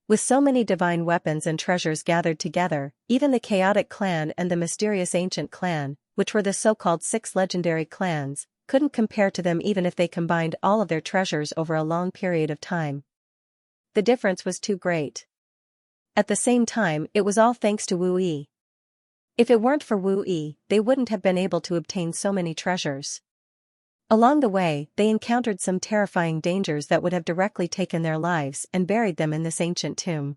With so many divine weapons and treasures gathered together, even the chaotic clan and the mysterious ancient clan, which were the so-called 6 legendary clans, couldn't compare to them even if they combined all of their treasures over a long period of time. The difference was too great. At the same time, it was all thanks to Wu Yi. If it weren't for Wu Yi, they wouldn't have been able to obtain so many treasures. Along the way, they encountered some terrifying dangers that would have directly taken their lives and buried them in this ancient tomb.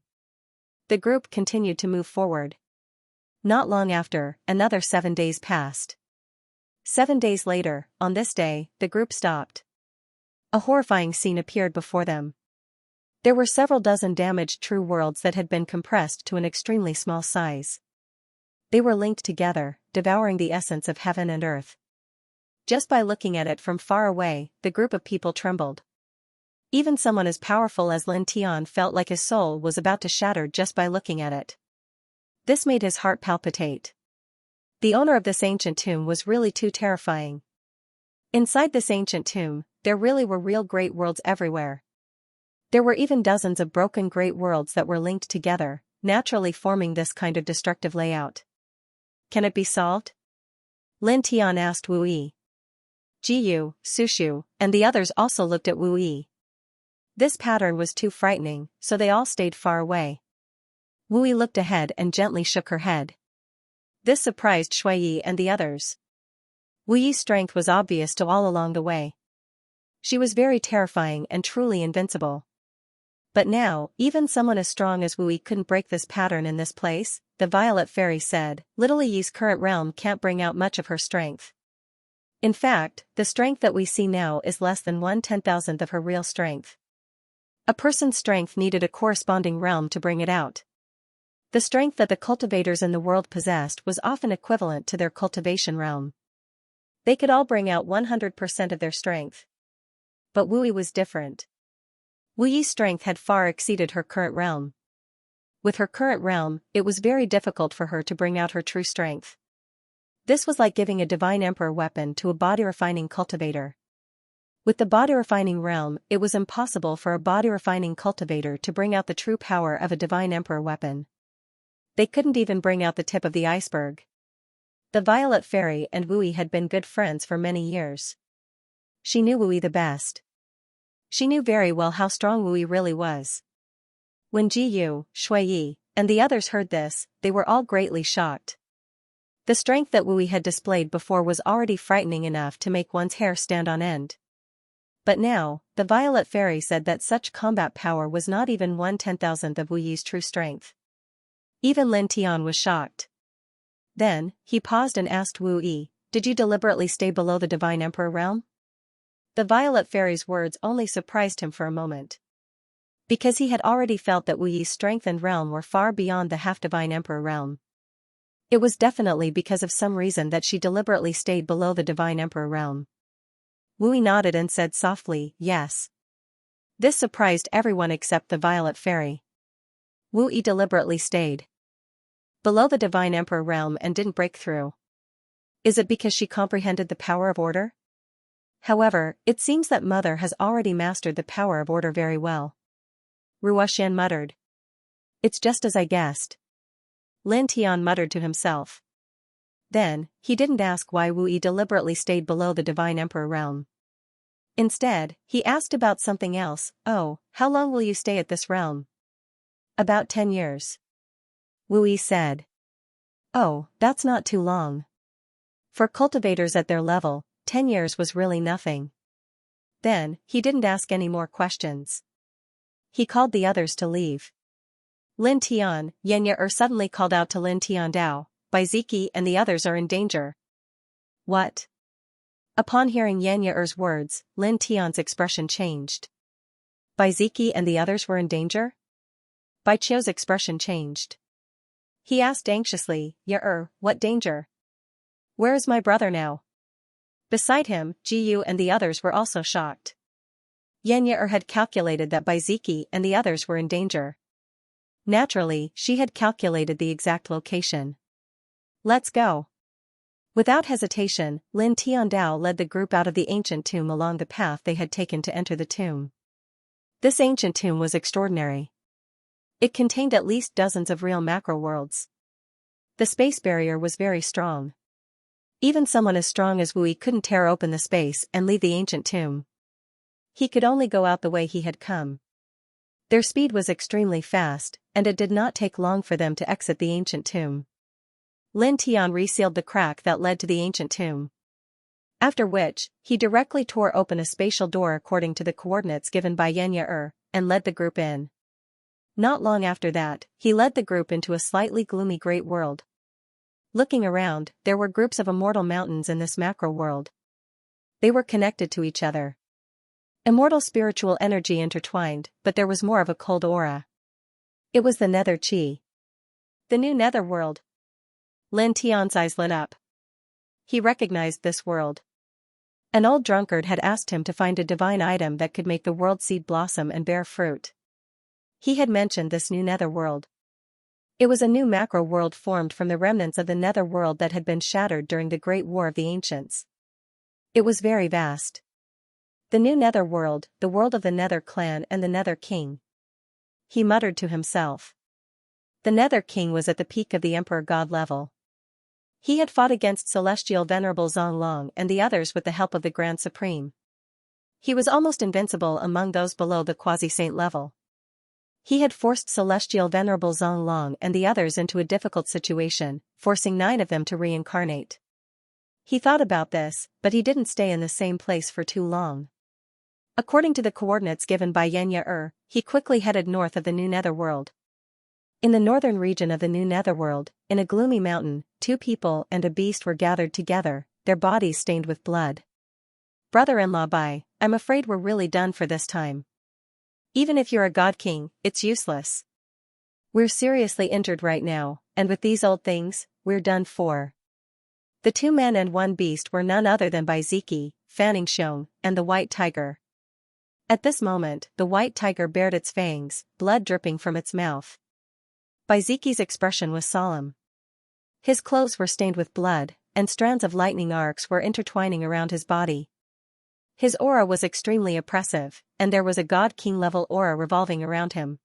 The group continued to move forward. Not long after, another 7 days passed. 7 days later, on this day, the group stopped. A horrifying scene appeared before them. There were several dozen damaged true worlds that had been compressed to an extremely small size. They were linked together, devouring the essence of heaven and earth. Just by looking at it from far away, the group of people trembled. Even someone as powerful as Lin Tian felt like his soul was about to shatter just by looking at it. This made his heart palpitate. The owner of this ancient tomb was really too terrifying. Inside this ancient tomb, there really were real great worlds everywhere. There were even dozens of broken great worlds that were linked together, naturally forming this kind of destructive layout. Can it be solved? Lin Tian asked Wu Yi. Jiyu, Sushu, and the others also looked at Wu Yi. This pattern was too frightening, so they all stayed far away. Wu Yi looked ahead and gently shook her head. This surprised Shui Yi and the others. Wu Yi's strength was obvious to all along the way. She was very terrifying and truly invincible. But now, even someone as strong as Wu Yi couldn't break this pattern in this place, the Violet Fairy said. Little Yi's current realm can't bring out much of her strength. In fact, the strength that we see now is less than 1/10,000th of her real strength. A person's strength needed a corresponding realm to bring it out. The strength that the cultivators in the world possessed was often equivalent to their cultivation realm. They could all bring out 100% of their strength. But Wu Yi was different. Wu Yi's strength had far exceeded her current realm. With her current realm, it was very difficult for her to bring out her true strength. This was like giving a divine emperor weapon to a body-refining cultivator. With the body-refining realm, it was impossible for a body-refining cultivator to bring out the true power of a divine emperor weapon. They couldn't even bring out the tip of the iceberg. The Violet Fairy and Wu Yi had been good friends for many years. She knew Wu Yi the best. She knew very well how strong Wu Yi really was. When Jiyu, Shui Yi, and the others heard this, they were all greatly shocked. The strength that Wu Yi had displayed before was already frightening enough to make one's hair stand on end. But now, the Violet Fairy said that such combat power was not even 1/10,000th of Wu Yi's true strength. Even Lin Tian was shocked. Then, he paused and asked Wu Yi, "Did you deliberately stay below the Divine Emperor realm?" The Violet Fairy's words only surprised him for a moment. Because he had already felt that Wu Yi's strength and realm were far beyond the half-Divine Emperor realm. It was definitely because of some reason that she deliberately stayed below the Divine Emperor realm. Wu Yi nodded and said softly, "Yes." This surprised everyone except the Violet Fairy. Wu Yi deliberately stayed below the Divine Emperor realm and didn't break through. Is it because she comprehended the power of order? However, it seems that Mother has already mastered the power of order very well. Ruoshan muttered. It's just as I guessed. Lin Tian muttered to himself. Then, he didn't ask why Wu Yi deliberately stayed below the Divine Emperor realm. Instead, he asked about something else. "Oh, how long will you stay at this realm?" "About 10 years. Wu Yi said. "Oh, that's not too long." For cultivators at their level, 10 years was really nothing. Then, he didn't ask any more questions. He called the others to leave. Lin Tian, Xianxia suddenly called out to Lin Tiandao, "Baiziki and the others are in danger." "What?" Upon hearing Xianxia's words, Lin Tian's expression changed. Baiziki and the others were in danger? Bai Qiu's expression changed. He asked anxiously, What danger? Where is my brother now?" Beside him, Jiyu and the others were also shocked. Xianxia had calculated that Baiziki and the others were in danger. Naturally, she had calculated the exact location. Let's go. Without hesitation, Lin Tiandao led the group out of the ancient tomb along the path they had taken to enter the tomb. This ancient tomb was extraordinary. It contained at least dozens of real macro-worlds. The space barrier was very strong. Even someone as strong as Wui couldn't tear open the space and leave the ancient tomb. He could only go out the way he had come. Their speed was extremely fast, and it did not take long for them to exit the ancient tomb. Lin Tian resealed the crack that led to the ancient tomb. After which, he directly tore open a spatial door according to the coordinates given by Xianxia and led the group in. Not long after that, he led the group into a slightly gloomy great world. Looking around, there were groups of immortal mountains in this macro world. They were connected to each other. Immortal spiritual energy intertwined, but there was more of a cold aura. It was the nether chi. The new nether world. Lin Tian's eyes lit up. He recognized this world. An old drunkard had asked him to find a divine item that could make the world seed blossom and bear fruit. He had mentioned this new nether world. It was a new macro world formed from the remnants of the nether world that had been shattered during the Great War of the Ancients. It was very vast. The new nether world, the world of the nether clan and the nether king. He muttered to himself. The nether king was at the peak of the emperor god level. He had fought against celestial venerable Zonglong and the others with the help of the Grand Supreme. He was almost invincible among those below the quasi-saint level. He had forced celestial venerable Zonglong and the others into a difficult situation, forcing 9 of them to reincarnate. He thought about this, but he didn't stay in the same place for too long. According to the coordinates given by Xianxia, he quickly headed north of the new netherworld. In the northern region of the new netherworld, in a gloomy mountain, 2 people and a beast were gathered together, their bodies stained with blood. Brother-in-law Bai, I'm afraid we're really done for this time. Even if you're a god king, it's useless. We're seriously injured right now, and with these old things, we're done for. The 2 men and 1 beast were none other than Baiziki, Xianxia, and the white tiger. At this moment, the white tiger bared its fangs, blood dripping from its mouth. Baiziki's expression was solemn. His clothes were stained with blood, and strands of lightning arcs were intertwining around his body. His aura was extremely oppressive, and there was a god-king level aura revolving around him.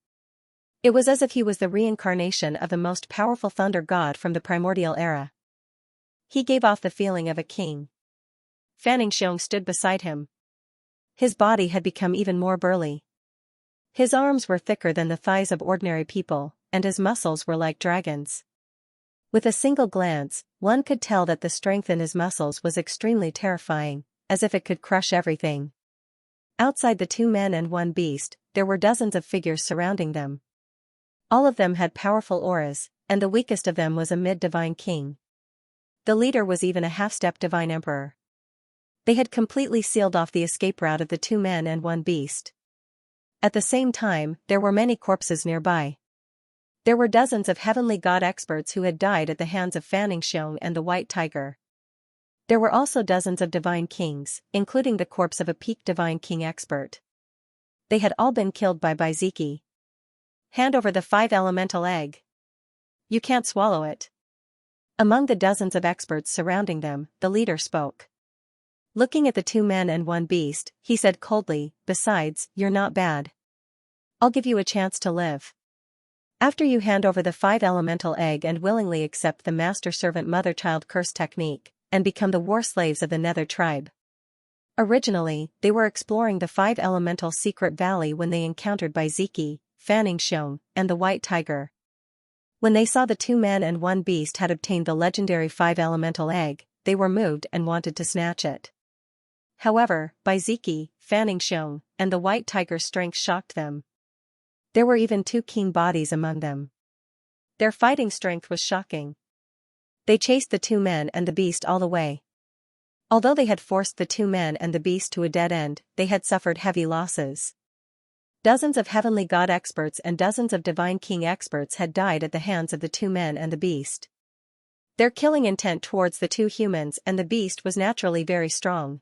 It was as if he was the reincarnation of the most powerful thunder god from the primordial era. He gave off the feeling of a king. Xianxia stood beside him. His body had become even more burly. His arms were thicker than the thighs of ordinary people, and his muscles were like dragons. With a single glance, one could tell that the strength in his muscles was extremely terrifying, as if it could crush everything. Outside the 2 men and 1 beast, there were dozens of figures surrounding them. All of them had powerful auras, and the weakest of them was a mid-divine king. The leader was even a half-step divine emperor. They had completely sealed off the escape route of the 2 men and 1 beast. At the same time, there were many corpses nearby. There were dozens of heavenly god experts who had died at the hands of Xianxia and the white tiger. There were also dozens of divine kings, including the corpse of a peak divine king expert. They had all been killed by Baiziki. Hand over the 5 elemental egg. You can't swallow it. Among the dozens of experts surrounding them, the leader spoke. Looking at the 2 men and 1 beast, he said coldly, besides, you're not bad. I'll give you a chance to live. After you hand over the 5 elemental egg and willingly accept the master-servant mother-child curse technique, and become the war slaves of the Nether tribe. Originally, they were exploring the 5 elemental secret valley when they encountered Baiziki, Xianxia, and the white tiger. When they saw the 2 men and 1 beast had obtained the legendary 5 elemental egg, they were moved and wanted to snatch it. However, Baiziki, Xianxia, and the white tiger's strength shocked them. There were even 2 king bodies among them. Their fighting strength was shocking. They chased the 2 men and the beast all the way. Although they had forced the 2 men and the beast to a dead end, they had suffered heavy losses. Dozens of heavenly god experts and dozens of divine king experts had died at the hands of the 2 men and the beast. Their killing intent towards the 2 humans and the beast was naturally very strong.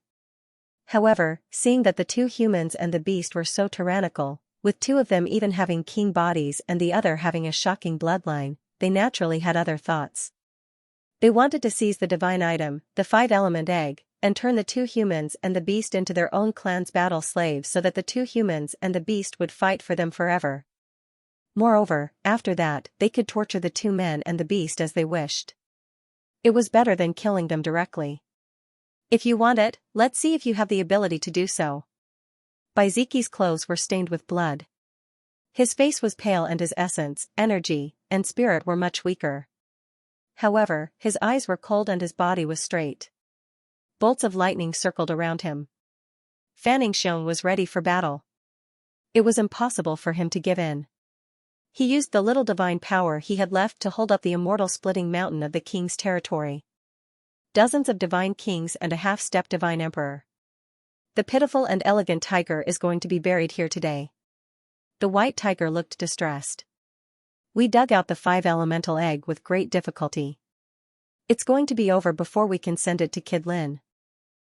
However, seeing that the two humans and the beast were so tyrannical, with two of them even having king bodies and the other having a shocking bloodline, they naturally had other thoughts. They wanted to seize the divine item, the 5-element egg, and turn the two humans and the beast into their own clan's battle slaves so that the two humans and the beast would fight for them forever. Moreover, after that, they could torture the two men and the beast as they wished. It was better than killing them directly. If you want it, let's see if you have the ability to do so. Baiziki's clothes were stained with blood. His face was pale and his essence, energy, and spirit were much weaker. However, his eyes were cold and his body was straight. Bolts of lightning circled around him. Xianxia was ready for battle. It was impossible for him to give in. He used the little divine power he had left to hold up the immortal splitting mountain of the king's territory. Dozens of divine kings and a half-step divine emperor. The pitiful and elegant tiger is going to be buried here today. The white tiger looked distressed. We dug out the 5-elemental egg with great difficulty. It's going to be over before we can send it to Kid Lin.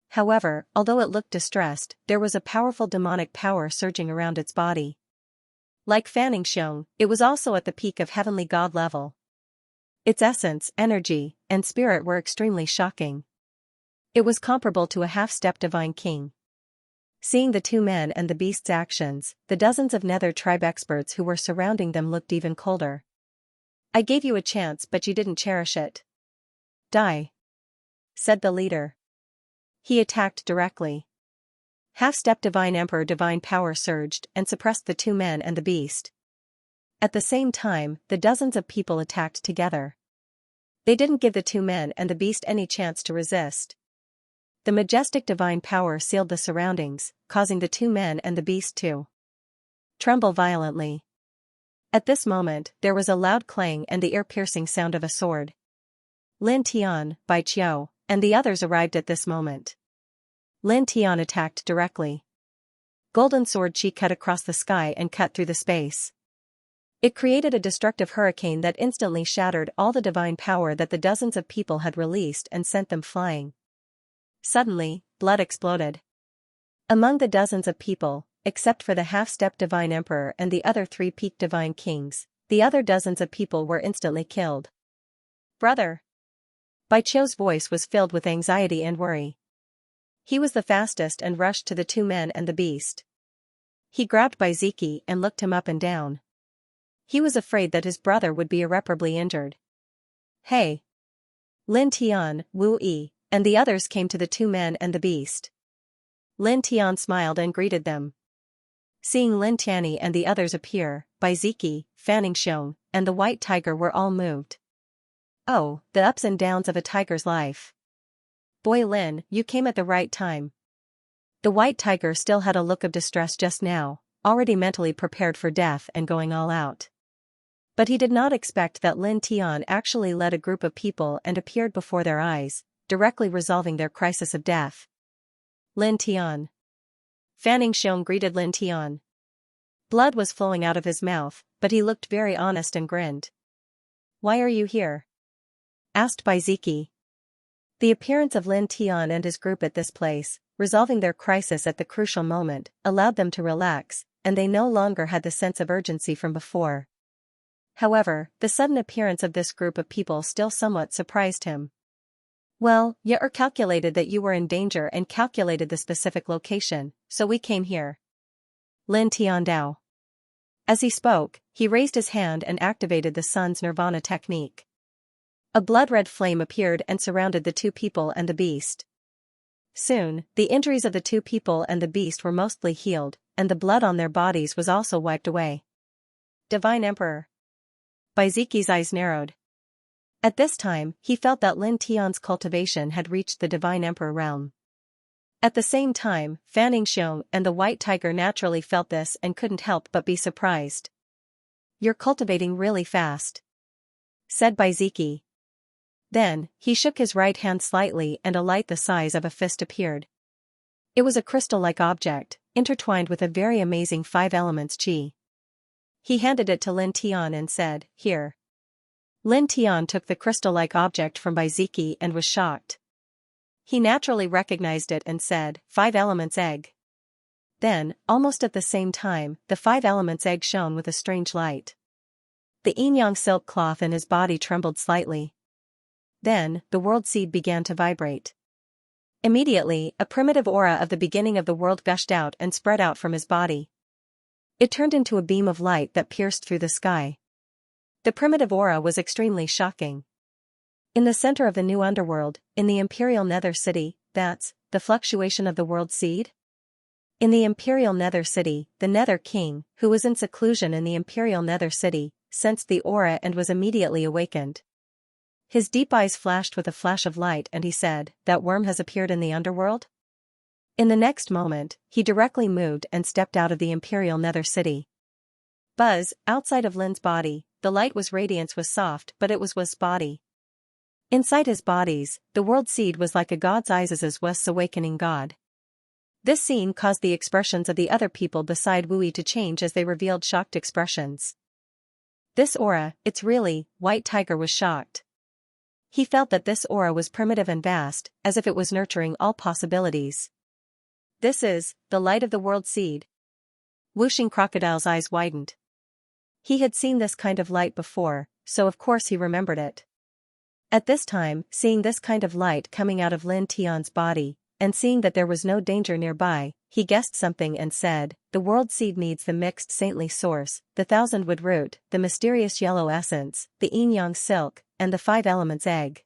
However, although it looked distressed, there was a powerful demonic power surging around its body. Like Xianxia, it was also at the peak of heavenly god level. Its essence, energy, and spirit were extremely shocking. It was comparable to a half-step divine king. Seeing the two men and the beast's actions, the dozens of Nether tribe experts who were surrounding them looked even colder. I gave you a chance but you didn't cherish it. Die, said the leader. He attacked directly. Half-step divine emperor divine power surged and suppressed the two men and the beast. At the same time, the dozens of people attacked together. They didn't give the two men and the beast any chance to resist. The majestic divine power sealed the surroundings, causing the two men and the beast to tremble violently. At this moment, there was a loud clang and the ear-piercing sound of a sword. Lin Tian, Bai Qiu, and the others arrived at this moment. Lin Tian attacked directly. Golden sword chi cut across the sky and cut through the space. It created a destructive hurricane that instantly shattered all the divine power that the dozens of people had released and sent them flying. Suddenly, blood exploded. Among the dozens of people, except for the half-step divine emperor and the other 3 peak divine kings, the other dozens of people were instantly killed. Brother! Bai Qiu's voice was filled with anxiety and worry. He was the fastest and rushed to the two men and the beast. He grabbed Baiziki and looked him up and down. He was afraid that his brother would be irreparably injured. Hey! Lin Tian, Wu Yi, and the others came to the two men and the beast. Lin Tian smiled and greeted them. Seeing Lin Tianyi and the others appear, Baiziki, Xianxia, and the white tiger were all moved. Oh, the ups and downs of a tiger's life. Boy Lin, you came at the right time. The white tiger still had a look of distress just now, already mentally prepared for death and going all out. But he did not expect that Lin Tian actually led a group of people and appeared before their eyes, directly resolving their crisis of death. Lin Tian. Xianxia greeted Lin Tian. Blood was flowing out of his mouth, but he looked very honest and grinned. Why are you here? Asked Baiziki. The appearance of Lin Tian and his group at this place, resolving their crisis at the crucial moment, allowed them to relax, and they no longer had the sense of urgency from before. However, the sudden appearance of this group of people still somewhat surprised him. Well, you calculated that you were in danger and calculated the specific location, so we came here. Lin Tian Dao. As he spoke, he raised his hand and activated the sun's nirvana technique. A blood-red flame appeared and surrounded the two people and the beast. Soon, the injuries of the two people and the beast were mostly healed, and the blood on their bodies was also wiped away. Divine Emperor. Baiziki's eyes narrowed. At this time, he felt that Lin Tian's cultivation had reached the Divine Emperor realm. At the same time, Xianxia and the White Tiger naturally felt this and couldn't help but be surprised. You're cultivating really fast, said Baiziki. Then, he shook his right hand slightly and a light the size of a fist appeared. It was a crystal-like object, intertwined with a very amazing 5 elements chi. He handed it to Lin Tian and said, Here. Lin Tian took the crystal-like object from Baiziki and was shocked. He naturally recognized it and said, "Five elements egg." Then, almost at the same time, the five elements egg shone with a strange light. The yin-yang silk cloth in his body trembled slightly. Then, the world seed began to vibrate. Immediately, a primitive aura of the beginning of the world gushed out and spread out from his body. It turned into a beam of light that pierced through the sky. The primitive aura was extremely shocking. In the center of the new underworld, in the Imperial Nether City, that's the fluctuation of the world seed? In the Imperial Nether City, the Nether King, who was in seclusion in the Imperial Nether City, sensed the aura and was immediately awakened. His deep eyes flashed with a flash of light and he said, "That worm has appeared in the underworld?" In the next moment, he directly moved and stepped out of the Imperial Nether City. Buzz, outside of Lin's body, the light was radiance was soft but it was body. Inside his bodies, the world seed was like a god's eyes as was awakening God. This scene caused the expressions of the other people beside Wui to change as they revealed shocked expressions. This aura, it's really, White Tiger was shocked. He felt that this aura was primitive and vast, as if it was nurturing all possibilities. This is, the light of the world seed. Whooshing Crocodile's eyes widened. He had seen this kind of light before, so of course he remembered it. At this time, seeing this kind of light coming out of Lin Tian's body, and seeing that there was no danger nearby, he guessed something and said, "The world seed needs the mixed saintly source, the thousand-wood root, the mysterious yellow essence, the yin-yang silk, and the five elements egg."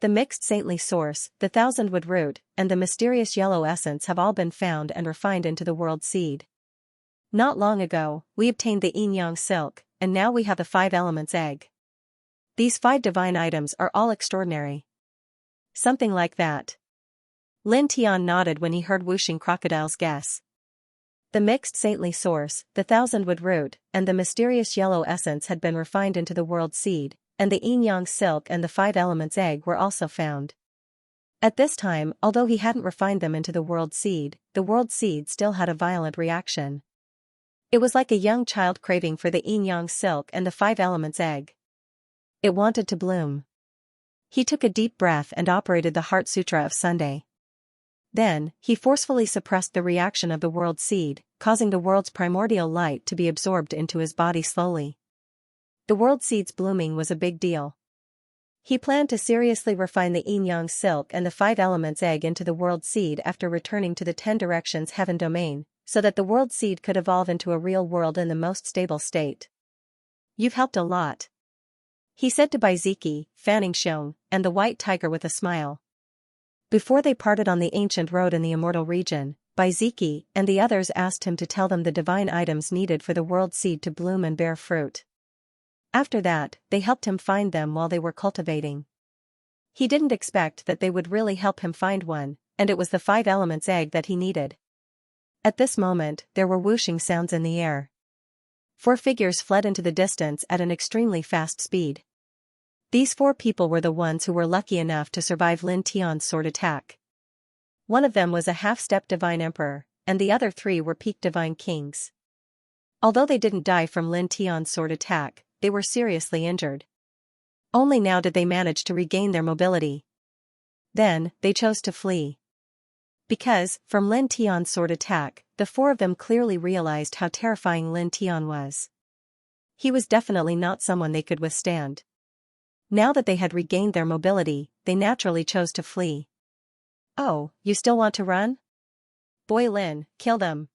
The mixed saintly source, the thousand-wood root, and the mysterious yellow essence have all been found and refined into the world seed. Not long ago, we obtained the yin-yang silk, and now we have the five elements egg. These five divine items are all extraordinary. Something like that. Lin Tian nodded when he heard Whooshing Crocodile's guess. The mixed saintly source, the thousand-wood root, and the mysterious yellow essence had been refined into the world seed, and the yin-yang silk and the five elements egg were also found. At this time, although he hadn't refined them into the world seed still had a violent reaction. It was like a young child craving for the yin-yang silk and the five elements egg. It wanted to bloom. He took a deep breath and operated the Heart Sutra of Sunday. Then, he forcefully suppressed the reaction of the world seed, causing the world's primordial light to be absorbed into his body slowly. The world seed's blooming was a big deal. He planned to seriously refine the yin-yang silk and the five elements egg into the world seed after returning to the 10 directions heaven domain, so that the world seed could evolve into a real world in the most stable state. "You've helped a lot," he said to Baiziki, Xianxia, and the White Tiger with a smile. Before they parted on the ancient road in the immortal region, Baiziki and the others asked him to tell them the divine items needed for the world seed to bloom and bear fruit. After that, they helped him find them while they were cultivating. He didn't expect that they would really help him find one, and it was the five elements egg that he needed. At this moment, there were whooshing sounds in the air. 4 figures fled into the distance at an extremely fast speed. These 4 people were the ones who were lucky enough to survive Lin Tian's sword attack. One of them was a half-step divine emperor, and the other 3 were peak divine kings. Although they didn't die from Lin Tian's sword attack, they were seriously injured. Only now did they manage to regain their mobility. Then, they chose to flee. Because, from Lin Tian's sword attack, the 4 of them clearly realized how terrifying Lin Tian was. He was definitely not someone they could withstand. Now that they had regained their mobility, they naturally chose to flee. "Oh, you still want to run? Boy Lin, kill them."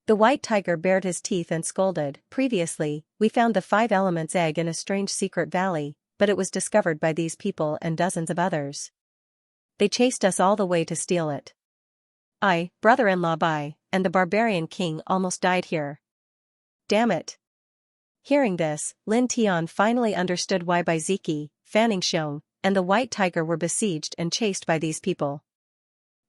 The White Tiger bared his teeth and scolded. "Previously, we found the five elements egg in a strange secret valley, but it was discovered by these people and dozens of others. They chased us all the way to steal it. I, brother-in-law Bai, and the barbarian king almost died here. Damn it." Hearing this, Lin Tian finally understood why Baiziki, Xianxia, and the White Tiger were besieged and chased by these people.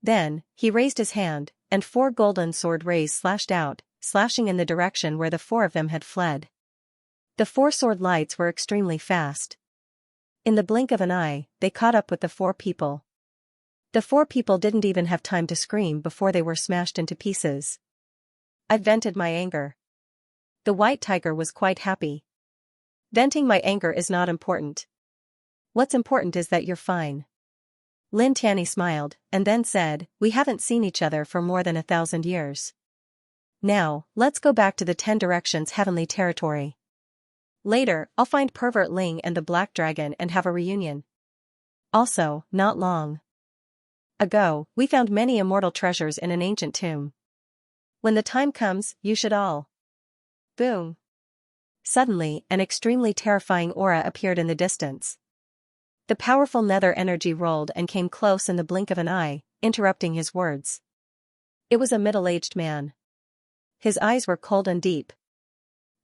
Then, he raised his hand, and 4 golden sword rays slashed out, slashing in the direction where the 4 of them had fled. The 4 sword lights were extremely fast. In the blink of an eye, they caught up with the 4 people. The 4 people didn't even have time to scream before they were smashed into pieces. "I've vented my anger." The White Tiger was quite happy. "Venting my anger is not important. What's important is that you're fine." Lin Tianyi smiled, and then said, "We haven't seen each other for more than 1,000 years. Now, let's go back to the 10 Directions Heavenly Territory. Later, I'll find Pervert Ling and the Black Dragon and have a reunion." Also, not long ago, we found many immortal treasures in an ancient tomb. When the time comes, you should all. Boom. Suddenly, an extremely terrifying aura appeared in the distance. The powerful nether energy rolled and came close in the blink of an eye, interrupting his words. It was a middle-aged man. His eyes were cold and deep.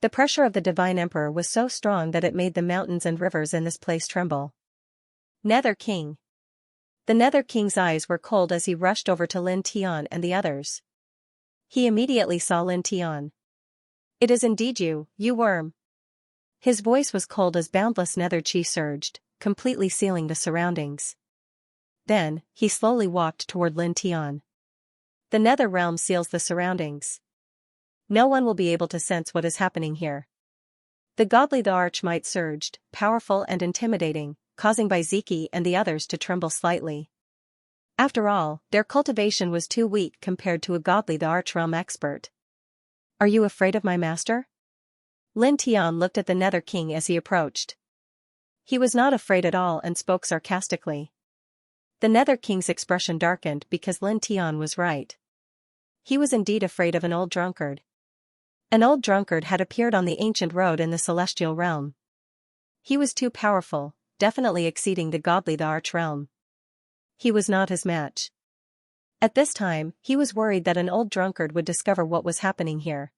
The pressure of the Divine Emperor was so strong that it made the mountains and rivers in this place tremble. Nether King. The Nether King's eyes were cold as he rushed over to Lin Tian and the others. He immediately saw Lin Tian. "It is indeed you, you worm." His voice was cold as boundless nether chi surged, completely sealing the surroundings. Then, he slowly walked toward Lin Tian. The nether realm seals the surroundings. No one will be able to sense what is happening here. The Archmight surged, powerful and intimidating, causing Ziki and the others to tremble slightly. After all, their cultivation was too weak compared to a the Archrealm expert. "Are you afraid of my master?" Lin Tian looked at the Nether King as he approached. He was not afraid at all and spoke sarcastically. The Nether King's expression darkened because Lin Tian was right. He was indeed afraid of an old drunkard. An old drunkard had appeared on the ancient road in the celestial realm. He was too powerful, definitely exceeding the Archrealm. He was not his match. At this time, he was worried that an old drunkard would discover what was happening here.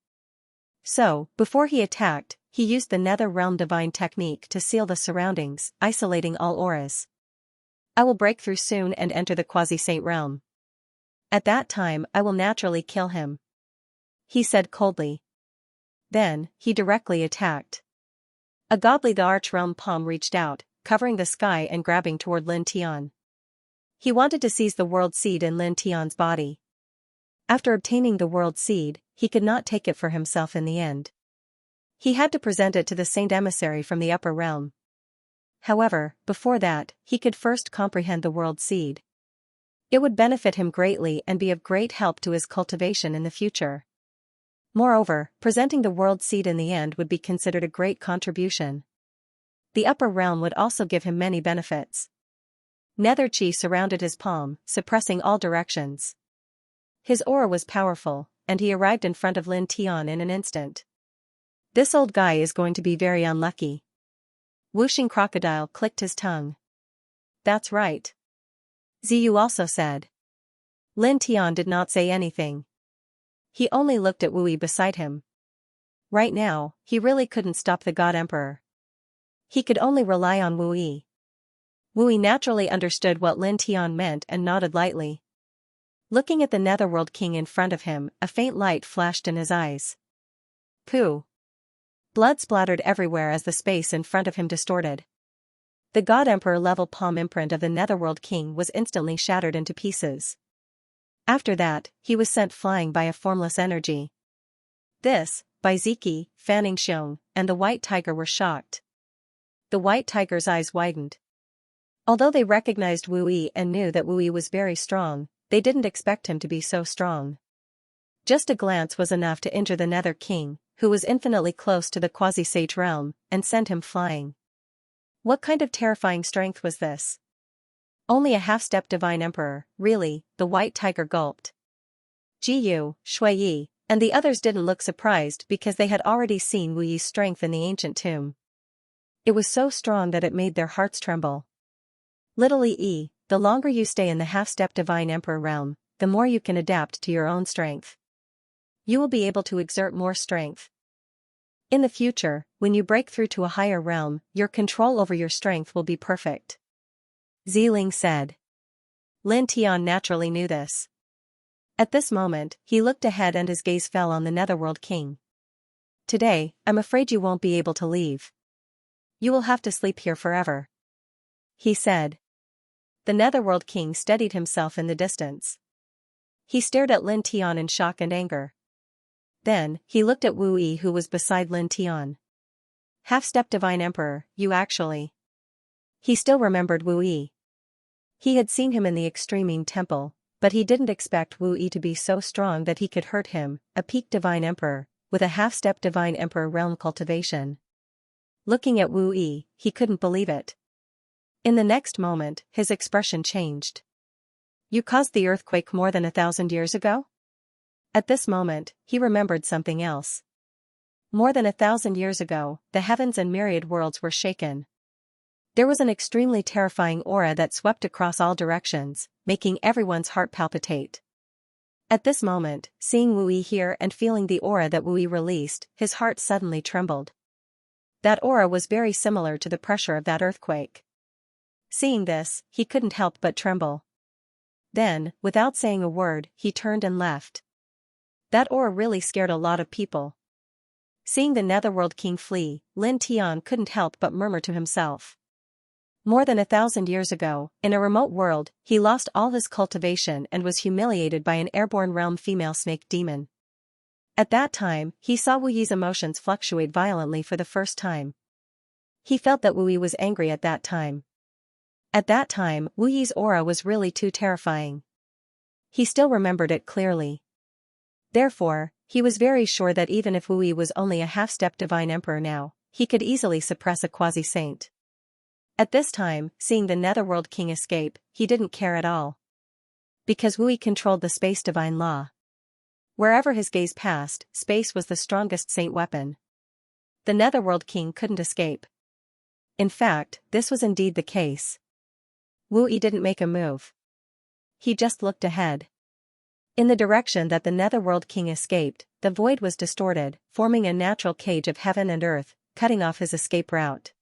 So, before he attacked, he used the Nether Realm Divine technique to seal the surroundings, isolating all auras. "I will break through soon and enter the Quasi-Saint realm. At that time I will naturally kill him," he said coldly. Then, he directly attacked. A the Archrealm palm reached out, covering the sky and grabbing toward Lin Tian. He wanted to seize the world seed in Lin Tian's body. After obtaining the world seed, he could not take it for himself in the end. He had to present it to the Saint Emissary from the upper realm. However, before that, he could first comprehend the world seed. It would benefit him greatly and be of great help to his cultivation in the future. Moreover, presenting the world seed in the end would be considered a great contribution. The upper realm would also give him many benefits. Nether chi surrounded his palm, suppressing all directions. His aura was powerful, and he arrived in front of Lin Tian in an instant. "This old guy is going to be very unlucky." Whooshing Crocodile clicked his tongue. "That's right." Ziyu also said. Lin Tian did not say anything. He only looked at Wu Yi beside him. Right now, he really couldn't stop the God Emperor. He could only rely on Wu Yi. Wu Yi naturally understood what Lin Tian meant and nodded lightly. Looking at the Netherworld King in front of him, a faint light flashed in his eyes. Pooh! Blood splattered everywhere as the space in front of him distorted. The God Emperor level palm imprint of the Netherworld King was instantly shattered into pieces. After that, he was sent flying by a formless energy. This, by Ziki, Fanning Xiong, and the White Tiger were shocked. The White Tiger's eyes widened. Although they recognized Wu Yi and knew that Wu Yi was very strong, they didn't expect him to be so strong. Just a glance was enough to injure the Nether King, who was infinitely close to the Quasi-Sage realm, and send him flying. What kind of terrifying strength was this? Only a half-step Divine Emperor, really, the White Tiger gulped. Jiyu, Shui Yi, and the others didn't look surprised because they had already seen Wu Yi's strength in the ancient tomb. It was so strong that it made their hearts tremble. Little E, the longer you stay in the half-step Divine Emperor realm, the more you can adapt to your own strength. You will be able to exert more strength. In the future, when you break through to a higher realm, your control over your strength will be perfect. Ziling said. Lin Tian naturally knew this. At this moment, he looked ahead and his gaze fell on the Netherworld King. Today, I'm afraid you won't be able to leave. You will have to sleep here forever, he said. The Netherworld King steadied himself in the distance. He stared at Lin Tian in shock and anger. Then, he looked at Wu Yi who was beside Lin Tian. Half-step Divine Emperor, you actually. He still remembered Wu Yi. He had seen him in the Extreme Temple, but he didn't expect Wu Yi to be so strong that he could hurt him, a peak divine emperor, with a half-step divine emperor realm cultivation. Looking at Wu Yi, he couldn't believe it. In the next moment, his expression changed. You caused the earthquake more than 1,000 years ago? At this moment, he remembered something else. More than 1,000 years ago, the heavens and myriad worlds were shaken. There was an extremely terrifying aura that swept across all directions, making everyone's heart palpitate. At this moment, seeing Wu Yi here and feeling the aura that Wu Yi released, his heart suddenly trembled. That aura was very similar to the pressure of that earthquake. Seeing this, he couldn't help but tremble. Then, without saying a word, he turned and left. That aura really scared a lot of people. Seeing the Netherworld King flee, Lin Tian couldn't help but murmur to himself. More than 1,000 years ago, in a remote world, he lost all his cultivation and was humiliated by an airborne realm female snake demon. At that time, he saw Wu Yi's emotions fluctuate violently for the first time. He felt that Wu Yi was angry at that time. At that time, Wu Yi's aura was really too terrifying. He still remembered it clearly. Therefore, he was very sure that even if Wu Yi was only a half-step divine emperor now, he could easily suppress a quasi-saint. At this time, seeing the Netherworld King escape, he didn't care at all. Because Wu Yi controlled the space divine law. Wherever his gaze passed, space was the strongest saint weapon. The Netherworld King couldn't escape. In fact, this was indeed the case. Wu Yi didn't make a move. He just looked ahead. In the direction that the Netherworld King escaped, the void was distorted, forming a natural cage of heaven and earth, cutting off his escape route.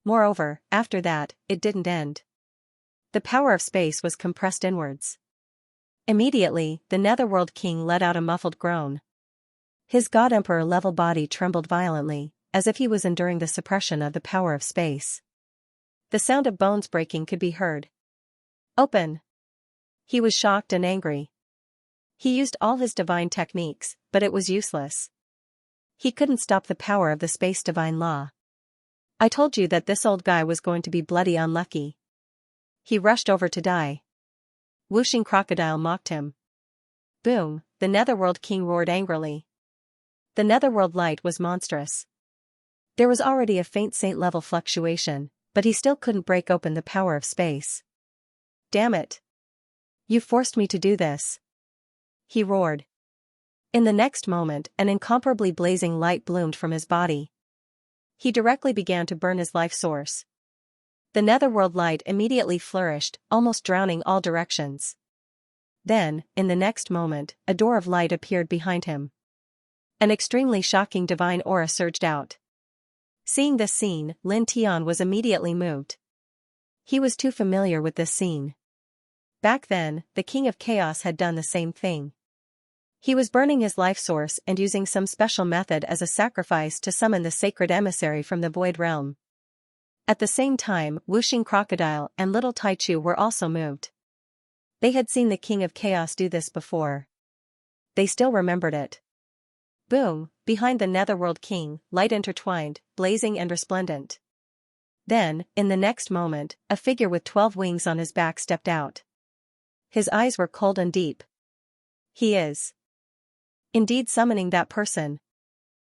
Moreover, after that, it didn't end. The power of space was compressed inwards. Immediately, the Netherworld King let out a muffled groan. His God Emperor level body trembled violently, as if he was enduring the suppression of the power of space. The sound of bones breaking could be heard. Open! He was shocked and angry. He used all his divine techniques, but it was useless. He couldn't stop the power of the space divine law. I told you that this old guy was going to be bloody unlucky. He rushed over to die. Whooshing Crocodile mocked him. Boom, the Netherworld King roared angrily. The Netherworld light was monstrous. There was already a faint saint-level fluctuation, but he still couldn't break open the power of space. Damn it! You forced me to do this. He roared. In the next moment, an incomparably blazing light bloomed from his body. He directly began to burn his life source. The Netherworld light immediately flourished, almost drowning all directions. Then, in the next moment, a door of light appeared behind him. An extremely shocking divine aura surged out. Seeing this scene, Lin Tian was immediately moved. He was too familiar with this scene. Back then, the King of Chaos had done the same thing. He was burning his life source and using some special method as a sacrifice to summon the sacred emissary from the void realm. At the same time, Whooshing Crocodile and Little Taichu were also moved. They had seen the King of Chaos do this before. They still remembered it. Boom, behind the Netherworld King, light intertwined, blazing and resplendent. Then, in the next moment, a figure with 12 wings on his back stepped out. His eyes were cold and deep. He is indeed summoning that person.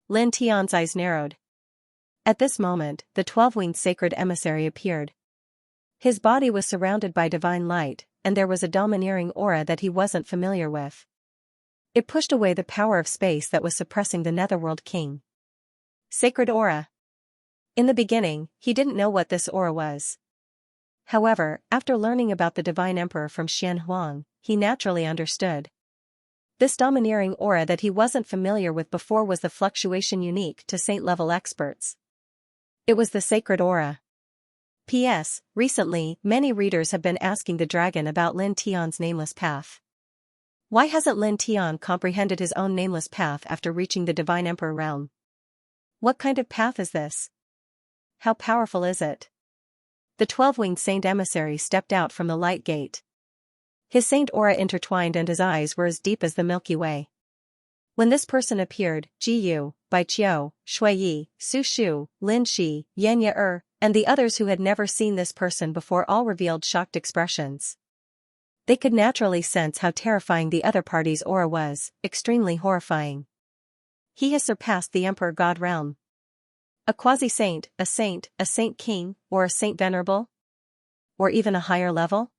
Lin Tian's eyes narrowed. At this moment, the 12-winged sacred emissary appeared. His body was surrounded by divine light, and there was a domineering aura that he wasn't familiar with. It pushed away the power of space that was suppressing the Netherworld King. Sacred aura. In the beginning, he didn't know what this aura was. However, after learning about the Divine Emperor from Xian Huang, he naturally understood. This domineering aura that he wasn't familiar with before was the fluctuation unique to saint-level experts. It was the sacred aura. P.S. Recently, many readers have been asking the dragon about Lin Tian's nameless path. Why hasn't Lin Tian comprehended his own nameless path after reaching the Divine Emperor realm? What kind of path is this? How powerful is it? The 12-winged saint emissary stepped out from the light gate. His saint aura intertwined and his eyes were as deep as the Milky Way. When this person appeared, Ji Yu, Bai Qiu, Shui Yi, Su Shu, Lin Shi, Yan Ye and the others who had never seen this person before all revealed shocked expressions. They could naturally sense how terrifying the other party's aura was, extremely horrifying. He has surpassed the Emperor God realm. A quasi-saint, a saint king, or a saint venerable? Or even a higher level?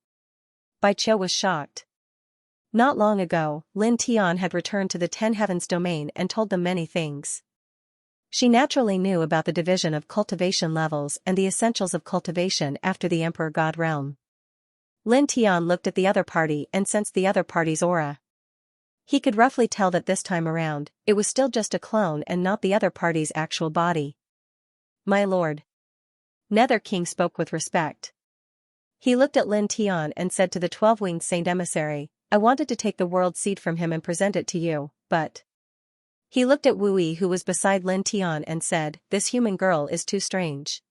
Bai Qiu was shocked. Not long ago, Lin Tian had returned to the Ten Heavens domain and told them many things. She naturally knew about the division of cultivation levels and the essentials of cultivation after the Emperor God realm. Lin Tian looked at the other party and sensed the other party's aura. He could roughly tell that this time around, it was still just a clone and not the other party's actual body. My lord. Nether King spoke with respect. He looked at Lin Tian and said to the 12-winged saint emissary, I wanted to take the world seed from him and present it to you, but... He looked at Wu Yi who was beside Lin Tian and said, this human girl is too strange.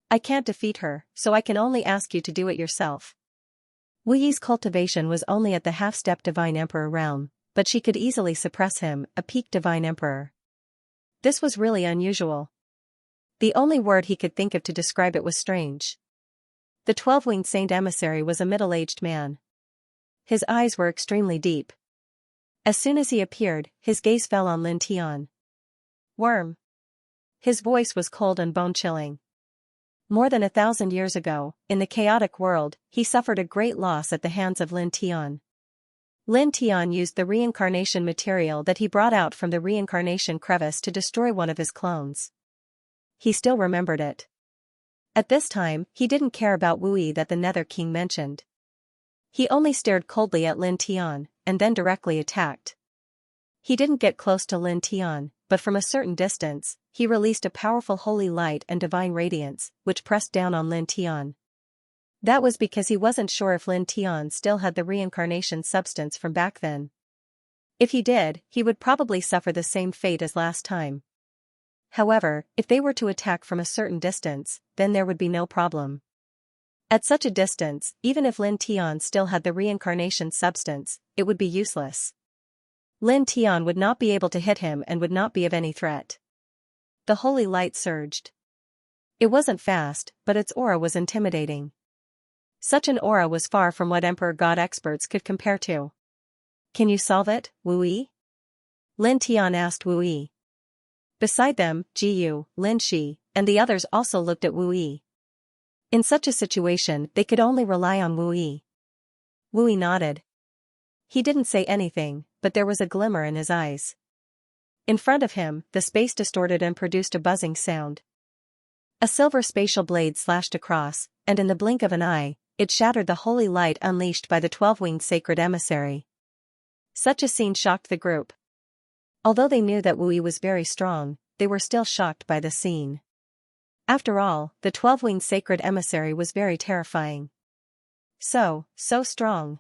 I can't defeat her, so I can only ask you to do it yourself. Wu Yi's cultivation was only at the half-step divine emperor realm, but she could easily suppress him, a peak divine emperor. This was really unusual. The only word he could think of to describe it was strange. The 12-winged saint emissary was a middle-aged man. His eyes were extremely deep. As soon as he appeared, his gaze fell on Lin Tian. Worm. His voice was cold and bone-chilling. More than 1,000 years ago, in the chaotic world, he suffered a great loss at the hands of Lin Tian. Lin Tian used the reincarnation material that he brought out from the reincarnation crevice to destroy one of his clones. He still remembered it. At this time, he didn't care about Wu Yi that the Nether King mentioned. He only stared coldly at Lin Tian, and then directly attacked. He didn't get close to Lin Tian, but from a certain distance, he released a powerful holy light and divine radiance, which pressed down on Lin Tian. That was because he wasn't sure if Lin Tian still had the reincarnation substance from back then. If he did, he would probably suffer the same fate as last time. However, if they were to attack from a certain distance, then there would be no problem. At such a distance, even if Lin Tian still had the reincarnation substance, it would be useless. Lin Tian would not be able to hit him and would not be of any threat. The holy light surged. It wasn't fast, but its aura was intimidating. Such an aura was far from what Emperor God experts could compare to. Can you solve it, Wu Yi? Lin Tian asked Wu Yi. Beside them, Ji Yu, Lin Shi, and the others also looked at Wu Yi. In such a situation, they could only rely on Wu Yi. Wu Yi nodded. He didn't say anything, but there was a glimmer in his eyes. In front of him, the space distorted and produced a buzzing sound. A silver spatial blade slashed across, and in the blink of an eye, it shattered the holy light unleashed by the 12-winged sacred emissary. Such a scene shocked the group. Although they knew that Wu Yi was very strong, they were still shocked by the scene. After all, the 12-winged sacred emissary was very terrifying. So strong.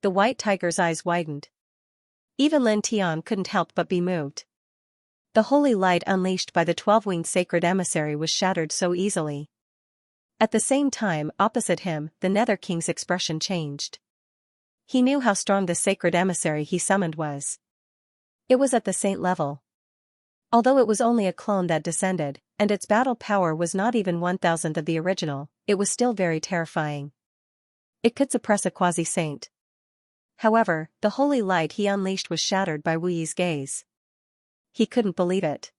The white tiger's eyes widened. Even Lin Tian couldn't help but be moved. The holy light unleashed by the 12-winged sacred emissary was shattered so easily. At the same time, opposite him, the Nether King's expression changed. He knew how strong the sacred emissary he summoned was. It was at the saint level. Although it was only a clone that descended, and its battle power was not even 1,000th of the original, it was still very terrifying. It could suppress a quasi-saint. However, the holy light he unleashed was shattered by Wu Yi's gaze. He couldn't believe it.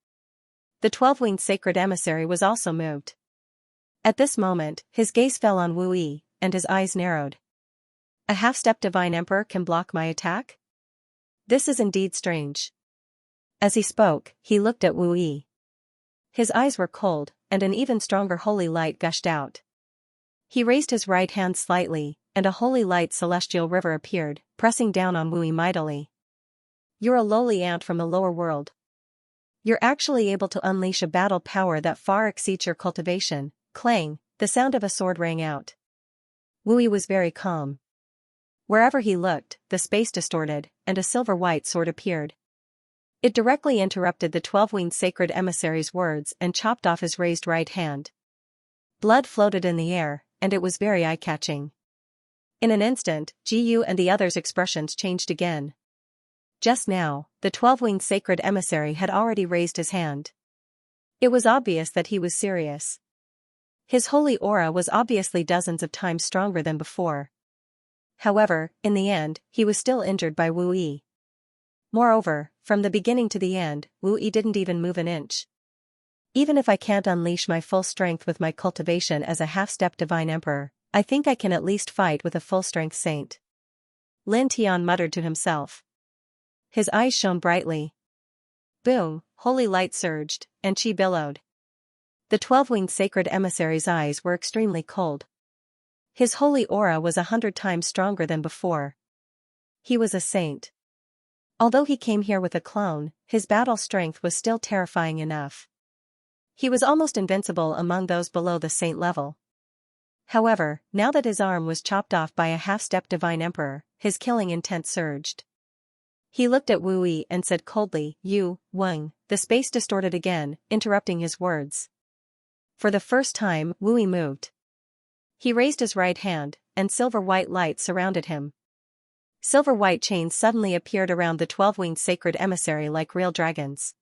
The 12-winged sacred emissary was also moved. At this moment, his gaze fell on Wu Yi, and his eyes narrowed. A half-step divine emperor can block my attack? This is indeed strange. As he spoke, he looked at Wu Yi. His eyes were cold, and an even stronger holy light gushed out. He raised his right hand slightly, and a holy light celestial river appeared, pressing down on Wu Yi mightily. You're a lowly ant from the lower world. You're actually able to unleash a battle power that far exceeds your cultivation. Clang, the sound of a sword rang out. Wu Yi was very calm. Wherever he looked, the space distorted, and a silver-white sword appeared. It directly interrupted the 12-winged sacred emissary's words and chopped off his raised right hand. Blood floated in the air, and it was very eye-catching. In an instant, Ji Yu and the others' expressions changed again. Just now, the 12-winged sacred emissary had already raised his hand. It was obvious that he was serious. His holy aura was obviously dozens of times stronger than before. However, in the end, he was still injured by Wu Yi. Moreover, from the beginning to the end, Wu Yi didn't even move an inch. Even if I can't unleash my full strength with my cultivation as a half-step divine emperor, I think I can at least fight with a full-strength saint. Lin Tian muttered to himself. His eyes shone brightly. Boom, holy light surged, and Qi billowed. The 12-winged sacred emissary's eyes were extremely cold. His holy aura was 100 times stronger than before. He was a saint. Although he came here with a clone, his battle strength was still terrifying enough. He was almost invincible among those below the saint level. However, now that his arm was chopped off by a half-step divine emperor, his killing intent surged. He looked at Wu Yi and said coldly, "You, Weng." The space distorted again, interrupting his words. For the first time, Wu Yi moved. He raised his right hand, and silver-white light surrounded him. Silver-white chains suddenly appeared around the 12-winged sacred emissary like real dragons.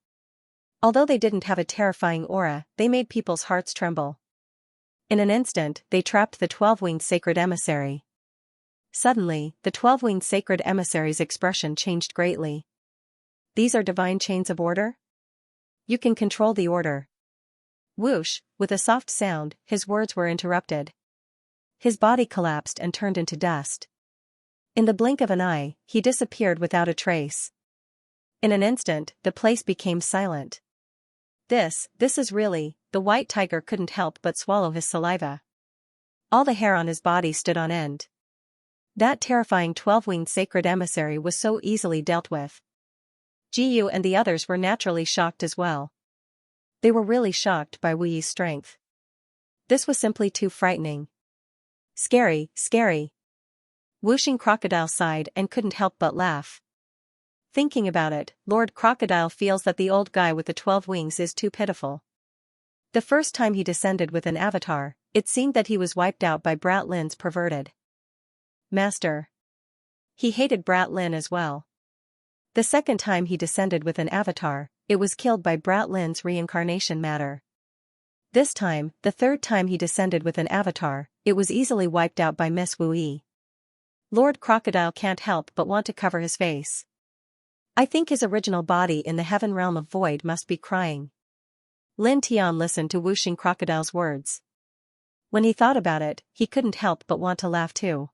Although they didn't have a terrifying aura, they made people's hearts tremble. In an instant, they trapped the 12-winged sacred emissary. Suddenly, the 12-winged sacred emissary's expression changed greatly. These are divine chains of order? You can control the order. Whoosh, with a soft sound, his words were interrupted. His body collapsed and turned into dust. In the blink of an eye, he disappeared without a trace. In an instant, the place became silent. This is really, the white tiger couldn't help but swallow his saliva. All the hair on his body stood on end. That terrifying 12-winged sacred emissary was so easily dealt with. Jiyu and the others were naturally shocked as well. They were really shocked by Wu Yi's strength. This was simply too frightening. Scary, scary. Whooshing Crocodile sighed and couldn't help but laugh. Thinking about it, Lord Crocodile feels that the old guy with the 12 wings is too pitiful. The first time he descended with an avatar, it seemed that he was wiped out by Brat Lin's perverted master. He hated Brat Lin as well. The second time he descended with an avatar, it was killed by Brat Lin's reincarnation matter. This time, the third time he descended with an avatar, it was easily wiped out by Miss Wu Yi. Lord Crocodile can't help but want to cover his face. I think his original body in the heaven realm of void must be crying. Lin Tian listened to Whooshing Crocodile's words. When he thought about it, he couldn't help but want to laugh too.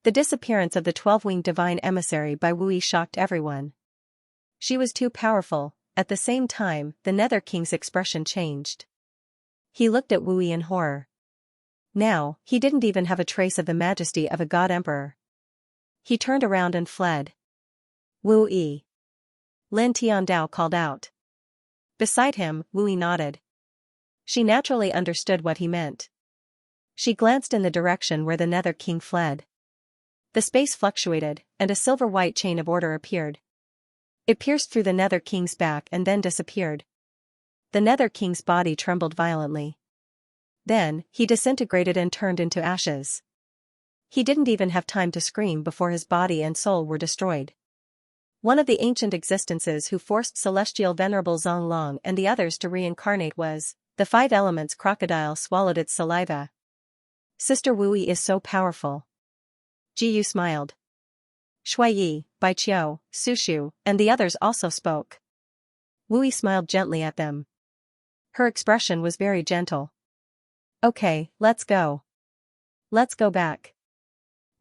The disappearance of the 12-winged divine emissary by Wu Yi shocked everyone. She was too powerful. At the same time, the Nether King's expression changed. He looked at Wu Yi in horror. Now, he didn't even have a trace of the majesty of a god emperor. He turned around and fled. Wu Yi. Lin Tiandao called out. Beside him, Wu Yi nodded. She naturally understood what he meant. She glanced in the direction where the Nether King fled. The space fluctuated, and a silver-white chain of order appeared. It pierced through the Nether King's back and then disappeared. The Nether King's body trembled violently. Then, he disintegrated and turned into ashes. He didn't even have time to scream before his body and soul were destroyed. One of the ancient existences who forced Celestial Venerable Zonglong and the others to reincarnate was, the 5 elements. Crocodile swallowed its saliva. Sister Wu Yi is so powerful. Jiyu smiled. Shuai, Baiqiu, Sushu, and the others also spoke. Wu Yi smiled gently at them. Her expression was very gentle. Okay, let's go. Let's go back.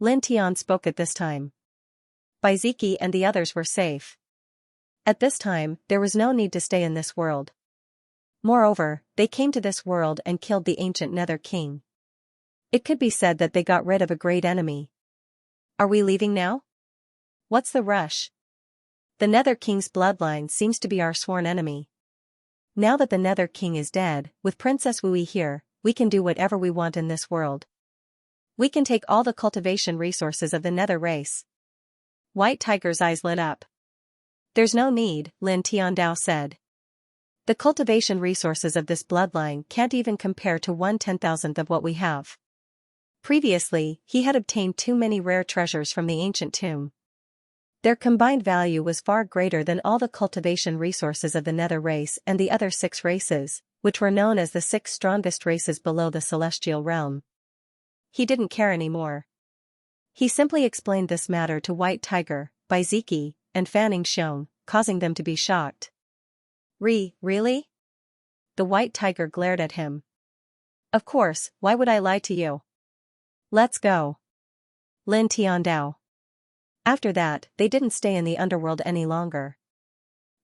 Lin Tian spoke at this time. Baiziki and the others were safe. At this time, there was no need to stay in this world. Moreover, they came to this world and killed the ancient Nether King. It could be said that they got rid of a great enemy. Are we leaving now? What's the rush? The Nether King's bloodline seems to be our sworn enemy. Now that the Nether King is dead, with Princess Wu Yi here, we can do whatever we want in this world. We can take all the cultivation resources of the Nether race. White Tiger's eyes lit up. There's no need, Lin Tiandao said. The cultivation resources of this bloodline can't even compare to 1/10,000th of what we have. Previously, he had obtained too many rare treasures from the ancient tomb. Their combined value was far greater than all the cultivation resources of the Nether race and the other 6 races, which were known as the 6 strongest races below the celestial realm. He didn't care anymore. He simply explained this matter to White Tiger, Baiziki, and Fanning Xiong, causing them to be shocked. Really? The White Tiger glared at him. Of course, why would I lie to you? Let's go. Lin Tiandao. After that, they didn't stay in the underworld any longer.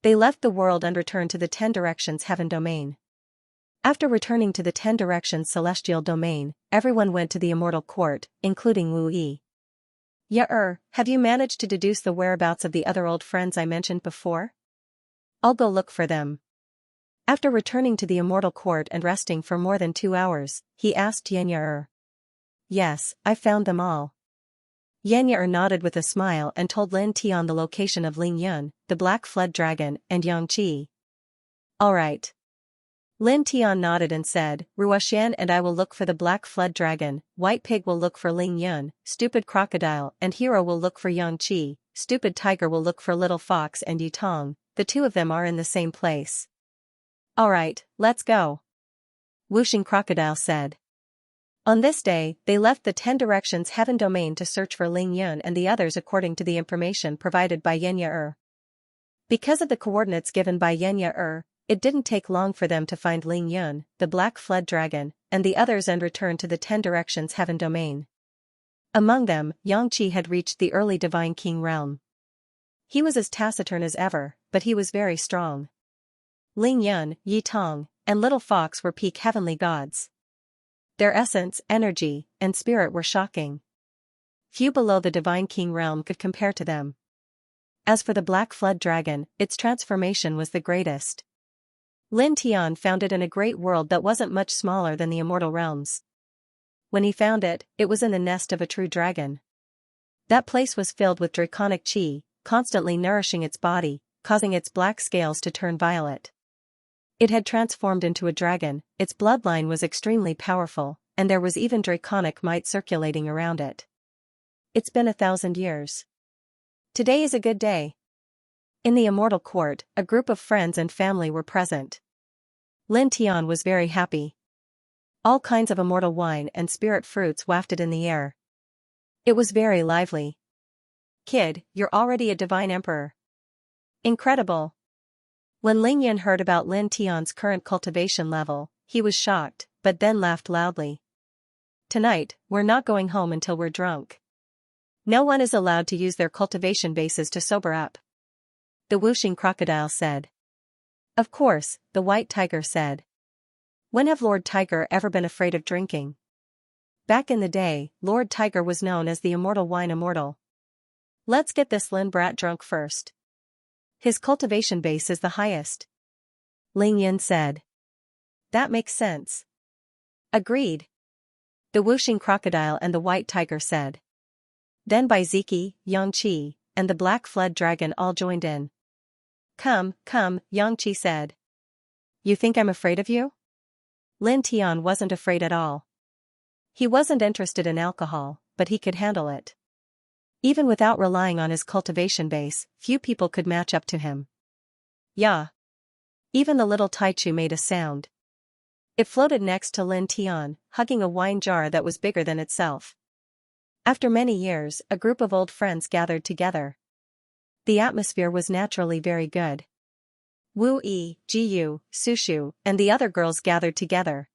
They left the world and returned to the 10 Directions Heaven Domain. After returning to the 10 Directions Celestial Domain, everyone went to the Immortal Court, including Wu Yi. Have you managed to deduce the whereabouts of the other old friends I mentioned before? I'll go look for them. After returning to the Immortal Court and resting for more than 2 hours, he asked Xianxia. Yes, I found them all. Xianxia nodded with a smile and told Lin Tian the location of Ling Yun, the Black Flood Dragon, and Yang Qi. Alright. Lin Tian nodded and said, Ruoshan and I will look for the Black Flood Dragon, White Pig will look for Ling Yun, Stupid Crocodile and Hero will look for Yang Qi, Stupid Tiger will look for Little Fox and Yutong, the 2 of them are in the same place. Alright, let's go. Wuxing Crocodile said. On this day, they left the 10 Directions Heaven Domain to search for Ling Yun and the others according to the information provided by Xianxia. Because of the coordinates given by Xianxia, it didn't take long for them to find Ling Yun, the Black Flood Dragon, and the others and return to the 10 Directions Heaven Domain. Among them, Yang Qi had reached the early Divine King realm. He was as taciturn as ever, but he was very strong. Ling Yun, Yi Tong, and Little Fox were peak heavenly gods. Their essence, energy, and spirit were shocking. Few below the Divine King realm could compare to them. As for the Black Flood Dragon, its transformation was the greatest. Lin Tian found it in a great world that wasn't much smaller than the immortal realms. When he found it, it was in the nest of a true dragon. That place was filled with draconic qi, constantly nourishing its body, causing its black scales to turn violet. It had transformed into a dragon, its bloodline was extremely powerful, and there was even draconic might circulating around it. It's been 1,000 years. Today is a good day. In the Immortal Court, a group of friends and family were present. Lin Tian was very happy. All kinds of immortal wine and spirit fruits wafted in the air. It was very lively. Kid, you're already a divine emperor. Incredible. When Ling Yun heard about Lin Tian's current cultivation level, he was shocked, but then laughed loudly. Tonight, we're not going home until we're drunk. No one is allowed to use their cultivation bases to sober up. The Wuxing Crocodile said. Of course, the White Tiger said. When have Lord Tiger ever been afraid of drinking? Back in the day, Lord Tiger was known as the Immortal Wine Immortal. Let's get this Lin brat drunk first. His cultivation base is the highest. Ling Yun said. That makes sense. Agreed. The Wuxing Crocodile and the White Tiger said. Then Baiziki, Yang Qi, and the Black Flood Dragon all joined in. Come, Yang Qi said. You think I'm afraid of you? Lin Tian wasn't afraid at all. He wasn't interested in alcohol, but he could handle it. Even without relying on his cultivation base, few people could match up to him. Yeah. Even the little Taichu made a sound. It floated next to Lin Tian, hugging a wine jar that was bigger than itself. After many years, a group of old friends gathered together. The atmosphere was naturally very good. Wu Yi, Jiyu, Sushu, and the other girls gathered together.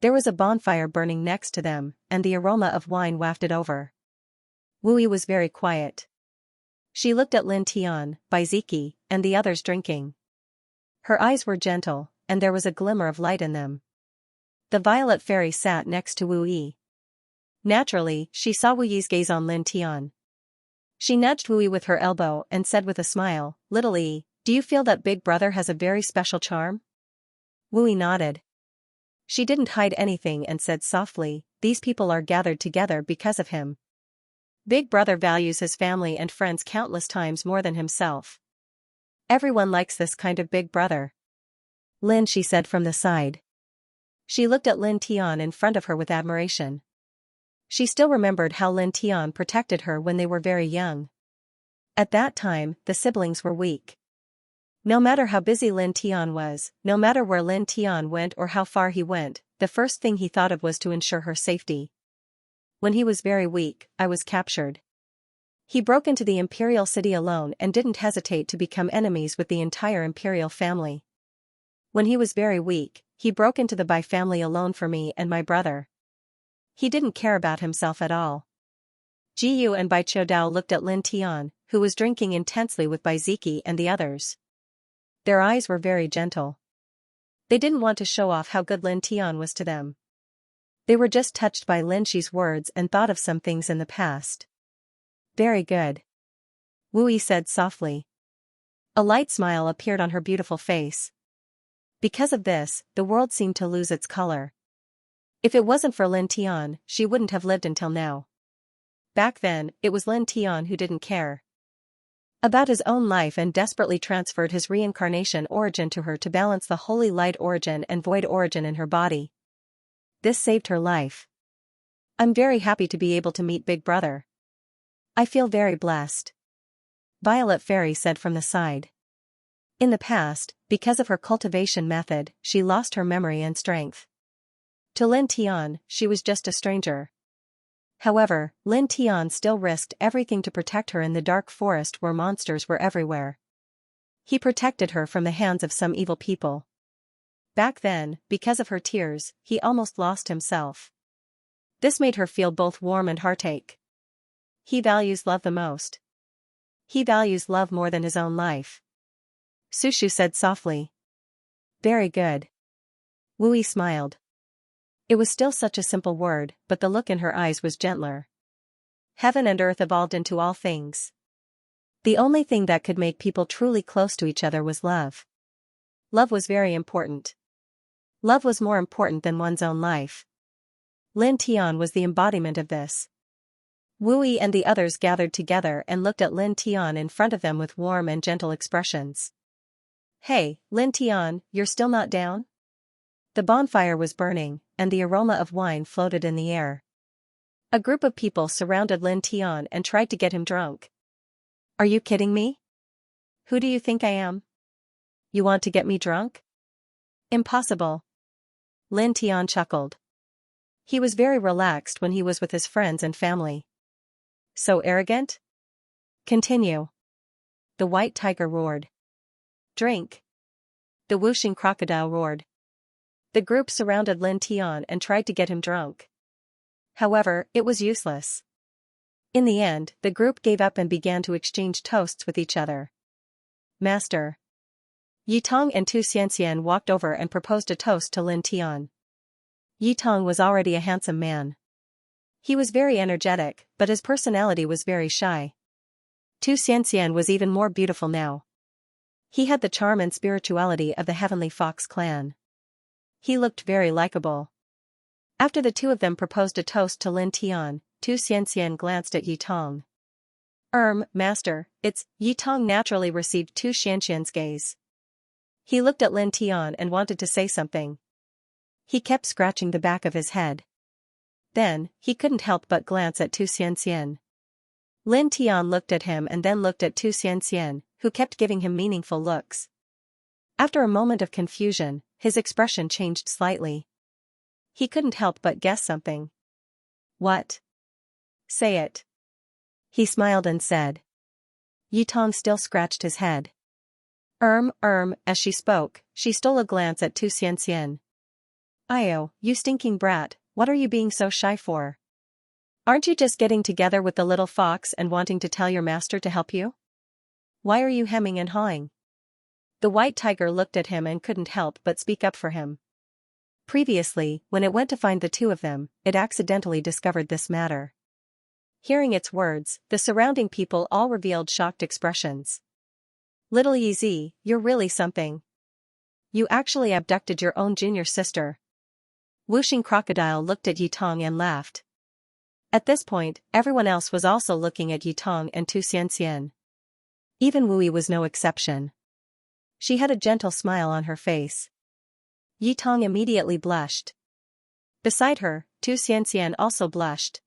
There was a bonfire burning next to them, and the aroma of wine wafted over. Wu Yi was very quiet. She looked at Lin Tian, Baiziki, and the others drinking. Her eyes were gentle, and there was a glimmer of light in them. The Violet Fairy sat next to Wu Yi. Naturally, she saw Wu Yi's gaze on Lin Tian. She nudged Wu Yi with her elbow and said with a smile, Little Yi, do you feel that Big Brother has a very special charm? Wu Yi nodded. She didn't hide anything and said softly, these people are gathered together because of him. Big Brother values his family and friends countless times more than himself. Everyone likes this kind of Big Brother. Lin, she said from the side. She looked at Lin Tian in front of her with admiration. She still remembered how Lin Tian protected her when they were very young. At that time, the siblings were weak. No matter how busy Lin Tian was, no matter where Lin Tian went or how far he went, the first thing he thought of was to ensure her safety. When he was very weak, I was captured. He broke into the imperial city alone and didn't hesitate to become enemies with the entire imperial family. When he was very weak, he broke into the Bai family alone for me and my brother. He didn't care about himself at all. Ji Yu and Bai Chodao looked at Lin Tian, who was drinking intensely with Bai Ziki and the others. Their eyes were very gentle. They didn't want to show off how good Lin Tian was to them. They were just touched by Lin Shi's words and thought of some things in the past. Very good. Wu Yi said softly. A light smile appeared on her beautiful face. Because of this, the world seemed to lose its color. If it wasn't for Lin Tian, she wouldn't have lived until now. Back then, it was Lin Tian who didn't care about his own life and desperately transferred his reincarnation origin to her to balance the holy light origin and void origin in her body. This saved her life. I'm very happy to be able to meet Big Brother. I feel very blessed. Violet Fairy said from the side. In the past, because of her cultivation method, she lost her memory and strength. To Lin Tian, she was just a stranger. However, Lin Tian still risked everything to protect her in the dark forest where monsters were everywhere. He protected her from the hands of some evil people. Back then, because of her tears, he almost lost himself. This made her feel both warm and heartache. He values love the most. He values love more than his own life. Sushu said softly. Very good. Wu Yi smiled. It was still such a simple word, but the look in her eyes was gentler. Heaven and earth evolved into all things. The only thing that could make people truly close to each other was love. Love was very important. Love was more important than one's own life. Lin Tian was the embodiment of this. Wu Yi and the others gathered together and looked at Lin Tian in front of them with warm and gentle expressions. Hey, Lin Tian, you're still not down? The bonfire was burning, and the aroma of wine floated in the air. A group of people surrounded Lin Tian and tried to get him drunk. Are you kidding me? Who do you think I am? You want to get me drunk? Impossible. Lin Tian chuckled. He was very relaxed when he was with his friends and family. So arrogant? Continue. The white tiger roared. Drink. The whooshing crocodile roared. The group surrounded Lin Tian and tried to get him drunk. However, it was useless. In the end, the group gave up and began to exchange toasts with each other. Master. Yitong and Tu Xianxian walked over and proposed a toast to Lin Tian. Yitong was already a handsome man. He was very energetic, but his personality was very shy. Tu Xianxian was even more beautiful now. He had the charm and spirituality of the Heavenly Fox clan. He looked very likable. After the two of them proposed a toast to Lin Tian, Tu Xianxian glanced at Yitong. Master, it's... Yitong naturally received Tu Xianxian's gaze. He looked at Lin Tian and wanted to say something. He kept scratching the back of his head. Then, he couldn't help but glance at Tu Xianxian. Lin Tian looked at him and then looked at Tu Xianxian, who kept giving him meaningful looks. After a moment of confusion, his expression changed slightly. He couldn't help but guess something. What? Say it. He smiled and said. Yitong still scratched his head. As she spoke, she stole a glance at Tu Xianxian. Io, you stinking brat, what are you being so shy for? Aren't you just getting together with the little fox and wanting to tell your master to help you? Why are you hemming and hawing? The white tiger looked at him and couldn't help but speak up for him. Previously, when it went to find the two of them, it accidentally discovered this matter. Hearing its words, the surrounding people all revealed shocked expressions. Little Yi, you're really something. You actually abducted your own junior sister. Whooshing Crocodile looked at Yitong and laughed. At this point, everyone else was also looking at Yitong and Tu Xianxian. Even Wu Yi was no exception. She had a gentle smile on her face. Yitong immediately blushed. Beside her, Tu Xianxian also blushed.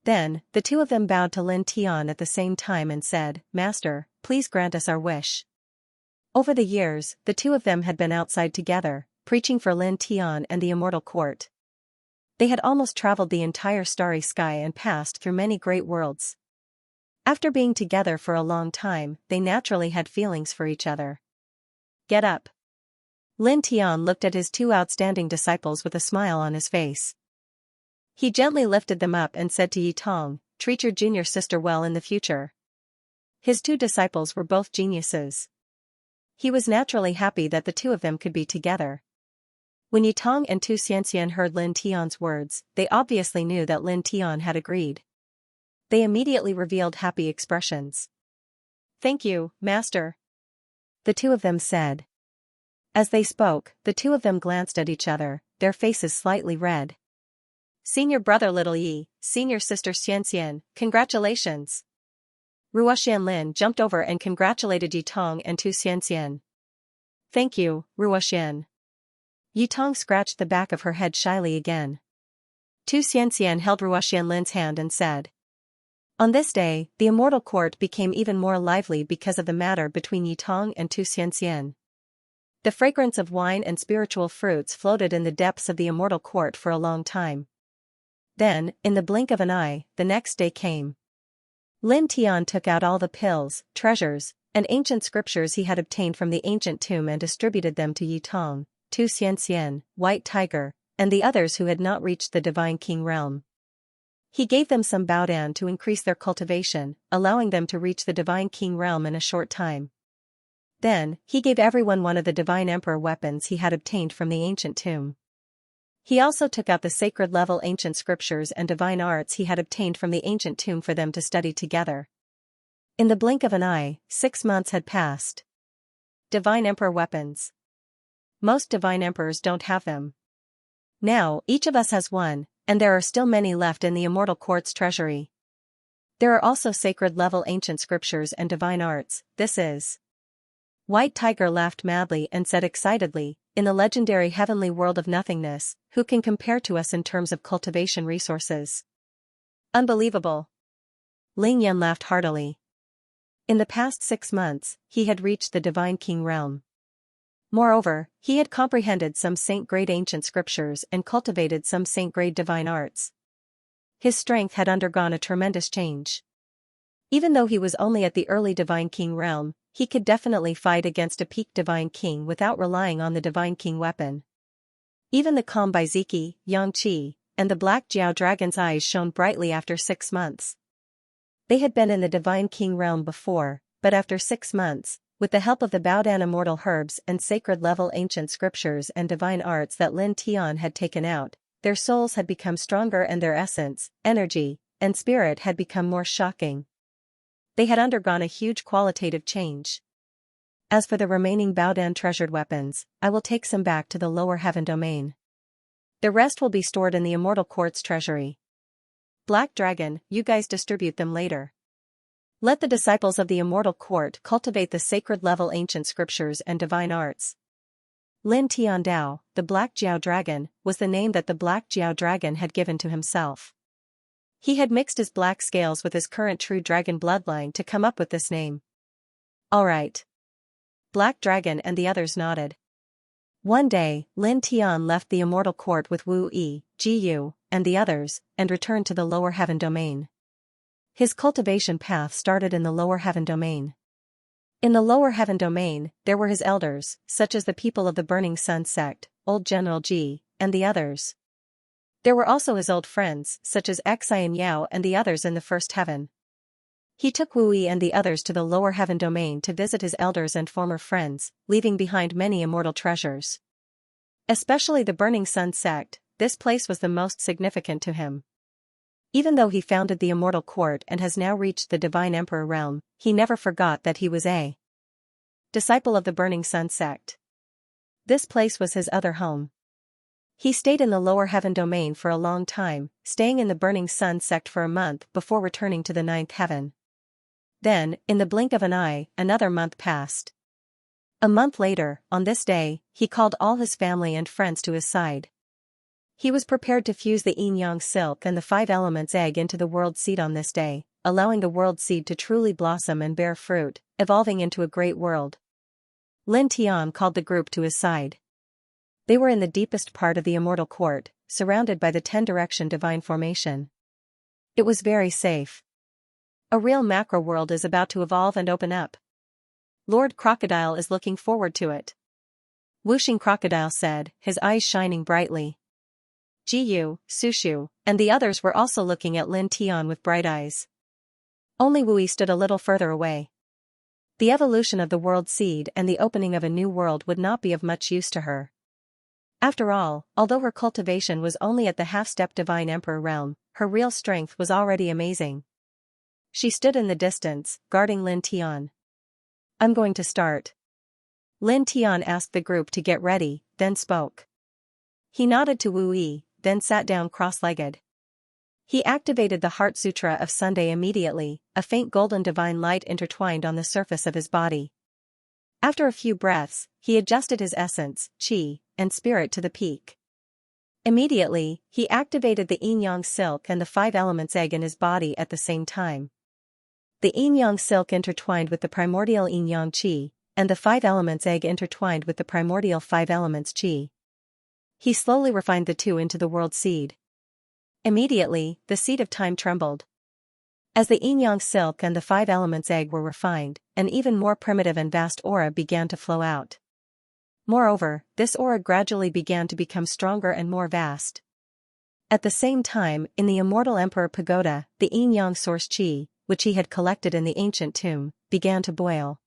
Then, the two of them bowed to Lin Tian at the same time and said, "Master, please grant us our wish." Over the years, the two of them had been outside together, preaching for Lin Tian and the immortal court. They had almost traveled the entire starry sky and passed through many great worlds. After being together for a long time, they naturally had feelings for each other. "Get up." Lin Tian looked at his two outstanding disciples with a smile on his face. He gently lifted them up and said to Yi Tong, "Treat your junior sister well in the future." His two disciples were both geniuses. He was naturally happy that the two of them could be together. When Yi Tong and Tu Xianxian heard Lin Tian's words, they obviously knew that Lin Tian had agreed. They immediately revealed happy expressions. "Thank you, Master," the two of them said. As they spoke, the two of them glanced at each other, their faces slightly red. "Senior brother Little Yi, senior sister Xianxian, congratulations." Ruo Xianlin jumped over and congratulated Yi Tong and Tu Xianxian. "Thank you, Ruo Xian." Yi Tong scratched the back of her head shyly again. Tu Xianxian held Ruo Xianlin's hand and said. On this day, the immortal court became even more lively because of the matter between Yi Tong and Tu Xianxian. The fragrance of wine and spiritual fruits floated in the depths of the immortal court for a long time. Then, in the blink of an eye, the next day came. Lin Tian took out all the pills, treasures, and ancient scriptures he had obtained from the ancient tomb and distributed them to Yi Tong, Tu Xianxian, White Tiger, and the others who had not reached the Divine King realm. He gave them some baodan to increase their cultivation, allowing them to reach the Divine King realm in a short time. Then, he gave everyone one of the Divine Emperor weapons he had obtained from the ancient tomb. He also took out the sacred-level ancient scriptures and divine arts he had obtained from the ancient tomb for them to study together. In the blink of an eye, 6 months had passed. Divine Emperor weapons. Most divine emperors don't have them. Now, each of us has one, and there are still many left in the immortal court's treasury. There are also sacred-level ancient scriptures and divine arts, this is. White Tiger laughed madly and said excitedly, in the legendary heavenly world of nothingness, who can compare to us in terms of cultivation resources? Unbelievable. Ling Yan laughed heartily. In the past 6 months, he had reached the Divine King realm. Moreover, he had comprehended some saint-grade ancient scriptures and cultivated some saint-grade divine arts. His strength had undergone a tremendous change. Even though he was only at the early Divine King realm, he could definitely fight against a peak Divine King without relying on the Divine King weapon. Even the calm Baiziki, Yangqi, and the black Jiao dragon's eyes shone brightly after 6 months. They had been in the Divine King realm before, but after 6 months, with the help of the Baodan immortal herbs and sacred-level ancient scriptures and divine arts that Lin Tian had taken out, their souls had become stronger and their essence, energy, and spirit had become more shocking. They had undergone a huge qualitative change. As for the remaining Baodan treasured weapons, I will take some back to the lower heaven domain. The rest will be stored in the immortal court's treasury. Black Dragon, you guys distribute them later. Let the disciples of the immortal court cultivate the sacred-level ancient scriptures and divine arts. Lin Tiandao, the Black Jiao Dragon, was the name that the Black Jiao Dragon had given to himself. He had mixed his black scales with his current true dragon bloodline to come up with this name. All right. Black Dragon and the others nodded. One day, Lin Tian left the immortal court with Wu Yi, Ji Yu, and the others, and returned to the lower heaven domain. His cultivation path started in the lower heaven domain. In the lower heaven domain, there were his elders, such as the people of the Burning Sun sect, Old General Ji, and the others. There were also his old friends, such as Xi and Yao and the others in the first heaven. He took Wu Yi and the others to the lower heaven domain to visit his elders and former friends, leaving behind many immortal treasures. Especially the Burning Sun sect, this place was the most significant to him. Even though he founded the immortal court and has now reached the Divine Emperor realm, he never forgot that he was a disciple of the Burning Sun sect. This place was his other home. He stayed in the lower heaven domain for a long time, staying in the Burning Sun sect for a month before returning to the 9th heaven. Then, in the blink of an eye, another month passed. A month later, on this day, he called all his family and friends to his side. He was prepared to fuse the yin-yang silk and the five elements egg into the world seed on this day, allowing the world seed to truly blossom and bear fruit, evolving into a great world. Lin Tian called the group to his side. They were in the deepest part of the immortal court, surrounded by the 10-direction divine formation. It was very safe. A real macro world is about to evolve and open up. Lord Crocodile is looking forward to it. Whooshing Crocodile said, his eyes shining brightly. Jiyu, Sushu, and the others were also looking at Lin Tian with bright eyes. Only Wui stood a little further away. The evolution of the world seed and the opening of a new world would not be of much use to her. After all, although her cultivation was only at the half-step divine emperor realm, her real strength was already amazing. She stood in the distance, guarding Lin Tian. I'm going to start. Lin Tian asked the group to get ready, then spoke. He nodded to Wu Yi, then sat down cross-legged. He activated the Heart Sutra of Sunday immediately, a faint golden divine light intertwined on the surface of his body. After a few breaths, he adjusted his essence, qi, and spirit to the peak. Immediately, he activated the yin-yang silk and the five elements egg in his body at the same time. The yin-yang silk intertwined with the primordial yin-yang qi, and the five elements egg intertwined with the primordial five elements qi. He slowly refined the two into the world seed. Immediately, the seed of time trembled. As the yin-yang silk and the five elements egg were refined, an even more primitive and vast aura began to flow out. Moreover, this aura gradually began to become stronger and more vast. At the same time, in the immortal Emperor Pagoda, the yin-yang source qi, which he had collected in the ancient tomb, began to boil.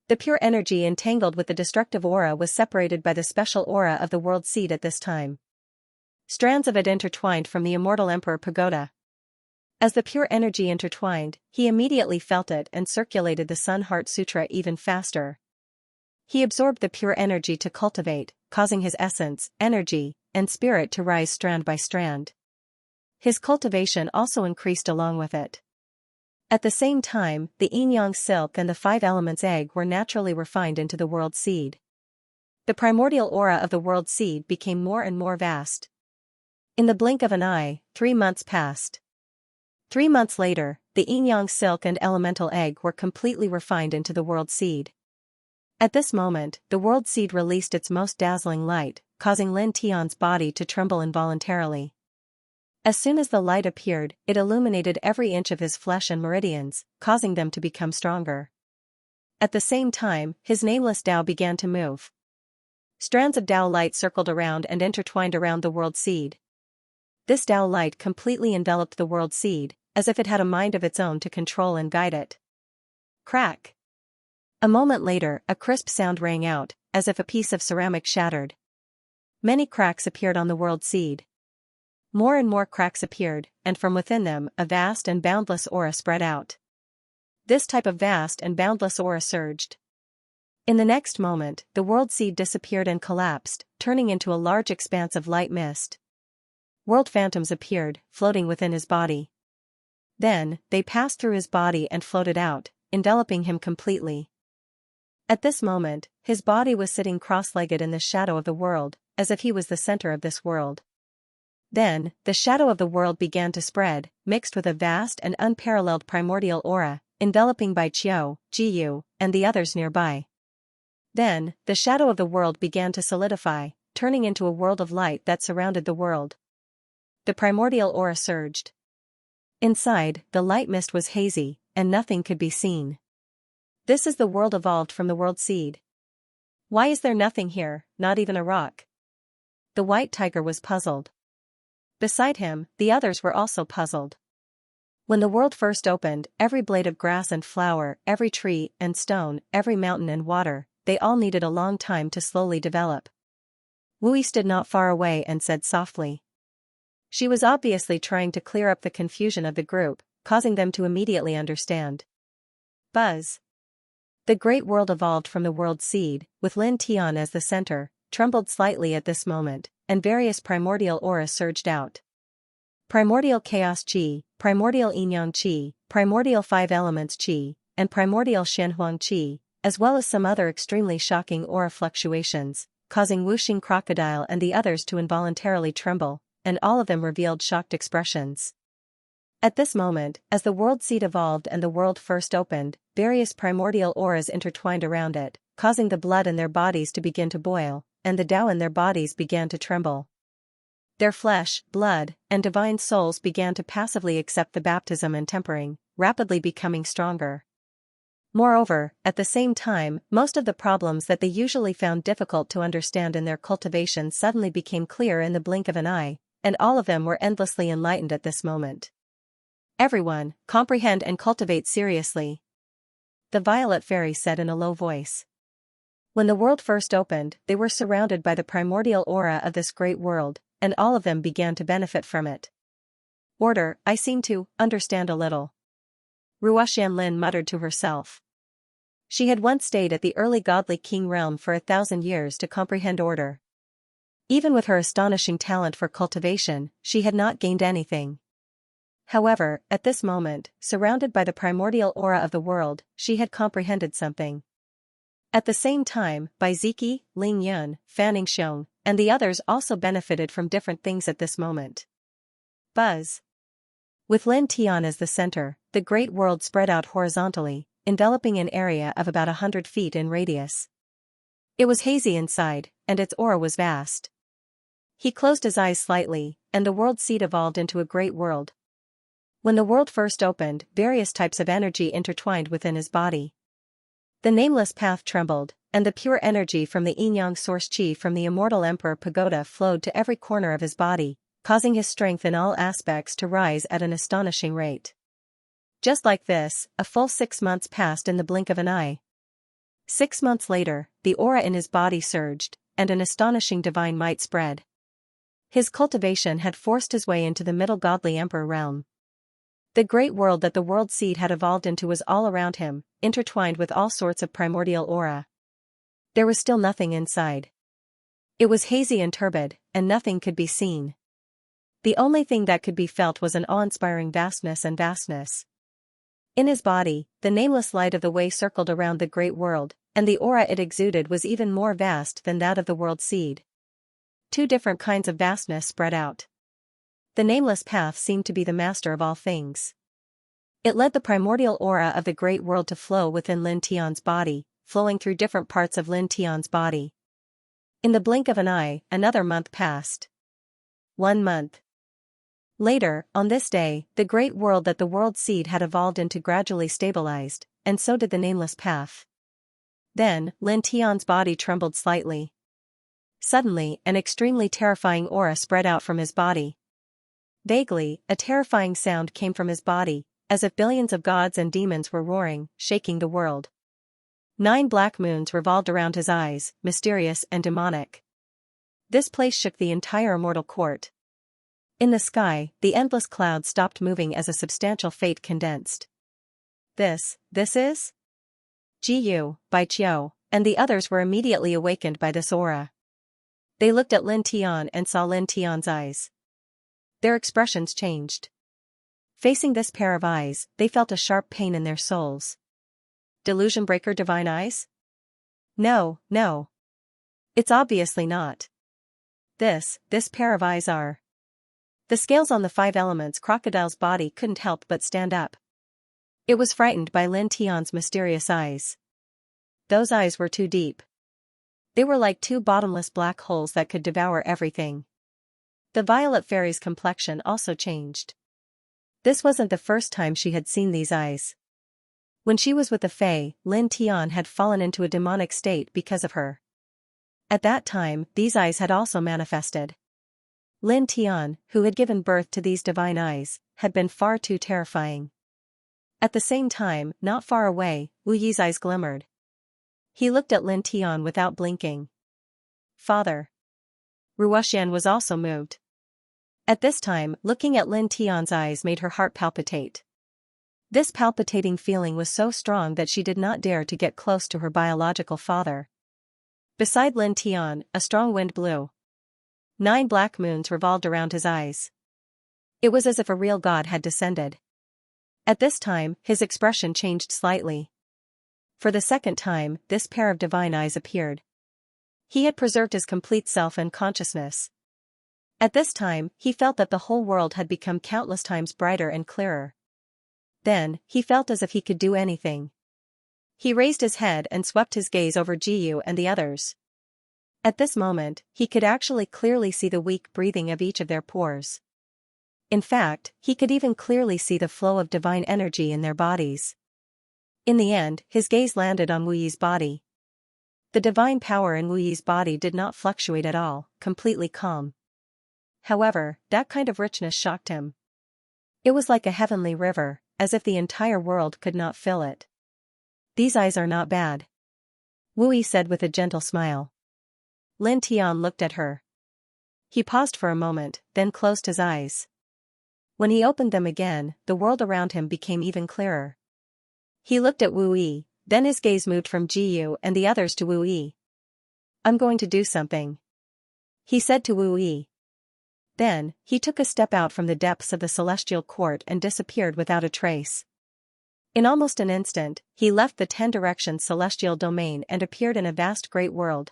The pure energy entangled with the destructive aura was separated by the special aura of the world seed at this time. Strands of it intertwined from the immortal Emperor Pagoda. As the pure energy intertwined, he immediately felt it and circulated the Sun Heart Sutra even faster. He absorbed the pure energy to cultivate, causing his essence, energy, and spirit to rise strand by strand. His cultivation also increased along with it. At the same time, the yin-yang silk and the five elements egg were naturally refined into the world seed. The primordial aura of the world seed became more and more vast. In the blink of an eye, 3 months passed. 3 months later, the yin-yang silk and elemental egg were completely refined into the world seed. At this moment, the world seed released its most dazzling light, causing Lin Tian's body to tremble involuntarily. As soon as the light appeared, it illuminated every inch of his flesh and meridians, causing them to become stronger. At the same time, his nameless Tao began to move. Strands of Tao light circled around and intertwined around the world seed. This Tao light completely enveloped the world seed, as if it had a mind of its own to control and guide it. Crack! A moment later, a crisp sound rang out, as if a piece of ceramic shattered. Many cracks appeared on the world seed. More and more cracks appeared, and from within them, a vast and boundless aura spread out. This type of vast and boundless aura surged. In the next moment, the world seed disappeared and collapsed, turning into a large expanse of light mist. World phantoms appeared, floating within his body. Then, they passed through his body and floated out, enveloping him completely. At this moment, his body was sitting cross-legged in the shadow of the world, as if he was the center of this world. Then, the shadow of the world began to spread, mixed with a vast and unparalleled primordial aura, enveloping Bai Qiu, Jiyu, and the others nearby. Then, the shadow of the world began to solidify, turning into a world of light that surrounded the world. The primordial aura surged. Inside, the light mist was hazy, and nothing could be seen. This is the world evolved from the world seed. Why is there nothing here, not even a rock? The white tiger was puzzled. Beside him, the others were also puzzled. When the world first opened, every blade of grass and flower, every tree and stone, every mountain and water, they all needed a long time to slowly develop. Wui stood not far away and said softly. She was obviously trying to clear up the confusion of the group, causing them to immediately understand. Buzz. The great world evolved from the world seed, with Lin Tian as the center, trembled slightly at this moment, and various primordial auras surged out. Primordial chaos qi, primordial yin-yang qi, primordial five elements qi, and primordial shenhuang qi, as well as some other extremely shocking aura fluctuations, causing Wuxing Crocodile and the others to involuntarily tremble, and all of them revealed shocked expressions. At this moment, as the world seed evolved and the world first opened, various primordial auras intertwined around it, causing the blood in their bodies to begin to boil, and the Tao in their bodies began to tremble. Their flesh, blood, and divine souls began to passively accept the baptism and tempering, rapidly becoming stronger. Moreover, at the same time, most of the problems that they usually found difficult to understand in their cultivation suddenly became clear in the blink of an eye, and all of them were endlessly enlightened at this moment. Everyone, comprehend and cultivate seriously, the Violet Fairy said in a low voice. When the world first opened, they were surrounded by the primordial aura of this great world, and all of them began to benefit from it. Order, I seem to understand a little, Ruoxianlin muttered to herself. She had once stayed at the early godly king realm for 1,000 years to comprehend order. Even with her astonishing talent for cultivation, she had not gained anything. However, at this moment, surrounded by the primordial aura of the world, she had comprehended something. At the same time, Bai Ziki, Ling Yun, Fanning Xiong, and the others also benefited from different things at this moment. Buzz. With Lin Tian as the center, the great world spread out horizontally, enveloping an area of about 100 feet in radius. It was hazy inside, and its aura was vast. He closed his eyes slightly, and the world seed evolved into a great world. When the world first opened, various types of energy intertwined within his body. The nameless path trembled, and the pure energy from the yin-yang source chi from the immortal Emperor Pagoda flowed to every corner of his body, causing his strength in all aspects to rise at an astonishing rate. Just like this, a full 6 months passed in the blink of an eye. 6 months later, the aura in his body surged, and an astonishing divine might spread. His cultivation had forced his way into the middle godly emperor realm. The great world that the world seed had evolved into was all around him, intertwined with all sorts of primordial aura. There was still nothing inside. It was hazy and turbid, and nothing could be seen. The only thing that could be felt was an awe-inspiring vastness and vastness. In his body, the nameless light of the way circled around the great world, and the aura it exuded was even more vast than that of the world seed. 2 different kinds of vastness spread out. The nameless path seemed to be the master of all things. It led the primordial aura of the great world to flow within Lin Tian's body, flowing through different parts of Lin Tian's body. In the blink of an eye, another month passed. 1 month. Later, on this day, the great world that the world seed had evolved into gradually stabilized, and so did the nameless path. Then, Lin Tian's body trembled slightly. Suddenly, an extremely terrifying aura spread out from his body. Vaguely, a terrifying sound came from his body, as if billions of gods and demons were roaring, shaking the world. 9 black moons revolved around his eyes, mysterious and demonic. This place shook the entire immortal court. In the sky, the endless clouds stopped moving as a substantial fate condensed. This is? Jiyu, Bai Qiu, and the others were immediately awakened by this aura. They looked at Lin Tian and saw Lin Tian's eyes. Their expressions changed. Facing this pair of eyes, they felt a sharp pain in their souls. Delusion breaker divine eyes? No. It's obviously not. This pair of eyes are. The scales on the 5 elements crocodile's body couldn't help but stand up. It was frightened by Lin Tian's mysterious eyes. Those eyes were too deep. They were like 2 bottomless black holes that could devour everything. The Violet Fairy's complexion also changed. This wasn't the first time she had seen these eyes. When she was with the Fae, Lin Tian had fallen into a demonic state because of her. At that time, these eyes had also manifested. Lin Tian, who had given birth to these divine eyes, had been far too terrifying. At the same time, not far away, Wu Yi's eyes glimmered. He looked at Lin Tian without blinking. Father. Ruoxian was also moved. At this time, looking at Lin Tian's eyes made her heart palpitate. This palpitating feeling was so strong that she did not dare to get close to her biological father. Beside Lin Tian, a strong wind blew. 9 black moons revolved around his eyes. It was as if a real god had descended. At this time, his expression changed slightly. For the second time, this pair of divine eyes appeared. He had preserved his complete self and consciousness. At this time, he felt that the whole world had become countless times brighter and clearer. Then, he felt as if he could do anything. He raised his head and swept his gaze over Jiyu and the others. At this moment, he could actually clearly see the weak breathing of each of their pores. In fact, he could even clearly see the flow of divine energy in their bodies. In the end, his gaze landed on Wu Yi's body. The divine power in Wu Yi's body did not fluctuate at all, completely calm. However, that kind of richness shocked him. It was like a heavenly river, as if the entire world could not fill it. "These eyes are not bad," Wu Yi said with a gentle smile. Lin Tian looked at her. He paused for a moment, then closed his eyes. When he opened them again, the world around him became even clearer. He looked at Wu Yi, then his gaze moved from Jiyu and the others to Wu Yi. "I'm going to do something," he said to Wu Yi. Then, he took a step out from the depths of the celestial court and disappeared without a trace. In almost an instant, he left the 10 directions celestial domain and appeared in a vast great world.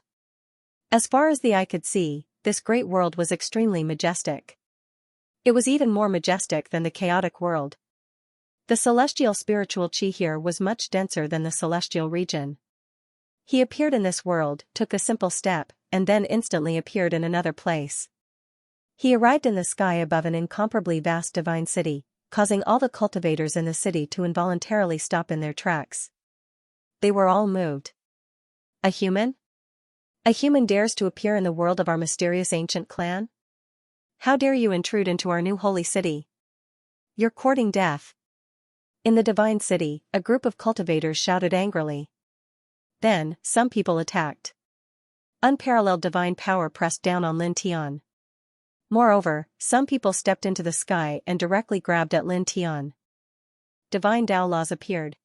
As far as the eye could see, this great world was extremely majestic. It was even more majestic than the chaotic world. The celestial spiritual chi here was much denser than the celestial region. He appeared in this world, took a simple step, and then instantly appeared in another place. He arrived in the sky above an incomparably vast divine city, causing all the cultivators in the city to involuntarily stop in their tracks. They were all moved. "A human? A human dares to appear in the world of our mysterious ancient clan? How dare you intrude into our new holy city? You're courting death." In the divine city, a group of cultivators shouted angrily. Then, some people attacked. Unparalleled divine power pressed down on Lin Tian. Moreover, some people stepped into the sky and directly grabbed at Lin Tian. Divine Tao laws appeared.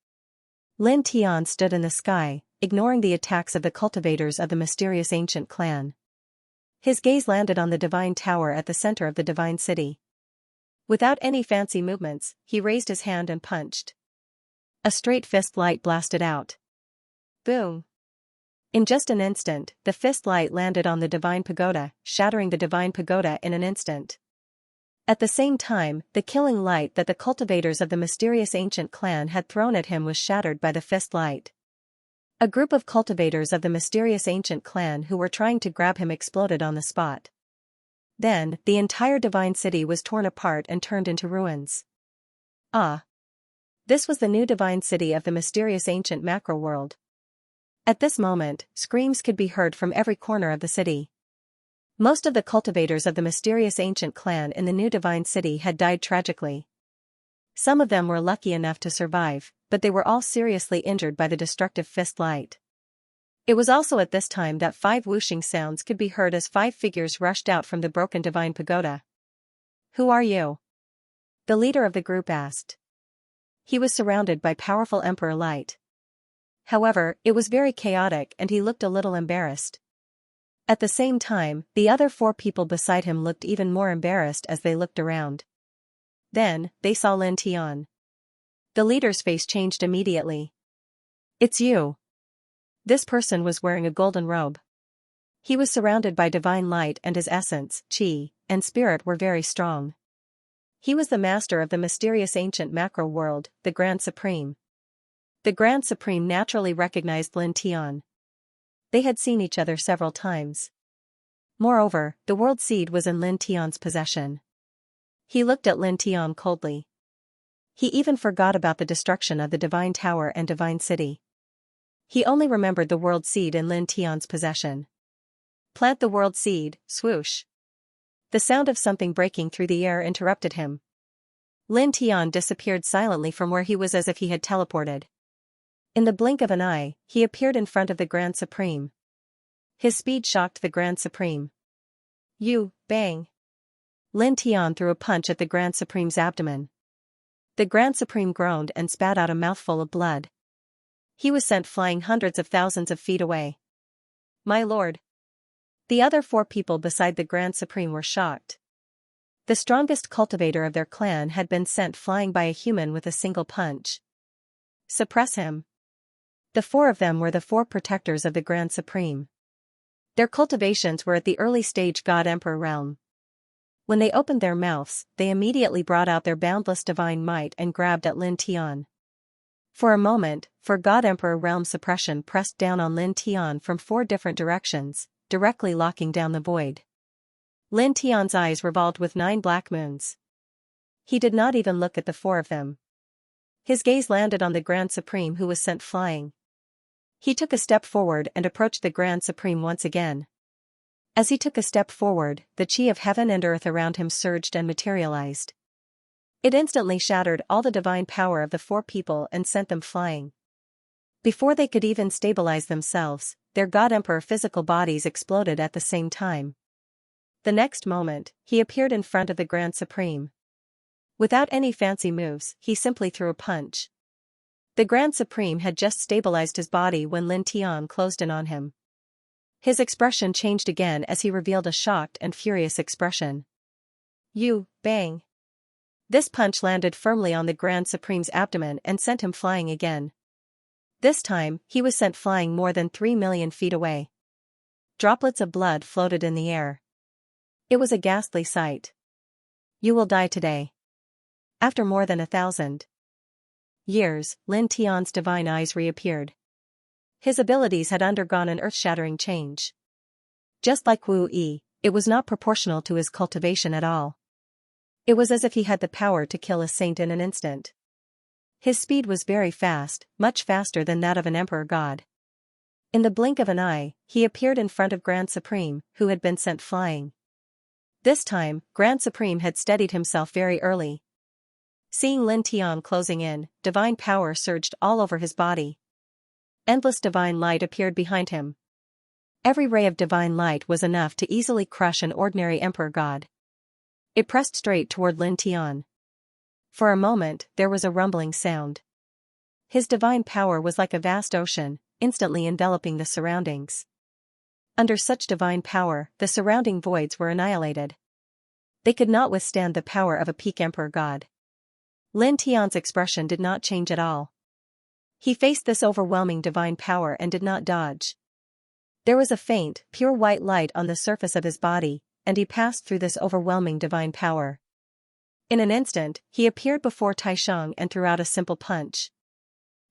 Lin Tian stood in the sky, ignoring the attacks of the cultivators of the mysterious ancient clan. His gaze landed on the divine tower at the center of the divine city. Without any fancy movements, he raised his hand and punched. A straight fist light blasted out. Boom! In just an instant, the fist light landed on the divine pagoda, shattering the divine pagoda in an instant. At the same time, the killing light that the cultivators of the mysterious ancient clan had thrown at him was shattered by the fist light. A group of cultivators of the mysterious ancient clan who were trying to grab him exploded on the spot. Then, the entire divine city was torn apart and turned into ruins. Ah! This was the new divine city of the mysterious ancient macro world. At this moment, screams could be heard from every corner of the city. Most of the cultivators of the mysterious ancient clan in the new divine city had died tragically. Some of them were lucky enough to survive, but they were all seriously injured by the destructive fist light. It was also at this time that 5 whooshing sounds could be heard as 5 figures rushed out from the broken divine pagoda. "Who are you?" the leader of the group asked. He was surrounded by powerful emperor light. However, it was very chaotic and he looked a little embarrassed. At the same time, the other 4 people beside him looked even more embarrassed as they looked around. Then, they saw Lin Tian. The leader's face changed immediately. "It's you." This person was wearing a golden robe. He was surrounded by divine light and his essence, chi, and spirit were very strong. He was the master of the mysterious ancient macro world, the Grand Supreme. The Grand Supreme naturally recognized Lin Tian. They had seen each other several times. Moreover, the world seed was in Lin Tian's possession. He looked at Lin Tian coldly. He even forgot about the destruction of the divine tower and divine city. He only remembered the world seed in Lin Tian's possession. "Plant the world seed," swoosh. The sound of something breaking through the air interrupted him. Lin Tian disappeared silently from where he was as if he had teleported. In the blink of an eye, he appeared in front of the Grand Supreme. His speed shocked the Grand Supreme. "You, bang!" Lin Tian threw a punch at the Grand Supreme's abdomen. The Grand Supreme groaned and spat out a mouthful of blood. He was sent flying hundreds of thousands of feet away. "My lord!" The other 4 people beside the Grand Supreme were shocked. The strongest cultivator of their clan had been sent flying by a human with a single punch. "Suppress him." The 4 of them were the 4 protectors of the Grand Supreme. Their cultivations were at the early stage God-Emperor realm. When they opened their mouths, they immediately brought out their boundless divine might and grabbed at Lin Tian. For a moment, God-Emperor realm suppression pressed down on Lin Tian from 4 different directions, directly locking down the void. Lin Tian's eyes revolved with 9 black moons. He did not even look at the 4 of them. His gaze landed on the Grand Supreme who was sent flying. He took a step forward and approached the Grand Supreme once again. As he took a step forward, the chi of heaven and earth around him surged and materialized. It instantly shattered all the divine power of the 4 people and sent them flying. Before they could even stabilize themselves, their God-Emperor physical bodies exploded at the same time. The next moment, he appeared in front of the Grand Supreme. Without any fancy moves, he simply threw a punch. The Grand Supreme had just stabilized his body when Lin Tian closed in on him. His expression changed again as he revealed a shocked and furious expression. You, bang! This punch landed firmly on the Grand Supreme's abdomen and sent him flying again. This time, he was sent flying more than 3 million feet away. Droplets of blood floated in the air. It was a ghastly sight. You will die today. After more than 1,000 years, Lin Tian's divine eyes reappeared. His abilities had undergone an earth-shattering change. Just like Wu Yi, it was not proportional to his cultivation at all. It was as if he had the power to kill a saint in an instant. His speed was very fast, much faster than that of an emperor god. In the blink of an eye, he appeared in front of Grand Supreme, who had been sent flying. This time, Grand Supreme had steadied himself very early. Seeing Lin Tian closing in, divine power surged all over his body. Endless divine light appeared behind him. Every ray of divine light was enough to easily crush an ordinary emperor god. It pressed straight toward Lin Tian. For a moment, there was a rumbling sound. His divine power was like a vast ocean, instantly enveloping the surroundings. Under such divine power, the surrounding voids were annihilated. They could not withstand the power of a peak emperor god. Lin Tian's expression did not change at all. He faced this overwhelming divine power and did not dodge. There was a faint, pure white light on the surface of his body, and he passed through this overwhelming divine power. In an instant, he appeared before Taisheng and threw out a simple punch.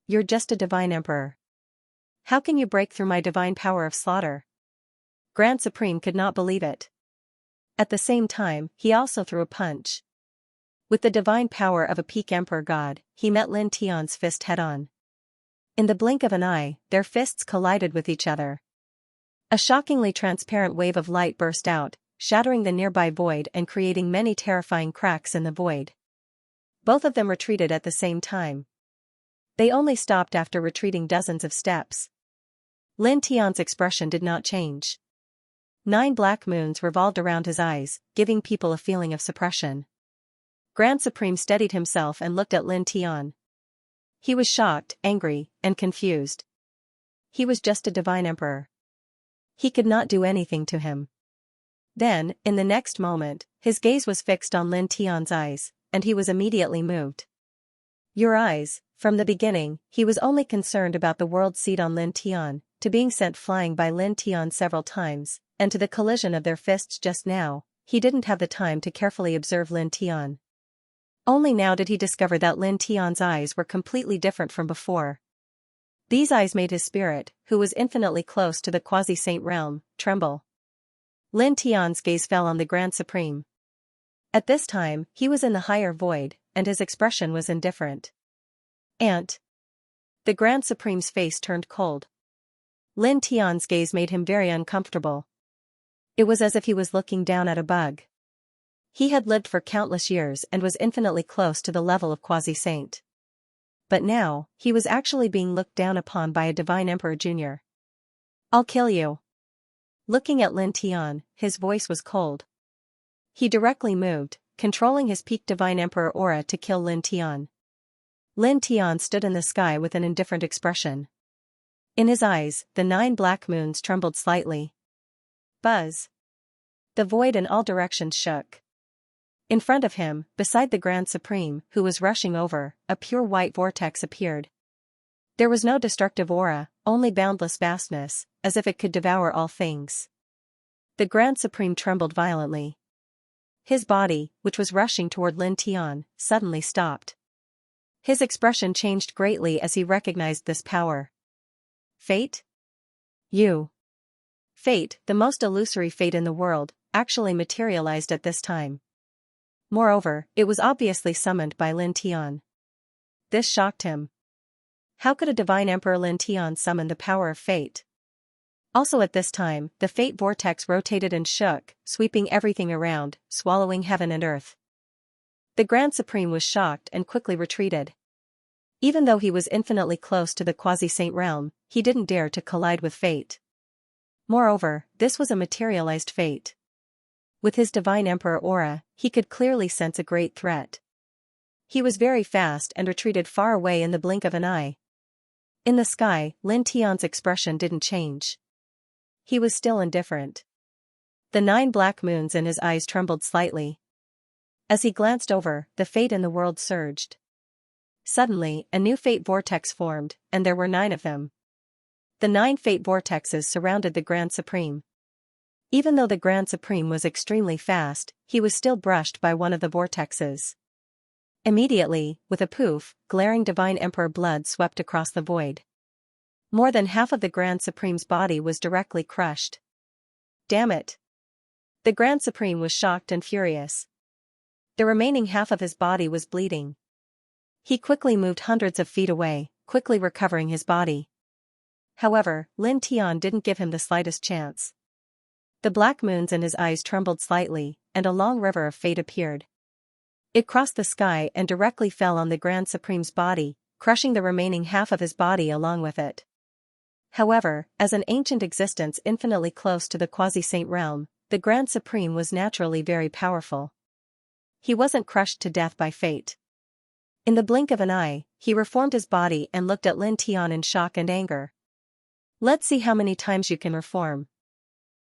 You're just a divine emperor. How can you break through my divine power of slaughter? Grand Supreme could not believe it. At the same time, he also threw a punch. With the divine power of a peak emperor god, he met Lin Tian's fist head-on. In the blink of an eye, their fists collided with each other. A shockingly transparent wave of light burst out, shattering the nearby void and creating many terrifying cracks in the void. Both of them retreated at the same time. They only stopped after retreating dozens of steps. Lin Tian's expression did not change. 9 black moons revolved around his eyes, giving people a feeling of suppression. Grand Supreme steadied himself and looked at Lin Tian. He was shocked, angry, and confused. He was just a divine emperor. He could not do anything to him. Then, in the next moment, his gaze was fixed on Lin Tian's eyes, and he was immediately moved. Your eyes. From the beginning, he was only concerned about the world seed on Lin Tian, to being sent flying by Lin Tian several times, and to the collision of their fists just now. He didn't have the time to carefully observe Lin Tian. Only now did he discover that Lin Tian's eyes were completely different from before. These eyes made his spirit, who was infinitely close to the quasi-saint realm, tremble. Lin Tian's gaze fell on the Grand Supreme. At this time, he was in the higher void, and his expression was indifferent. "Aunt." The Grand Supreme's face turned cold. Lin Tian's gaze made him very uncomfortable. It was as if he was looking down at a bug. He had lived for countless years and was infinitely close to the level of quasi-saint. But now, he was actually being looked down upon by a divine emperor junior. "I'll kill you." Looking at Lin Tian, his voice was cold. He directly moved, controlling his peak divine emperor aura to kill Lin Tian. Lin Tian stood in the sky with an indifferent expression. In his eyes, the 9 black moons trembled slightly. Buzz. The void in all directions shook. In front of him, beside the Grand Supreme, who was rushing over, a pure white vortex appeared. There was no destructive aura, only boundless vastness, as if it could devour all things. The Grand Supreme trembled violently. His body, which was rushing toward Lin Tian, suddenly stopped. His expression changed greatly as he recognized this power. Fate? You. Fate, the most illusory fate in the world, actually materialized at this time. Moreover, it was obviously summoned by Lin Tian. This shocked him. How could a divine emperor Lin Tian summon the power of fate? Also at this time, the fate vortex rotated and shook, sweeping everything around, swallowing heaven and earth. The Grand Supreme was shocked and quickly retreated. Even though he was infinitely close to the quasi-saint realm, he didn't dare to collide with fate. Moreover, this was a materialized fate. With his divine emperor aura, he could clearly sense a great threat. He was very fast and retreated far away in the blink of an eye. In the sky, Lin Tian's expression didn't change. He was still indifferent. The 9 black moons in his eyes trembled slightly. As he glanced over, the fate in the world surged. Suddenly, a new fate vortex formed, and there were 9 of them. The 9 fate vortexes surrounded the Grand Supreme. Even though the Grand Supreme was extremely fast, he was still brushed by one of the vortexes. Immediately, with a poof, glaring divine emperor blood swept across the void. More than half of the Grand Supreme's body was directly crushed. Damn it! The Grand Supreme was shocked and furious. The remaining half of his body was bleeding. He quickly moved hundreds of feet away, quickly recovering his body. However, Lin Tian didn't give him the slightest chance. The black moons in his eyes trembled slightly, and a long river of fate appeared. It crossed the sky and directly fell on the Grand Supreme's body, crushing the remaining half of his body along with it. However, as an ancient existence infinitely close to the quasi-saint realm, the Grand Supreme was naturally very powerful. He wasn't crushed to death by fate. In the blink of an eye, he reformed his body and looked at Lin Tian in shock and anger. Let's see how many times you can reform.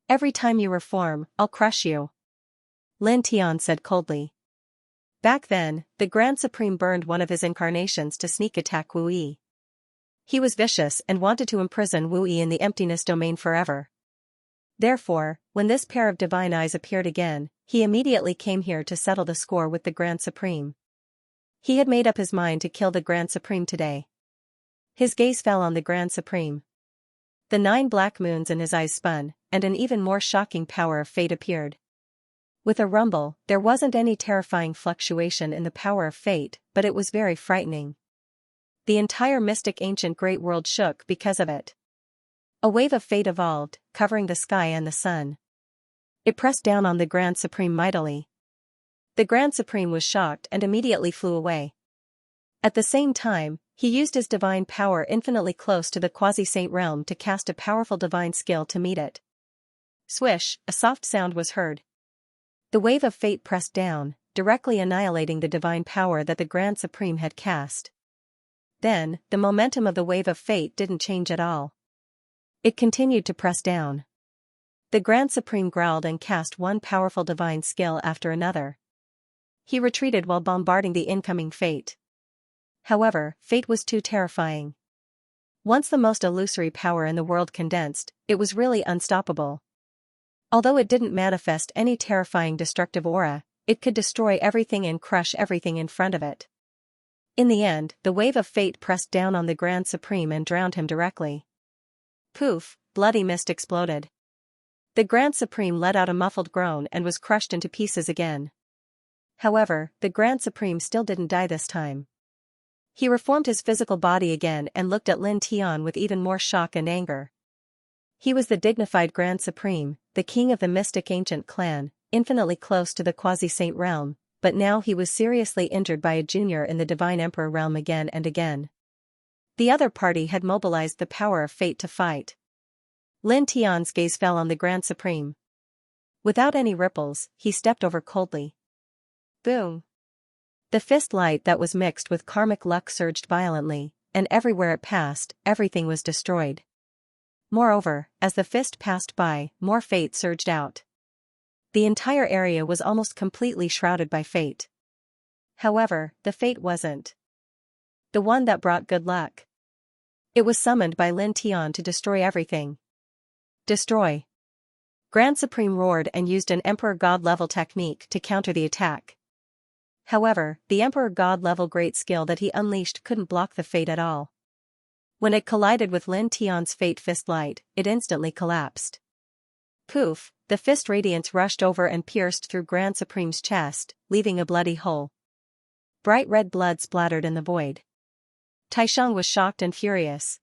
Every time you reform, I'll crush you. Lin Tian said coldly. Back then, the Grand Supreme burned one of his incarnations to sneak attack Wu Yi. He was vicious and wanted to imprison Wu Yi in the emptiness domain forever. Therefore, when this pair of divine eyes appeared again, he immediately came here to settle the score with the Grand Supreme. He had made up his mind to kill the Grand Supreme today. His gaze fell on the Grand Supreme. The 9 black moons in his eyes spun, and an even more shocking power of fate appeared. With a rumble, there wasn't any terrifying fluctuation in the power of fate, but it was very frightening. The entire mystic ancient great world shook because of it. A wave of fate evolved, covering the sky and the sun. It pressed down on the Grand Supreme mightily. The Grand Supreme was shocked and immediately flew away. At the same time, he used his divine power infinitely close to the quasi-saint realm to cast a powerful divine skill to meet it. Swish, a soft sound was heard. The wave of fate pressed down, directly annihilating the divine power that the Grand Supreme had cast. Then, the momentum of the wave of fate didn't change at all. It continued to press down. The Grand Supreme growled and cast one powerful divine skill after another. He retreated while bombarding the incoming fate. However, fate was too terrifying. Once the most illusory power in the world condensed, it was really unstoppable. Although it didn't manifest any terrifying destructive aura, it could destroy everything and crush everything in front of it. In the end, the wave of fate pressed down on the Grand Supreme and drowned him directly. Poof, bloody mist exploded. The Grand Supreme let out a muffled groan and was crushed into pieces again. However, the Grand Supreme still didn't die this time. He reformed his physical body again and looked at Lin Tian with even more shock and anger. He was the dignified Grand Supreme, the king of the mystic ancient clan, infinitely close to the quasi-saint realm, but now he was seriously injured by a junior in the divine emperor realm again and again. The other party had mobilized the power of fate to fight. Lin Tian's gaze fell on the Grand Supreme. Without any ripples, he stepped over coldly. Boom! The fist light that was mixed with karmic luck surged violently, and everywhere it passed, everything was destroyed. Moreover, as the fist passed by, more fate surged out. The entire area was almost completely shrouded by fate. However, the fate wasn't the one that brought good luck. It was summoned by Lin Tian to destroy everything. Destroy. Grand Supreme roared and used an Emperor God-level technique to counter the attack. However, the Emperor God-level great skill that he unleashed couldn't block the fate at all. When it collided with Lin Tian's Fate Fist Light, it instantly collapsed. Poof, the fist radiance rushed over and pierced through Grand Supreme's chest, leaving a bloody hole. Bright red blood splattered in the void. Taisheng was shocked and furious.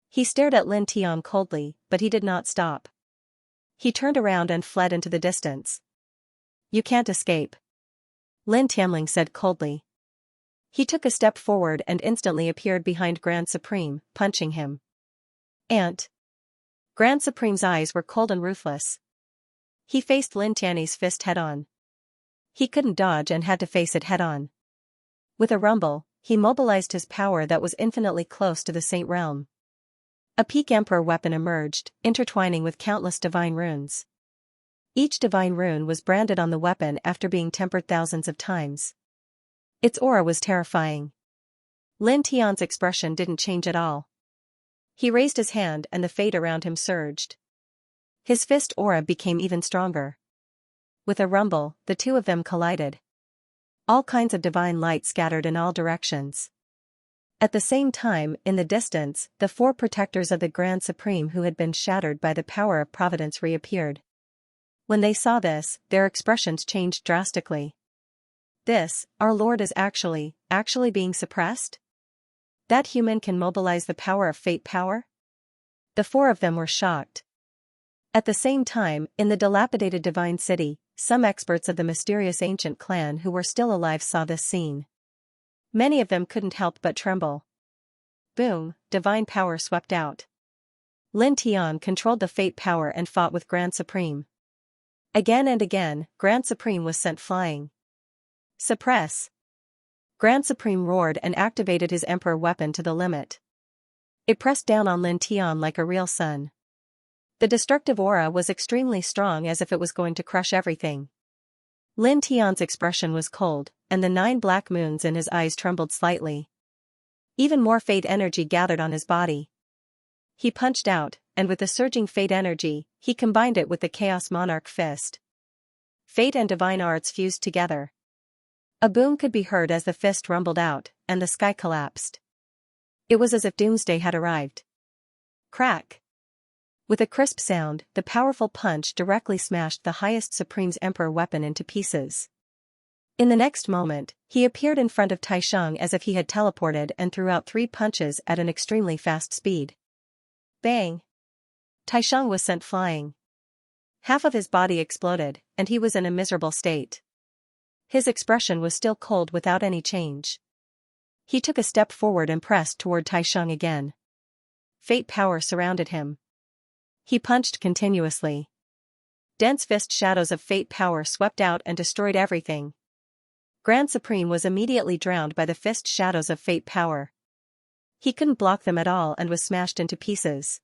He stared at Lin Tian coldly, but he did not stop. He turned around and fled into the distance. You can't escape, Lin Tianling said coldly. He took a step forward and instantly appeared behind Grand Supreme, punching him. Ant. Grand Supreme's eyes were cold and ruthless. He faced Lin Tianyi's fist head-on. He couldn't dodge and had to face it head-on. With a rumble, he mobilized his power that was infinitely close to the Saint Realm. A peak Emperor weapon emerged, intertwining with countless divine runes. Each divine rune was branded on the weapon after being tempered thousands of times. Its aura was terrifying. Lin Tian's expression didn't change at all. He raised his hand and the fate around him surged. His fist aura became even stronger. With a rumble, the two of them collided. All kinds of divine light scattered in all directions. At the same time, in the distance, the four protectors of the Grand Supreme who had been shattered by the power of Providence reappeared. When they saw this, their expressions changed drastically. This, our Lord is actually being suppressed? That human can mobilize the power of fate power? The four of them were shocked. At the same time, in the dilapidated divine city, some experts of the mysterious ancient clan who were still alive saw this scene. Many of them couldn't help but tremble. Boom, divine power swept out. Lin Tian controlled the fate power and fought with Grand Supreme. Again and again, Grand Supreme was sent flying. Suppress. Grand Supreme roared and activated his Emperor weapon to the limit. It pressed down on Lin Tian like a real sun. The destructive aura was extremely strong, as if it was going to crush everything. Lin Tian's expression was cold, and the 9 black moons in his eyes trembled slightly. Even more fate energy gathered on his body. He punched out, and with the surging fate energy, he combined it with the Chaos Monarch fist. Fate and divine arts fused together. A boom could be heard as the fist rumbled out, and the sky collapsed. It was as if doomsday had arrived. Crack! With a crisp sound, the powerful punch directly smashed the highest Supreme's Emperor weapon into pieces. In the next moment, he appeared in front of Taisheng as if he had teleported and threw out 3 punches at an extremely fast speed. Bang! Taisheng was sent flying. Half of his body exploded, and he was in a miserable state. His expression was still cold without any change. He took a step forward and pressed toward Taisheng again. Fate power surrounded him. He punched continuously. Dense fist shadows of fate power swept out and destroyed everything. Grand Supreme was immediately drowned by the fist shadows of fate power. He couldn't block them at all and was smashed into pieces.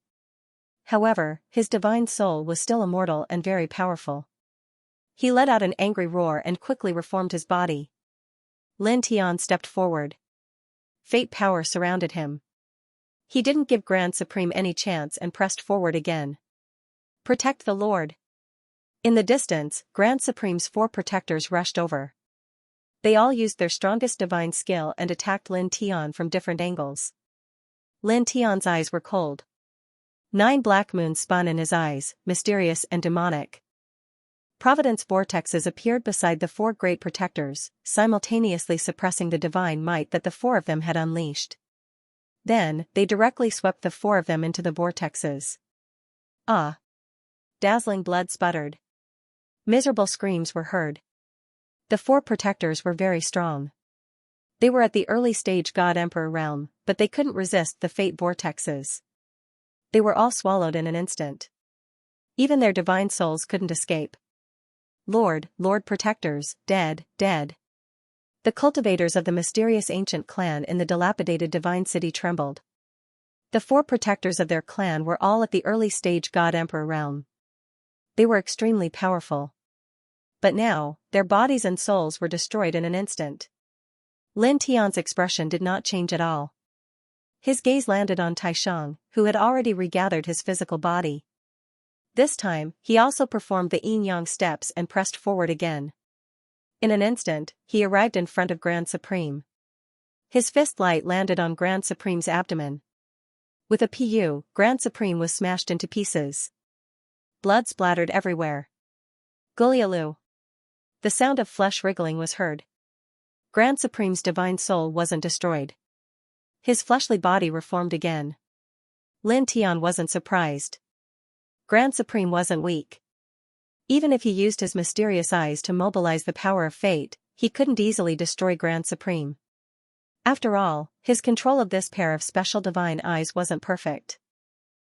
However, his divine soul was still immortal and very powerful. He let out an angry roar and quickly reformed his body. Lin Tian stepped forward. Fate power surrounded him. He didn't give Grand Supreme any chance and pressed forward again. Protect the Lord. In the distance, Grand Supreme's 4 protectors rushed over. They all used their strongest divine skill and attacked Lin Tian from different angles. Lin Tian's eyes were cold. 9 black moons spun in his eyes, mysterious and demonic. Providence vortexes appeared beside the 4 great protectors, simultaneously suppressing the divine might that the 4 of them had unleashed. Then, they directly swept the 4 of them into the vortexes. Ah! Dazzling blood sputtered. Miserable screams were heard. The 4 protectors were very strong. They were at the early stage God-Emperor realm, but they couldn't resist the fate vortexes. They were all swallowed in an instant. Even their divine souls couldn't escape. Lord protectors, dead. The cultivators of the mysterious ancient clan in the dilapidated divine city trembled. The 4 protectors of their clan were all at the early stage God-Emperor realm. They were extremely powerful. But now, their bodies and souls were destroyed in an instant. Lin Tian's expression did not change at all. His gaze landed on Taishang, who had already regathered his physical body. This time, he also performed the yin-yang steps and pressed forward again. In an instant, he arrived in front of Grand Supreme. His fist light landed on Grand Supreme's abdomen. With a pu, Grand Supreme was smashed into pieces. Blood splattered everywhere. Gulialu. The sound of flesh wriggling was heard. Grand Supreme's divine soul wasn't destroyed. His fleshly body reformed again. Lin Tian wasn't surprised. Grand Supreme wasn't weak. Even if he used his mysterious eyes to mobilize the power of fate, he couldn't easily destroy Grand Supreme. After all, his control of this pair of special divine eyes wasn't perfect.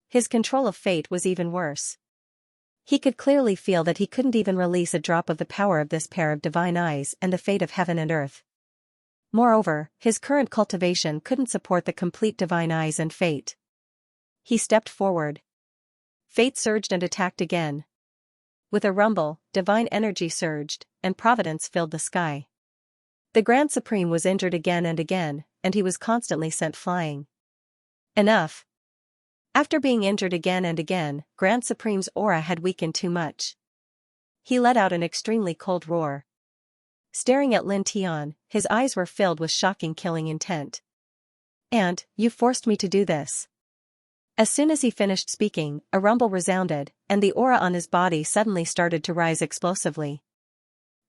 His control of fate was even worse. He could clearly feel that he couldn't even release a drop of the power of this pair of divine eyes and the fate of heaven and earth. Moreover, his current cultivation couldn't support the complete divine eyes and fate. He stepped forward. Fate surged and attacked again. With a rumble, divine energy surged, and providence filled the sky. The Grand Supreme was injured again, and he was constantly sent flying. Enough. After being injured again and again, Grand Supreme's aura had weakened too much. He let out an extremely cold roar. Staring at Lin Tian, his eyes were filled with shocking killing intent. "And, you forced me to do this." As soon as he finished speaking, a rumble resounded, and the aura on his body suddenly started to rise explosively.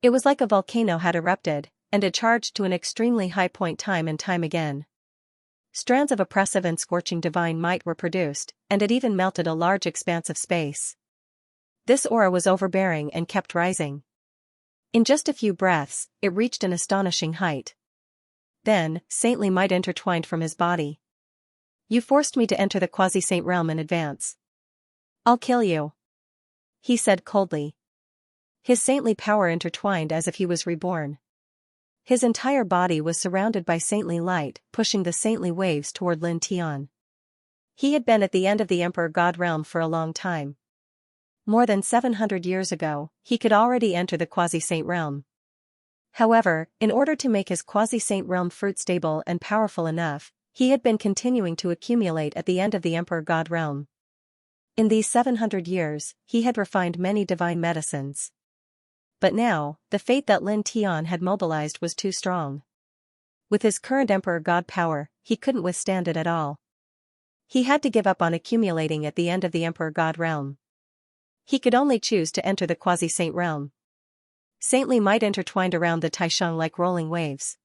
It was like a volcano had erupted, and it charged to an extremely high point time and time again. Strands of oppressive and scorching divine might were produced, and it even melted a large expanse of space. This aura was overbearing and kept rising. In just a few breaths, it reached an astonishing height. Then, saintly might intertwined from his body. "You forced me to enter the quasi-saint realm in advance. I'll kill you," he said coldly. His saintly power intertwined as if he was reborn. His entire body was surrounded by saintly light, pushing the saintly waves toward Lin Tian. He had been at the end of the Emperor God realm for a long time. More than 700 years ago, he could already enter the quasi-saint realm. However, in order to make his quasi-saint realm fruit stable and powerful enough, he had been continuing to accumulate at the end of the Emperor God realm. In these 700 years, he had refined many divine medicines. But now, the fate that Lin Tian had mobilized was too strong. With his current Emperor God power, he couldn't withstand it at all. He had to give up on accumulating at the end of the Emperor God realm. He could only choose to enter the quasi-saint realm. Saintly might intertwined around the Taishang like rolling waves.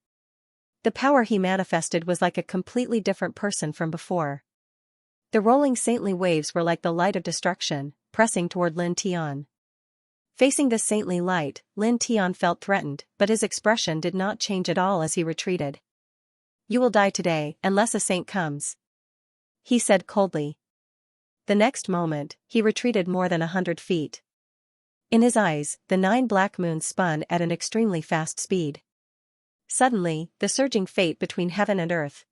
The power he manifested was like a completely different person from before. The rolling saintly waves were like the light of destruction, pressing toward Lin Tian. Facing this saintly light, Lin Tian felt threatened, but his expression did not change at all as he retreated. "You will die today, unless a saint comes," he said coldly. The next moment, he retreated more than 100 feet. In his eyes, the 9 black moons spun at an extremely fast speed. Suddenly, the surging fate between heaven and earth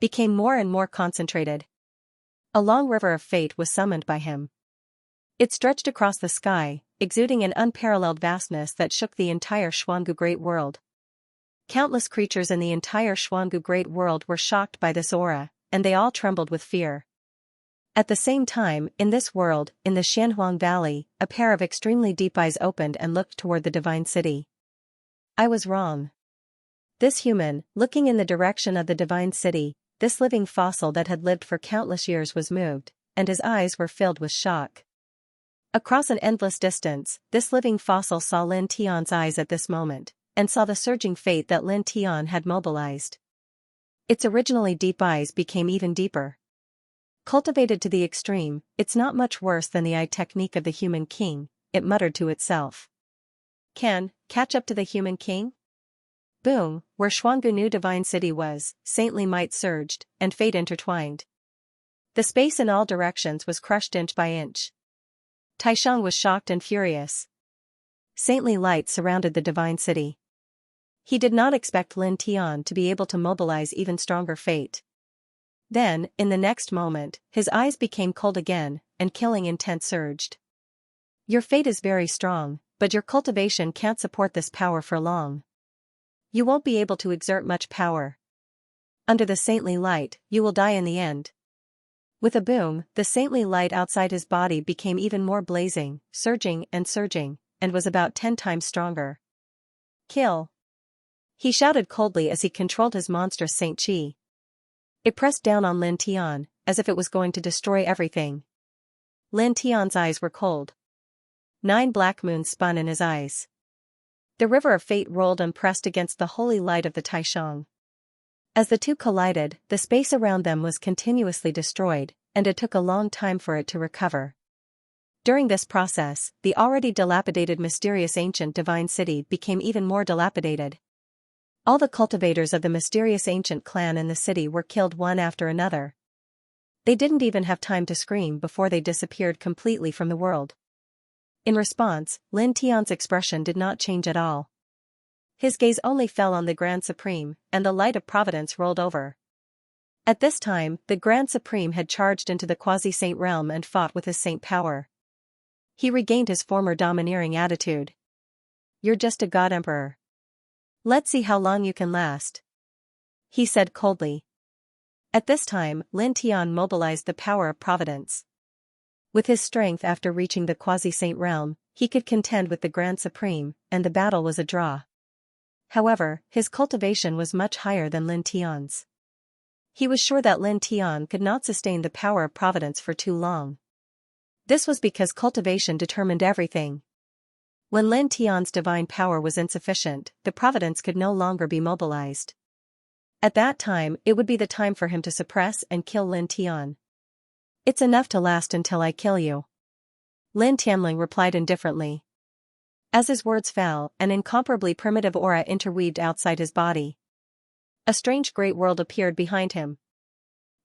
became more and more concentrated. A long river of fate was summoned by him. It stretched across the sky, exuding an unparalleled vastness that shook the entire Xuangu Great World. Countless creatures in the entire Xuangu Great World were shocked by this aura, and they all trembled with fear. At the same time, in this world, in the Xianhuang Valley, a pair of extremely deep eyes opened and looked toward the divine city. I was wrong. This human, looking in the direction of the divine city, this living fossil that had lived for countless years was moved, and his eyes were filled with shock. Across an endless distance, this living fossil saw Lin Tian's eyes at this moment, and saw the surging fate that Lin Tian had mobilized. Its originally deep eyes became even deeper. Cultivated to the extreme, it's not much worse than the eye technique of the human king, it muttered to itself. Can catch up to the human king? Boom, where Xuangu New Divine City was, saintly might surged, and fate intertwined. The space in all directions was crushed inch by inch. Taishang was shocked and furious. Saintly light surrounded the divine city. He did not expect Lin Tian to be able to mobilize even stronger fate. Then, in the next moment, his eyes became cold again, and killing intent surged. Your fate is very strong, but your cultivation can't support this power for long. You won't be able to exert much power. Under the saintly light, you will die in the end. With a boom, the saintly light outside his body became even more blazing, surging, and was about 10 times stronger. Kill! He shouted coldly as he controlled his monstrous Saint Chi. It pressed down on Lin Tian, as if it was going to destroy everything. Lin Tian's eyes were cold. 9 black moons spun in his eyes. The river of fate rolled and pressed against the holy light of the Taishang. As the two collided, the space around them was continuously destroyed, and it took a long time for it to recover. During this process, the already dilapidated mysterious ancient divine city became even more dilapidated. All the cultivators of the mysterious ancient clan in the city were killed one after another. They didn't even have time to scream before they disappeared completely from the world. In response, Lin Tian's expression did not change at all. His gaze only fell on the Grand Supreme, and the light of providence rolled over. At this time, the Grand Supreme had charged into the quasi-saint realm and fought with his saint power. He regained his former domineering attitude. "You're just a god emperor. Let's see how long you can last," he said coldly. At this time, Lin Tian mobilized the power of providence. With his strength after reaching the quasi-saint realm, he could contend with the Grand Supreme, and the battle was a draw. However, his cultivation was much higher than Lin Tian's. He was sure that Lin Tian could not sustain the power of providence for too long. This was because cultivation determined everything. When Lin Tian's divine power was insufficient, the providence could no longer be mobilized. At that time, it would be the time for him to suppress and kill Lin Tian. "It's enough to last until I kill you," Lin Tianling replied indifferently. As his words fell, an incomparably primitive aura interweaved outside his body. A strange great world appeared behind him.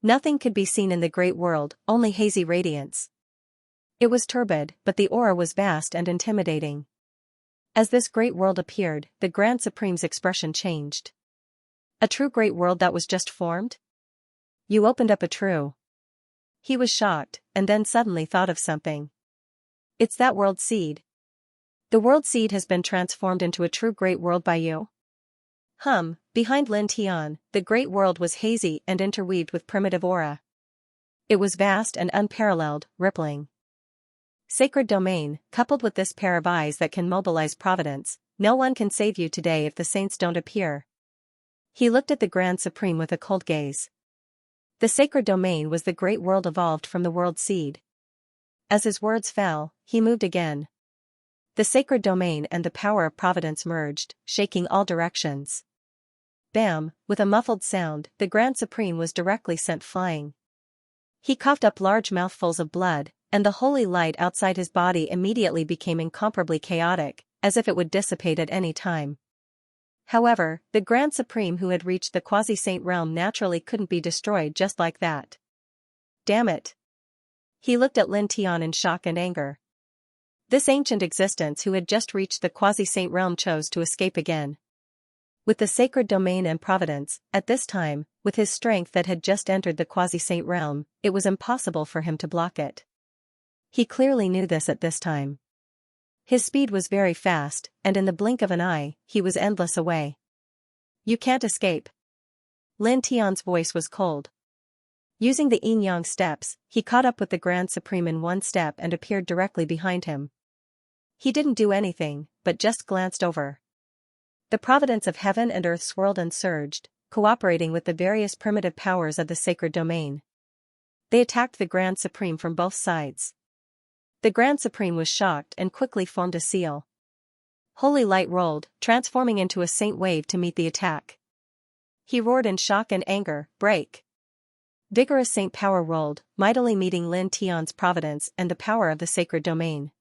Nothing could be seen in the great world, only hazy radiance. It was turbid, but the aura was vast and intimidating. As this great world appeared, the Grand Supreme's expression changed. "A true great world that was just formed? You opened up a true..." He was shocked, and then suddenly thought of something. "It's that world seed. The world seed has been transformed into a true great world by you?" Behind Lin Tian, the great world was hazy and interweaved with primitive aura. It was vast and unparalleled, rippling. Sacred domain, coupled with this pair of eyes that can mobilize providence, no one can save you today if the saints don't appear. He looked at the Grand Supreme with a cold gaze. The sacred domain was the great world evolved from the world seed. As his words fell, he moved again. The sacred domain and the power of providence merged, shaking all directions. Bam! With a muffled sound, the Grand Supreme was directly sent flying. He coughed up large mouthfuls of blood, and the holy light outside his body immediately became incomparably chaotic, as if it would dissipate at any time. However, the Grand Supreme who had reached the quasi-saint realm naturally couldn't be destroyed just like that. Damn it! He looked at Lin Tian in shock and anger. This ancient existence who had just reached the quasi-saint realm chose to escape again. With the sacred domain and providence, at this time, with his strength that had just entered the quasi-saint realm, it was impossible for him to block it. He clearly knew this at this time. His speed was very fast, and in the blink of an eye, he was endless away. "You can't escape." Lin Tian's voice was cold. Using the yin-yang steps, he caught up with the Grand Supreme in one step and appeared directly behind him. He didn't do anything, but just glanced over. The providence of heaven and earth swirled and surged, cooperating with the various primitive powers of the sacred domain. They attacked the Grand Supreme from both sides. The Grand Supreme was shocked and quickly formed a seal. Holy light rolled, transforming into a saint wave to meet the attack. He roared in shock and anger, "Break!" Vigorous saint power rolled, mightily meeting Lin Tian's providence and the power of the sacred domain.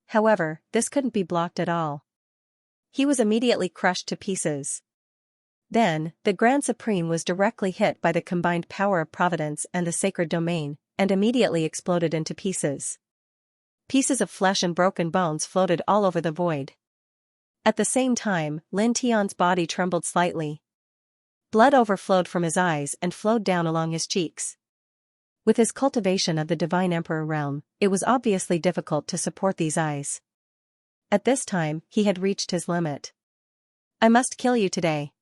However, this couldn't be blocked at all. He was immediately crushed to pieces. Then, the Grand Supreme was directly hit by the combined power of providence and the sacred domain, and immediately exploded into pieces. Pieces of flesh and broken bones floated all over the void. At the same time, Lin Tian's body trembled slightly. Blood overflowed from his eyes and flowed down along his cheeks. With his cultivation of the Divine Emperor realm, it was obviously difficult to support these eyes. At this time, he had reached his limit. "I must kill you today."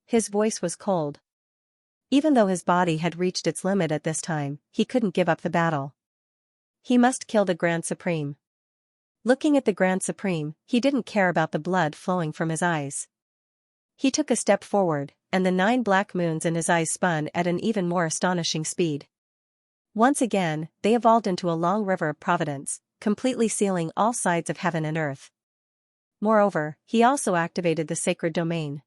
His voice was cold. Even though his body had reached its limit at this time, he couldn't give up the battle. He must kill the Grand Supreme. Looking at the Grand Supreme, he didn't care about the blood flowing from his eyes. He took a step forward, and the 9 black moons in his eyes spun at an even more astonishing speed. Once again, they evolved into a long river of providence, completely sealing all sides of heaven and earth. Moreover, he also activated the sacred domain.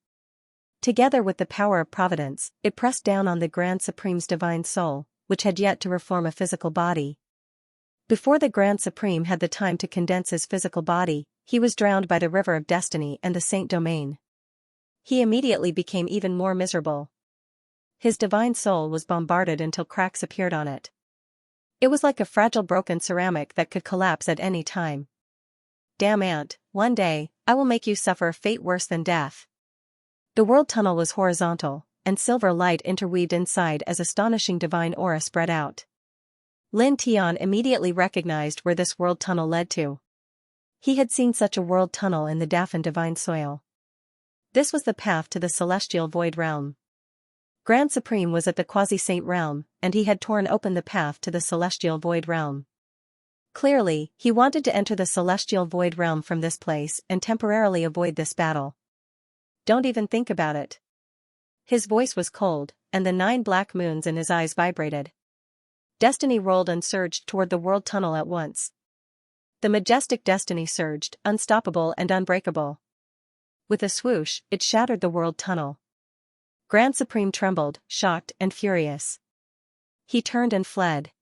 Together with the power of providence, it pressed down on the Grand Supreme's divine soul, which had yet to reform a physical body. Before the Grand Supreme had the time to condense his physical body, he was drowned by the river of destiny and the saint domain. He immediately became even more miserable. His divine soul was bombarded until cracks appeared on it. It was like a fragile broken ceramic that could collapse at any time. Damn ant, one day, I will make you suffer a fate worse than death. The world tunnel was horizontal, and silver light interweaved inside as astonishing divine aura spread out. Lin Tian immediately recognized where this world tunnel led to. He had seen such a world tunnel in the Dafan divine soil. This was the path to the celestial void realm. Grand Supreme was at the quasi-saint realm, and he had torn open the path to the celestial void realm. Clearly, he wanted to enter the celestial void realm from this place and temporarily avoid this battle. Don't even think about it. His voice was cold, and the 9 black moons in his eyes vibrated. Destiny rolled and surged toward the world tunnel at once. The majestic destiny surged, unstoppable and unbreakable. With a swoosh, it shattered the world tunnel. Grand Supreme trembled, shocked and furious. He turned and fled.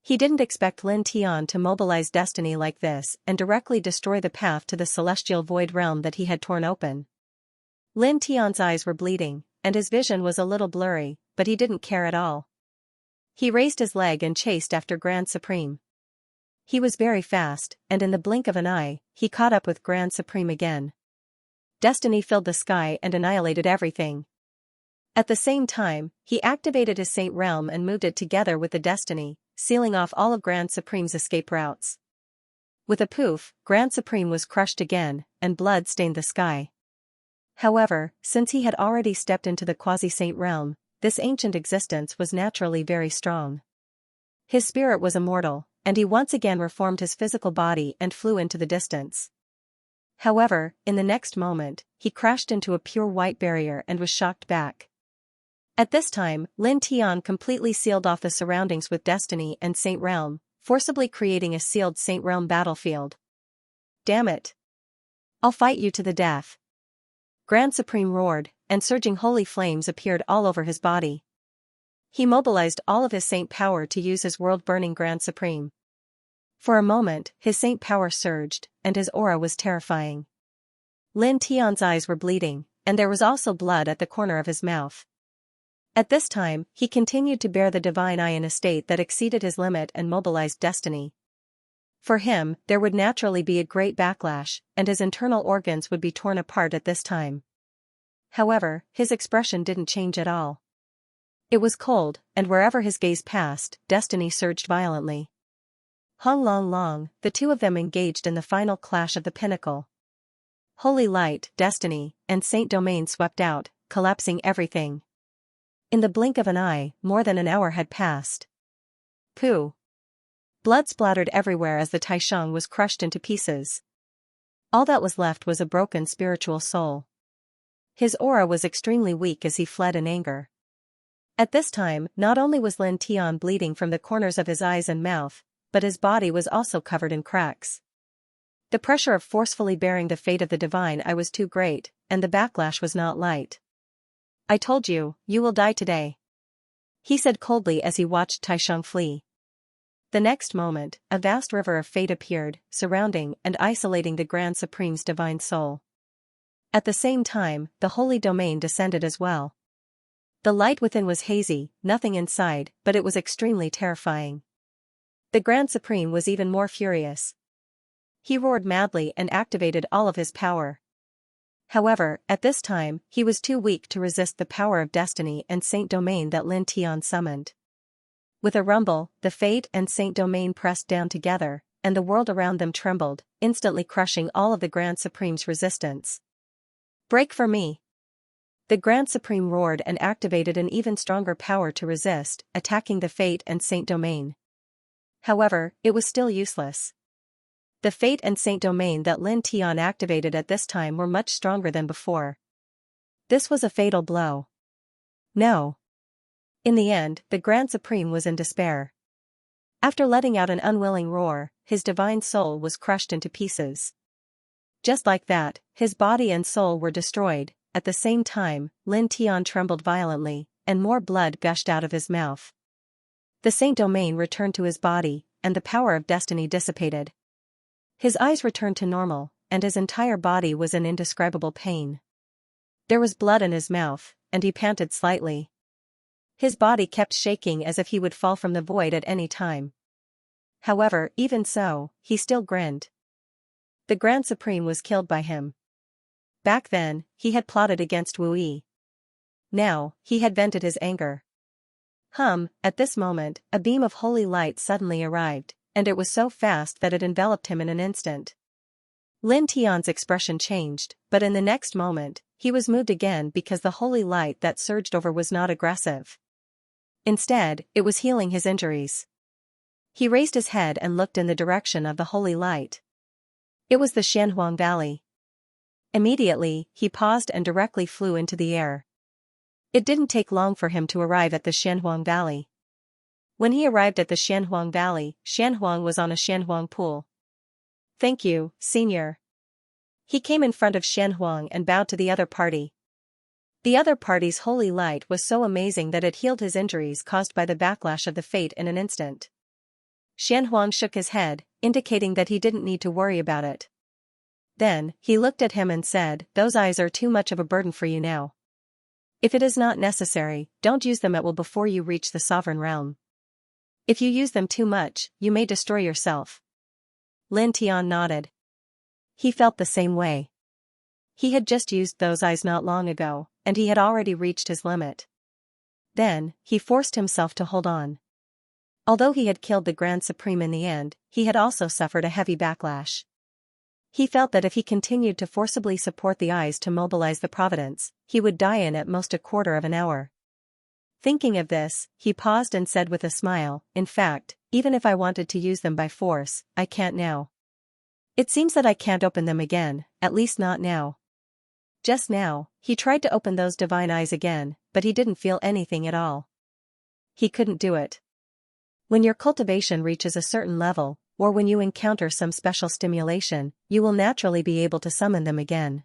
He didn't expect Lin Tian to mobilize destiny like this and directly destroy the path to the celestial void realm that he had torn open. Lin Tian's eyes were bleeding, and his vision was a little blurry, but he didn't care at all. He raised his leg and chased after Grand Supreme. He was very fast, and in the blink of an eye, he caught up with Grand Supreme again. Destiny filled the sky and annihilated everything. At the same time, he activated his saint realm and moved it together with the destiny, sealing off all of Grand Supreme's escape routes. With a poof, Grand Supreme was crushed again, and blood stained the sky. However, since he had already stepped into the quasi-saint realm, this ancient existence was naturally very strong. His spirit was immortal, and he once again reformed his physical body and flew into the distance. However, in the next moment, he crashed into a pure white barrier and was shocked back. At this time, Lin Tian completely sealed off the surroundings with destiny and saint realm, forcibly creating a sealed saint realm battlefield. Damn it! I'll fight you to the death. Grand Supreme roared, and surging holy flames appeared all over his body. He mobilized all of his saint power to use his world-burning Grand Supreme. For a moment, his saint power surged, and his aura was terrifying. Lin Tian's eyes were bleeding, and there was also blood at the corner of his mouth. At this time, he continued to bear the divine eye in a state that exceeded his limit and mobilized destiny. For him, there would naturally be a great backlash, and his internal organs would be torn apart at this time. However, his expression didn't change at all. It was cold, and wherever his gaze passed, destiny surged violently. Hung Long Long, the two of them engaged in the final clash of the pinnacle. Holy light, destiny, and saint domain swept out, collapsing everything. In the blink of an eye, more than an hour had passed. Pooh! Blood splattered everywhere as the Taishang was crushed into pieces. All that was left was a broken spiritual soul. His aura was extremely weak as he fled in anger. At this time, not only was Lin Tian bleeding from the corners of his eyes and mouth, but his body was also covered in cracks. The pressure of forcefully bearing the fate of the divine eye was too great, and the backlash was not light. I told you, you will die today. He said coldly as he watched Taishang flee. The next moment, a vast river of fate appeared, surrounding and isolating the Grand Supreme's divine soul. At the same time, the holy domain descended as well. The light within was hazy, nothing inside, but it was extremely terrifying. The Grand Supreme was even more furious. He roared madly and activated all of his power. However, at this time, he was too weak to resist the power of destiny and saint domain that Lin Tian summoned. With a rumble, the fate and saint domain pressed down together, and the world around them trembled, instantly crushing all of the Grand Supreme's resistance. Break for me! The Grand Supreme roared and activated an even stronger power to resist, attacking the Fate and Saint domain. However, it was still useless. The Fate and Saint domain that Lin Tian activated at this time were much stronger than before. This was a fatal blow. No. In the end, the Grand Supreme was in despair. After letting out an unwilling roar, his divine soul was crushed into pieces. Just like that, his body and soul were destroyed. At the same time, Lin Tian trembled violently, and more blood gushed out of his mouth. The Saint domain returned to his body, and the power of destiny dissipated. His eyes returned to normal, and his entire body was in indescribable pain. There was blood in his mouth, and he panted slightly. His body kept shaking as if he would fall from the void at any time. However, even so, he still grinned. The Grand Supreme was killed by him. Back then, he had plotted against Wu Yi. Now, he had vented his anger. At this moment, a beam of holy light suddenly arrived, and it was so fast that it enveloped him in an instant. Lin Tian's expression changed, but in the next moment, he was moved again because the holy light that surged over was not aggressive. Instead, it was healing his injuries. He raised his head and looked in the direction of the holy light. It was the Xianxia Valley. Immediately, he paused and directly flew into the air. It didn't take long for him to arrive at the Xianxia Valley. When he arrived at the Xianxia Valley, Xianxia was on a Xianxia pool. "Thank you, Senior." He came in front of Xianxia and bowed to the other party. The other party's holy light was so amazing that it healed his injuries caused by the backlash of the Fate in an instant. Xianxia shook his head, indicating that he didn't need to worry about it. Then, he looked at him and said, "Those eyes are too much of a burden for you now. If it is not necessary, don't use them at will before you reach the sovereign realm. If you use them too much, you may destroy yourself." Lin Tian nodded. He felt the same way. He had just used those eyes not long ago, and he had already reached his limit. Then, he forced himself to hold on. Although he had killed the Grand Supreme in the end, he had also suffered a heavy backlash. He felt that if he continued to forcibly support the eyes to mobilize the providence, he would die in at most a quarter of an hour. Thinking of this, he paused and said with a smile, "In fact, even if I wanted to use them by force, I can't now. It seems that I can't open them again, at least not now." Just now, he tried to open those divine eyes again, but he didn't feel anything at all. He couldn't do it. When your cultivation reaches a certain level, or when you encounter some special stimulation, you will naturally be able to summon them again.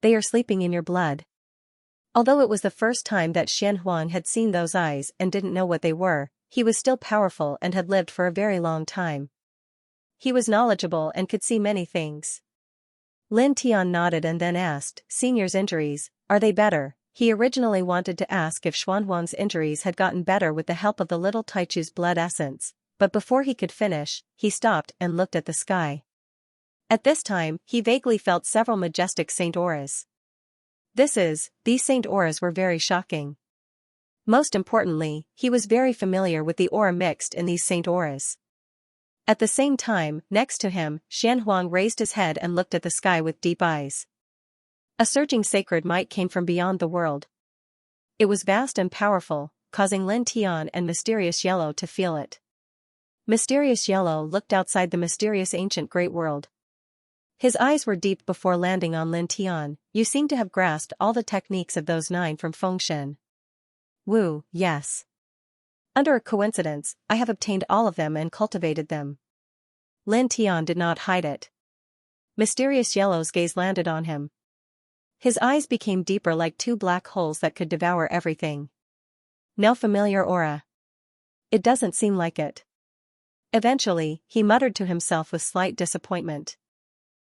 They are sleeping in your blood. Although it was the first time that Xianxia had seen those eyes and didn't know what they were, he was still powerful and had lived for a very long time. He was knowledgeable and could see many things. Lin Tian nodded and then asked, "Senior's injuries, are they better?" He originally wanted to ask if Xuanhuang's injuries had gotten better with the help of the little Taichu's blood essence, but before he could finish, he stopped and looked at the sky. At this time, he vaguely felt several majestic saint auras. These saint auras were very shocking. Most importantly, he was very familiar with the aura mixed in these saint auras. At the same time, next to him, Xianhuang raised his head and looked at the sky with deep eyes. A surging sacred might came from beyond the world. It was vast and powerful, causing Lin Tian and Mysterious Yellow to feel it. Mysterious Yellow looked outside the mysterious ancient great world. His eyes were deep before landing on Lin Tian. "You seem to have grasped all the techniques of those 9 from Fengshen." "Wu, yes. Under a coincidence, I have obtained all of them and cultivated them." Lin Tian did not hide it. Mysterious Yellow's gaze landed on him. His eyes became deeper like 2 black holes that could devour everything. "No familiar aura. It doesn't seem like it." Eventually, he muttered to himself with slight disappointment.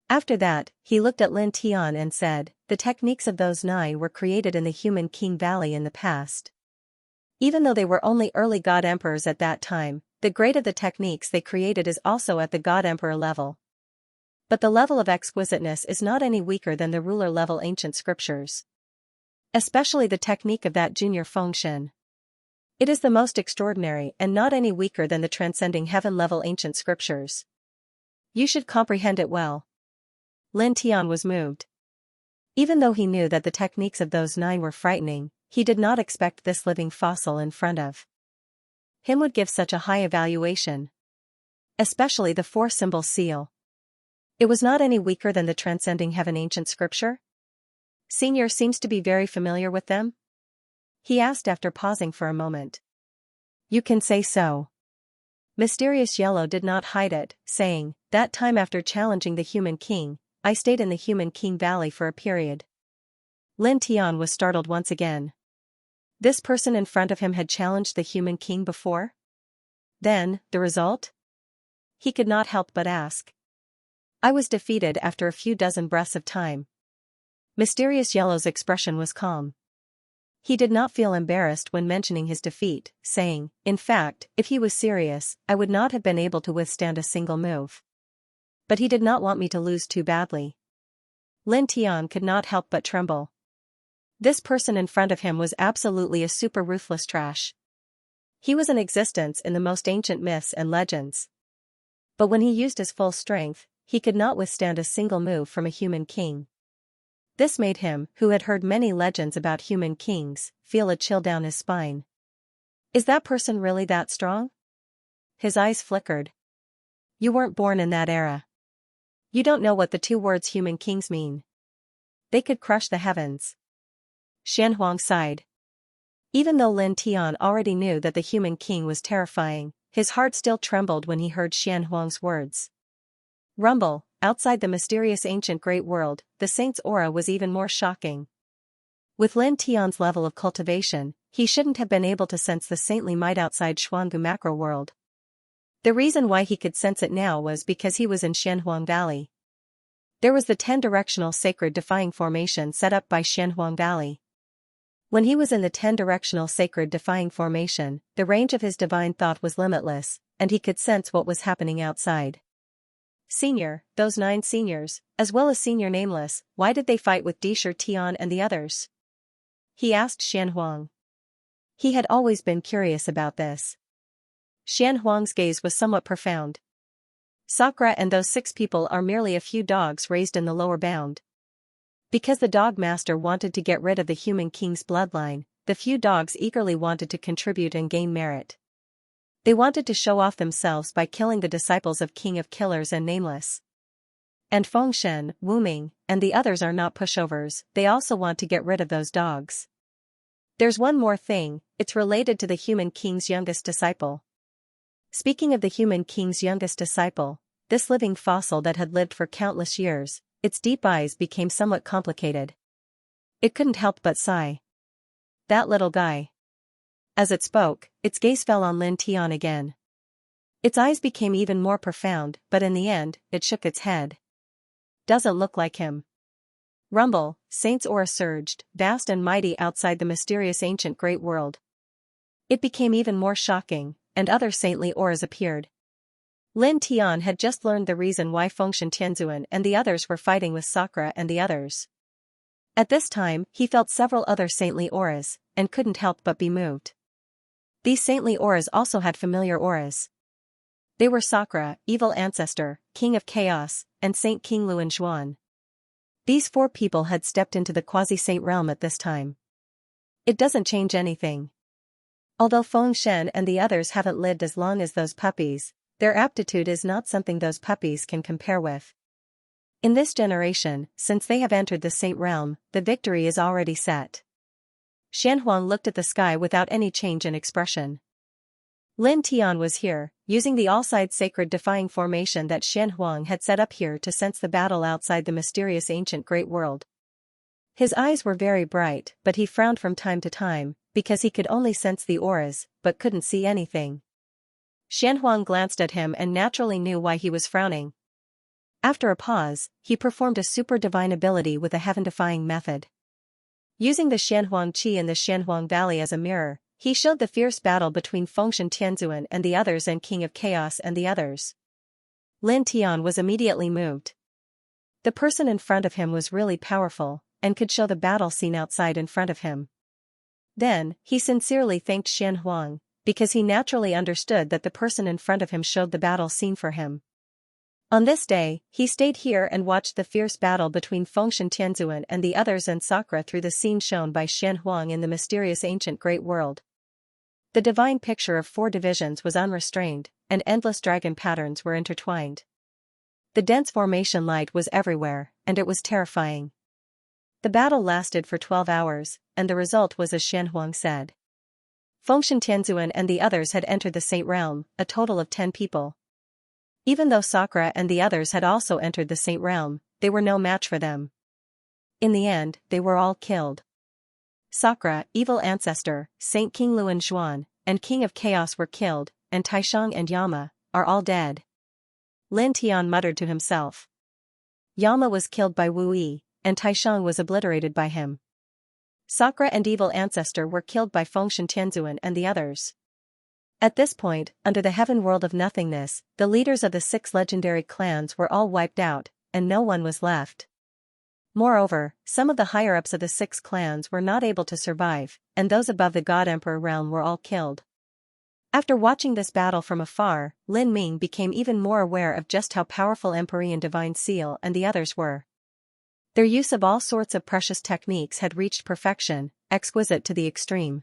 After that, he looked at Lin Tian and said, "The techniques of those 9 were created in the Human King Valley in the past. Even though they were only early God Emperors at that time, the grade of the techniques they created is also at the God Emperor level. But the level of exquisiteness is not any weaker than the ruler-level ancient scriptures. Especially the technique of that junior Fengshen. It is the most extraordinary and not any weaker than the transcending heaven-level ancient scriptures. You should comprehend it well." Lin Tian was moved. Even though he knew that the techniques of those 9 were frightening, he did not expect this living fossil in front of him would give such a high evaluation. Especially the 4-symbol seal. It was not any weaker than the transcending heaven ancient scripture. Senior seems to be very familiar with them? He asked after pausing for a moment. You can say so. Mysterious Yellow did not hide it, saying, that time after challenging the Human King, I stayed in the Human King Valley for a period. Lin Tian was startled once again. This person in front of him had challenged the Human King before? Then, the result? He could not help but ask. I was defeated after a few dozen breaths of time. Mysterious Yellow's expression was calm. He did not feel embarrassed when mentioning his defeat, saying, in fact, if he was serious, I would not have been able to withstand a single move. But he did not want me to lose too badly. Lin Tian could not help but tremble. This person in front of him was absolutely a super ruthless trash. He was in existence in the most ancient myths and legends. But when he used his full strength, he could not withstand a single move from a human king. This made him, who had heard many legends about human kings, feel a chill down his spine. Is that person really that strong? His eyes flickered. You weren't born in that era. You don't know what the 2 words human kings mean. They could crush the heavens. Xianxia sighed. Even though Lin Tian already knew that the human king was terrifying, his heart still trembled when he heard Xianxia's words. Rumble, outside the mysterious ancient great world, the saint's aura was even more shocking. With Lin Tian's level of cultivation, he shouldn't have been able to sense the saintly might outside Xuangu macro world. The reason why he could sense it now was because he was in Xianxia Valley. There was the 10-directional sacred defying formation set up by Xianxia Valley. When he was in the 10-directional sacred defying formation, the range of his divine thought was limitless, and he could sense what was happening outside. Senior, those 9 seniors, as well as Senior Nameless, why did they fight with Disher Tian and the others? He asked Xianxia. He had always been curious about this. Xianxia's gaze was somewhat profound. Sakura and those 6 people are merely a few dogs raised in the lower bound. Because the dog master wanted to get rid of the human king's bloodline, the few dogs eagerly wanted to contribute and gain merit. They wanted to show off themselves by killing the disciples of King of Killers and Nameless. And Fengshen, Wu Ming, and the others are not pushovers, they also want to get rid of those dogs. There's one more thing, it's related to the human king's youngest disciple. Speaking of the human king's youngest disciple, this living fossil that had lived for countless years, its deep eyes became somewhat complicated. It couldn't help but sigh. That little guy. As it spoke, its gaze fell on Lin Tian again. Its eyes became even more profound, but in the end, it shook its head. Doesn't look like him. Rumble, Saint's aura surged, vast and mighty outside the mysterious ancient great world. It became even more shocking, and other saintly auras appeared. Lin Tian had just learned the reason why Fengshen Tianzuan and the others were fighting with Sakura and the others. At this time, he felt several other saintly auras, and couldn't help but be moved. These saintly auras also had familiar auras. They were Sakura, Evil Ancestor, King of Chaos, and Saint King Luan Zhuan. These 4 people had stepped into the quasi-saint realm at this time. It doesn't change anything. Although Fengshen and the others haven't lived as long as those puppies, their aptitude is not something those puppies can compare with. In this generation, since they have entered the saint realm, the victory is already set. Xianxia looked at the sky without any change in expression. Lin Tian was here, using the all-side sacred defying formation that Xianxia had set up here to sense the battle outside the mysterious ancient great world. His eyes were very bright, but he frowned from time to time, because he could only sense the auras, but couldn't see anything. Xianxia glanced at him and naturally knew why he was frowning. After a pause, he performed a super divine ability with a heaven-defying method. Using the Xianxia Qi in the Xianxia Valley as a mirror, he showed the fierce battle between Fengshen Tianzuan and the others and King of Chaos and the others. Lin Tian was immediately moved. The person in front of him was really powerful, and could show the battle scene outside in front of him. Then, he sincerely thanked Xianxia, because he naturally understood that the person in front of him showed the battle scene for him. On this day, he stayed here and watched the fierce battle between Fengshen Tianzuan and the others and Sakura through the scene shown by Xian Huang in the mysterious ancient Great World. The divine picture of 4 divisions was unrestrained, and endless dragon patterns were intertwined. The dense formation light was everywhere, and it was terrifying. The battle lasted for 12 hours, and the result was as Xian Huang said. Fengshen Tianzuan and the others had entered the Saint Realm, a total of 10 people. Even though Sakura and the others had also entered the Saint Realm, they were no match for them. In the end, they were all killed. Sakura, evil ancestor, Saint King Luan Xuan, and King of Chaos were killed, and Taishang and Yama are all dead. Lin Tian muttered to himself. Yama was killed by Wu Yi, and Taishang was obliterated by him. Sakura and evil ancestor were killed by Fengshen Tianzuan and the others. At this point, under the heaven world of nothingness, the leaders of the 6 legendary clans were all wiped out, and no one was left. Moreover, some of the higher-ups of the 6 clans were not able to survive, and those above the God Emperor realm were all killed. After watching this battle from afar, Lin Ming became even more aware of just how powerful Empyrean Divine Seal and the others were. Their use of all sorts of precious techniques had reached perfection, exquisite to the extreme.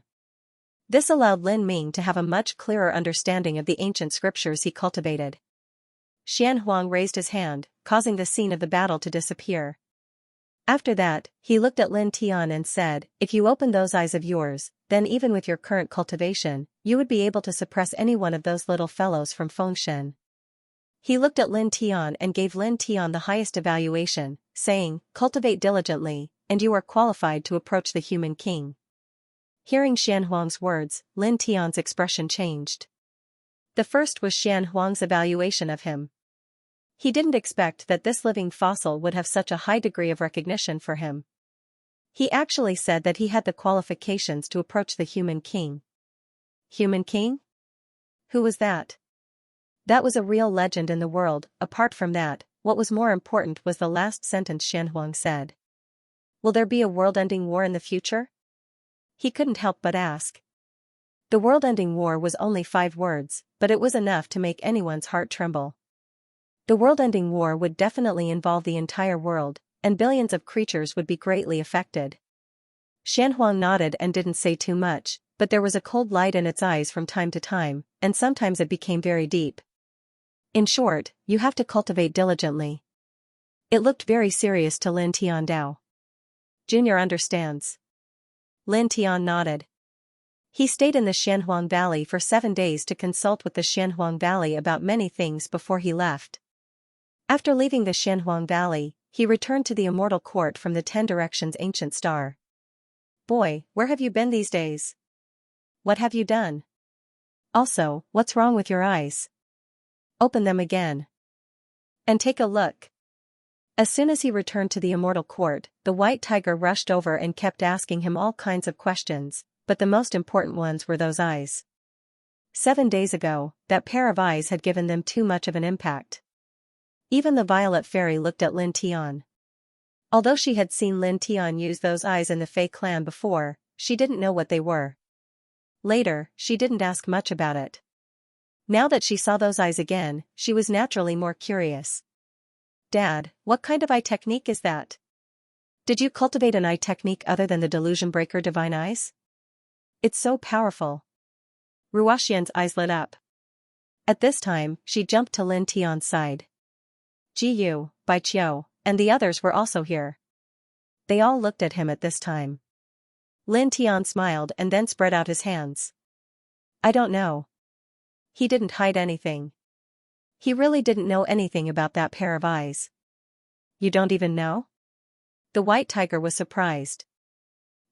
This allowed Lin Ming to have a much clearer understanding of the ancient scriptures he cultivated. Xian Huang raised his hand, causing the scene of the battle to disappear. After that, he looked at Lin Tian and said, "If you open those eyes of yours, then even with your current cultivation, you would be able to suppress any one of those little fellows from Fengshen." He looked at Lin Tian and gave Lin Tian the highest evaluation, saying, "Cultivate diligently, and you are qualified to approach the human king." Hearing Xian Huang's words, Lin Tian's expression changed. The first was Xian Huang's evaluation of him. He didn't expect that this living fossil would have such a high degree of recognition for him. He actually said that he had the qualifications to approach the human king. Human king? Who was that? That was a real legend in the world. Apart from that, what was more important was the last sentence Xian Huang said. Will there be a world-ending war in the future? He couldn't help but ask. The world-ending war was only 5 words, but it was enough to make anyone's heart tremble. The world-ending war would definitely involve the entire world, and billions of creatures would be greatly affected. Xian Huang nodded and didn't say too much, but there was a cold light in its eyes from time to time, and sometimes it became very deep. In short, you have to cultivate diligently. It looked very serious to Lin Tian Dao. Junior understands. Lin Tian nodded. He stayed in the Xianhuang Valley for 7 days to consult with the Xianhuang Valley about many things before he left. After leaving the Xianhuang Valley, he returned to the Immortal Court from the 10 Directions Ancient Star. "Boy, where have you been these days? What have you done? Also, what's wrong with your eyes? Open them again. And take a look." As soon as he returned to the Immortal Court, the White Tiger rushed over and kept asking him all kinds of questions, but the most important ones were those eyes. 7 days ago, that pair of eyes had given them too much of an impact. Even the Violet Fairy looked at Lin Tian. Although she had seen Lin Tian use those eyes in the Fei clan before, she didn't know what they were. Later, she didn't ask much about it. Now that she saw those eyes again, she was naturally more curious. "Dad, what kind of eye technique is that? Did you cultivate an eye technique other than the Delusion Breaker Divine Eyes? It's so powerful." Ruoxian's eyes lit up. At this time, she jumped to Lin Tian's side. Ji Yu, Bai Qiu, and the others were also here. They all looked at him at this time. Lin Tian smiled and then spread out his hands. "I don't know." He didn't hide anything. He really didn't know anything about that pair of eyes. "You don't even know?" The White Tiger was surprised.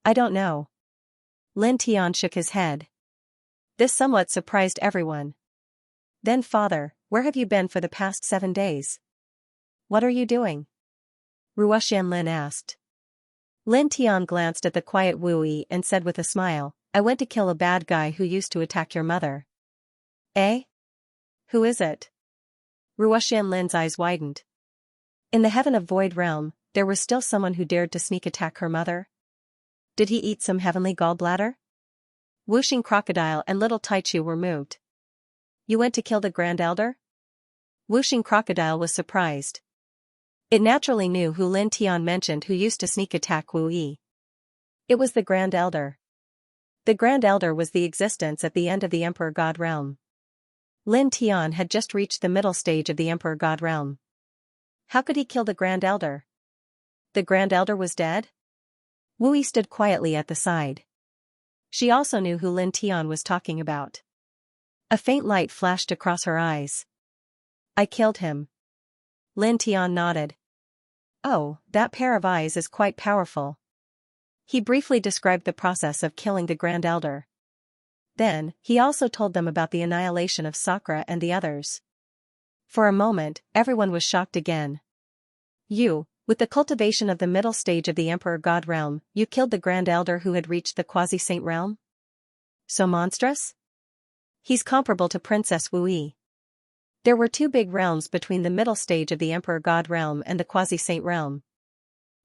"I don't know." Lin Tian shook his head. This somewhat surprised everyone. "Then father, where have you been for the past 7 days? What are you doing?" Ruoxian Lin asked. Lin Tian glanced at the quiet Wu Yi and said with a smile, "I went to kill a bad guy who used to attack your mother." "Eh? Who is it?" Ruoxian Lin's eyes widened. In the Heaven of Void realm, there was still someone who dared to sneak attack her mother? Did he eat some heavenly gallbladder? Wuxing Crocodile and Little Taichu were moved. "You went to kill the Grand Elder?" Whooshing Crocodile was surprised. It naturally knew who Lin Tian mentioned who used to sneak attack Wu Yi. It was the Grand Elder. The Grand Elder was the existence at the end of the Emperor God realm. Lin Tian had just reached the middle stage of the Emperor God realm. How could he kill the Grand Elder? The Grand Elder was dead? Wu Yi stood quietly at the side. She also knew who Lin Tian was talking about. A faint light flashed across her eyes. I killed him. Lin Tian nodded. Oh, that pair of eyes is quite powerful. He briefly described the process of killing the Grand Elder. Then, he also told them about the annihilation of Sakura and the others. For a moment, everyone was shocked again. You, with the cultivation of the middle stage of the Emperor God realm, you killed the Grand Elder who had reached the quasi-saint realm? So monstrous? He's comparable to Princess Wu Yi. There were two big realms between the middle stage of the Emperor God realm and the quasi-saint realm.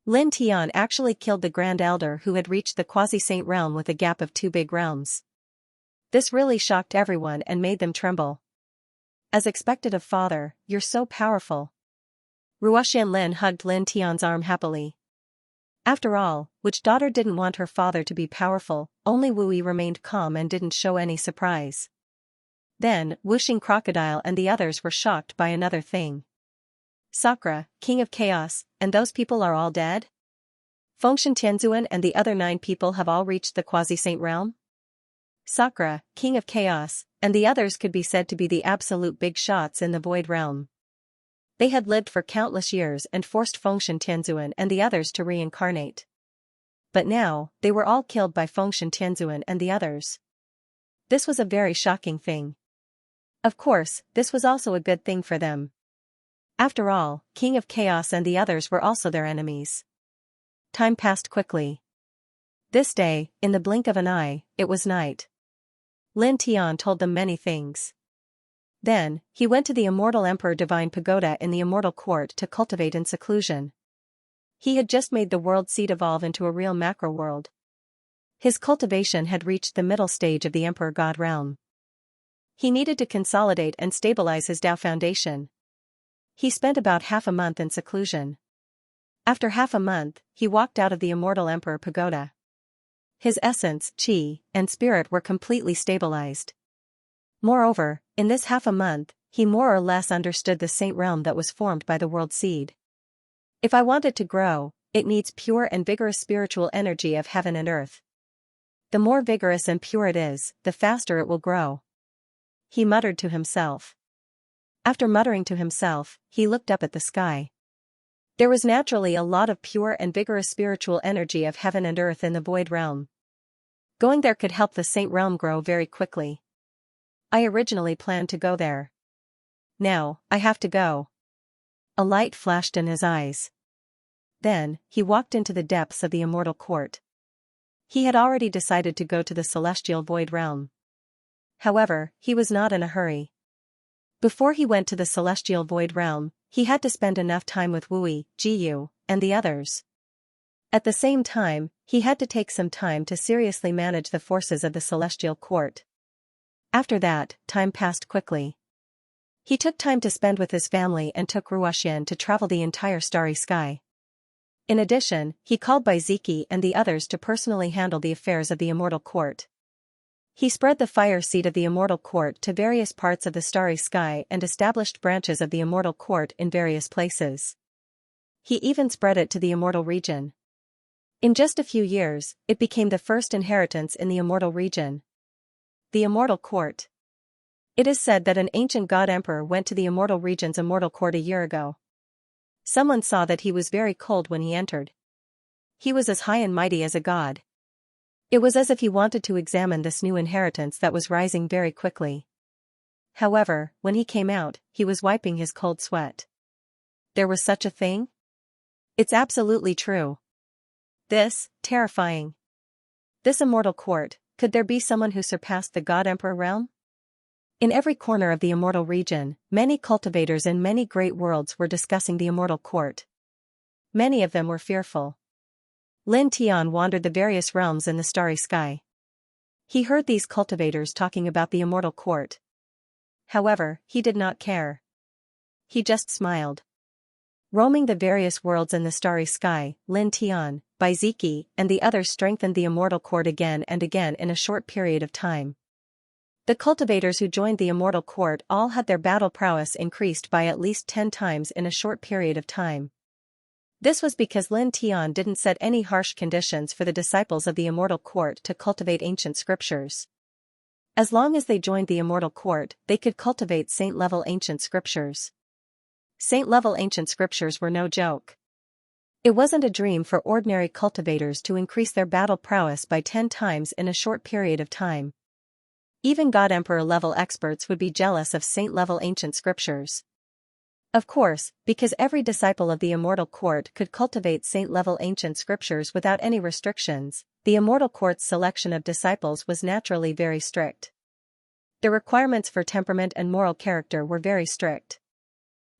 Lin Tian actually killed the Grand Elder who had reached the quasi-saint realm with a gap of two big realms. This really shocked everyone and made them tremble. As expected of father, you're so powerful. Ruoxian Lin hugged Lin Tian's arm happily. After all, which daughter didn't want her father to be powerful? Only Wu Yi remained calm and didn't show any surprise. Then, Whooshing Crocodile and the others were shocked by another thing. Sakura, King of Chaos, and those people are all dead? Fengshen Tianzuan and the other 9 people have all reached the quasi-saint realm? Sakura, King of Chaos, and the others could be said to be the absolute big shots in the void realm. They had lived for countless years and forced Fengshen Tianzuan and the others to reincarnate. But now, they were all killed by Fengshen Tianzuan and the others. This was a very shocking thing. Of course, this was also a good thing for them. After all, King of Chaos and the others were also their enemies. Time passed quickly. This day, in the blink of an eye, it was night. Lin Tian told them many things. Then, he went to the Immortal Emperor Divine Pagoda in the Immortal Court to cultivate in seclusion. He had just made the world seed evolve into a real macro world. His cultivation had reached the middle stage of the Emperor God realm. He needed to consolidate and stabilize his Tao foundation. He spent about half a month in seclusion. After half a month, he walked out of the Immortal Emperor Pagoda. His essence, qi, and spirit were completely stabilized. Moreover, in this half a month, he more or less understood the saint realm that was formed by the world seed. If I want it to grow, it needs pure and vigorous spiritual energy of heaven and earth. The more vigorous and pure it is, the faster it will grow. He muttered to himself. After muttering to himself, he looked up at the sky. There was naturally a lot of pure and vigorous spiritual energy of heaven and earth in the void realm. Going there could help the saint realm grow very quickly. I originally planned to go there. Now, I have to go. A light flashed in his eyes. Then, he walked into the depths of the Immortal Court. He had already decided to go to the celestial void realm. However, he was not in a hurry. Before he went to the celestial void realm, he had to spend enough time with Wu Yi, Jiyu, and the others. At the same time, he had to take some time to seriously manage the forces of the celestial court. After that, time passed quickly. He took time to spend with his family and took Ruoxian to travel the entire starry sky. In addition, he called Baiziki and the others to personally handle the affairs of the Immortal Court. He spread the fire seed of the Immortal Court to various parts of the starry sky and established branches of the Immortal Court in various places. He even spread it to the Immortal region. In just a few years, it became the first inheritance in the Immortal region. The Immortal Court. It is said that an ancient god emperor went to the Immortal region's Immortal Court a year ago. Someone saw that he was very cold when he entered. He was as high and mighty as a god. It was as if he wanted to examine this new inheritance that was rising very quickly. However, when he came out, he was wiping his cold sweat. There was such a thing? It's absolutely true. This, terrifying. This Immortal Court, could there be someone who surpassed the God Emperor realm? In every corner of the Immortal region, many cultivators in many great worlds were discussing the Immortal Court. Many of them were fearful. Lin Tian wandered the various realms in the starry sky. He heard these cultivators talking about the Immortal Court. However, he did not care. he just smiled. Roaming the various worlds in the starry sky, Lin Tian, Bai Ziki, and the others strengthened the immortal court again and again in a short period of time. The cultivators who joined the immortal court all had their battle prowess increased by at least 10 times in a short period of time. This was because Lin Tian didn't set any harsh conditions for the disciples of the immortal court to cultivate ancient scriptures. As long as they joined the immortal court, they could cultivate saint-level ancient scriptures. Saint-level ancient scriptures were no joke. It wasn't a dream for ordinary cultivators to increase their battle prowess by 10 times in a short period of time. Even God Emperor level experts would be jealous of saint-level ancient scriptures. Of course, because every disciple of the immortal court could cultivate saint-level ancient scriptures without any restrictions, the immortal court's selection of disciples was naturally very strict. The requirements for temperament and moral character were very strict.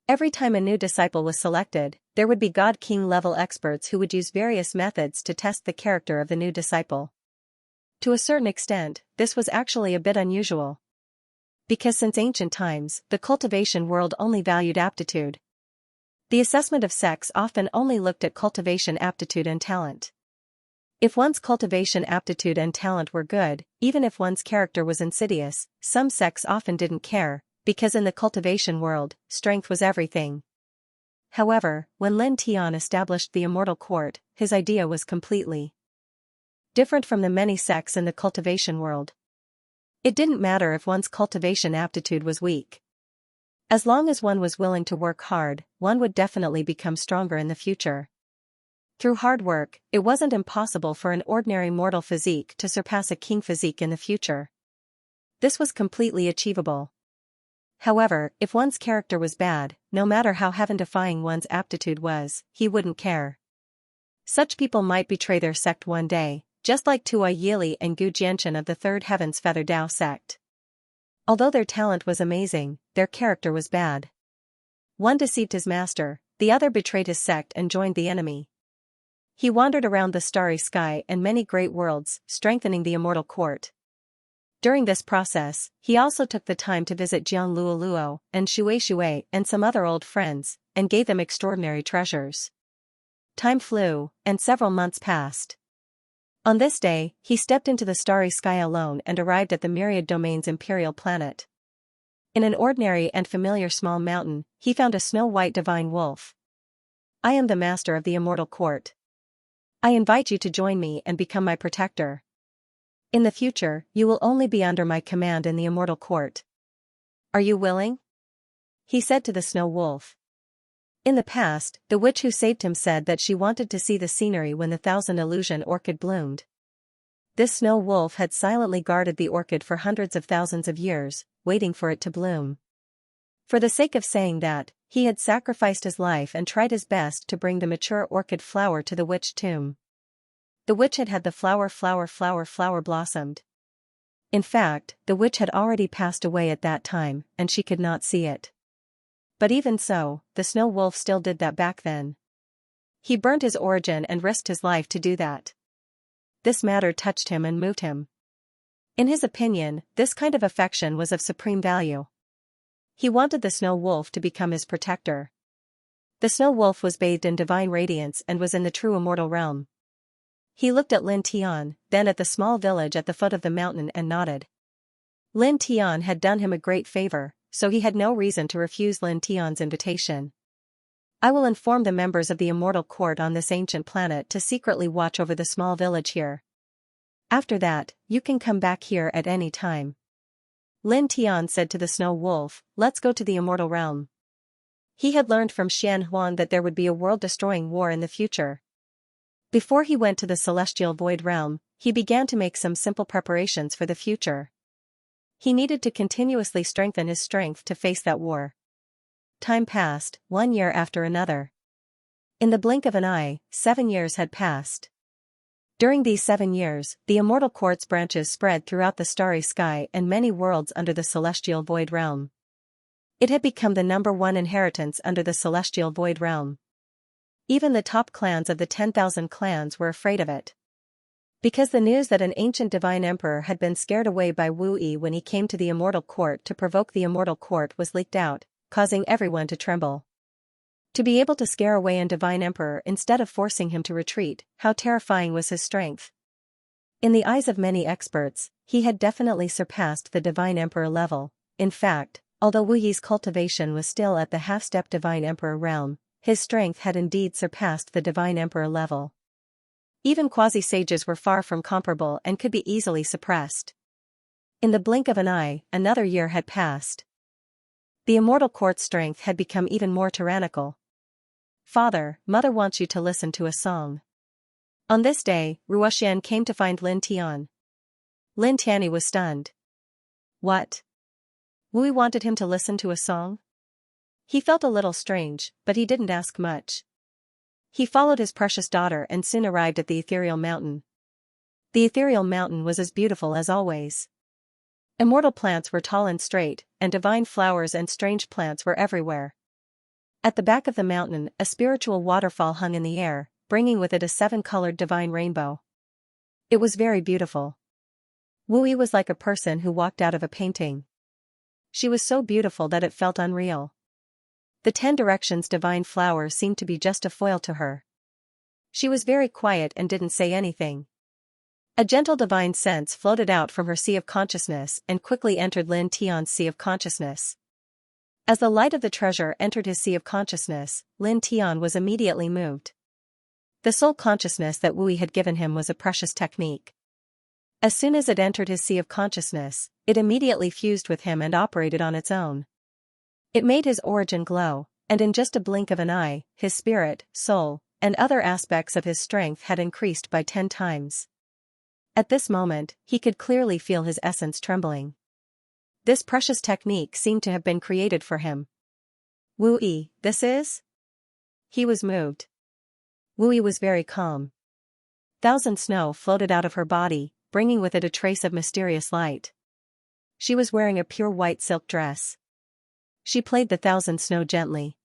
Every time a new disciple was selected, there would be God King level experts who would use various methods to test the character of the new disciple. To a certain extent, this was actually a bit unusual. Because since ancient times, the cultivation world only valued aptitude. The assessment of sects often only looked at cultivation aptitude and talent. If one's cultivation aptitude and talent were good, even if one's character was insidious, some sects often didn't care, because in the cultivation world, strength was everything. However, when Lin Tian established the immortal court, his idea was completely different from the many sects in the cultivation world. It didn't matter if one's cultivation aptitude was weak. As long as one was willing to work hard, one would definitely become stronger in the future. Through hard work, it wasn't impossible for an ordinary mortal physique to surpass a king physique in the future. This was completely achievable. However, if one's character was bad, no matter how heaven-defying one's aptitude was, he wouldn't care. Such people might betray their sect one day, just like Tuai Yili and Gu Jianshan of the Third Heaven's Feather Dao sect. Although their talent was amazing, their character was bad. One deceived his master, the other betrayed his sect and joined the enemy. He wandered around the starry sky and many great worlds, strengthening the immortal court. During this process, he also took the time to visit Jiang Luoluo and Shui and some other old friends, and gave them extraordinary treasures. Time flew, and several months passed. On this day, he stepped into the starry sky alone and arrived at the Myriad Domain's imperial planet. In an ordinary and familiar small mountain, he found a snow-white divine wolf. "I am the master of the immortal court. I invite you to join me and become my protector. In the future, you will only be under my command in the immortal court. Are you willing?" he said to the snow wolf. In the past, the witch who saved him said that she wanted to see the scenery when the 1,000 illusion orchid bloomed. This snow wolf had silently guarded the orchid for hundreds of thousands of years, waiting for it to bloom. For the sake of saying that, he had sacrificed his life and tried his best to bring the mature orchid flower to the witch tomb. The witch had had the flower blossomed. In fact, the witch had already passed away at that time, and she could not see it. But even so, the snow wolf still did that back then. He burnt his origin and risked his life to do that. This matter touched him and moved him. In his opinion, this kind of affection was of supreme value. He wanted the snow wolf to become his protector. The snow wolf was bathed in divine radiance and was in the true immortal realm. He looked at Lin Tian, then at the small village at the foot of the mountain and nodded. Lin Tian had done him a great favor, so he had no reason to refuse Lin Tian's invitation. "I will inform the members of the immortal court on this ancient planet to secretly watch over the small village here. After that, you can come back here at any time." Lin Tian said to the snow wolf, "Let's go to the immortal realm." He had learned from Xian Huan that there would be a world-destroying war in the future. Before he went to the celestial void realm, he began to make some simple preparations for the future. He needed to continuously strengthen his strength to face that war. Time passed, 1 year after another. In the blink of an eye, 7 years had passed. During these 7 years, the immortal court's branches spread throughout the starry sky and many worlds under the celestial void realm. It had become the #1 inheritance under the celestial void realm. Even the top clans of the 10,000 clans were afraid of it. Because the news that an ancient divine emperor had been scared away by Wu Yi when he came to the immortal court to provoke the immortal court was leaked out, causing everyone to tremble. To be able to scare away a divine emperor instead of forcing him to retreat, how terrifying was his strength. In the eyes of many experts, he had definitely surpassed the divine emperor level. In fact, although Wu Yi's cultivation was still at the half-step divine emperor realm, his strength had indeed surpassed the divine emperor level. Even quasi-sages were far from comparable and could be easily suppressed. In the blink of an eye, another year had passed. The immortal court's strength had become even more tyrannical. "Father, Mother wants you to listen to a song." On this day, Ruoxian came to find Lin Tian. Lin Tianyi was stunned. What? Wu Yi wanted him to listen to a song? He felt a little strange, but he didn't ask much. He followed his precious daughter and soon arrived at the ethereal mountain. The ethereal mountain was as beautiful as always. Immortal plants were tall and straight, and divine flowers and strange plants were everywhere. At the back of the mountain, a spiritual waterfall hung in the air, bringing with it a 7-colored divine rainbow. It was very beautiful. Wu Yi was like a person who walked out of a painting. She was so beautiful that it felt unreal. The 10 directions divine flower seemed to be just a foil to her. She was very quiet and didn't say anything. A gentle divine sense floated out from her sea of consciousness and quickly entered Lin Tian's sea of consciousness. As the light of the treasure entered his sea of consciousness, Lin Tian was immediately moved. The soul consciousness that Wu Yi had given him was a precious technique. As soon as it entered his sea of consciousness, it immediately fused with him and operated on its own. It made his origin glow, and in just a blink of an eye, his spirit, soul, and other aspects of his strength had increased by 10 times. At this moment, he could clearly feel his essence trembling. This precious technique seemed to have been created for him. Wu Yi, this is? He was moved. Wu Yi was very calm. Thousand snow floated out of her body, bringing with it a trace of mysterious light. She was wearing a pure white silk dress. She played the thousand snow gently.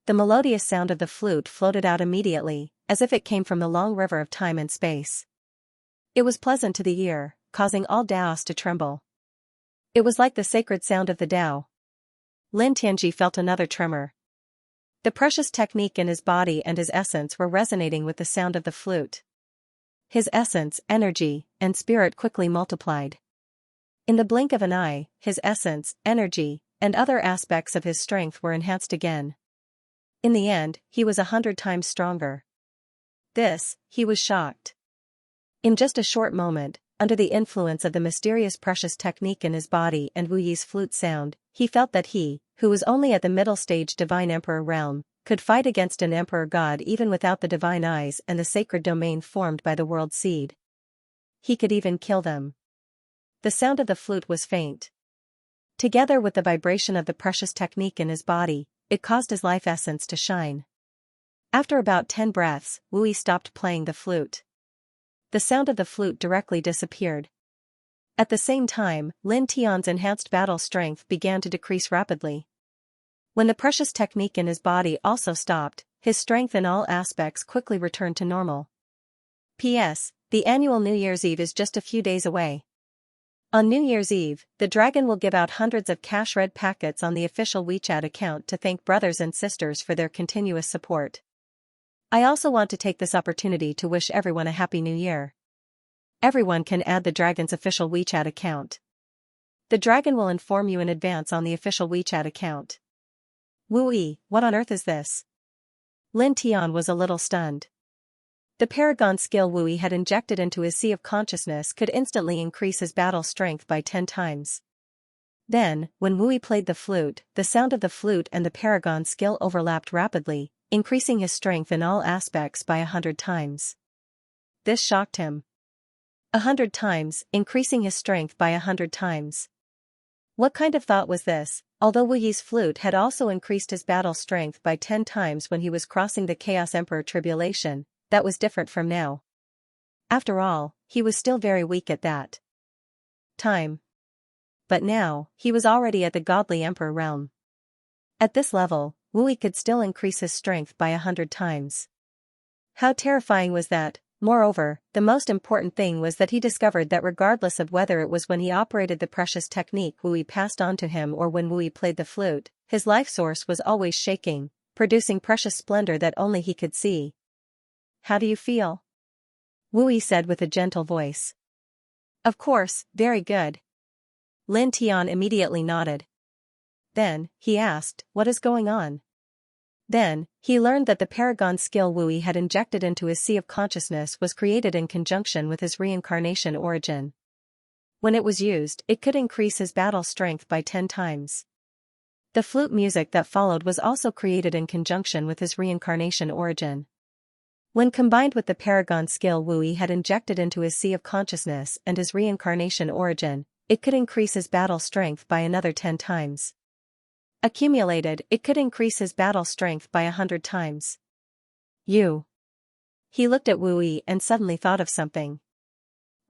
The melodious sound of the flute floated out immediately, as if it came from the long river of time and space. It was pleasant to the ear, causing all Taoists to tremble. It was like the sacred sound of the Tao. Lin Tianji felt another tremor. The precious technique in his body and his essence were resonating with the sound of the flute. His essence, energy, and spirit quickly multiplied. In the blink of an eye, his essence, energy, and other aspects of his strength were enhanced again. In the end, he was 100 times stronger. He was shocked. In just a short moment, under the influence of the mysterious precious technique in his body and Wu Yi's flute sound, he felt that he, who was only at the middle stage divine emperor realm, could fight against an emperor god even without the divine eyes and the sacred domain formed by the world seed. He could even kill them. The sound of the flute was faint. Together with the vibration of the precious technique in his body, it caused his life essence to shine. After about 10 breaths, Wu Yi stopped playing the flute. The sound of the flute directly disappeared. At the same time, Lin Tian's enhanced battle strength began to decrease rapidly. When the precious technique in his body also stopped, his strength in all aspects quickly returned to normal. P.S. The annual New Year's Eve is just a few days away. On New Year's Eve, the dragon will give out hundreds of cash red packets on the official WeChat account to thank brothers and sisters for their continuous support. I also want to take this opportunity to wish everyone a Happy New Year. Everyone can add the dragon's official WeChat account. The dragon will inform you in advance on the official WeChat account. Wu Yi, what on earth is this? Lin Tian was a little stunned. The paragon skill Wu Yi had injected into his sea of consciousness could instantly increase his battle strength by 10 times. Then, when Wu Yi played the flute, the sound of the flute and the paragon skill overlapped rapidly, increasing his strength in all aspects by 100 times. This shocked him. 100 times, increasing his strength by 100 times. What kind of thought was this? Although Wu Yi's flute had also increased his battle strength by 10 times when he was crossing the Chaos Emperor tribulation, that was different from now. After all, he was still very weak at that time. But now, he was already at the godly emperor realm. At this level, Wu Yi could still increase his strength by 100 times. How terrifying was that? Moreover, the most important thing was that he discovered that regardless of whether it was when he operated the precious technique Wu Yi passed on to him or when Wu Yi played the flute, His life source was always shaking, producing precious splendor that only he could see. "How do you feel?" Wu Yi said with a gentle voice. "Of course, very good." Lin Tian immediately nodded. Then, he asked, "What is going on?" Then, he learned that the paragon skill Wu Yi had injected into his sea of consciousness was created in conjunction with his reincarnation origin. When it was used, it could increase his battle strength by 10 times. The flute music that followed was also created in conjunction with his reincarnation origin. When combined with the paragon skill Wu Yi had injected into his sea of consciousness and his reincarnation origin, it could increase his battle strength by another 10 times. Accumulated, it could increase his battle strength by 100 times. You. He looked at Wu Yi and suddenly thought of something.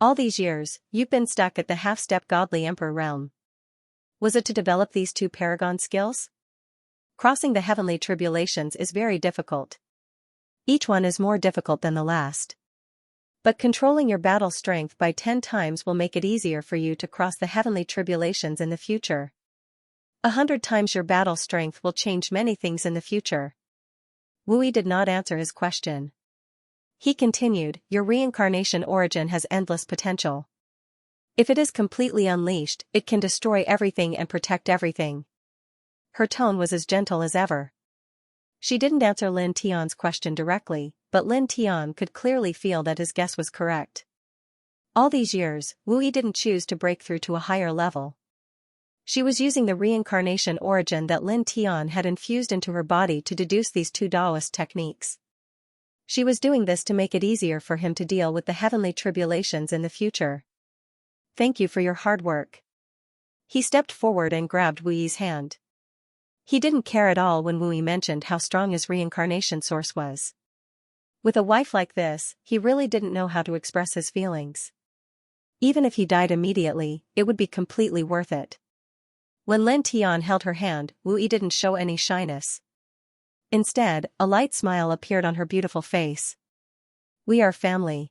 All these years, you've been stuck at the half-step godly emperor realm. Was it to develop these 2 paragon skills? Crossing the heavenly tribulations is very difficult. Each one is more difficult than the last. But controlling your battle strength by 10 times will make it easier for you to cross the heavenly tribulations in the future. 100 times your battle strength will change many things in the future. Wu Yi did not answer his question. He continued, "Your reincarnation origin has endless potential. If it is completely unleashed, it can destroy everything and protect everything." Her tone was as gentle as ever. She didn't answer Lin Tian's question directly, but Lin Tian could clearly feel that his guess was correct. All these years, Wu Yi didn't choose to break through to a higher level. She was using the reincarnation origin that Lin Tian had infused into her body to deduce these 2 Taoist techniques. She was doing this to make it easier for him to deal with the heavenly tribulations in the future. "Thank you for your hard work." He stepped forward and grabbed Wu Yi's hand. He didn't care at all when Wu Yi mentioned how strong his reincarnation source was. With a wife like this, he really didn't know how to express his feelings. Even if he died immediately, it would be completely worth it. When Lin Tian held her hand, Wu Yi didn't show any shyness. Instead, a light smile appeared on her beautiful face. "We are family."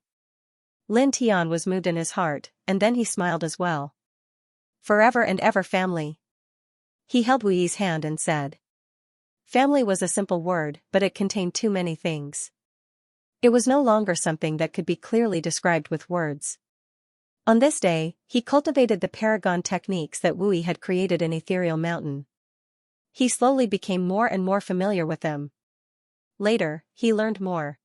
Lin Tian was moved in his heart, and then he smiled as well. "Forever and ever family." He held Wu Yi's hand and said. Family was a simple word, but it contained too many things. It was no longer something that could be clearly described with words. On this day, he cultivated the paragon techniques that Wu Yi had created in Ethereal Mountain. He slowly became more and more familiar with them. Later, he learned more.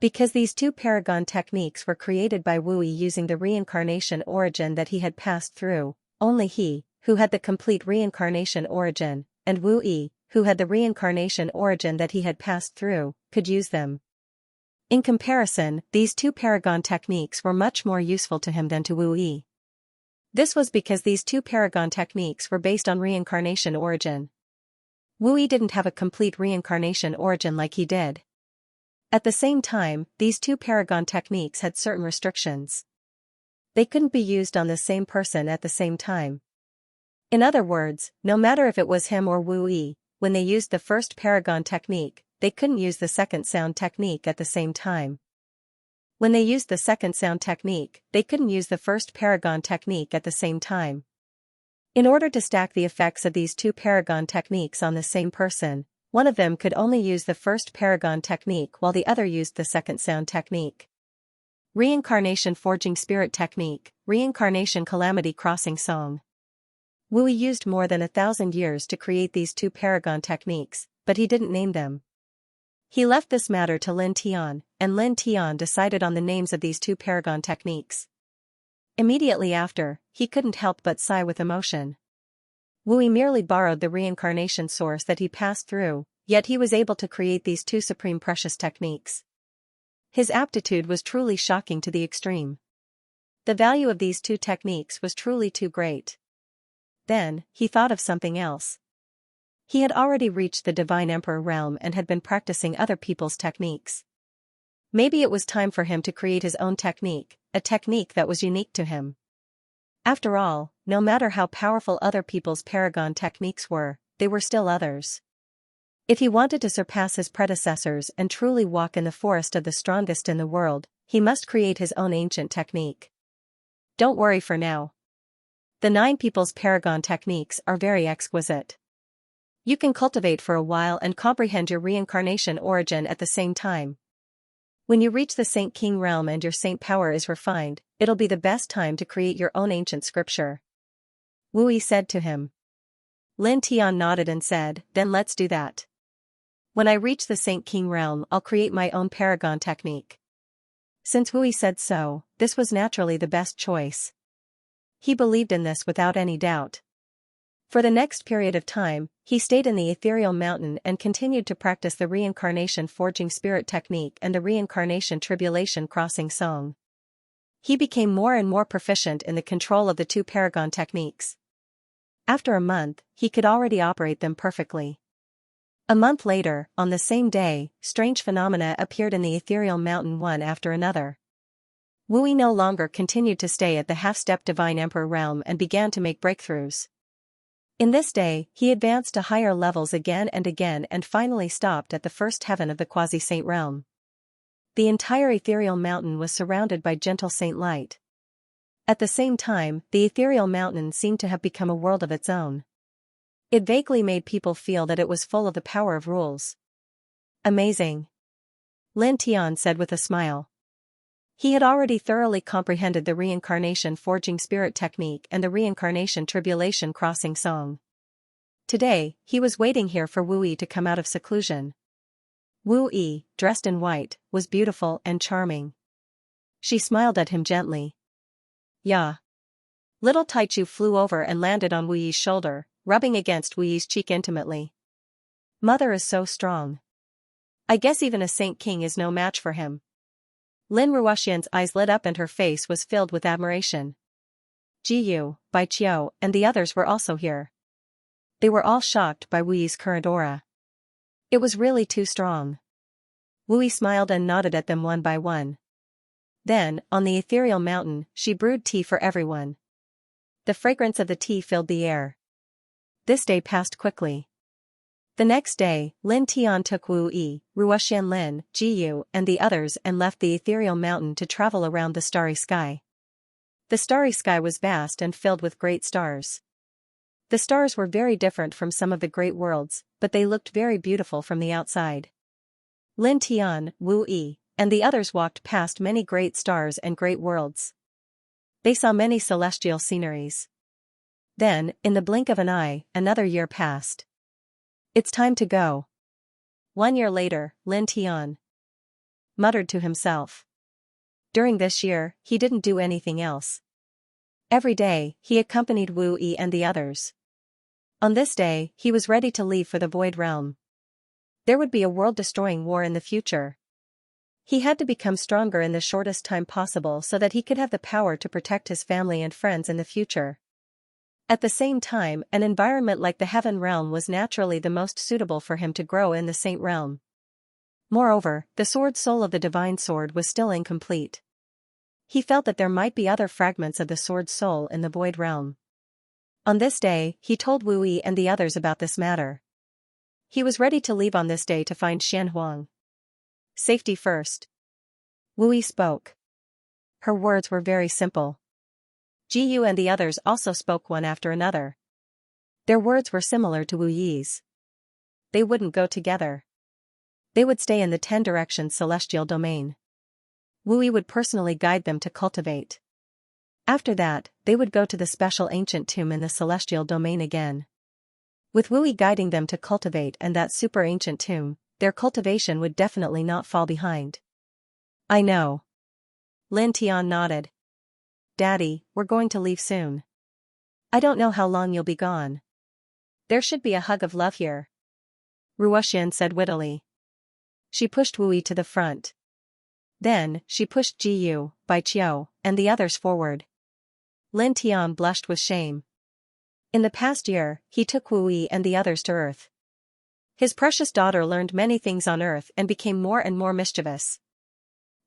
Because these 2 paragon techniques were created by Wu Yi using the reincarnation origin that he had passed through, only he, who had the complete reincarnation origin, and Wu Yi, who had the reincarnation origin that he had passed through, could use them. In comparison, these 2 paragon techniques were much more useful to him than to Wu Yi. This was because these 2 paragon techniques were based on reincarnation origin. Wu Yi didn't have a complete reincarnation origin like he did. At the same time, these 2 paragon techniques had certain restrictions. They couldn't be used on the same person at the same time. In other words, no matter if it was him or Wu Yi, when they used the first paragon technique, they couldn't use the second sound technique at the same time. When they used the second sound technique, they couldn't use the first paragon technique at the same time. In order to stack the effects of these 2 paragon techniques on the same person, one of them could only use the first paragon technique while the other used the second sound technique. Reincarnation Forging Spirit Technique, Reincarnation Calamity Crossing Song. Wu Yi used more than 1,000 years to create these 2 paragon techniques, but he didn't name them. He left this matter to Lin Tian, and Lin Tian decided on the names of these 2 paragon techniques. Immediately after, he couldn't help but sigh with emotion. Wu Yi merely borrowed the reincarnation source that he passed through, yet he was able to create these 2 supreme precious techniques. His aptitude was truly shocking to the extreme. The value of these 2 techniques was truly too great. Then, he thought of something else. He had already reached the Divine Emperor realm and had been practicing other people's techniques. Maybe it was time for him to create his own technique, a technique that was unique to him. After all, no matter how powerful other people's paragon techniques were, they were still others. If he wanted to surpass his predecessors and truly walk in the forest of the strongest in the world, he must create his own ancient technique. Don't worry for now. The 9 people's paragon techniques are very exquisite. You can cultivate for a while and comprehend your reincarnation origin at the same time. When you reach the Saint King realm and your saint power is refined, it'll be the best time to create your own ancient scripture. Wu Yi said to him. Lin Tian nodded and said, then let's do that. When I reach the Saint King realm, I'll create my own paragon technique. Since Wu Yi said so, this was naturally the best choice. He believed in this without any doubt. For the next period of time, he stayed in the ethereal mountain and continued to practice the reincarnation forging spirit technique and the reincarnation tribulation crossing song. He became more and more proficient in the control of the two paragon techniques. After a month, he could already operate them perfectly. A month later, on the same day, strange phenomena appeared in the ethereal mountain one after another. Wu Yi no longer continued to stay at the half-step divine emperor realm and began to make breakthroughs. In this day, he advanced to higher levels again and finally stopped at the first heaven of the quasi-saint realm. The entire ethereal mountain was surrounded by gentle saint light. At the same time, the ethereal mountain seemed to have become a world of its own. It vaguely made people feel that it was full of the power of rules. Amazing. Lin Tian said with a smile. He had already thoroughly comprehended the reincarnation forging spirit technique and the reincarnation tribulation crossing song. Today, he was waiting here for Wu Yi to come out of seclusion. Wu Yi, dressed in white, was beautiful and charming. She smiled at him gently. Yeah. Little Taichu flew over and landed on Wu Yi's shoulder, rubbing against Wu Yi's cheek intimately. Mother is so strong. I guess even a Saint King is no match for him. Lin Ruoxian's eyes lit up and her face was filled with admiration. Ji Yu, Bai Qiu, and the others were also here. They were all shocked by Wu Yi's current aura. It was really too strong. Wu Yi smiled and nodded at them one by one. Then, on the ethereal mountain, she brewed tea for everyone. The fragrance of the tea filled the air. This day passed quickly. The next day, Lin Tian took Wu Yi, Ruoxian Lin, Ji Yu, and the others and left the ethereal mountain to travel around the starry sky. The starry sky was vast and filled with great stars. The stars were very different from some of the great worlds, but they looked very beautiful from the outside. Lin Tian, Wu Yi, and the others walked past many great stars and great worlds. They saw many celestial sceneries. Then, in the blink of an eye, another year passed. It's time to go. 1 year later, Lin Tian muttered to himself. During this year, he didn't do anything else. Every day, he accompanied Wu Yi and the others. On this day, he was ready to leave for the Void Realm. There would be a world-destroying war in the future. He had to become stronger in the shortest time possible so that he could have the power to protect his family and friends in the future. At the same time, an environment like the Heaven Realm was naturally the most suitable for him to grow in the Saint Realm. Moreover, the sword soul of the Divine Sword was still incomplete. He felt that there might be other fragments of the sword soul in the Void Realm. On this day, he told Wu Yi and the others about this matter. He was ready to leave on this day to find Xianhuang. Safety first. Wu Yi spoke. Her words were very simple. Ji Yu and the others also spoke one after another. Their words were similar to Wu Yi's. They wouldn't go together. They would stay in the 10 directions celestial domain. Wu Yi would personally guide them to cultivate. After that, they would go to the special ancient tomb in the celestial domain again. With Wu Yi guiding them to cultivate and that super ancient tomb, their cultivation would definitely not fall behind. I know. Lin Tian nodded. Daddy, we're going to leave soon. I don't know how long you'll be gone. There should be a hug of love here. Ruoxian said wittily. She pushed Wu Yi to the front. Then, she pushed Ji Yu, Bai Qiu, and the others forward. Lin Tian blushed with shame. In the past year, he took Wu Yi and the others to Earth. His precious daughter learned many things on Earth and became more and more mischievous.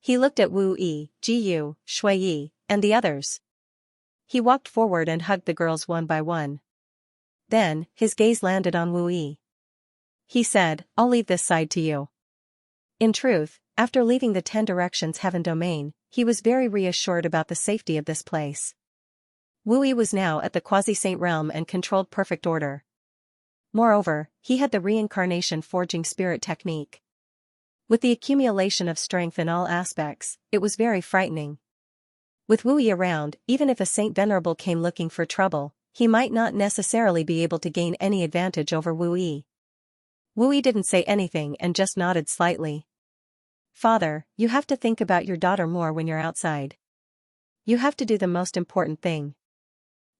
He looked at Wu Yi, Ji Yu, Shui Yi, and the others. He walked forward and hugged the girls one by one. Then, his gaze landed on Wu Yi. He said, I'll leave this side to you. In truth, after leaving the 10 directions heaven domain, he was very reassured about the safety of this place. Wu Yi was now at the quasi-saint realm and controlled perfect order. Moreover, he had the reincarnation forging spirit technique. With the accumulation of strength in all aspects, it was very frightening. With Wu Yi around, even if a Saint Venerable came looking for trouble, he might not necessarily be able to gain any advantage over Wu Yi. Wu Yi didn't say anything and just nodded slightly. Father, you have to think about your daughter more when you're outside. You have to do the most important thing.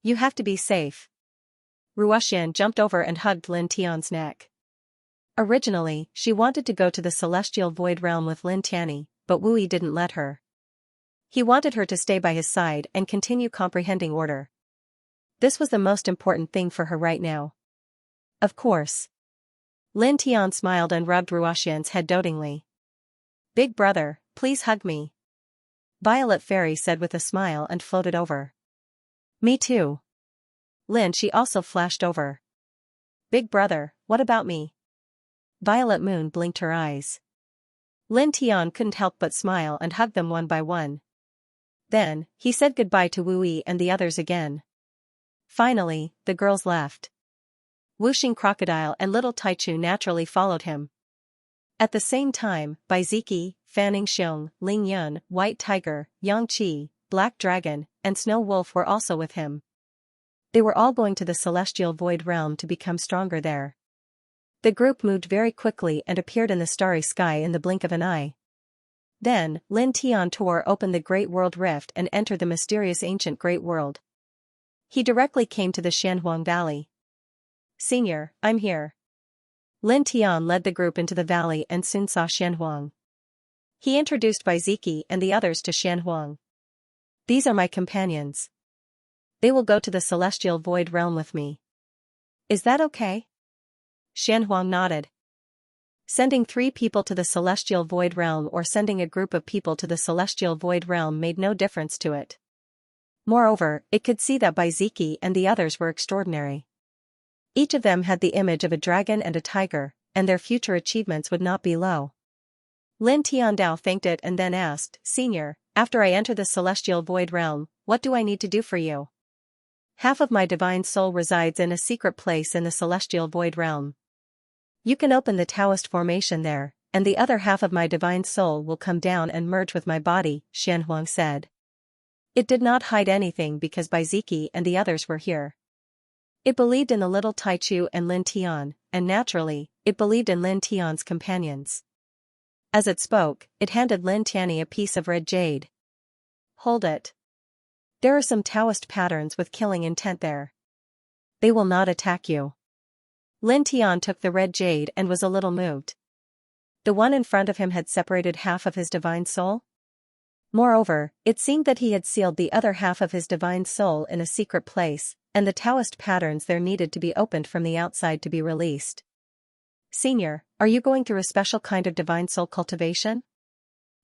You have to be safe. Ruoxian jumped over and hugged Lin Tian's neck. Originally, she wanted to go to the celestial void realm with Lin Tianyi, but Wu Yi didn't let her. He wanted her to stay by his side and continue comprehending order. This was the most important thing for her right now. Of course. Lin Tian smiled and rubbed Ruoxian's head dotingly. Big brother, please hug me. Violet Fairy said with a smile and floated over. Me too. Lin she also flashed over. Big brother, what about me? Violet Moon blinked her eyes. Lin Tian couldn't help but smile and hug them one by one. Then, he said goodbye to Wu Yi and the others again. Finally, the girls left. Wuxing Crocodile and Little Taichu naturally followed him. At the same time, Baiziki, Fanning Xiong, Ling Yun, White Tiger, Yang Qi, Black Dragon, and Snow Wolf were also with him. They were all going to the celestial void realm to become stronger there. The group moved very quickly and appeared in the starry sky in the blink of an eye. Then, Lin Tian tore open the Great World Rift and entered the mysterious ancient Great World. He directly came to the Xianhuang Valley. Senior, I'm here. Lin Tian led the group into the valley and soon saw Xianhuang. He introduced Baiziki and the others to Xianhuang. These are my companions. They will go to the celestial void realm with me. Is that okay? Xianhuang nodded. Sending 3 people to the celestial void realm or sending a group of people to the celestial void realm made no difference to it. Moreover, it could see that Baiziki and the others were extraordinary. Each of them had the image of a dragon and a tiger, and their future achievements would not be low. Lin Tiandao thanked it and then asked, Senior, after I enter the celestial void realm, what do I need to do for you? Half of my divine soul resides in a secret place in the celestial void realm. You can open the Taoist formation there, and the other half of my divine soul will come down and merge with my body, Xianhuang said. It did not hide anything because Baiziki and the others were here. It believed in the little Taichu and Lin Tian, and naturally, it believed in Lin Tian's companions. As it spoke, it handed Lin Tianyi a piece of red jade. Hold it. There are some Taoist patterns with killing intent there. They will not attack you. Lin Tian took the red jade and was a little moved. The one in front of him had separated half of his divine soul? Moreover, it seemed that he had sealed the other half of his divine soul in a secret place, and the Taoist patterns there needed to be opened from the outside to be released. Senior, are you going through a special kind of divine soul cultivation?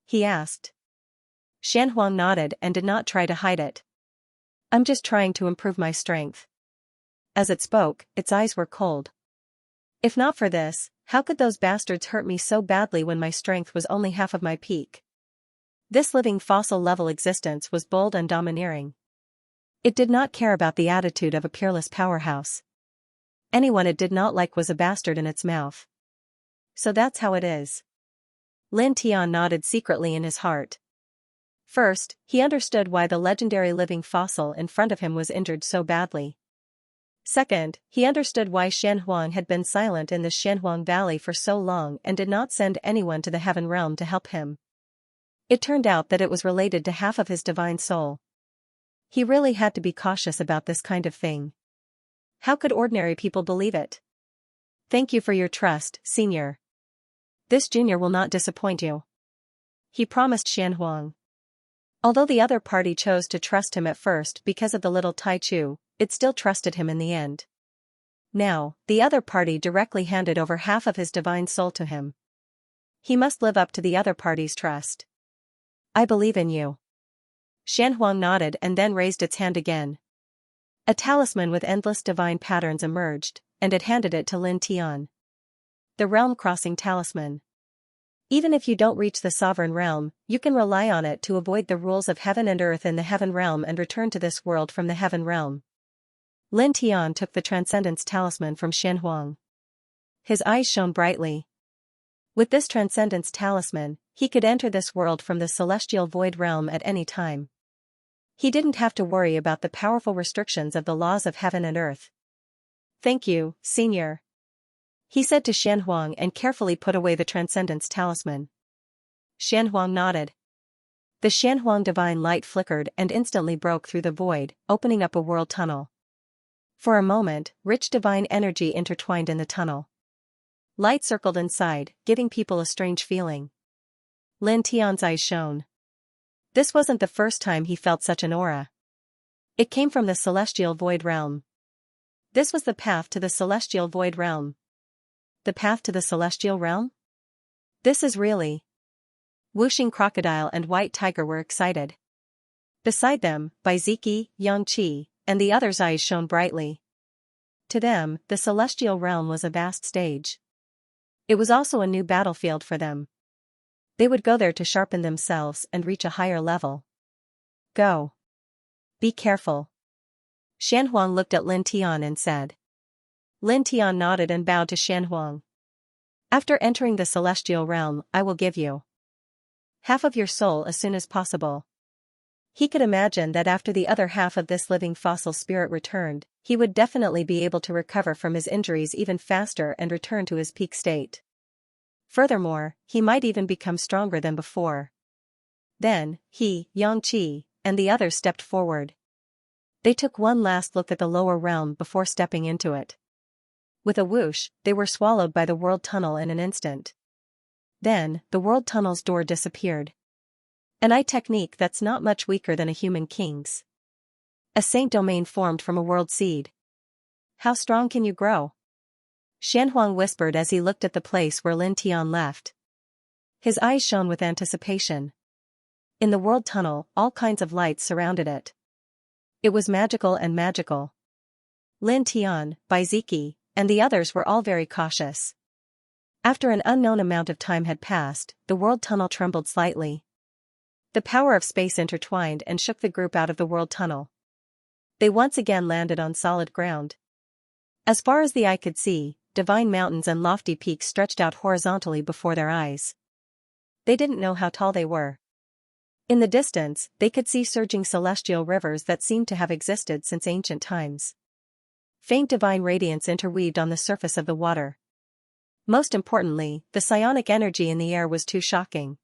He asked. Xianhuang nodded and did not try to hide it. I'm just trying to improve my strength. As it spoke, its eyes were cold. If not for this, how could those bastards hurt me so badly when my strength was only half of my peak? This living fossil-level existence was bold and domineering. It did not care about the attitude of a peerless powerhouse. Anyone it did not like was a bastard in its mouth. So that's how it is. Lin Tian nodded secretly in his heart. First, he understood why the legendary living fossil in front of him was injured so badly. Second, he understood why Xianhuang had been silent in the Xianhuang Valley for so long and did not send anyone to the heaven realm to help him. It turned out that it was related to half of his divine soul. He really had to be cautious about this kind of thing. How could ordinary people believe it? Thank you for your trust, Senior. This junior will not disappoint you. He promised Xianhuang. Although the other party chose to trust him at first because of the little Taichu, it still trusted him in the end. Now, the other party directly handed over half of his divine soul to him. He must live up to the other party's trust. I believe in you. Xianhuang nodded and then raised its hand again. A talisman with endless divine patterns emerged, and it handed it to Lin Tian. The realm-crossing talisman. Even if you don't reach the sovereign realm, you can rely on it to avoid the rules of heaven and earth in the heaven realm and return to this world from the heaven realm. Lin Tian took the transcendence talisman from Xianhuang. His eyes shone brightly. With this Transcendence Talisman, he could enter this world from the celestial void realm at any time. He didn't have to worry about the powerful restrictions of the laws of heaven and earth. "Thank you, Senior," he said to Xianhuang and carefully put away the Transcendence Talisman. Xianhuang nodded. The Xianhuang divine light flickered and instantly broke through the void, opening up a world tunnel. For a moment, rich divine energy intertwined in the tunnel. Light circled inside, giving people a strange feeling. Lin Tian's eyes shone. This wasn't the first time he felt such an aura. It came from the celestial void realm. This was the path to the celestial void realm. The path to the celestial realm? This is really... Whooshing Crocodile and White Tiger were excited. Beside them, Baiziki, Xianxia, and the others' eyes shone brightly. To them, the celestial realm was a vast stage. It was also a new battlefield for them. They would go there to sharpen themselves and reach a higher level. Go. Be careful. Xianhuang looked at Lin Tian and said. Lin Tian nodded and bowed to Xianhuang. After entering the celestial realm, I will give you half of your soul as soon as possible. He could imagine that after the other half of this living fossil spirit returned, he would definitely be able to recover from his injuries even faster and return to his peak state. Furthermore, he might even become stronger than before. Then, he, Xianxia, and the others stepped forward. They took one last look at the lower realm before stepping into it. With a whoosh, they were swallowed by the world tunnel in an instant. Then, the world tunnel's door disappeared. An eye technique that's not much weaker than a human king's. A saint domain formed from a world seed. How strong can you grow? Xianhuang whispered as he looked at the place where Lin Tian left. His eyes shone with anticipation. In the world tunnel, all kinds of lights surrounded it. It was magical and magical. Lin Tian, Baiziki, and the others were all very cautious. After an unknown amount of time had passed, the world tunnel trembled slightly. The power of space intertwined and shook the group out of the world tunnel. They once again landed on solid ground. As far as the eye could see, divine mountains and lofty peaks stretched out horizontally before their eyes. They didn't know how tall they were. In the distance, they could see surging celestial rivers that seemed to have existed since ancient times. Faint divine radiance interweaved on the surface of the water. Most importantly, the psionic energy in the air was too shocking.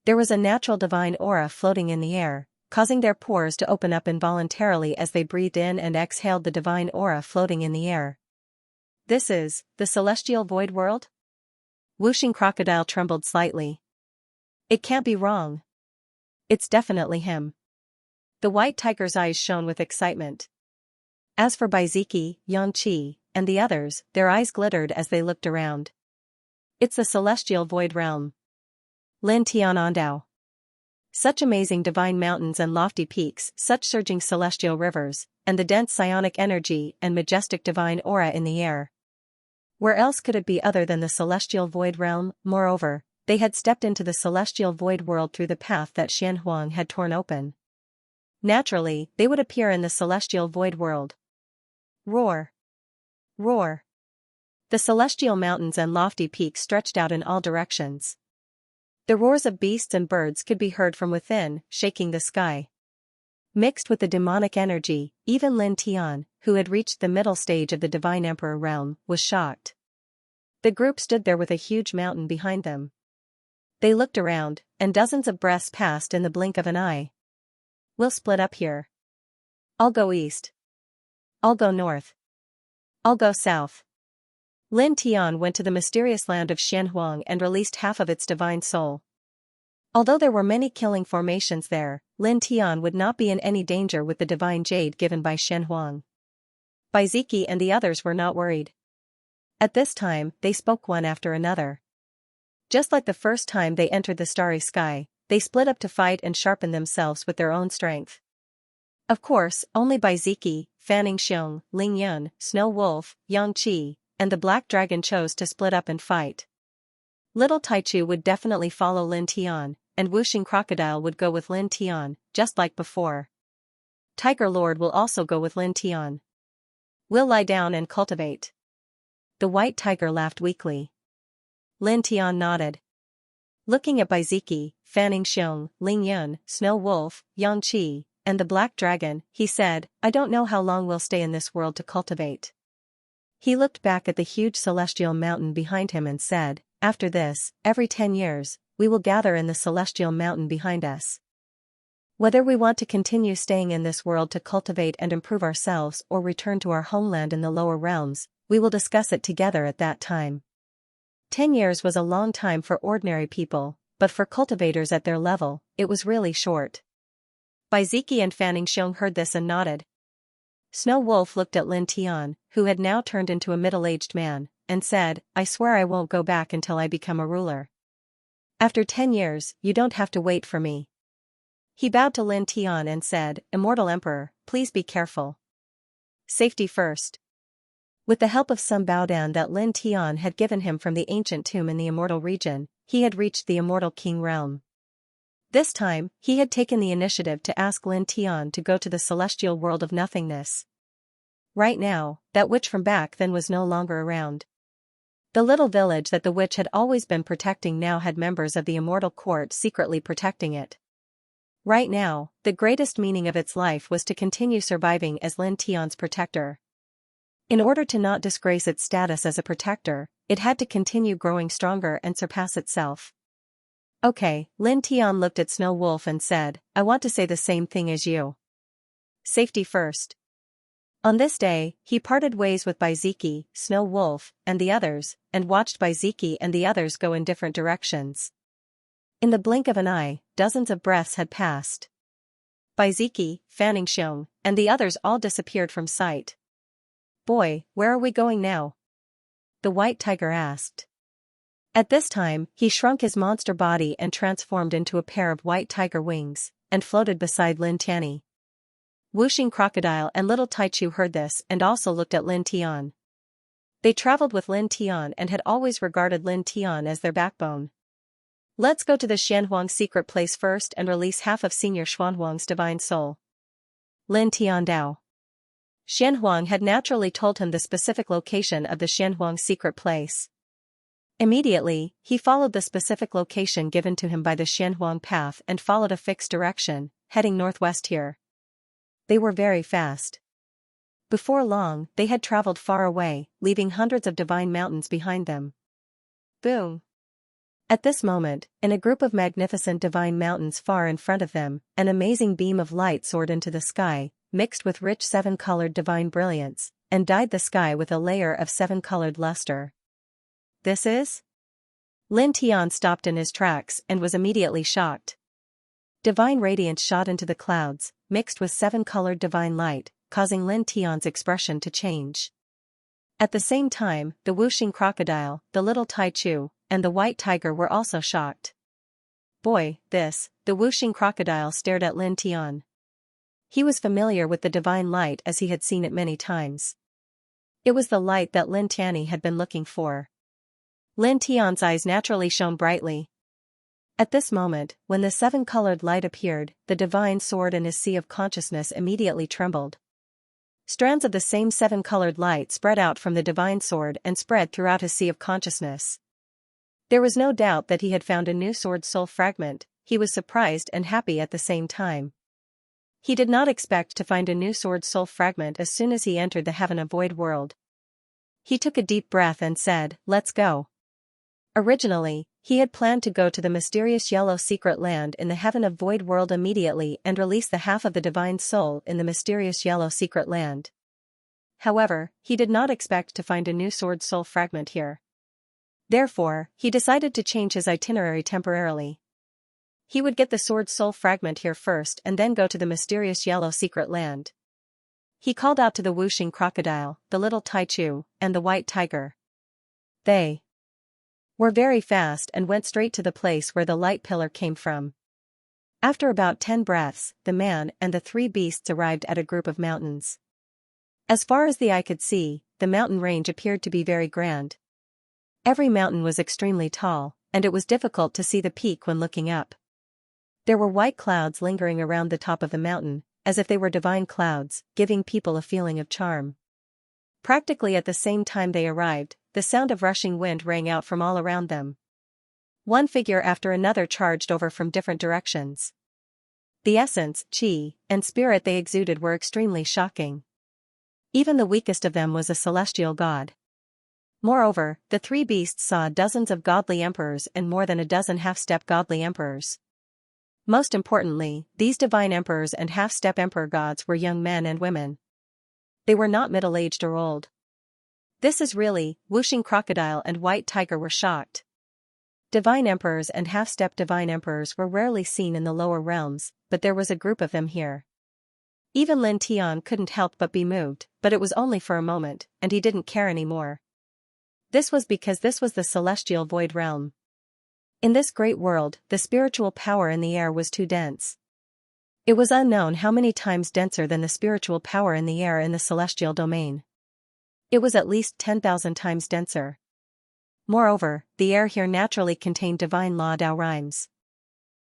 There was a natural divine aura floating in the air, causing their pores to open up involuntarily as they breathed in and exhaled the divine aura floating in the air. This is the celestial void world? Whooshing Crocodile trembled slightly. It can't be wrong. It's definitely him. The White Tiger's eyes shone with excitement. As for Baiziki, Xianxia, and the others, their eyes glittered as they looked around. It's the celestial void realm. Lin Tian Ondao. Such amazing divine mountains and lofty peaks, such surging celestial rivers, and the dense psionic energy and majestic divine aura in the air. Where else could it be other than the celestial void realm? Moreover, they had stepped into the celestial void world through the path that Xianhuang had torn open. Naturally, they would appear in the celestial void world. Roar! Roar! The celestial mountains and lofty peaks stretched out in all directions. The roars of beasts and birds could be heard from within, shaking the sky. Mixed with the demonic energy, even Lin Tian, who had reached the middle stage of the Divine Emperor realm, was shocked. The group stood there with a huge mountain behind them. They looked around, and dozens of breaths passed in the blink of an eye. We'll split up here. I'll go east. I'll go north. I'll go south. Lin Tian went to the mysterious land of Xianhuang and released half of its divine soul. Although there were many killing formations there, Lin Tian would not be in any danger with the divine jade given by Xianhuang. Baiziki and the others were not worried. At this time, they spoke one after another. Just like the first time they entered the starry sky, they split up to fight and sharpen themselves with their own strength. Of course, only Baiziki, Fanning Xiong, Ling Yun, Snow Wolf, Xianxia, and the Black Dragon chose to split up and fight. Little Taichu would definitely follow Lin Tian, and Whooshing Crocodile would go with Lin Tian, just like before. Tiger Lord will also go with Lin Tian. We'll lie down and cultivate. The white tiger laughed weakly. Lin Tian nodded. Looking at Baiziki, Fanning Xiong, Ling Yun, Snow Wolf, Yang Qi, and the Black Dragon, he said, I don't know how long we'll stay in this world to cultivate. He looked back at the huge celestial mountain behind him and said, after this, every 10 years, we will gather in the celestial mountain behind us. Whether we want to continue staying in this world to cultivate and improve ourselves or return to our homeland in the lower realms, we will discuss it together at that time. 10 years was a long time for ordinary people, but for cultivators at their level, it was really short. Baiziki and Fanning Xiong heard this and nodded. Snow Wolf looked at Lin Tian, who had now turned into a middle-aged man, and said, I swear I won't go back until I become a ruler. After 10 years, you don't have to wait for me. He bowed to Lin Tian and said, Immortal Emperor, please be careful. Safety first. With the help of some baodan that Lin Tian had given him from the ancient tomb in the Immortal region, he had reached the Immortal King realm. This time, he had taken the initiative to ask Lin Tian to go to the celestial world of nothingness. Right now, that witch from back then was no longer around. The little village that the witch had always been protecting now had members of the Immortal Court secretly protecting it. Right now, the greatest meaning of its life was to continue surviving as Lin Tian's protector. In order to not disgrace its status as a protector, it had to continue growing stronger and surpass itself. Okay, Lin Tian looked at Snow Wolf and said, I want to say the same thing as you. Safety first. On this day, he parted ways with Baiziki, Snow Wolf, and the others, and watched Baiziki and the others go in different directions. In the blink of an eye, dozens of breaths had passed. Baiziki, Fanning Xiong, and the others all disappeared from sight. Boy, where are we going now? The white tiger asked. At this time, he shrunk his monster body and transformed into a pair of white tiger wings, and floated beside Lin Tian. Whooshing Crocodile and Little Taichu heard this and also looked at Lin Tian. They traveled with Lin Tian and had always regarded Lin Tian as their backbone. Let's go to the Xianhuang secret place first and release half of Senior Xuanhuang's divine soul. Lin Tian Dao. Xianhuang had naturally told him the specific location of the Xianhuang secret place. Immediately, he followed the specific location given to him by the Xianhuang path and followed a fixed direction, heading northwest here. They were very fast. Before long, they had traveled far away, leaving hundreds of divine mountains behind them. Boom! At this moment, in a group of magnificent divine mountains far in front of them, an amazing beam of light soared into the sky, mixed with rich 7-colored divine brilliance, and dyed the sky with a layer of 7-colored luster. This is? Lin Tian stopped in his tracks and was immediately shocked. Divine radiance shot into the clouds, mixed with 7-colored divine light, causing Lin Tian's expression to change. At the same time, the whooshing crocodile, the little Taichu, and the white tiger were also shocked. Boy, the whooshing crocodile stared at Lin Tian. He was familiar with the divine light as he had seen it many times. It was the light that Lin Tian had been looking for. Lin Tian's eyes naturally shone brightly. At this moment, when the 7-colored light appeared, the divine sword in his sea of consciousness immediately trembled. Strands of the same 7-colored light spread out from the divine sword and spread throughout his sea of consciousness. There was no doubt that he had found a new sword soul fragment. He was surprised and happy at the same time. He did not expect to find a new sword soul fragment as soon as he entered the Heaven of Void world. He took a deep breath and said, Let's go. Originally, he had planned to go to the mysterious yellow secret land in the Heaven of Void world immediately and release the half of the divine soul in the mysterious yellow secret land. However, he did not expect to find a new sword soul fragment here. Therefore, he decided to change his itinerary temporarily. He would get the sword soul fragment here first and then go to the mysterious yellow secret land. He called out to the whooshing crocodile, the little Taichu, and the white tiger. They were very fast and went straight to the place where the light pillar came from. After about 10 breaths, the man and the 3 beasts arrived at a group of mountains. As far as the eye could see, the mountain range appeared to be very grand. Every mountain was extremely tall, and it was difficult to see the peak when looking up. There were white clouds lingering around the top of the mountain, as if they were divine clouds, giving people a feeling of charm. Practically at the same time they arrived, the sound of rushing wind rang out from all around them. One figure after another charged over from different directions. The essence, qi, and spirit they exuded were extremely shocking. Even the weakest of them was a celestial god. Moreover, the three beasts saw dozens of godly emperors and more than a dozen half-step godly emperors. Most importantly, these divine emperors and half-step emperor gods were young men and women. They were not middle-aged or old. This is really, Whooshing Crocodile and White Tiger were shocked. Divine emperors and half-step divine emperors were rarely seen in the lower realms, but there was a group of them here. Even Lin Tian couldn't help but be moved, but it was only for a moment, and he didn't care anymore. This was because this was the celestial void realm. In this great world, the spiritual power in the air was too dense. It was unknown how many times denser than the spiritual power in the air in the celestial domain. It was at least 10,000 times denser. Moreover, the air here naturally contained divine law Dao rhymes.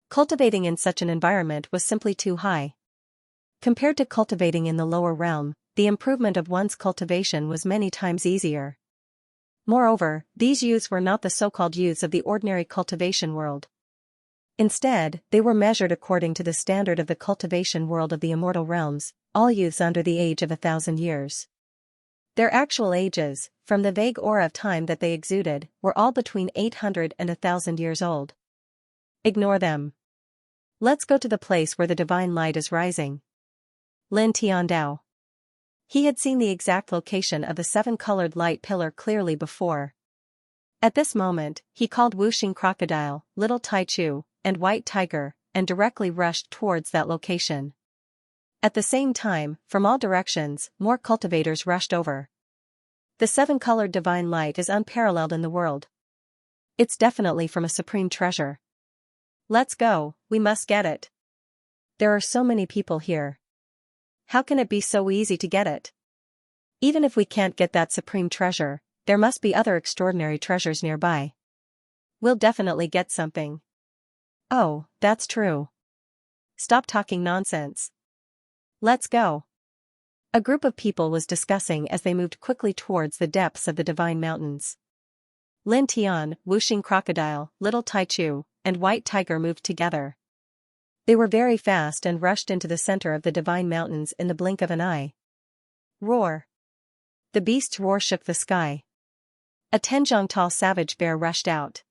Cultivating in such an environment was simply too high. Compared to cultivating in the lower realm, the improvement of one's cultivation was many times easier. Moreover, these youths were not the so-called youths of the ordinary cultivation world. Instead, they were measured according to the standard of the cultivation world of the immortal realms, all youths under the age of 1,000 years. Their actual ages, from the vague aura of time that they exuded, were all between 800 and 1,000 years old. Ignore them. Let's go to the place where the divine light is rising. Lin Tian Dao. He had seen the exact location of the seven-colored light pillar clearly before. At this moment, he called Whooshing Crocodile, Little Taichu, and White Tiger, and directly rushed towards that location. At the same time, from all directions, more cultivators rushed over. The seven-colored divine light is unparalleled in the world. It's definitely from a supreme treasure. Let's go, we must get it. There are so many people here. How can it be so easy to get it? Even if we can't get that supreme treasure, there must be other extraordinary treasures nearby. We'll definitely get something. Oh, that's true. Stop talking nonsense. Let's go. A group of people was discussing as they moved quickly towards the depths of the divine mountains. Lin Tian, Whooshing Crocodile, Little Taichu, and White Tiger moved together. They were very fast and rushed into the center of the divine mountains in the blink of an eye. Roar! The beast's roar shook the sky. A 10-jong-tall savage bear rushed out.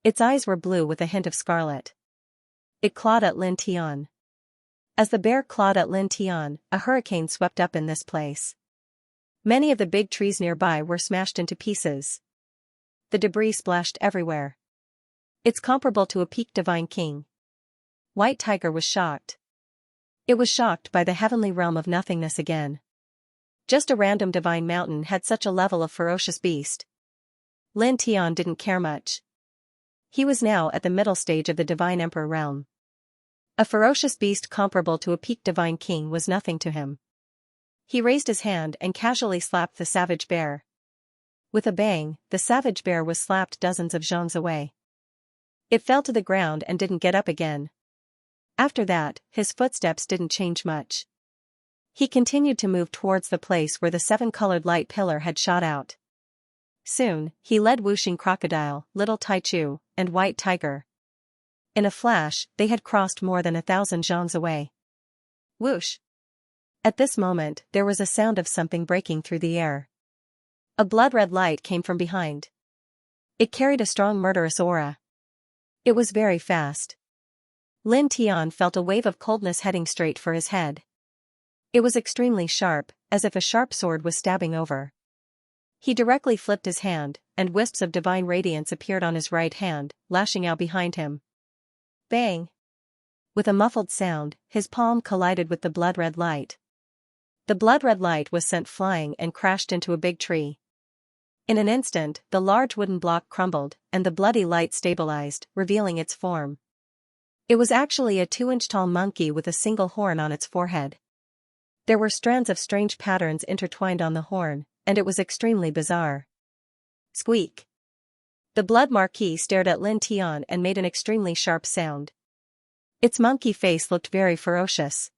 Its eyes were blue with a hint of scarlet. It clawed at Lin Tian. As the bear clawed at Lin Tian, a hurricane swept up in this place. Many of the big trees nearby were smashed into pieces. The debris splashed everywhere. It's comparable to a peak divine king. White Tiger was shocked. It was shocked by the heavenly realm of nothingness again. Just a random divine mountain had such a level of ferocious beast. Lin Tian didn't care much. He was now at the middle stage of the divine emperor realm. A ferocious beast comparable to a peak divine king was nothing to him. He raised his hand and casually slapped the savage bear. With a bang, the savage bear was slapped dozens of zhongs away. It fell to the ground and didn't get up again. After that, his footsteps didn't change much. He continued to move towards the place where the seven-colored light pillar had shot out. Soon, he led Whooshing Crocodile, Little Taichu, and White Tiger. In a flash, they had crossed more than 1,000 zhongs away. Whoosh! At this moment, there was a sound of something breaking through the air. A blood-red light came from behind. It carried a strong murderous aura. It was very fast. Lin Tian felt a wave of coldness heading straight for his head. It was extremely sharp, as if a sharp sword was stabbing over. He directly flipped his hand, and wisps of divine radiance appeared on his right hand, lashing out behind him. Bang! With a muffled sound, his palm collided with the blood-red light. The blood-red light was sent flying and crashed into a big tree. In an instant, the large wooden block crumbled, and the bloody light stabilized, revealing its form. It was actually a 2-inch-tall monkey with a single horn on its forehead. There were strands of strange patterns intertwined on the horn, and it was extremely bizarre. Squeak! The blood marquis stared at Lin Tian and made an extremely sharp sound. Its monkey face looked very ferocious.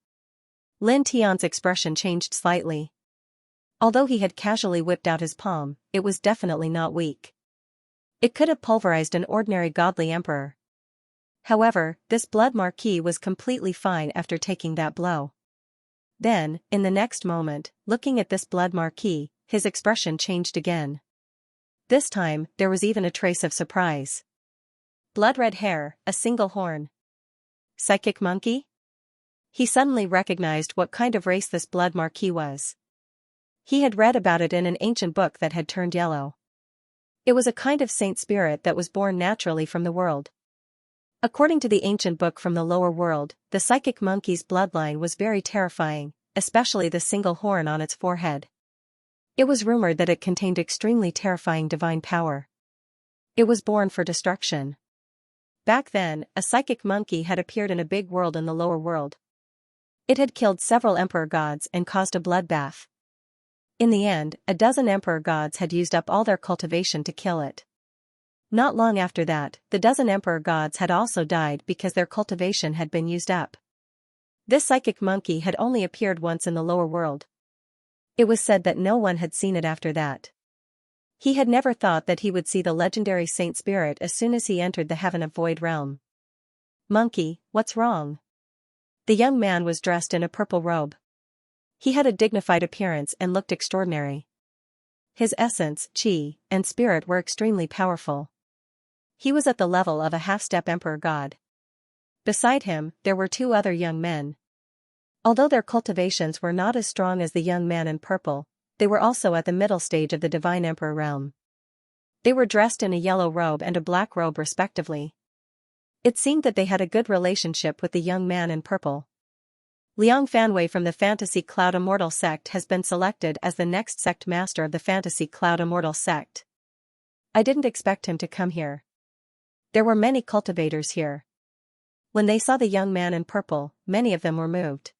Lin Tian's expression changed slightly. Although he had casually whipped out his palm, it was definitely not weak. It could have pulverized an ordinary godly emperor. However, this blood marquis was completely fine after taking that blow. Then, in the next moment, looking at this blood marquis, his expression changed again. This time, there was even a trace of surprise. Blood-red hair, a single horn. Psychic monkey? He suddenly recognized what kind of race this blood marquis was. He had read about it in an ancient book that had turned yellow. It was a kind of saint spirit that was born naturally from the world. According to the ancient book from the lower world, the psychic monkey's bloodline was very terrifying, especially the single horn on its forehead. It was rumored that it contained extremely terrifying divine power. It was born for destruction. Back then, a psychic monkey had appeared in a big world in the lower world. It had killed several emperor gods and caused a bloodbath. In the end, a dozen emperor gods had used up all their cultivation to kill it. Not long after that, the dozen emperor gods had also died because their cultivation had been used up. This psychic monkey had only appeared once in the lower world. It was said that no one had seen it after that. He had never thought that he would see the legendary saint spirit as soon as he entered the heaven of void realm. Monkey, what's wrong? The young man was dressed in a purple robe. He had a dignified appearance and looked extraordinary. His essence, chi, and spirit were extremely powerful. He was at the level of a half-step emperor god. Beside him, there were two other young men. Although their cultivations were not as strong as the young man in purple, they were also at the middle stage of the divine emperor realm. They were dressed in a yellow robe and a black robe respectively. It seemed that they had a good relationship with the young man in purple. Liang Fanwei from the Fantasy Cloud Immortal sect has been selected as the next sect master of the Fantasy Cloud Immortal sect. I didn't expect him to come here. There were many cultivators here. When they saw the young man in purple, many of them were moved.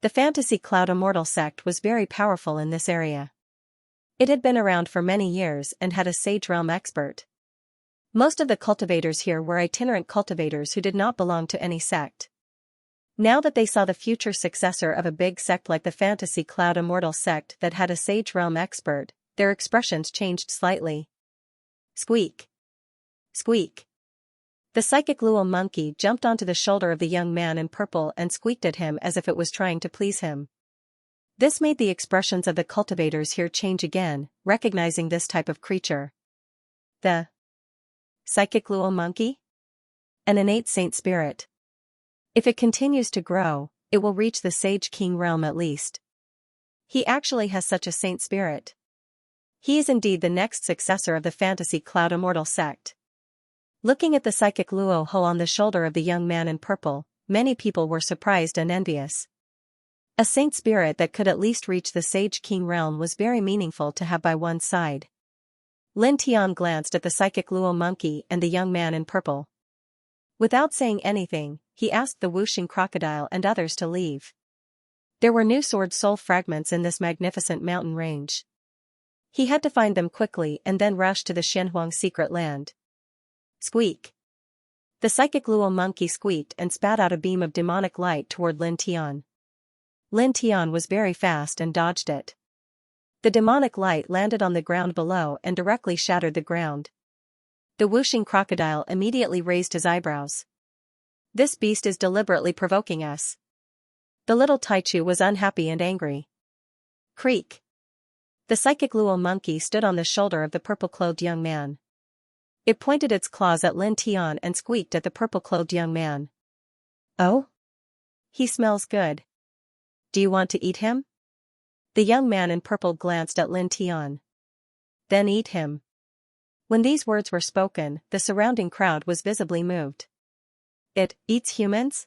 The Fantasy Cloud Immortal sect was very powerful in this area. It had been around for many years and had a Sage Realm expert. Most of the cultivators here were itinerant cultivators who did not belong to any sect. Now that they saw the future successor of a big sect like the Fantasy Cloud Immortal sect that had a Sage Realm expert, their expressions changed slightly. Squeak. Squeak. The psychic Luo monkey jumped onto the shoulder of the young man in purple and squeaked at him as if it was trying to please him. This made the expressions of the cultivators here change again, recognizing this type of creature. The psychic Luo monkey? An innate saint spirit. If it continues to grow, it will reach the Sage King realm at least. He actually has such a saint spirit. He is indeed the next successor of the Fantasy Cloud Immortal sect. Looking at the psychic Luo Ho on the shoulder of the young man in purple, many people were surprised and envious. A saint spirit that could at least reach the Sage King realm was very meaningful to have by one's side. Lin Tian glanced at the psychic Luo monkey and the young man in purple. Without saying anything, he asked the whooshing crocodile and others to leave. There were new sword soul fragments in this magnificent mountain range. He had to find them quickly and then rush to the Shenhuang secret land. Squeak. The psychic Luo monkey squeaked and spat out a beam of demonic light toward Lin Tian. Lin Tian was very fast and dodged it. The demonic light landed on the ground below and directly shattered the ground. The whooshing crocodile immediately raised his eyebrows. This beast is deliberately provoking us. The little Taichu was unhappy and angry. Creak. The psychic Luo monkey stood on the shoulder of the purple-clothed young man. It pointed its claws at Lin Tian and squeaked at the purple-clothed young man. Oh? He smells good. Do you want to eat him? The young man in purple glanced at Lin Tian. Then eat him. When these words were spoken, the surrounding crowd was visibly moved. It eats humans?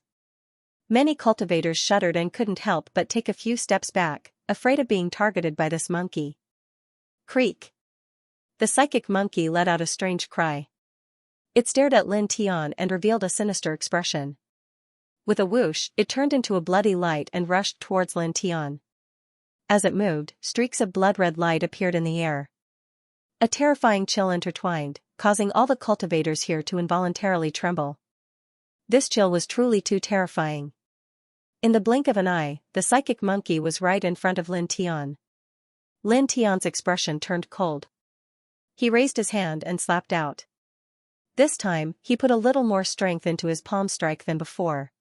Many cultivators shuddered and couldn't help but take a few steps back, afraid of being targeted by this monkey. Creak. The psychic monkey let out a strange cry. It stared at Lin Tian and revealed a sinister expression. With a whoosh, it turned into a bloody light and rushed towards Lin Tian. As it moved, streaks of blood-red light appeared in the air. A terrifying chill intertwined, causing all the cultivators here to involuntarily tremble. This chill was truly too terrifying. In the blink of an eye, the psychic monkey was right in front of Lin Tian. Lin Tian's expression turned cold. He raised his hand and slapped out. This time, he put a little more strength into his palm strike than before.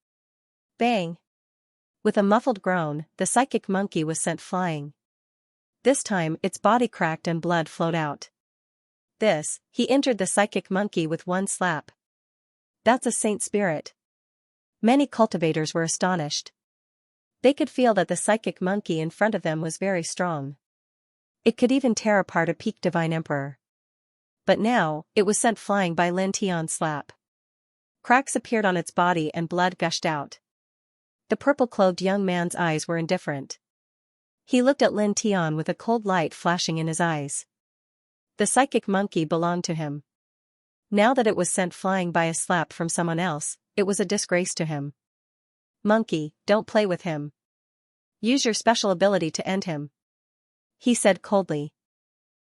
Bang! With a muffled groan, the psychic monkey was sent flying. This time, its body cracked and blood flowed out. He injured the psychic monkey with one slap. That's a saint spirit. Many cultivators were astonished. They could feel that the psychic monkey in front of them was very strong. It could even tear apart a peak divine emperor. But now, it was sent flying by Lin Tian's slap. Cracks appeared on its body and blood gushed out. The purple-clothed young man's eyes were indifferent. He looked at Lin Tian with a cold light flashing in his eyes. The psychic monkey belonged to him. Now that it was sent flying by a slap from someone else, it was a disgrace to him. Monkey, don't play with him. Use your special ability to end him, he said coldly.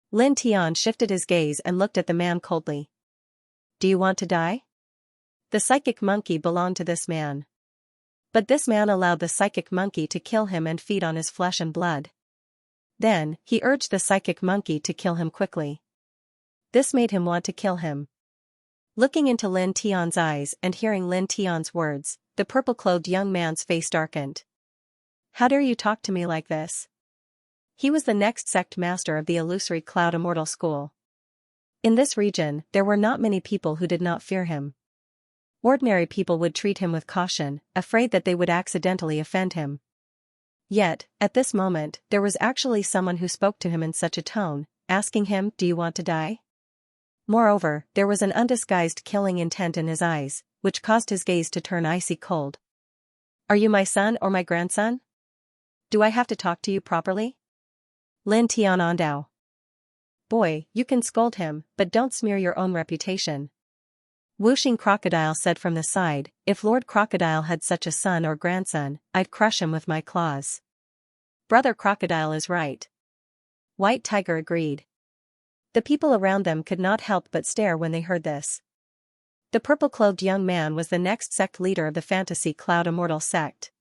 Lin Tian shifted his gaze and looked at the man coldly. Do you want to die? The psychic monkey belonged to this man. But this man allowed the psychic monkey to kill him and feed on his flesh and blood. Then, he urged the psychic monkey to kill him quickly. This made him want to kill him. Looking into Lin Tian's eyes and hearing Lin Tian's words, the purple-clothed young man's face darkened. How dare you talk to me like this? He was the next sect master of the illusory Cloud Immortal School. In this region, there were not many people who did not fear him. Ordinary people would treat him with caution, afraid that they would accidentally offend him. Yet, at this moment, there was actually someone who spoke to him in such a tone, asking him, do you want to die? Moreover, there was an undisguised killing intent in his eyes, which caused his gaze to turn icy cold. Are you my son or my grandson? Do I have to talk to you properly? Lin Tian Ondao. Boy, you can scold him, but don't smear your own reputation. Whooshing Crocodile said from the side, if Lord Crocodile had such a son or grandson, I'd crush him with my claws. Brother Crocodile is right. White Tiger agreed. The people around them could not help but stare when they heard this. The purple-clothed young man was the next sect leader of the Fantasy Cloud Immortal sect.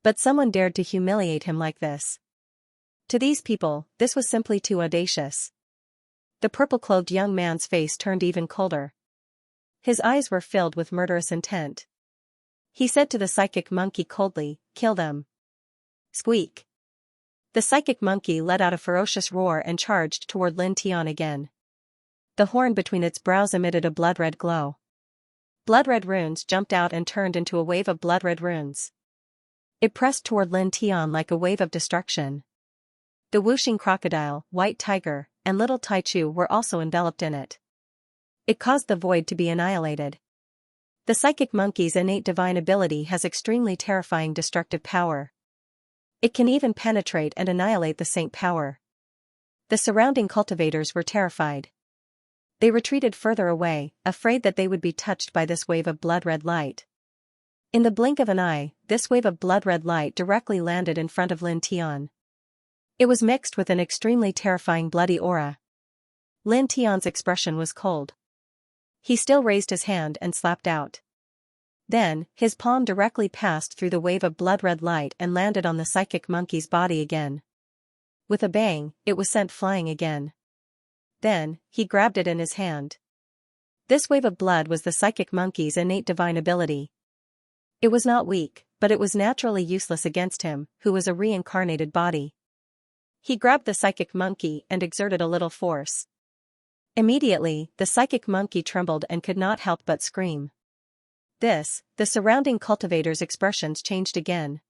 But someone dared to humiliate him like this. To these people, this was simply too audacious. The purple-clothed young man's face turned even colder. His eyes were filled with murderous intent. He said to the psychic monkey coldly, kill them. Squeak. The psychic monkey let out a ferocious roar and charged toward Lin Tian again. The horn between its brows emitted a blood-red glow. Blood-red runes jumped out and turned into a wave of blood-red runes. It pressed toward Lin Tian like a wave of destruction. The whooshing crocodile, white tiger, and little Taichu were also enveloped in it. It caused the void to be annihilated. The psychic monkey's innate divine ability has extremely terrifying destructive power. It can even penetrate and annihilate the saint power. The surrounding cultivators were terrified. They retreated further away, afraid that they would be touched by this wave of blood-red light. In the blink of an eye, this wave of blood-red light directly landed in front of Lin Tian. It was mixed with an extremely terrifying bloody aura. Lin Tian's expression was cold. He still raised his hand and slapped out. Then, his palm directly passed through the wave of blood-red light and landed on the psychic monkey's body again. With a bang, it was sent flying again. Then, he grabbed it in his hand. This wave of blood was the psychic monkey's innate divine ability. It was not weak, but it was naturally useless against him, who was a reincarnated body. He grabbed the psychic monkey and exerted a little force. Immediately, the psychic monkey trembled and could not help but scream. The surrounding cultivators' expressions changed again.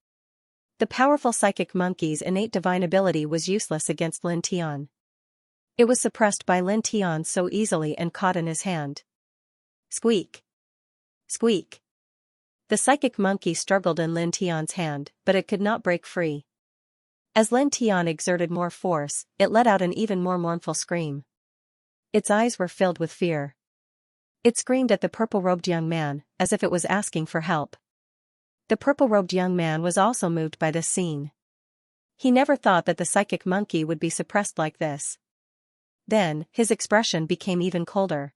The powerful psychic monkey's innate divine ability was useless against Lin Tian. It was suppressed by Lin Tian so easily and caught in his hand. Squeak! Squeak! The psychic monkey struggled in Lin Tian's hand, but it could not break free. As Lin Tian exerted more force, it let out an even more mournful scream. Its eyes were filled with fear. It screamed at the purple-robed young man, as if it was asking for help. The purple-robed young man was also moved by this scene. He never thought that the psychic monkey would be suppressed like this. Then, his expression became even colder.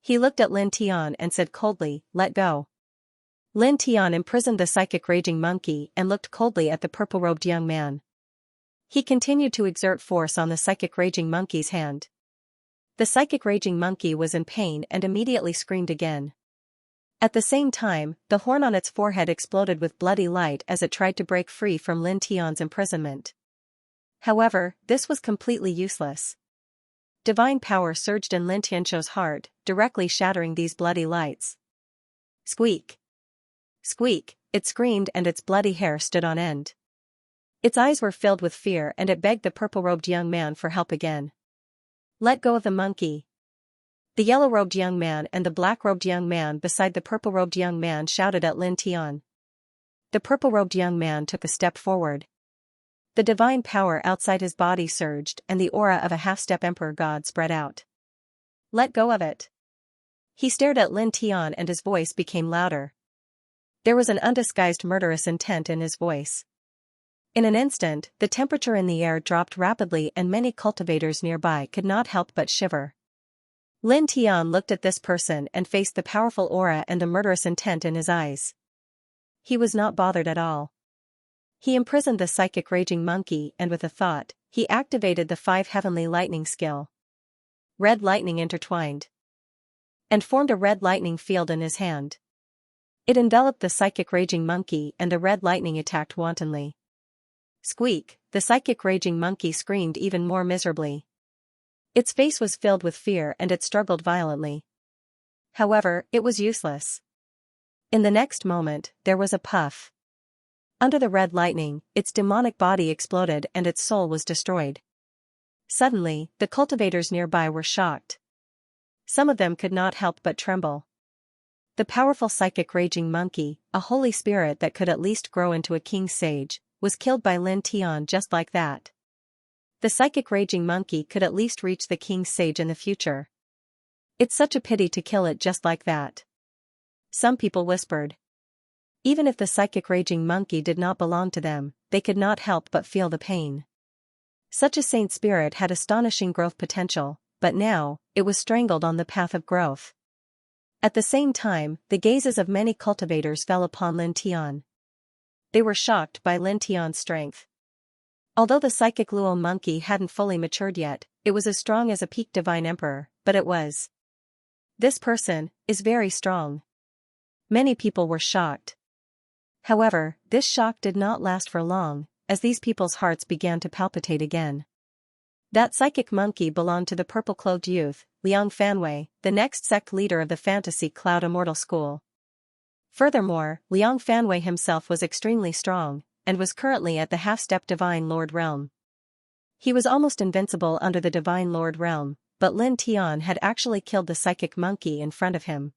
He looked at Lin Tian and said coldly, let go. Lin Tian imprisoned the psychic raging monkey and looked coldly at the purple-robed young man. He continued to exert force on the psychic raging monkey's hand. The psychic raging monkey was in pain and immediately screamed again. At the same time, the horn on its forehead exploded with bloody light as it tried to break free from Lin Tian's imprisonment. However, this was completely useless. Divine power surged in Lin Tianqiu's heart, directly shattering these bloody lights. Squeak! Squeak! It screamed and its bloody hair stood on end. Its eyes were filled with fear and it begged the purple-robed young man for help again. Let go of the monkey. The yellow-robed young man and the black-robed young man beside the purple-robed young man shouted at Lin Tian. The purple-robed young man took a step forward. The divine power outside his body surged and the aura of a half-step emperor god spread out. Let go of it. He stared at Lin Tian and his voice became louder. There was an undisguised murderous intent in his voice. In an instant, the temperature in the air dropped rapidly and many cultivators nearby could not help but shiver. Lin Tian looked at this person and faced the powerful aura and the murderous intent in his eyes. He was not bothered at all. He imprisoned the psychic raging monkey and with a thought, he activated the 5 heavenly lightning skill. Red lightning intertwined and formed a red lightning field in his hand. It enveloped the psychic raging monkey and the red lightning attacked wantonly. Squeak! The psychic raging monkey screamed even more miserably. Its face was filled with fear and it struggled violently. However, it was useless. In the next moment, there was a puff. Under the red lightning, its demonic body exploded and its soul was destroyed. Suddenly, the cultivators nearby were shocked. Some of them could not help but tremble. The powerful psychic raging monkey, a holy spirit that could at least grow into a king sage, was killed by Lin Tian just like that. The psychic raging monkey could at least reach the king's sage in the future. It's such a pity to kill it just like that. Some people whispered. Even if the psychic raging monkey did not belong to them, they could not help but feel the pain. Such a saint spirit had astonishing growth potential, but now, it was strangled on the path of growth. At the same time, the gazes of many cultivators fell upon Lin Tian. They were shocked by Lin Tian's strength. Although the psychic Luo monkey hadn't fully matured yet, it was as strong as a peak divine emperor, but it was. This person is very strong. Many people were shocked. However, this shock did not last for long, as these people's hearts began to palpitate again. That psychic monkey belonged to the purple-clothed youth, Liang Fanwei, the next sect leader of the Fantasy Cloud Immortal School. Furthermore, Liang Fanwei himself was extremely strong, and was currently at the half-step Divine Lord realm. He was almost invincible under the Divine Lord realm, but Lin Tian had actually killed the psychic monkey in front of him.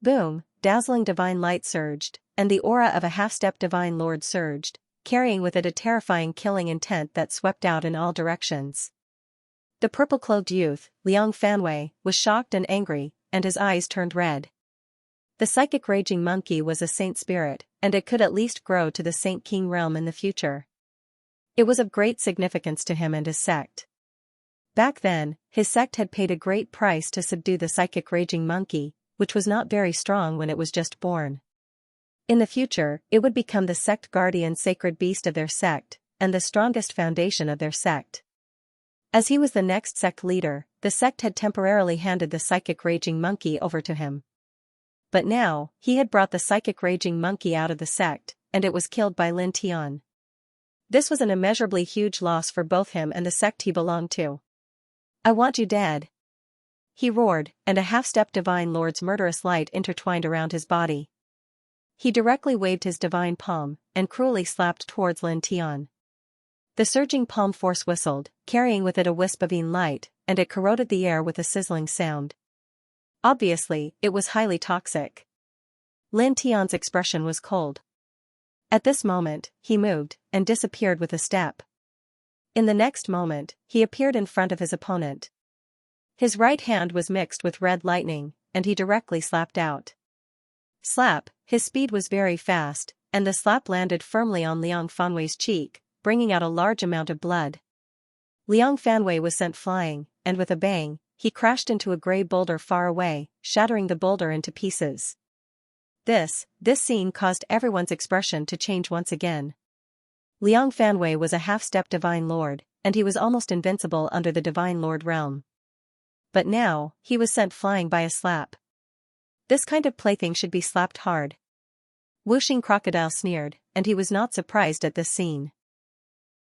Boom! Dazzling divine light surged, and the aura of a half-step Divine Lord surged, carrying with it a terrifying killing intent that swept out in all directions. The purple-clothed youth, Liang Fanwei, was shocked and angry, and his eyes turned red. The psychic raging monkey was a saint spirit, and it could at least grow to the Saint King realm in the future. It was of great significance to him and his sect. Back then, his sect had paid a great price to subdue the psychic raging monkey, which was not very strong when it was just born. In the future, it would become the sect guardian sacred beast of their sect, and the strongest foundation of their sect. As he was the next sect leader, the sect had temporarily handed the psychic raging monkey over to him. But now, he had brought the psychic raging monkey out of the sect, and it was killed by Lin Tian. This was an immeasurably huge loss for both him and the sect he belonged to. I want you dead. He roared, and a half-step Divine Lord's murderous light intertwined around his body. He directly waved his divine palm, and cruelly slapped towards Lin Tian. The surging palm force whistled, carrying with it a wisp of light, and it corroded the air with a sizzling sound. Obviously, it was highly toxic. Lin Tian's expression was cold. At this moment, he moved, and disappeared with a step. In the next moment, he appeared in front of his opponent. His right hand was mixed with red lightning, and he directly slapped out. Slap! His speed was very fast, and the slap landed firmly on Liang Fanwei's cheek, bringing out a large amount of blood. Liang Fanwei was sent flying, and with a bang, he crashed into a gray boulder far away, shattering the boulder into pieces. This scene caused everyone's expression to change once again. Liang Fanwei was a half-step Divine Lord, and he was almost invincible under the Divine Lord realm. But now, he was sent flying by a slap. This kind of plaything should be slapped hard. Wuxing Crocodile sneered, and he was not surprised at this scene.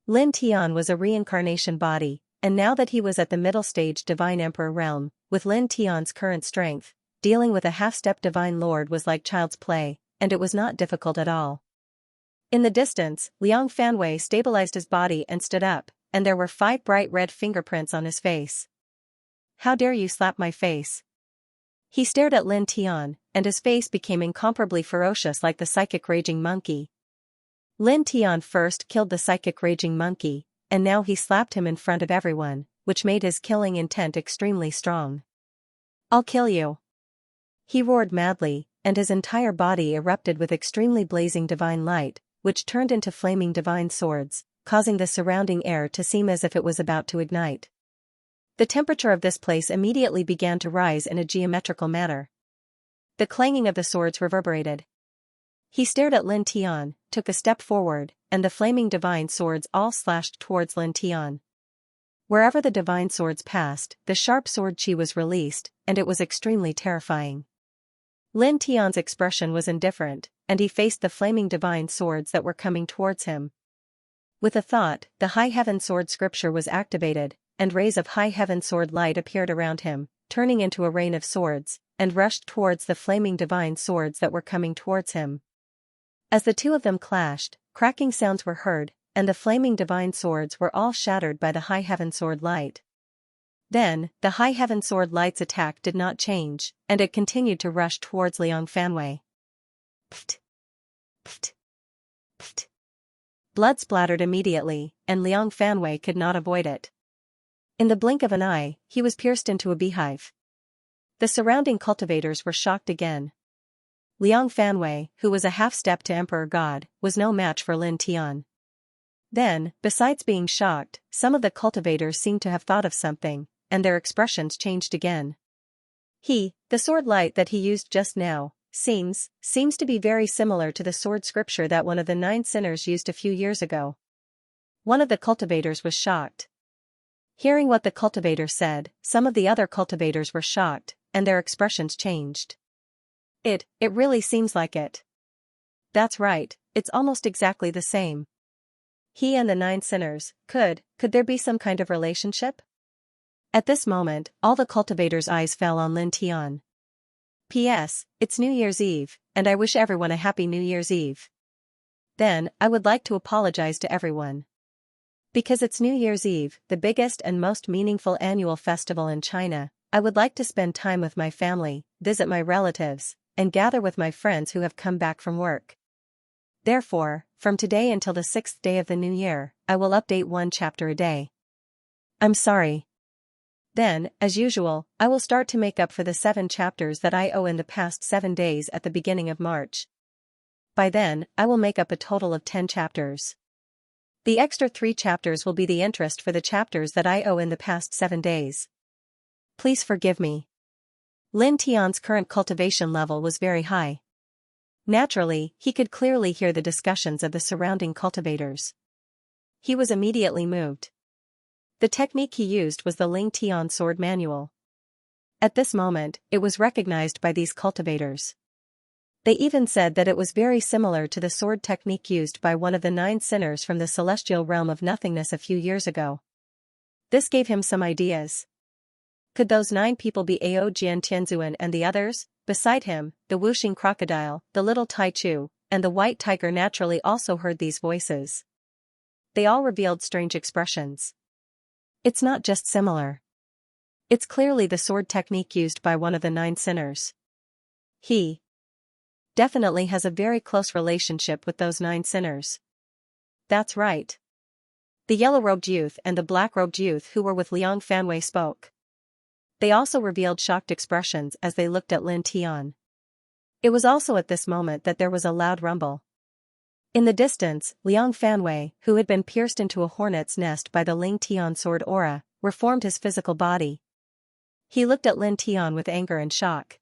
Lin Tian was a reincarnation body, and now that he was at the middle stage Divine Emperor realm, with Lin Tian's current strength, dealing with a half-step Divine Lord was like child's play, and it was not difficult at all. In the distance, Liang Fanwei stabilized his body and stood up, and there were 5 bright red fingerprints on his face. How dare you slap my face? He stared at Lin Tian, and his face became incomparably ferocious like the psychic raging monkey. Lin Tian first killed the psychic raging monkey, and now he slapped him in front of everyone, which made his killing intent extremely strong. I'll kill you. He roared madly, and his entire body erupted with extremely blazing divine light, which turned into flaming divine swords, causing the surrounding air to seem as if it was about to ignite. The temperature of this place immediately began to rise in a geometrical manner. The clanging of the swords reverberated. He stared at Lin Tian, took a step forward, and the flaming divine swords all slashed towards Lin Tian. Wherever the divine swords passed, the sharp sword chi was released, and it was extremely terrifying. Lin Tian's expression was indifferent, and he faced the flaming divine swords that were coming towards him. With a thought, the High Heaven Sword scripture was activated, and rays of High Heaven Sword light appeared around him, turning into a rain of swords, and rushed towards the flaming divine swords that were coming towards him. As the two of them clashed, cracking sounds were heard, and the flaming divine swords were all shattered by the High Heaven Sword light. Then, the High Heaven Sword light's attack did not change, and it continued to rush towards Liang Fanwei. Pft! Pft! Pft! Blood splattered immediately, and Liang Fanwei could not avoid it. In the blink of an eye, he was pierced into a beehive. The surrounding cultivators were shocked again. Liang Fanwei, who was a half-step to Emperor God, was no match for Lin Tian. Then, besides being shocked, some of the cultivators seemed to have thought of something, and their expressions changed again. The sword light that he used just now, seems to be very similar to the sword scripture that one of the 9 sinners used a few years ago. One of the cultivators was shocked. Hearing what the cultivator said, some of the other cultivators were shocked, and their expressions changed. It really seems like it. That's right, it's almost exactly the same. He and the 9 sinners, could there be some kind of relationship? At this moment, all the cultivators' eyes fell on Lin Tian. P.S. It's New Year's Eve, and I wish everyone a happy New Year's Eve. Then, I would like to apologize to everyone. Because it's New Year's Eve, the biggest and most meaningful annual festival in China, I would like to spend time with my family, visit my relatives, and gather with my friends who have come back from work. Therefore, from today until the 6th day of the new year, I will update 1 chapter a day. I'm sorry. Then, as usual, I will start to make up for the 7 chapters that I owe in the past 7 days at the beginning of March. By then, I will make up a total of 10 chapters. The extra 3 chapters will be the interest for the chapters that I owe in the past 7 days. Please forgive me. Lin Tian's current cultivation level was very high. Naturally, he could clearly hear the discussions of the surrounding cultivators. He was immediately moved. The technique he used was the Ling Tian sword manual. At this moment, it was recognized by these cultivators. They even said that it was very similar to the sword technique used by one of the 9 sinners from the celestial realm of nothingness a few years ago. This gave him some ideas. Could those 9 people be Ao Jian Tianzuan and the others? Beside him, the Wuxing crocodile, the little Tai Chu, and the white tiger naturally also heard these voices. They all revealed strange expressions. It's not just similar. It's clearly the sword technique used by one of the 9 sinners. He definitely has a very close relationship with those 9 sinners. That's right. The yellow-robed youth and the black-robed youth who were with Liang Fanwei spoke. They also revealed shocked expressions as they looked at Lin Tian. It was also at this moment that there was a loud rumble. In the distance, Liang Fanwei, who had been pierced into a hornet's nest by the Ling Tian sword aura, reformed his physical body. He looked at Lin Tian with anger and shock.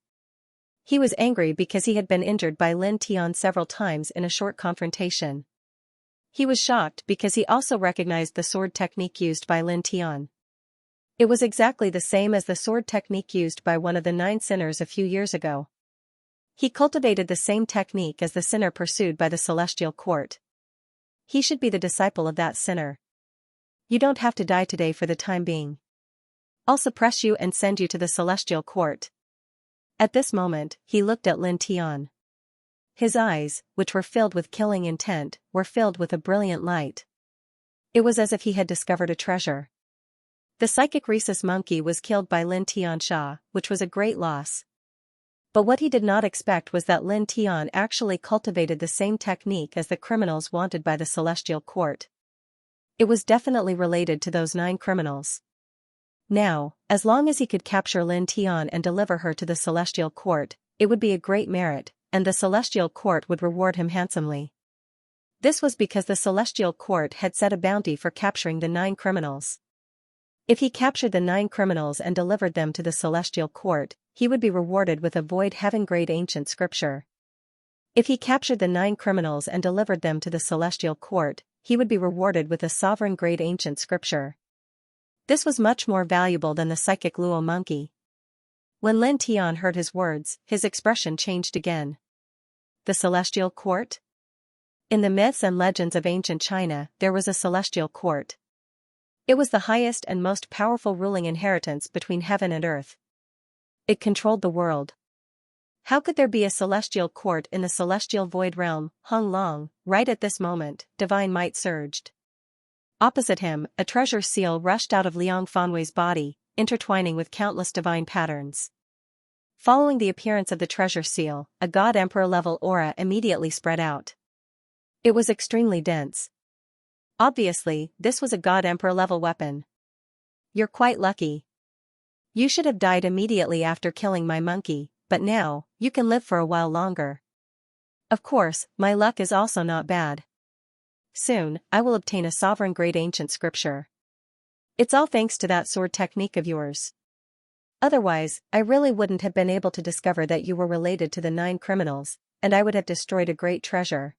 He was angry because he had been injured by Lin Tian several times in a short confrontation. He was shocked because he also recognized the sword technique used by Lin Tian. It was exactly the same as the sword technique used by one of the 9 sinners a few years ago. He cultivated the same technique as the sinner pursued by the celestial court. He should be the disciple of that sinner. You don't have to die today for the time being. I'll suppress you and send you to the celestial court. At this moment, he looked at Lin Tian. His eyes, which were filled with killing intent, were filled with a brilliant light. It was as if he had discovered a treasure. The psychic rhesus monkey was killed by Lin Tianxia, which was a great loss. But what he did not expect was that Lin Tian actually cultivated the same technique as the criminals wanted by the celestial court. It was definitely related to those 9 criminals. Now, as long as he could capture Lin Tian and deliver her to the celestial court, it would be a great merit, and the celestial court would reward him handsomely. This was because the celestial court had set a bounty for capturing the 9 criminals. If he captured the 9 criminals and delivered them to the celestial court, he would be rewarded with a void heaven-grade ancient scripture. If he captured the 9 criminals and delivered them to the celestial court, he would be rewarded with a sovereign-grade ancient scripture. This was much more valuable than the psychic Luo monkey. When Lin Tian heard his words, his expression changed again. The celestial court? In the myths and legends of ancient China, there was a celestial court. It was the highest and most powerful ruling inheritance between heaven and earth. It controlled the world. How could there be a celestial court in the celestial void realm, Hong Long? Right at this moment, divine might surged. Opposite him, a treasure seal rushed out of Liang Fanwei's body, intertwining with countless divine patterns. Following the appearance of the treasure seal, a God Emperor level aura immediately spread out. It was extremely dense. Obviously, this was a God Emperor level weapon. You're quite lucky. You should have died immediately after killing my monkey, but now, you can live for a while longer. Of course, my luck is also not bad. Soon, I will obtain a sovereign-grade ancient scripture. It's all thanks to that sword technique of yours. Otherwise, I really wouldn't have been able to discover that you were related to the 9 criminals, and I would have destroyed a great treasure.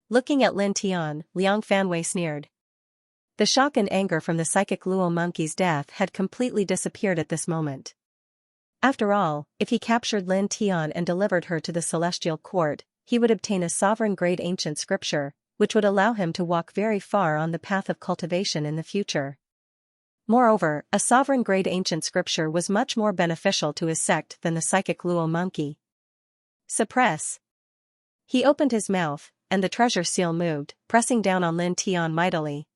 Looking at Lin Tian, Liang Fanwei sneered. The shock and anger from the psychic Luo monkey's death had completely disappeared at this moment. After all, if he captured Lin Tian and delivered her to the celestial court, he would obtain a sovereign-grade ancient scripture, which would allow him to walk very far on the path of cultivation in the future. Moreover, a sovereign-grade ancient scripture was much more beneficial to his sect than the psychic Luo monkey. Suppress. He opened his mouth, and the treasure seal moved, pressing down on Lin Tian mightily.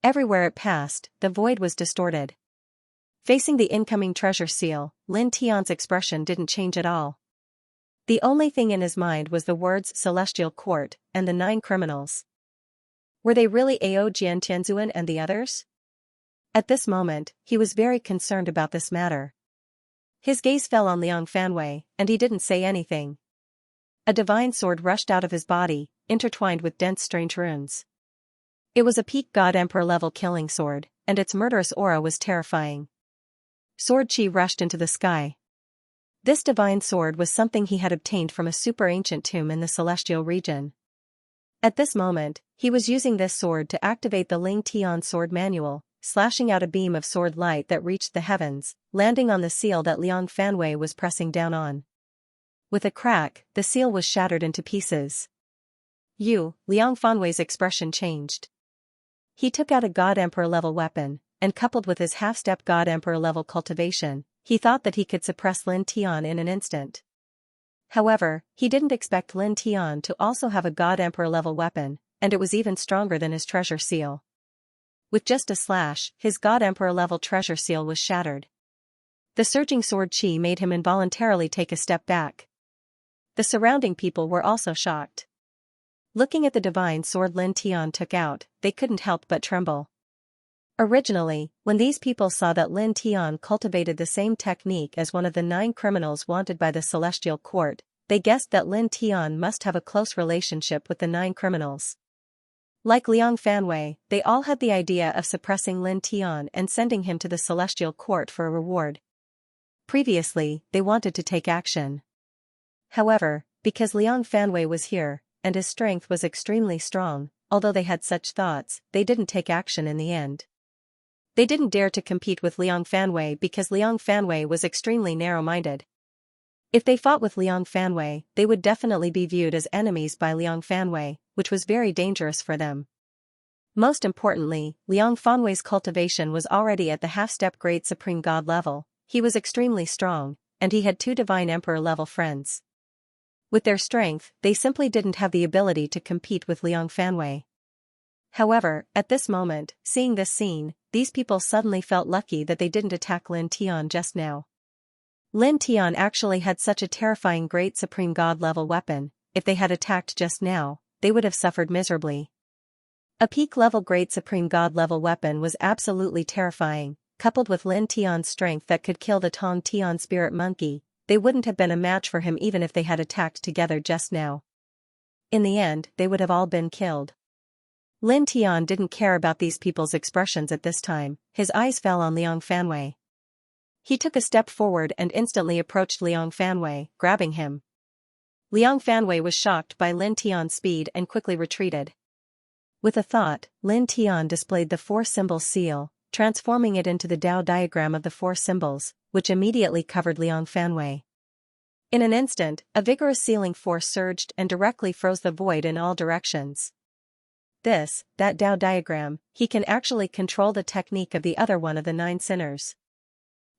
Everywhere it passed, the void was distorted. Facing the incoming treasure seal, Lin Tian's expression didn't change at all. The only thing in his mind was the words celestial court, and the 9 criminals. Were they really Ao Jian Tianzuan and the others? At this moment, he was very concerned about this matter. His gaze fell on Liang Fanwei, and he didn't say anything. A divine sword rushed out of his body, intertwined with dense strange runes. It was a peak God Emperor level killing sword, and its murderous aura was terrifying. Sword chi rushed into the sky. This divine sword was something he had obtained from a super ancient tomb in the celestial region. At this moment, he was using this sword to activate the Ling Tian sword manual, slashing out a beam of sword light that reached the heavens, landing on the seal that Liang Fanwei was pressing down on. With a crack, the seal was shattered into pieces. Liang Fanwei's expression changed. He took out a God Emperor level weapon, and coupled with his half-step God Emperor level cultivation, he thought that he could suppress Lin Tian in an instant. However, he didn't expect Lin Tian to also have a God Emperor level weapon, and it was even stronger than his treasure seal. With just a slash, his God Emperor level treasure seal was shattered. The surging sword chi made him involuntarily take a step back. The surrounding people were also shocked. Looking at the divine sword Lin Tian took out, they couldn't help but tremble. Originally, when these people saw that Lin Tian cultivated the same technique as one of the 9 criminals wanted by the celestial court, they guessed that Lin Tian must have a close relationship with the 9 criminals. Like Liang Fanwei, they all had the idea of suppressing Lin Tian and sending him to the celestial court for a reward. Previously, they wanted to take action. However, because Liang Fanwei was here, and his strength was extremely strong, although they had such thoughts, they didn't take action in the end. They didn't dare to compete with Liang Fanwei because Liang Fanwei was extremely narrow-minded. If they fought with Liang Fanwei, they would definitely be viewed as enemies by Liang Fanwei, which was very dangerous for them. Most importantly, Liang Fanwei's cultivation was already at the half-step Great Supreme God level. He was extremely strong, and he had 2 Divine Emperor-level friends. With their strength, they simply didn't have the ability to compete with Liang Fanwei. However, at this moment, seeing this scene, these people suddenly felt lucky that they didn't attack Lin Tian just now. Lin Tian actually had such a terrifying Great Supreme God level weapon. If they had attacked just now, they would have suffered miserably. A peak-level Great Supreme God level weapon was absolutely terrifying, coupled with Lin Tian's strength that could kill the Tong Tian spirit monkey. They wouldn't have been a match for him even if they had attacked together just now. In the end, they would have all been killed. Lin Tian didn't care about these people's expressions at this time. His eyes fell on Liang Fanwei. He took a step forward and instantly approached Liang Fanwei, grabbing him. Liang Fanwei was shocked by Lin Tian's speed and quickly retreated. With a thought, Lin Tian displayed the 4-symbol seal, transforming it into the Dao diagram of the 4 symbols, which immediately covered Liang Fanwei. In an instant, a vigorous sealing force surged and directly froze the void in all directions. That Dao diagram, he can actually control the technique of the other one of the 9 sinners.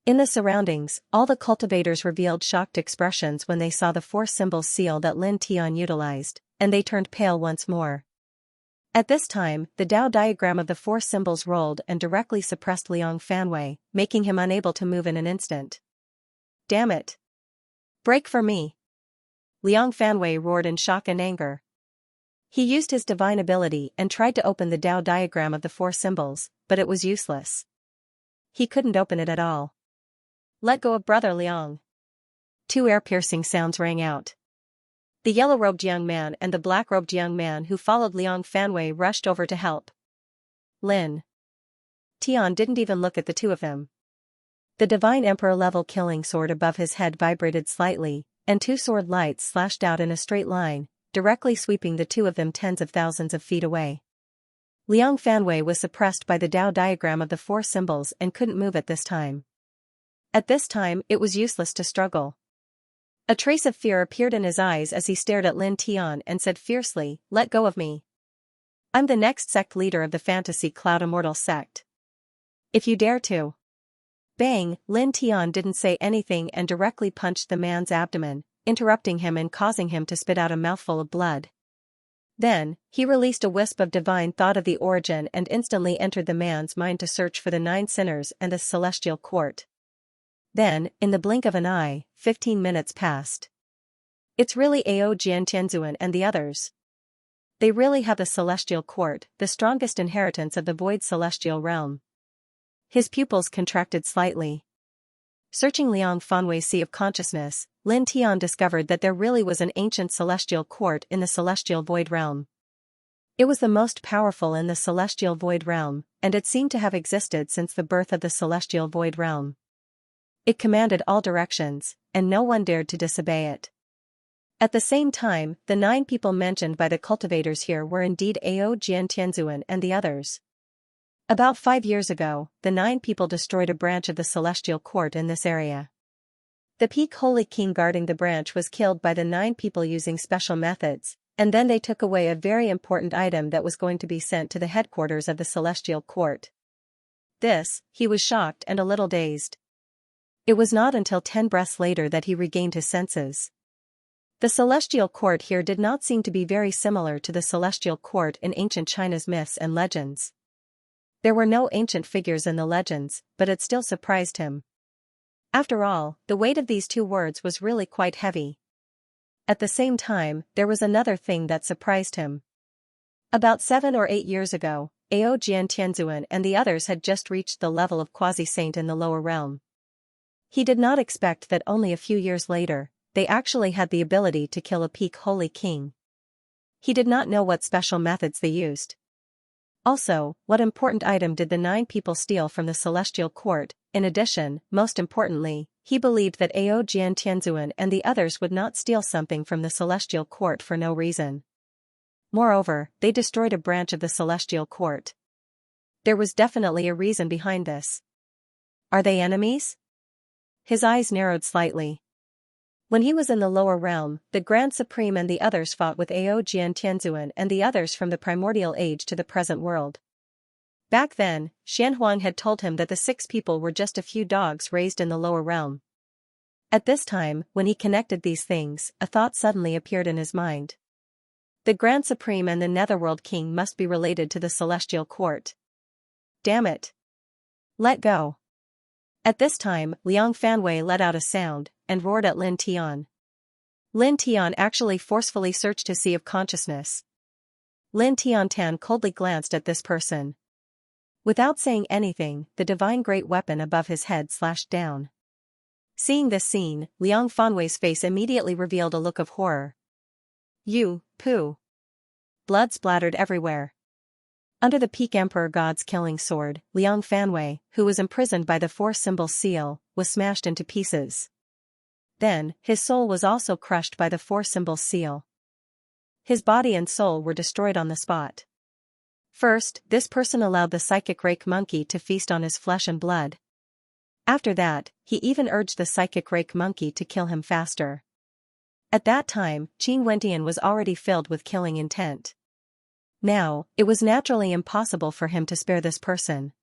In the surroundings, all the cultivators revealed shocked expressions when they saw the 4-symbol seal that Lin Tian utilized, and they turned pale once more. At this time, the Dao diagram of the 4 symbols rolled and directly suppressed Liang Fanwei, making him unable to move in an instant. Damn it! Break for me! Liang Fanwei roared in shock and anger. He used his divine ability and tried to open the Dao diagram of the 4 symbols, but it was useless. He couldn't open it at all. Let go of Brother Liang! 2 ear-piercing sounds rang out. The yellow-robed young man and the black-robed young man who followed Liang Fanwei rushed over to help. Lin Tian didn't even look at the 2 of them. The Divine Emperor-level killing sword above his head vibrated slightly, and 2 sword lights slashed out in a straight line, directly sweeping the 2 of them tens of thousands of feet away. Liang Fanwei was suppressed by the Dao diagram of the 4 symbols and couldn't move at this time. At this time, it was useless to struggle. A trace of fear appeared in his eyes as he stared at Lin Tian and said fiercely, "Let go of me. I'm the next sect leader of the Fantasy Cloud Immortal sect. If you dare to." Bang! Lin Tian didn't say anything and directly punched the man's abdomen, interrupting him and causing him to spit out a mouthful of blood. Then, he released a wisp of divine thought of the origin and instantly entered the man's mind to search for the 9 sinners and the celestial court. Then, in the blink of an eye, 15 minutes passed. It's really Ao Jiantianzuan and the others. They really have the celestial court, the strongest inheritance of the void celestial realm. His pupils contracted slightly. Searching Liang Fanwei's sea of consciousness, Lin Tian discovered that there really was an ancient celestial court in the celestial void realm. It was the most powerful in the celestial void realm, and it seemed to have existed since the birth of the celestial void realm. It commanded all directions, and no one dared to disobey it. At the same time, the 9 people mentioned by the cultivators here were indeed Ao Jiantianzuan and the others. About 5 years ago, the 9 people destroyed a branch of the celestial court in this area. The peak holy king guarding the branch was killed by the 9 people using special methods, and then they took away a very important item that was going to be sent to the headquarters of the celestial court. He was shocked and a little dazed. It was not until 10 breaths later that he regained his senses. The celestial court here did not seem to be very similar to the celestial court in ancient China's myths and legends. There were no ancient figures in the legends, but it still surprised him. After all, the weight of these 2 words was really quite heavy. At the same time, there was another thing that surprised him. About 7 or 8 years ago, Ao Jiantianzuan and the others had just reached the level of quasi-saint in the lower realm. He did not expect that only a few years later, they actually had the ability to kill a peak holy king. He did not know what special methods they used. Also, what important item did the 9 people steal from the celestial court? In addition, most importantly, he believed that Ao Jiantianzuan and the others would not steal something from the celestial court for no reason. Moreover, they destroyed a branch of the celestial court. There was definitely a reason behind this. Are they enemies? His eyes narrowed slightly. When he was in the lower realm, the Grand Supreme and the others fought with Ao Jian Tianzuan and the others from the primordial age to the present world. Back then, Xianhuang had told him that the 6 people were just a few dogs raised in the lower realm. At this time, when he connected these things, a thought suddenly appeared in his mind. The Grand Supreme and the Netherworld King must be related to the Celestial Court. Damn it! Let go! At this time, Liang Fanwei let out a sound, and roared at Lin Tian. Lin Tian actually forcefully searched his sea of consciousness. Lin Tian coldly glanced at this person. Without saying anything, the divine great weapon above his head slashed down. Seeing this scene, Liang Fanwei's face immediately revealed a look of horror. You, poo! Blood splattered everywhere. Under the Peak Emperor God's killing sword, Liang Fanwei, who was imprisoned by the 4-symbol seal, was smashed into pieces. Then, his soul was also crushed by the 4-symbol seal. His body and soul were destroyed on the spot. First, this person allowed the psychic rake monkey to feast on his flesh and blood. After that, he even urged the psychic rake monkey to kill him faster. At that time, Qin Wentian was already filled with killing intent. Now, it was naturally impossible for him to spare this person.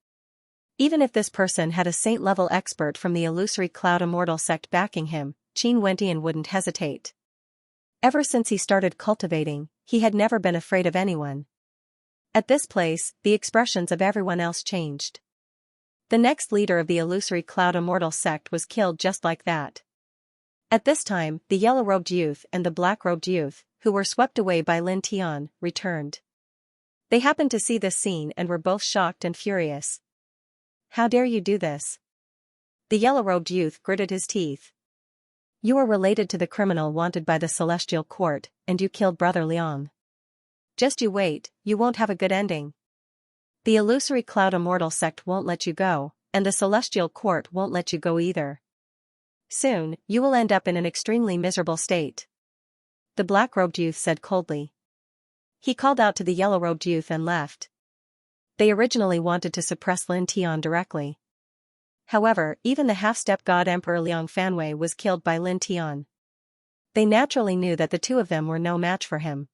Even if this person had a saint-level expert from the illusory Cloud Immortal sect backing him, Qin Wentian wouldn't hesitate. Ever since he started cultivating, he had never been afraid of anyone. At this place, the expressions of everyone else changed. The next leader of the illusory Cloud Immortal sect was killed just like that. At this time, the yellow-robed youth and the black-robed youth, who were swept away by Lin Tian, returned. They happened to see this scene and were both shocked and furious. How dare you do this? The yellow-robed youth gritted his teeth. You are related to the criminal wanted by the Celestial Court, and you killed Brother Liang. Just you wait, you won't have a good ending. The illusory Cloud Immortal sect won't let you go, and the Celestial Court won't let you go either. Soon, you will end up in an extremely miserable state. The black-robed youth said coldly. He called out to the yellow-robed youth and left. They originally wanted to suppress Lin Tian directly. However, even the half-step god Emperor Liang Fanwei was killed by Lin Tian. They naturally knew that the 2 of them were no match for him.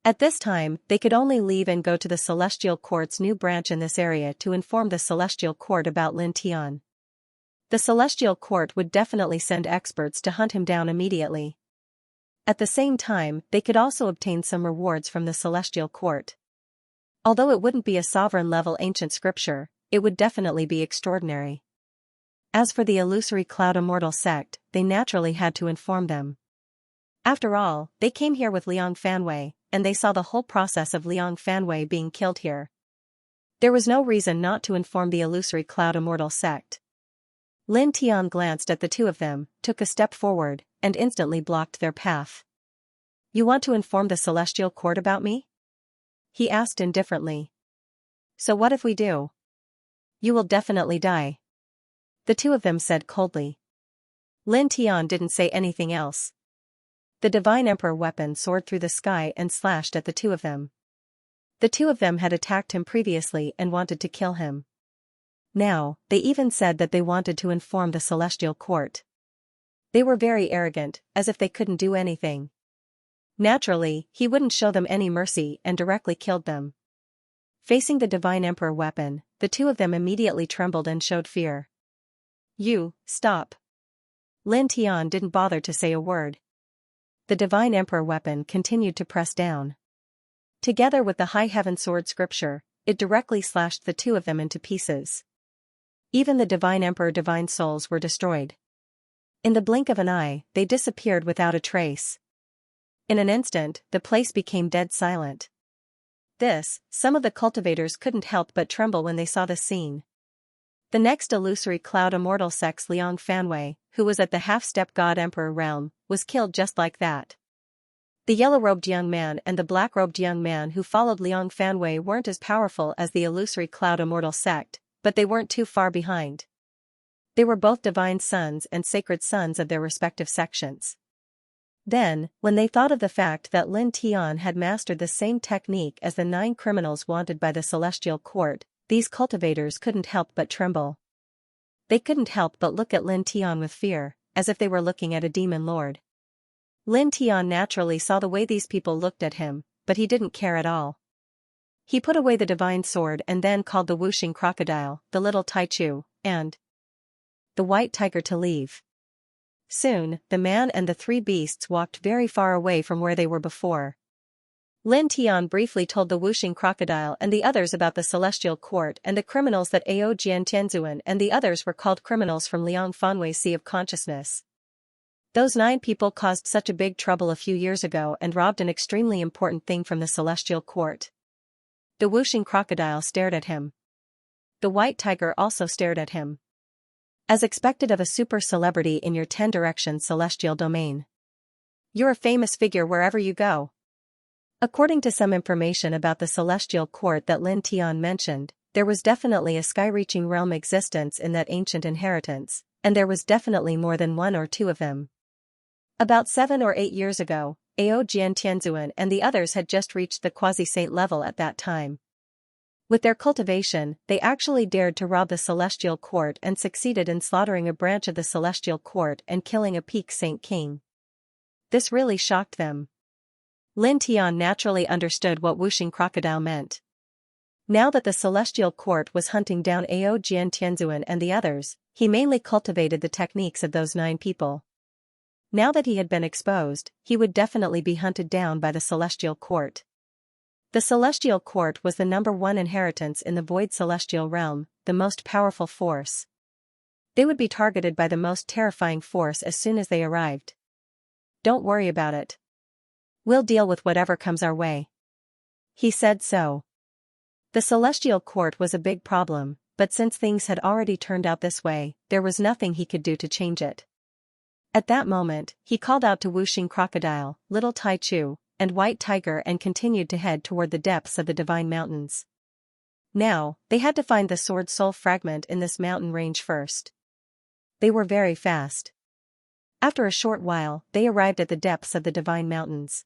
At this time, they could only leave and go to the Celestial Court's new branch in this area to inform the Celestial Court about Lin Tian. The Celestial Court would definitely send experts to hunt him down immediately. At the same time, they could also obtain some rewards from the Celestial Court. Although it wouldn't be a sovereign-level ancient scripture, it would definitely be extraordinary. As for the illusory Cloud Immortal sect, they naturally had to inform them. After all, they came here with Liang Fanwei, and they saw the whole process of Liang Fanwei being killed here. There was no reason not to inform the illusory Cloud Immortal sect. Lin Tian glanced at the 2 of them, took a step forward, and instantly blocked their path. You want to inform the Celestial Court about me? He asked indifferently. So what if we do? You will definitely die. The 2 of them said coldly. Lin Tian didn't say anything else. The Divine Emperor weapon soared through the sky and slashed at the 2 of them. The 2 of them had attacked him previously and wanted to kill him. Now, they even said that they wanted to inform the Celestial Court. They were very arrogant, as if they couldn't do anything. Naturally, he wouldn't show them any mercy and directly killed them. Facing the Divine Emperor weapon, the 2 of them immediately trembled and showed fear. You, stop. Lin Tian didn't bother to say a word. The Divine Emperor weapon continued to press down. Together with the High Heaven Sword scripture, it directly slashed the 2 of them into pieces. Even the Divine Emperor Divine Souls were destroyed. In the blink of an eye, they disappeared without a trace. In an instant, the place became dead silent. Some of the cultivators couldn't help but tremble when they saw the scene. The next illusory Cloud Immortal sect's Liang Fanwei, who was at the half-step God Emperor realm, was killed just like that. The yellow-robed young man and the black-robed young man who followed Liang Fanwei weren't as powerful as the illusory Cloud Immortal sect, but they weren't too far behind. They were both divine sons and sacred sons of their respective sections. Then, when they thought of the fact that Lin Tian had mastered the same technique as the 9 criminals wanted by the Celestial Court, these cultivators couldn't help but tremble. They couldn't help but look at Lin Tian with fear, as if they were looking at a demon lord. Lin Tian naturally saw the way these people looked at him, but he didn't care at all. He put away the divine sword and then called the whooshing crocodile, the little Taichu, and the white tiger to leave. Soon, the man and the 3 beasts walked very far away from where they were before. Lin Tian briefly told the whooshing crocodile and the others about the Celestial Court and the criminals that Ao Jian Tianzuan and the others were called criminals from Liang Fanwei's Sea of Consciousness. Those 9 people caused such a big trouble a few years ago and robbed an extremely important thing from the Celestial Court. The whooshing crocodile stared at him. The white tiger also stared at him. As expected of a super celebrity in your 10 directions celestial domain. You're a famous figure wherever you go. According to some information about the Celestial Court that Lin Tian mentioned, there was definitely a sky-reaching realm existence in that ancient inheritance, and there was definitely more than 1 or 2 of them. About 7 or 8 years ago, Ao Jian Tianzuan and the others had just reached the quasi-saint level at that time. With their cultivation, they actually dared to rob the Celestial Court and succeeded in slaughtering a branch of the Celestial Court and killing a peak saint king. This really shocked them. Lin Tian naturally understood what whooshing crocodile meant. Now that the Celestial Court was hunting down Ao Jian Tianzuan and the others, he mainly cultivated the techniques of those 9 people. Now that he had been exposed, he would definitely be hunted down by the Celestial Court. The Celestial Court was the number 1 inheritance in the Void Celestial Realm, the most powerful force. They would be targeted by the most terrifying force as soon as they arrived. Don't worry about it. We'll deal with whatever comes our way. He said so. The Celestial Court was a big problem, but since things had already turned out this way, there was nothing he could do to change it. At that moment, he called out to whooshing crocodile, little Taichu, and white tiger and continued to head toward the depths of the Divine Mountains. Now, they had to find the sword soul fragment in this mountain range first. They were very fast. After a short while, they arrived at the depths of the Divine Mountains.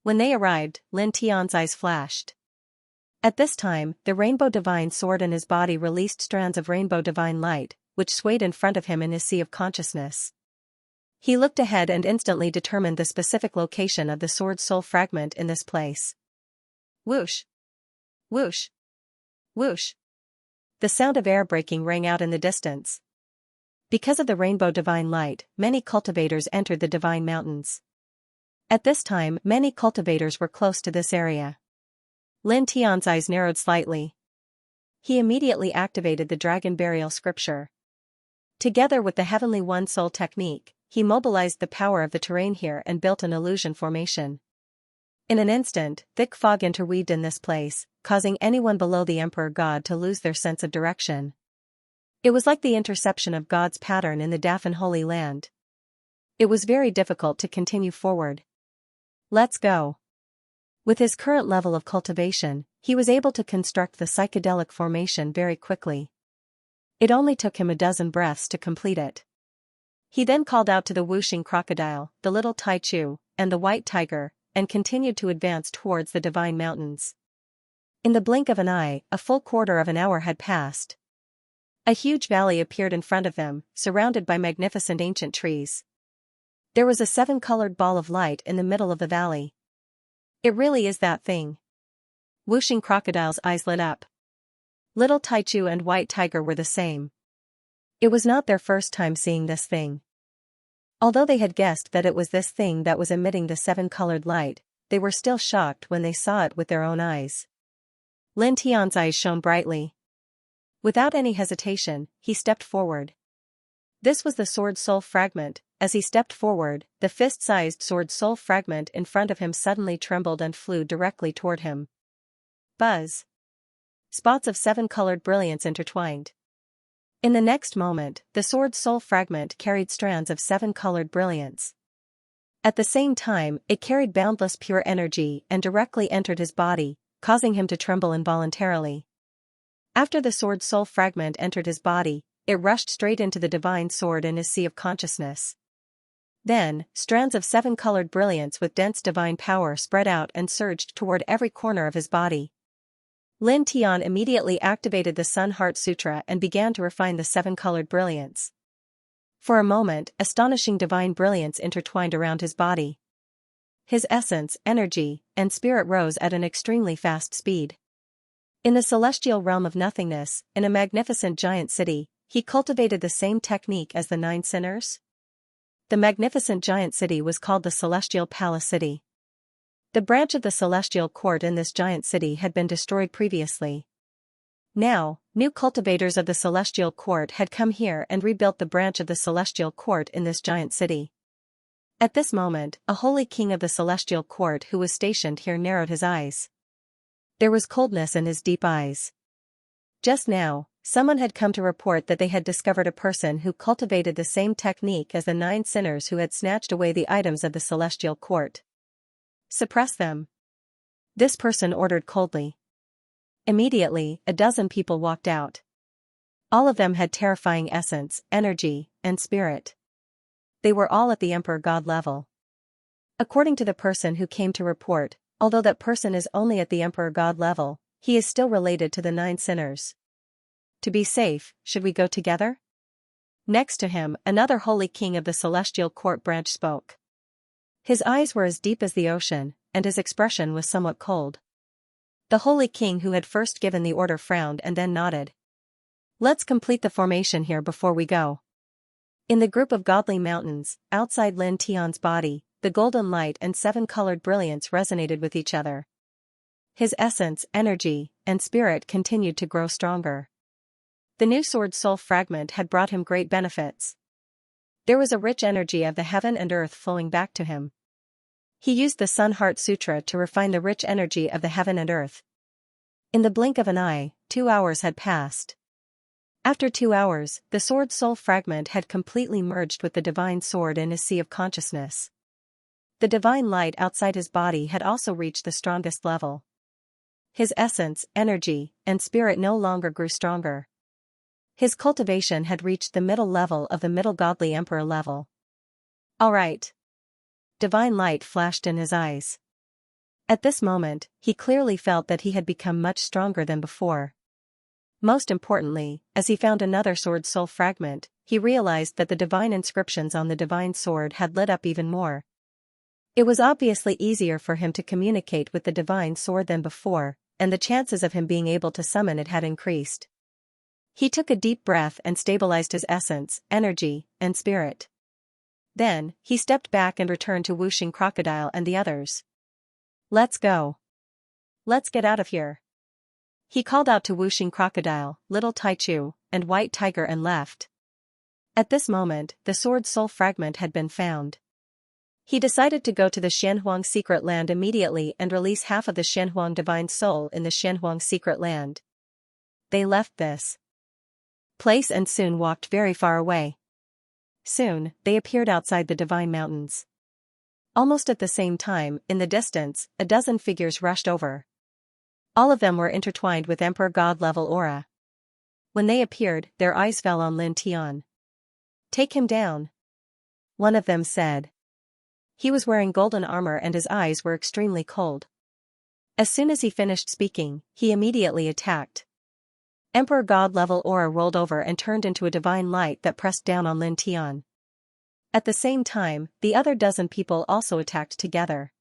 When they arrived, Lin Tian's eyes flashed. At this time, the Rainbow Divine Sword in his body released strands of Rainbow Divine Light, which swayed in front of him in his sea of consciousness. He looked ahead and instantly determined the specific location of the sword soul fragment in this place. Whoosh! Whoosh! Whoosh! The sound of air breaking rang out in the distance. Because of the Rainbow Divine Light, many cultivators entered the Divine Mountains. At this time, many cultivators were close to this area. Lin Tian's eyes narrowed slightly. He immediately activated the Dragon Burial Scripture. Together with the Heavenly One Soul technique, he mobilized the power of the terrain here and built an illusion formation. In an instant, thick fog interweaved in this place, causing anyone below the Emperor God to lose their sense of direction. It was like the interception of God's pattern in the Dafan Holy Land. It was very difficult to continue forward. Let's go. With his current level of cultivation, he was able to construct the psychedelic formation very quickly. It only took him a dozen breaths to complete it. He then called out to the whooshing crocodile, the little Taichu, and the white tiger, and continued to advance towards the Divine Mountains. In the blink of an eye, a full quarter of an hour had passed. A huge valley appeared in front of them, surrounded by magnificent ancient trees. There was a 7-colored ball of light in the middle of the valley. It really is that thing. Whooshing crocodile's eyes lit up. Little Taichu and white tiger were the same. It was not their first time seeing this thing. Although they had guessed that it was this thing that was emitting the 7-colored light, they were still shocked when they saw it with their own eyes. Lin Tian's eyes shone brightly. Without any hesitation, he stepped forward. This was the sword soul fragment. As he stepped forward, the fist-sized sword soul fragment in front of him suddenly trembled and flew directly toward him. Buzz! Spots of 7-colored brilliance intertwined. In the next moment, the sword soul fragment carried strands of 7-colored brilliance. At the same time, it carried boundless pure energy and directly entered his body, causing him to tremble involuntarily. After the sword soul fragment entered his body, it rushed straight into the divine sword in his sea of consciousness. Then, strands of seven-colored brilliance with dense divine power spread out and surged toward every corner of his body. Lin Tian immediately activated the Sun Heart Sutra and began to refine the seven-colored brilliance. For a moment, astonishing divine brilliance intertwined around his body. His essence, energy, and spirit rose at an extremely fast speed. In the celestial realm of nothingness, in a magnificent giant city, he cultivated the same technique as the 9 sinners. The magnificent giant city was called the Celestial Palace City. The branch of the celestial court in this giant city had been destroyed previously. Now, new cultivators of the celestial court had come here and rebuilt the branch of the celestial court in this giant city. At this moment, a holy king of the celestial court who was stationed here narrowed his eyes. There was coldness in his deep eyes. Just now, someone had come to report that they had discovered a person who cultivated the same technique as the 9 sinners who had snatched away the items of the celestial court. Suppress them. This person ordered coldly. Immediately, a dozen people walked out. All of them had terrifying essence, energy, and spirit. They were all at the Emperor God level. According to the person who came to report, although that person is only at the Emperor God level, he is still related to the 9 sinners. To be safe, should we go together? Next to him, another holy king of the celestial court branch spoke. His eyes were as deep as the ocean, and his expression was somewhat cold. The holy king who had first given the order frowned and then nodded. Let's complete the formation here before we go. In the group of godly mountains, outside Lin Tian's body, the golden light and 7-colored brilliance resonated with each other. His essence, energy, and spirit continued to grow stronger. The new sword soul fragment had brought him great benefits. There was a rich energy of the heaven and earth flowing back to him. He used the Sun Heart Sutra to refine the rich energy of the heaven and earth. In the blink of an eye, 2 hours had passed. After 2 hours, the sword soul fragment had completely merged with the divine sword in his sea of consciousness. The divine light outside his body had also reached the strongest level. His essence, energy, and spirit no longer grew stronger. His cultivation had reached the middle level of the middle godly emperor level. All right. Divine light flashed in his eyes. At this moment, he clearly felt that he had become much stronger than before. Most importantly, as he found another sword soul fragment, he realized that the divine inscriptions on the divine sword had lit up even more. It was obviously easier for him to communicate with the divine sword than before, and the chances of him being able to summon it had increased. He took a deep breath and stabilized his essence, energy, and spirit. Then, he stepped back and returned to Wuxing Crocodile and the others. Let's go. Let's get out of here. He called out to Wuxing Crocodile, Little Taichu, and White Tiger and left. At this moment, the sword soul fragment had been found. He decided to go to the Xianhuang secret land immediately and release half of the Xianhuang divine soul in the Xianhuang secret land. They left this place and soon walked very far away. Soon, they appeared outside the divine mountains. Almost at the same time, in the distance, a dozen figures rushed over. All of them were intertwined with Emperor God level aura. When they appeared, their eyes fell on Lin Tian. Take him down. One of them said. He was wearing golden armor and his eyes were extremely cold. As soon as he finished speaking, he immediately attacked. Emperor God level aura rolled over and turned into a divine light that pressed down on Lin Tian. At the same time, the other dozen people also attacked together.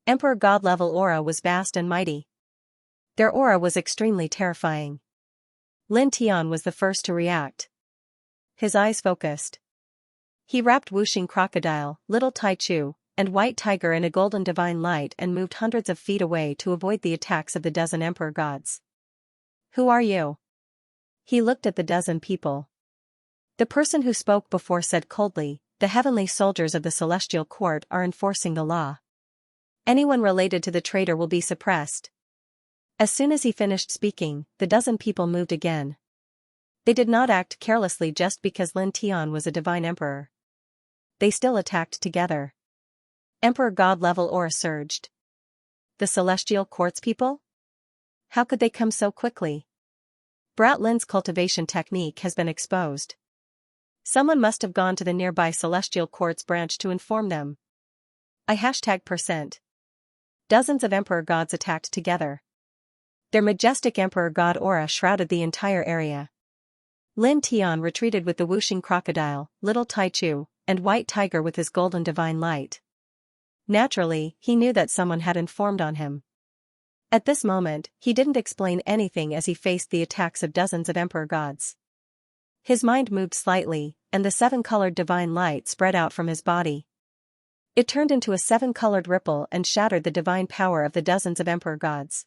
Emperor God level aura was vast and mighty. Their aura was extremely terrifying. Lin Tian was the first to react. His eyes focused. He wrapped Wuxing Crocodile, Little Taichu, and White Tiger in a golden divine light and moved hundreds of feet away to avoid the attacks of the dozen emperor gods. Who are you? He looked at the dozen people. The person who spoke before said coldly, the heavenly soldiers of the celestial court are enforcing the law. Anyone related to the traitor will be suppressed. As soon as he finished speaking, the dozen people moved again. They did not act carelessly just because Lin Tian was a divine emperor. They still attacked together. Emperor God level aura surged. The celestial court's people? How could they come so quickly? Brat Lin's cultivation technique has been exposed. Someone must have gone to the nearby Celestial Court's branch to inform them. %. Dozens of emperor gods attacked together. Their majestic emperor god aura shrouded the entire area. Lin Tian retreated with the whooshing crocodile, little Taichu, and white tiger with his golden divine light. Naturally, he knew that someone had informed on him. At this moment, he didn't explain anything as he faced the attacks of dozens of emperor gods. His mind moved slightly, and the seven-colored divine light spread out from his body. It turned into a seven-colored ripple and shattered the divine power of the dozens of emperor gods.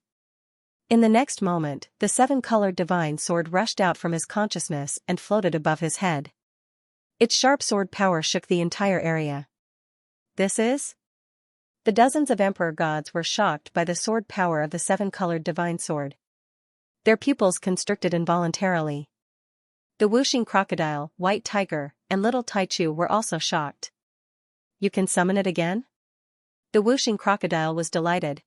In the next moment, the seven-colored divine sword rushed out from his consciousness and floated above his head. Its sharp sword power shook the entire area. This is? The dozens of emperor gods were shocked by the sword power of the seven-colored divine sword. Their pupils constricted involuntarily. The whooshing crocodile, white tiger, and little Taichu were also shocked. You can summon it again? The whooshing crocodile was delighted.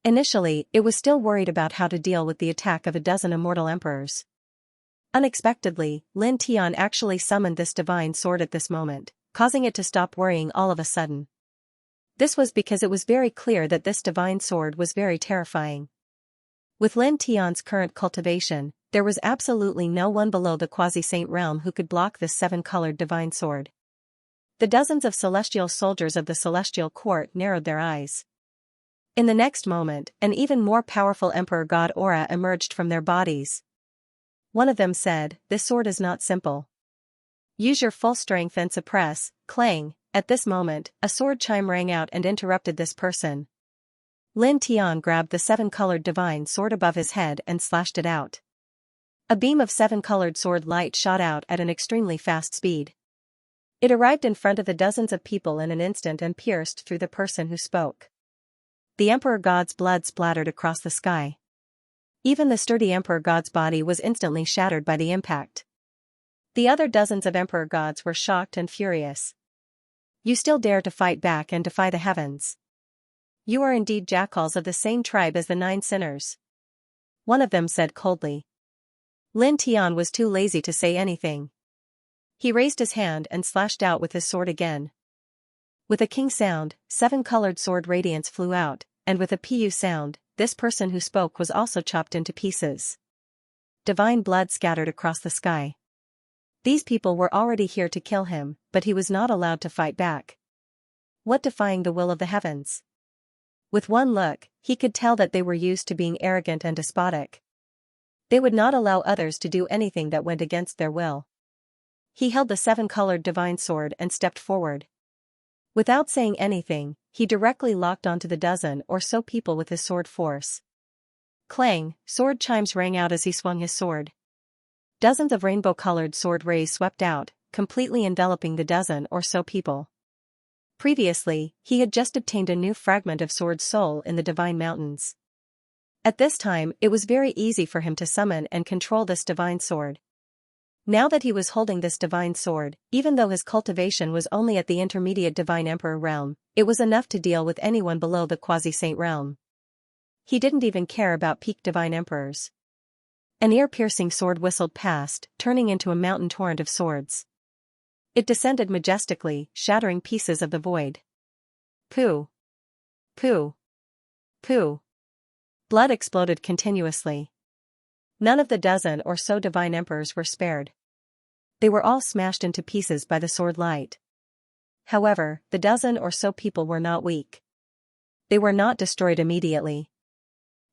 Initially, it was still worried about how to deal with the attack of a dozen immortal emperors. Unexpectedly, Lin Tian actually summoned this divine sword at this moment, causing it to stop worrying all of a sudden. This was because it was very clear that this divine sword was very terrifying. With Lin Tian's current cultivation, there was absolutely no one below the quasi-saint realm who could block this seven-colored divine sword. The dozens of celestial soldiers of the celestial court narrowed their eyes. In the next moment, an even more powerful emperor god aura emerged from their bodies. One of them said, "This sword is not simple. Use your full strength and suppress." Clang. At this moment, a sword chime rang out and interrupted this person. Lin Tian grabbed the seven-colored divine sword above his head and slashed it out. A beam of seven-colored sword light shot out at an extremely fast speed. It arrived in front of the dozens of people in an instant and pierced through the person who spoke. The emperor god's blood splattered across the sky. Even the sturdy emperor god's body was instantly shattered by the impact. The other dozens of emperor gods were shocked and furious. You still dare to fight back and defy the heavens? You are indeed jackals of the same tribe as the 9 sinners. One of them said coldly. Lin Tian was too lazy to say anything. He raised his hand and slashed out with his sword again. With a king sound, seven-colored sword radiance flew out, and with a pu sound, this person who spoke was also chopped into pieces. Divine blood scattered across the sky. These people were already here to kill him, but he was not allowed to fight back. What defying the will of the heavens? With one look, he could tell that they were used to being arrogant and despotic. They would not allow others to do anything that went against their will. He held the seven-colored divine sword and stepped forward. Without saying anything, he directly locked onto the dozen or so people with his sword force. Clang, sword chimes rang out as he swung his sword. Dozens of rainbow-colored sword rays swept out, completely enveloping the dozen or so people. Previously, he had just obtained a new fragment of sword soul in the divine mountains. At this time, it was very easy for him to summon and control this divine sword. Now that he was holding this divine sword, even though his cultivation was only at the intermediate divine emperor realm, it was enough to deal with anyone below the quasi-saint realm. He didn't even care about peak divine emperors. An ear-piercing sword whistled past, turning into a mountain torrent of swords. It descended majestically, shattering pieces of the void. Pooh! Pooh! Pooh! Blood exploded continuously. None of the dozen or so divine emperors were spared. They were all smashed into pieces by the sword light. However, the dozen or so people were not weak. They were not destroyed immediately.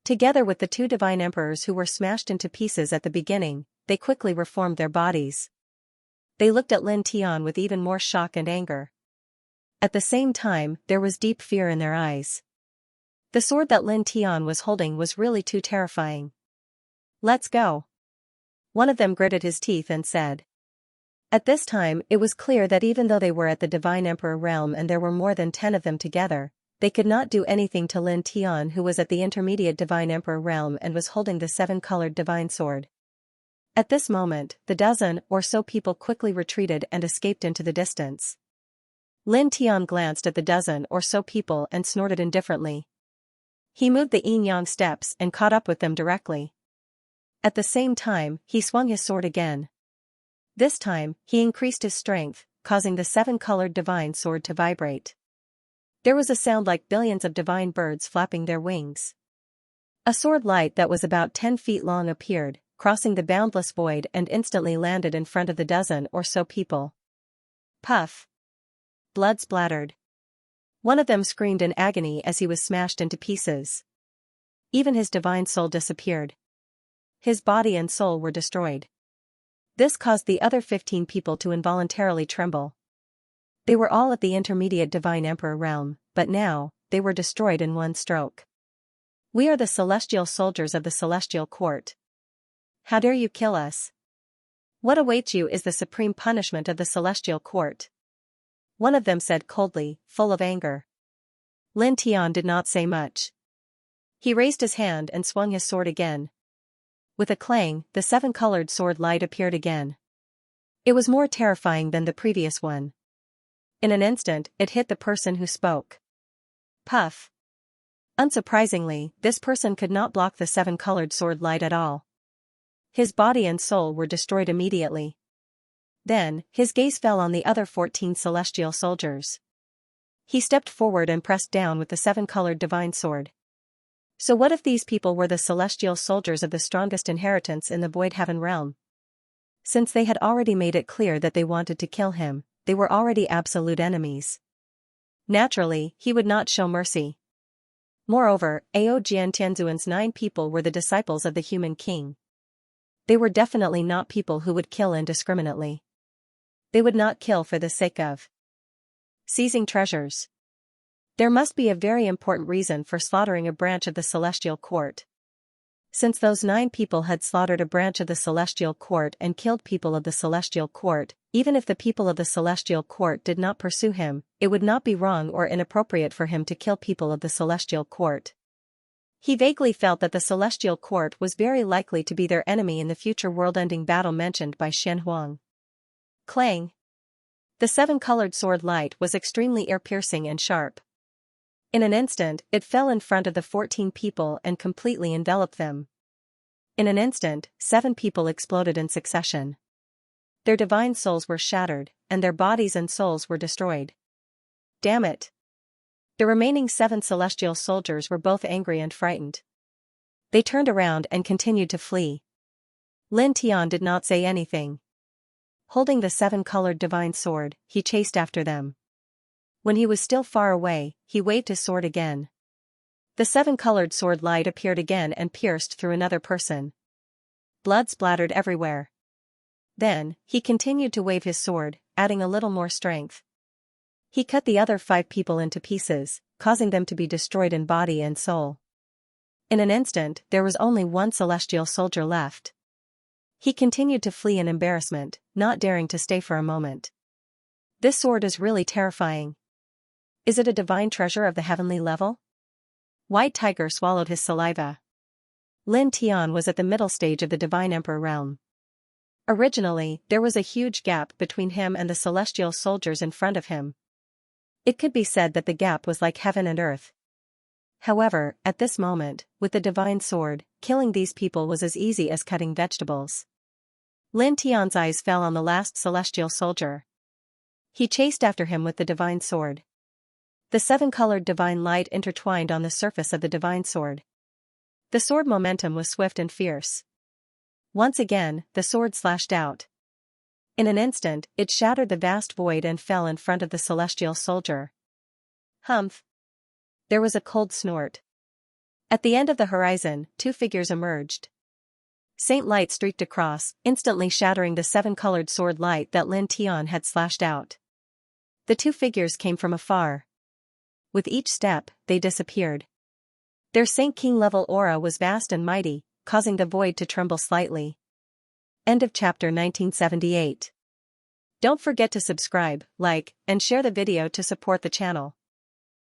Together with the 2 divine emperors who were smashed into pieces at the beginning, they quickly reformed their bodies. They looked at Lin Tian with even more shock and anger. At the same time, there was deep fear in their eyes. The sword that Lin Tian was holding was really too terrifying. Let's go. One of them gritted his teeth and said. At this time, it was clear that even though they were at the divine emperor realm and there were more than 10 of them together, they could not do anything to Lin Tian, who was at the intermediate divine emperor realm and was holding the seven-colored divine sword. At this moment, the dozen or so people quickly retreated and escaped into the distance. Lin Tian glanced at the dozen or so people and snorted indifferently. He moved the yin-yang steps and caught up with them directly. At the same time, he swung his sword again. This time, he increased his strength, causing the seven-colored divine sword to vibrate. There was a sound like billions of divine birds flapping their wings. A sword light that was about 10 feet long appeared, crossing the boundless void and instantly landed in front of the dozen or so people. Puff! Blood splattered. One of them screamed in agony as he was smashed into pieces. Even his divine soul disappeared. His body and soul were destroyed. This caused the other 15 people to involuntarily tremble. They were all at the intermediate divine emperor realm, but now, they were destroyed in one stroke. We are the celestial soldiers of the celestial court. How dare you kill us? What awaits you is the supreme punishment of the celestial court. One of them said coldly, full of anger. Lin Tian did not say much. He raised his hand and swung his sword again. With a clang, the seven-colored sword light appeared again. It was more terrifying than the previous one. In an instant, it hit the person who spoke. Puff! Unsurprisingly, this person could not block the seven-colored sword light at all. His body and soul were destroyed immediately. Then, his gaze fell on the other 14 celestial soldiers. He stepped forward and pressed down with the seven-colored divine sword. So what if these people were the celestial soldiers of the strongest inheritance in the Void Heaven realm? Since they had already made it clear that they wanted to kill him, they were already absolute enemies. Naturally, he would not show mercy. Moreover, Ao Jian Tianzuan's 9 people were the disciples of the human king. They were definitely not people who would kill indiscriminately. They would not kill for the sake of seizing treasures. There must be a very important reason for slaughtering a branch of the celestial court. Since those 9 people had slaughtered a branch of the celestial court and killed people of the celestial court, even if the people of the celestial court did not pursue him, it would not be wrong or inappropriate for him to kill people of the celestial court. He vaguely felt that the celestial court was very likely to be their enemy in the future world-ending battle mentioned by Shen Huang. Clang! The seven-colored sword light was extremely ear-piercing and sharp. In an instant, it fell in front of the 14 people and completely enveloped them. In an instant, 7 people exploded in succession. Their divine souls were shattered, and their bodies and souls were destroyed. Damn it! The remaining 7 celestial soldiers were both angry and frightened. They turned around and continued to flee. Lin Tian did not say anything. Holding the seven-colored divine sword, he chased after them. When he was still far away, he waved his sword again. The seven-colored sword light appeared again and pierced through another person. Blood splattered everywhere. Then, he continued to wave his sword, adding a little more strength. He cut the other 5 people into pieces, causing them to be destroyed in body and soul. In an instant, there was only 1 celestial soldier left. He continued to flee in embarrassment, not daring to stay for a moment. This sword is really terrifying. Is it a divine treasure of the heavenly level? White Tiger swallowed his saliva. Lin Tian was at the middle stage of the divine emperor realm. Originally, there was a huge gap between him and the celestial soldiers in front of him. It could be said that the gap was like heaven and earth. However, at this moment, with the divine sword, killing these people was as easy as cutting vegetables. Lin Tian's eyes fell on the last celestial soldier. He chased after him with the divine sword. The seven-colored divine light intertwined on the surface of the divine sword. The sword momentum was swift and fierce. Once again, the sword slashed out. In an instant, it shattered the vast void and fell in front of the celestial soldier. Humph! There was a cold snort. At the end of the horizon, 2 figures emerged. Saint Light streaked across, instantly shattering the seven-colored sword light that Lin Tian had slashed out. The 2 figures came from afar. With each step, they disappeared. Their Saint King level aura was vast and mighty, causing the void to tremble slightly. End of chapter 1978. Don't forget to subscribe, like, and share the video to support the channel.